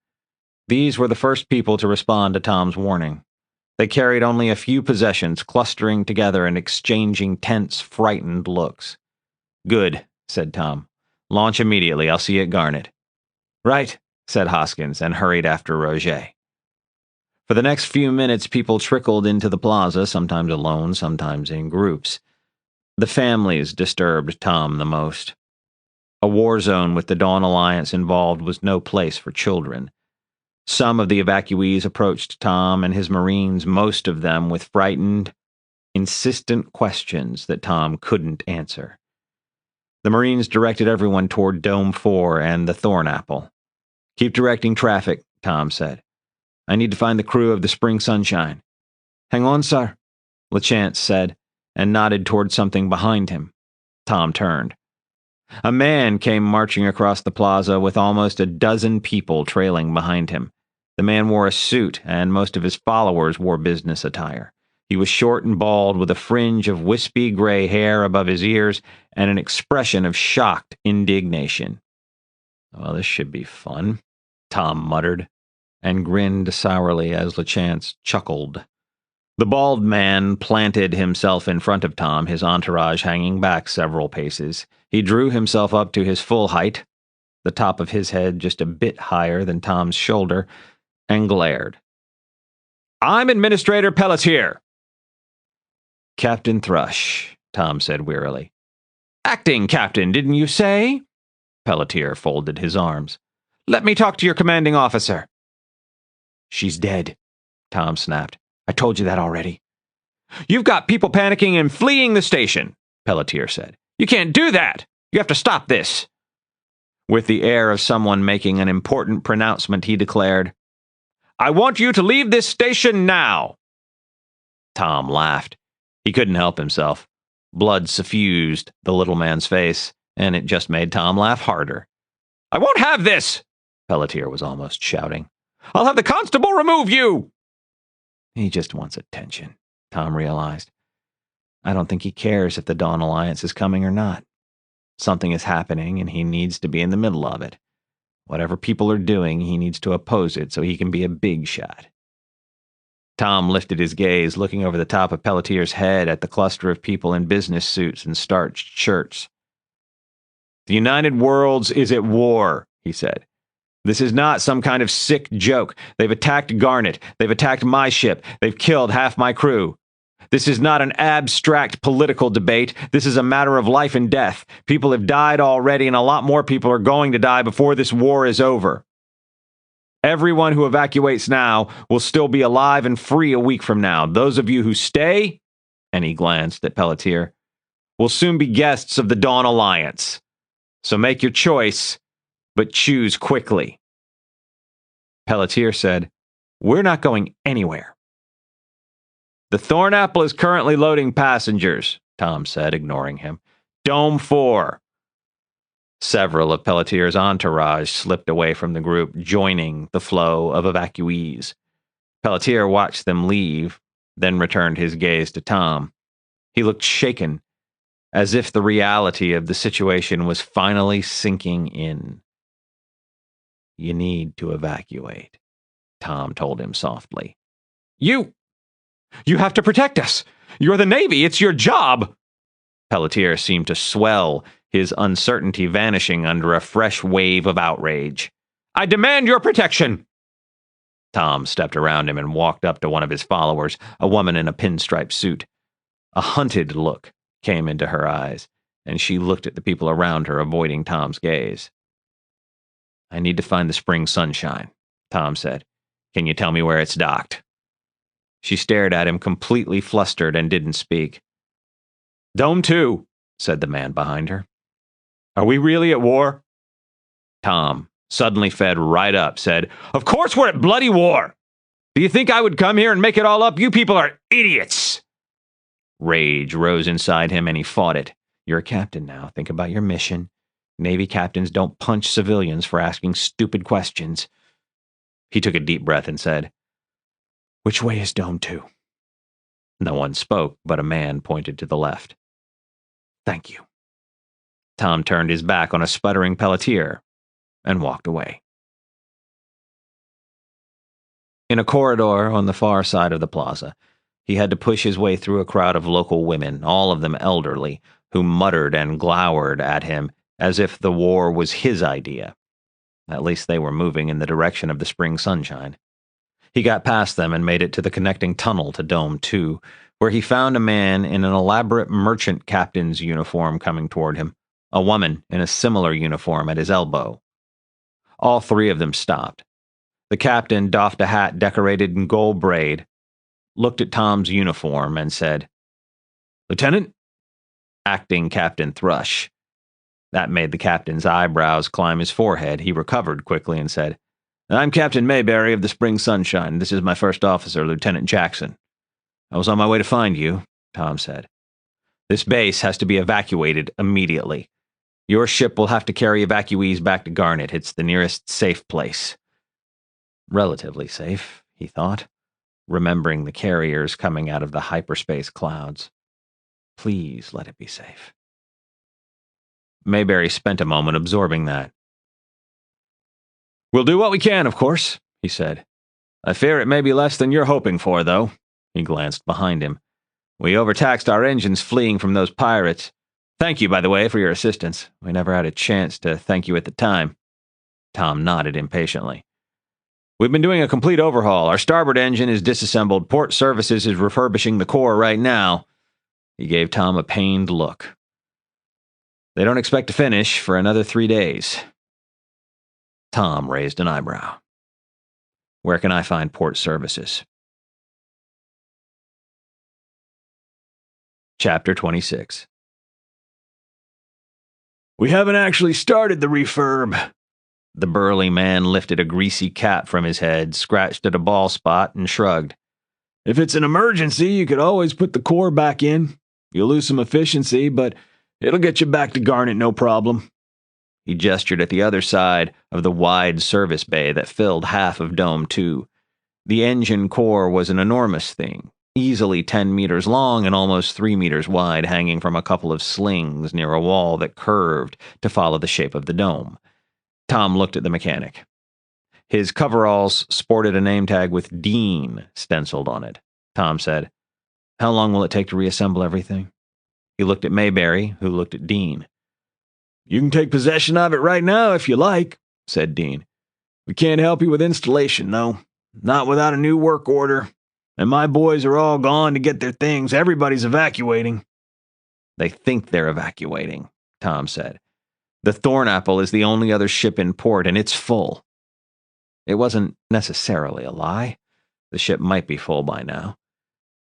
These were the first people to respond to Tom's warning. They carried only a few possessions, clustering together and exchanging tense, frightened looks. "Good," said Tom. "Launch immediately. I'll see you at Garnet." "Right," said Hoskins, and hurried after Roger. For the next few minutes, people trickled into the plaza, sometimes alone, sometimes in groups. The families disturbed Tom the most. A war zone with the Dawn Alliance involved was no place for children. Some of the evacuees approached Tom and his Marines, most of them with frightened, insistent questions that Tom couldn't answer. The Marines directed everyone toward Dome 4 and the Thorn Apple. "Keep directing traffic," Tom said. "I need to find the crew of the Spring Sunshine." "Hang on, sir," LeChance said, and nodded toward something behind him. Tom turned. A man came marching across the plaza with almost a dozen people trailing behind him. The man wore a suit, and most of his followers wore business attire. He was short and bald, with a fringe of wispy gray hair above his ears and an expression of shocked indignation. "Well, this should be fun," Tom muttered, and grinned sourly as LeChance chuckled. The bald man planted himself in front of Tom, his entourage hanging back several paces. He drew himself up to his full height, the top of his head just a bit higher than Tom's shoulder, and glared. "I'm Administrator Pelletier." "Captain Thrush," Tom said wearily. "Acting captain, didn't you say?" Pelletier folded his arms. "Let me talk to your commanding officer." "She's dead," Tom snapped. "I told you that already." "You've got people panicking and fleeing the station," Pelletier said. "You can't do that. You have to stop this." With the air of someone making an important pronouncement, he declared, "I want you to leave this station now." Tom laughed. He couldn't help himself. Blood suffused the little man's face, and it just made Tom laugh harder. "I won't have this!" Pelletier was almost shouting. "I'll have the constable remove you!" He just wants attention, Tom realized. I don't think he cares if the Dawn Alliance is coming or not. Something is happening, and he needs to be in the middle of it. Whatever people are doing, he needs to oppose it so he can be a big shot. Tom lifted his gaze, looking over the top of Pelletier's head at the cluster of people in business suits and starched shirts. "The United Worlds is at war," he said. "This is not some kind of sick joke. They've attacked Garnet. They've attacked my ship. They've killed half my crew. This is not an abstract political debate. This is a matter of life and death. People have died already, and a lot more people are going to die before this war is over." Everyone who evacuates now will still be alive and free a week from now. Those of you who stay," and he glanced at Pelletier, "will soon be guests of the Dawn Alliance. So make your choice, but choose quickly." Pelletier said, "We're not going anywhere." "The Thornapple is currently loading passengers," Tom said, ignoring him. "Dome 4. Several of Pelletier's entourage slipped away from the group, joining the flow of evacuees. Pelletier watched them leave, then returned his gaze to Tom. He looked shaken, as if the reality of the situation was finally sinking in. "You need to evacuate," Tom told him softly. You have to protect us. You're the Navy. It's your job." Pelletier seemed to swell, his uncertainty vanishing under a fresh wave of outrage. "I demand your protection." Tom stepped around him and walked up to one of his followers, a woman in a pinstripe suit. A hunted look came into her eyes, and she looked at the people around her, avoiding Tom's gaze. "I need to find the Spring Sunshine," Tom said. "Can you tell me where it's docked?" She stared at him, completely flustered, and didn't speak. "Dome 2, said the man behind her. "Are we really at war?" Tom, suddenly fed right up, said, "Of course we're at bloody war. Do you think I would come here and make it all up? You people are idiots." Rage rose inside him, and he fought it. "You're a captain now. Think about your mission. Navy captains don't punch civilians for asking stupid questions." He took a deep breath and said, "Which way is Dome 2? No one spoke, but a man pointed to the left. "Thank you." Tom turned his back on a sputtering Pelletier and walked away. In a corridor on the far side of the plaza, he had to push his way through a crowd of local women, all of them elderly, who muttered and glowered at him as if the war was his idea. At least they were moving in the direction of the Spring Sunshine. He got past them and made it to the connecting tunnel to Dome 2, where he found a man in an elaborate merchant captain's uniform coming toward him, a woman in a similar uniform at his elbow. All three of them stopped. The captain doffed a hat decorated in gold braid, looked at Tom's uniform, and said, "Lieutenant?" "Acting Captain Thrush." That made the captain's eyebrows climb his forehead. He recovered quickly and said, "I'm Captain Mayberry of the Spring Sunshine. This is my first officer, Lieutenant Jackson." "I was on my way to find you," Tom said. "This base has to be evacuated immediately. Your ship will have to carry evacuees back to Garnet. It's the nearest safe place." Relatively safe, he thought, remembering the carriers coming out of the hyperspace clouds. Please let it be safe. Mayberry spent a moment absorbing that. "We'll do what we can, of course," he said. "I fear it may be less than you're hoping for, though." He glanced behind him. "We overtaxed our engines fleeing from those pirates. Thank you, by the way, for your assistance. We never had a chance to thank you at the time." Tom nodded impatiently. "We've been doing a complete overhaul. Our starboard engine is disassembled. Port Services is refurbishing the core right now." He gave Tom a pained look. "They don't expect to finish for another 3 days." Tom raised an eyebrow. "Where can I find Port Services?" Chapter 26. "We haven't actually started the refurb." The burly man lifted a greasy cap from his head, scratched at a bald spot, and shrugged. "If it's an emergency, you could always put the core back in. You'll lose some efficiency, but it'll get you back to Garnet no problem." He gestured at the other side of the wide service bay that filled half of Dome 2. The engine core was an enormous thing, easily 10 meters long and almost 3 meters wide, hanging from a couple of slings near a wall that curved to follow the shape of the dome. Tom looked at the mechanic. His coveralls sported a name tag with Dean stenciled on it. Tom said, "How long will it take to reassemble everything?" He looked at Mayberry, who looked at Dean. "You can take possession of it right now if you like," said Dean. "We can't help you with installation, though. Not without a new work order. And my boys are all gone to get their things. Everybody's evacuating." "They think they're evacuating," Tom said. "The Thornapple is the only other ship in port, and it's full." It wasn't necessarily a lie. The ship might be full by now.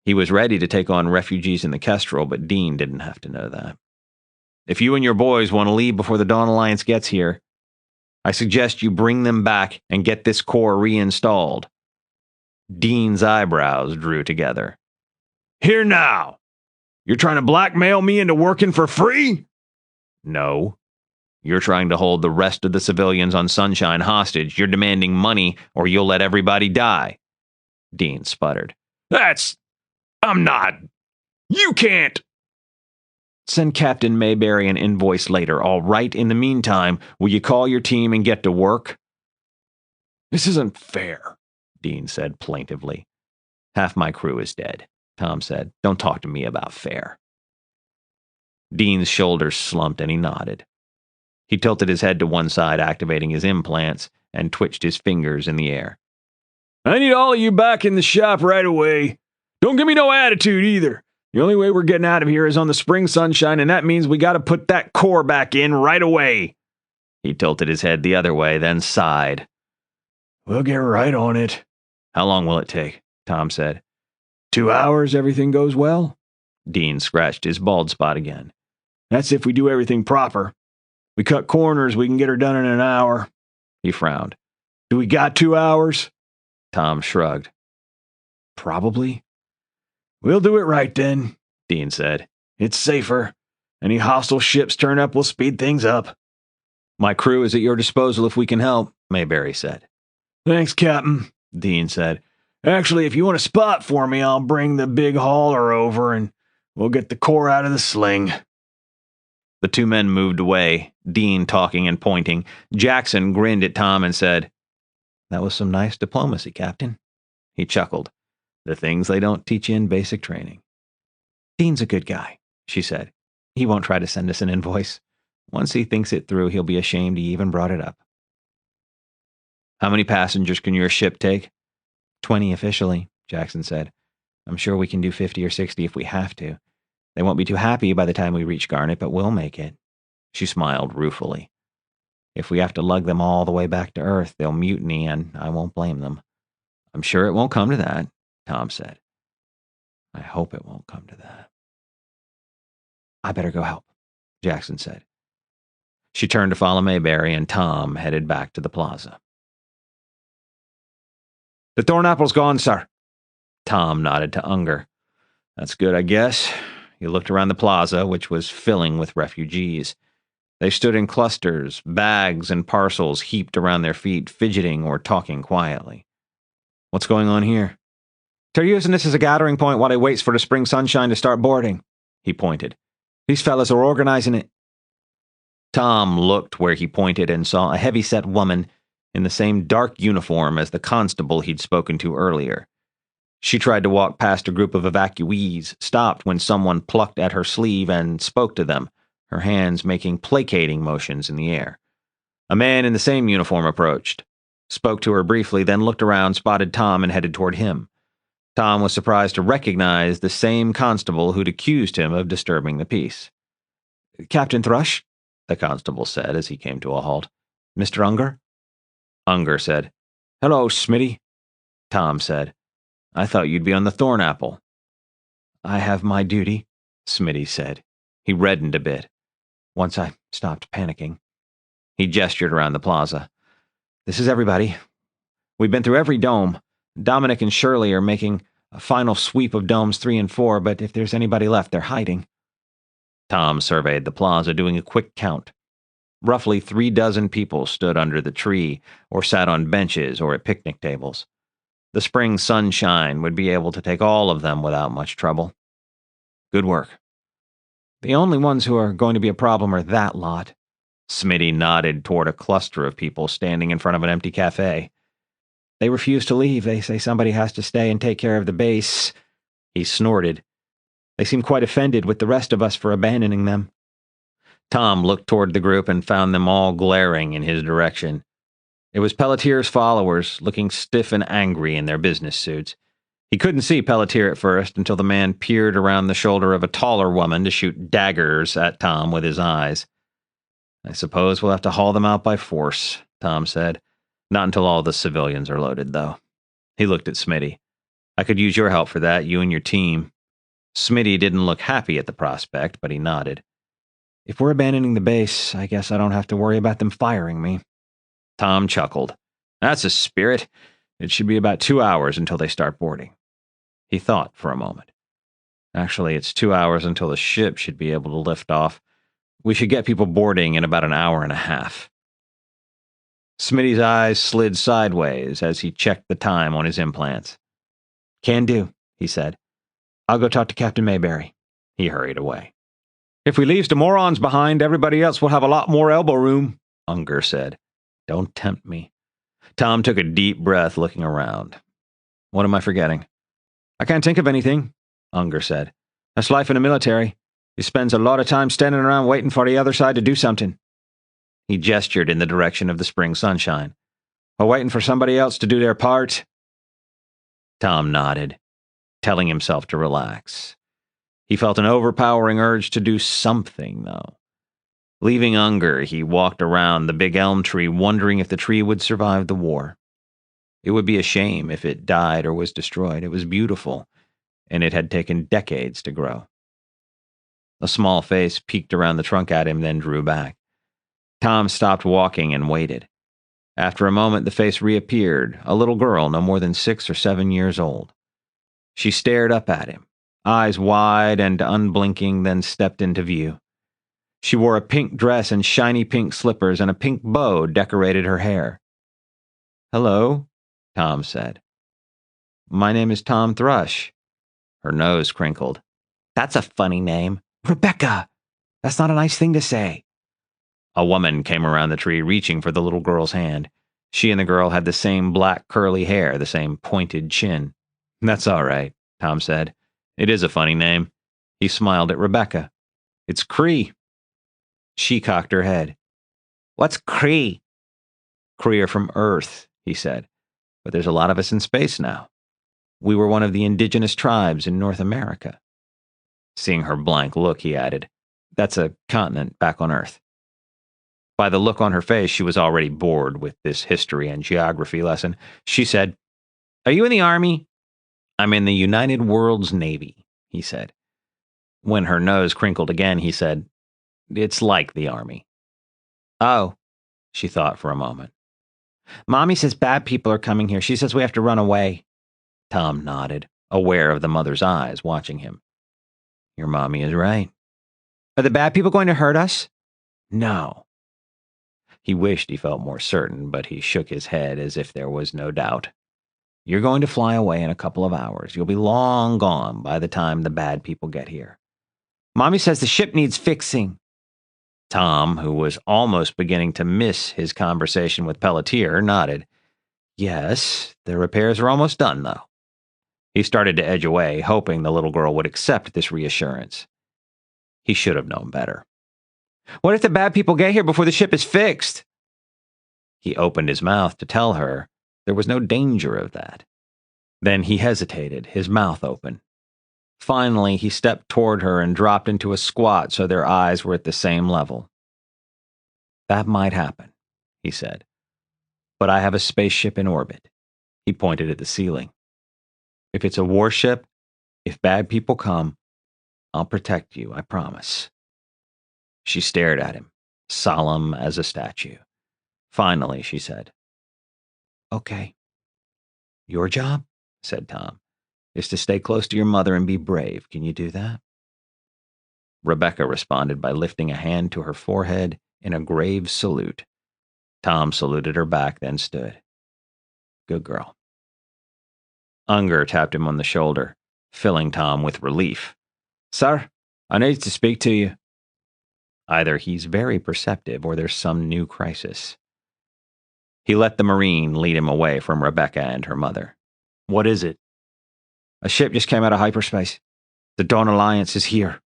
He was ready to take on refugees in the Kestrel, but Dean didn't have to know that. If you and your boys want to leave before the Dawn Alliance gets here, I suggest you bring them back and get this core reinstalled. Dean's eyebrows drew together. Here now! You're trying to blackmail me into working for free? No. You're trying to hold the rest of the civilians on Sunshine hostage. You're demanding money, or you'll let everybody die. Dean sputtered. I'm not. You can't. Send Captain Mayberry an invoice later, all right? In the meantime, will you call your team and get to work? This isn't fair, Dean said plaintively. Half my crew is dead, Tom said. Don't talk to me about fair. Dean's shoulders slumped and he nodded. He tilted his head to one side, activating his implants, and twitched his fingers in the air. I need all of you back in the shop right away. Don't give me no attitude either. The only way we're getting out of here is on the spring sunshine, and that means we gotta put that core back in right away. He tilted his head the other way, then sighed. We'll get right on it. How long will it take? Tom said. 2 hours, everything goes well. Dean scratched his bald spot again. That's if we do everything proper. We cut corners, we can get her done in an hour. He frowned. Do we got 2 hours? Tom shrugged. Probably. We'll do it right then, Dean said. It's safer. Any hostile ships turn up will speed things up. My crew is at your disposal if we can help, Mayberry said. Thanks, Captain, Dean said. Actually, if you want a spot for me, I'll bring the big hauler over and we'll get the core out of the sling. The two men moved away, Dean talking and pointing. Jackson grinned at Tom and said, That was some nice diplomacy, Captain. He chuckled. The things they don't teach you in basic training. Dean's a good guy, she said. He won't try to send us an invoice. Once he thinks it through, he'll be ashamed he even brought it up. How many passengers can your ship take? 20 officially, Jackson said. I'm sure we can do 50 or 60 if we have to. They won't be too happy by the time we reach Garnet, but we'll make it. She smiled ruefully. If we have to lug them all the way back to Earth, they'll mutiny, and I won't blame them. I'm sure it won't come to that, Tom said. I hope it won't come to that. I better go help, Jackson said. She turned to follow Mayberry, and Tom headed back to the plaza. The thornapple's gone, sir. Tom nodded to Unger. That's good, I guess. He looked around the plaza, which was filling with refugees. They stood in clusters, bags and parcels heaped around their feet, fidgeting or talking quietly. What's going on here? They're using this as a gathering point while they waits for the spring sunshine to start boarding, he pointed. These fellas are organizing it. Tom looked where he pointed and saw a heavy-set woman in the same dark uniform as the constable he'd spoken to earlier. She tried to walk past a group of evacuees, stopped when someone plucked at her sleeve and spoke to them, her hands making placating motions in the air. A man in the same uniform approached, spoke to her briefly, then looked around, spotted Tom, and headed toward him. Tom was surprised to recognize the same constable who'd accused him of disturbing the peace. Captain Thrush, the constable said as he came to a halt. Mr. Unger? Unger said, Hello, Smitty. Tom said, I thought you'd be on the Thornapple. I have my duty, Smitty said. He reddened a bit. Once I stopped panicking. He gestured around the plaza. This is everybody. We've been through every dome. Dominic and Shirley are making a final sweep of domes 3 and 4, but if there's anybody left, they're hiding. Tom surveyed the plaza, doing a quick count. Roughly 36 people stood under the tree, or sat on benches or at picnic tables. The spring sunshine would be able to take all of them without much trouble. Good work. The only ones who are going to be a problem are that lot. Smitty nodded toward a cluster of people standing in front of an empty cafe. They refuse to leave. They say somebody has to stay and take care of the base. He snorted. They seem quite offended with the rest of us for abandoning them. Tom looked toward the group and found them all glaring in his direction. It was Pelletier's followers, looking stiff and angry in their business suits. He couldn't see Pelletier at first until the man peered around the shoulder of a taller woman to shoot daggers at Tom with his eyes. I suppose we'll have to haul them out by force, Tom said. Not until all the civilians are loaded, though. He looked at Smitty. I could use your help for that, you and your team. Smitty didn't look happy at the prospect, but he nodded. If we're abandoning the base, I guess I don't have to worry about them firing me. Tom chuckled. That's a spirit. It should be about 2 hours until they start boarding. He thought for a moment. Actually, it's 2 hours until the ship should be able to lift off. We should get people boarding in about an hour and a half. Smitty's eyes slid sideways as he checked the time on his implants. Can do, he said. I'll go talk to Captain Mayberry. He hurried away. If we leave the morons behind, everybody else will have a lot more elbow room, Unger said. Don't tempt me. Tom took a deep breath, looking around. What am I forgetting? I can't think of anything, Unger said. That's life in the military. He spends a lot of time standing around waiting for the other side to do something. He gestured in the direction of the spring sunshine. Or waiting for somebody else to do their part. Tom nodded, telling himself to relax. He felt an overpowering urge to do something, though. Leaving Unger, he walked around the big elm tree, wondering if the tree would survive the war. It would be a shame if it died or was destroyed. It was beautiful, and it had taken decades to grow. A small face peeked around the trunk at him, then drew back. Tom stopped walking and waited. After a moment, the face reappeared, a little girl no more than 6 or 7 years old. She stared up at him, eyes wide and unblinking, then stepped into view. She wore a pink dress and shiny pink slippers, and a pink bow decorated her hair. Hello, Tom said. My name is Tom Thrush. Her nose crinkled. That's a funny name. Rebecca! That's not a nice thing to say. A woman came around the tree, reaching for the little girl's hand. She and the girl had the same black curly hair, the same pointed chin. That's all right, Tom said. It is a funny name. He smiled at Rebecca. It's Cree. She cocked her head. What's Cree? Cree are from Earth, he said. But there's a lot of us in space now. We were one of the indigenous tribes in North America. Seeing her blank look, he added, That's a continent back on Earth. By the look on her face, she was already bored with this history and geography lesson. She said, Are you in the Army? I'm in the United Worlds Navy, he said. When her nose crinkled again, he said, It's like the Army. Oh, she thought for a moment. Mommy says bad people are coming here. She says we have to run away. Tom nodded, aware of the mother's eyes watching him. Your mommy is right. Are the bad people going to hurt us? No. He wished he felt more certain, but he shook his head as if there was no doubt. You're going to fly away in a couple of hours. You'll be long gone by the time the bad people get here. Mommy says the ship needs fixing. Tom, who was almost beginning to miss his conversation with Pelletier, nodded. Yes, the repairs are almost done, though. He started to edge away, hoping the little girl would accept this reassurance. He should have known better. What if the bad people get here before the ship is fixed? He opened his mouth to tell her there was no danger of that. Then he hesitated, his mouth open. Finally, he stepped toward her and dropped into a squat so their eyes were at the same level. That might happen, he said. But I have a spaceship in orbit. He pointed at the ceiling. If it's a warship, if bad people come, I'll protect you, I promise. She stared at him, solemn as a statue. Finally, she said, Okay. Your job, said Tom, is to stay close to your mother and be brave. Can you do that? Rebecca responded by lifting a hand to her forehead in a grave salute. Tom saluted her back, then stood. Good girl. Unger tapped him on the shoulder, filling Tom with relief. Sir, I need to speak to you. Either he's very perceptive or there's some new crisis. He let the Marine lead him away from Rebecca and her mother. What is it? A ship just came out of hyperspace. The Dawn Alliance is here.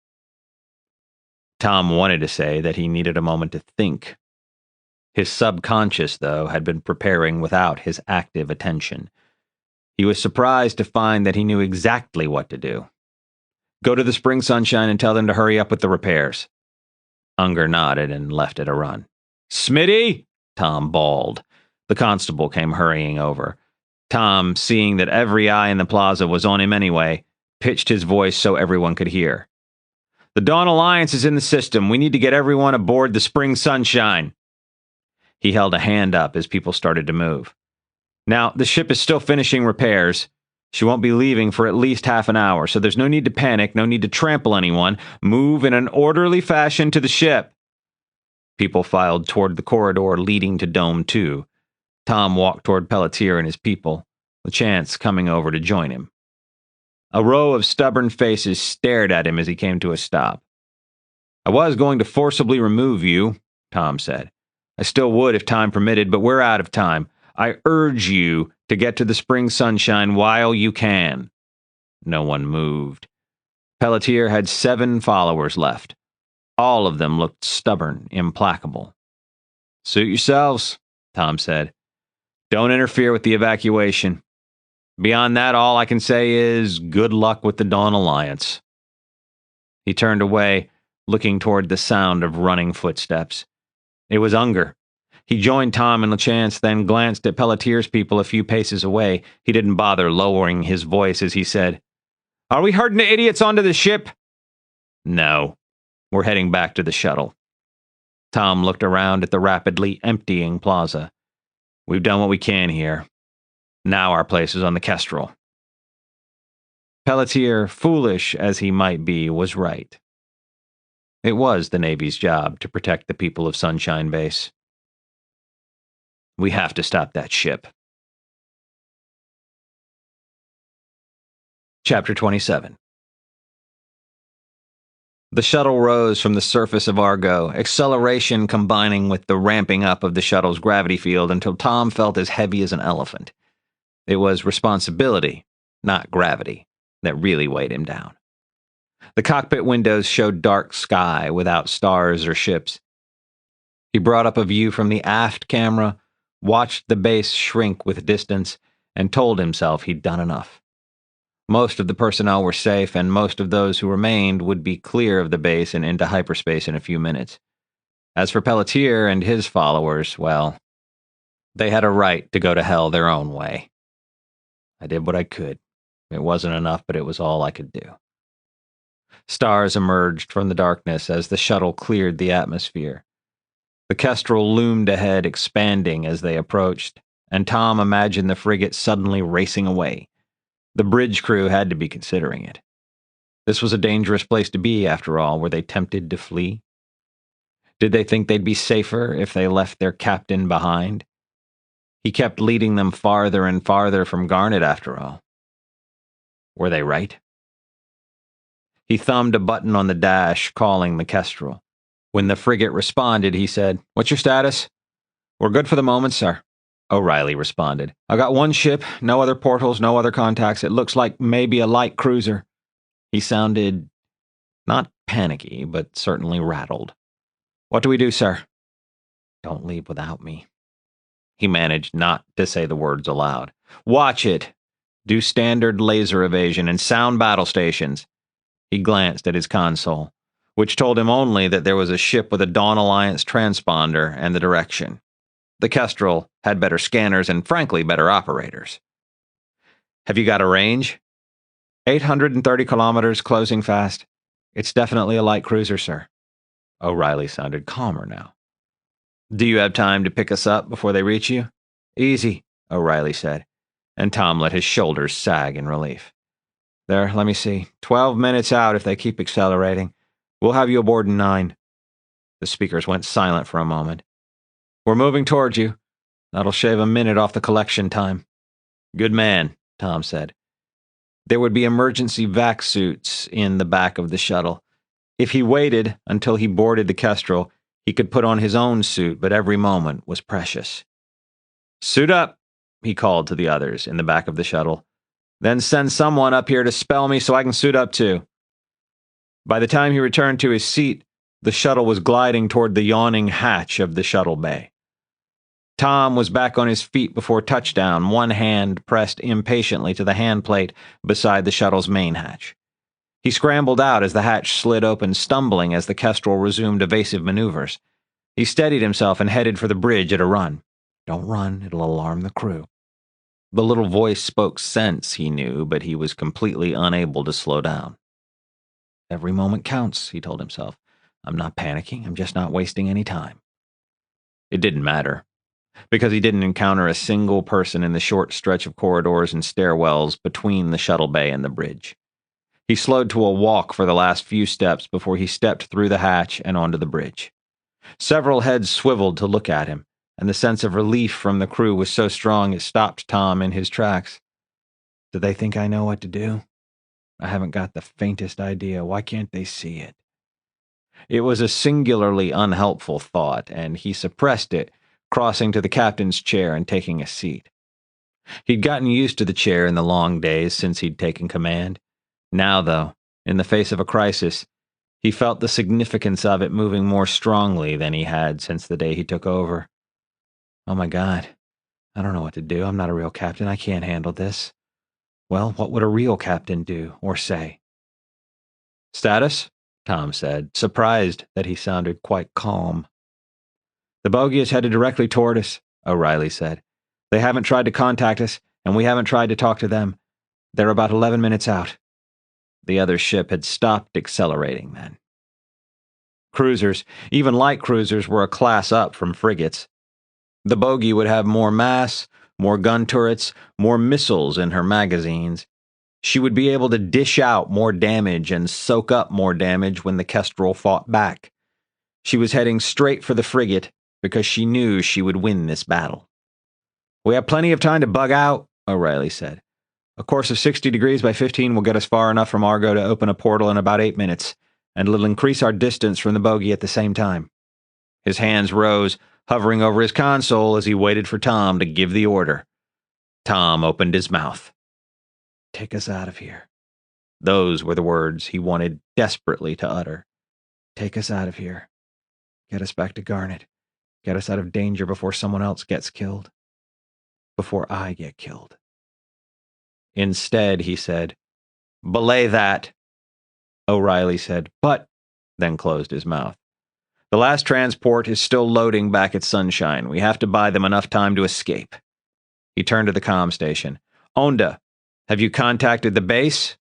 Tom wanted to say that he needed a moment to think. His subconscious, though, had been preparing without his active attention. He was surprised to find that he knew exactly what to do. Go to the Spring Sunshine and tell them to hurry up with the repairs. Unger nodded and left at a run. Smitty! Tom bawled. The constable came hurrying over. Tom, seeing that every eye in the plaza was on him anyway, pitched his voice so everyone could hear. "The Dawn Alliance is in the system. We need to get everyone aboard the Spring Sunshine." He held a hand up as people started to move. "Now, the ship is still finishing repairs. She won't be leaving for at least half an hour, so there's no need to panic, no need to trample anyone. Move in an orderly fashion to the ship." People filed toward the corridor leading to Dome 2. Tom walked toward Pelletier and his people, LeChance coming over to join him. A row of stubborn faces stared at him as he came to a stop. "I was going to forcibly remove you," Tom said. "I still would if time permitted, but we're out of time. I urge you to get to the Spring Sunshine while you can." No one moved. Pelletier had 7 followers left. All of them looked stubborn, implacable. "Suit yourselves," Tom said. "Don't interfere with the evacuation. Beyond that, all I can say is good luck with the Dawn Alliance." He turned away, looking toward the sound of running footsteps. It was Unger. He joined Tom and LeChance, then glanced at Pelletier's people a few paces away. He didn't bother lowering his voice as he said, "Are we herding the idiots onto the ship?" "No. We're heading back to the shuttle." Tom looked around at the rapidly emptying plaza. "We've done what we can here. Now our place is on the Kestrel." Pelletier, foolish as he might be, was right. It was the Navy's job to protect the people of Sunshine Base. We have to stop that ship. Chapter 27. The shuttle rose from the surface of Argo, acceleration combining with the ramping up of the shuttle's gravity field until Tom felt as heavy as an elephant. It was responsibility, not gravity, that really weighed him down. The cockpit windows showed dark sky without stars or ships. He brought up a view from the aft camera, watched the base shrink with distance, and told himself he'd done enough. Most of the personnel were safe, and most of those who remained would be clear of the base and into hyperspace in a few minutes. As for Pelletier and his followers, well, they had a right to go to hell their own way. I did what I could. It wasn't enough, but it was all I could do. Stars emerged from the darkness as the shuttle cleared the atmosphere. The Kestrel loomed ahead, expanding as they approached, and Tom imagined the frigate suddenly racing away. The bridge crew had to be considering it. This was a dangerous place to be, after all. Were they tempted to flee? Did they think they'd be safer if they left their captain behind? He kept leading them farther and farther from Garnet, after all. Were they right? He thumbed a button on the dash, calling the Kestrel. When the frigate responded, he said, "What's your status?" "We're good for the moment, sir," O'Reilly responded. "I got one ship, no other portals, no other contacts. It looks like maybe a light cruiser." He sounded not panicky, but certainly rattled. "What do we do, sir?" "Don't leave without me." He managed not to say the words aloud. "Watch it. Do standard laser evasion and sound battle stations." He glanced at his console, which told him only that there was a ship with a Dawn Alliance transponder and the direction. The Kestrel had better scanners and, frankly, better operators. "Have you got a range?" 830 kilometers, closing fast. It's definitely a light cruiser, sir." O'Reilly sounded calmer now. "Do you have time to pick us up before they reach you?" "Easy," O'Reilly said, and Tom let his shoulders sag in relief. "There, let me see. 12 minutes out if they keep accelerating. We'll have you aboard in 9. The speakers went silent for a moment. "We're moving towards you. That'll shave a minute off the collection time." "Good man," Tom said. There would be emergency vac suits in the back of the shuttle. If he waited until he boarded the Kestrel, he could put on his own suit, but every moment was precious. "Suit up," he called to the others in the back of the shuttle. "Then send someone up here to spell me so I can suit up too." By the time he returned to his seat, the shuttle was gliding toward the yawning hatch of the shuttle bay. Tom was back on his feet before touchdown, one hand pressed impatiently to the handplate beside the shuttle's main hatch. He scrambled out as the hatch slid open, stumbling as the Kestrel resumed evasive maneuvers. He steadied himself and headed for the bridge at a run. Don't run, it'll alarm the crew. The little voice spoke sense, he knew, but he was completely unable to slow down. Every moment counts, he told himself. I'm not panicking, I'm just not wasting any time. It didn't matter, because he didn't encounter a single person in the short stretch of corridors and stairwells between the shuttle bay and the bridge. He slowed to a walk for the last few steps before he stepped through the hatch and onto the bridge. Several heads swiveled to look at him, and the sense of relief from the crew was so strong it stopped Tom in his tracks. Do they think I know what to do? I haven't got the faintest idea. Why can't they see it? It was a singularly unhelpful thought, and he suppressed it, crossing to the captain's chair and taking a seat. He'd gotten used to the chair in the long days since he'd taken command. Now, though, in the face of a crisis, he felt the significance of it moving more strongly than he had since the day he took over. Oh my God, I don't know what to do. I'm not a real captain. I can't handle this. Well, what would a real captain do or say? Status? Tom said, surprised that he sounded quite calm. The bogey is headed directly toward us, O'Reilly said. They haven't tried to contact us, and we haven't tried to talk to them. They're about 11 minutes out. The other ship had stopped accelerating then. Cruisers, even light cruisers, were a class up from frigates. The bogey would have more mass, more gun turrets, more missiles in her magazines. She would be able to dish out more damage and soak up more damage when the Kestrel fought back. She was heading straight for the frigate because she knew she would win this battle. We have plenty of time to bug out, O'Reilly said. A course of 60 degrees by 15 will get us far enough from Argo to open a portal in about 8 minutes, and it'll increase our distance from the bogey at the same time. His hands rose, hovering over his console as he waited for Tom to give the order. Tom opened his mouth. Take us out of here. Those were the words he wanted desperately to utter. Take us out of here. Get us back to Garnet. Get us out of danger before someone else gets killed. Before I get killed. Instead, he said, "Belay that." O'Reilly said, "But," then closed his mouth. "The last transport is still loading back at Sunshine. We have to buy them enough time to escape." He turned to the comm station. "Onda, have you contacted the base?"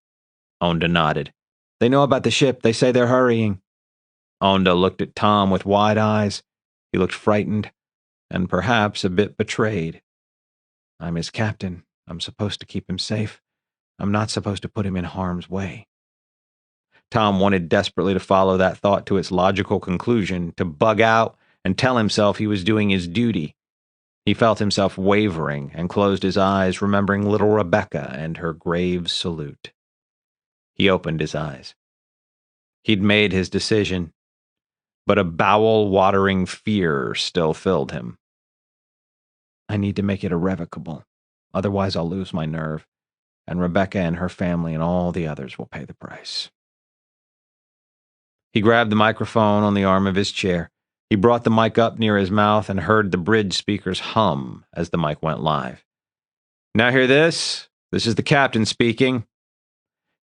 Onda nodded. "They know about the ship. They say they're hurrying." Onda looked at Tom with wide eyes. He looked frightened, and perhaps a bit betrayed. "I'm his captain. I'm supposed to keep him safe. I'm not supposed to put him in harm's way." Tom wanted desperately to follow that thought to its logical conclusion, to bug out and tell himself he was doing his duty. He felt himself wavering and closed his eyes, remembering little Rebecca and her grave salute. He opened his eyes. He'd made his decision, but a bowel-watering fear still filled him. I need to make it irrevocable. Otherwise I'll lose my nerve, and Rebecca and her family and all the others will pay the price. He grabbed the microphone on the arm of his chair. He brought the mic up near his mouth and heard the bridge speakers hum as the mic went live. "Now hear this? This is the captain speaking."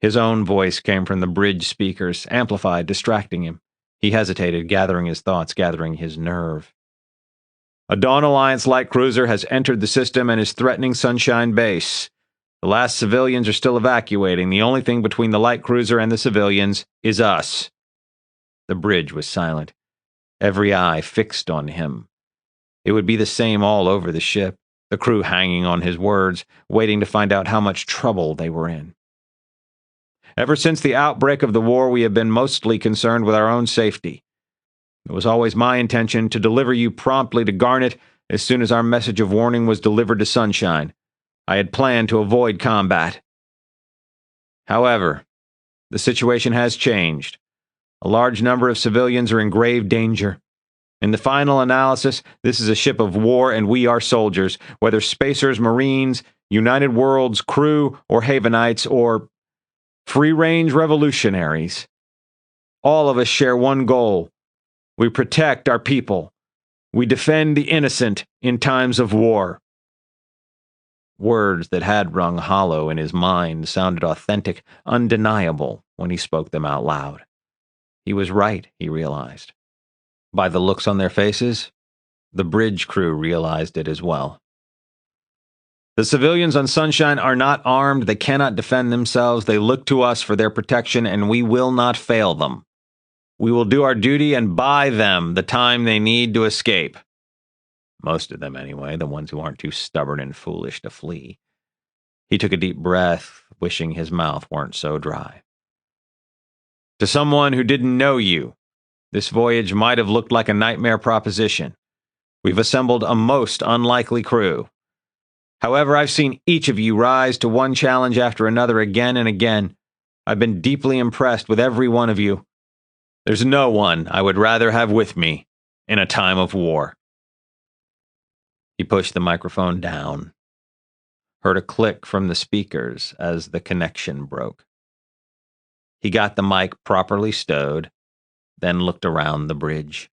His own voice came from the bridge speakers, amplified, distracting him. He hesitated, gathering his thoughts, gathering his nerve. "A Dawn Alliance light cruiser has entered the system and is threatening Sunshine Base. The last civilians are still evacuating. The only thing between the light cruiser and the civilians is us." The bridge was silent, every eye fixed on him. It would be the same all over the ship, the crew hanging on his words, waiting to find out how much trouble they were in. "Ever since the outbreak of the war, we have been mostly concerned with our own safety. It was always my intention to deliver you promptly to Garnet as soon as our message of warning was delivered to Sunshine. I had planned to avoid combat. However, the situation has changed. A large number of civilians are in grave danger. In the final analysis, this is a ship of war and we are soldiers, whether spacers, Marines, United Worlds, crew, or Havenites, or free-range revolutionaries. All of us share one goal. We protect our people. We defend the innocent in times of war." Words that had rung hollow in his mind sounded authentic, undeniable when he spoke them out loud. He was right, he realized. By the looks on their faces, The bridge crew realized it as well. The civilians on Sunshine are not armed. They cannot defend themselves. They look to us for their protection, and we will not fail them. We will do our duty and buy them the time they need to escape. Most of them, anyway, the ones who aren't too stubborn and foolish to flee. He took a deep breath, wishing his mouth weren't so dry. To someone who didn't know you, this voyage might have looked like a nightmare proposition. We've assembled a most unlikely crew. However, I've seen each of you rise to one challenge after another again and again. I've been deeply impressed with every one of you. There's no one I would rather have with me in a time of war. He pushed the microphone down, heard a click from the speakers as the connection broke. He got the mic properly stowed, then looked around the bridge.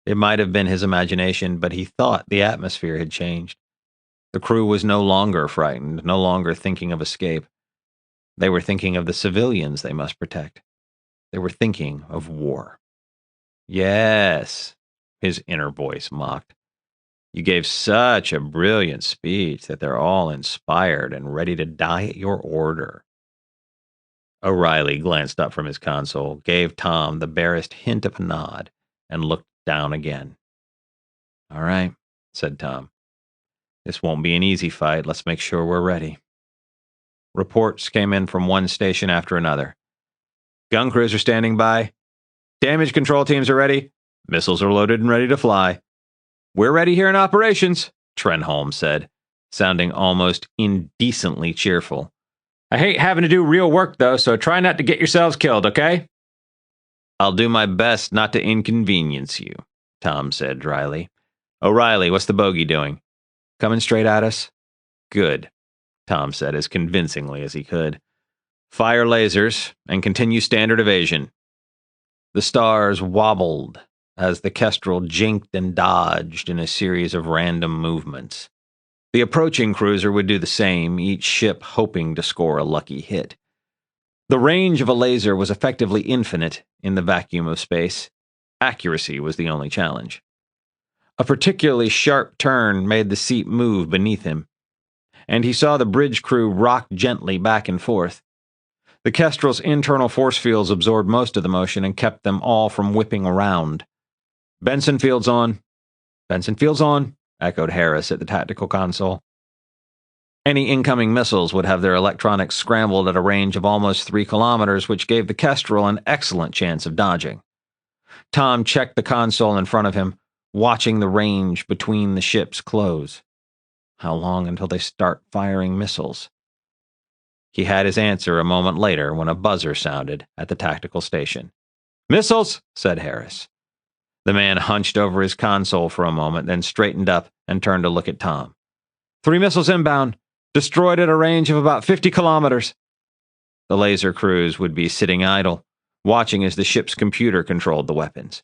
It might have been his imagination, but he thought the atmosphere had changed. The crew was no longer frightened, no longer thinking of escape. They were thinking of the civilians they must protect. They were thinking of war. Yes, his inner voice mocked. You gave such a brilliant speech that they're all inspired and ready to die at your order. O'Reilly glanced up from his console, gave Tom the barest hint of a nod, and looked down again. All right, said Tom. This won't be an easy fight. Let's make sure we're ready. Reports came in from one station after another. Gun crews are standing by. Damage control teams are ready. Missiles are loaded and ready to fly. We're ready here in operations, Trenholm said, sounding almost indecently cheerful. I hate having to do real work, though, so try not to get yourselves killed, okay? I'll do my best not to inconvenience you, Tom said dryly. O'Reilly, what's the bogey doing? Coming straight at us? Good, Tom said as convincingly as he could. Fire lasers and continue standard evasion. The stars wobbled as the Kestrel jinked and dodged in a series of random movements. The approaching cruiser would do the same, each ship hoping to score a lucky hit. The range of a laser was effectively infinite in the vacuum of space. Accuracy was the only challenge. A particularly sharp turn made the seat move beneath him, and he saw the bridge crew rock gently back and forth. The Kestrel's internal force fields absorbed most of the motion and kept them all from whipping around. Benson fields on. Benson fields on, echoed Harris at the tactical console. Any incoming missiles would have their electronics scrambled at a range of almost 3 kilometers, which gave the Kestrel an excellent chance of dodging. Tom checked the console in front of him, watching the range between the ships close. How long until they start firing missiles? He had his answer a moment later when a buzzer sounded at the tactical station. Missiles, said Harris. The man hunched over his console for a moment, then straightened up and turned to look at Tom. 3 missiles inbound, destroyed at a range of about 50 kilometers. The laser crews would be sitting idle, watching as the ship's computer controlled the weapons.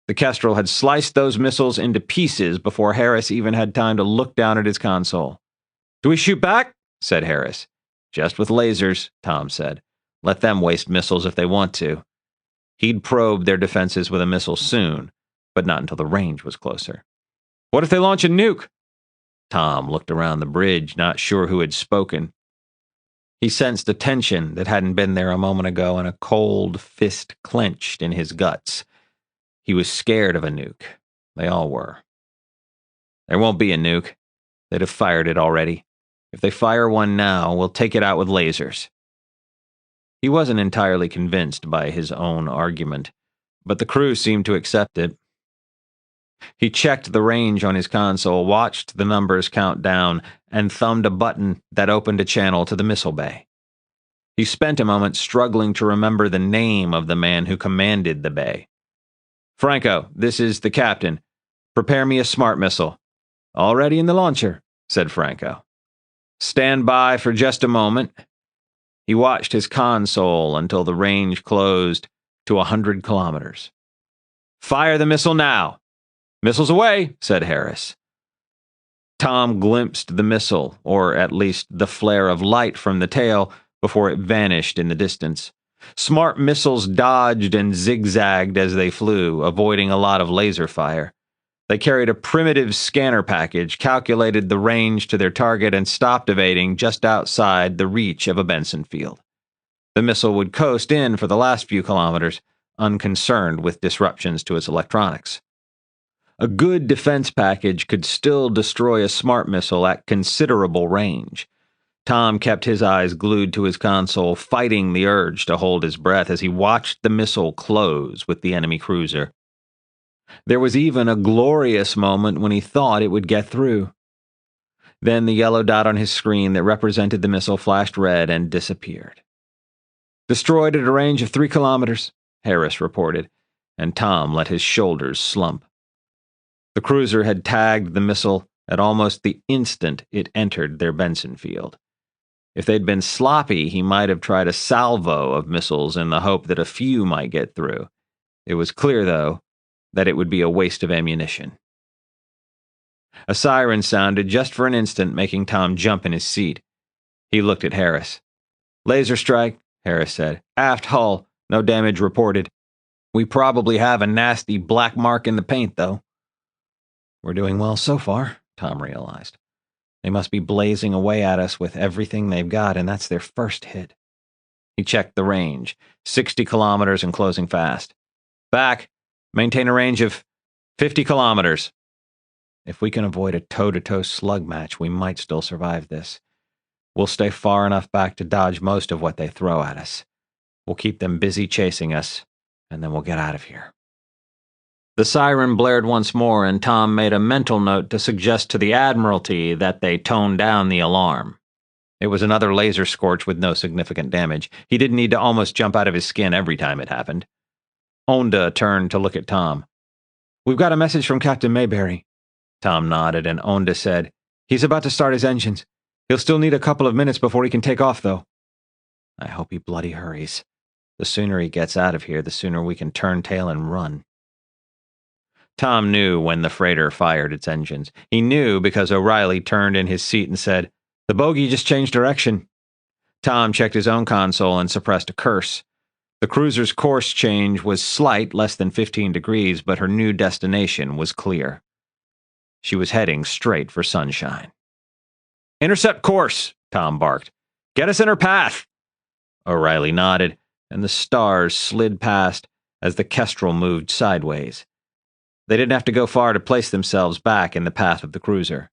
The Kestrel had sliced those missiles into pieces before Harris even had time to look down at his console. Do we shoot back? Said Harris. Just with lasers, Tom said. Let them waste missiles if they want to. He'd probe their defenses with a missile soon, but not until the range was closer. What if they launch a nuke? Tom looked around the bridge, not sure who had spoken. He sensed a tension that hadn't been there a moment ago, and a cold fist clenched in his guts. He was scared of a nuke. They all were. There won't be a nuke. They'd have fired it already. If they fire one now, we'll take it out with lasers. He wasn't entirely convinced by his own argument, but the crew seemed to accept it. He checked the range on his console, watched the numbers count down, and thumbed a button that opened a channel to the missile bay. He spent a moment struggling to remember the name of the man who commanded the bay. Franco, this is the captain. Prepare me a smart missile. Already in the launcher, said Franco. Stand by for just a moment. He watched his console until the range closed to 100 kilometers. Fire the missile now. Missiles away, said Harris. Tom glimpsed the missile, or at least the flare of light from the tail, before it vanished in the distance. Smart missiles dodged and zigzagged as they flew, avoiding a lot of laser fire. They carried a primitive scanner package, calculated the range to their target, and stopped evading just outside the reach of a Benson field. The missile would coast in for the last few kilometers, unconcerned with disruptions to its electronics. A good defense package could still destroy a smart missile at considerable range. Tom kept his eyes glued to his console, fighting the urge to hold his breath as he watched the missile close with the enemy cruiser. There was even a glorious moment when he thought it would get through. Then the yellow dot on his screen that represented the missile flashed red and disappeared. Destroyed at a range of 3 kilometers, Harris reported, and Tom let his shoulders slump. The cruiser had tagged the missile at almost the instant it entered their Benson field. If they'd been sloppy, he might have tried a salvo of missiles in the hope that a few might get through. It was clear, though, that it would be a waste of ammunition. A siren sounded just for an instant, making Tom jump in his seat. He looked at Harris. "Laser strike," Harris said. "Aft hull. No damage reported. We probably have a nasty black mark in the paint, though." "We're doing well so far," Tom realized. "They must be blazing away at us with everything they've got, and that's their first hit." He checked the range. 60 kilometers and closing fast. "Back. Maintain a range of 50 kilometers. If we can avoid a toe-to-toe slug match, we might still survive this. We'll stay far enough back to dodge most of what they throw at us. We'll keep them busy chasing us, and then we'll get out of here." The siren blared once more, and Tom made a mental note to suggest to the Admiralty that they tone down the alarm. It was another laser scorch with no significant damage. He didn't need to almost jump out of his skin every time it happened. Onda turned to look at Tom. "We've got a message from Captain Mayberry." Tom nodded, and Onda said, "He's about to start his engines. He'll still need a couple of minutes before he can take off, though." "I hope he bloody hurries. The sooner he gets out of here, the sooner we can turn tail and run." Tom knew when the freighter fired its engines. He knew because O'Reilly turned in his seat and said, "The bogey just changed direction." Tom checked his own console and suppressed a curse. The cruiser's course change was slight, less than 15 degrees, but her new destination was clear. She was heading straight for sunshine. "Intercept course," Tom barked. "Get us in her path." O'Reilly nodded, and the stars slid past as the Kestrel moved sideways. They didn't have to go far to place themselves back in the path of the cruiser.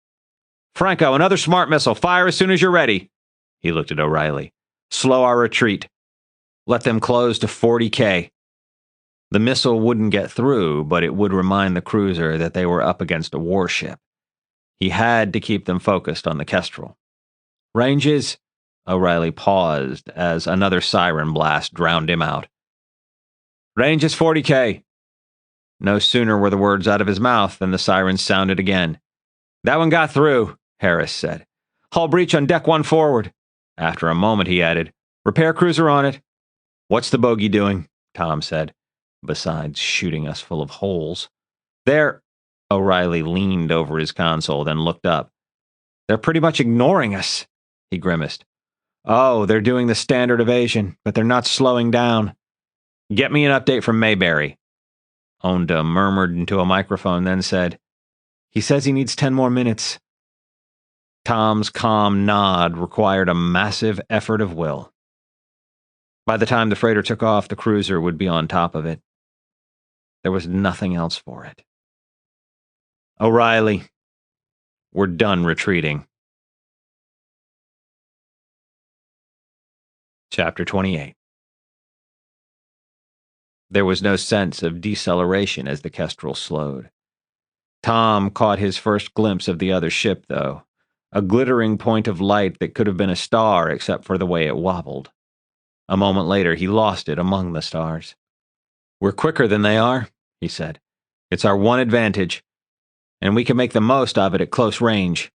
"Franco, another smart missile. Fire as soon as you're ready." He looked at O'Reilly. "Slow our retreat. Let them close to 40K. The missile wouldn't get through, but it would remind the cruiser that they were up against a warship. He had to keep them focused on the Kestrel. "Ranges?" O'Reilly paused as another siren blast drowned him out. "Range is 40K. No sooner were the words out of his mouth than the sirens sounded again. "That one got through," Harris said. "Hull breach on deck 1 forward." After a moment, he added, "Repair cruiser on it." "What's the bogey doing?" Tom said. "Besides shooting us full of holes." "They're—" O'Reilly leaned over his console, then looked up. "They're pretty much ignoring us," he grimaced. "Oh, they're doing the standard evasion, but they're not slowing down. Get me an update from Mayberry." Onda murmured into a microphone, then said, "He says he needs 10 more minutes." Tom's calm nod required a massive effort of will. By the time the freighter took off, the cruiser would be on top of it. There was nothing else for it. "O'Reilly, we're done retreating." Chapter 28. There was no sense of deceleration as the Kestrel slowed. Tom caught his first glimpse of the other ship, though, a glittering point of light that could have been a star except for the way it wobbled. A moment later, he lost it among the stars. "We're quicker than they are," he said. "It's our one advantage, and we can make the most of it at close range."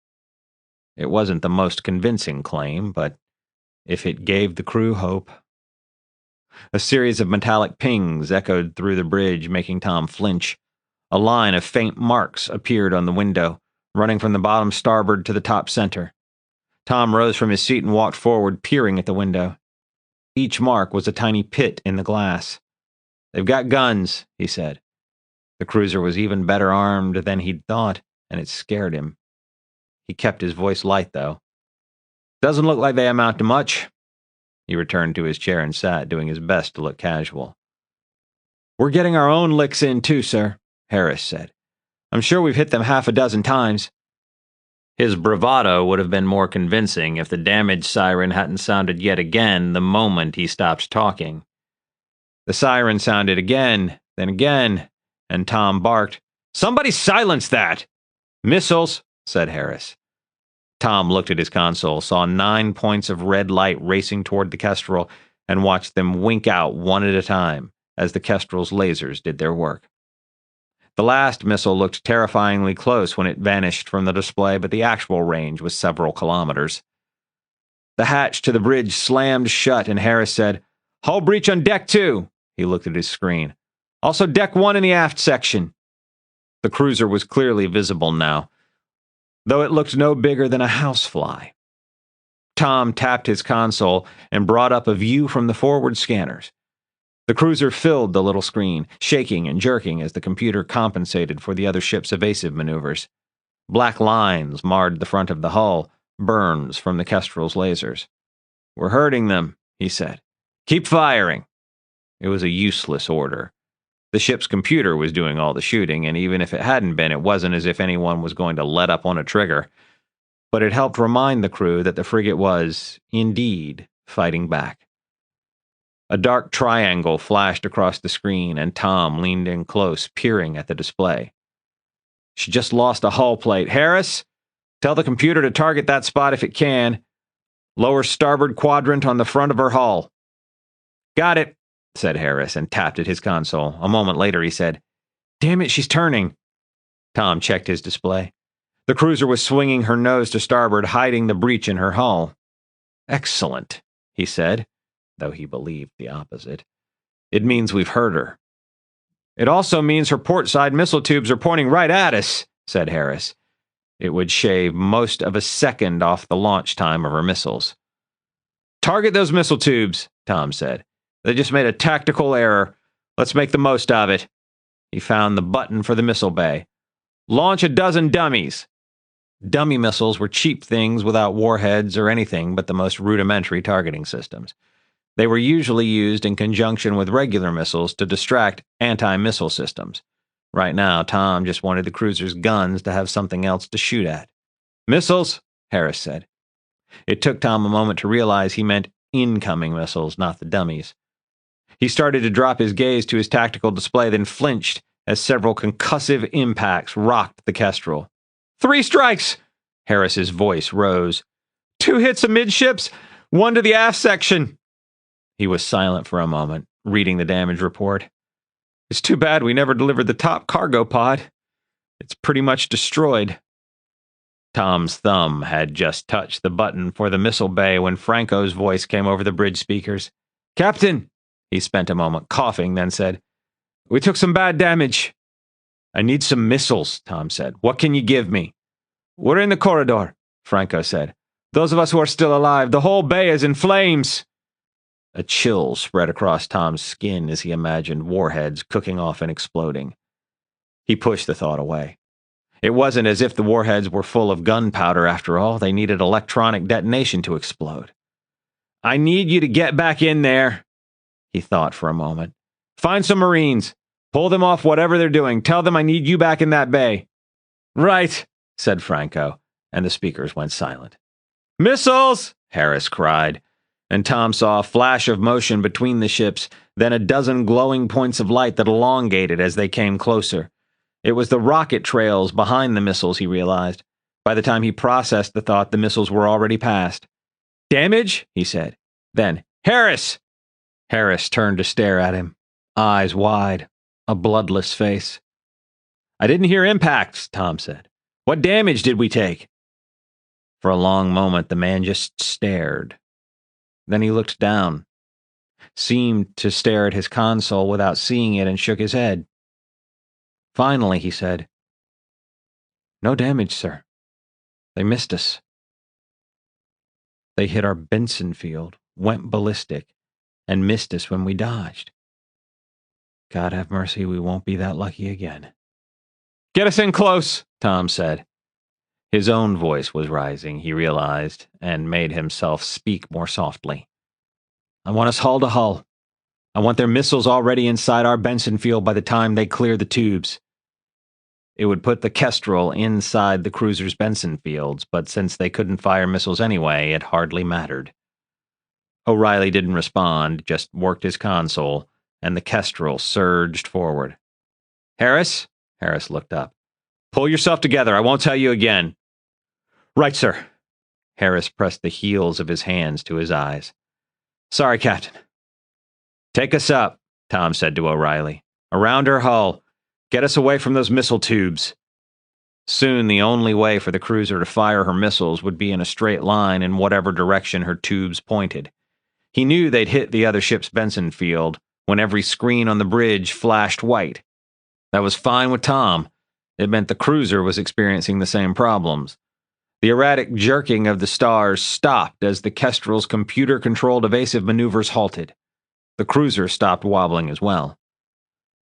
It wasn't the most convincing claim, but if it gave the crew hope. A series of metallic pings echoed through the bridge, making Tom flinch. A line of faint marks appeared on the window, running from the bottom starboard to the top center. Tom rose from his seat and walked forward, peering at the window. Each mark was a tiny pit in the glass. "They've got guns," he said. The cruiser was even better armed than he'd thought, and it scared him. He kept his voice light, though. Doesn't look like they amount to much. He returned to his chair and sat, doing his best to look casual. We're getting our own licks in, too, sir, Harris said. I'm sure we've hit them half a dozen times. His bravado would have been more convincing if the damage siren hadn't sounded yet again the moment he stopped talking. The siren sounded again, then again, and Tom barked, Somebody silence that! Missiles, said Harris. Tom looked at his console, saw 9 points of red light racing toward the Kestrel, and watched them wink out one at a time as the Kestrel's lasers did their work. The last missile looked terrifyingly close when it vanished from the display, but the actual range was several kilometers. The hatch to the bridge slammed shut, and Harris said, Hull breach on deck 2. He looked at his screen. Also deck 1 in the aft section. The cruiser was clearly visible now, though it looked no bigger than a housefly. Tom tapped his console and brought up a view from the forward scanners. The cruiser filled the little screen, shaking and jerking as the computer compensated for the other ship's evasive maneuvers. Black lines marred the front of the hull, burns from the Kestrel's lasers. We're hurting them, he said. Keep firing. It was a useless order. The ship's computer was doing all the shooting, and even if it hadn't been, it wasn't as if anyone was going to let up on a trigger. But it helped remind the crew that the frigate was, indeed, fighting back. A dark triangle flashed across the screen, and Tom leaned in close, peering at the display. She just lost a hull plate. Harris, tell the computer to target that spot if it can. Lower starboard quadrant on the front of her hull. Got it, said Harris, and tapped at his console. A moment later, he said, Damn it, she's turning. Tom checked his display. The cruiser was swinging her nose to starboard, hiding the breach in her hull. Excellent, he said, though he believed the opposite. It means we've heard her. It also means her port side missile tubes are pointing right at us, said Harris. It would shave most of a second off the launch time of her missiles. Target those missile tubes, Tom said. They just made a tactical error. Let's make the most of it. He found the button for the missile bay. Launch a dozen dummies. Dummy missiles were cheap things without warheads or anything but the most rudimentary targeting systems. They were usually used in conjunction with regular missiles to distract anti-missile systems. Right now, Tom just wanted the cruiser's guns to have something else to shoot at. Missiles, Harris said. It took Tom a moment to realize he meant incoming missiles, not the dummies. He started to drop his gaze to his tactical display, then flinched as several concussive impacts rocked the Kestrel. 3 strikes! Harris's voice rose. 2 hits amidships, 1 to the aft section. He was silent for a moment, reading the damage report. It's too bad we never delivered the top cargo pod. It's pretty much destroyed. Tom's thumb had just touched the button for the missile bay when Franco's voice came over the bridge speakers. Captain! He spent a moment coughing, then said, We took some bad damage. I need some missiles, Tom said. What can you give me? We're in the corridor, Franco said. Those of us who are still alive, the whole bay is in flames. A chill spread across Tom's skin as he imagined warheads cooking off and exploding. He pushed the thought away. It wasn't as if the warheads were full of gunpowder after all. They needed electronic detonation to explode. I need you to get back in there, he thought for a moment. Find some Marines. Pull them off whatever they're doing. Tell them I need you back in that bay. Right, said Franco, and the speakers went silent. Missiles! Harris cried, and Tom saw a flash of motion between the ships, then a dozen glowing points of light that elongated as they came closer. It was the rocket trails behind the missiles, he realized. By the time he processed the thought, the missiles were already past. Damage? He said. Then, Harris! Harris turned to stare at him, eyes wide, a bloodless face. I didn't hear impacts, Tom said. What damage did we take? For a long moment, the man just stared. Then he looked down, seemed to stare at his console without seeing it, and shook his head. Finally, he said, No damage, sir. They missed us. They hit our Benson field, went ballistic, and missed us when we dodged. God have mercy, we won't be that lucky again. Get us in close, Tom said. His own voice was rising, he realized, and made himself speak more softly. I want us hull to hull. I want their missiles already inside our Benson field by the time they clear the tubes. It would put the Kestrel inside the cruiser's Benson fields, but since they couldn't fire missiles anyway, it hardly mattered. O'Reilly didn't respond, just worked his console, and the Kestrel surged forward. Harris? Harris looked up. Pull yourself together, I won't tell you again. Right, sir. Harris pressed the heels of his hands to his eyes. Sorry, Captain. Take us up, Tom said to O'Reilly. Around her hull. Get us away from those missile tubes. Soon the only way for the cruiser to fire her missiles would be in a straight line in whatever direction her tubes pointed. He knew they'd hit the other ship's Benson field when every screen on the bridge flashed white. That was fine with Tom. It meant the cruiser was experiencing the same problems. The erratic jerking of the stars stopped as the Kestrel's computer-controlled evasive maneuvers halted. The cruiser stopped wobbling as well.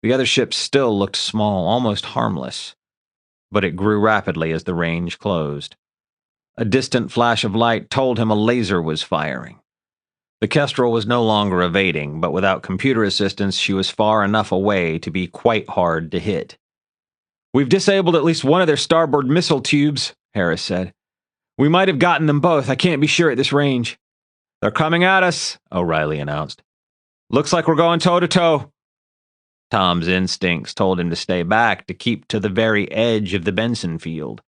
The other ship still looked small, almost harmless, but it grew rapidly as the range closed. A distant flash of light told him a laser was firing. The Kestrel was no longer evading, but without computer assistance, she was far enough away to be quite hard to hit. We've disabled at least one of their starboard missile tubes, Harris said. We might have gotten them both. I can't be sure at this range. They're coming at us, O'Reilly announced. Looks like we're going toe-to-toe. Tom's instincts told him to stay back, to keep to the very edge of the Benson field.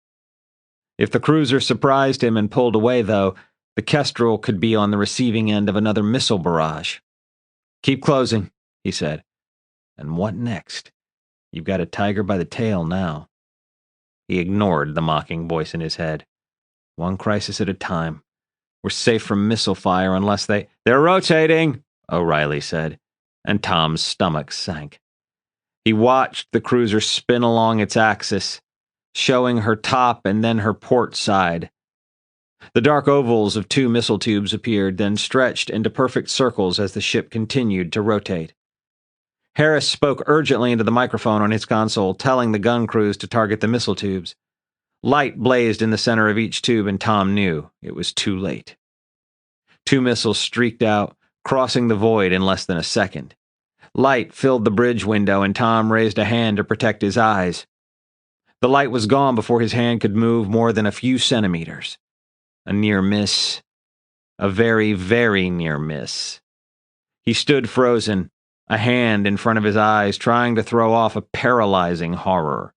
If the cruiser surprised him and pulled away, though, the Kestrel could be on the receiving end of another missile barrage. Keep closing, he said. And what next? You've got a tiger by the tail now. He ignored the mocking voice in his head. One crisis at a time. We're safe from missile fire unless they're rotating, O'Reilly said, and Tom's stomach sank. He watched the cruiser spin along its axis, showing her top and then her port side. The dark ovals of two missile tubes appeared, then stretched into perfect circles as the ship continued to rotate. Harris spoke urgently into the microphone on his console, telling the gun crews to target the missile tubes. Light blazed in the center of each tube, and Tom knew it was too late. Two missiles streaked out, crossing the void in less than a second. Light filled the bridge window, and Tom raised a hand to protect his eyes. The light was gone before his hand could move more than a few centimeters. A near miss. A very, very near miss. He stood frozen, a hand in front of his eyes, trying to throw off a paralyzing horror.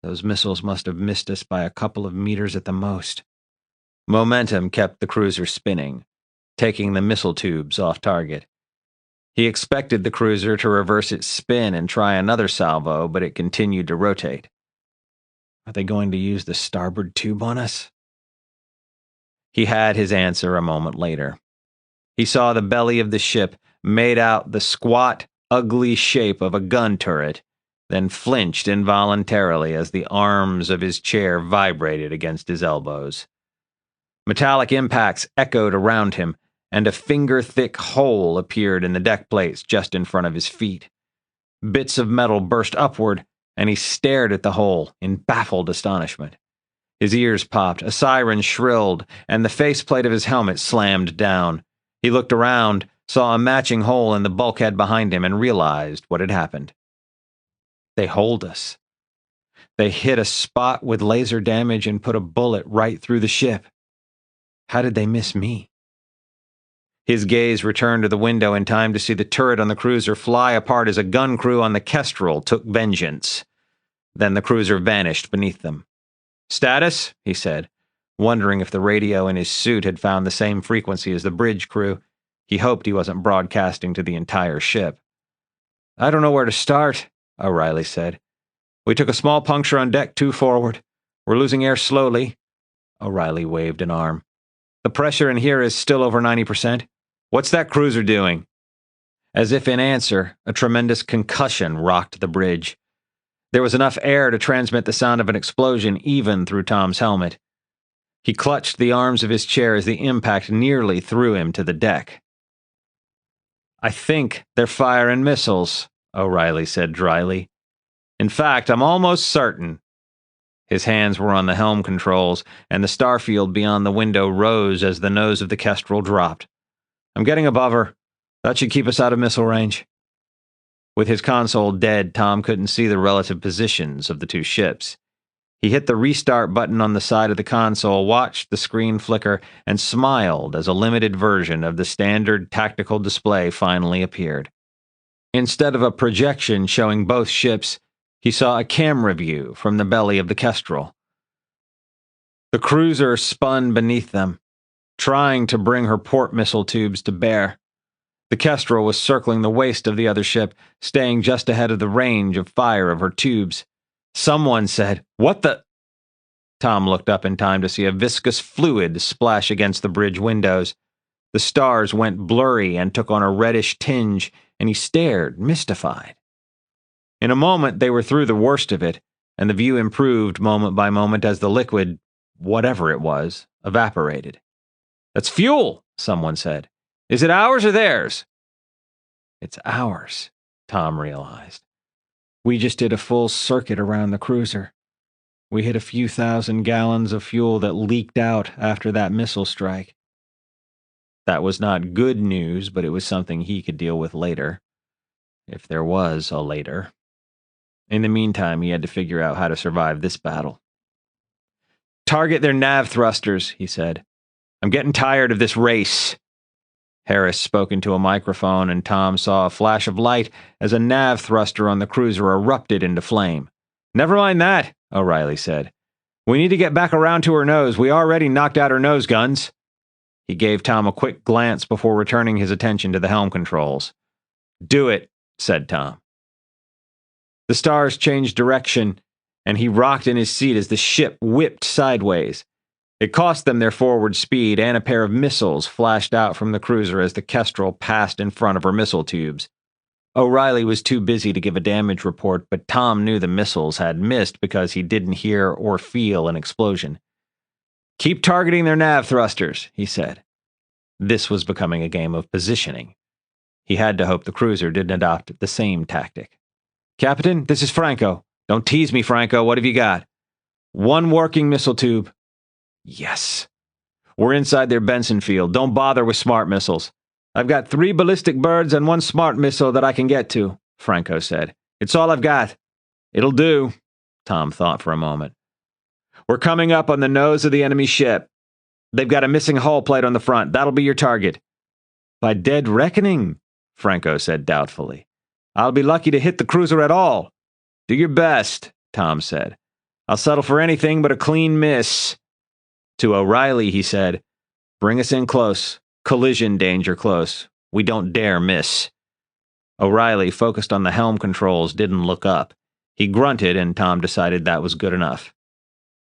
Those missiles must have missed us by a couple of meters at the most. Momentum kept the cruiser spinning, taking the missile tubes off target. He expected the cruiser to reverse its spin and try another salvo, but it continued to rotate. Are they going to use the starboard tube on us? He had his answer a moment later. He saw the belly of the ship, made out the squat, ugly shape of a gun turret, then flinched involuntarily as the arms of his chair vibrated against his elbows. Metallic impacts echoed around him, and a finger-thick hole appeared in the deck plates just in front of his feet. Bits of metal burst upward, and he stared at the hole in baffled astonishment. His ears popped, a siren shrilled, and the faceplate of his helmet slammed down. He looked around, saw a matching hole in the bulkhead behind him, and realized what had happened. They holed us. They hit a spot with laser damage and put a bullet right through the ship. How did they miss me? His gaze returned to the window in time to see the turret on the cruiser fly apart as a gun crew on the Kestrel took vengeance. Then the cruiser vanished beneath them. Status, he said, wondering if the radio in his suit had found the same frequency as the bridge crew. He hoped he wasn't broadcasting to the entire ship. I don't know where to start, O'Reilly said. We took a small puncture on deck 2 forward. We're losing air slowly. O'Reilly waved an arm. The pressure in here is still over 90%. What's that cruiser doing? As if in answer, a tremendous concussion rocked the bridge. There was enough air to transmit the sound of an explosion even through Tom's helmet. He clutched the arms of his chair as the impact nearly threw him to the deck. I think they're firing missiles, O'Reilly said dryly. In fact, I'm almost certain. His hands were on the helm controls, and the starfield beyond the window rose as the nose of the Kestrel dropped. I'm getting above her. That should keep us out of missile range. With his console dead, Tom couldn't see the relative positions of the two ships. He hit the restart button on the side of the console, watched the screen flicker, and smiled as a limited version of the standard tactical display finally appeared. Instead of a projection showing both ships, he saw a camera view from the belly of the Kestrel. The cruiser spun beneath them, trying to bring her port missile tubes to bear. The Kestrel was circling the waist of the other ship, staying just ahead of the range of fire of her tubes. Someone said, "What the—" Tom looked up in time to see a viscous fluid splash against the bridge windows. The stars went blurry and took on a reddish tinge, and he stared, mystified. In a moment, they were through the worst of it, and the view improved moment by moment as the liquid, whatever it was, evaporated. "That's fuel," someone said. "Is it ours or theirs?" "It's ours," Tom realized. "We just did a full circuit around the cruiser. We hit a few thousand gallons of fuel that leaked out after that missile strike." That was not good news, but it was something he could deal with later. If there was a later. In the meantime, he had to figure out how to survive this battle. "Target their nav thrusters," he said. "I'm getting tired of this race." Harris spoke into a microphone, and Tom saw a flash of light as a nav thruster on the cruiser erupted into flame. "Never mind that," O'Reilly said. "We need to get back around to her nose. We already knocked out her nose guns." He gave Tom a quick glance before returning his attention to the helm controls. "Do it," said Tom. The stars changed direction, and he rocked in his seat as the ship whipped sideways. It cost them their forward speed, and a pair of missiles flashed out from the cruiser as the Kestrel passed in front of her missile tubes. O'Reilly was too busy to give a damage report, but Tom knew the missiles had missed because he didn't hear or feel an explosion. "Keep targeting their nav thrusters," he said. This was becoming a game of positioning. He had to hope the cruiser didn't adopt the same tactic. "Captain, this is Franco." "Don't tease me, Franco. What have you got?" "One working missile tube." "Yes." "We're inside their Benson field. Don't bother with smart missiles." "I've got 3 ballistic birds and 1 smart missile that I can get to," Franco said. "It's all I've got." "It'll do," Tom thought for a moment. "We're coming up on the nose of the enemy ship. They've got a missing hull plate on the front. That'll be your target." "By dead reckoning," Franco said doubtfully. "I'll be lucky to hit the cruiser at all." "Do your best," Tom said. "I'll settle for anything but a clean miss." To O'Reilly, he said, "Bring us in close. Collision danger close. We don't dare miss." O'Reilly, focused on the helm controls, didn't look up. He grunted, and Tom decided that was good enough.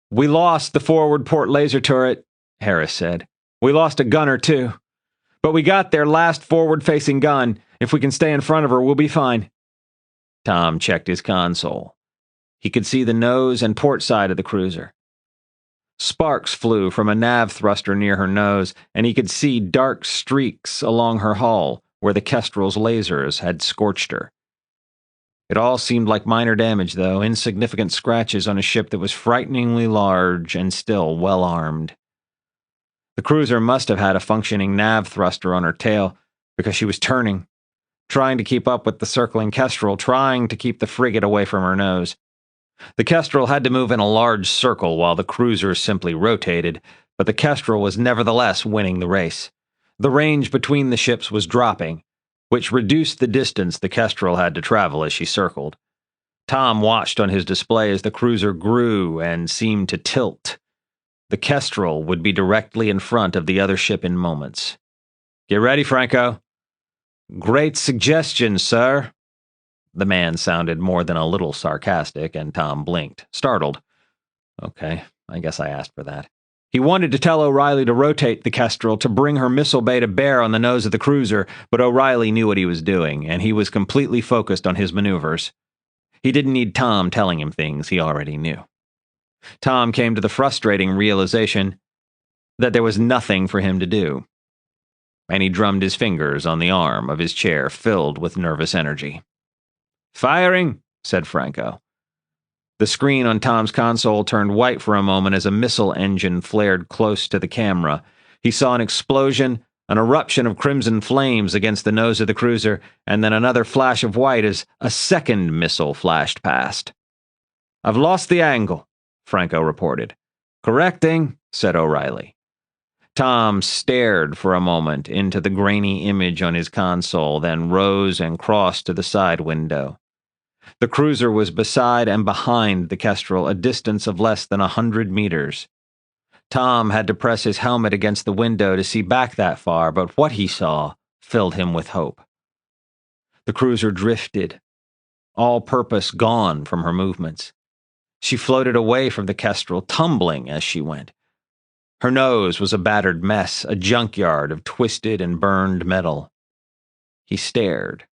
"We lost the forward port laser turret," Harris said. "We lost a gunner, too. But we got their last forward-facing gun. If we can stay in front of her, we'll be fine." Tom checked his console. He could see the nose and port side of the cruiser. Sparks flew from a nav thruster near her nose, and he could see dark streaks along her hull where the Kestrel's lasers had scorched her. It all seemed like minor damage, though, insignificant scratches on a ship that was frighteningly large and still well armed. The cruiser must have had a functioning nav thruster on her tail, because she was turning, trying to keep up with the circling Kestrel, trying to keep the frigate away from her nose. The Kestrel had to move in a large circle while the cruiser simply rotated, but the Kestrel was nevertheless winning the race. The range between the ships was dropping, which reduced the distance the Kestrel had to travel as she circled. Tom watched on his display as the cruiser grew and seemed to tilt. The Kestrel would be directly in front of the other ship in moments. "Get ready, Franco." "Great suggestion, sir." The man sounded more than a little sarcastic, and Tom blinked, startled. Okay, I guess I asked for that. He wanted to tell O'Reilly to rotate the Kestrel to bring her missile bay to bear on the nose of the cruiser, but O'Reilly knew what he was doing, and he was completely focused on his maneuvers. He didn't need Tom telling him things he already knew. Tom came to the frustrating realization that there was nothing for him to do, and he drummed his fingers on the arm of his chair filled with nervous energy. Firing, said Franco. The screen on Tom's console turned white for a moment as a missile engine flared close to the camera. He saw an explosion, an eruption of crimson flames against the nose of the cruiser, and then another flash of white as a second missile flashed past. I've lost the angle, Franco reported. Correcting, said O'Reilly. Tom stared for a moment into the grainy image on his console, then rose and crossed to the side window. The cruiser was beside and behind the Kestrel, a distance of less than 100 meters. Tom had to press his helmet against the window to see back that far, but what he saw filled him with hope. The cruiser drifted, all purpose gone from her movements. She floated away from the Kestrel, tumbling as she went. Her nose was a battered mess, a junkyard of twisted and burned metal. He stared,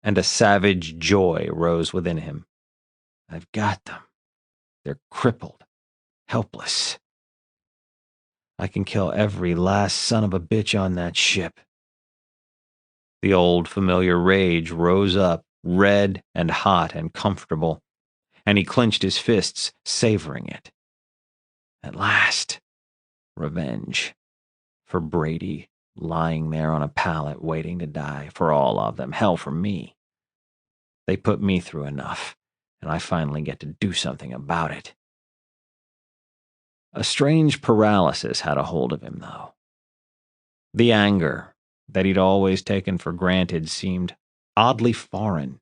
and a savage joy rose within him. I've got them. They're crippled, helpless. I can kill every last son of a bitch on that ship. The old familiar rage rose up, red and hot and comfortable, and he clenched his fists, savoring it. At last, revenge. For Brady, lying there on a pallet waiting to die, for all of them, hell for me. They put me through enough, and I finally get to do something about it. A strange paralysis had a hold of him, though. The anger that he'd always taken for granted seemed oddly foreign,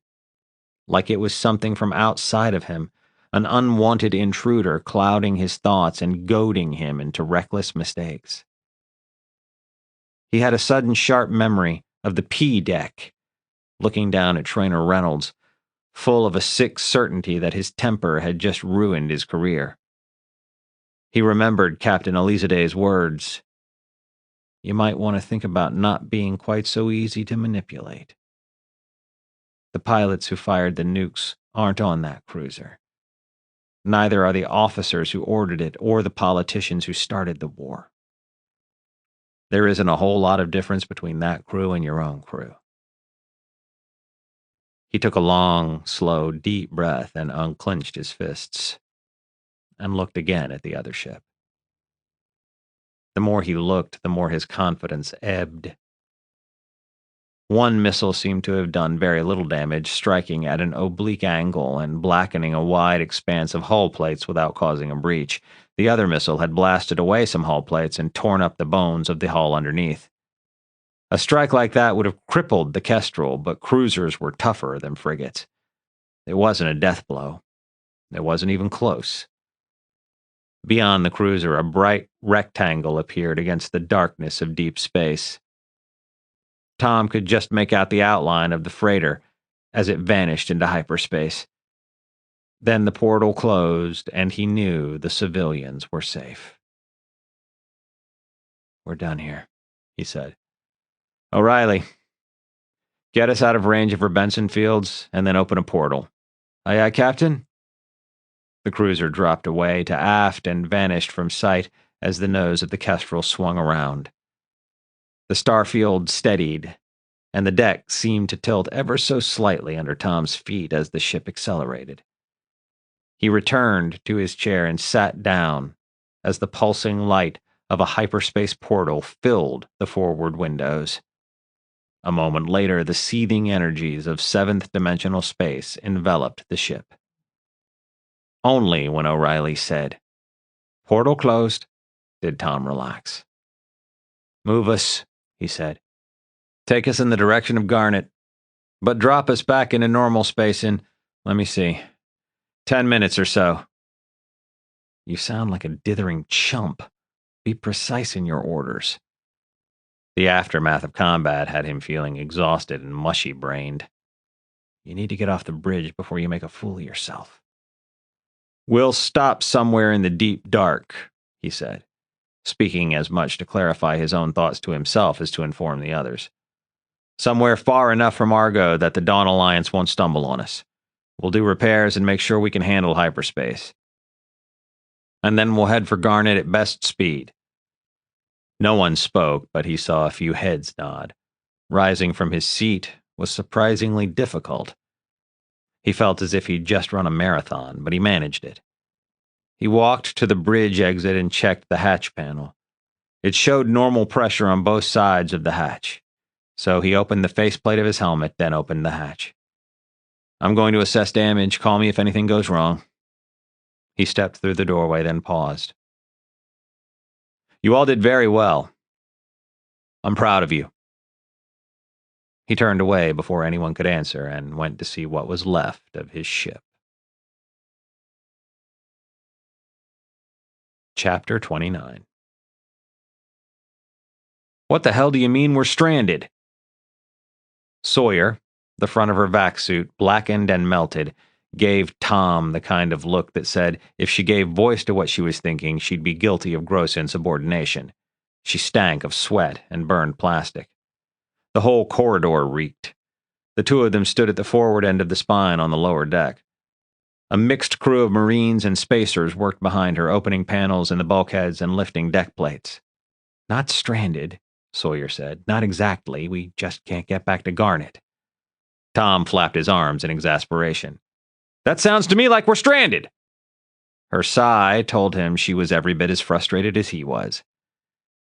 like it was something from outside of him, an unwanted intruder clouding his thoughts and goading him into reckless mistakes. He had a sudden sharp memory of the P deck, looking down at Trainer Reynolds, full of a sick certainty that his temper had just ruined his career. He remembered Captain Elizadeh's words. You might want to think about not being quite so easy to manipulate. The pilots who fired the nukes aren't on that cruiser. Neither are the officers who ordered it or the politicians who started the war. There isn't a whole lot of difference between that crew and your own crew. He took a long, slow, deep breath and unclenched his fists, and looked again at the other ship. The more he looked, the more his confidence ebbed. One missile seemed to have done very little damage, striking at an oblique angle and blackening a wide expanse of hull plates without causing a breach. The other missile had blasted away some hull plates and torn up the bones of the hull underneath. A strike like that would have crippled the Kestrel, but cruisers were tougher than frigates. It wasn't a death blow. It wasn't even close. Beyond the cruiser, a bright rectangle appeared against the darkness of deep space. Tom could just make out the outline of the freighter as it vanished into hyperspace. Then the portal closed, and he knew the civilians were safe. We're done here, he said. O'Reilly, get us out of range of her Benson fields, and then open a portal. Aye, aye, Captain? The cruiser dropped away to aft and vanished from sight as the nose of the Kestrel swung around. The starfield steadied, and the deck seemed to tilt ever so slightly under Tom's feet as the ship accelerated. He returned to his chair and sat down as the pulsing light of a hyperspace portal filled the forward windows. A moment later, the seething energies of seventh-dimensional space enveloped the ship. Only when O'Reilly said, "Portal closed," did Tom relax. "Move us," he said. "Take us in the direction of Garnet, but drop us back into normal space in, let me see, 10 minutes or so." You sound like a dithering chump. Be precise in your orders. The aftermath of combat had him feeling exhausted and mushy-brained. You need to get off the bridge before you make a fool of yourself. "We'll stop somewhere in the deep dark," he said, speaking as much to clarify his own thoughts to himself as to inform the others. "Somewhere far enough from Argo that the Dawn Alliance won't stumble on us. We'll do repairs and make sure we can handle hyperspace. And then we'll head for Garnet at best speed." No one spoke, but he saw a few heads nod. Rising from his seat was surprisingly difficult. He felt as if he'd just run a marathon, but he managed it. He walked to the bridge exit and checked the hatch panel. It showed normal pressure on both sides of the hatch. So he opened the faceplate of his helmet, then opened the hatch. I'm going to assess damage. Call me if anything goes wrong. He stepped through the doorway, then paused. You all did very well. I'm proud of you. He turned away before anyone could answer and went to see what was left of his ship. Chapter 29. What the hell do you mean we're stranded? Sawyer, the front of her vac suit, blackened and melted, gave Tom the kind of look that said if she gave voice to what she was thinking, she'd be guilty of gross insubordination. She stank of sweat and burned plastic. The whole corridor reeked. The two of them stood at the forward end of the spine on the lower deck. A mixed crew of Marines and spacers worked behind her, opening panels in the bulkheads and lifting deck plates. Not stranded, Sawyer said. Not exactly. We just can't get back to Garnet. Tom flapped his arms in exasperation. That sounds to me like we're stranded. Her sigh told him she was every bit as frustrated as he was.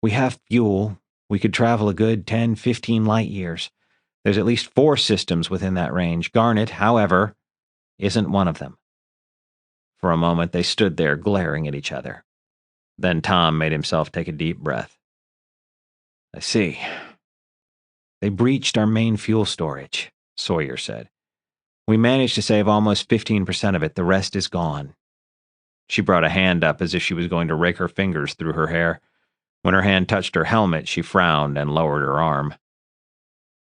We have fuel. We could travel a good 10, 15 light years. There's at least 4 systems within that range. Garnet, however, isn't one of them. For a moment, they stood there glaring at each other. Then Tom made himself take a deep breath. I see. They breached our main fuel storage, Sawyer said. We managed to save almost 15% of it. The rest is gone. She brought a hand up as if she was going to rake her fingers through her hair. When her hand touched her helmet, she frowned and lowered her arm.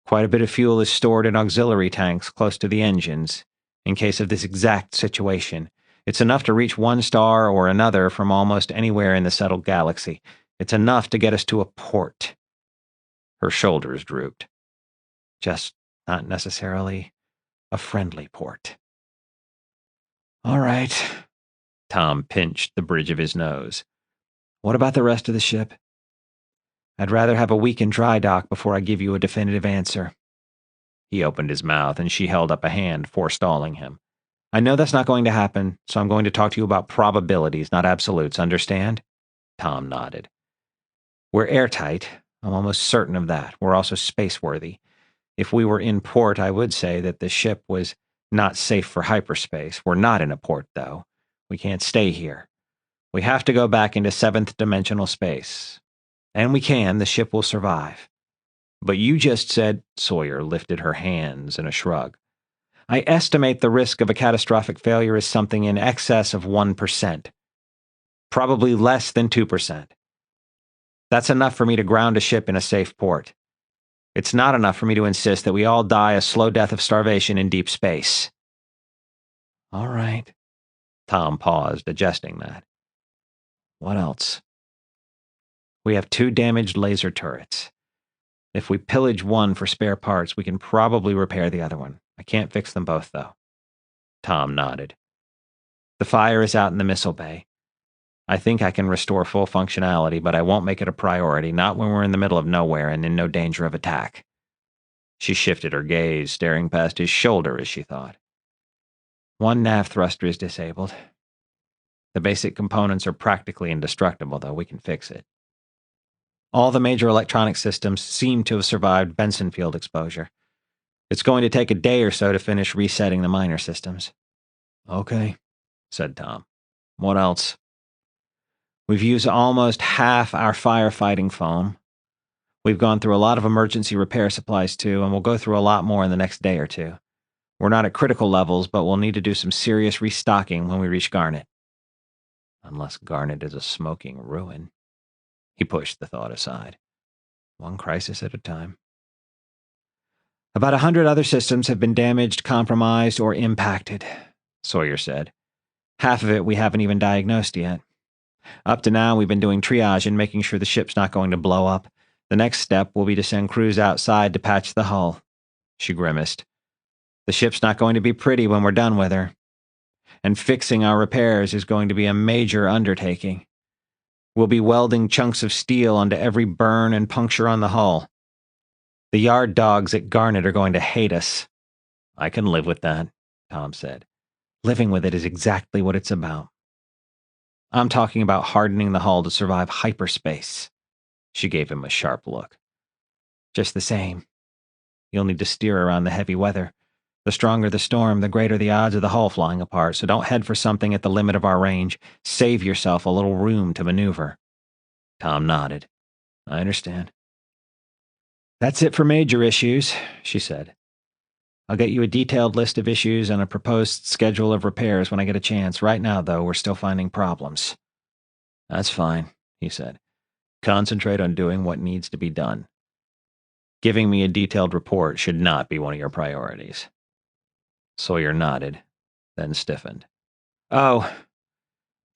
Quite a bit of fuel is stored in auxiliary tanks close to the engines, in case of this exact situation. It's enough to reach one star or another from almost anywhere in the settled galaxy. It's enough to get us to a port. Her shoulders drooped. Just not necessarily a friendly port. All right. Tom pinched the bridge of his nose. What about the rest of the ship? I'd rather have a week in dry dock before I give you a definitive answer. He opened his mouth, and she held up a hand, forestalling him. I know that's not going to happen, so I'm going to talk to you about probabilities, not absolutes, understand? Tom nodded. We're airtight. I'm almost certain of that. We're also spaceworthy. If we were in port, I would say that the ship was not safe for hyperspace. We're not in a port, though. We can't stay here. We have to go back into 7th dimensional space. And we can. The ship will survive. But you just said, Sawyer lifted her hands in a shrug. I estimate the risk of a catastrophic failure is something in excess of 1%. Probably less than 2%. That's enough for me to ground a ship in a safe port. It's not enough for me to insist that we all die a slow death of starvation in deep space. All right. Tom paused, adjusting that. What else? We have 2 damaged laser turrets. If we pillage one for spare parts, we can probably repair the other one. I can't fix them both, though. Tom nodded. The fire is out in the missile bay. I think I can restore full functionality, but I won't make it a priority, not when we're in the middle of nowhere and in no danger of attack. She shifted her gaze, staring past his shoulder as she thought. 1 nav thruster is disabled. The basic components are practically indestructible, though we can fix it. All the major electronic systems seem to have survived Benson field exposure. It's going to take a day or so to finish resetting the minor systems. Okay, said Tom. What else? We've used almost half our firefighting foam. We've gone through a lot of emergency repair supplies too, and we'll go through a lot more in the next day or 2. We're not at critical levels, but we'll need to do some serious restocking when we reach Garnet. Unless Garnet is a smoking ruin. He pushed the thought aside. One crisis at a time. About 100 other systems have been damaged, compromised, or impacted, Sawyer said. Half of it we haven't even diagnosed yet. Up to now, we've been doing triage and making sure the ship's not going to blow up. The next step will be to send crews outside to patch the hull. She grimaced. The ship's not going to be pretty when we're done with her. And fixing our repairs is going to be a major undertaking. We'll be welding chunks of steel onto every burn and puncture on the hull. The yard dogs at Garnet are going to hate us. I can live with that, Tom said. Living with it is exactly what it's about. I'm talking about hardening the hull to survive hyperspace. She gave him a sharp look. Just the same. You'll need to steer around the heavy weather. The stronger the storm, the greater the odds of the hull flying apart, so don't head for something at the limit of our range. Save yourself a little room to maneuver. Tom nodded. I understand. That's it for major issues, she said. I'll get you a detailed list of issues and a proposed schedule of repairs when I get a chance. Right now, though, we're still finding problems. That's fine, he said. Concentrate on doing what needs to be done. Giving me a detailed report should not be one of your priorities. Sawyer nodded, then stiffened. Oh,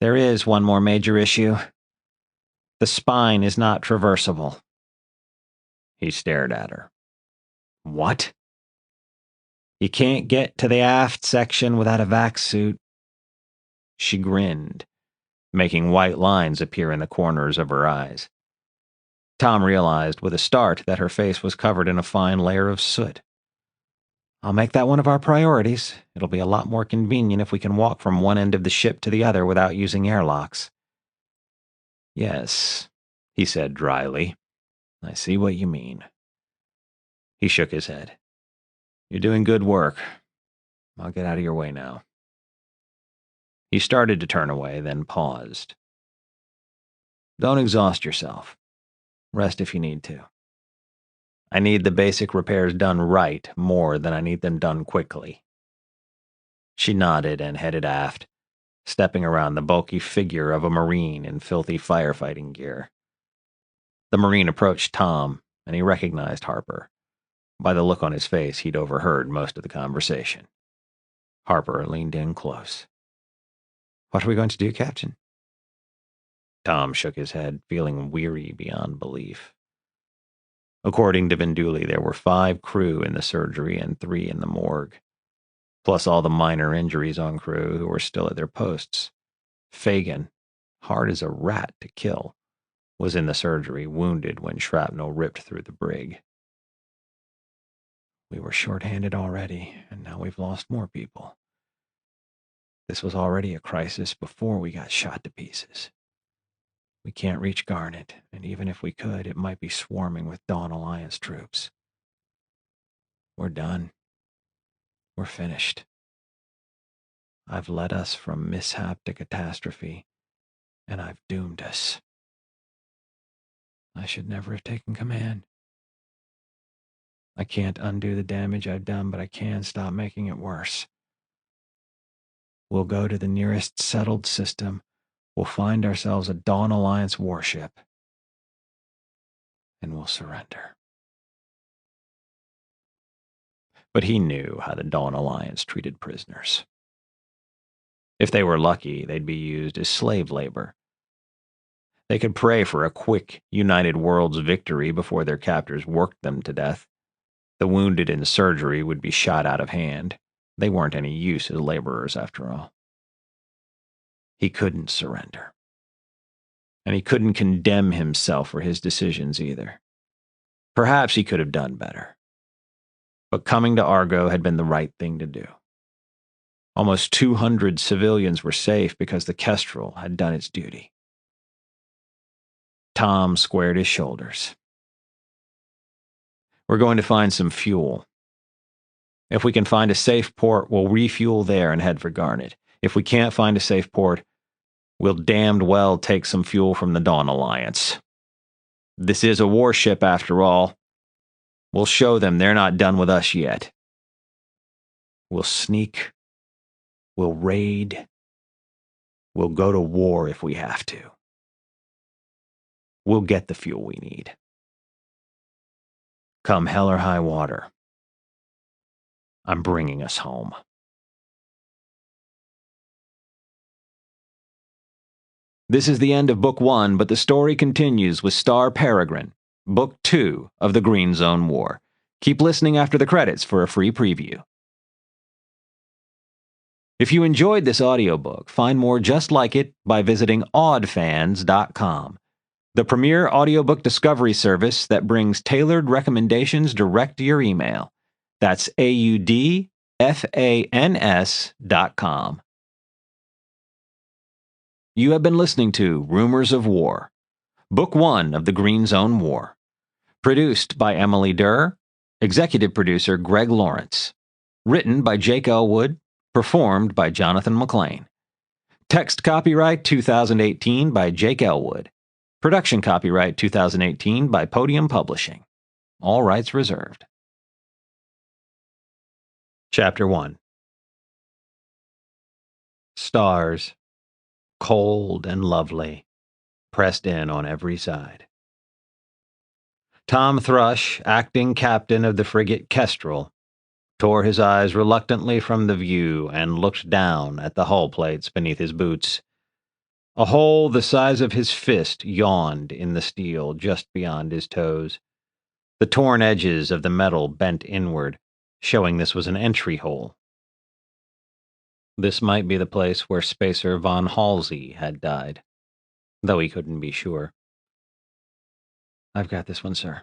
there is one more major issue. The spine is not traversable. He stared at her. What? You can't get to the aft section without a vac suit. She grinned, making white lines appear in the corners of her eyes. Tom realized with a start that her face was covered in a fine layer of soot. I'll make that one of our priorities. It'll be a lot more convenient if we can walk from one end of the ship to the other without using airlocks. Yes, he said dryly. I see what you mean. He shook his head. You're doing good work. I'll get out of your way now. He started to turn away, then paused. Don't exhaust yourself. Rest if you need to. I need the basic repairs done right more than I need them done quickly. She nodded and headed aft, stepping around the bulky figure of a Marine in filthy firefighting gear. The Marine approached Tom, and he recognized Harper. By the look on his face, he'd overheard most of the conversation. Harper leaned in close. What are we going to do, Captain? Tom shook his head, feeling weary beyond belief. According to Benduli, there were 5 crew in the surgery and 3 in the morgue, plus all the minor injuries on crew who were still at their posts. Fagan, hard as a rat to kill, was in the surgery, wounded when shrapnel ripped through the brig. We were short-handed already, and now we've lost more people. This was already a crisis before we got shot to pieces. We can't reach Garnet, and even if we could, it might be swarming with Dawn Alliance troops. We're done. We're finished. I've led us from mishap to catastrophe, and I've doomed us. I should never have taken command. I can't undo the damage I've done, but I can stop making it worse. We'll go to the nearest settled system. We'll find ourselves a Dawn Alliance warship. And we'll surrender. But he knew how the Dawn Alliance treated prisoners. If they were lucky, they'd be used as slave labor. They could pray for a quick, United Worlds victory before their captors worked them to death. The wounded in surgery would be shot out of hand. They weren't any use as laborers, after all. He couldn't surrender. And he couldn't condemn himself for his decisions either. Perhaps he could have done better. But coming to Argo had been the right thing to do. Almost 200 civilians were safe because the Kestrel had done its duty. Tom squared his shoulders. We're going to find some fuel. If we can find a safe port, we'll refuel there and head for Garnet. If we can't find a safe port, we'll damned well take some fuel from the Dawn Alliance. This is a warship, after all. We'll show them they're not done with us yet. We'll sneak. We'll raid. We'll go to war if we have to. We'll get the fuel we need. Come hell or high water, I'm bringing us home. This is the end of Book 1, but the story continues with Star Peregrine, Book 2 of the Green Zone War. Keep listening after the credits for a free preview. If you enjoyed this audiobook, find more just like it by visiting oddfans.com, the premier audiobook discovery service that brings tailored recommendations direct to your email. That's FANS.com. You have been listening to Rumors of War, Book 1 of the Green Zone War. Produced by Emily Durr, executive producer Greg Lawrence. Written by Jake Elwood, performed by Jonathan McLean. Text copyright 2018 by Jake Elwood. Production copyright 2018 by Podium Publishing. All rights reserved. Chapter 1. Stars, cold and lovely, pressed in on every side. Tom Thrush, acting captain of the frigate Kestrel, tore his eyes reluctantly from the view and looked down at the hull plates beneath his boots. A hole the size of his fist yawned in the steel just beyond his toes. The torn edges of the metal bent inward, showing this was an entry hole. This might be the place where Spacer von Halsey had died, though he couldn't be sure. "I've got this one, sir,"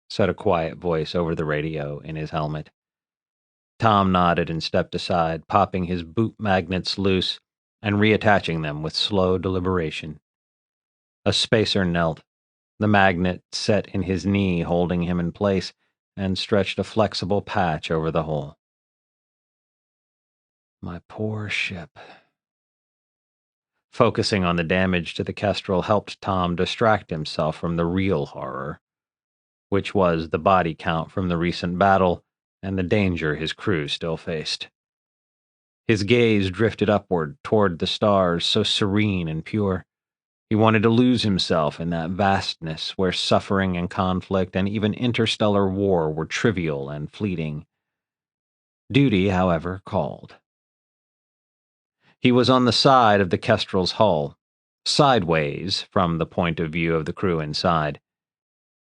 said a quiet voice over the radio in his helmet. Tom nodded and stepped aside, popping his boot magnets loose and reattaching them with slow deliberation. A Spacer knelt, the magnet set in his knee holding him in place, and stretched a flexible patch over the hole. My poor ship. Focusing on the damage to the Kestrel helped Tom distract himself from the real horror, which was the body count from the recent battle and the danger his crew still faced. His gaze drifted upward toward the stars, so serene and pure. He wanted to lose himself in that vastness where suffering and conflict and even interstellar war were trivial and fleeting. Duty, however, called. He was on the side of the Kestrel's hull, sideways from the point of view of the crew inside.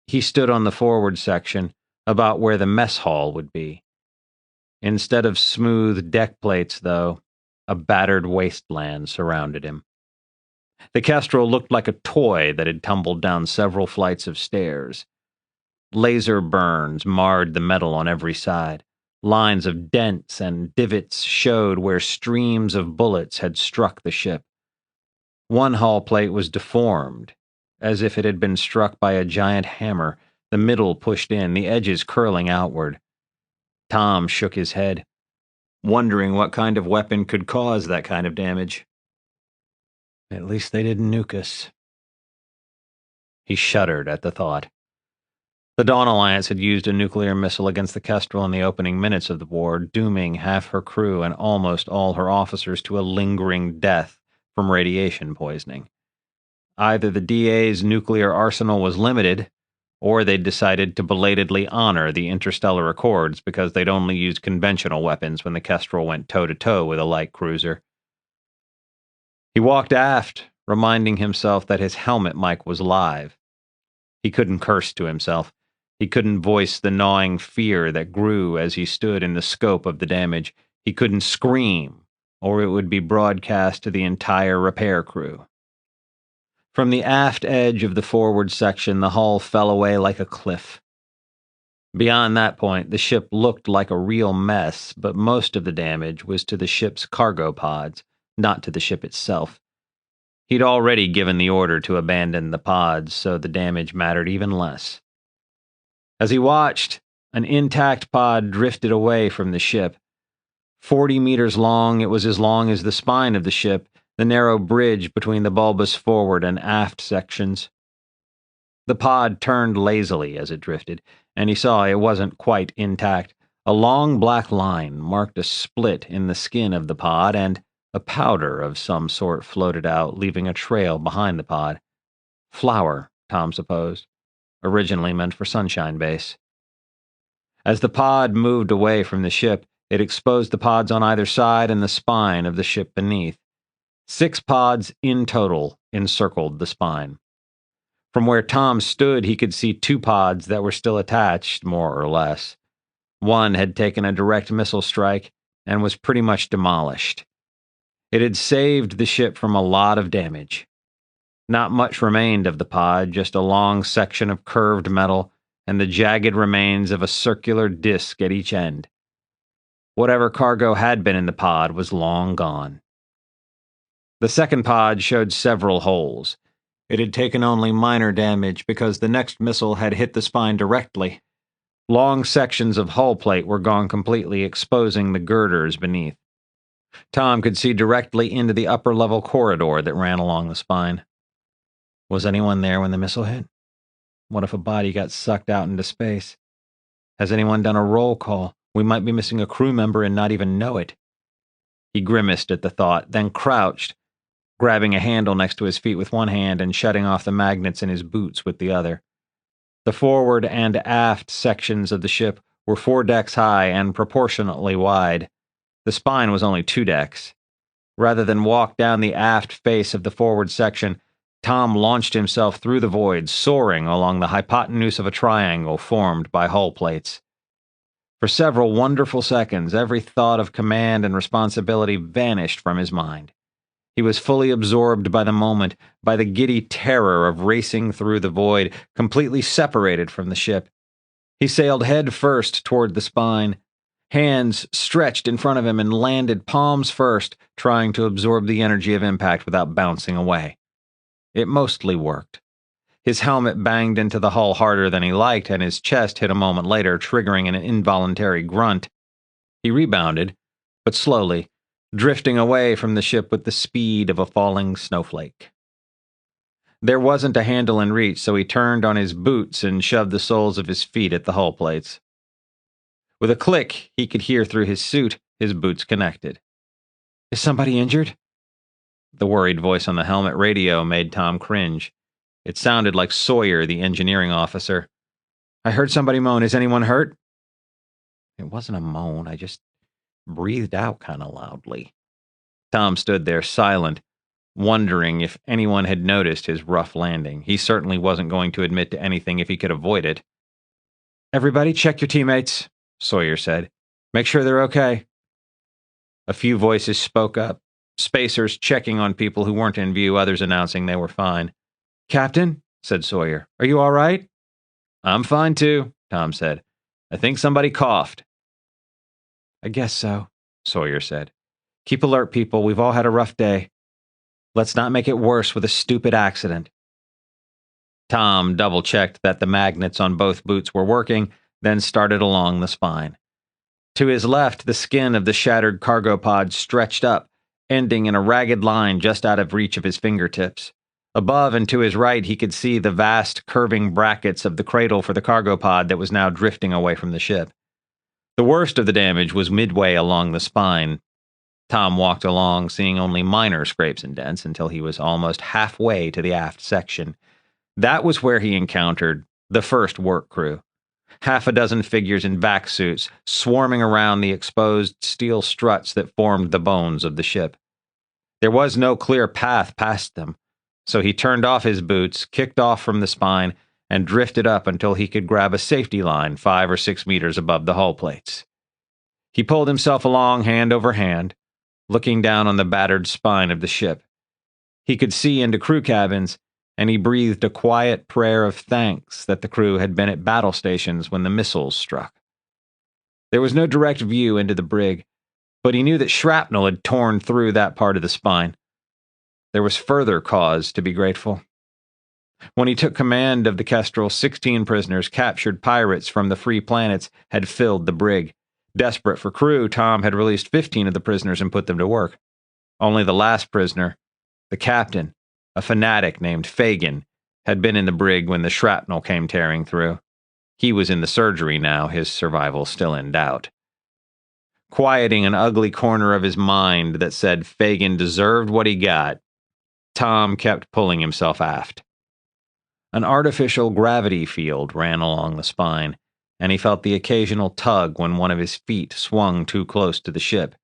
He stood on the forward section, about where the mess hall would be. Instead of smooth deck plates, though, a battered wasteland surrounded him. The Kestrel looked like a toy that had tumbled down several flights of stairs. Laser burns marred the metal on every side. Lines of dents and divots showed where streams of bullets had struck the ship. One hull plate was deformed, as if it had been struck by a giant hammer, the middle pushed in, the edges curling outward. Tom shook his head, wondering what kind of weapon could cause that kind of damage. At least they didn't nuke us. He shuddered at the thought. The Dawn Alliance had used a nuclear missile against the Kestrel in the opening minutes of the war, dooming half her crew and almost all her officers to a lingering death from radiation poisoning. Either the DA's nuclear arsenal was limited, or they'd decided to belatedly honor the interstellar accords because they'd only used conventional weapons when the Kestrel went toe-to-toe with a light cruiser. He walked aft, reminding himself that his helmet mic was live. He couldn't curse to himself. He couldn't voice the gnawing fear that grew as he stood in the scope of the damage. He couldn't scream, or it would be broadcast to the entire repair crew. From the aft edge of the forward section, the hull fell away like a cliff. Beyond that point, the ship looked like a real mess, but most of the damage was to the ship's cargo pods, not to the ship itself. He'd already given the order to abandon the pods, so the damage mattered even less. As he watched, an intact pod drifted away from the ship. 40 meters long, it was as long as the spine of the ship, the narrow bridge between the bulbous forward and aft sections. The pod turned lazily as it drifted, and he saw it wasn't quite intact. A long black line marked a split in the skin of the pod, and a powder of some sort floated out, leaving a trail behind the pod. Flour, Tom supposed, originally meant for Sunshine Base. As the pod moved away from the ship, it exposed the pods on either side and the spine of the ship beneath. 6 pods in total encircled the spine. From where Tom stood, he could see 2 pods that were still attached, more or less. One had taken a direct missile strike and was pretty much demolished. It had saved the ship from a lot of damage. Not much remained of the pod, just a long section of curved metal and the jagged remains of a circular disc at each end. Whatever cargo had been in the pod was long gone. The second pod showed several holes. It had taken only minor damage because the next missile had hit the spine directly. Long sections of hull plate were gone completely, exposing the girders beneath. Tom could see directly into the upper-level corridor that ran along the spine. Was anyone there when the missile hit? What if a body got sucked out into space? Has anyone done a roll call? We might be missing a crew member and not even know it. He grimaced at the thought, then crouched, grabbing a handle next to his feet with one hand and shutting off the magnets in his boots with the other. The forward and aft sections of the ship were 4 decks high and proportionately wide. The spine was only 2 decks. Rather than walk down the aft face of the forward section, Tom launched himself through the void, soaring along the hypotenuse of a triangle formed by hull plates. For several wonderful seconds, every thought of command and responsibility vanished from his mind. He was fully absorbed by the moment, by the giddy terror of racing through the void, completely separated from the ship. He sailed head first toward the spine, hands stretched in front of him and landed palms first, trying to absorb the energy of impact without bouncing away. It mostly worked. His helmet banged into the hull harder than he liked, and his chest hit a moment later, triggering an involuntary grunt. He rebounded, but slowly, drifting away from the ship with the speed of a falling snowflake. There wasn't a handle in reach, so he turned on his boots and shoved the soles of his feet at the hull plates. With a click he could hear through his suit, his boots connected. "Is somebody injured?" The worried voice on the helmet radio made Tom cringe. It sounded like Sawyer, the engineering officer. "I heard somebody moan. Is anyone hurt?" It wasn't a moan. I just breathed out kind of loudly. Tom stood there silent, wondering if anyone had noticed his rough landing. He certainly wasn't going to admit to anything if he could avoid it. "Everybody check your teammates," Sawyer said. "Make sure they're okay." A few voices spoke up, spacers checking on people who weren't in view, others announcing they were fine. "Captain," said Sawyer, "are you all right?" "I'm fine too," Tom said. "I think somebody coughed." "I guess so," Sawyer said. "Keep alert, people. We've all had a rough day. Let's not make it worse with a stupid accident." Tom double-checked that the magnets on both boots were working, then started along the spine. To his left, the skin of the shattered cargo pod stretched up, ending in a ragged line just out of reach of his fingertips. Above and to his right, he could see the vast, curving brackets of the cradle for the cargo pod that was now drifting away from the ship. The worst of the damage was midway along the spine. Tom walked along, seeing only minor scrapes and dents, until he was almost halfway to the aft section. That was where he encountered the first work crew. Half a dozen figures in vac suits, swarming around the exposed steel struts that formed the bones of the ship. There was no clear path past them, so he turned off his boots, kicked off from the spine, and drifted up until he could grab a safety line 5 or 6 meters above the hull plates. He pulled himself along hand over hand, looking down on the battered spine of the ship. He could see into crew cabins, and he breathed a quiet prayer of thanks that the crew had been at battle stations when the missiles struck. There was no direct view into the brig, but he knew that shrapnel had torn through that part of the spine. There was further cause to be grateful. When he took command of the Kestrel, 16 prisoners, captured pirates from the free planets, had filled the brig. Desperate for crew, Tom had released 15 of the prisoners and put them to work. Only the last prisoner, the captain, a fanatic named Fagin, had been in the brig when the shrapnel came tearing through. He was in the surgery now, his survival still in doubt. Quieting an ugly corner of his mind that said Fagin deserved what he got, Tom kept pulling himself aft. An artificial gravity field ran along the spine, and he felt the occasional tug when one of his feet swung too close to the ship.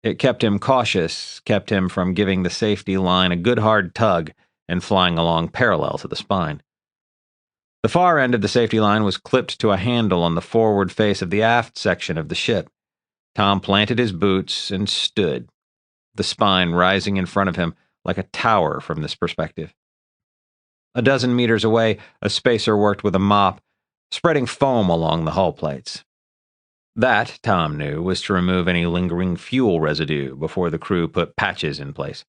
It kept him cautious, kept him from giving the safety line a good hard tug and flying along parallel to the spine. The far end of the safety line was clipped to a handle on the forward face of the aft section of the ship. Tom planted his boots and stood, the spine rising in front of him like a tower from this perspective. A dozen meters away, a spacer worked with a mop, spreading foam along the hull plates. That, Tom knew, was to remove any lingering fuel residue before the crew put patches in place.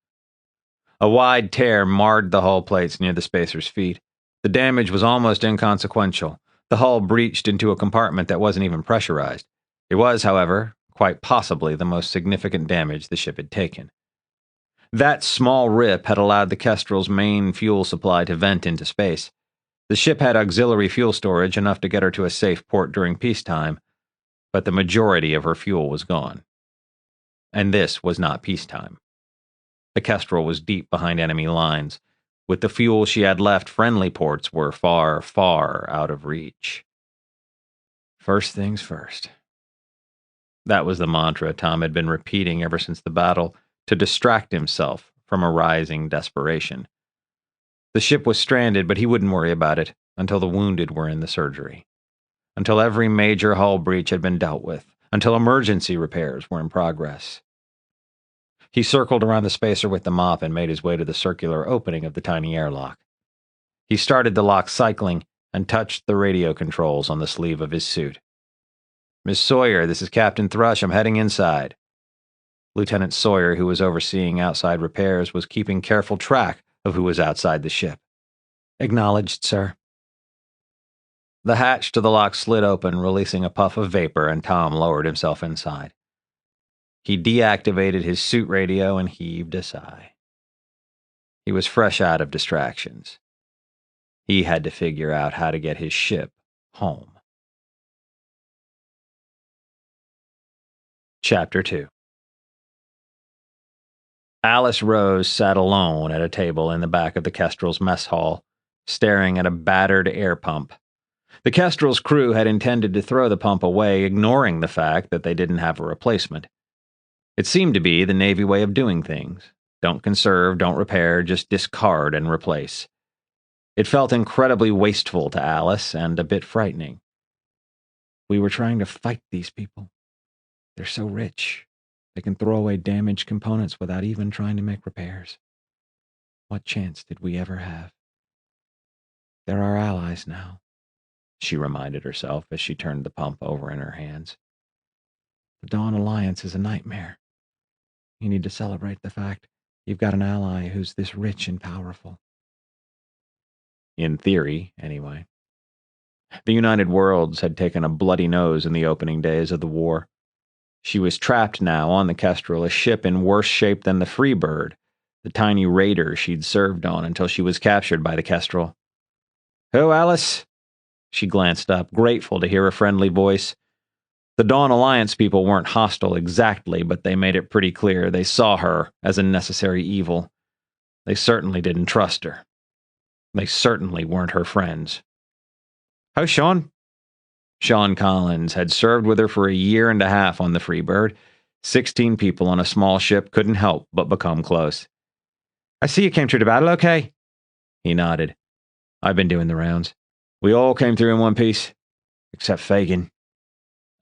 A wide tear marred the hull plates near the spacer's feet. The damage was almost inconsequential. The hull breached into a compartment that wasn't even pressurized. It was, however, quite possibly the most significant damage the ship had taken. That small rip had allowed the Kestrel's main fuel supply to vent into space. The ship had auxiliary fuel storage, enough to get her to a safe port during peacetime, but the majority of her fuel was gone. And this was not peacetime. The Kestrel was deep behind enemy lines. With the fuel she had left, friendly ports were far, far out of reach. First things first. That was the mantra Tom had been repeating ever since the battle, to distract himself from a rising desperation. The ship was stranded, but he wouldn't worry about it until the wounded were in the surgery, until every major hull breach had been dealt with, until emergency repairs were in progress. He circled around the spacer with the mop and made his way to the circular opening of the tiny airlock. He started the lock cycling and touched the radio controls on the sleeve of his suit. "Miss Sawyer, this is Captain Thrush. I'm heading inside." Lieutenant Sawyer, who was overseeing outside repairs, was keeping careful track of who was outside the ship. "Acknowledged, sir." The hatch to the lock slid open, releasing a puff of vapor, and Tom lowered himself inside. He deactivated his suit radio and heaved a sigh. He was fresh out of distractions. He had to figure out how to get his ship home. Chapter 2. Alice Rose sat alone at a table in the back of the Kestrel's mess hall, staring at a battered air pump. The Kestrel's crew had intended to throw the pump away, ignoring the fact that they didn't have a replacement. It seemed to be the Navy way of doing things. Don't conserve, don't repair, just discard and replace. It felt incredibly wasteful to Alice and a bit frightening. We were trying to fight these people. They're so rich. They can throw away damaged components without even trying to make repairs. What chance did we ever have? They're our allies now, she reminded herself as she turned the pump over in her hands. The Dawn Alliance is a nightmare. You need to celebrate the fact you've got an ally who's this rich and powerful. In theory, anyway. The United Worlds had taken a bloody nose in the opening days of the war. She was trapped now on the Kestrel, a ship in worse shape than the Freebird, the tiny raider she'd served on until she was captured by the Kestrel. "Who, Alice?" She glanced up, grateful to hear a friendly voice. The Dawn Alliance people weren't hostile exactly, but they made it pretty clear they saw her as a necessary evil. They certainly didn't trust her. They certainly weren't her friends. "How's Sean?" Sean Collins had served with her for a year and a half on the Freebird. 16 people on a small ship couldn't help but become close. "I see you came through the battle okay." He nodded. "I've been doing the rounds. We all came through in one piece. Except Fagin."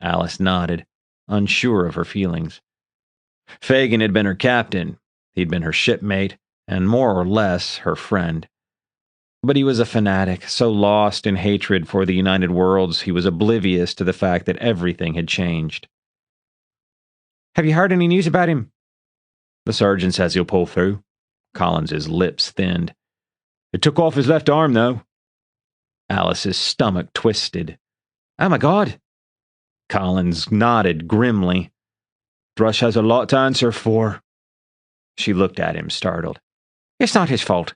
Alice nodded, unsure of her feelings. Fagin had been her captain. He'd been her shipmate, and more or less her friend. But he was a fanatic, so lost in hatred for the United Worlds he was oblivious to the fact that everything had changed. "Have you heard any news about him?" "The surgeon says he'll pull through." Collins's lips thinned. "It took off his left arm, though." Alice's stomach twisted. "Oh my God." Collins nodded grimly. "Thrush has a lot to answer for." She looked at him, startled. "It's not his fault."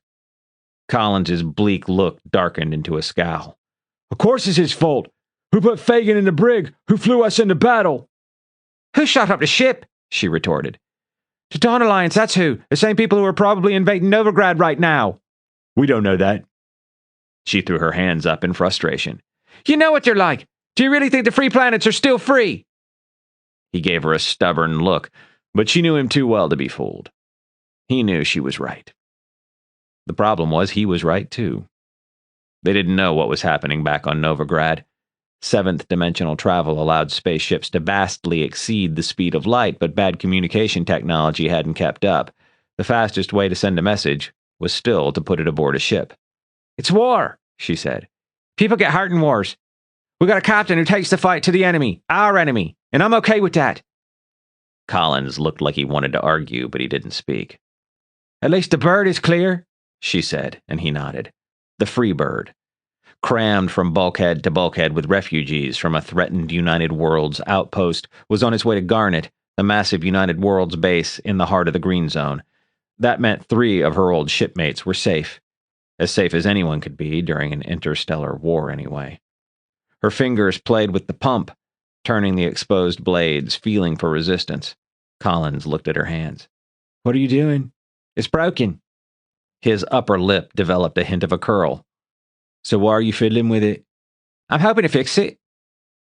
Collins's bleak look darkened into a scowl. "Of course it's his fault. Who put Fagin in the brig? Who flew us into battle?" "Who shot up the ship?" she retorted. "The Dawn Alliance, that's who. The same people who are probably invading Novigrad right now." "We don't know that." She threw her hands up in frustration. "You know what they're like. Do you really think the free planets are still free?" He gave her a stubborn look, but she knew him too well to be fooled. He knew she was right. The problem was he was right, too. They didn't know what was happening back on Novigrad. Seventh-dimensional travel allowed spaceships to vastly exceed the speed of light, but bad communication technology hadn't kept up. The fastest way to send a message was still to put it aboard a ship. "It's war," she said. "People get hurt in wars. We got a captain who takes the fight to the enemy, our enemy. And I'm okay with that. Collins looked like he wanted to argue, but he didn't speak. At least the bird is clear, she said, and he nodded. The free bird. Crammed from bulkhead to bulkhead with refugees from a threatened United Worlds outpost, was on its way to Garnet, the massive United Worlds base in the heart of the Green Zone. That meant 3 of her old shipmates were safe. As safe as anyone could be during an interstellar war, anyway. Her fingers played with the pump, turning the exposed blades, feeling for resistance. Collins looked at her hands. What are you doing? It's broken. His upper lip developed a hint of a curl. So why are you fiddling with it? I'm hoping to fix it.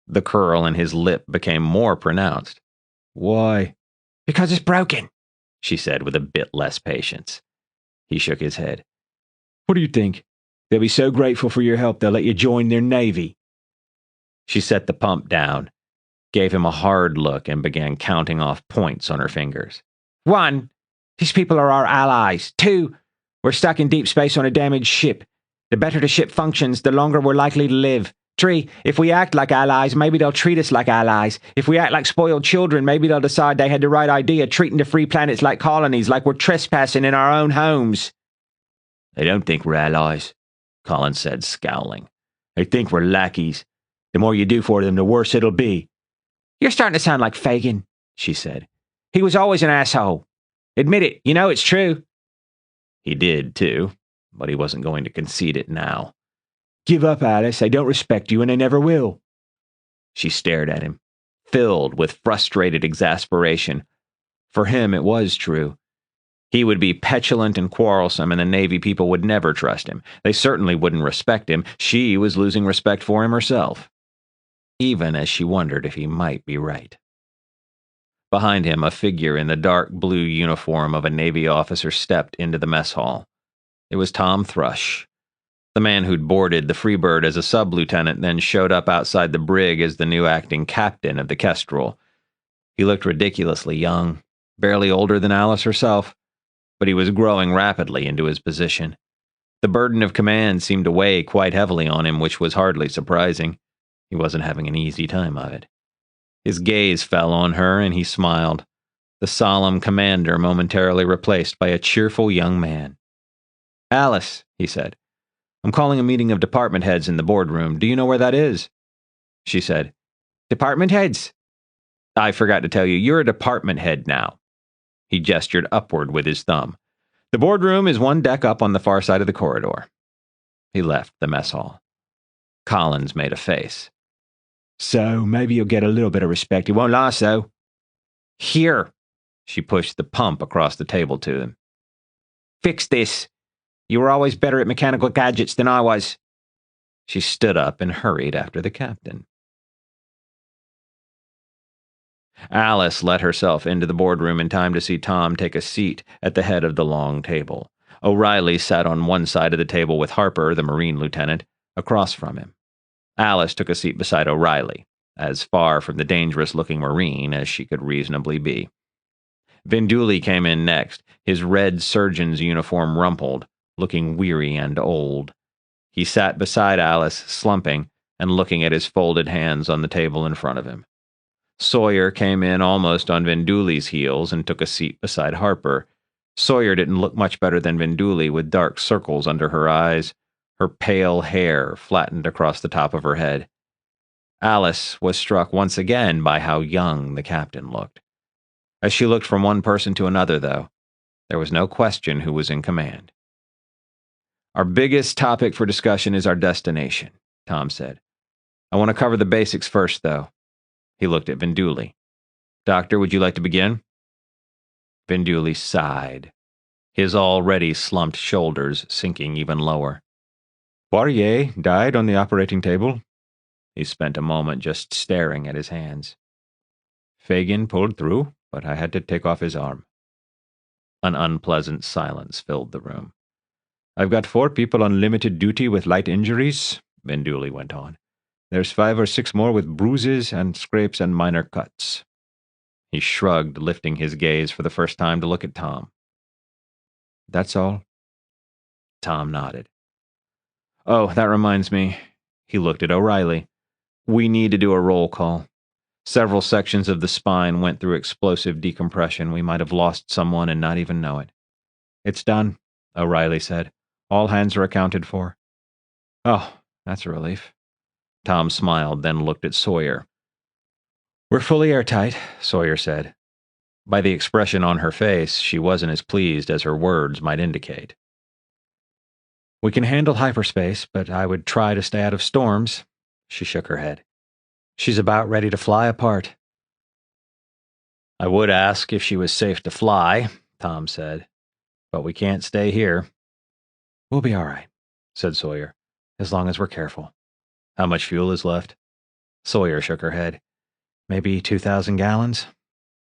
The curl in his lip became more pronounced. Why? Because it's broken, she said with a bit less patience. He shook his head. What do you think? They'll be so grateful for your help they'll let you join their navy. She set the pump down, gave him a hard look, and began counting off points on her fingers. 1. These people are our allies. 2. We're stuck in deep space on a damaged ship. The better the ship functions, the longer we're likely to live. 3. If we act like allies, maybe they'll treat us like allies. If we act like spoiled children, maybe they'll decide they had the right idea, treating the free planets like colonies, like we're trespassing in our own homes. They don't think we're allies, Collins said, scowling. They think we're lackeys. The more you do for them, the worse it'll be. You're starting to sound like Fagin, she said. He was always an asshole. Admit it, you know it's true. He did, too, but he wasn't going to concede it now. Give up, Alice. They don't respect you, and they never will. She stared at him, filled with frustrated exasperation. For him, it was true. He would be petulant and quarrelsome, and the Navy people would never trust him. They certainly wouldn't respect him. She was losing respect for him herself, even as she wondered if he might be right. Behind him, a figure in the dark blue uniform of a Navy officer stepped into the mess hall. It was Tom Thrush, the man who'd boarded the Freebird as a sublieutenant, then showed up outside the brig as the new acting captain of the Kestrel. He looked ridiculously young, barely older than Alice herself, but he was growing rapidly into his position. The burden of command seemed to weigh quite heavily on him, which was hardly surprising. He wasn't having an easy time of it. His gaze fell on her, and he smiled, the solemn commander momentarily replaced by a cheerful young man. Alice, he said, I'm calling a meeting of department heads in the boardroom. Do you know where that is? She said, Department heads? I forgot to tell you, you're a department head now. He gestured upward with his thumb. The boardroom is 1 deck up on the far side of the corridor. He left the mess hall. Collins made a face. So, maybe you'll get a little bit of respect. It won't last, though. Here. She pushed the pump across the table to him. Fix this. You were always better at mechanical gadgets than I was. She stood up and hurried after the captain. Alice let herself into the boardroom in time to see Tom take a seat at the head of the long table. O'Reilly sat on one side of the table with Harper, the Marine lieutenant, across from him. Alice took a seat beside O'Reilly, as far from the dangerous-looking Marine as she could reasonably be. Venduli came in next, his red surgeon's uniform rumpled, looking weary and old. He sat beside Alice, slumping, and looking at his folded hands on the table in front of him. Sawyer came in almost on Venduli's heels and took a seat beside Harper. Sawyer didn't look much better than Venduli, with dark circles under her eyes, her pale hair flattened across the top of her head. Alice was struck once again by how young the captain looked. As she looked from one person to another, though, there was no question who was in command. Our biggest topic for discussion is our destination, Tom said. I want to cover the basics first, though. He looked at Venduli. Doctor, would you like to begin? Venduli sighed, his already slumped shoulders sinking even lower. Poirier died on the operating table. He spent a moment just staring at his hands. Fagin pulled through, but I had to take off his arm. An unpleasant silence filled the room. I've got 4 people on limited duty with light injuries, Venduli went on. There's 5 or 6 more with bruises and scrapes and minor cuts. He shrugged, lifting his gaze for the first time to look at Tom. That's all? Tom nodded. Oh, that reminds me. He looked at O'Reilly. We need to do a roll call. Several sections of the spine went through explosive decompression. We might have lost someone and not even know it. It's done, O'Reilly said. All hands are accounted for. Oh, that's a relief. Tom smiled, then looked at Sawyer. We're fully airtight, Sawyer said. By the expression on her face, she wasn't as pleased as her words might indicate. We can handle hyperspace, but I would try to stay out of storms. She shook her head. She's about ready to fly apart. I would ask if she was safe to fly, Tom said, but we can't stay here. We'll be all right, said Sawyer, as long as we're careful. How much fuel is left? Sawyer shook her head. Maybe 2,000 gallons?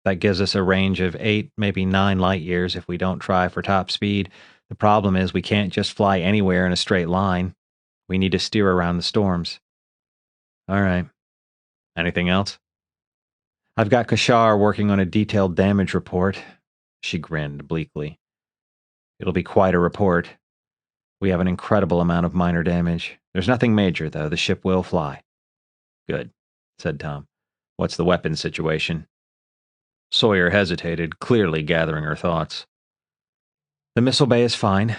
That gives us a range of 8, maybe 9 light years if we don't try for top speed. The problem is we can't just fly anywhere in a straight line. We need to steer around the storms. All right. Anything else? I've got Kashar working on a detailed damage report. She grinned bleakly. It'll be quite a report. We have an incredible amount of minor damage. There's nothing major, though. The ship will fly. Good, said Tom. What's the weapons situation? Sawyer hesitated, clearly gathering her thoughts. The missile bay is fine.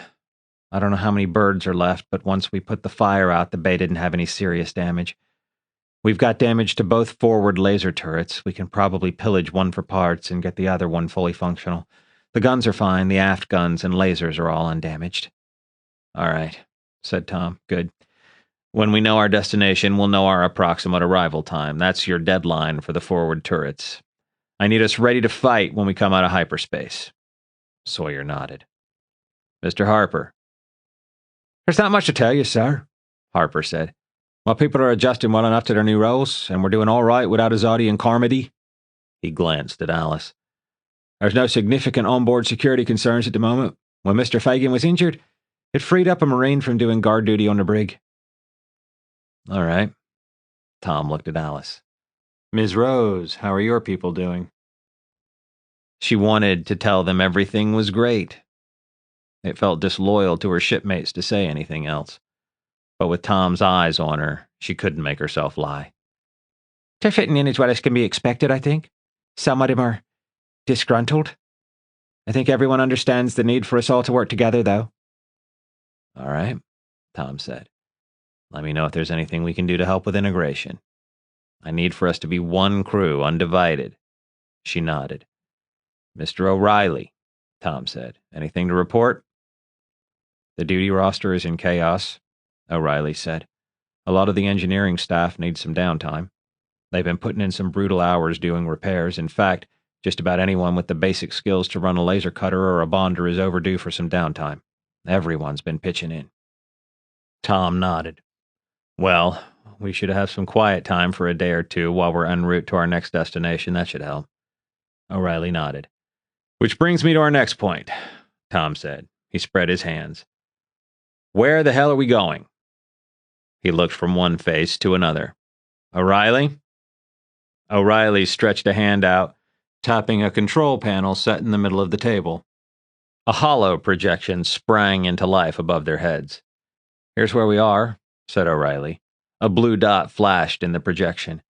I don't know how many birds are left, but once we put the fire out, the bay didn't have any serious damage. We've got damage to both forward laser turrets. We can probably pillage one for parts and get the other one fully functional. The guns are fine. The aft guns and lasers are all undamaged. All right, said Tom. Good. When we know our destination, we'll know our approximate arrival time. That's your deadline for the forward turrets. I need us ready to fight when we come out of hyperspace. Sawyer nodded. Mr. Harper. There's not much to tell you, sir, Harper said. My people are adjusting well enough to their new roles, and we're doing all right without Azadi and Carmody. He glanced at Alice. There's no significant onboard security concerns at the moment. When Mr. Fagan was injured, it freed up a Marine from doing guard duty on the brig. All right. Tom looked at Alice. Ms. Rose, how are your people doing? She wanted to tell them everything was great. It felt disloyal to her shipmates to say anything else. But with Tom's eyes on her, she couldn't make herself lie. They're fitting in as well as can be expected, I think. Some of them are disgruntled. I think everyone understands the need for us all to work together, though. All right, Tom said. Let me know if there's anything we can do to help with integration. I need for us to be one crew, undivided. She nodded. Mr. O'Reilly, Tom said. Anything to report? The duty roster is in chaos, O'Reilly said. A lot of the engineering staff needs some downtime. They've been putting in some brutal hours doing repairs. In fact, just about anyone with the basic skills to run a laser cutter or a bonder is overdue for some downtime. Everyone's been pitching in. Tom nodded. Well, we should have some quiet time for a day or two while we're en route to our next destination. That should help. O'Reilly nodded. Which brings me to our next point, Tom said. He spread his hands. Where the hell are we going? He looked from one face to another. O'Reilly? O'Reilly stretched a hand out, tapping a control panel set in the middle of the table. A hollow projection sprang into life above their heads. Here's where we are, said O'Reilly. A blue dot flashed in the projection.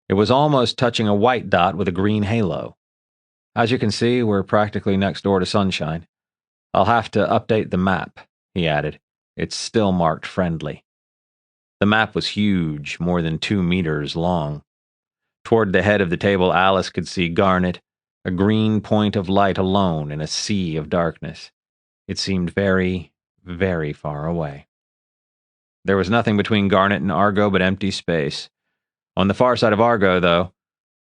It was almost touching a white dot with a green halo. As you can see, we're practically next door to sunshine. I'll have to update the map, he added. It's still marked friendly. The map was huge, more than 2 meters long. Toward the head of the table, Alice could see Garnet, a green point of light alone in a sea of darkness. It seemed very, very far away. There was nothing between Garnet and Argo but empty space. On the far side of Argo, though,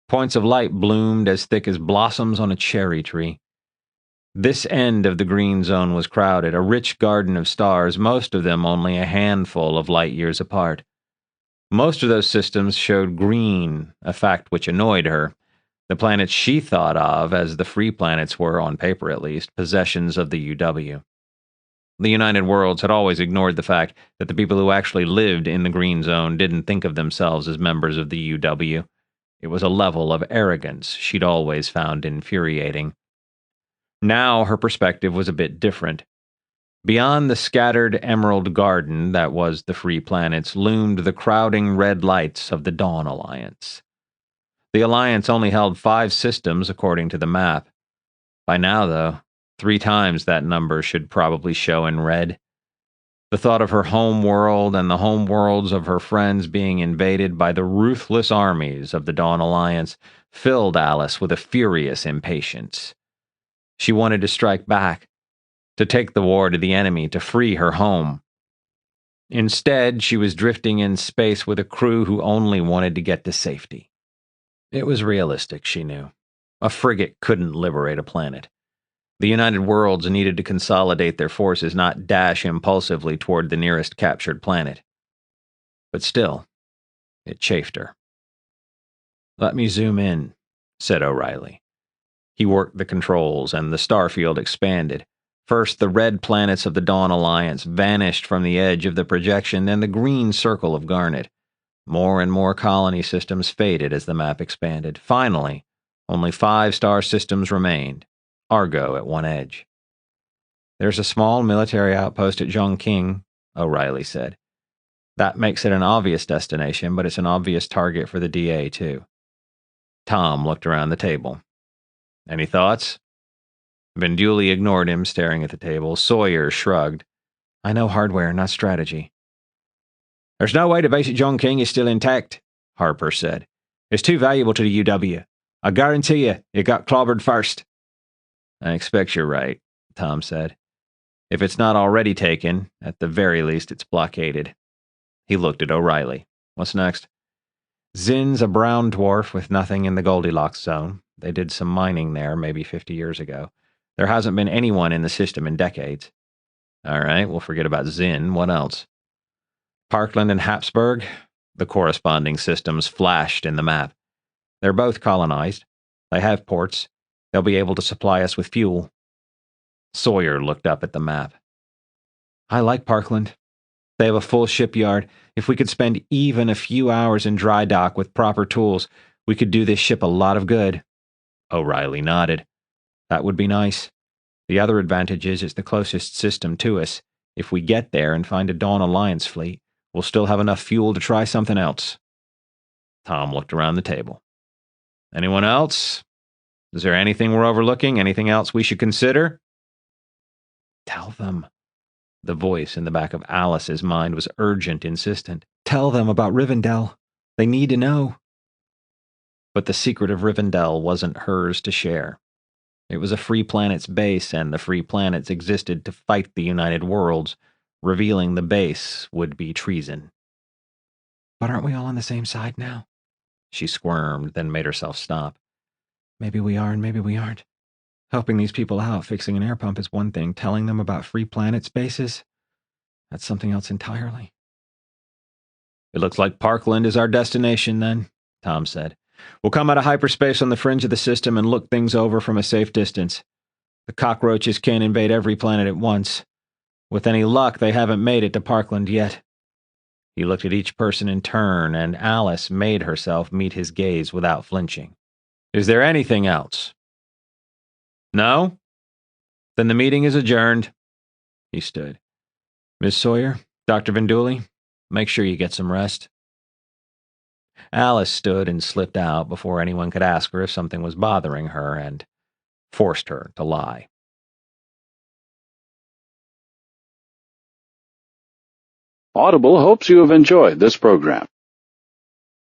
points of light bloomed as thick as blossoms on a cherry tree. This end of the green zone was crowded, a rich garden of stars, most of them only a handful of light years apart. Most of those systems showed green, a fact which annoyed her. The planets she thought of as the free planets were, on paper at least, possessions of the UW. The United Worlds had always ignored the fact that the people who actually lived in the green zone didn't think of themselves as members of the UW. It was a level of arrogance she'd always found infuriating. Now her perspective was a bit different. Beyond the scattered emerald garden that was the free planets loomed the crowding red lights of the Dawn Alliance. The Alliance only held 5 systems according to the map. By now, though, 3 times that number should probably show in red. The thought of her home world and the home worlds of her friends being invaded by the ruthless armies of the Dawn Alliance filled Alice with a furious impatience. She wanted to strike back, to take the war to the enemy, to free her home. Instead, she was drifting in space with a crew who only wanted to get to safety. It was realistic, she knew. A frigate couldn't liberate a planet. The United Worlds needed to consolidate their forces, not dash impulsively toward the nearest captured planet. But still, it chafed her. "Let me zoom in," said O'Reilly. He worked the controls, and the starfield expanded. First, the red planets of the Dawn Alliance vanished from the edge of the projection, then the green circle of Garnet. More and more colony systems faded as the map expanded. Finally, only 5 star systems remained, Argo at one edge. "There's a small military outpost at Zhongqing," O'Reilly said. "That makes it an obvious destination, but it's an obvious target for the DA, too." Tom looked around the table. "Any thoughts?" Venduli ignored him, staring at the table. Sawyer shrugged. "I know hardware, not strategy." "There's no way the base at Zhongqing is still intact," Harper said. "It's too valuable to the UW. I guarantee you, it got clobbered first." "I expect you're right," Tom said. "If it's not already taken, at the very least it's blockaded." He looked at O'Reilly. "What's next?" "Zin's a brown dwarf with nothing in the Goldilocks zone. They did some mining there maybe 50 years ago. There hasn't been anyone in the system in decades." "All right, we'll forget about Zin. What else?" "Parkland and Hapsburg." The corresponding systems flashed in the map. "They're both colonized. They have ports. They'll be able to supply us with fuel." Sawyer looked up at the map. "I like Parkland. They have a full shipyard. If we could spend even a few hours in dry dock with proper tools, we could do this ship a lot of good." O'Reilly nodded. "That would be nice. The other advantage is it's the closest system to us. If we get there and find a Dawn Alliance fleet, we'll still have enough fuel to try something else." Tom looked around the table. "Anyone else? Is there anything we're overlooking? Anything else we should consider?" "Tell them." The voice in the back of Alice's mind was urgent, insistent. "Tell them about Rivendell. They need to know." But the secret of Rivendell wasn't hers to share. It was a Free Planet's base, and the Free Planets existed to fight the United Worlds. Revealing the base would be treason. "But aren't we all on the same side now?" She squirmed, then made herself stop. "Maybe we are and maybe we aren't. Helping these people out, fixing an air pump is one thing. Telling them about Free Planet's bases? That's something else entirely." "It looks like Parkland is our destination, then," Tom said. "We'll come out of hyperspace on the fringe of the system and look things over from a safe distance. The cockroaches can't invade every planet at once. With any luck, they haven't made it to Parkland yet." He looked at each person in turn, and Alice made herself meet his gaze without flinching. "Is there anything else?" "No? Then the meeting is adjourned." He stood. "Miss Sawyer, Dr. Venduli, make sure you get some rest." Alice stood and slipped out before anyone could ask her if something was bothering her, and forced her to lie. Audible hopes you have enjoyed this program.